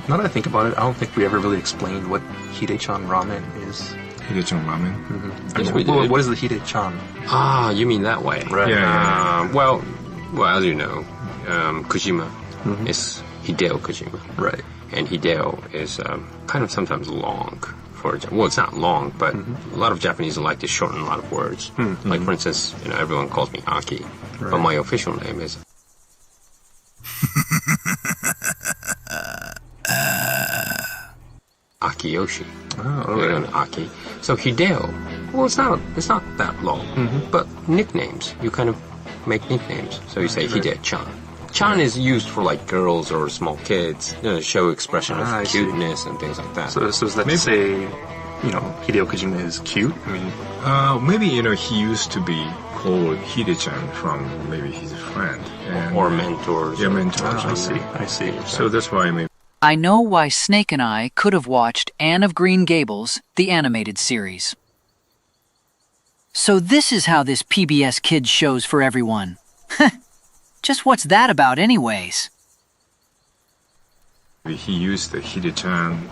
Now that I think about it, I don't think we ever really explained what Hidechan ramen is. Hidechan ramen? Yes, we did. What is the Hidechan? Ah, you mean that way. Right. Yeah. Well, as you know, Kojima is Hideo Kojima. Right. And Hideo is kind of sometimes long. It's not long, but a lot of Japanese like to shorten a lot of words. Like, for instance, everyone calls me Aki, but my official name is... Akiyoshi. Aki. So Hideo, well, it's not that long, but nicknames, you kind of make nicknames. So you say Hide-chan. Chan is used for like girls or small kids, show expression of cuteness and things like that. So is that to say, Hideo Kojima is cute? I mean, maybe, he used to be called Hide-chan from maybe his friend. Or mentors. Yeah, mentors. I see. So that's why maybe... I know why Snake and I could have watched Anne of Green Gables, the animated series. So this is how this PBS Kids show's for everyone. Just what's that about anyways? He used the Hide-chan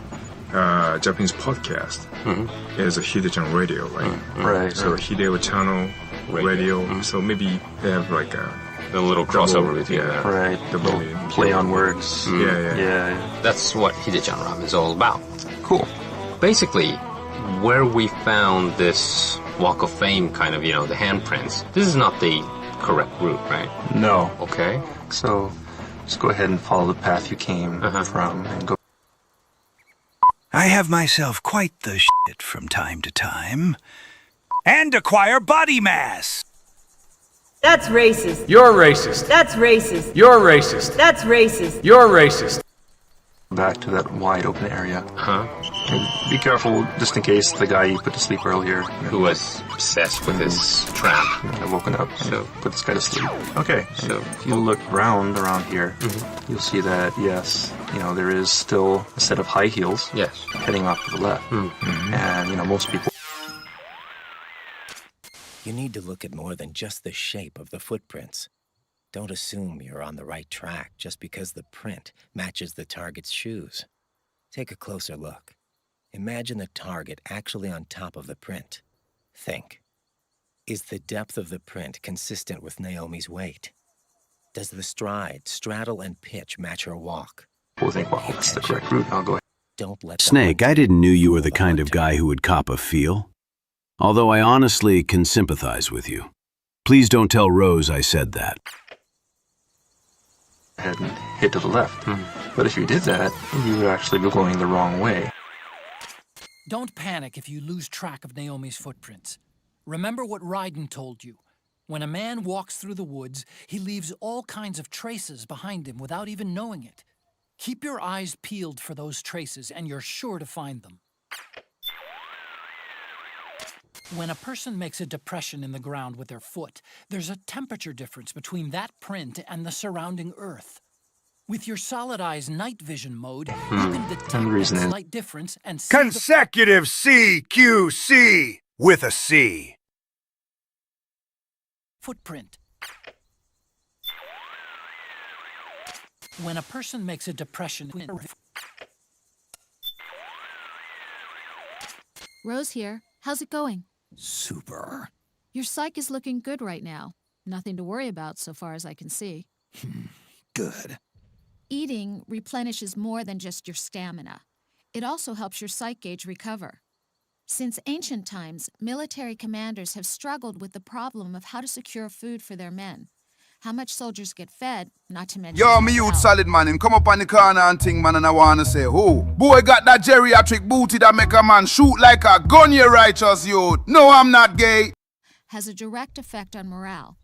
Japanese podcast as a Hide-chan radio, right? Right. So Hideo channel radio. So maybe they have like a little crossover between that. Right. The little play on words. Yeah. That's what Hide-chan ramen is all about. Cool. Basically, where we found this Walk of Fame kind of, the handprints, this is not the correct route, right? No. Okay. So just go ahead and follow the path you came from and go. I have myself quite the shit from time to time. And acquire body mass. That's racist. You're racist. That's racist. You're racist. That's racist. You're racist. Back to that wide open area. And be careful, just in case the guy you put to sleep earlier, who was obsessed with this trap, I've woken up. So put this guy to sleep. Okay. So if you look around here, you'll see that yes, there is still a set of high heels. Yes. Heading off to the left, and most people. You need to look at more than just the shape of the footprints. Don't assume you're on the right track just because the print matches the target's shoes. Take a closer look. Imagine the target actually on top of the print. Think. Is the depth of the print consistent with Naomi's weight? Does the stride, straddle, and pitch match her walk? We'll think, well, it's the correct route. I'll go ahead. Don't let Snake, I didn't know you were the kind of guy who would cop a feel. Although I honestly can sympathize with you. Please don't tell Rose I said that. And hit to the left. But if you did that, you would actually be going the wrong way. Don't panic if you lose track of Naomi's footprints. Remember what Raiden told you. When a man walks through the woods, he leaves all kinds of traces behind him without even knowing it. Keep your eyes peeled for those traces, and you're sure to find them. When a person makes a depression in the ground with their foot, there's a temperature difference between that print and the surrounding earth. With your solid eyes night vision mode, you can detect that slight difference and see Consecutive CQC with a C. footprint. When a person makes a depression in Rose here. How's it going? Super. Your psych is looking good right now. Nothing to worry about so far as I can see. Good. Eating replenishes more than just your stamina. It also helps your psych gauge recover. Since ancient times, military commanders have struggled with the problem of how to secure food for their men. How much soldiers get fed, not to mention... Yo, me youth solid man, him come up on the corner and ting man, and I wanna say, who? Boy got that geriatric booty that make a man shoot like a gun, you righteous youth. No, I'm not gay. Has a direct effect on morale.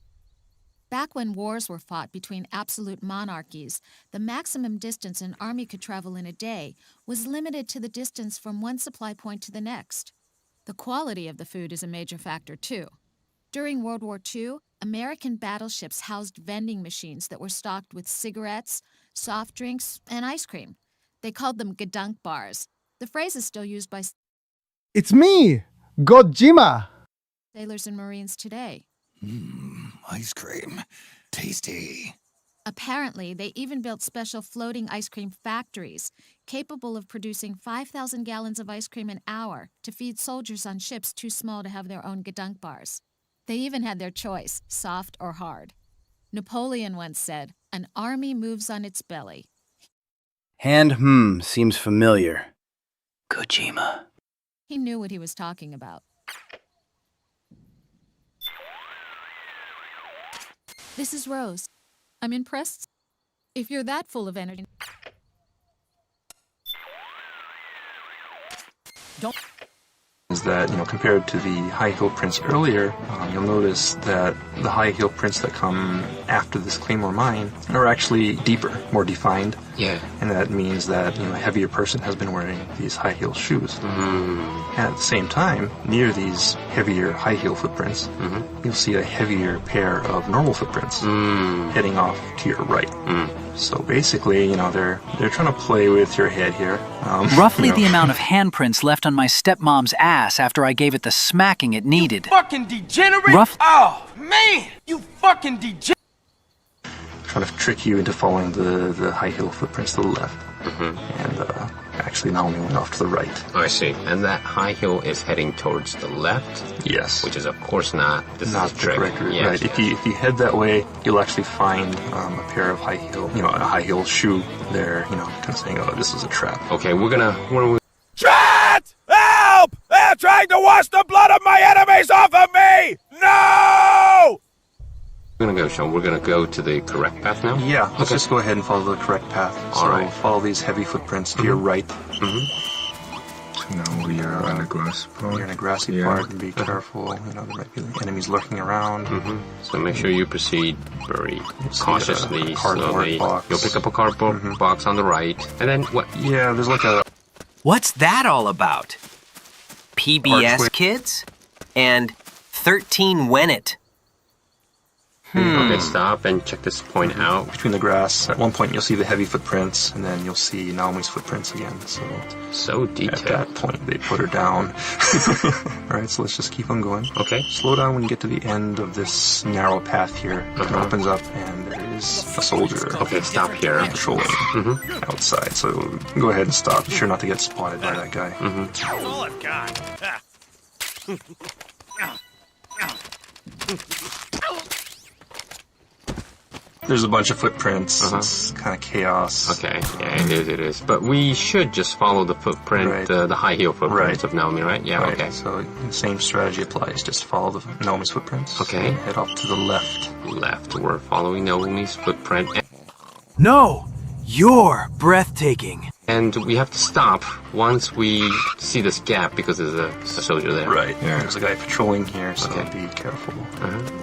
Back when wars were fought between absolute monarchies, the maximum distance an army could travel in a day was limited to the distance from one supply point to the next. The quality of the food is a major factor, too. During World War II, American battleships housed vending machines that were stocked with cigarettes, soft drinks, and ice cream. They called them Gedunk bars. The phrase is still used by It's me, Gojima. sailors and Marines today. Ice cream. Tasty. Apparently, they even built special floating ice cream factories capable of producing 5,000 gallons of ice cream an hour to feed soldiers on ships too small to have their own Gedunk bars. They even had their choice, soft or hard. Napoleon once said, "An army moves on its belly." Hand seems familiar. Kojima. He knew what he was talking about. This is Rose. I'm impressed. If you're that full of energy... Don't... Is that, compared to the high heel prints earlier, you'll notice that the high heel prints that come after this Claymore mine are actually deeper, more defined. Yeah. And that means that, a heavier person has been wearing these high heel shoes. And at the same time, near these heavier high heel footprints, you'll see a heavier pair of normal footprints heading off to your right. So basically, they're trying to play with your head here. Roughly the amount of handprints left on my stepmom's ass after I gave it the smacking it needed. Fucking degenerate! Oh, man! You fucking degenerate! Trying to trick you into following the high heel footprints to the left. And actually Naomi went off to the right. I see. And that high heel is heading towards the left? Yes. Which is of course not. This not is the correct route. Yes, right. Yes. If you head that way, you'll actually find a pair of high heel, a high heel shoe there, kind of saying, oh, this is a trap. Okay, what are we... Chat! Help! They're trying to wash the blood of my enemies off of me! No! We're gonna go, Sean. We're gonna go to the correct path now? Yeah, let's just go ahead and follow the correct path. All right. Follow these heavy footprints to your right. So now we are on a grass part. You're in a grassy part, and be careful. There might be enemies lurking around. So make sure you proceed very cautiously, a cardboard slowly. box. You'll pick up a cardboard box on the right, and then what? Yeah, there's like a... What's that all about? PBS kids? And 13 Wennet. Okay, stop and check this point out. Between the grass, at one point you'll see the heavy footprints, and then you'll see Naomi's footprints again. So detailed. At that point, they put her down. Alright, so let's just keep on going. Okay. Slow down when you get to the end of this narrow path here. It opens up, and there is a soldier. Okay, stop here. Patrolling outside, so go ahead and stop. Be sure not to get spotted by that guy. That's all I've got. There's a bunch of footprints. It's kind of chaos. Okay, yeah, it is. But we should just follow the footprint, the high heel footprints of Naomi, right? Yeah, okay. So the same strategy applies. Just follow the Naomi's footprints. Okay. Head off to the left. Left. We're following Naomi's footprint. No! You're breathtaking. And we have to stop once we see this gap because there's a soldier there. Right. Yeah. There's a guy patrolling here, so be careful.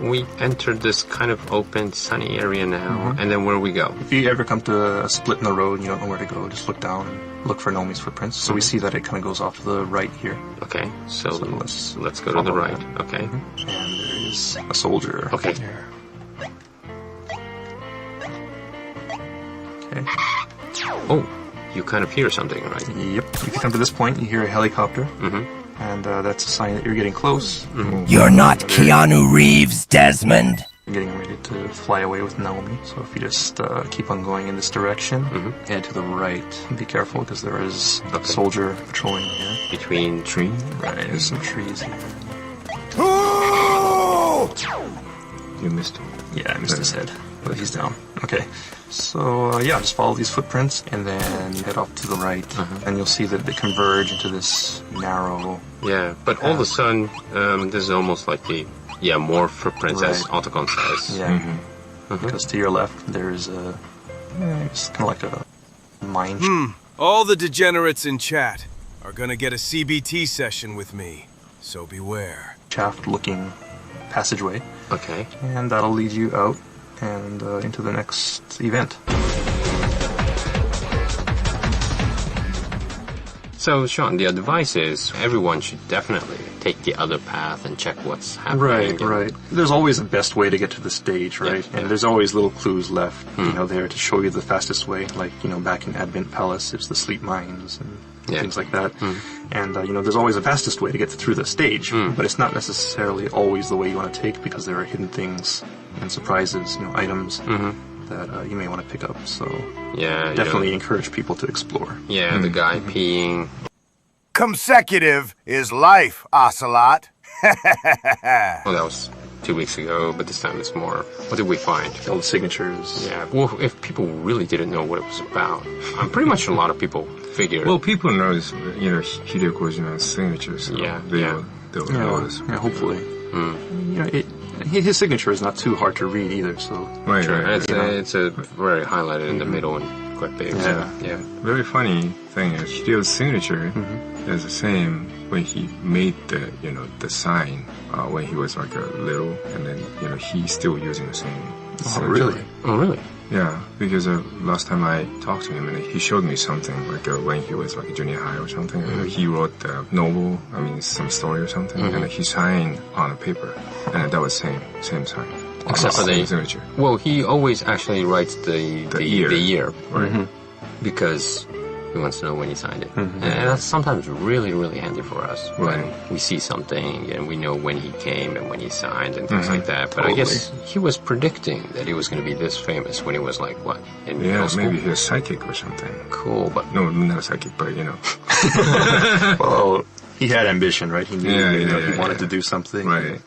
We entered this kind of open, sunny area now, and then where do we go? If you ever come to a split in the road and you don't know where to go, just look down and look for Naomi's footprints. So we see that it kind of goes off to the right here. Okay, so let's go to the right. That. Okay. And there is a soldier. Okay. There. Okay. Oh, you kind of hear something, right? Yep. If you come to this point, you hear a helicopter. And that's a sign that you're getting close. You're not Keanu Reeves, Desmond. You're getting ready to fly away with Naomi. So if you just keep on going in this direction, head to the right. Be careful because there is a soldier patrolling here. Between trees? Right, there's some trees here. You missed him. Yeah, I missed his head. But he's down. Okay. So, just follow these footprints and then head off to the right. And you'll see that they converge into this narrow... Yeah, but all of a sudden, this is almost like more footprints as Autocon says. Yeah. Because to your left, there's it's kind of like a mine. All the degenerates in chat are gonna get a CBT session with me, so beware. Shaft-looking passageway. Okay. And that'll lead you out and into the next event. So, Sean, the advice is everyone should definitely take the other path and check what's happening. Right. There's always a best way to get to the stage, right? Yeah. And there's always little clues left, there to show you the fastest way. Like, back in Advent Palace, it's the sleep mines and things like that. And, there's always a fastest way to get through the stage, but it's not necessarily always the way you want to take because there are hidden things and surprises, items that you may want to pick up. So definitely encourage people to explore. Yeah, the guy peeing. Consecutive is life, Ocelot. Well, that was 2 weeks ago, but this time it's more. What did we find? All the signatures. Yeah, well, if people really didn't know what it was about, I'm pretty much a lot of people figured. Well, people know, Hideo Kojima's signatures. So they'll know this. Yeah, hopefully. His signature is not too hard to read either, so... Right. It's very highlighted in the middle and quite big. Yeah. Very funny thing is Hideo's signature is the same when he made the sign when he was like a little, and then, he's still using the same signature. Oh, really? Yeah, because last time I talked to him, and he showed me something, like when he was like junior high or something. He wrote a novel, some story or something, and he signed on a paper, and that was same sign. Except for the signature. Well, he always actually writes the year. Right. Because he wants to know when he signed it. And that's sometimes really, really handy for us. When we see something and we know when he came and when he signed and things like that. But I guess he was predicting that he was going to be this famous when he was like, what? In middle school? Maybe he was psychic or something. Cool, but... No, not psychic, but Well, he had ambition, right? He knew he wanted to do something. Right.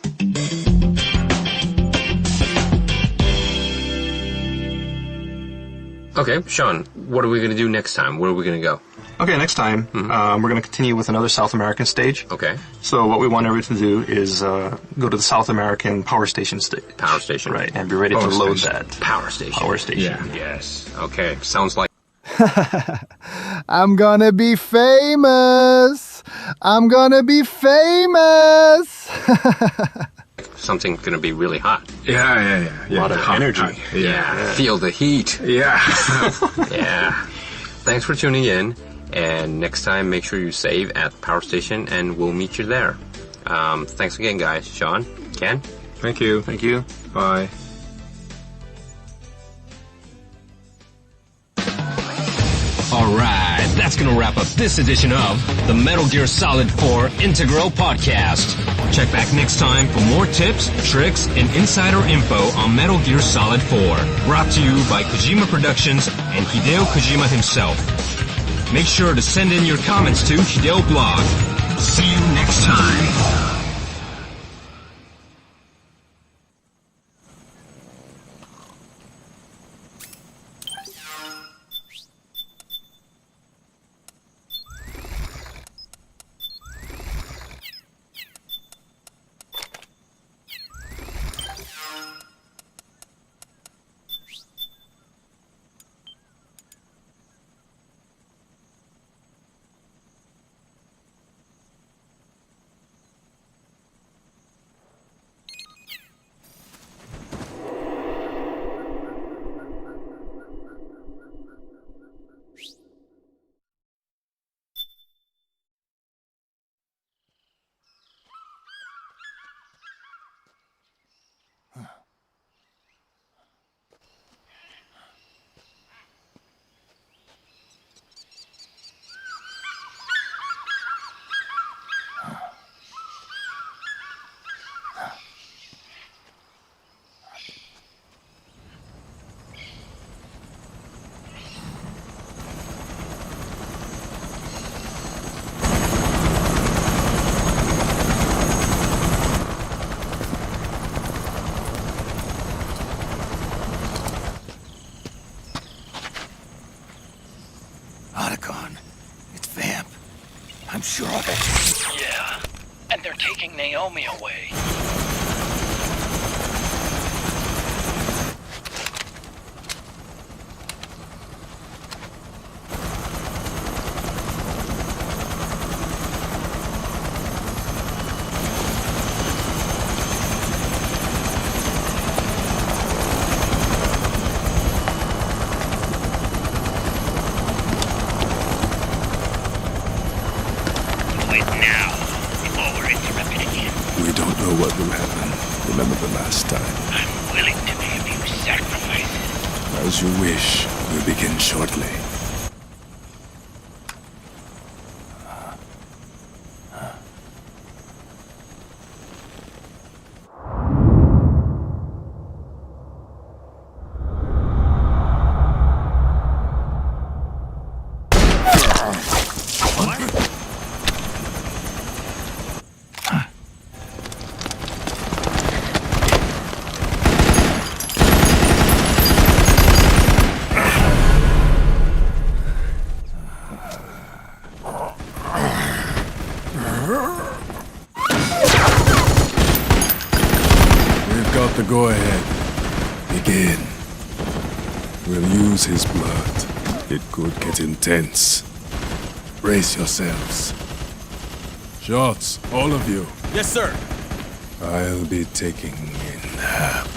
Okay, Sean, what are we going to do next time? Where are we going to go? Okay, next time, we're going to continue with another South American stage. Okay. So what we want everyone to do is go to the South American power station stage. Power station. Right, and be ready to load that. Power station. Power station. Yeah. Yes. Okay, sounds like... I'm gonna be famous. I'm gonna be famous. Something going to be really hot. Yeah. A lot of energy. Yeah. Feel the heat. Yeah. Yeah. Thanks for tuning in. And next time, make sure you save at Power Station, and we'll meet you there. Thanks again, guys. Sean, Ken? Thank you. Thank you. Bye. Alright, that's gonna wrap up this edition of the Metal Gear Solid 4 Integral Podcast. Check back next time for more tips, tricks, and insider info on Metal Gear Solid 4. Brought to you by Kojima Productions and Hideo Kojima himself. Make sure to send in your comments to Hideo Blog. See you next time. Otacon, it's Vamp. I'm sure of it. Yeah, and they're taking Naomi away. We don't know what will happen. Remember the last time. I'm willing to make a few sacrifices. As you wish. We'll begin shortly. The go-ahead. Begin. We'll use his blood. It could get intense. Brace yourselves. Shots, all of you. Yes, sir. I'll be taking in half.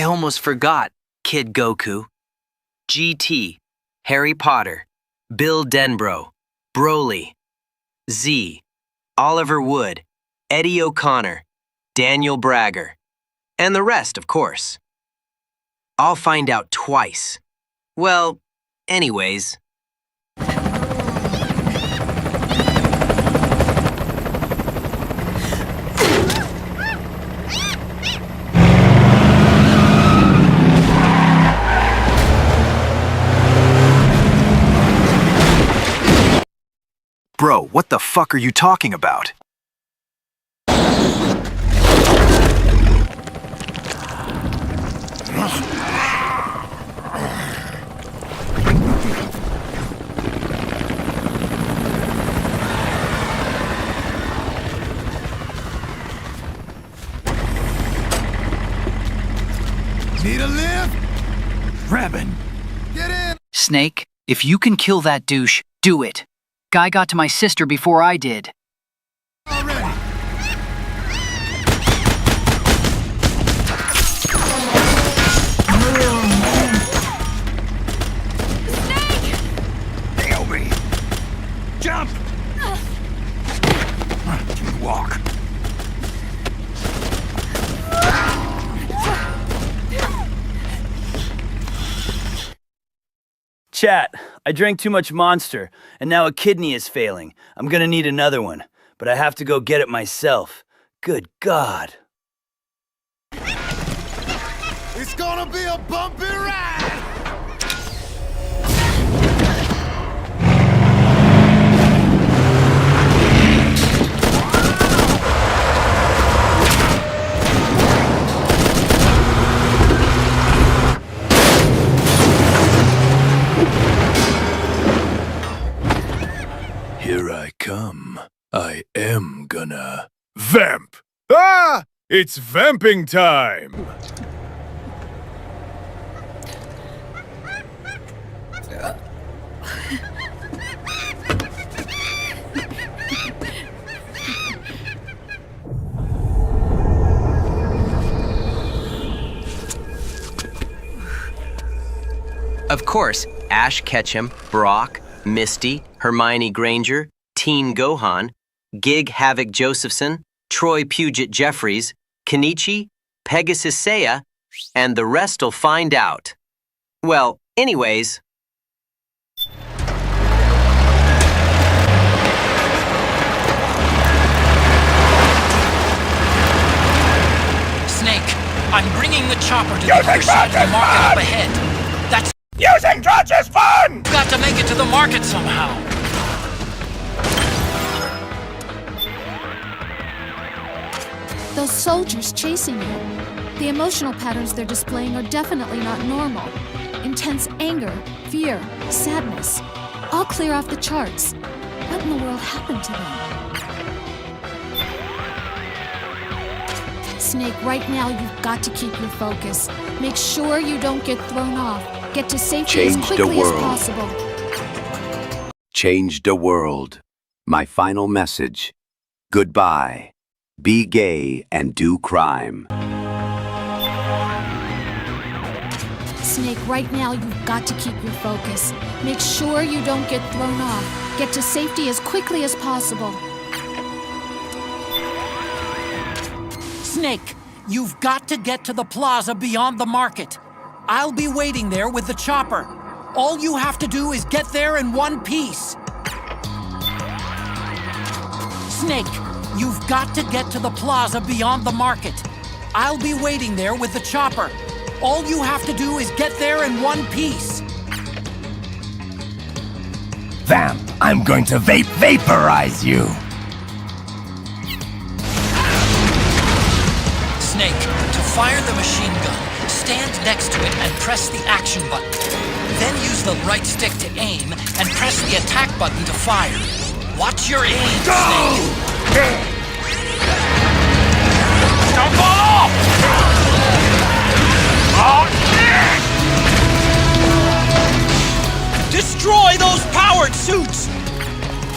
Almost forgot Kid Goku, GT, Harry Potter, Bill Denbrough, Broly, Z, Oliver Wood, Eddie O'Connor, Daniel Bragger, and the rest, of course. I'll find out twice. Well, anyways. Bro, what the fuck are you talking about? Need a lift? Drebin. Get in! Snake, if you can kill that douche, do it. Guy got to my sister before I did. Already. Chat, I drank too much Monster, and now a kidney is failing. I'm gonna need another one, but I have to go get it myself. Good God. It's gonna be a bumpy ride! Here I come. I am gonna... Vamp! Ah! It's vamping time! Of course, Ash Ketchum, Brock, Misty, Hermione Granger, Teen Gohan, Gig Havoc Josephson, Troy Puget Jeffries, Kenichi, Pegasus Seiya, and the rest'll find out. Well, anyways... Snake, I'm bringing the chopper to the other side of the market up ahead. That's... Using drugs is fun! Got to make it to the market somehow. Those soldiers chasing you. The emotional patterns they're displaying are definitely not normal. Intense anger, fear, sadness. All clear off the charts. What in the world happened to them? Snake, right now you've got to keep your focus. Make sure you don't get thrown off. Get to safety as quickly as possible. Change the world. My final message. Goodbye. Be gay and do crime. Snake, right now you've got to keep your focus. Make sure you don't get thrown off. Get to safety as quickly as possible. Snake, you've got to get to the plaza beyond the market. I'll be waiting there with the chopper. All you have to do is get there in one piece. Snake, you've got to get to the plaza beyond the market. I'll be waiting there with the chopper. All you have to do is get there in one piece. Vamp, I'm going to vaporize you. Snake, to fire the machine gun, stand next to it and press the action button. Then use the right stick to aim and press the attack button to fire. Watch your aim, Snake. Don't fall off! Oh, shit! Destroy those powered suits!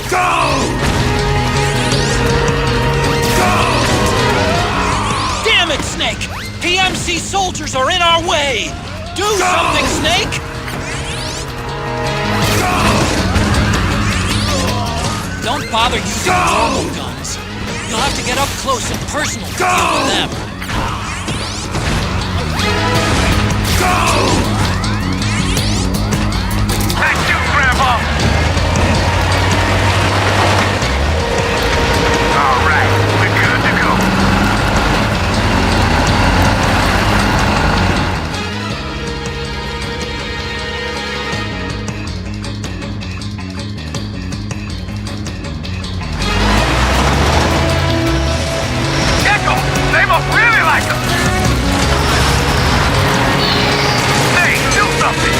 Go! Damn it, Snake! PMC soldiers are in our way! Do something, Snake! Don't bother using normal guns. You'll have to get up close and personal to deal with them. Thank you, Grandpa! All right, we're good to go. They must really like him! Hey, do something!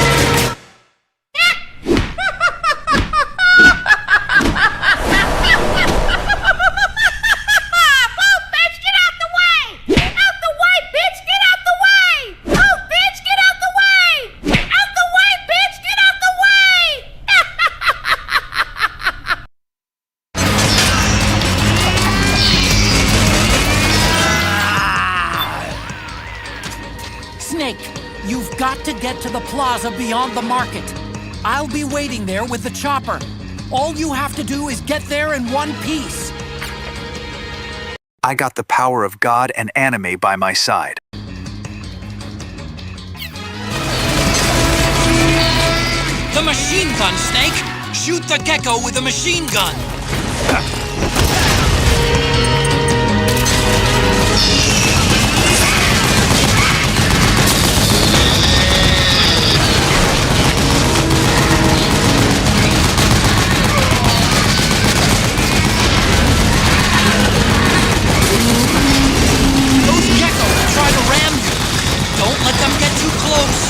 You've got to get to the plaza beyond the market. I'll be waiting there with the chopper. All you have to do is get there in one piece. I got the power of God and anime by my side. The machine gun, Snake! Shoot the gecko with a machine gun! Those gecko will try to ram you! Don't let them get too close!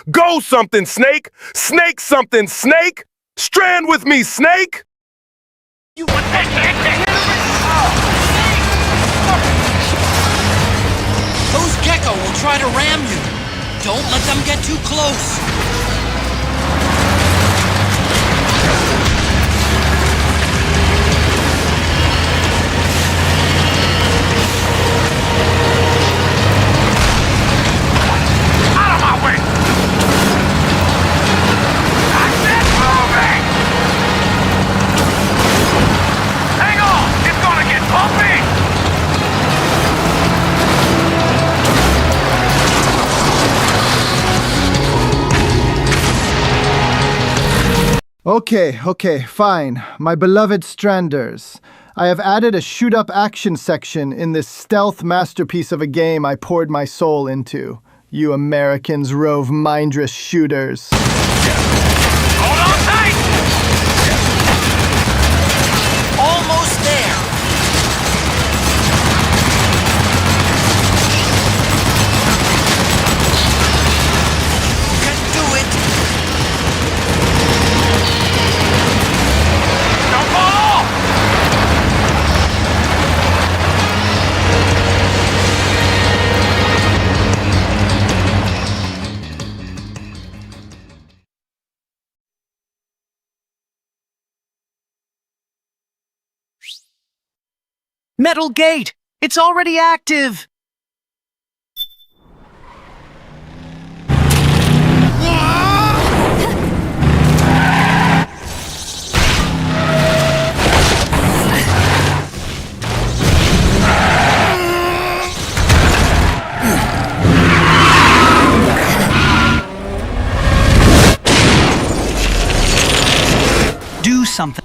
Go something, Snake! Snake something, Snake! Strand with me, Snake! You want that? Those gecko will try to ram you. Don't let them get too close. Out of my way! That's it! Moving! Hang on! It's gonna get bumpy! Okay, fine. My beloved Stranders. I have added a shoot-up action section in this stealth masterpiece of a game I poured my soul into. You Americans rove mindless shooters. Hold on tight! Almost there. You can do it. Don't fall off! Metal gate! It's already active! Do something.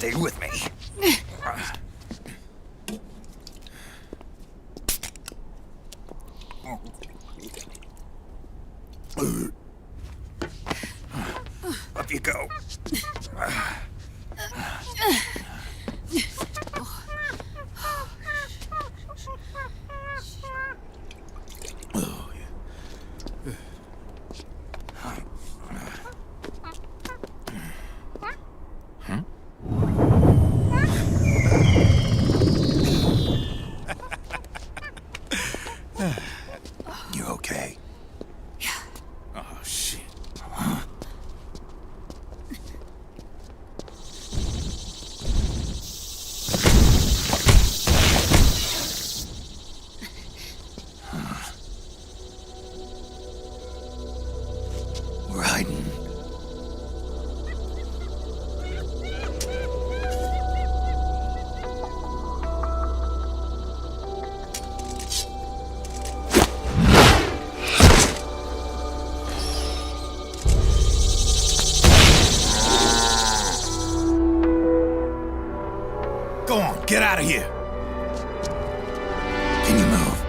Stay with me. Up you go. You okay? Yeah. Oh, shit. We're hiding. Go on, get out of here. Can you move?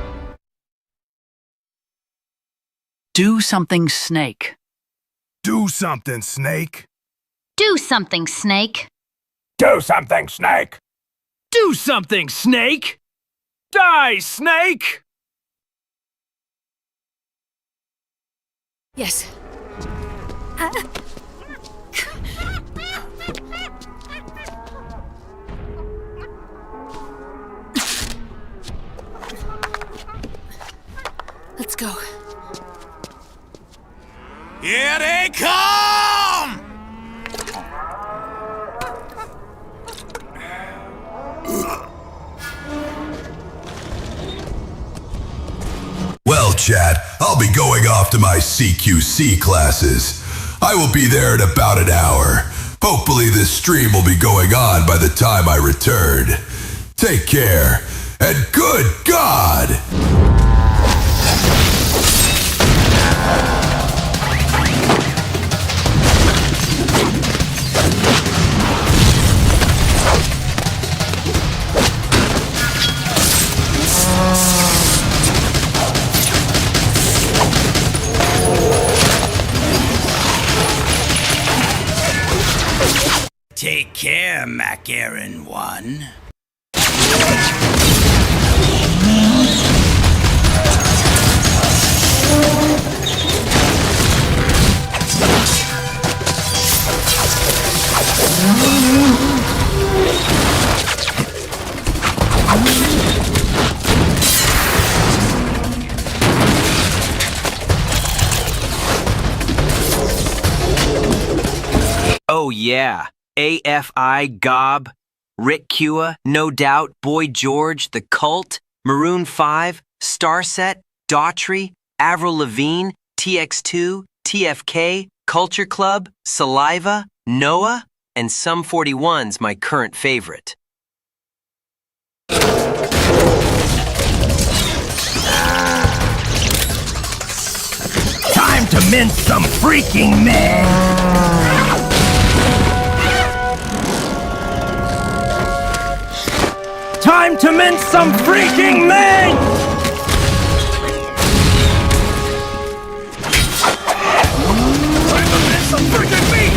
Do something, Snake. Do something, Snake. Do something, Snake. Do something, Snake. Do something, Snake! Die, Snake! Yes. Let's go. Here they come! Well, chat, I'll be going off to my CQC classes. I will be there in about an hour. Hopefully this stream will be going on by the time I return. Take care, and good God! Take care, Macaron 1. Oh yeah, AFI, Gob, Rick Kua, No Doubt, Boy George, The Cult, Maroon 5, Starset, Daughtry, Avril Lavigne, TX2, TFK, Culture Club, Saliva, Noah, and Sum 41's my current favorite. Time to mince some freaking men! Time to mince some freaking men! Time to mince some freaking meat!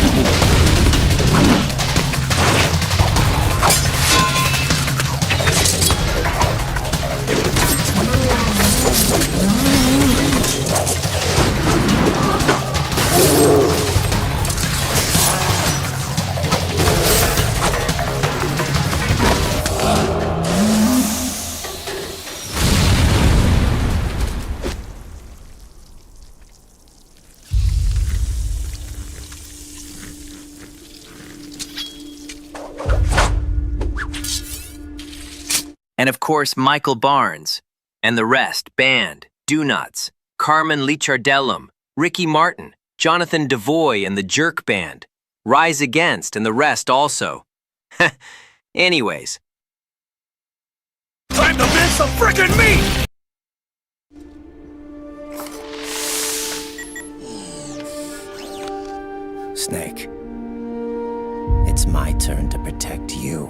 And of course, Michael Barnes, and the rest, Band, Do-Nuts, Carmen Lichardelum, Ricky Martin, Jonathan Devoy and the Jerk Band, Rise Against and the rest also. Anyways. Time to mince some frickin' meat! Snake. It's it's my turn to protect you.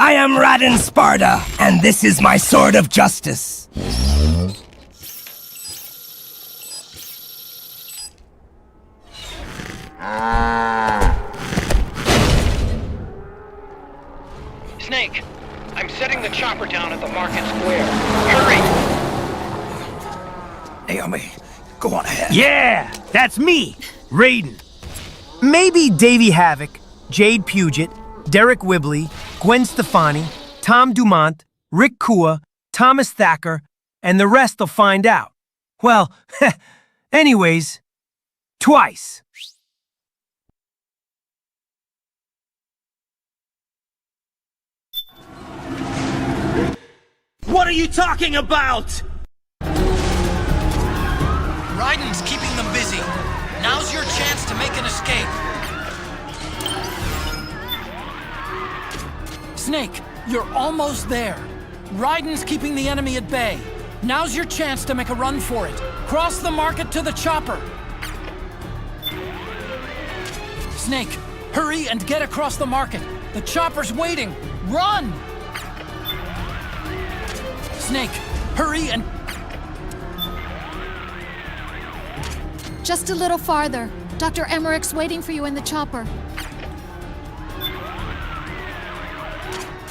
I am Raden Sparta, and this is my sword of justice. Snake, I'm setting the chopper down at the market square. Hurry! Naomi, go on ahead. Yeah, that's me, Raiden. Maybe Davey Havoc, Jade Puget, Derek Whibley, Gwen Stefani, Tom Dumont, Rick Kua, Thomas Thacker, and the rest will find out. Well, anyways, twice. What are you talking about? Raiden's keeping them busy. Now's your chance to make an escape. Snake, you're almost there. Raiden's keeping the enemy at bay. Now's your chance to make a run for it. Cross the market to the chopper. Snake, hurry and get across the market. The chopper's waiting. Run! Snake, hurry and... Just a little farther. Dr. Emmerich's waiting for you in the chopper.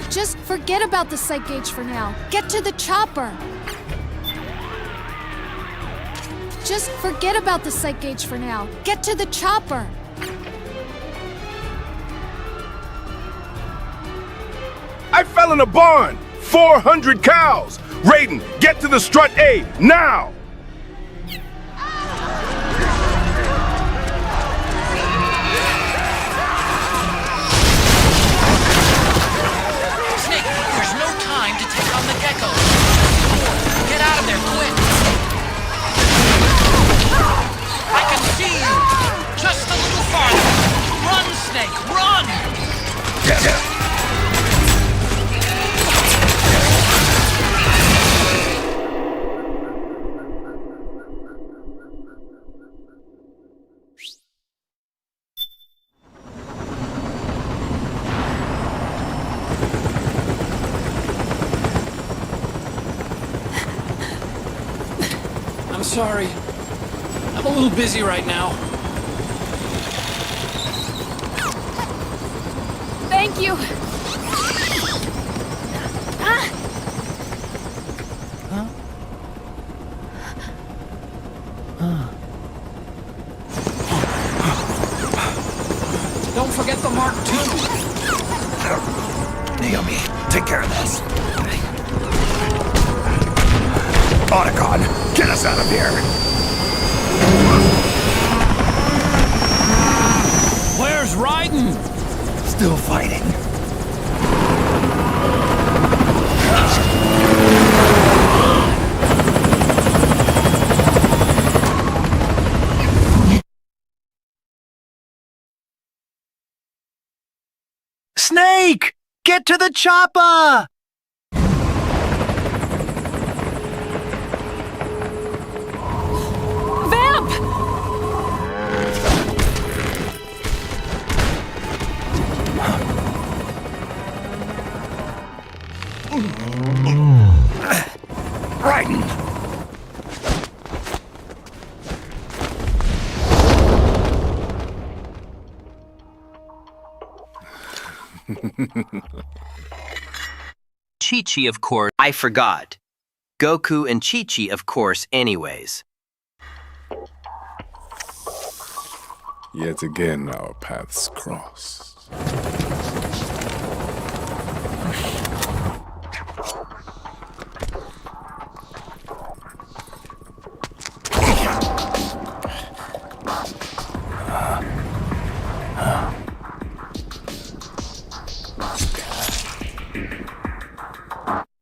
Just forget about the sight gauge for now. Get to the chopper. Just forget about the sight gauge for now. Get to the chopper. I fell in a barn! 400 cows! Raiden, get to the strut A, now! Snake, there's no time to take on the gecko. Get out of there, quick! I can see you! Just a little farther! Run, Snake, run! I'm sorry. I'm a little busy right now. Thank you. Don't forget the Mark II. Naomi, take care of this. Otacon, get us out of here. Where's Raiden? Still fighting. Snake! Get to the chopper! Vamp! Raiden! Chi-Chi, of course. I forgot. Goku and Chi-Chi, of course, anyways. Yet again, our paths cross.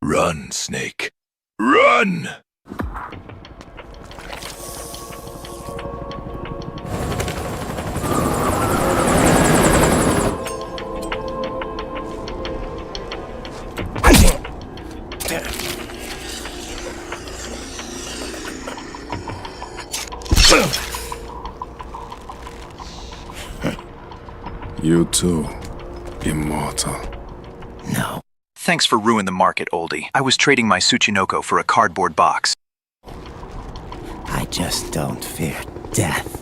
Run, Snake. Run! You too, immortal. No. Thanks for ruining the market, oldie. I was trading my Tsuchinoko for a cardboard box. I just don't fear death.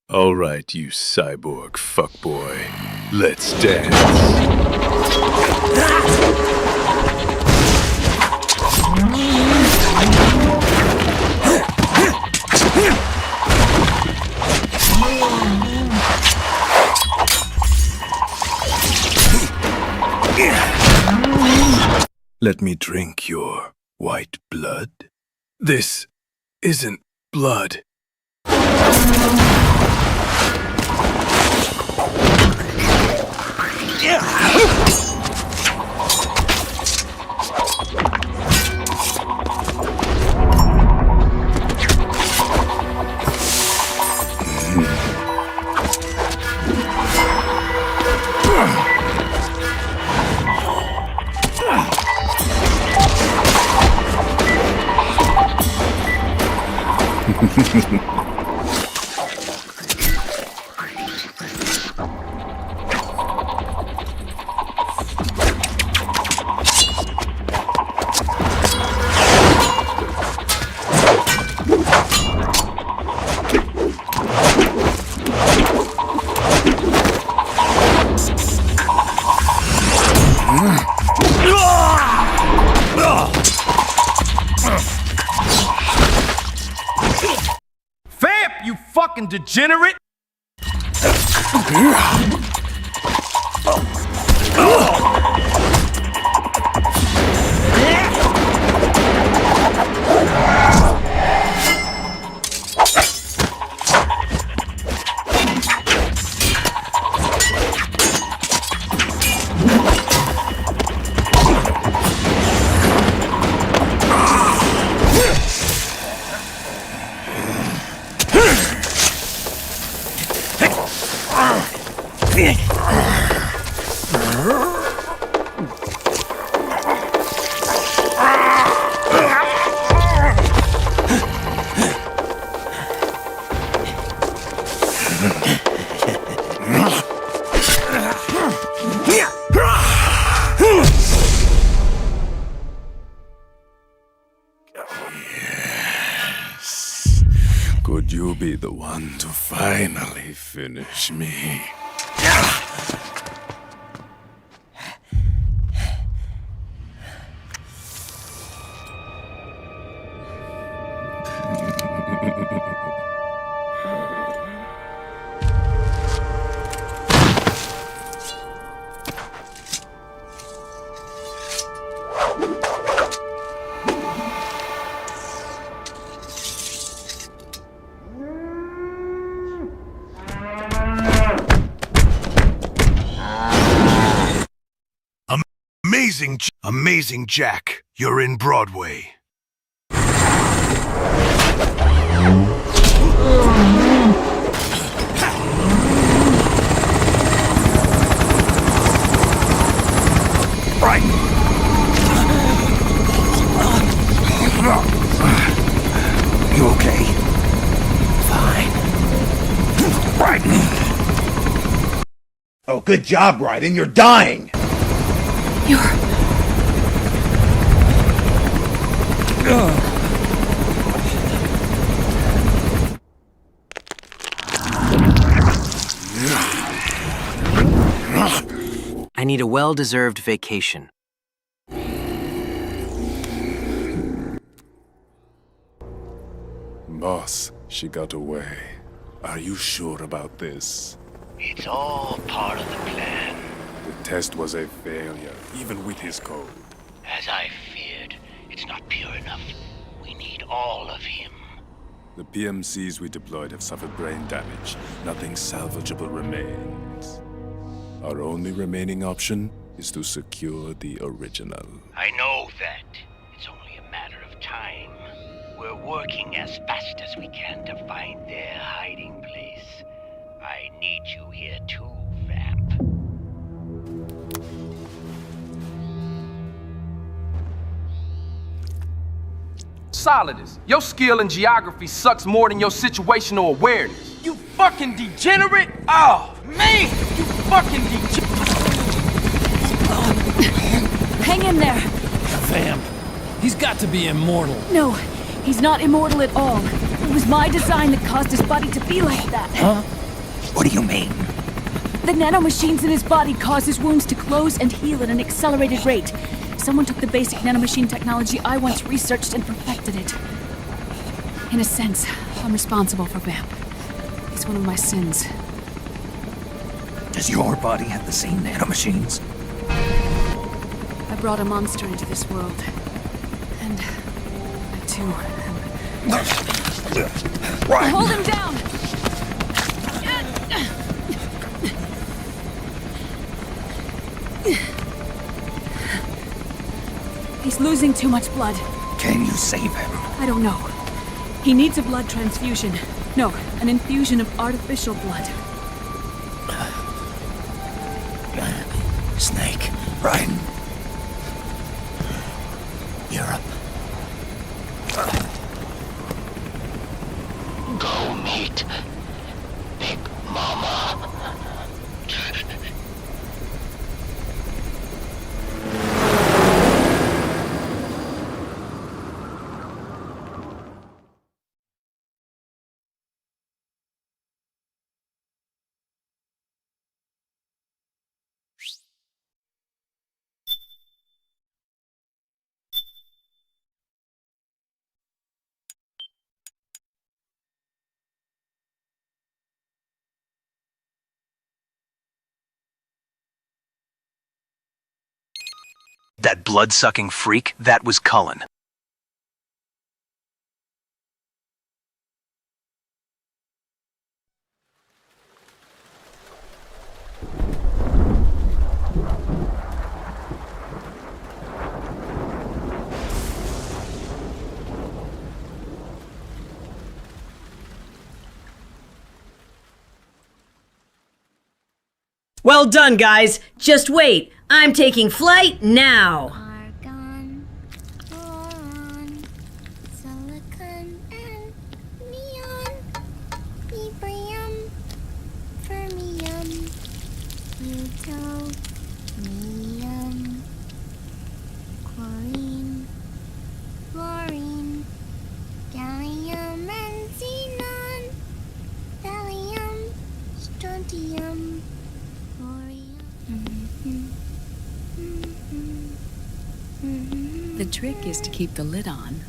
All right, you cyborg fuckboy. Let's dance. Let me drink your white blood. This isn't blood. Vamp, you fucking degenerate! Could you be the one to finally finish me? Amazing Jack, you're in Broadway. Right. You okay? Fine. Right. Oh, good job, Raiden. You're dying. I need a well-deserved vacation. Boss, she got away. Are you sure about this? It's all part of the plan. The test was a failure, even with his code. As I feared, it's not pure enough. We need all of him. The PMCs we deployed have suffered brain damage. Nothing salvageable remains. Our only remaining option is to secure the original. I know that. It's only a matter of time. We're working as fast as we can to find their hiding place. I need you here too, Vamp. Solidus, your skill in geography sucks more than your situational awareness. You fucking degenerate! Oh, man! You fucking degenerate! Hang in there! Vamp. He's got to be immortal. No, he's not immortal at all. It was my design that caused his body to be like that. Huh? What do you mean? The nanomachines in his body cause his wounds to close and heal at an accelerated rate. Someone took the basic nanomachine technology I once researched and perfected it. In a sense, I'm responsible for Vamp. It's one of my sins. Does your body have the same nanomachines? I brought a monster into this world. And I too am... Hold him down! He's losing too much blood. Can you save him? I don't know. He needs a blood transfusion. No, an infusion of artificial blood. Snake, Raiden. You're up. Go meet Big Mama. That blood-sucking freak, that was Cullen. Well done, guys. Just wait. I'm taking flight now. Argon, boron, silicon, and neon, yttrium, fermium, plutonium, chlorine, fluorine, gallium, and xenon, thallium, strontium, The trick is to keep the lid on.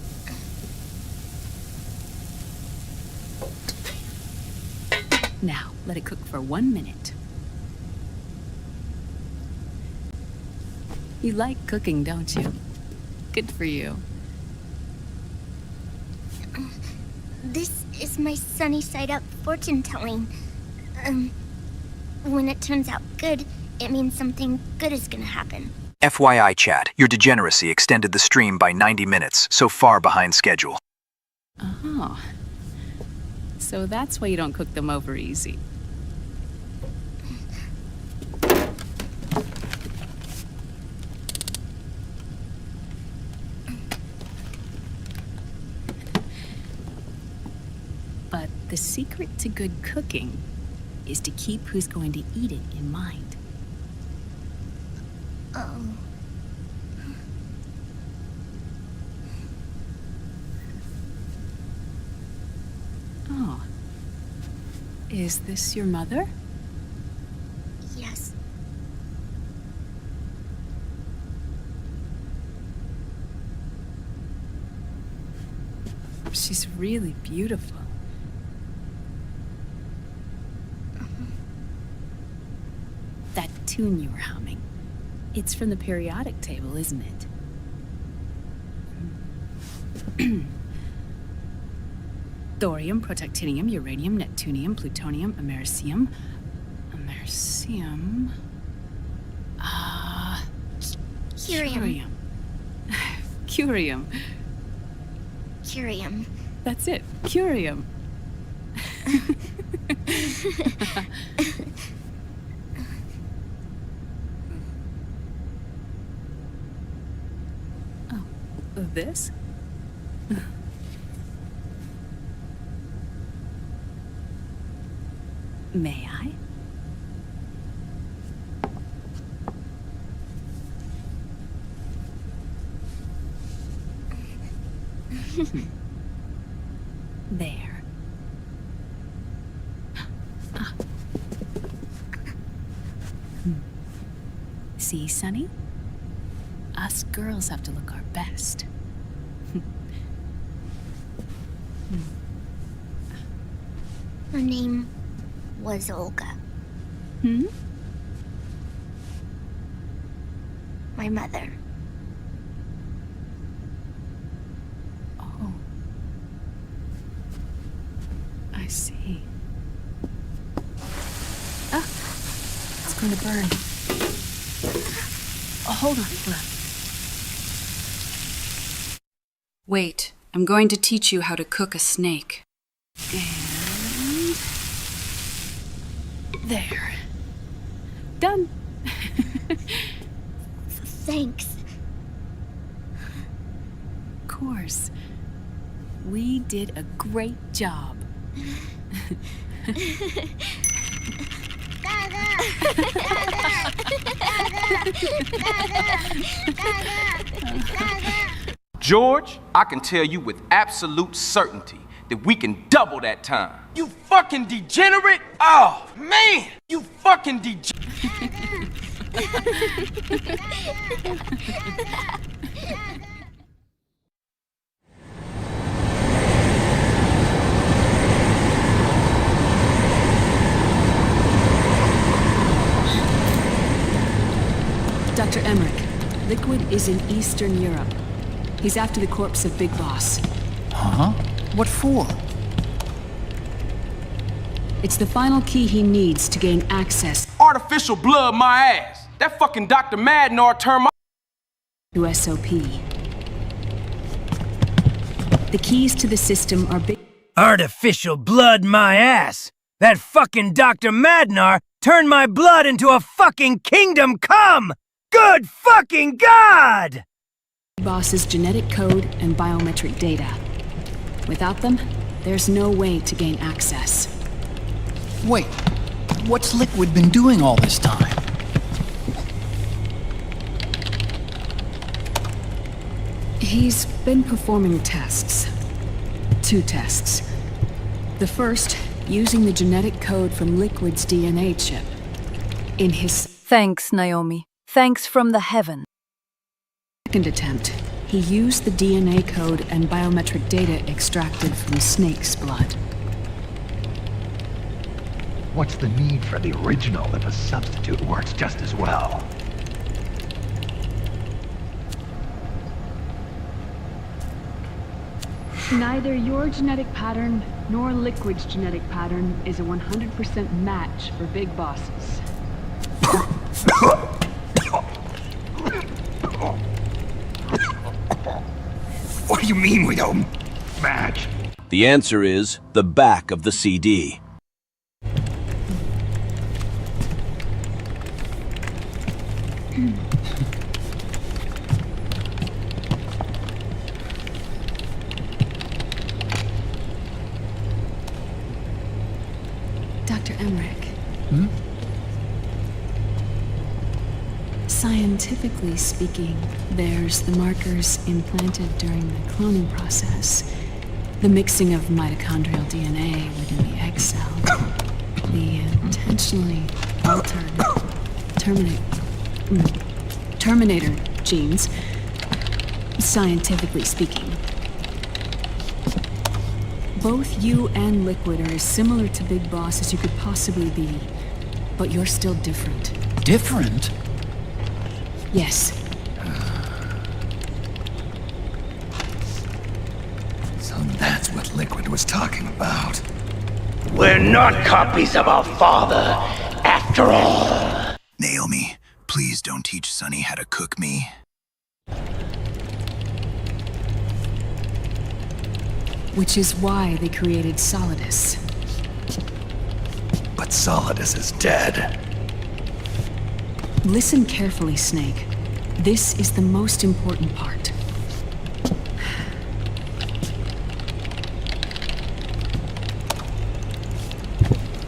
Now, let it cook for 1 minute. You like cooking, don't you? Good for you. This is my sunny side up fortune telling. When it turns out good, it means something good is gonna happen. FYI, chat, your degeneracy extended the stream by 90 minutes, so far behind schedule. Oh. So that's why you don't cook them over easy. But the secret to good cooking is to keep who's going to eat it in mind. Oh. Oh. Is this your mother? Yes. She's really beautiful. That tune you were humming. It's from the periodic table, isn't it? Thorium, protactinium, uranium, neptunium, plutonium, americium. Americium. Curium. Curium. Curium. That's it. Curium. Oh, this? May I? There. See, Sonny? Us girls have to look our best. Her name was Olga. Hmm? My mother. Oh. I see. Ah! It's going to burn. Oh, hold on, hold on. Wait, I'm going to teach you how to cook a snake. And... there. Done. Thanks. Of course. We did a great job. George, I can tell you with absolute certainty that we can double that time. You fucking degenerate! Oh, man! You fucking degenerate! Dr. Emmerich, Liquid is in Eastern Europe. He's after the corpse of Big Boss. Huh? What for? It's the final key he needs to gain access Artificial blood, my ass! That fucking Dr. Madnar turned my... to SOP. The keys to the system are big... Artificial blood my ass! That fucking Dr. Madnar turned my blood into a fucking kingdom come! Good fucking God! Boss's genetic code and biometric data. Without them, there's no way to gain access. Wait, what's Liquid been doing all this time? He's been performing tests. 2 tests. The first, using the genetic code from Liquid's DNA chip. In his Thanks, Naomi. Thanks from the heaven. second attempt, he used the DNA code and biometric data extracted from Snake's blood. What's the need for the original if a substitute works just as well? Neither your genetic pattern nor Liquid's genetic pattern is a 100% match for Big Bosses. What do you mean we don't match? The answer is the back of the CD. Dr. Emmerich. Hmm? Scientifically speaking, there's the markers implanted during the cloning process. The mixing of mitochondrial DNA within the egg cell. The intentionally altered Terminator genes. Scientifically speaking. Both you and Liquid are as similar to Big Boss as you could possibly be. But you're still different. Different? Yes. So that's what Liquid was talking about. We're not copies of our father, after all. Naomi, please don't teach Sonny how to cook me. Which is why they created Solidus. But Solidus is dead. Listen carefully, Snake. This is the most important part.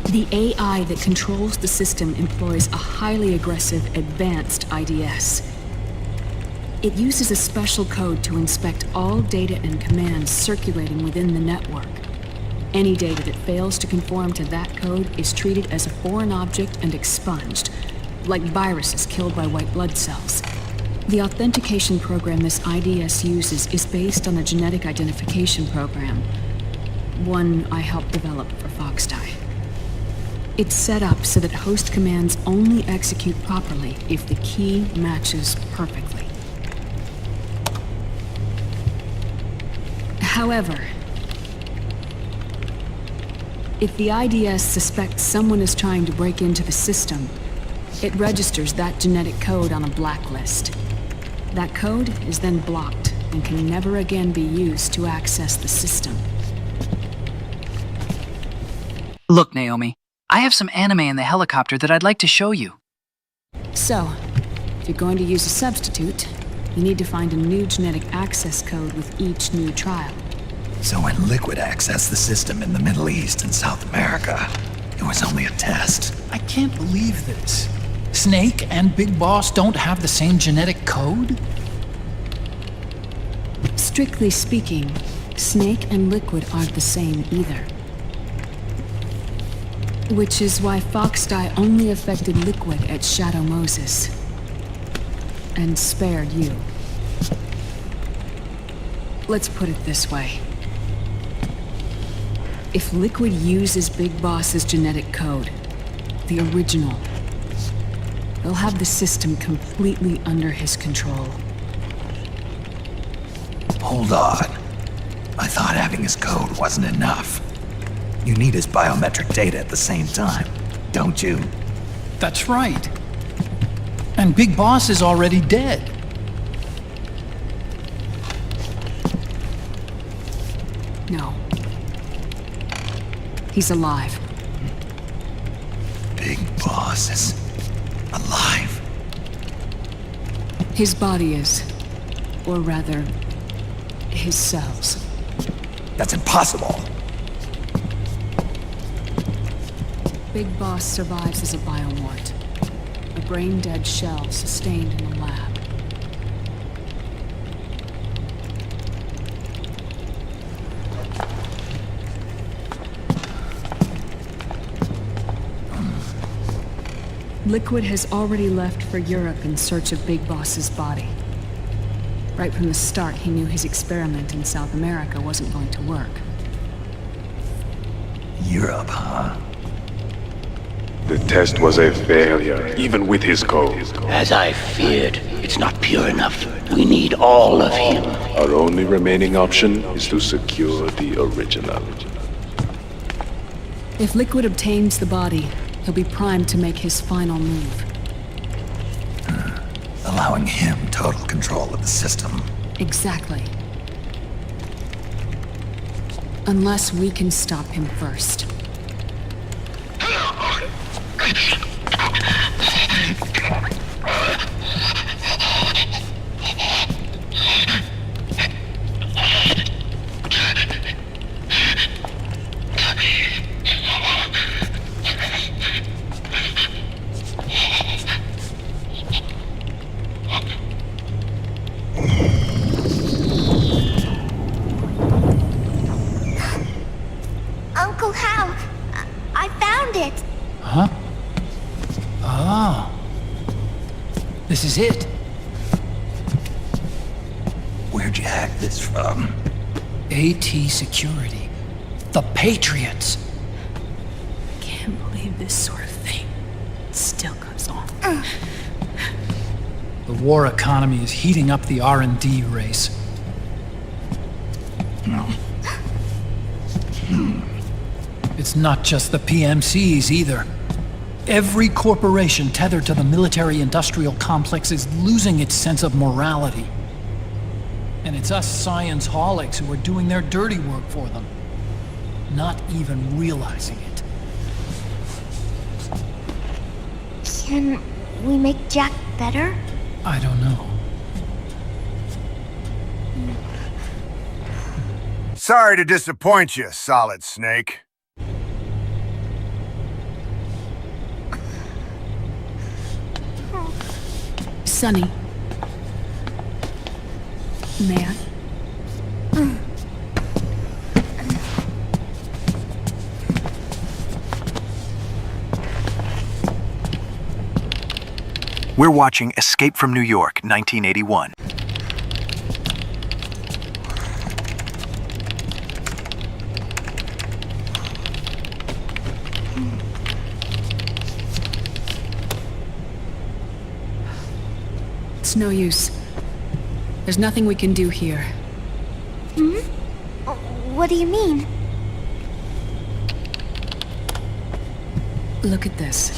The AI that controls the system employs a highly aggressive, advanced IDS. It uses a special code to inspect all data and commands circulating within the network. Any data that fails to conform to that code is treated as a foreign object and expunged, like viruses killed by white blood cells. The authentication program this IDS uses is based on a genetic identification program, one I helped develop for Foxdie. It's set up so that host commands only execute properly if the key matches perfectly. However, if the IDS suspects someone is trying to break into the system, it registers that genetic code on a blacklist. That code is then blocked and can never again be used to access the system. Look, Naomi, I have some anime in the helicopter that I'd like to show you. So, if you're going to use a substitute, you need to find a new genetic access code with each new trial. So when Liquid accessed the system in the Middle East and South America, it was only a test. I can't believe this. Snake and Big Boss don't have the same genetic code? Strictly speaking, Snake and Liquid aren't the same either. Which is why Foxdie only affected Liquid at Shadow Moses. And spared you. Let's put it this way. If Liquid uses Big Boss's genetic code, the original, they'll have the system completely under his control. Hold on. I thought having his code wasn't enough. You need his biometric data at the same time, don't you? That's right. And Big Boss is already dead. No. He's alive. Big Boss is alive. His body is. Or rather, his cells. That's impossible. Big Boss survives as a biomort. A brain-dead shell sustained in the lab. Liquid has already left for Europe in search of Big Boss's body. Right from the start, he knew his experiment in South America wasn't going to work. Europe, huh? The test was a failure, even with his code. As I feared, it's not pure enough. We need all of him. Our only remaining option is to secure the original. If Liquid obtains the body, he'll be primed to make his final move. Allowing him total control of the system. Exactly. Unless we can stop him first. Uncle Hal, I found it. Huh? Oh. This is it. Where'd you hack this from? AT Security. The Patriots. Can't believe this sort of thing still goes on. The war economy is heating up the R&D race. No. It's not just the PMCs either. Every corporation tethered to the military-industrial complex is losing its sense of morality. And it's us science-holics who are doing their dirty work for them, not even realizing it. Can we make Jack better? I don't know. Sorry to disappoint you, Solid Snake. Sonny. May I? We're watching Escape from New York, 1981. It's no use. There's nothing we can do here. Hmm? What do you mean? Look at this.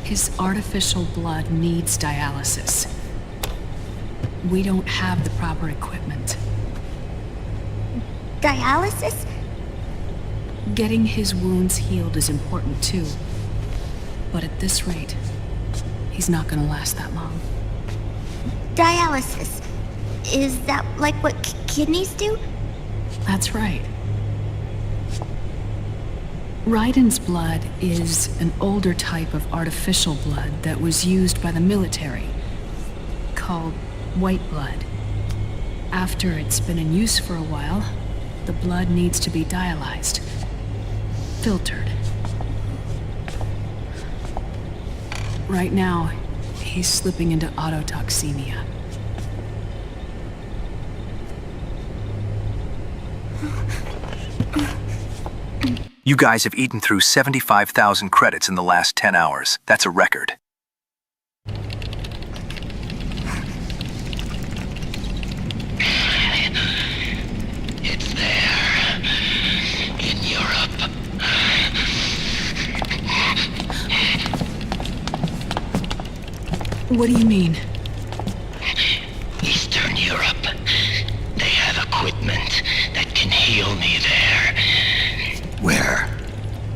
His artificial blood needs dialysis. We don't have the proper equipment. Dialysis? Getting his wounds healed is important too. But at this rate, he's not gonna last that long. Dialysis. Is that like what kidneys do? That's right. Raiden's blood is an older type of artificial blood that was used by the military, called white blood. After it's been in use for a while, the blood needs to be dialyzed, filtered. Right now, he's slipping into autotoxemia. You guys have eaten through 75,000 credits in the last 10 hours. That's a record. It's there. In Europe. What do you mean? Eastern Europe. They have equipment that can heal me there. Where?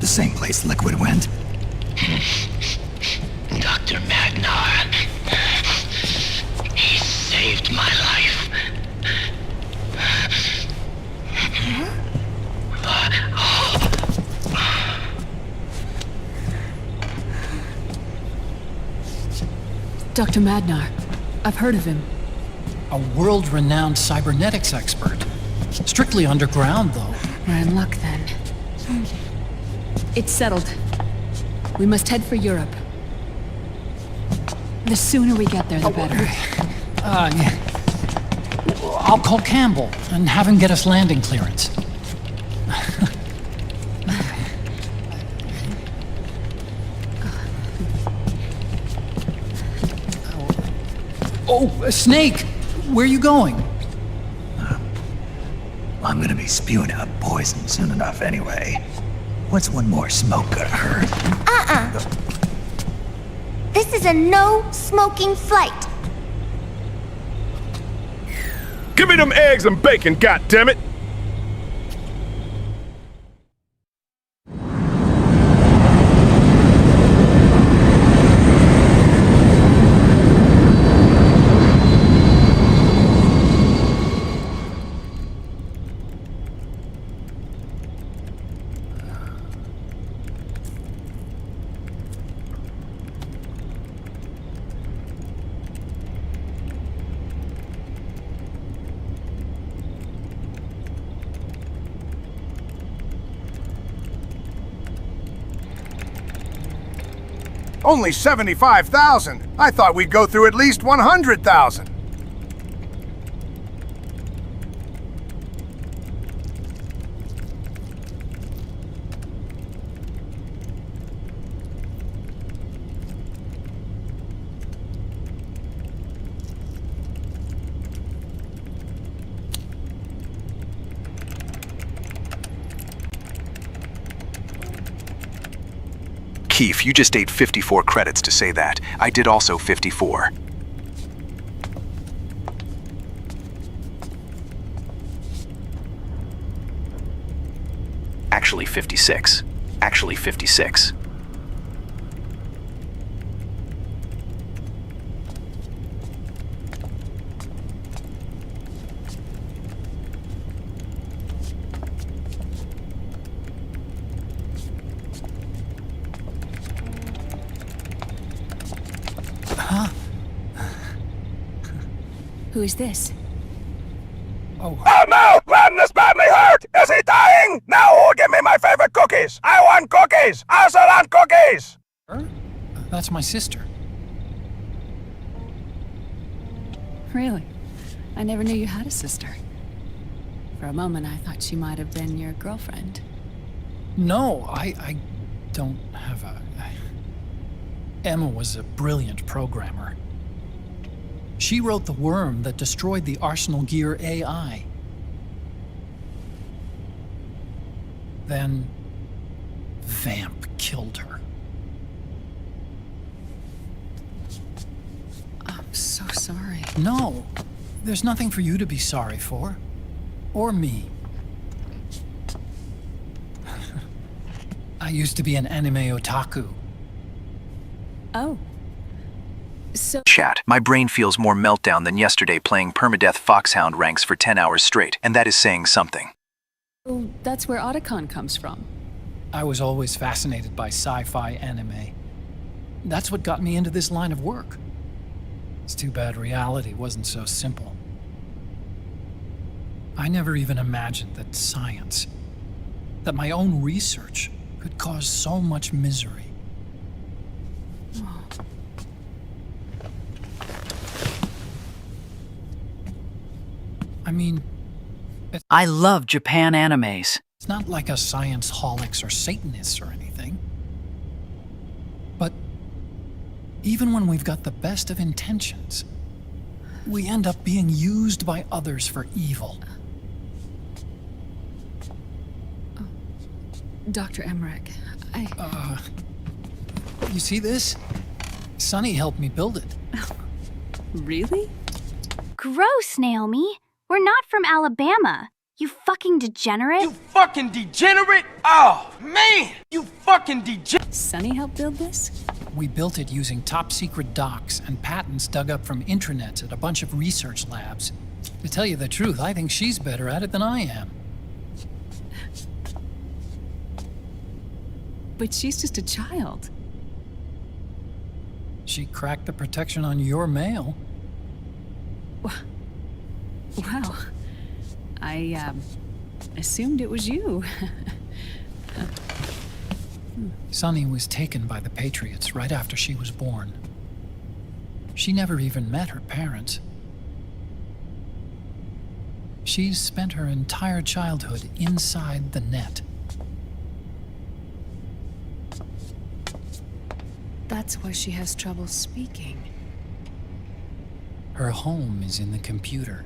The same place Liquid went? Dr. Magnar. He saved my life. Dr. Magnar. I've heard of him. A world-renowned cybernetics expert. Strictly underground, though. We're in luck, then. It's settled. We must head for Europe. The sooner we get there, the better. I'll call Campbell and have him get us landing clearance. Oh, Snake! Where are you going? I'm gonna be spewing out poison soon enough anyway. What's one more smoke gonna hurt? This is a no-smoking flight. Give me them eggs and bacon, goddammit! Only 75,000. I thought we'd go through at least 100,000. Keith, you just ate 54 credits to say that. I did also 54. Actually 56. Actually 56. Who is this? I'm out! Glenn is badly hurt! Is he dying? Now who'll give me my favorite cookies? I want cookies! I also want cookies! Her? That's my sister. Really? I never knew you had a sister. For a moment, I thought she might have been your girlfriend. No, I don't have a... Emma was a brilliant programmer. She wrote the worm that destroyed the Arsenal Gear AI. Then, Vamp killed her. I'm so sorry. No, there's nothing for you to be sorry for. Or me. I used to be an anime otaku. Oh. So Chat, my brain feels more meltdown than yesterday playing permadeath Foxhound ranks for 10 hours straight, and that is saying something. Oh, that's where Otacon comes from. I was always fascinated by sci-fi anime. That's what got me into this line of work. It's too bad reality wasn't so simple. I never even imagined that science, that my own research, could cause so much misery. Oh. I mean... I love Japan animes. It's not like a science-holics or Satanists or anything. But even when we've got the best of intentions, we end up being used by others for evil. Oh. Dr. Emmerich, You see this? Sonny helped me build it. Really? Gross, Naomi. We're not from Alabama. You fucking degenerate. You fucking degenerate? Oh, man! You fucking degenerate! Sonny helped build this? We built it using top-secret docs and patents dug up from intranets at a bunch of research labs. To tell you the truth, I think she's better at it than I am. But she's just a child. She cracked the protection on your mail. Wow. I, assumed it was you. Sunny was taken by the Patriots right after she was born. She never even met her parents. She's spent her entire childhood inside the net. That's why she has trouble speaking. Her home is in the computer.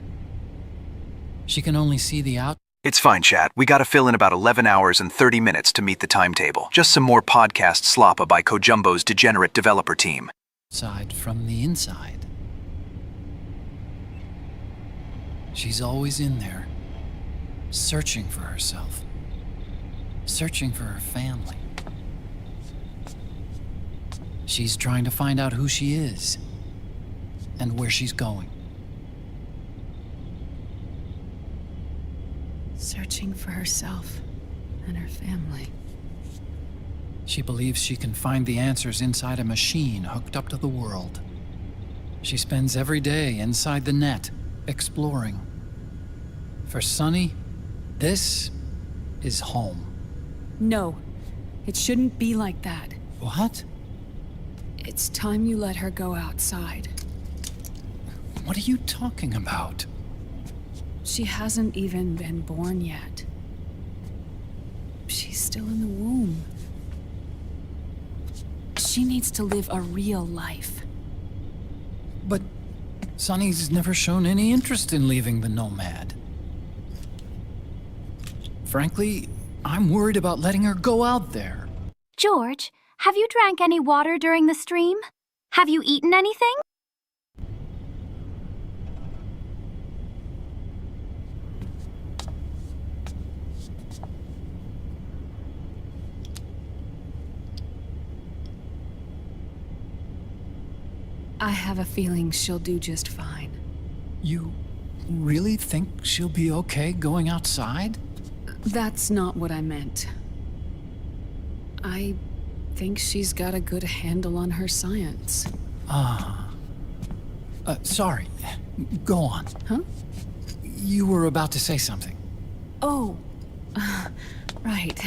She can only see the out. It's fine, chat. We gotta fill in about 11 hours and 30 minutes to meet the timetable. Just some more podcast sloppa by Kojumbo's degenerate developer team. Side from the inside. She's always in there, searching for herself, searching for her family. She's trying to find out who she is and where she's going. Searching for herself and her family. She believes she can find the answers inside a machine hooked up to the world. She spends every day inside the net, exploring. For Sunny, this is home. No, it shouldn't be like that. What? It's time you let her go outside. What are you talking about? She hasn't even been born yet. She's still in the womb. She needs to live a real life. But Sunny's never shown any interest in leaving the Nomad. Frankly, I'm worried about letting her go out there. George, have you drank any water during the stream? Have you eaten anything? I have a feeling she'll do just fine. You really think she'll be okay going outside? That's not what I meant. I think she's got a good handle on her science. Sorry. Go on. Huh? You were about to say something. Oh, right.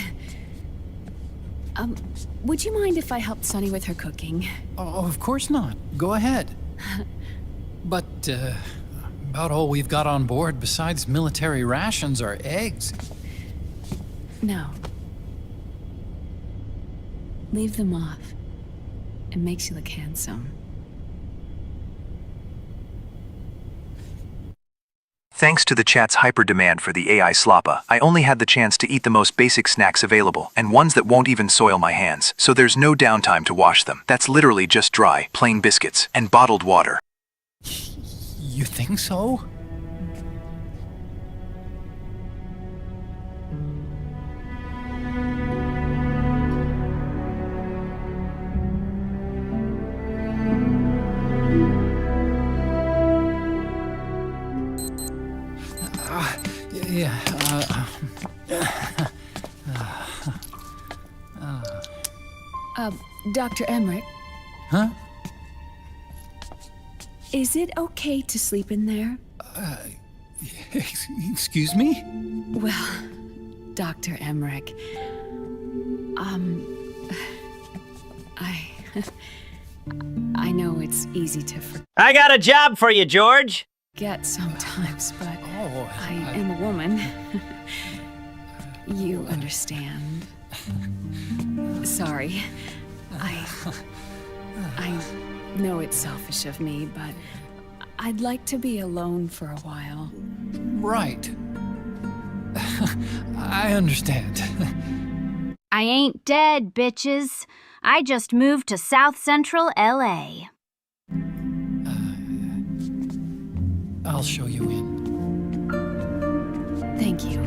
Would you mind if I helped Sunny with her cooking? Oh, of course not. Go ahead. But, about all we've got on board besides military rations are eggs. No. Leave them off. It makes you look handsome. Thanks to the chat's hyper-demand for the AI sloppa, I only had the chance to eat the most basic snacks available, and ones that won't even soil my hands, so there's no downtime to wash them. That's literally just dry, plain biscuits, and bottled water. You think so? Dr. Emmerich, Huh? is it okay to sleep in there? Excuse me? Well, Dr. Emmerich, I know it's easy to I got a job for you, George. forget sometimes, but I am a woman. You understand. Sorry. I know it's selfish of me, but I'd like to be alone for a while. Right. I understand. I ain't dead, bitches. I just moved to South Central LA. I'll show you in. Thank you.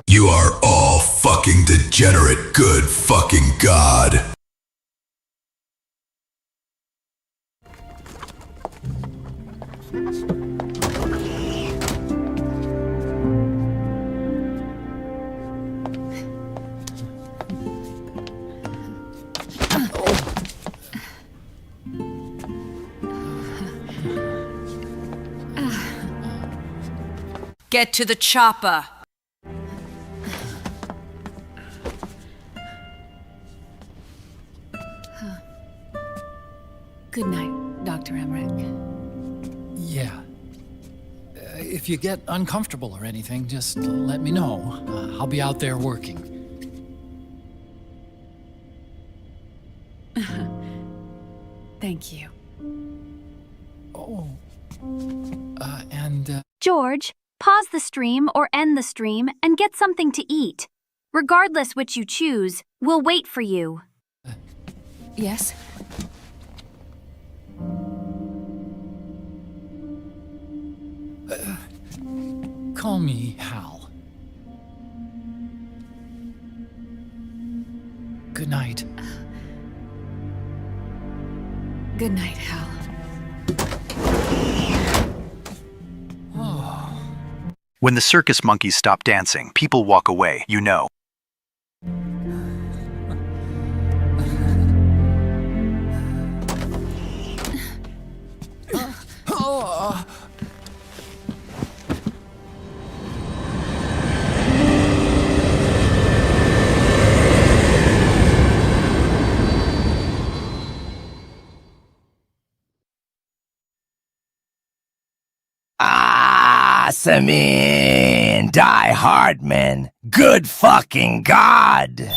You are all fucking degenerate, good fucking God. Get to the chopper. Good night, Dr. Emmerich. Yeah. If you get uncomfortable or anything, just let me know. I'll be out there working. Thank you. Oh. George, pause the stream or end the stream and get something to eat. Regardless which you choose, we'll wait for you. Yes? Call me Hal. Good night. Good night, Hal. When the circus monkeys stop dancing, people walk away, you know. Awesome, Die Hardman. Good fucking God.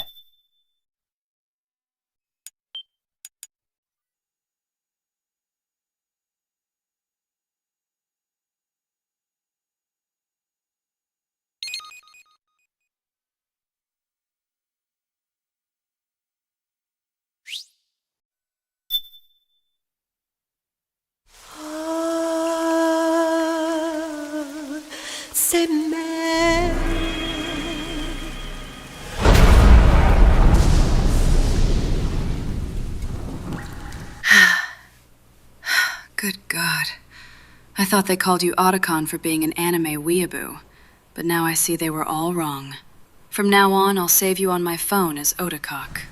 say man. Good God. I thought they called you Otacon for being an anime weeaboo, but now I see they were all wrong. From now on, I'll save you on my phone as Otacock.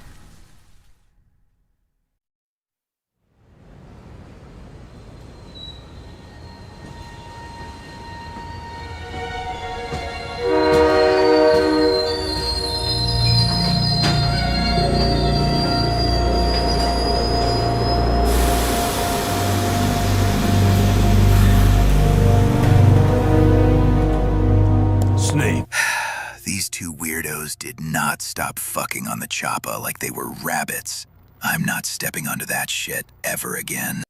These two weirdos did not stop fucking on the choppa like they were rabbits. I'm not stepping onto that shit ever again.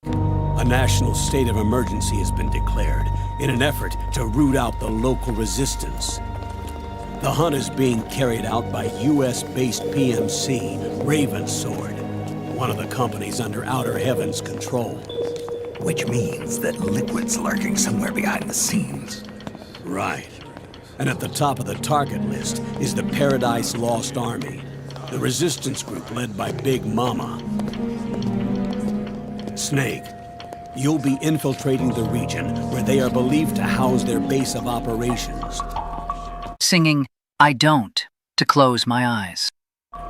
A national state of emergency has been declared in an effort to root out the local resistance. The hunt is being carried out by US-based PMC, Ravensword, one of the companies under Outer Heaven's control. Which means that Liquid's lurking somewhere behind the scenes. Right. And at the top of the target list is the Paradise Lost Army, the resistance group led by Big Mama. Snake, you'll be infiltrating the region where they are believed to house their base of operations. Singing I Don't to close my eyes.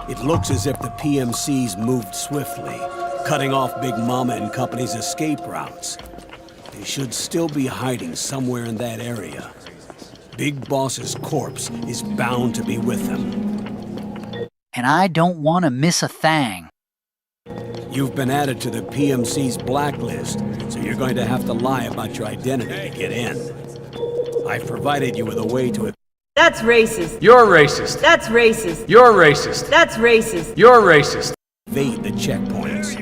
It looks as if the PMCs moved swiftly, cutting off Big Mama and company's escape routes. They should still be hiding somewhere in that area. Big Boss's corpse is bound to be with them. And I don't want to miss a thing. You've been added to the PMC's blacklist, so you're going to have to lie about your identity to get in. I've provided you with a way to... That's racist. You're racist. That's racist. You're racist. That's racist. You're racist. Evade the checkpoints.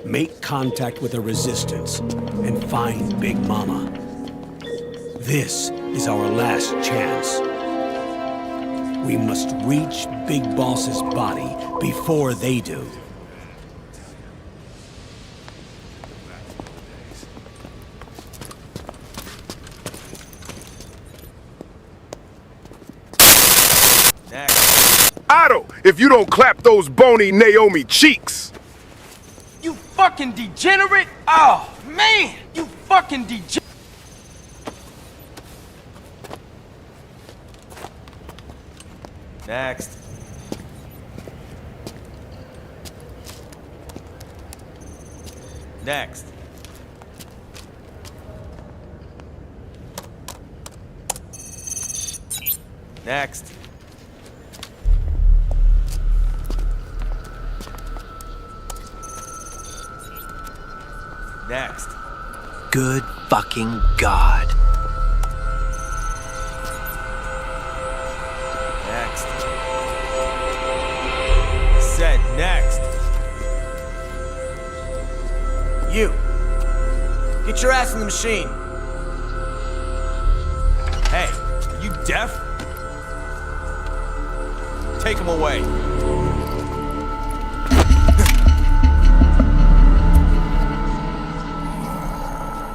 Make contact with the resistance and find Big Mama. This is our last chance. We must reach Big Boss's body before they do. Otto, if you don't clap those bony Naomi cheeks! You fucking degenerate! Oh, man! You fucking degenerate! Next. Next. Next. Next. Good fucking God. Next. Said next. You. Get your ass in the machine. Hey, are you deaf? Take him away.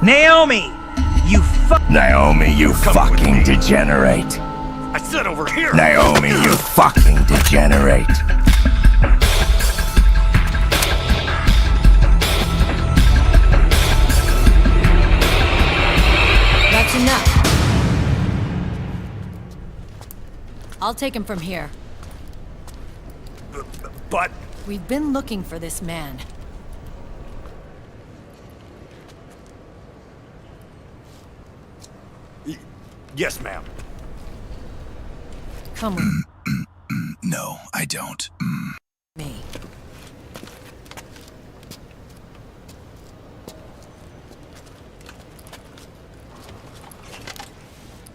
Naomi! You Naomi, you fucking degenerate. I said over here! Naomi, you fucking degenerate. That's enough. I'll take him from here. But... We've been looking for this man. Yes, ma'am. Come with No, I don't. me.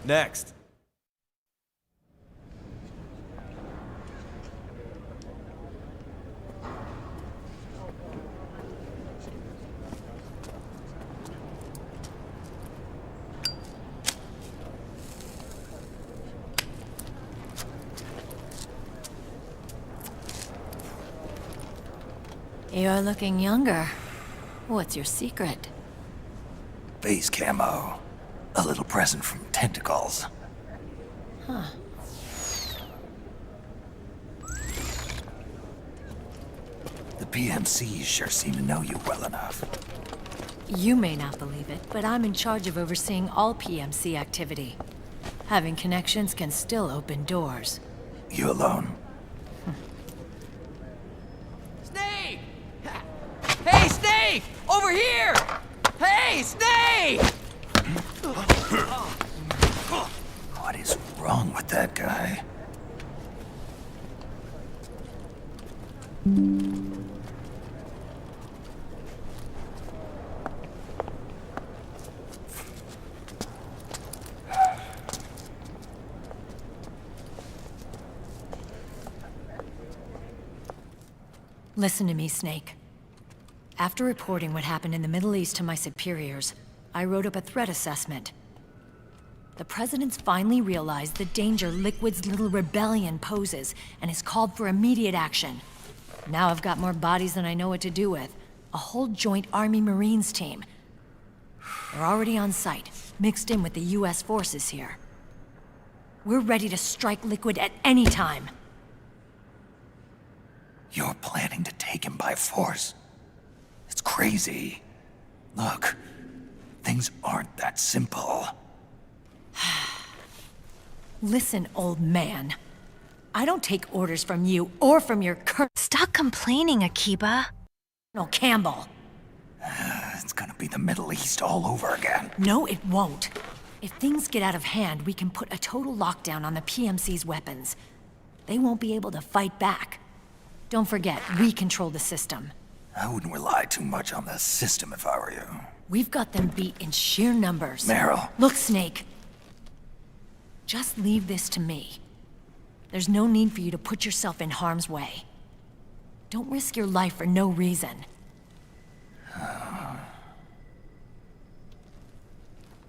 Next. You're looking younger. What's your secret? Face camo. A little present from Tentacles. Huh. The PMCs sure seem to know you well enough. You may not believe it, but I'm in charge of overseeing all PMC activity. Having connections can still open doors. You alone? Snake! Hey, Snake! Over here! Hey, Snake! What is wrong with that guy? Listen to me, Snake. After reporting what happened in the Middle East to my superiors, I wrote up a threat assessment. The President's finally realized the danger Liquid's little rebellion poses and has called for immediate action. Now I've got more bodies than I know what to do with. A whole joint Army-Marines team. They're already on site, mixed in with the U.S. forces here. We're ready to strike Liquid at any time. You're planning to take him by force. It's crazy. Look, things aren't that simple. Listen, old man. I don't take orders from you or from your Stop complaining, Akiba. Colonel Campbell. It's gonna be the Middle East all over again. No, it won't. If things get out of hand, we can put a total lockdown on the PMC's weapons. They won't be able to fight back. Don't forget, we control the system. I wouldn't rely too much on the system if I were you. We've got them beat in sheer numbers. Meryl. Look, Snake. Just leave this to me. There's no need for you to put yourself in harm's way. Don't risk your life for no reason.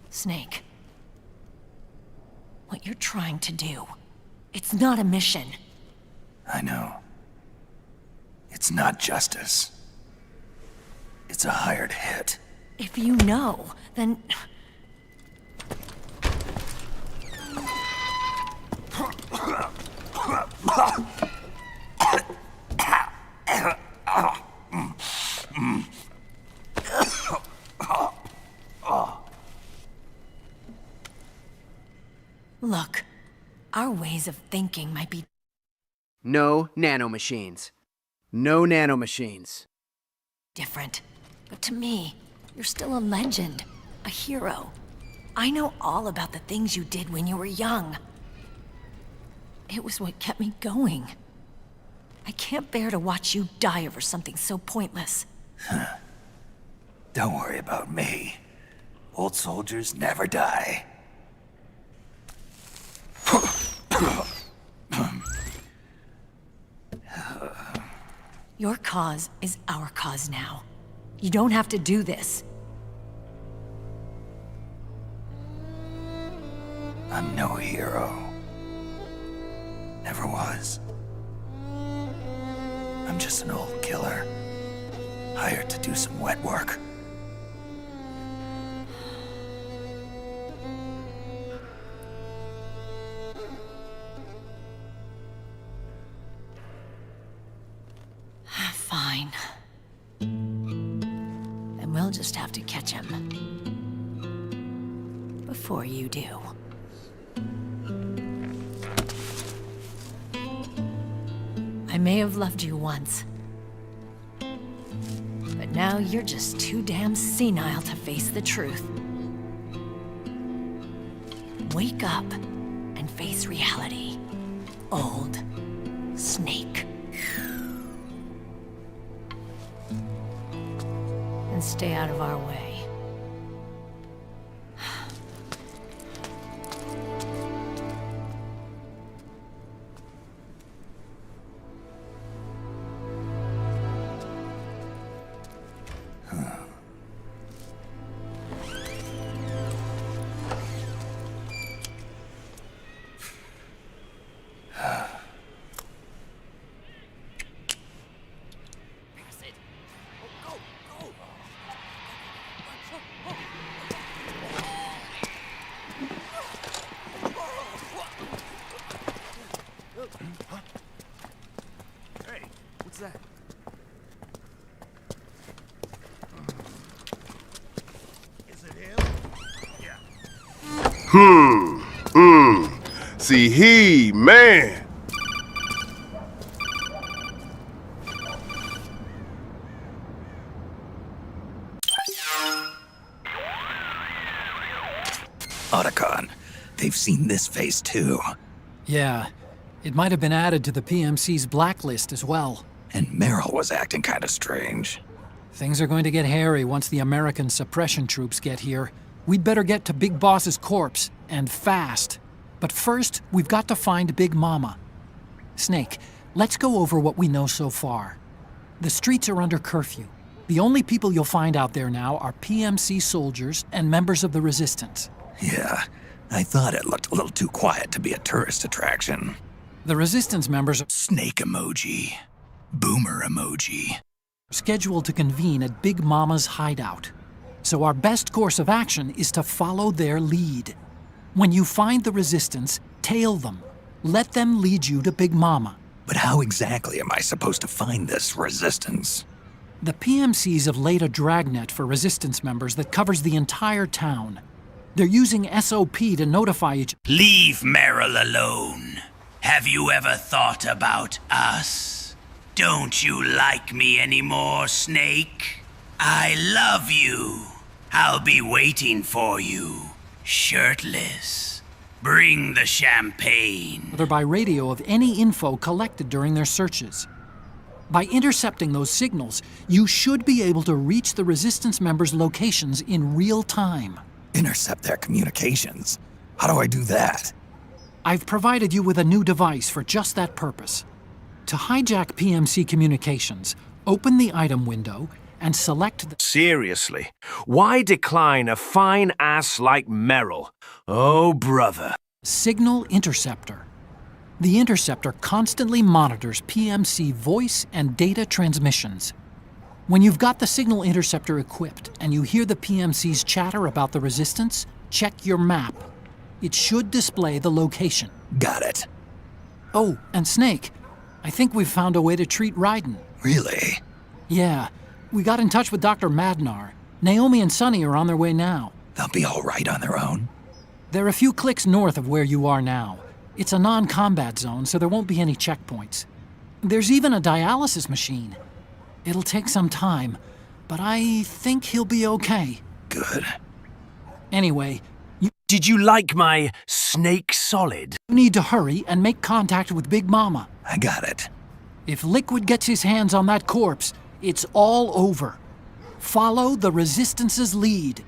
Snake. What you're trying to do, it's not a mission. I know. It's not justice. It's a hired hit. If you know, then... Look, our ways of thinking might be... No nanomachines. No nanomachines. different. But to me, you're still a legend, a hero. I know all about the things you did when you were young. It was what kept me going. I can't bear to watch you die over something so pointless. Don't worry about me. Old soldiers never die. Your cause is our cause now. You don't have to do this. I'm no hero. Never was. I'm just an old killer, hired to do some wet work. Fine. Then we'll just have to catch him. Before you do. I may have loved you once. But now you're just too damn senile to face the truth. Wake up and face reality. Old Snake. And stay out of our way. See, man. Otacon, they've seen this face too. Yeah, it might have been added to the PMC's blacklist as well. And Meryl was acting kind of strange. Things are going to get hairy once the American suppression troops get here. We'd better get to Big Boss's corpse, and fast. But first, we've got to find Big Mama. Snake, let's go over what we know so far. The streets are under curfew. The only people you'll find out there now are PMC soldiers and members of the Resistance. Yeah, I thought it looked a little too quiet to be a tourist attraction. The Resistance members are snake emoji, boomer emoji, scheduled to convene at Big Mama's hideout. So our best course of action is to follow their lead. When you find the Resistance, tail them. Let them lead you to Big Mama. But how exactly am I supposed to find this Resistance? The PMCs have laid a dragnet for Resistance members that covers the entire town. They're using SOP to notify each— Leave Meryl alone. Have you ever thought about us? Don't you like me anymore, Snake? I love you. I'll be waiting for you, shirtless. Bring the champagne. They're by radio of any info collected during their searches. By intercepting those signals, you should be able to reach the Resistance members' locations in real time. Intercept their communications? How do I do that? I've provided you with a new device for just that purpose. To hijack PMC communications, open the item window and select the— Seriously, why decline a fine ass like Meryl? Oh, brother. Signal Interceptor. The Interceptor constantly monitors PMC voice and data transmissions. When you've got the Signal Interceptor equipped and you hear the PMC's chatter about the Resistance, check your map. It should display the location. Got it. Oh, and Snake, I think we've found a way to treat Raiden. Really? Yeah. We got in touch with Dr. Madnar. Naomi and Sonny are on their way now. They'll be all right on their own? They're a few clicks north of where you are now. It's a non-combat zone, so there won't be any checkpoints. There's even a dialysis machine. It'll take some time, but I think he'll be okay. Good. Anyway, did you like my snake solid? You need to hurry and make contact with Big Mama. I got it. If Liquid gets his hands on that corpse, it's all over. Follow the Resistance's lead.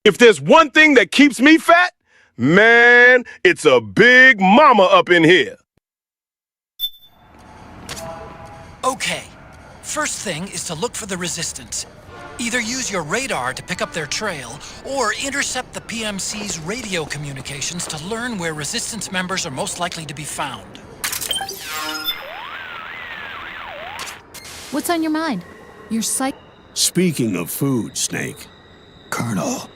If there's one thing that keeps me fat, man, it's a Big Mama up in here. Okay. First thing is to look for the Resistance. Either use your radar to pick up their trail, or intercept the PMC's radio communications to learn where Resistance members are most likely to be found. What's on your mind? Your psych— Speaking of food, Snake. Colonel,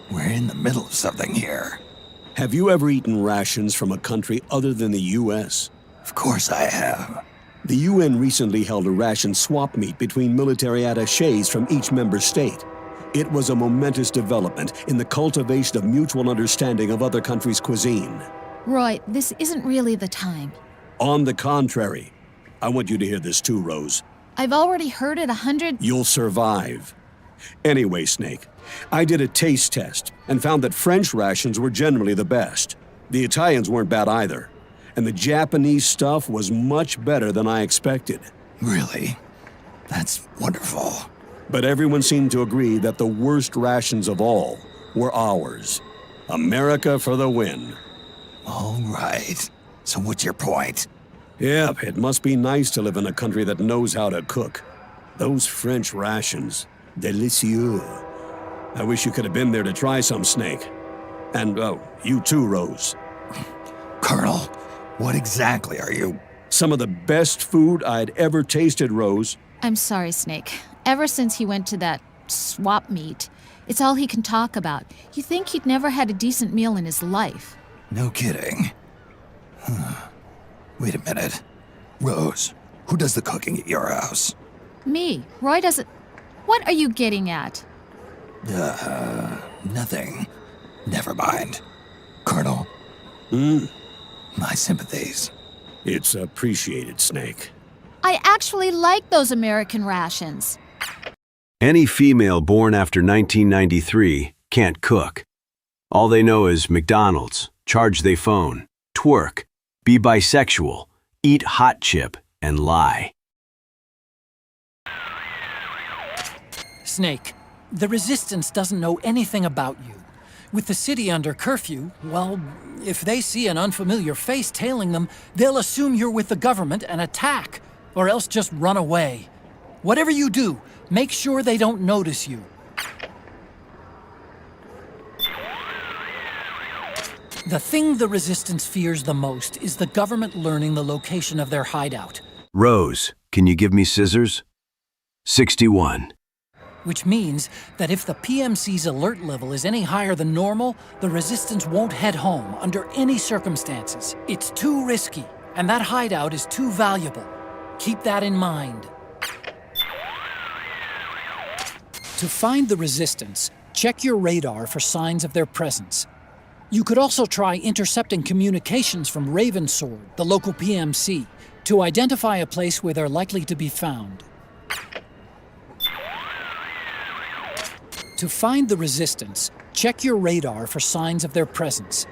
we're in the middle of something here. Have you ever eaten rations from a country other than the U.S.? Of course I have. The UN recently held a ration swap meet between military attachés from each member state. It was a momentous development in the cultivation of mutual understanding of other countries' cuisine. Roy, this isn't really the time. On the contrary. I want you to hear this too, Rose. I've already heard it 100— You'll survive. Anyway, Snake, I did a taste test and found that French rations were generally the best. The Italians weren't bad either. And the Japanese stuff was much better than I expected. Really? That's wonderful. But everyone seemed to agree that the worst rations of all were ours. America for the win. All right. So what's your point? Yep, it must be nice to live in a country that knows how to cook. Those French rations, délicieux. I wish you could have been there to try some, Snake. And, oh, you too, Rose. Colonel, what exactly are you? Some of the best food I'd ever tasted, Rose. I'm sorry, Snake. Ever since he went to that swap meet, it's all he can talk about. You think he'd never had a decent meal in his life. No kidding. Wait a minute. Rose, Who does the cooking at your house? Me. Roy doesn't... What are you getting at? Nothing. Never mind. Colonel. My sympathies. It's appreciated, Snake. I actually like those American rations. Any female born after 1993 can't cook. All they know is McDonald's, charge they phone, twerk, be bisexual, eat hot chip, and lie. Snake, the Resistance doesn't know anything about you. With the city under curfew, well, if they see an unfamiliar face tailing them, they'll assume you're with the government and attack, or else just run away. Whatever you do, make sure they don't notice you. The thing the Resistance fears the most is the government learning the location of their hideout. Rose, can you give me scissors? 61. Which means that if the PMC's alert level is any higher than normal, the Resistance won't head home under any circumstances. It's too risky, and that hideout is too valuable. Keep that in mind. To find the Resistance, check your radar for signs of their presence. You could also try intercepting communications from Ravensword, the local PMC, to identify a place where they're likely to be found. To find the Resistance, check your radar for signs of their presence.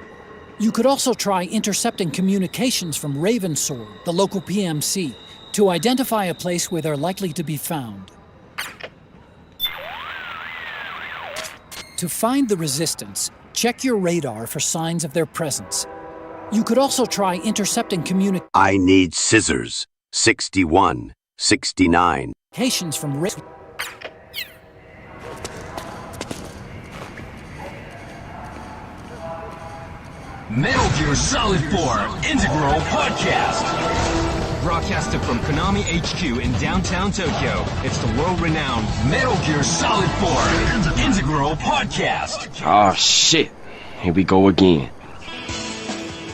You could also try intercepting communications from Ravensword, the local PMC, to identify a place where they're likely to be found. To find the Resistance, check your radar for signs of their presence. You could also try intercepting I need scissors. 61, 69. communications from Ravensword. Metal Gear Solid 4 Integral Podcast. Broadcasted from Konami HQ in downtown Tokyo, it's the world-renowned Metal Gear Solid 4 Integral Podcast. Oh shit, here we go again.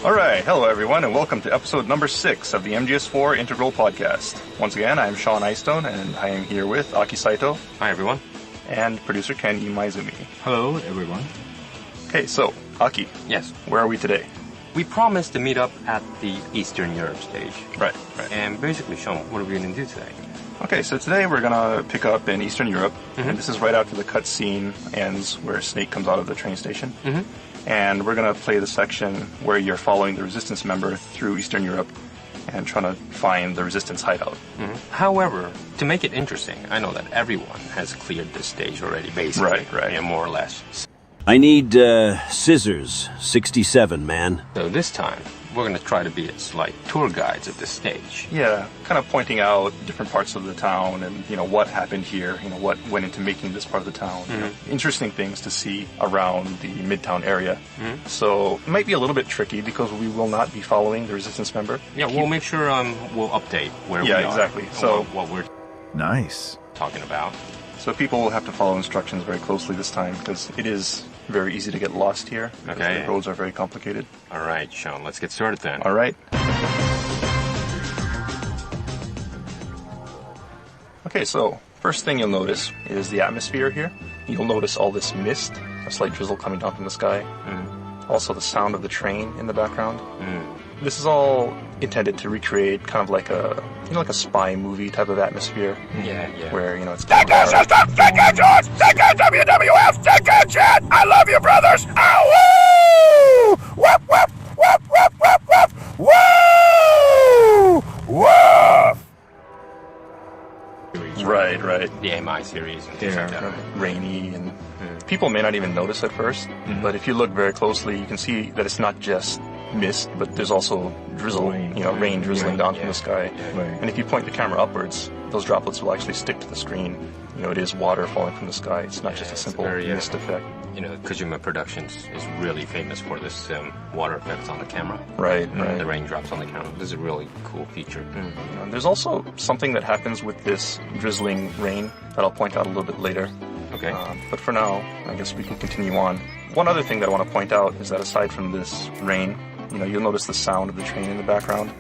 Alright, hello everyone, and welcome to episode number 6 of the MGS4 Integral Podcast. Once again, I'm Sean Eystone, and I am here with Aki Saito. Hi everyone. And producer Ken Imaizumi. Hello everyone. Okay, so, Aki. Yes. Where are we today? We promised to meet up at the Eastern Europe stage. Right. And basically, Sean, what are we going to do today? Okay, so today we're going to pick up in Eastern Europe, and this is right after the cutscene ends where Snake comes out of the train station. And we're going to play the section where you're following the Resistance member through Eastern Europe and trying to find the Resistance hideout. However, to make it interesting, I know that everyone has cleared this stage already, basically. Right. Yeah, more or less. I need, scissors. 67, man. So this time, we're going to try to be its, like, tour guides at this stage. Yeah, kind of pointing out different parts of the town and, what happened here, what went into making this part of the town. Interesting things to see around the Midtown area. So it might be a little bit tricky because we will not be following the Resistance member. Yeah, we'll make sure we'll update where we are. Yeah, exactly. So what we're talking about. So people will have to follow instructions very closely this time because it is very easy to get lost here. Okay. The roads are very complicated. All right, Sean, let's get started then. All right. Okay, so first thing you'll notice is the atmosphere here. You'll notice all this mist, a slight drizzle coming down from the sky. Also the sound of the train in the background. This is all intended to recreate kind of like a, like a spy movie type of atmosphere. Yeah. Where, it's Stick it, system! Stick it, George! Stick it, WWF! Stick it, Chad! I love you, brothers! Ow! Whoop, whoop, whoop, whoop, whoop, whoop! Woo! Woof! Right. The MI series and things like that. Rainy, and people may not even notice at first, but if you look very closely, you can see that it's not just mist, but there's also drizzle, rain drizzling down from the sky. And if you point the camera upwards, those droplets will actually stick to the screen. It is water falling from the sky. It's not just a simple mist effect. Kojima Productions is really famous for this water effects on the camera. Right. The raindrops on the camera. This is a really cool feature. There's also something that happens with this drizzling rain that I'll point out a little bit later. Okay. But for now, I guess we can continue on. One other thing that I want to point out is that aside from this rain, you'll notice the sound of the train in the background.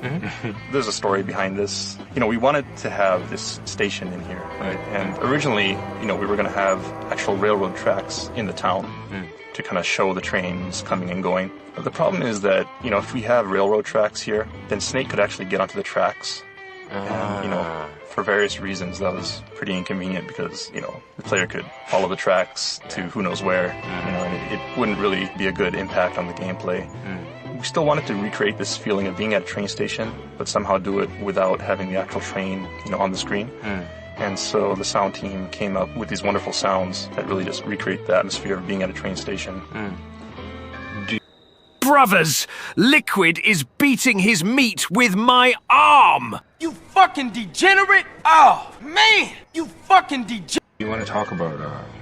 There's a story behind this. We wanted to have this station in here, right? And originally, we were going to have actual railroad tracks in the town to kind of show the trains coming and going. But the problem is that, if we have railroad tracks here, then Snake could actually get onto the tracks. And, for various reasons, that was pretty inconvenient because, the player could follow the tracks to who knows where, and it wouldn't really be a good impact on the gameplay. We still wanted to recreate this feeling of being at a train station, but somehow do it without having the actual train, on the screen. And so the sound team came up with these wonderful sounds that really just recreate the atmosphere of being at a train station. Brothers, Liquid is beating his meat with my arm! You fucking degenerate! Oh, man! You fucking degenerate! You want to talk about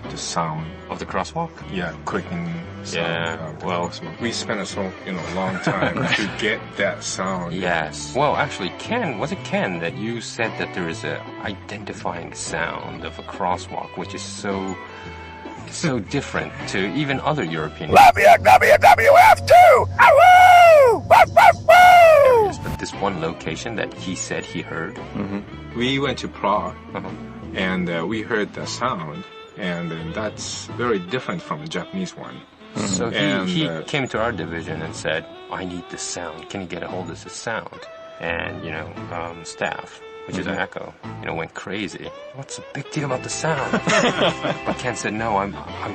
the sound of the crosswalk? Yeah, clicking sound. Yeah, well, we spent so long time to get that sound. Yes. Well, actually, was it Ken that you said that there is a identifying sound of a crosswalk, which is so different to even other European. WWF2! Awoo! Areas, but this one location that he said he heard. We went to Prague, and we heard the sound, and that's very different from the Japanese one. So he came to our division and said, "I need this sound. Can you get a hold of this sound?" And staff, which is Echo, went crazy. What's the big deal about the sound? But Ken said, no, I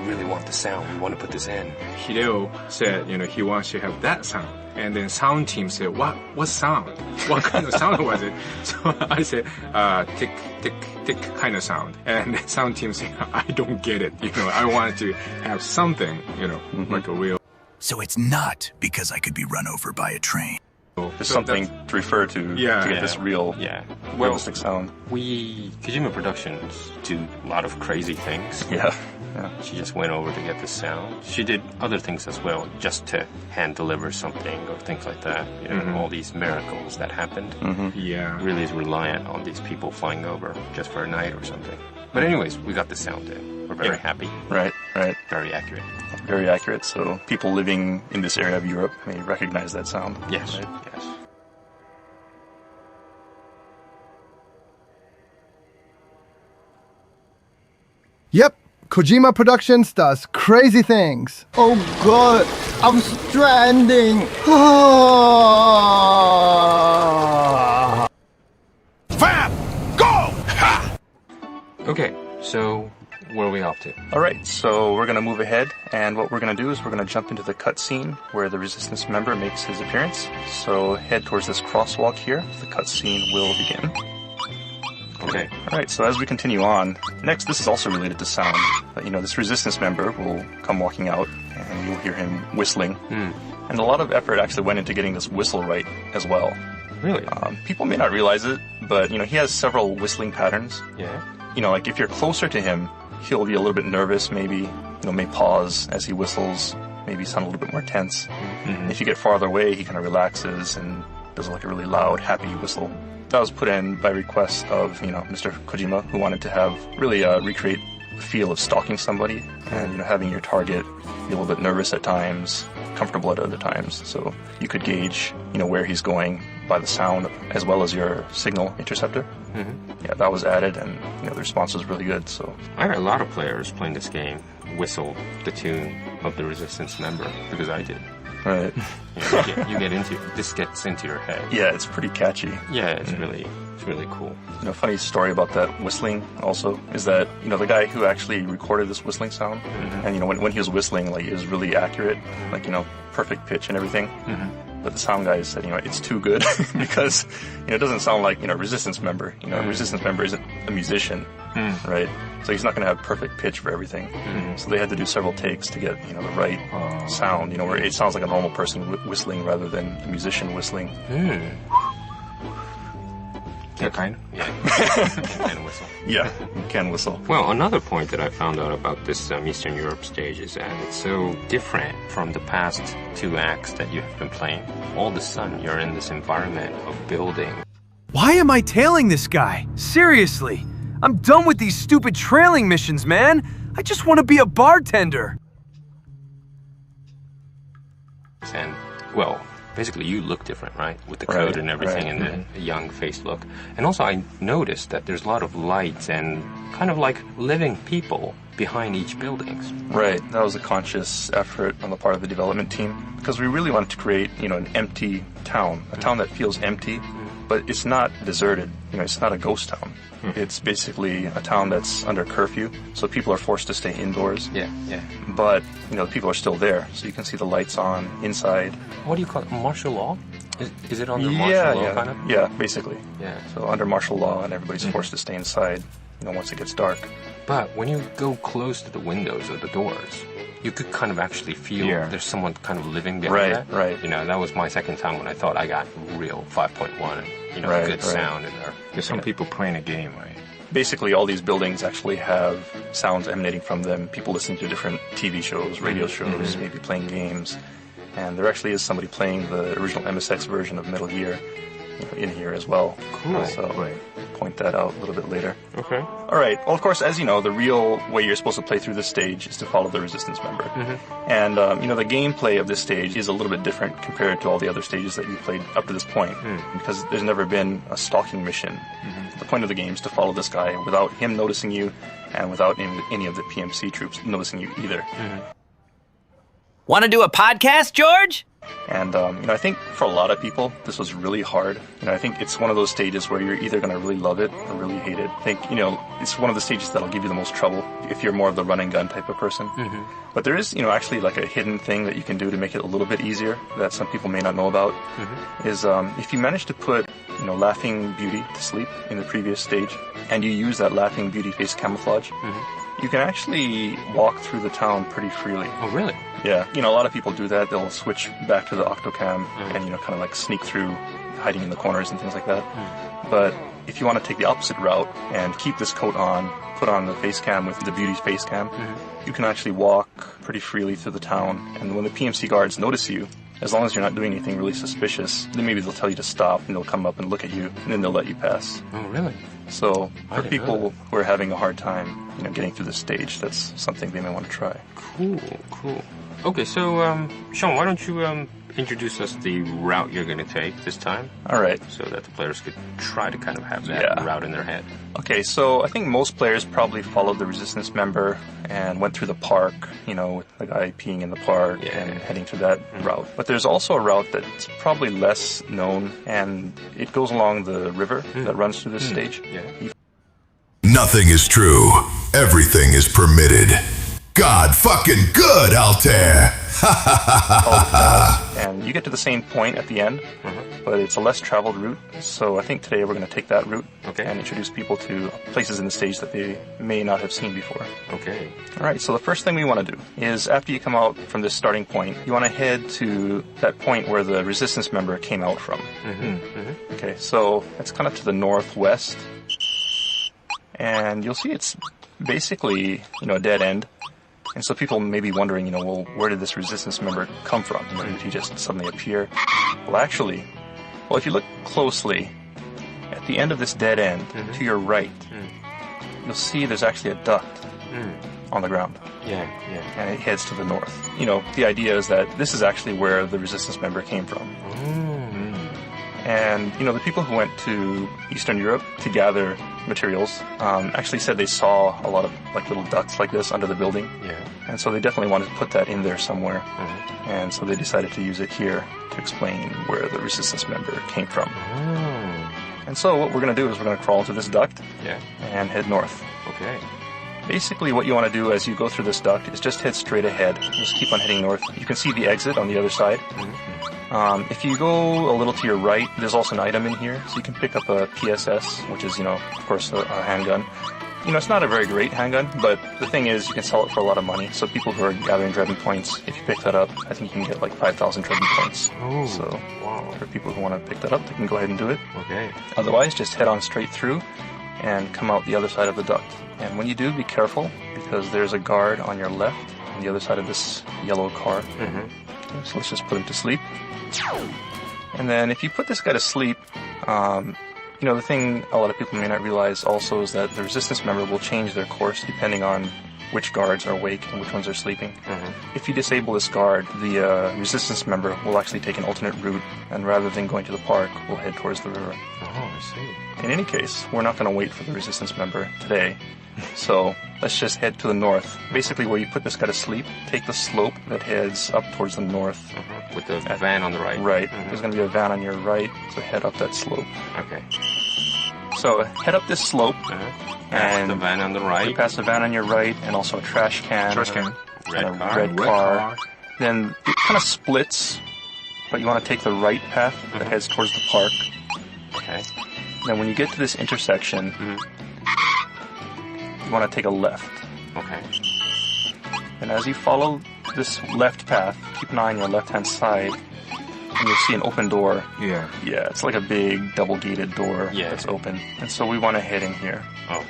really want the sound. We want to put this in. Hideo said, he wants to have that sound. And then sound team said, what sound? What kind of sound was it? So I said, tick, tick, tick kind of sound. And the sound team said, I don't get it. I wanted to have something, like a real... So it's not because I could be run over by a train. There's something to refer to get this realistic sound. Kojima Productions do a lot of crazy things. Yeah. She just went over to get the sound. She did other things as well, just to hand deliver something or things like that. All these miracles that happened. Really is reliant on these people flying over just for a night or something. But anyways, we got the sound in. We're very happy. Right. Very accurate. Very accurate. So people living in this area of Europe may recognize that sound. Yes. Right? Yes. Yep, Kojima Productions does crazy things. Oh god, I'm stranding. Vamp! Go! Ha! Okay, so where are we off to? Alright, so we're going to move ahead, and what we're going to do is we're going to jump into the cutscene where the Resistance member makes his appearance. So head towards this crosswalk here. The cutscene will begin. Okay. Alright, so as we continue on, next, this is also related to sound. This Resistance member will come walking out, and you'll hear him whistling. And a lot of effort actually went into getting this whistle right as well. Really? People may not realize it, but, he has several whistling patterns. Yeah? Like if you're closer to him, he'll be a little bit nervous, maybe, may pause as he whistles, maybe sound a little bit more tense. If you get farther away, he kind of relaxes and does like a really loud, happy whistle. That was put in by request of, Mr. Kojima, who wanted to have really recreate the feel of stalking somebody and, having your target be a little bit nervous at times, comfortable at other times. So you could gauge, where he's going by the sound as well as your signal interceptor. Yeah, that was added, and the response was really good. So I heard a lot of players playing this game whistle the tune of the Resistance member because I did. Right. You get into this gets into your head. Yeah, it's pretty catchy. Yeah, it's really cool. Funny story about that whistling also is that the guy who actually recorded this whistling sound, and when he was whistling, like it was really accurate, like perfect pitch and everything. But the sound guy said, it's too good because it doesn't sound like Resistance member. Resistance member isn't a musician, right? So he's not going to have perfect pitch for everything. So they had to do several takes to get the right sound. Where it sounds like a normal person whistling rather than a musician whistling. Yeah, kind of. Yeah. Can whistle. Yeah, you can whistle. Well, another point that I found out about this Eastern Europe stage is that it's so different from the past 2 acts that you have been playing. All of a sudden, you're in this environment of building. Why am I tailing this guy? Seriously. I'm done with these stupid trailing missions, man. I just want to be a bartender. And, well, basically you look different, right? With the coat and everything and the young face look. And also I noticed that there's a lot of lights and kind of like living people behind each buildings. Right. That was a conscious effort on the part of the development team because we really wanted to create, an empty town, a town that feels empty, but it's not deserted. It's not a ghost town. It's basically a town that's under curfew, so people are forced to stay indoors. Yeah. But, people are still there, so you can see the lights on inside. What do you call it? Martial law? Is it under martial law, kind of? Yeah, basically. Yeah. So under martial law, and everybody's forced to stay inside, once it gets dark. But when you go close to the windows or the doors, you could kind of actually feel there's someone kind of living behind that. Right. That was my second time when I thought I got real 5.1 and, good sound in there. There's some people playing a game, right? Basically, all these buildings actually have sounds emanating from them. People listening to different TV shows, radio shows, maybe playing games. And there actually is somebody playing the original MSX version of Metal Gear in here as well. Cool. So point that out a little bit later. Okay. All right. Well, of course, as you know, the real way you're supposed to play through this stage is to follow the resistance member. And, the gameplay of this stage is a little bit different compared to all the other stages that you played up to this point because there's never been a stalking mission. The point of the game is to follow this guy without him noticing you and without any of the PMC troops noticing you either. Want to do a podcast, George? And, I think for a lot of people, this was really hard. I think it's one of those stages where you're either going to really love it or really hate it. I think, it's one of the stages that'll give you the most trouble if you're more of the run and gun type of person. But there is, actually like a hidden thing that you can do to make it a little bit easier that some people may not know about is if you manage to put, Laughing Beauty to sleep in the previous stage and you use that Laughing Beauty face camouflage, you can actually walk through the town pretty freely. Oh, really? Yeah. A lot of people do that. They'll switch back to the Octocam and, kind of like sneak through, hiding in the corners and things like that. But if you want to take the opposite route and keep this coat on, put on the face cam with the Beauty's face cam, you can actually walk pretty freely through the town. And when the PMC guards notice you, as long as you're not doing anything really suspicious, then maybe they'll tell you to stop and they'll come up and look at you and then they'll let you pass. Oh, really? So for people who are having a hard time, getting through this stage, that's something they may want to try. Cool. Okay, so, Sean, why don't you introduce us the route you're going to take this time? All right. So that the players could try to kind of have that route in their head. Okay, so I think most players probably followed the resistance member and went through the park, with the guy peeing in the park and heading through that route. But there's also a route that's probably less known, and it goes along the river that runs through this stage. Nothing is true. Everything is permitted. God fucking good, Altair! And you get to the same point at the end, but it's a less traveled route. So I think today we're going to take that route and introduce people to places in the stage that they may not have seen before. Okay. All right, so the first thing we want to do is after you come out from this starting point, you want to head to that point where the resistance member came out from. Okay, so it's kind of to the northwest. And you'll see it's basically, a dead end. And so people may be wondering, well, where did this resistance member come from? Did he just suddenly appear? Well, actually, if you look closely, at the end of this dead end, to your right, you'll see there's actually a duct on the ground. Yeah. And it heads to the north. The idea is that this is actually where the resistance member came from. And, the people who went to Eastern Europe to gather materials actually said they saw a lot of little ducts like this under the building. Yeah. And so they definitely wanted to put that in there somewhere. And so they decided to use it here to explain where the resistance member came from. And so what we're going to do is we're going to crawl into this duct and head north. Okay. Basically what you want to do as you go through this duct is just head straight ahead. Just keep on heading north. You can see the exit on the other side. If you go a little to your right, there's also an item in here. So you can pick up a PSS, which is, of course, a handgun. It's not a very great handgun, but the thing is you can sell it for a lot of money. So people who are gathering Drebin points, if you pick that up, I think you can get 5,000 Drebin points. So for people who want to pick that up, they can go ahead and do it. Okay. Otherwise, just head on straight through and come out the other side of the duct. And when you do, be careful, because there's a guard on your left on the other side of this yellow car. Okay, so let's just put him to sleep. And then if you put this guy to sleep, the thing a lot of people may not realize also is that the resistance member will change their course depending on which guards are awake and which ones are sleeping. If you disable this guard, the resistance member will actually take an alternate route, and rather than going to the park, will head towards the river. Oh, I see. In any case, we're not going to wait for the resistance member today, so let's just head to the north. Basically, where you put this guy to sleep, take the slope that heads up towards the north. With the van on the right. Right. There's going to be a van on your right, so head up that slope. Okay. So head up this slope, Past the van on the right. Past the van on your right, and also a trash can. Red and a car. red car. Then it kind of splits, but you want to take the right path that heads towards the park. Okay. Then when you get to this intersection, you want to take a left. Okay. And as you follow this left path, keep an eye on your left-hand side, and you'll see an open door. Yeah. Yeah, it's like a big double-gated door that's open. And so we want to head in here. Oh.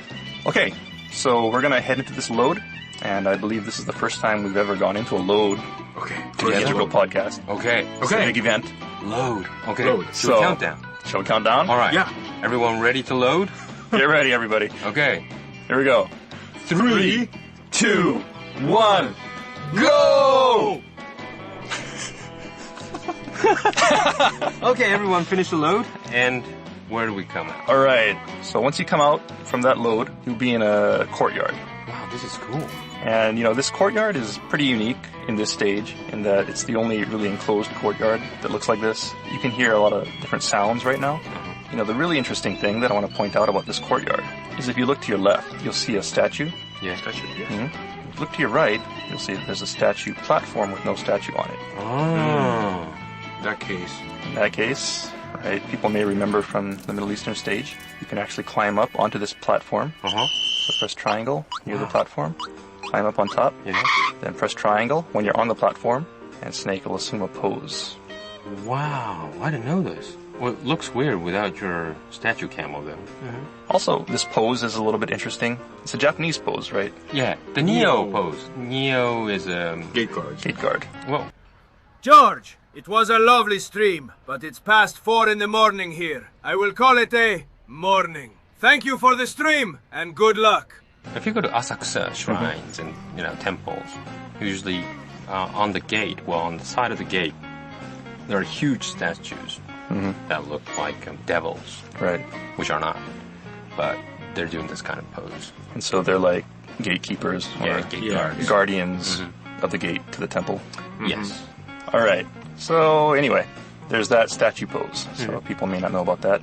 Okay, so we're going to head into this load, and I believe this is the first time we've ever gone into a load. Okay. To the Integral podcast. Okay. It's a big event. Load. Okay. Load. So countdown. Shall we count down? All right. Yeah. Everyone ready to load? Get ready, everybody. Okay. Here we go. 3, 2, 1, go! Okay, everyone finish the load, and where do we come out? All right. So once you come out from that load, you'll be in a courtyard. Wow, this is cool. And, this courtyard is pretty unique in this stage in that it's the only really enclosed courtyard that looks like this. You can hear a lot of different sounds right now. The really interesting thing that I want to point out about this courtyard is if you look to your left, you'll see a statue. Yeah, statue, yeah. If you look to your right, you'll see that there's a statue platform with no statue on it. Oh. In that case, right, people may remember from the Middle Eastern stage, you can actually climb up onto this platform. So press triangle near the platform, climb up on top, then press triangle when you're on the platform, and Snake will assume a pose. Wow, I didn't know this. Well, it looks weird without your statue camo, though. Also, this pose is a little bit interesting. It's a Japanese pose, right? Yeah, the Neo pose. Neo is a... Gate guard. Gate guard. Whoa. George, it was a lovely stream, but it's past 4 in the morning here. I will call it a morning. Thank you for the stream, and good luck. If you go to Asakusa shrines and, temples, usually on the gate, on the side of the gate, there are huge statues that look like devils. Right. Which are not. But they're doing this kind of pose. And so they're like gatekeepers or gate guards. Guardians of the gate to the temple. Yes. All right. So anyway, there's that statue pose. So people may not know about that.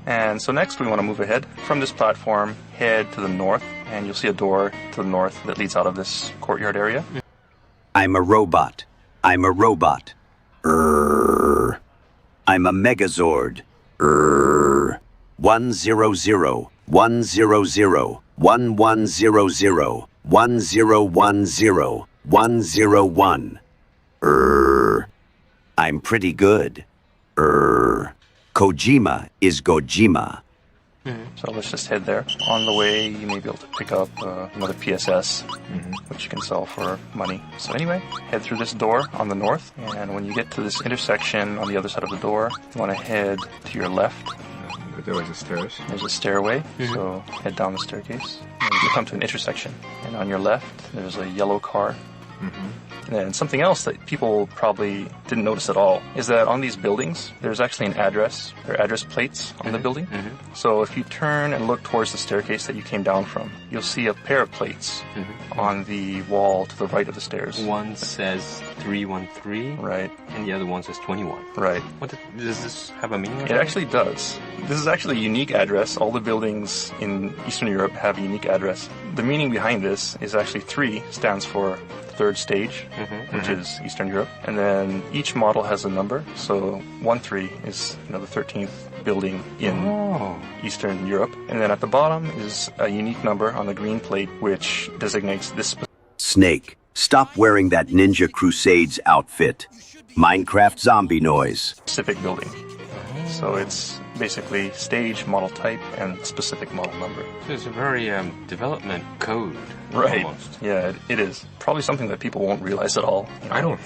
And so next we want to move ahead from this platform, head to the north, and you'll see a door to the north that leads out of this courtyard area. I'm a robot. I'm a robot. I'm a Megazord. 100 100 1100 1010 101. I'm pretty good. Kojima is Gojima. So let's just head there. On the way, you may be able to pick up another PSS, which you can sell for money. So anyway, head through this door on the north, and when you get to this intersection on the other side of the door, you want to head to your left. There was a stairs. There's a stairway, so head down the staircase. And you come to an intersection, and on your left, there's a yellow car. And something else that people probably didn't notice at all is that on these buildings, there's actually an address. There are address plates on the building. So if you turn and look towards the staircase that you came down from, you'll see a pair of plates on the wall to the right of the stairs. One says 313. Right. And the other one says 21. Right. Does this have a meaning? It actually does. This is actually a unique address. All the buildings in Eastern Europe have a unique address. The meaning behind this is actually 3 stands for third stage, which is Eastern Europe. And then each model has a number. So 13 is, the 13th building in Eastern Europe. And then at the bottom is a unique number on the green plate, which designates this. Snake, stop wearing that Ninja Crusades outfit. Minecraft zombie noise. Specific building. So it's basically stage, model type, and specific model number. So it's a very development code. Right. Almost. Yeah, it is. Probably something that people won't realize at all. I don't.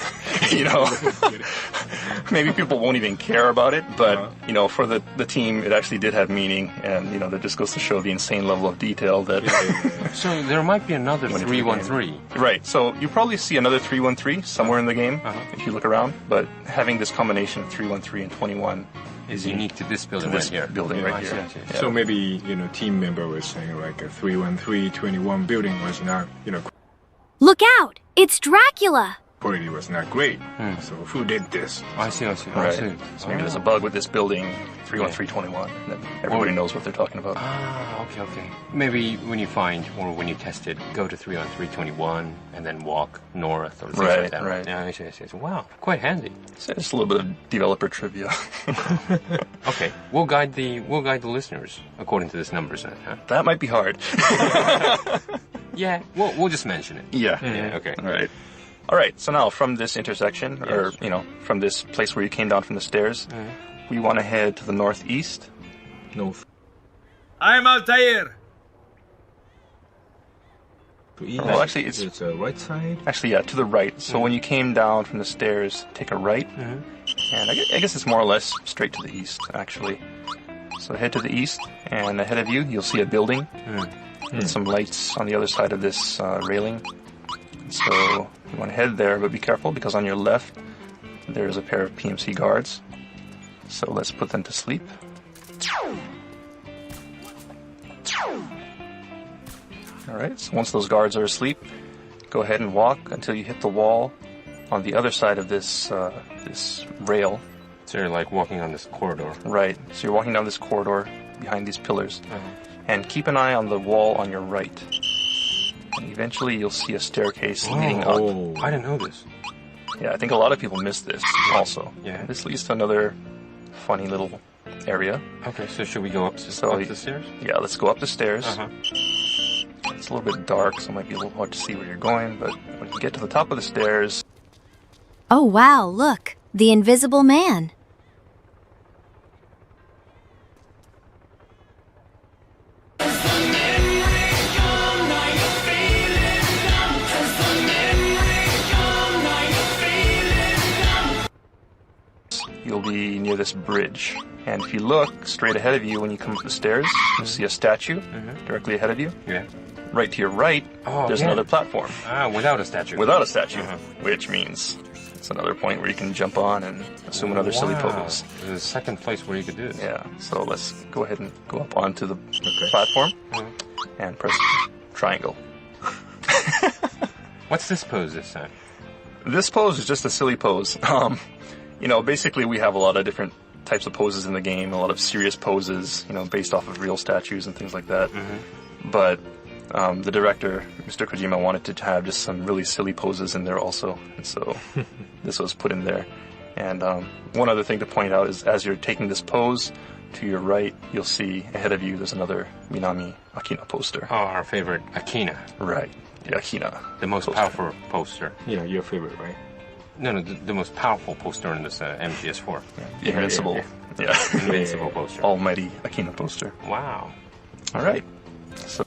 Maybe people won't even care about it, but, for the team, it actually did have meaning, and, that just goes to show the insane level of detail that... So there might be another 313. Right, so you probably see another 313 somewhere in the game, if you look around, but having this combination of 313 and 21 is unique to this building right here. Yeah. So maybe, team member was saying like a 313, 21 building was not, Look out! It's Dracula! quality was not great. So who did this? I see. Right. So maybe there's a bug with this building, 31321, that everybody knows what they're talking about. Okay. Maybe when you find, or when you test it, go to 31321 and then walk north or things like that. Right. Yeah, I see. Wow, quite handy. So just a little bit of developer trivia. Okay, we'll guide the listeners according to this numbers then, huh? That might be hard. Yeah, we'll just mention it. Yeah. Okay. All right, so now from this intersection, or, from this place where you came down from the stairs, we want to head to the northeast. North. I'm Altair. Well, actually, it's a right side? Actually, yeah, to the right. So when you came down from the stairs, take a right. And I guess it's more or less straight to the east, actually. So head to the east, and ahead of you, you'll see a building. With some lights on the other side of this railing. So you want to head there, but be careful because on your left there's a pair of PMC guards. So let's put them to sleep. Alright, so once those guards are asleep, go ahead and walk until you hit the wall on the other side of this this rail. So you're like walking on this corridor. Right, so you're walking down this corridor behind these pillars. And keep an eye on the wall on your right. And eventually you'll see a staircase leading up. I didn't know this. Yeah, I think a lot of people miss this also. Yeah. This leads to another funny little area. Okay, so should we go up the stairs? Yeah, let's go up the stairs. It's a little bit dark, so it might be a little hard to see where you're going, but when you get to the top of the stairs... Oh wow, look! The Invisible Man! You'll be near this bridge. And if you look straight ahead of you when you come up the stairs, you'll see a statue directly ahead of you. Yeah. Right to your right, there's another platform. Without a statue. Without a statue, which means it's another point where you can jump on and assume another silly pose. There's a second place where you could do this. Yeah, so let's go ahead and go up onto the platform and press triangle. What's this pose this time? This pose is just a silly pose. Basically we have a lot of different types of poses in the game, a lot of serious poses, based off of real statues and things like that. But the director, Mr. Kojima, wanted to have just some really silly poses in there also, and so this was put in there. And one other thing to point out is as you're taking this pose, to your right, you'll see ahead of you there's another Minami Akina poster. Oh, our favorite Akina. Right, the Akina. The most powerful poster. Yeah, your favorite, right? No, the most powerful poster in this MGS4. The Invincible. Yeah. Invincible poster. Almighty Akina poster. Wow. All right. So.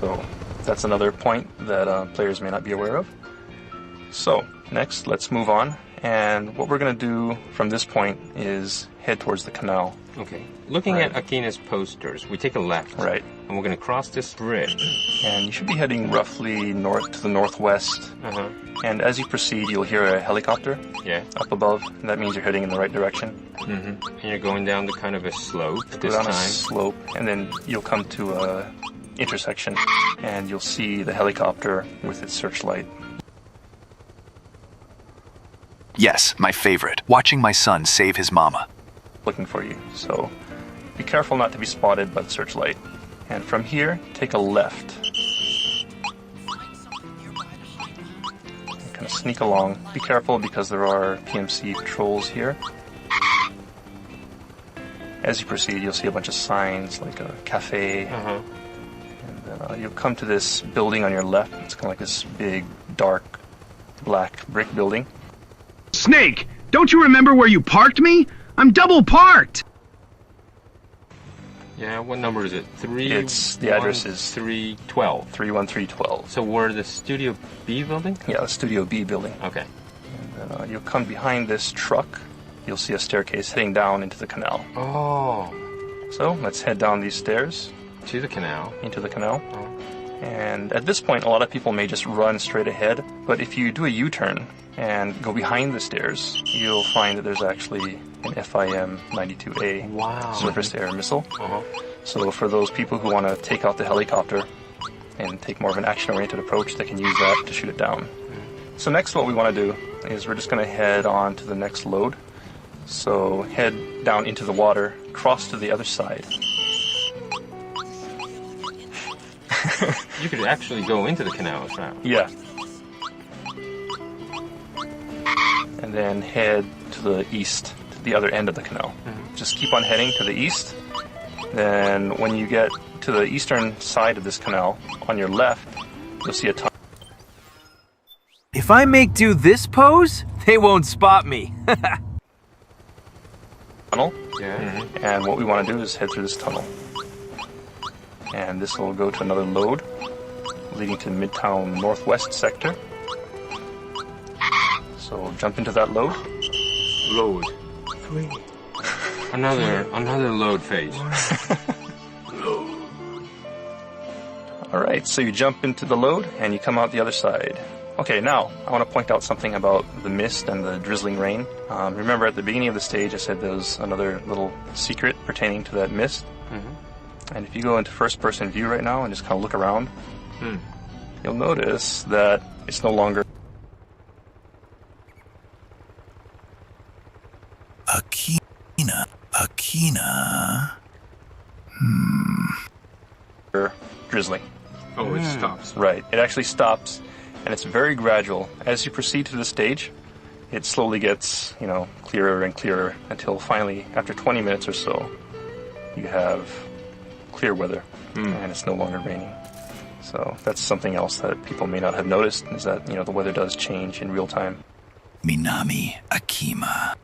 So that's another point that players may not be aware of. So next, let's move on. And what we're going to do from this point is head towards the canal. Okay. Looking at Akina's posters, we take a left. Right. And we're going to cross this bridge. And you should be heading roughly north to the northwest. And as you proceed, you'll hear a helicopter up above. And that means you're heading in the right direction. And you're going down the kind of a slope this down time. A slope, and then you'll come to a intersection, and you'll see the helicopter with its searchlight. Yes, my favorite. Watching my son save his mama. Looking for you, so be careful not to be spotted by the searchlight. And from here, take a left. Kind of sneak along. Be careful because there are PMC patrols here. as you proceed, you'll see a bunch of signs like a cafe. And then you'll come to this building on your left. It's kind of like this big, dark, black brick building. Snake, don't you remember where you parked me? I'm double parked! Yeah, what number is it? The address is 312. 31312. So we're the Studio B building? Yeah, the Studio B building. Okay. And then you'll come behind this truck. You'll see a staircase heading down into the canal. Oh. So let's head down these stairs. To the canal. Into the canal. And at this point, a lot of people may just run straight ahead. But if you do a U-turn and go behind the stairs, you'll find that there's actually an FIM 92A surface-to-air missile. So for those people who want to take out the helicopter and take more of an action-oriented approach, they can use that to shoot it down. So next what we want to do is we're just going to head on to the next load. So head down into the water, cross to the other side. You could actually go into the canal as well. Yeah. And then head to the east, to the other end of the canal. Just keep on heading to the east. Then when you get to the eastern side of this canal, on your left, you'll see a tunnel. If I make do this pose, they won't spot me. Yeah. And what we want to do is head through this tunnel. And this will go to another load, leading to Midtown Northwest sector. So jump into that load. Load. 3. Another load phase. Alright, so you jump into the load and you come out the other side. Okay, now I want to point out something about the mist and the drizzling rain. Remember at the beginning of the stage I said there was another little secret pertaining to that mist? And if you go into first-person view right now and just kind of look around, you'll notice that it's no longer Akina. Drizzling. Oh, it stops. Right. It actually stops, and it's very gradual. As you proceed to the stage, it slowly gets, clearer and clearer until finally, after 20 minutes or so, you have clear weather, and it's no longer raining. So that's something else that people may not have noticed, is that, the weather does change in real time. Minami Akima.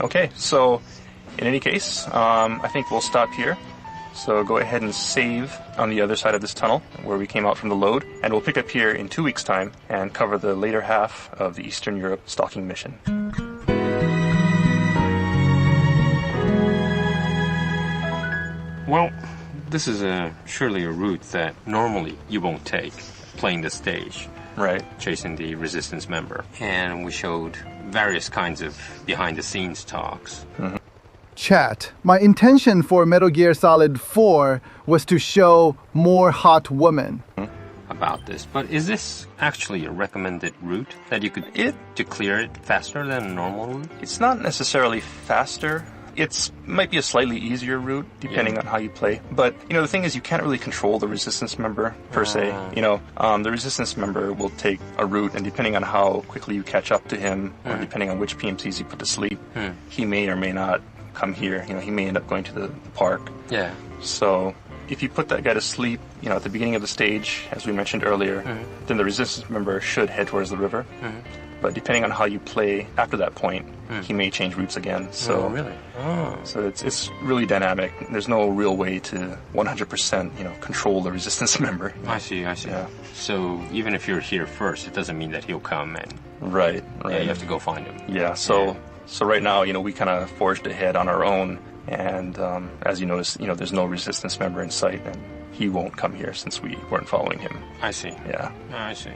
Okay, so in any case, I think we'll stop here. So go ahead and save on the other side of this tunnel where we came out from the load, and we'll pick up here in 2 weeks' time and cover the later half of the Eastern Europe stalking mission. Well, this is surely a route that normally you won't take, playing the stage. Right. Chasing the resistance member. And we showed various kinds of behind-the-scenes talks. Chat, my intention for Metal Gear Solid 4 was to show more hot women. About this, but is this actually a recommended route that you could to clear it faster than a normal route? It's not necessarily faster. It might be a slightly easier route, depending on how you play. But, the thing is, you can't really control the resistance member, per se. The resistance member will take a route, and depending on how quickly you catch up to him, or depending on which PMCs you put to sleep, he may or may not come here. He may end up going to the park. Yeah. So if you put that guy to sleep, at the beginning of the stage, as we mentioned earlier, then the resistance member should head towards the river. But depending on how you play after that point, he may change routes again. So, So it's really dynamic. There's no real way to 100%, control the resistance member. I see. Yeah. So even if you're here first, it doesn't mean that he'll come and... Right. Yeah, you have to go find him. Yeah, so right now, we kind of forged ahead on our own. And as you notice, there's no resistance member in sight, and he won't come here since we weren't following him. I see. Yeah. I see.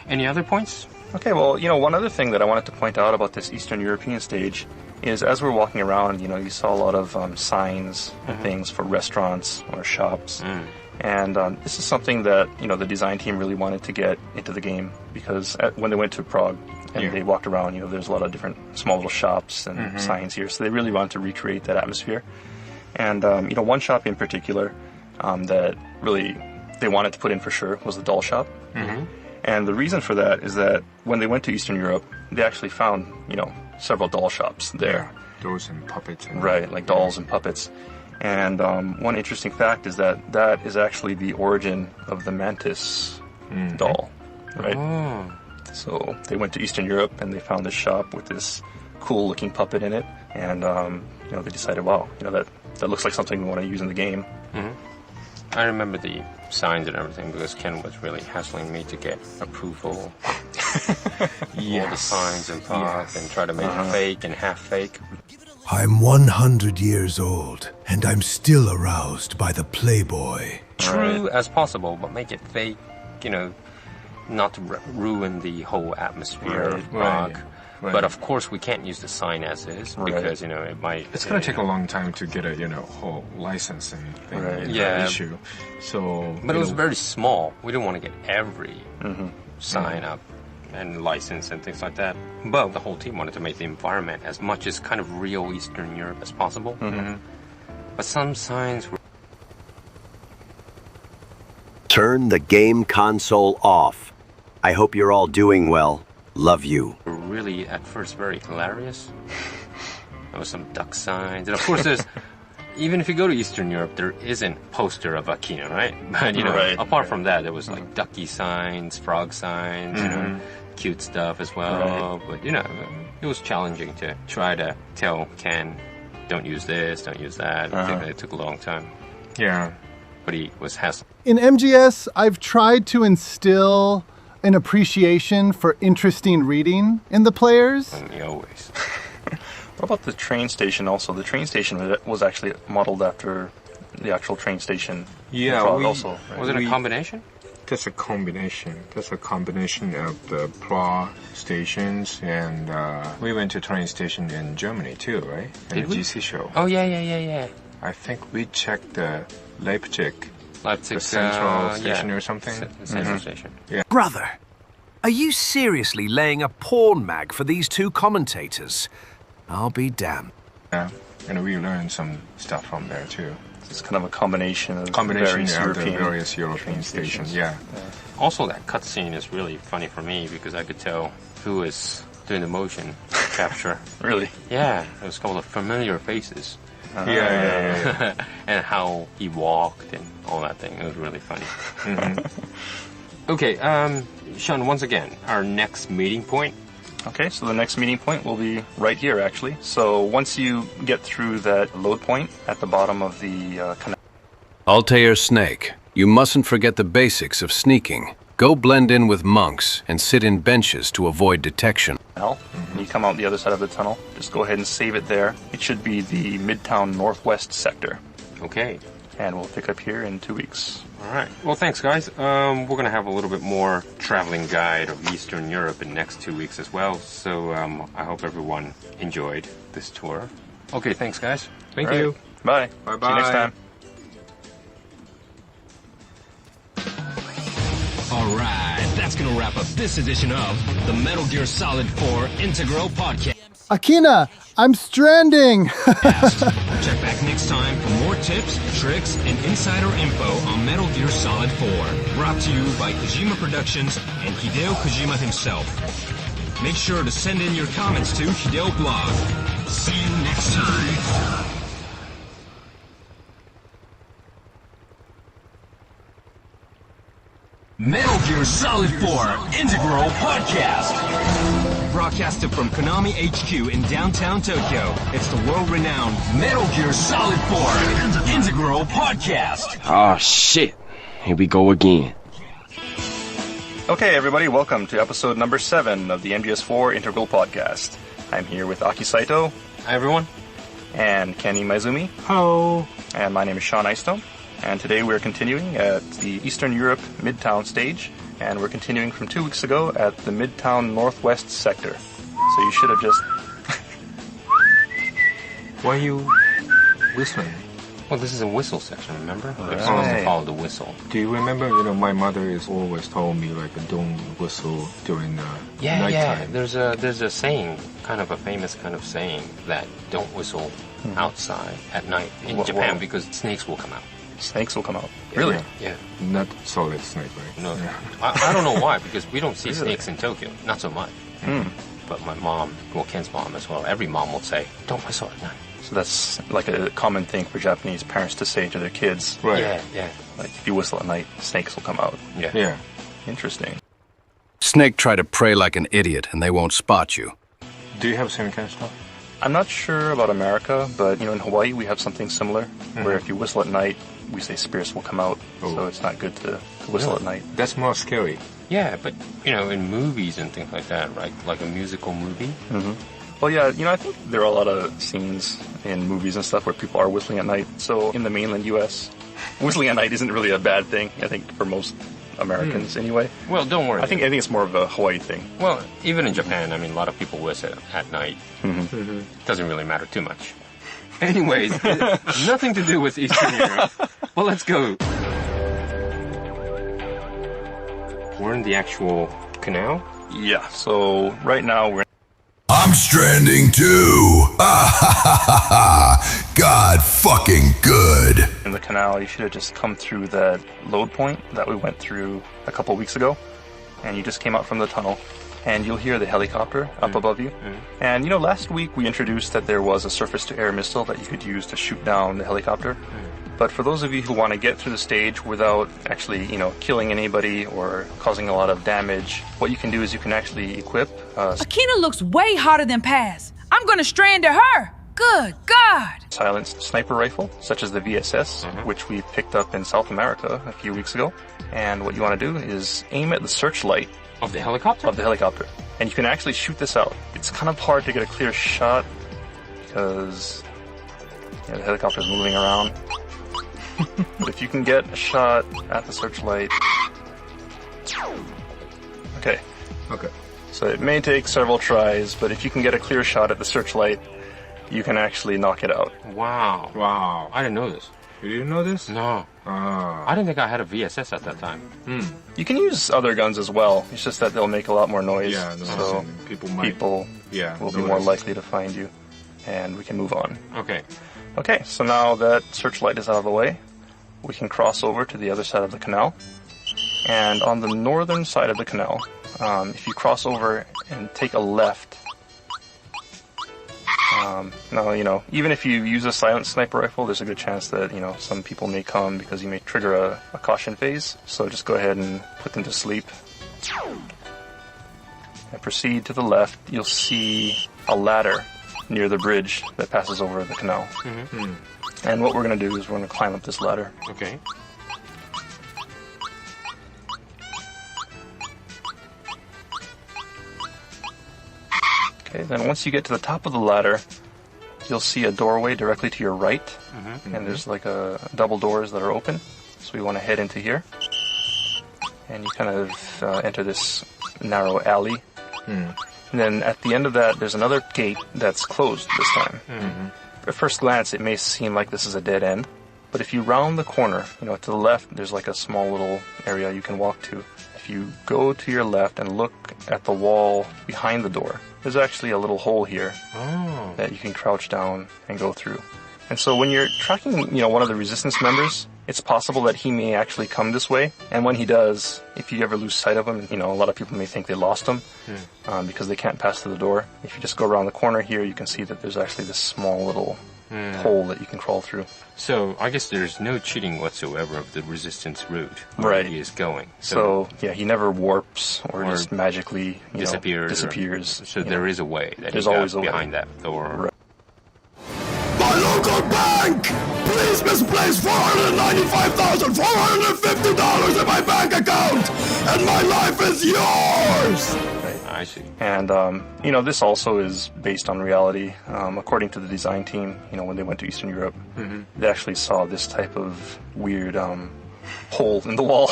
Any other points? Okay, well, one other thing that I wanted to point out about this Eastern European stage is as we're walking around, you saw a lot of signs and things for restaurants or shops. And this is something that, the design team really wanted to get into the game because when they went to Prague and they walked around, there's a lot of different small little shops and signs here. So they really wanted to recreate that atmosphere. And, one shop in particular that really they wanted to put in for sure was the doll shop. And the reason for that is that when they went to Eastern Europe, they actually found, several doll shops there. dolls and puppets. And right, like dolls and puppets. And one interesting fact is that that is actually the origin of the Mantis doll, right? Oh. So they went to Eastern Europe and they found this shop with this cool-looking puppet in it, and they decided, wow, that looks like something we want to use in the game. I remember the signs and everything because Ken was really hassling me to get approval. All the signs and pop and try to make it fake and half fake. I'm 100 years old, and I'm still aroused by the Playboy. True as possible, but make it fake, not to ruin the whole atmosphere of rock. Right. But of course, we can't use the sign as is because it might. It's gonna take a long time to get a whole license and thing issue. So, but it was very small. We didn't want to get every sign up and license and things like that. But the whole team wanted to make the environment as much as kind of real Eastern Europe as possible. But some signs were. Turn the game console off. I hope you're all doing well. Love you. Really, at first, very hilarious. There was some duck signs. And of course, there's... even if you go to Eastern Europe, there isn't poster of Akina, right? But, apart from that, there was like ducky signs, frog signs, cute stuff as well. But, it was challenging to try to tell Ken, don't use this, don't use that. I think it took a long time. Yeah. But he was hassling. In MGS, I've tried to instill an appreciation for interesting reading in the players. Always. What about the train station also? The train station was actually modeled after the actual train station. Yeah, also. Right? Was it a combination? That's a combination. That's a combination of the Prague stations, and we went to train station in Germany too, right? Did the we? GC show. Oh, yeah. I think we checked the Leipzig the central station or something. Central station. Yeah. Brother, are you seriously laying a porn mag for these two commentators? I'll be damned. Yeah, and we learned some stuff from there too. It's kind of a combination of various European stations. Yeah. Also, that cutscene is really funny for me because I could tell who is doing the motion capture. Really? Yeah, it was called familiar faces. Yeah. And how he walked and all that thing. It was really funny. Okay, Sean, once again, our next meeting point. Okay, so the next meeting point will be right here, actually. So once you get through that load point at the bottom of the canal. Altair Snake, you mustn't forget the basics of sneaking. Go blend in with monks and sit in benches to avoid detection. You come out the other side of the tunnel. Just go ahead and save it there. It should be the Midtown Northwest sector. Okay. And we'll pick up here in 2 weeks. All right. Well, thanks, guys. We're going to have a little bit more traveling guide of Eastern Europe in the next 2 weeks as well. So I hope everyone enjoyed this tour. Okay, thanks, guys. Thank you. Bye. Bye-bye. See you next time. Alright, that's gonna wrap up this edition of the Metal Gear Solid 4 Integral Podcast. Akina, I'm stranding! Check back next time for more tips, tricks, and insider info on Metal Gear Solid 4. Brought to you by Kojima Productions and Hideo Kojima himself. Make sure to send in your comments to Hideo Blog. See you next time. Metal Gear Solid 4 Integral Podcast. Broadcasted from Konami HQ in downtown Tokyo, it's the world-renowned Metal Gear Solid 4 Integral Podcast. Oh shit, here we go again. Okay, everybody, welcome to episode number 7 of the MGS4 Integral Podcast. I'm here with Aki Saito. Hi, everyone. And Kenny Maizumi. Hello. And my name is Sean Eistone. And today we're continuing at the Eastern Europe Midtown stage, and we're continuing from 2 weeks ago at the Midtown Northwest sector. So you should have just... Why are you whistling? Well, this is a whistle section, remember? We're supposed to follow the whistle. Do you remember, my mother is always told me, don't whistle during the nighttime. Yeah, there's a saying, kind of a famous kind of saying, that don't whistle outside at night in Japan because snakes will come out. Snakes will come out. Really? Yeah. Not solid snake, right? No. Yeah. I don't know why, because we don't see snakes in Tokyo. Not so much. but my mom, well, Ken's mom as well, every mom will say, don't whistle at night. So that's like a common thing for Japanese parents to say to their kids. Right. Yeah, yeah. Like, if you whistle at night, snakes will come out. Yeah. Yeah. Interesting. Snake try to pray like an idiot, and they won't spot you. Do you have the same kind of stuff? I'm not sure about America, but, in Hawaii we have something similar, where if you whistle at night, we say spirits will come out, so it's not good to whistle at night. That's more scary. Yeah, but, in movies and things like that, right? Like a musical movie. Mm-hmm. Well, yeah, I think there are a lot of scenes in movies and stuff where people are whistling at night. So in the mainland U.S., whistling at night isn't really a bad thing, I think, for most Americans anyway. Well, don't worry. I think it's more of a Hawaii thing. Well, even in Japan, a lot of people whistle at night. Mm-hmm. Doesn't really matter too much. Anyways, nothing to do with Eastern Europe. Well, let's go. We're in the actual canal? Yeah, so right now we're... I'm stranding too. God fucking good. In the canal, you should have just come through that load point that we went through a couple weeks ago. And you just came out from the tunnel. And you'll hear the helicopter up above you. And, last week we introduced that there was a surface-to-air missile that you could use to shoot down the helicopter. But for those of you who want to get through the stage without actually, killing anybody or causing a lot of damage, what you can do is you can actually equip... Akina looks way hotter than Paz. I'm gonna strand to her. Good God. Silenced sniper rifle, such as the VSS, which we picked up in South America a few weeks ago. And what you want to do is aim at the searchlight. Of the helicopter? Of the helicopter. And you can actually shoot this out. It's kind of hard to get a clear shot because the helicopter's moving around. But if you can get a shot at the searchlight... Okay. So it may take several tries, but if you can get a clear shot at the searchlight, you can actually knock it out. Wow. I didn't know this. You didn't know this? No. I didn't think I had a VSS at that time. You can use other guns as well. It's just that they'll make a lot more noise. Yeah, so people will be more likely to find you. And we can move on. Okay, so now that searchlight is out of the way, we can cross over to the other side of the canal. And on the northern side of the canal, if you cross over and take a left, now, even if you use a silent sniper rifle, there's a good chance that, some people may come because you may trigger a caution phase. So just go ahead and put them to sleep. And proceed to the left. You'll see a ladder near the bridge that passes over the canal. And what we're going to do is we're going to climb up this ladder. Okay. Okay, then once you get to the top of the ladder, you'll see a doorway directly to your right. And there's like double doors that are open. So we want to head into here. And you kind of enter this narrow alley. And then at the end of that, there's another gate that's closed this time. At first glance, it may seem like this is a dead end. But if you round the corner, to the left, there's like a small little area you can walk to. If you go to your left and look at the wall behind the door, there's actually a little hole here that you can crouch down and go through. And so when you're tracking, one of the resistance members, it's possible that he may actually come this way. And when he does, if you ever lose sight of him, a lot of people may think they lost him because they can't pass through the door. If you just go around the corner here, you can see that there's actually this small little hole that you can crawl through. So I guess there's no cheating whatsoever of the resistance route where he is going. So yeah, he never warps or just magically disappears. So there is a way that there's he always got a behind way. that door. Right. My local bank! Please misplace $495,450 in my bank account, and my life is yours! I see. And, this also is based on reality. According to the design team, when they went to Eastern Europe, they actually saw this type of weird hole in the wall.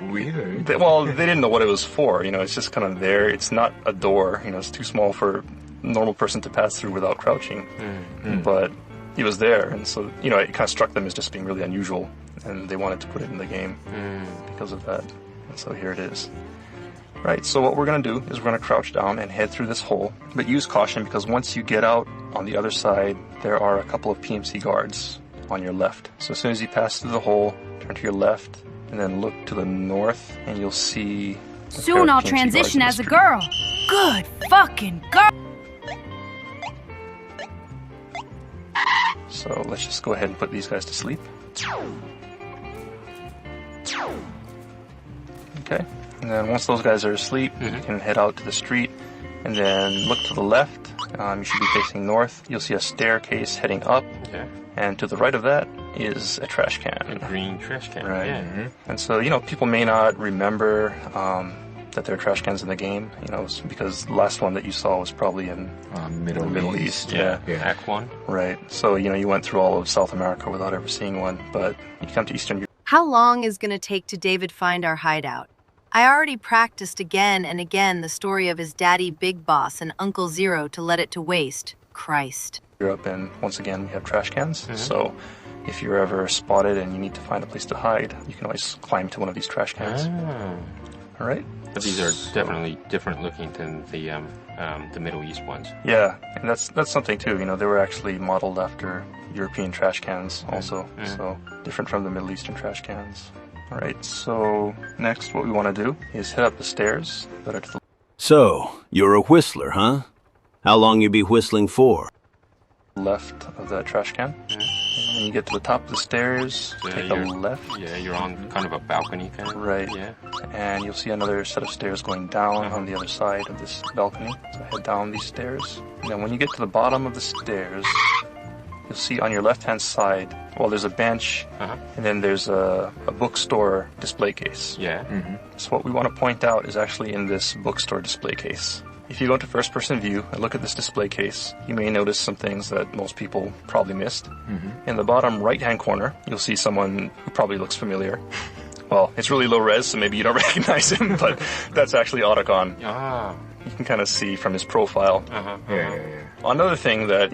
Weird? They didn't know what it was for. It's just kind of there. It's not a door. It's too small for a normal person to pass through without crouching. But it was there, and so, it kind of struck them as just being really unusual, and they wanted to put it in the game because of that. And so here it is. Right, so what we're going to do is we're going to crouch down and head through this hole, but use caution because once you get out on the other side, there are a couple of PMC guards on your left. So as soon as you pass through the hole, turn to your left, and then look to the north, and you'll see... Soon I'll transition as a girl. Good fucking God. So let's just go ahead and put these guys to sleep. Okay, and then once those guys are asleep, you can head out to the street and then look to the left. You should be facing north. You'll see a staircase heading up. Okay. And to the right of that is a trash can. A green trash can. Right. Yeah. And so, people may not remember that there are trash cans in the game, because the last one that you saw was probably in Middle East. Yeah. Act 1. Right. So, you went through all of South America without ever seeing one, but you come to Eastern Europe. How long is going to take to David find our hideout? I already practiced again and again the story of his daddy Big Boss and Uncle Zero to let it to waste. Christ. Europe, and once again, we have trash cans. So if you're ever spotted and you need to find a place to hide, you can always climb to one of these trash cans. All right. But these are definitely different looking than the Middle East ones. Yeah, and that's something too. They were actually modeled after European trash cans also, so different from the Middle Eastern trash cans. All right. So next, what we want to do is head up the stairs that are to the So, you're a whistler, huh? How long you be whistling for? left of the trash can. And when you get to the top of the stairs, take a left. Yeah, you're on kind of a balcony kind of. Right. Yeah. And you'll see another set of stairs going down on the other side of this balcony. So head down these stairs. And then when you get to the bottom of the stairs, you'll see on your left-hand side, there's a bench, and then there's a bookstore display case. Yeah. So what we want to point out is actually in this bookstore display case. If you go into first-person view and look at this display case, you may notice some things that most people probably missed. In the bottom right-hand corner, you'll see someone who probably looks familiar. Well, it's really low res, so maybe you don't recognize him, but that's actually Otacon. You can kind of see from his profile. Another thing that,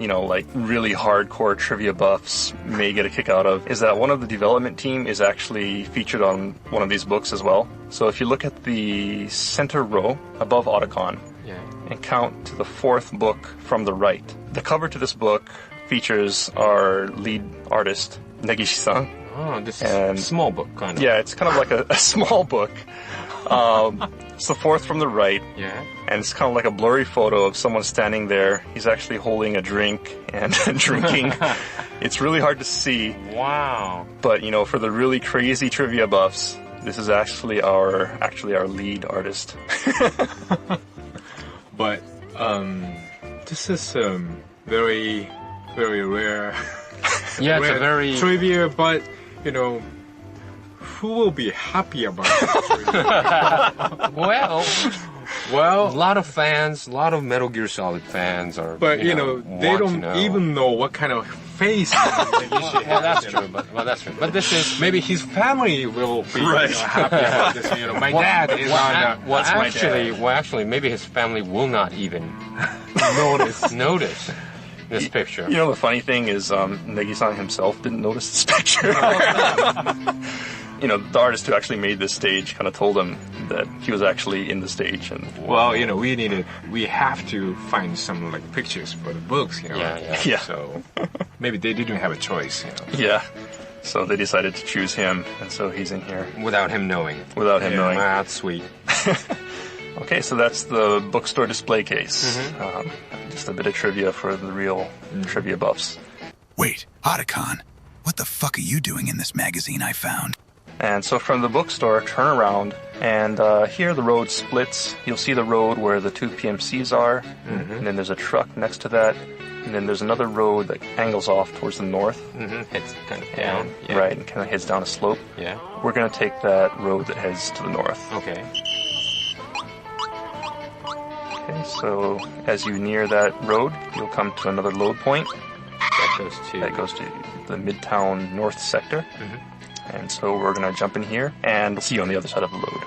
really hardcore trivia buffs may get a kick out of is that one of the development team is actually featured on one of these books as well. So if you look at the center row above Otacon and count to the fourth book from the right, the cover to this book features our lead artist, Negishi-san. Oh, this is a small book, kind of. Yeah, it's kind of like a small book. It's the fourth from the right. Yeah. And it's kind of like a blurry photo of someone standing there. He's actually holding a drink and drinking. It's really hard to see. Wow. But, for the really crazy trivia buffs, this is actually our lead artist. But this is very, very rare. Yeah, it's rare a very trivia, but who will be happy about it? well, a lot of fans, a lot of Metal Gear Solid fans are. But they don't even know what kind of face. Well, that's true. But that's true. But this is maybe his family will be happy about this. My dad is on. Actually, maybe his family will not even notice this picture. The funny thing is, Negi-san himself didn't notice this picture. The artist who actually made this stage kind of told him that he was actually in the stage. And we have to find some pictures for the books. Yeah. So maybe they didn't have a choice. Yeah. So they decided to choose him, and so he's in here without him knowing. That's sweet. Okay, so that's the bookstore display case. Just a bit of trivia for the real trivia buffs. Wait, Otacon, what the fuck are you doing in this magazine I found? And so from the bookstore, turn around, and here the road splits. You'll see the road where the two PMCs are, and then there's a truck next to that, and then there's another road that angles off towards the north. Heads kind of down. Right, and kind of heads down a slope. Yeah. We're going to take that road that heads to the north. Okay. Okay, so as you near that road, you'll come to another load point. That goes to the Midtown North sector. And so we're going to jump in here, and we'll see you on the other side of the load.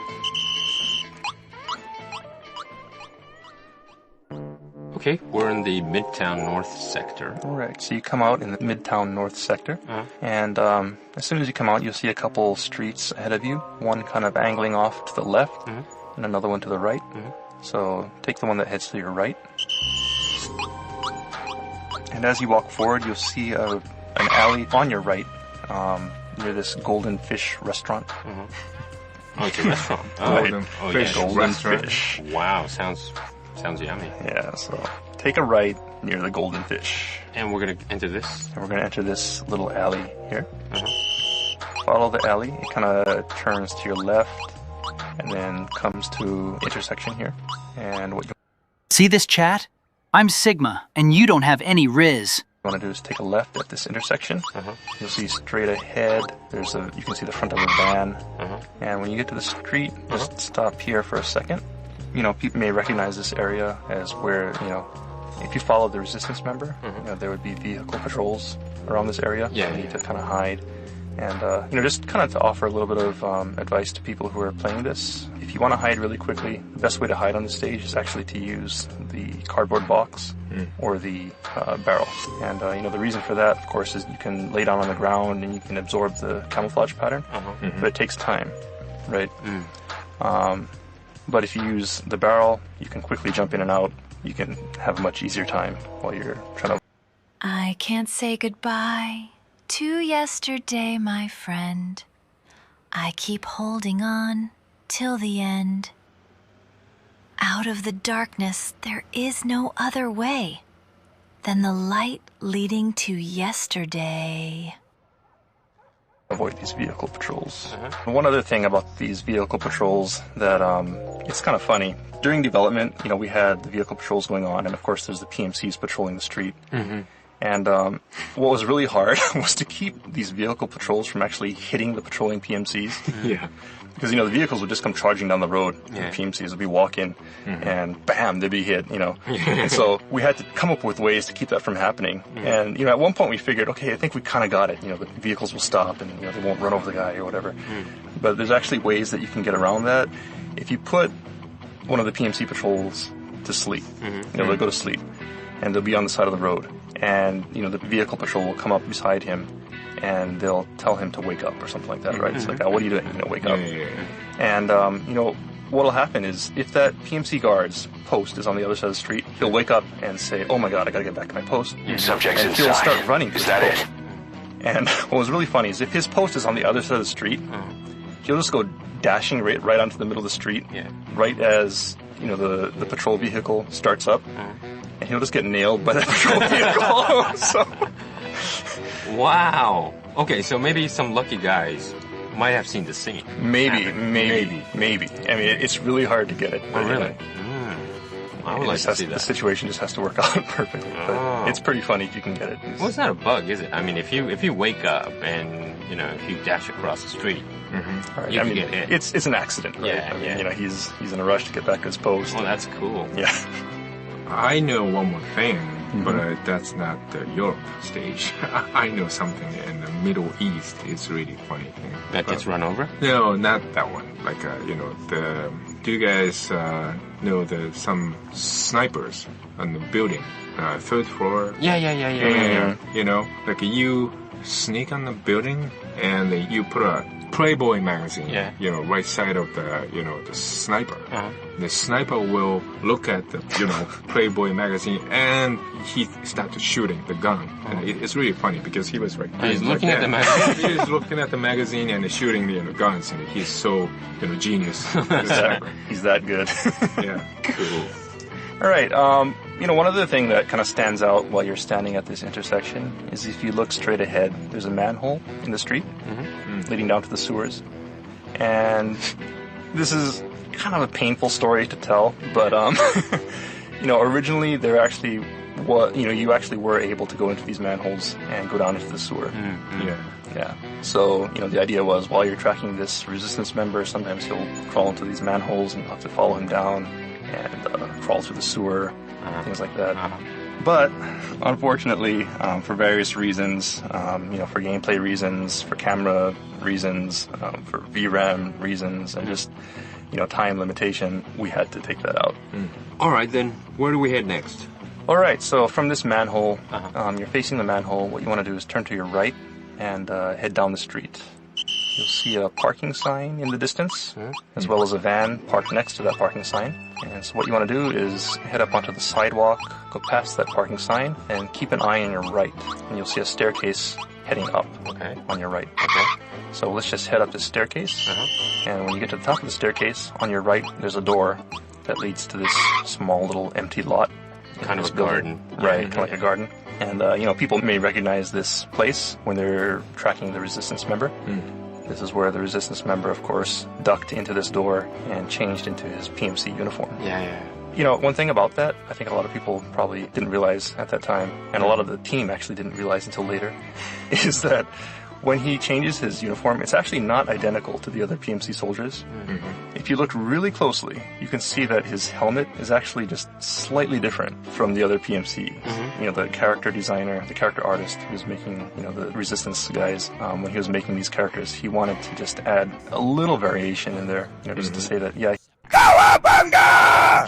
Okay, we're in the Midtown North sector. All right, so you come out in the Midtown North sector, and as soon as you come out, you'll see a couple streets ahead of you, one kind of angling off to the left, and another one to the right. So take the one that heads to your right. And as you walk forward, you'll see an alley on your right, near this Golden Fish restaurant. Oh, it's a restaurant. Golden Fish. Wow, sounds Sounds yummy. Yeah, so take a right near the golden fish. And we're going to enter this? And we're going to enter this little alley here. Follow the alley. It kind of turns to your left and then comes to intersection here. And what you See this chat? I'm Sigma, and you don't have any Riz. want to do is take a left at this intersection. You'll see straight ahead, you can see the front of a van. And when you get to the street, just stop here for a second. You know, people may recognize this area as where, you know, if you follow the resistance member, you know, there would be vehicle patrols around this area. Yeah, you need to kind of hide. And, you know, just kind of to offer a little bit of advice to people who are playing this. If you want to hide really quickly, the best way to hide on the stage is actually to use the cardboard box or the barrel. And, you know, the reason for that, of course, is you can lay down on the ground and you can absorb the camouflage pattern, but it takes time, right? But if you use the barrel, you can quickly jump in and out. You can have a much easier time while you're trying to... I can't say goodbye to yesterday, my friend. I keep holding on till the end. Out of the darkness, there is no other way than the light leading to yesterday. Avoid these vehicle patrols. One other thing about these vehicle patrols that it's kind of funny. During development, you know, we had the vehicle patrols going on, and of course there's the PMCs patrolling the street. And what was really hard was to keep these vehicle patrols from actually hitting the patrolling PMCs. Yeah. Because, you know, the vehicles would just come charging down the road. Yeah. The PMCs would be walking, and bam, they'd be hit, you know. And so we had to come up with ways to keep that from happening. And, you know, at one point we figured, okay, I think we kind of got it. You know, the vehicles will stop and, you know, they won't run over the guy or whatever. But there's actually ways that you can get around that. If you put one of the PMC patrols to sleep, you know, they'll go to sleep, and they'll be on the side of the road. And, you know, the vehicle patrol will come up beside him, and they'll tell him to wake up or something like that, right? It's like, oh, what are you doing? You know, wake up. And, you know, what'll happen is if that PMC guard's post is on the other side of the street, he'll wake up and say, oh my God, I gotta get back to my post. Subject's and inside. he'll start running. Is that it? And what was really funny is if his post is on the other side of the street, he'll just go dashing right onto the middle of the street, right as, you know, the patrol vehicle starts up. And he'll just get nailed by that patrol vehicle. So. Wow. Okay, so maybe some lucky guys might have seen the scene. Maybe. I mean, it's really hard to get it. Oh, really? I would like to see that. The situation just has to work out perfectly. But it's pretty funny if you can get it. Well, it's not a bug, is it? I mean, if you wake up and, you know, if you dash across the street, right. you can get hit. It's an accident, right? Yeah, I mean, you know, he's in a rush to get back to his post. Oh, that's cool. Yeah. I know one more thing, but that's not the Europe stage. I know something in the Middle East. It's really funny thing. That gets run over? No, not that one. Like, you know, do you guys know some snipers on the building, third floor? Yeah. You know, like you sneak on the building and you put a Playboy magazine, you know, right side of the, you know, the sniper. The sniper will look at the, you know, Playboy magazine and he starts shooting the gun. And it's really funny because he was right. He's looking at the magazine. He's looking at the magazine and shooting the, you know, guns. And he's so, you know, genius. He's that good. Yeah. Cool. All right. You know, one other thing that kind of stands out while you're standing at this intersection is if you look straight ahead, there's a manhole in the street leading down to the sewers. And this is kind of a painful story to tell, but, you know, originally there actually was, you know, you actually were able to go into these manholes and go down into the sewer. Yeah. So, you know, the idea was while you're tracking this resistance member, sometimes he'll crawl into these manholes and you'll have to follow him down and crawl through the sewer, things like that. But unfortunately, for various reasons, you know, for gameplay reasons, for camera reasons, for VRAM reasons, and just, you know, time limitation, we had to take that out. All right, then where do we head next? All right, so from this manhole, you're facing the manhole. What you want to do is turn to your right and head down the street. You'll see a parking sign in the distance, as well as a van parked next to that parking sign. And so what you want to do is head up onto the sidewalk, go past that parking sign, and keep an eye on your right. And you'll see a staircase heading up on your right. So let's just head up this staircase. And when you get to the top of the staircase, on your right, there's a door that leads to this small little empty lot. Kind of a garden. Right, kind of like a garden. And, people may recognize this place when they're tracking the Resistance member. This is where the Resistance member, of course, ducked into this door and changed into his PMC uniform. Yeah. One thing about that, I think a lot of people probably didn't realize at that time, and a lot of the team actually didn't realize until later, is that when he changes his uniform, it's actually not identical to the other PMC soldiers. If you look really closely, you can see that his helmet is actually just slightly different from the other PMC. The character designer, the character artist who was making, the Resistance guys, when he was making these characters, he wanted to just add a little variation in there, just to say that,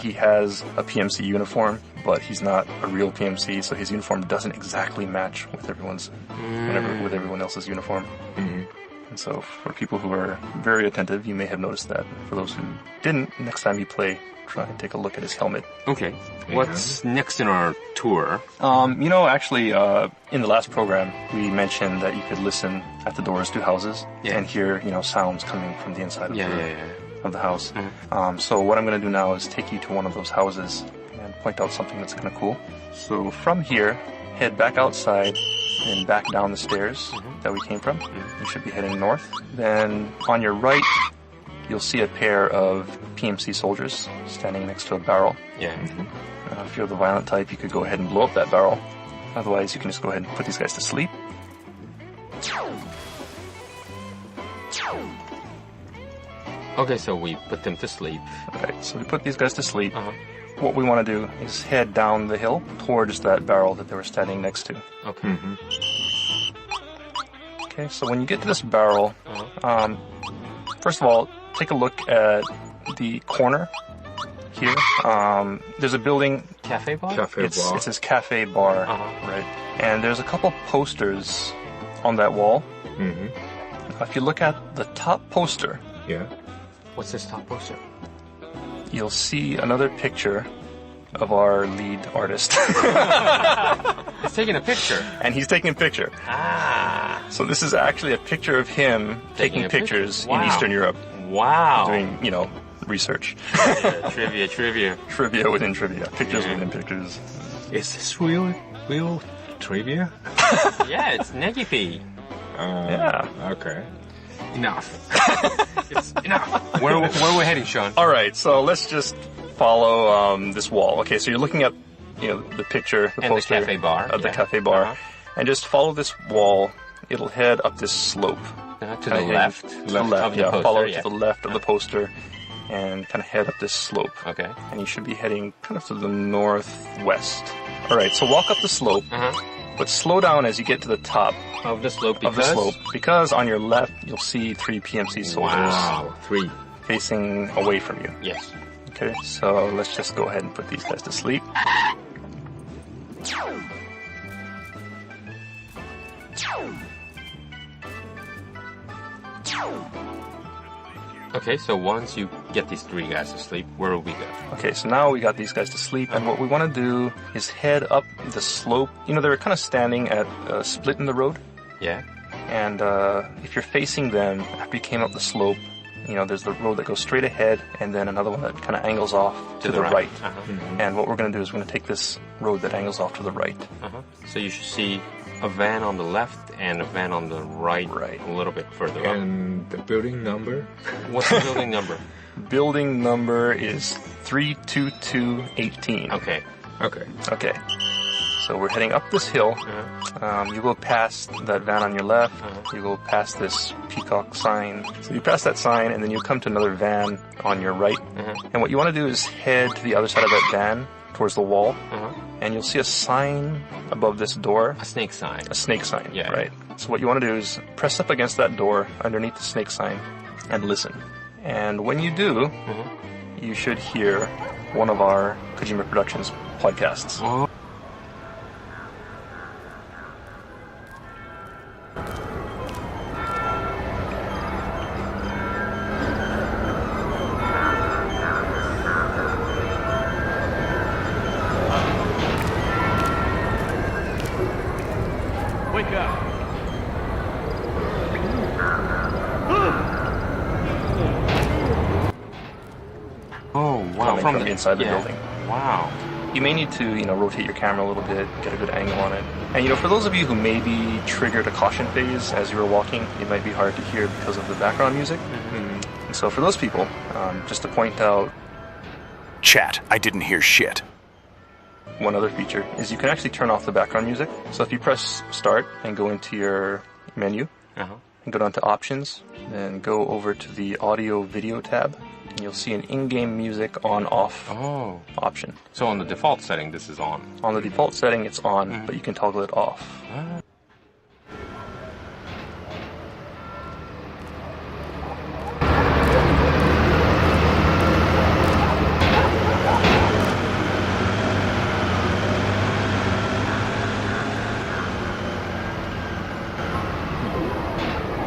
he has a PMC uniform, but he's not a real PMC, so his uniform doesn't exactly match with everyone else's uniform. And so for people who are very attentive, you may have noticed that. For those who didn't, next time you play, try and take a look at his helmet. Okay. What's next in our tour? Actually, in the last program, we mentioned that you could listen at the doors to houses and hear, sounds coming from the inside of the house. So what I'm going to do now is take you to one of those houses and point out something that's kind of cool. So from here, head back outside and back down the stairs that we came from. You should be heading north. Then on your right, you'll see a pair of PMC soldiers standing next to a barrel. If you're the violent type, you could go ahead and blow up that barrel. Otherwise, you can just go ahead and put these guys to sleep. Okay, so we put them to sleep. Alright, so we put these guys to sleep. What we want to do is head down the hill towards that barrel that they were standing next to. Okay. Okay, so when you get to this barrel, first of all, take a look at the corner here. There's a building. Cafe bar? It says cafe bar, right? And there's a couple posters on that wall. If you look at the top poster. What's this top poster? You'll see another picture of our lead artist. He's taking a picture. And he's taking a picture. So this is actually a picture of him taking pictures in Eastern Europe. Wow. Doing, research. Trivia. Trivia within trivia. Pictures within pictures. Is this real trivia? Yeah, it's Negipi. Yeah. Okay. Enough. It's enough. Where are we heading, Sean? All right, so let's just follow this wall. Okay, so you're looking at the picture, the poster the cafe bar of the cafe bar, and just follow this wall. It'll head up this slope to the left. To the left. Of the poster, follow to the left of the poster, and kind of head up this slope. Okay. And you should be heading kind of to the northwest. All right, so walk up the slope. But slow down as you get to the top of the slope because on your left you'll see 3 PMC soldiers. Wow, 3 facing away from you. Yes. Okay, so let's just go ahead and put these guys to sleep. Okay, so once you get these 3 guys to sleep, where will we go? Okay, so now we got these guys to sleep, and what we want to do is head up the slope. They're kind of standing at a split in the road. Yeah. And if you're facing them, after you came up the slope, there's the road that goes straight ahead, and then another one that kind of angles off to the right. And what we're going to do is we're going to take this road that angles off to the right. So you should see a van on the left and a van on the right, a little bit further up. And the building number? What's the building number? Building number is 32218. Okay. So we're heading up this hill. You go past that van on your left. You go past this peacock sign. So you pass that sign, and then you come to another van on your right. And what you want to do is head to the other side of that van, towards the wall, and you'll see a sign above this door. A snake sign. A snake sign, yeah. Right. So what you want to do is press up against that door underneath the snake sign and listen. And when you do, you should hear one of our Kojima Productions podcasts. Wake up. Oh, wow. From the inside the building. Wow. You may need to, rotate your camera a little bit, get a good angle on it. And, for those of you who maybe triggered a caution phase as you were walking, it might be hard to hear because of the background music. Mm-hmm. And so for those people, just to point out... Chat, I didn't hear shit. One other feature is you can actually turn off the background music. So if you press start and go into your menu, and go down to options, then go over to the audio video tab, and you'll see an in-game music on-off option. So on the default setting, this is on? On the default setting, it's on, but you can toggle it off.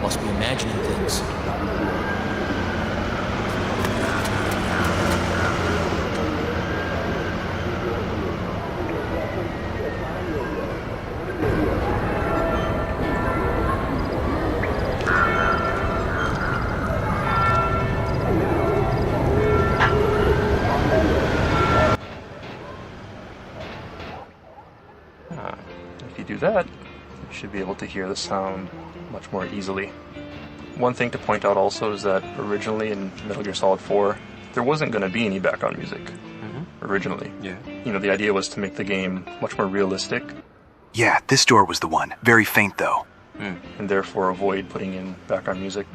Must be imagining things. If you do that, you should be able to hear the sound much more easily. One thing to point out also is that originally in Metal Gear Solid 4, there wasn't going to be any background music. Originally. Yeah. The idea was to make the game much more realistic. Yeah, this door was the one. Very faint, though. And therefore avoid putting in background music.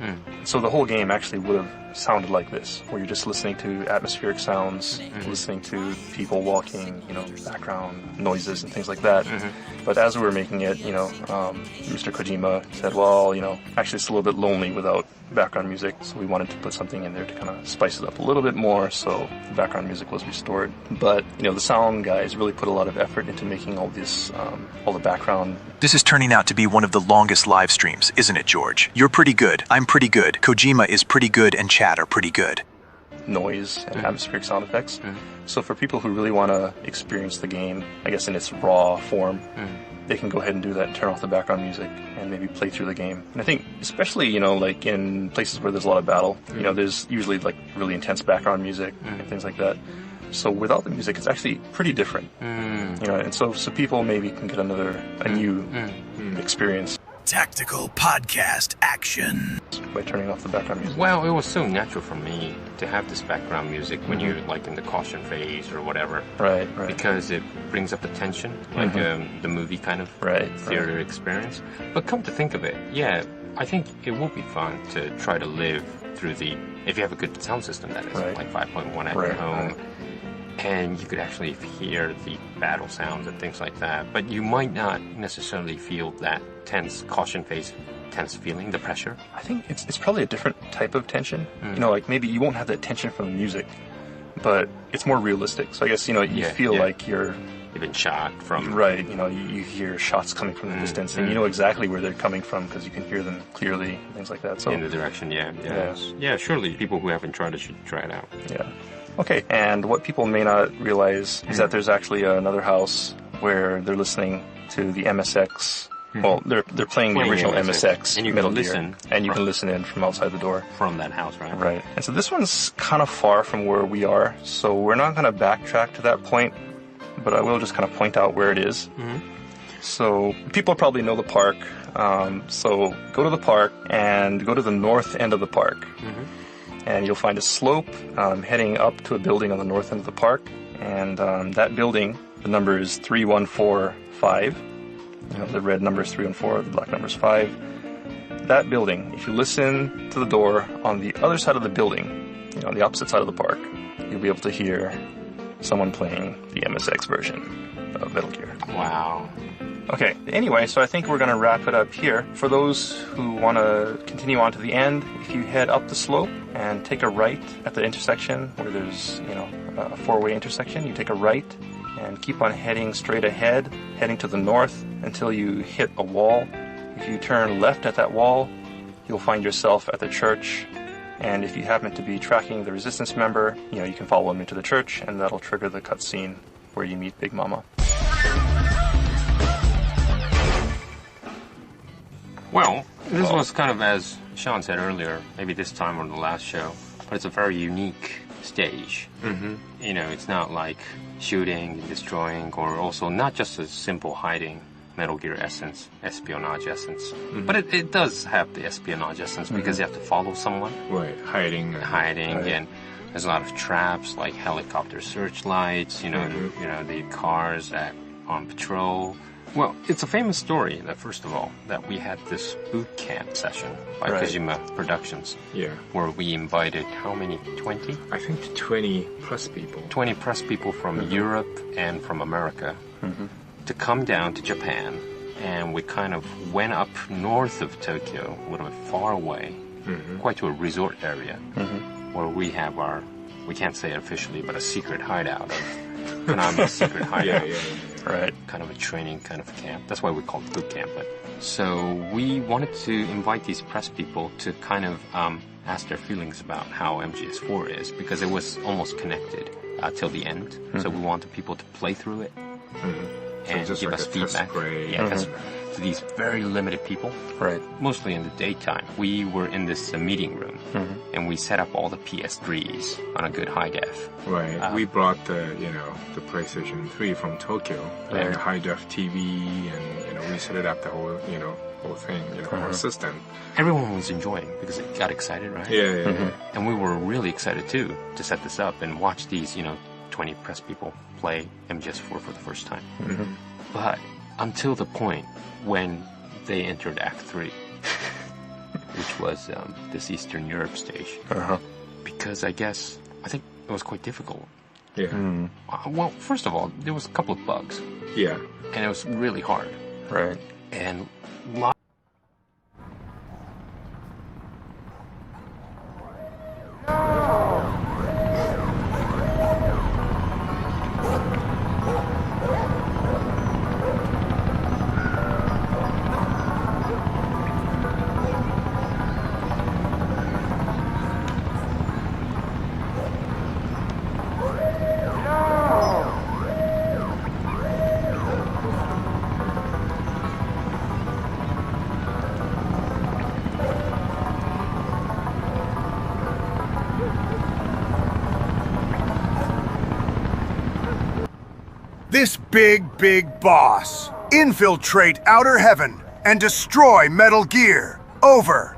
So the whole game actually would have sounded like this, where you're just listening to atmospheric sounds, listening to people walking, background noises and things like that. But as we were making it, Mr. Kojima said, well, actually it's a little bit lonely without background music, so we wanted to put something in there to kind of spice it up a little bit more, so the background music was restored. But, the sound guys really put a lot of effort into making all this, all the background. This is turning out to be one of the longest live streams, isn't it, George? You're pretty good, I'm pretty good, Kojima is pretty good, and chat are pretty good. Noise and atmospheric sound effects. So for people who really want to experience the game, I guess in its raw form, they can go ahead and do that and turn off the background music and maybe play through the game. And I think especially, like in places where there's a lot of battle, there's usually like really intense background music and things like that. So without the music, it's actually pretty different. And so people maybe can get a new experience. Tactical podcast action. By turning off the background music. Well, it was so natural for me to have this background music when you're like in the caution phase or whatever. Right. Because it brings up the tension, like the movie kind of theater experience. But come to think of it, yeah, I think it will be fun to try to live through if you have a good sound system, that is, like 5.1 at your home. And you could actually hear the battle sounds and things like that. But you might not necessarily feel that tense caution phase, tense feeling, the pressure. I think it's probably a different type of tension. Like maybe you won't have that tension from the music, but it's more realistic. So I guess, you feel like you've been shot from... Right, you hear shots coming from the distance, and you know exactly where they're coming from because you can hear them clearly, things like that. So in the direction, yeah, surely people who haven't tried it should try it out. Yeah. Okay, and what people may not realize is that there's actually another house where they're listening to the MSX. Well, they're playing the original MSX and you Metal can Gear, listen and you can listen in from outside the door. From that house, right? Right. And so this one's kind of far from where we are, so we're not going to backtrack to that point, but I will just kind of point out where it is. So people probably know the park, so go to the park and go to the north end of the park. And you'll find a slope heading up to a building on the north end of the park. And that building, the number is 3145. The red number is 314, the black number is 5. That building, if you listen to the door on the other side of the building, on the opposite side of the park, you'll be able to hear someone playing the MSX version of Metal Gear. Wow. Okay, anyway, so I think we're going to wrap it up here. For those who want to continue on to the end, if you head up the slope and take a right at the intersection where there's, a four-way intersection, you take a right and keep on heading straight ahead, heading to the north until you hit a wall. If you turn left at that wall, you'll find yourself at the church. And if you happen to be tracking the Resistance member, you can follow him into the church, and that'll trigger the cutscene where you meet Big Mama. Well, this was kind of, as Sean said earlier, maybe this time on the last show, but it's a very unique stage. You know, it's not like shooting and destroying, or also not just a simple hiding Metal Gear essence, espionage essence. But it does have the espionage essence because you have to follow someone. Right, hiding. And there's a lot of traps like helicopter searchlights, you know, the cars on patrol. Well, it's a famous story that, first of all, that we had this boot camp session by Kojima Productions. Yeah. Where we invited how many? 20? I think 20 plus people. 20 plus people from Europe and from America to come down to Japan. And we kind of went up north of Tokyo, a little bit far away, quite to a resort area, where we have our, we can't say it officially, but a secret hideout of Konami's secret hideout. Right. Kind of a training kind of camp. That's why we call it boot camp. But so we wanted to invite these press people to kind of ask their feelings about how MGS4 is, because it was almost connected till the end. So we wanted people to play through it and so give like us feedback. To these very limited people, mostly in the daytime. We were in this meeting room, and we set up all the PS3s on a good high def. We brought the the PlayStation 3 from Tokyo, and high def TV, and we set it up the whole whole thing, whole system. Everyone was enjoying because it got excited, right? And we were really excited too to set this up and watch these 20 press people play MGS4 for the first time. But until the point when they entered Act 3, which was this Eastern Europe stage. Because I think it was quite difficult. Well, first of all, there was a couple of bugs. And it was really hard. And This big boss. Infiltrate outer heaven and destroy Metal Gear. Over.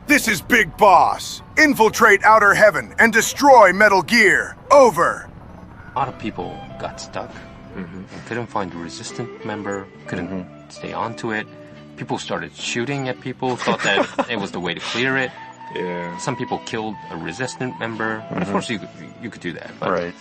This is Big Boss. Infiltrate outer heaven and destroy Metal Gear. Over. a lot of people got stuck. Couldn't find a resistant member, couldn't stay onto it. People started shooting at people, thought that it was the way to clear it. Some people killed a resistant member. But of course, you could do that. But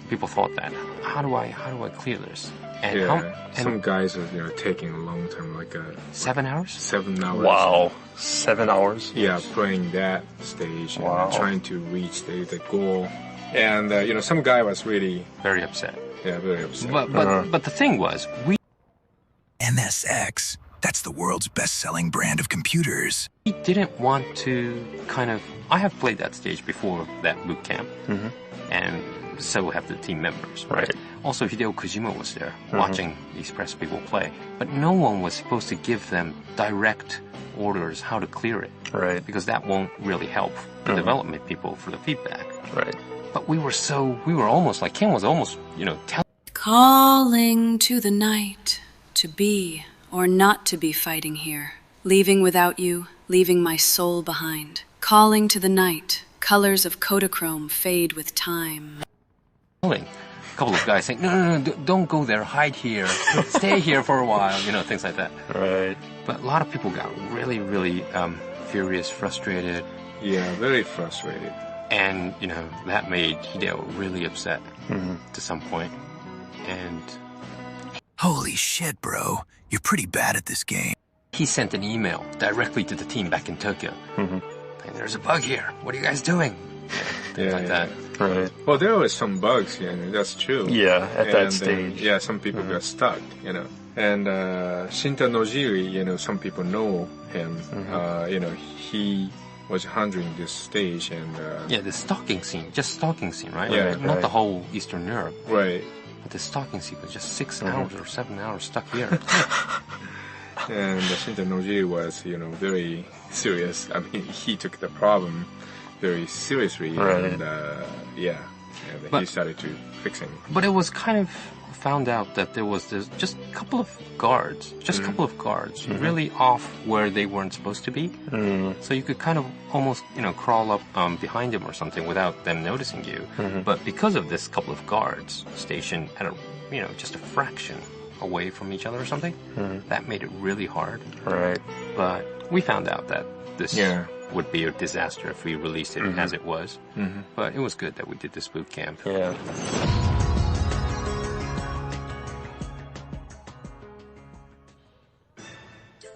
people thought that, how do I clear this? And some guys are taking a long time, like 7 hours. 7 hours. Wow, 7 hours. Yeah, playing that stage and trying to reach the goal. And some guy was really very upset. Yeah, very upset. But the thing was, MSX. That's the world's best-selling brand of computers. We didn't want to I have played that stage before that boot camp, and so have the team members. Also, Hideo Kojima was there watching these press people play, but no one was supposed to give them direct orders how to clear it, because that won't really help the development people for the feedback. But we were almost like Ken was almost, calling to the night to be or not to be fighting here, leaving without you, leaving my soul behind. Calling to the night, colors of Kodachrome fade with time. A couple of guys saying, no, don't go there, hide here, stay here for a while, things like that. But a lot of people got really, really furious, frustrated. Yeah, very frustrated. And, that made Hideo really upset to some point. And holy shit, bro. You're pretty bad at this game. He sent an email directly to the team back in Tokyo. And there's a bug here. What are you guys doing? Things like that. Well, there were some bugs, that's true. At that stage. Some people got stuck, And Shinta Nojiri, some people know him. He was handling this stage and... the stalking scene. Just stalking scene, right? Not the whole Eastern Europe. But the stalking scene was just 6 hours or 7 hours stuck here. And Shinta Nojiri was, very serious. I mean, he took the problem very seriously. Right. And yeah, and he started to fixing. But it was kind of found out that there was just a couple of guards, really off where they weren't supposed to be. So you could kind of almost, crawl up behind them or something without them noticing you. But because of this couple of guards stationed at a, just a fraction away from each other or something, that made it really hard. Right. But we found out that this would be a disaster if we released it as it was. But it was good that we did this boot camp. Yeah.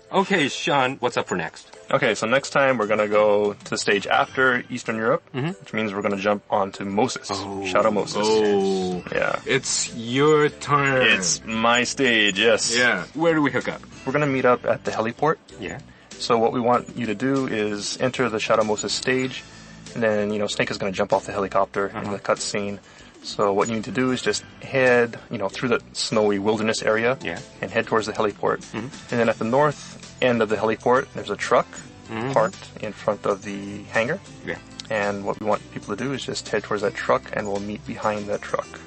Okay, Sean, what's up for next? Okay, so next time we're going to go to the stage after Eastern Europe, which means we're going to jump onto Moses, Shadow Moses. Oh, yeah. It's your turn. It's my stage, yes. Yeah. Where do we hook up? We're going to meet up at the heliport. Yeah. So what we want you to do is enter the Shadow Moses stage, and then, Snake is going to jump off the helicopter in the cutscene. So what you need to do is just head, through the snowy wilderness area and head towards the heliport. And then at the north end of the heliport, there's a truck parked in front of the hangar. Yeah. And what we want people to do is just head towards that truck, and we'll meet behind that truck.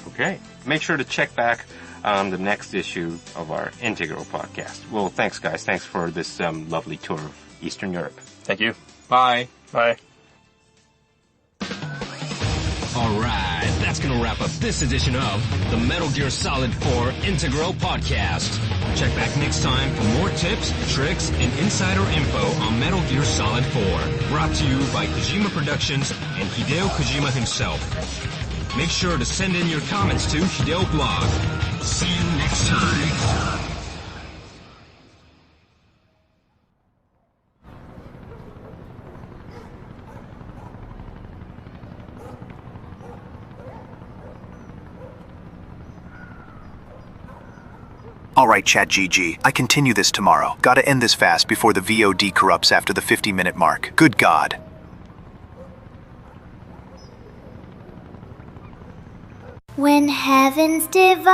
Okay. Make sure to check back on the next issue of our Integral podcast. Well, thanks, guys. Thanks for this lovely tour of Eastern Europe. Thank you. Bye. Bye. Alright, that's gonna wrap up this edition of the Metal Gear Solid 4 Integral Podcast. Check back next time for more tips, tricks, and insider info on Metal Gear Solid 4. Brought to you by Kojima Productions and Hideo Kojima himself. Make sure to send in your comments to Hideo Blog. See you next time. Alright, Chat GG. I continue this tomorrow. Gotta end this fast before the VOD corrupts after the 50-minute mark. Good God. When heavens divide,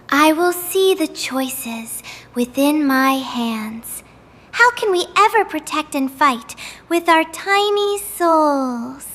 I will see the choices within my hands. How can we ever protect and fight with our tiny souls?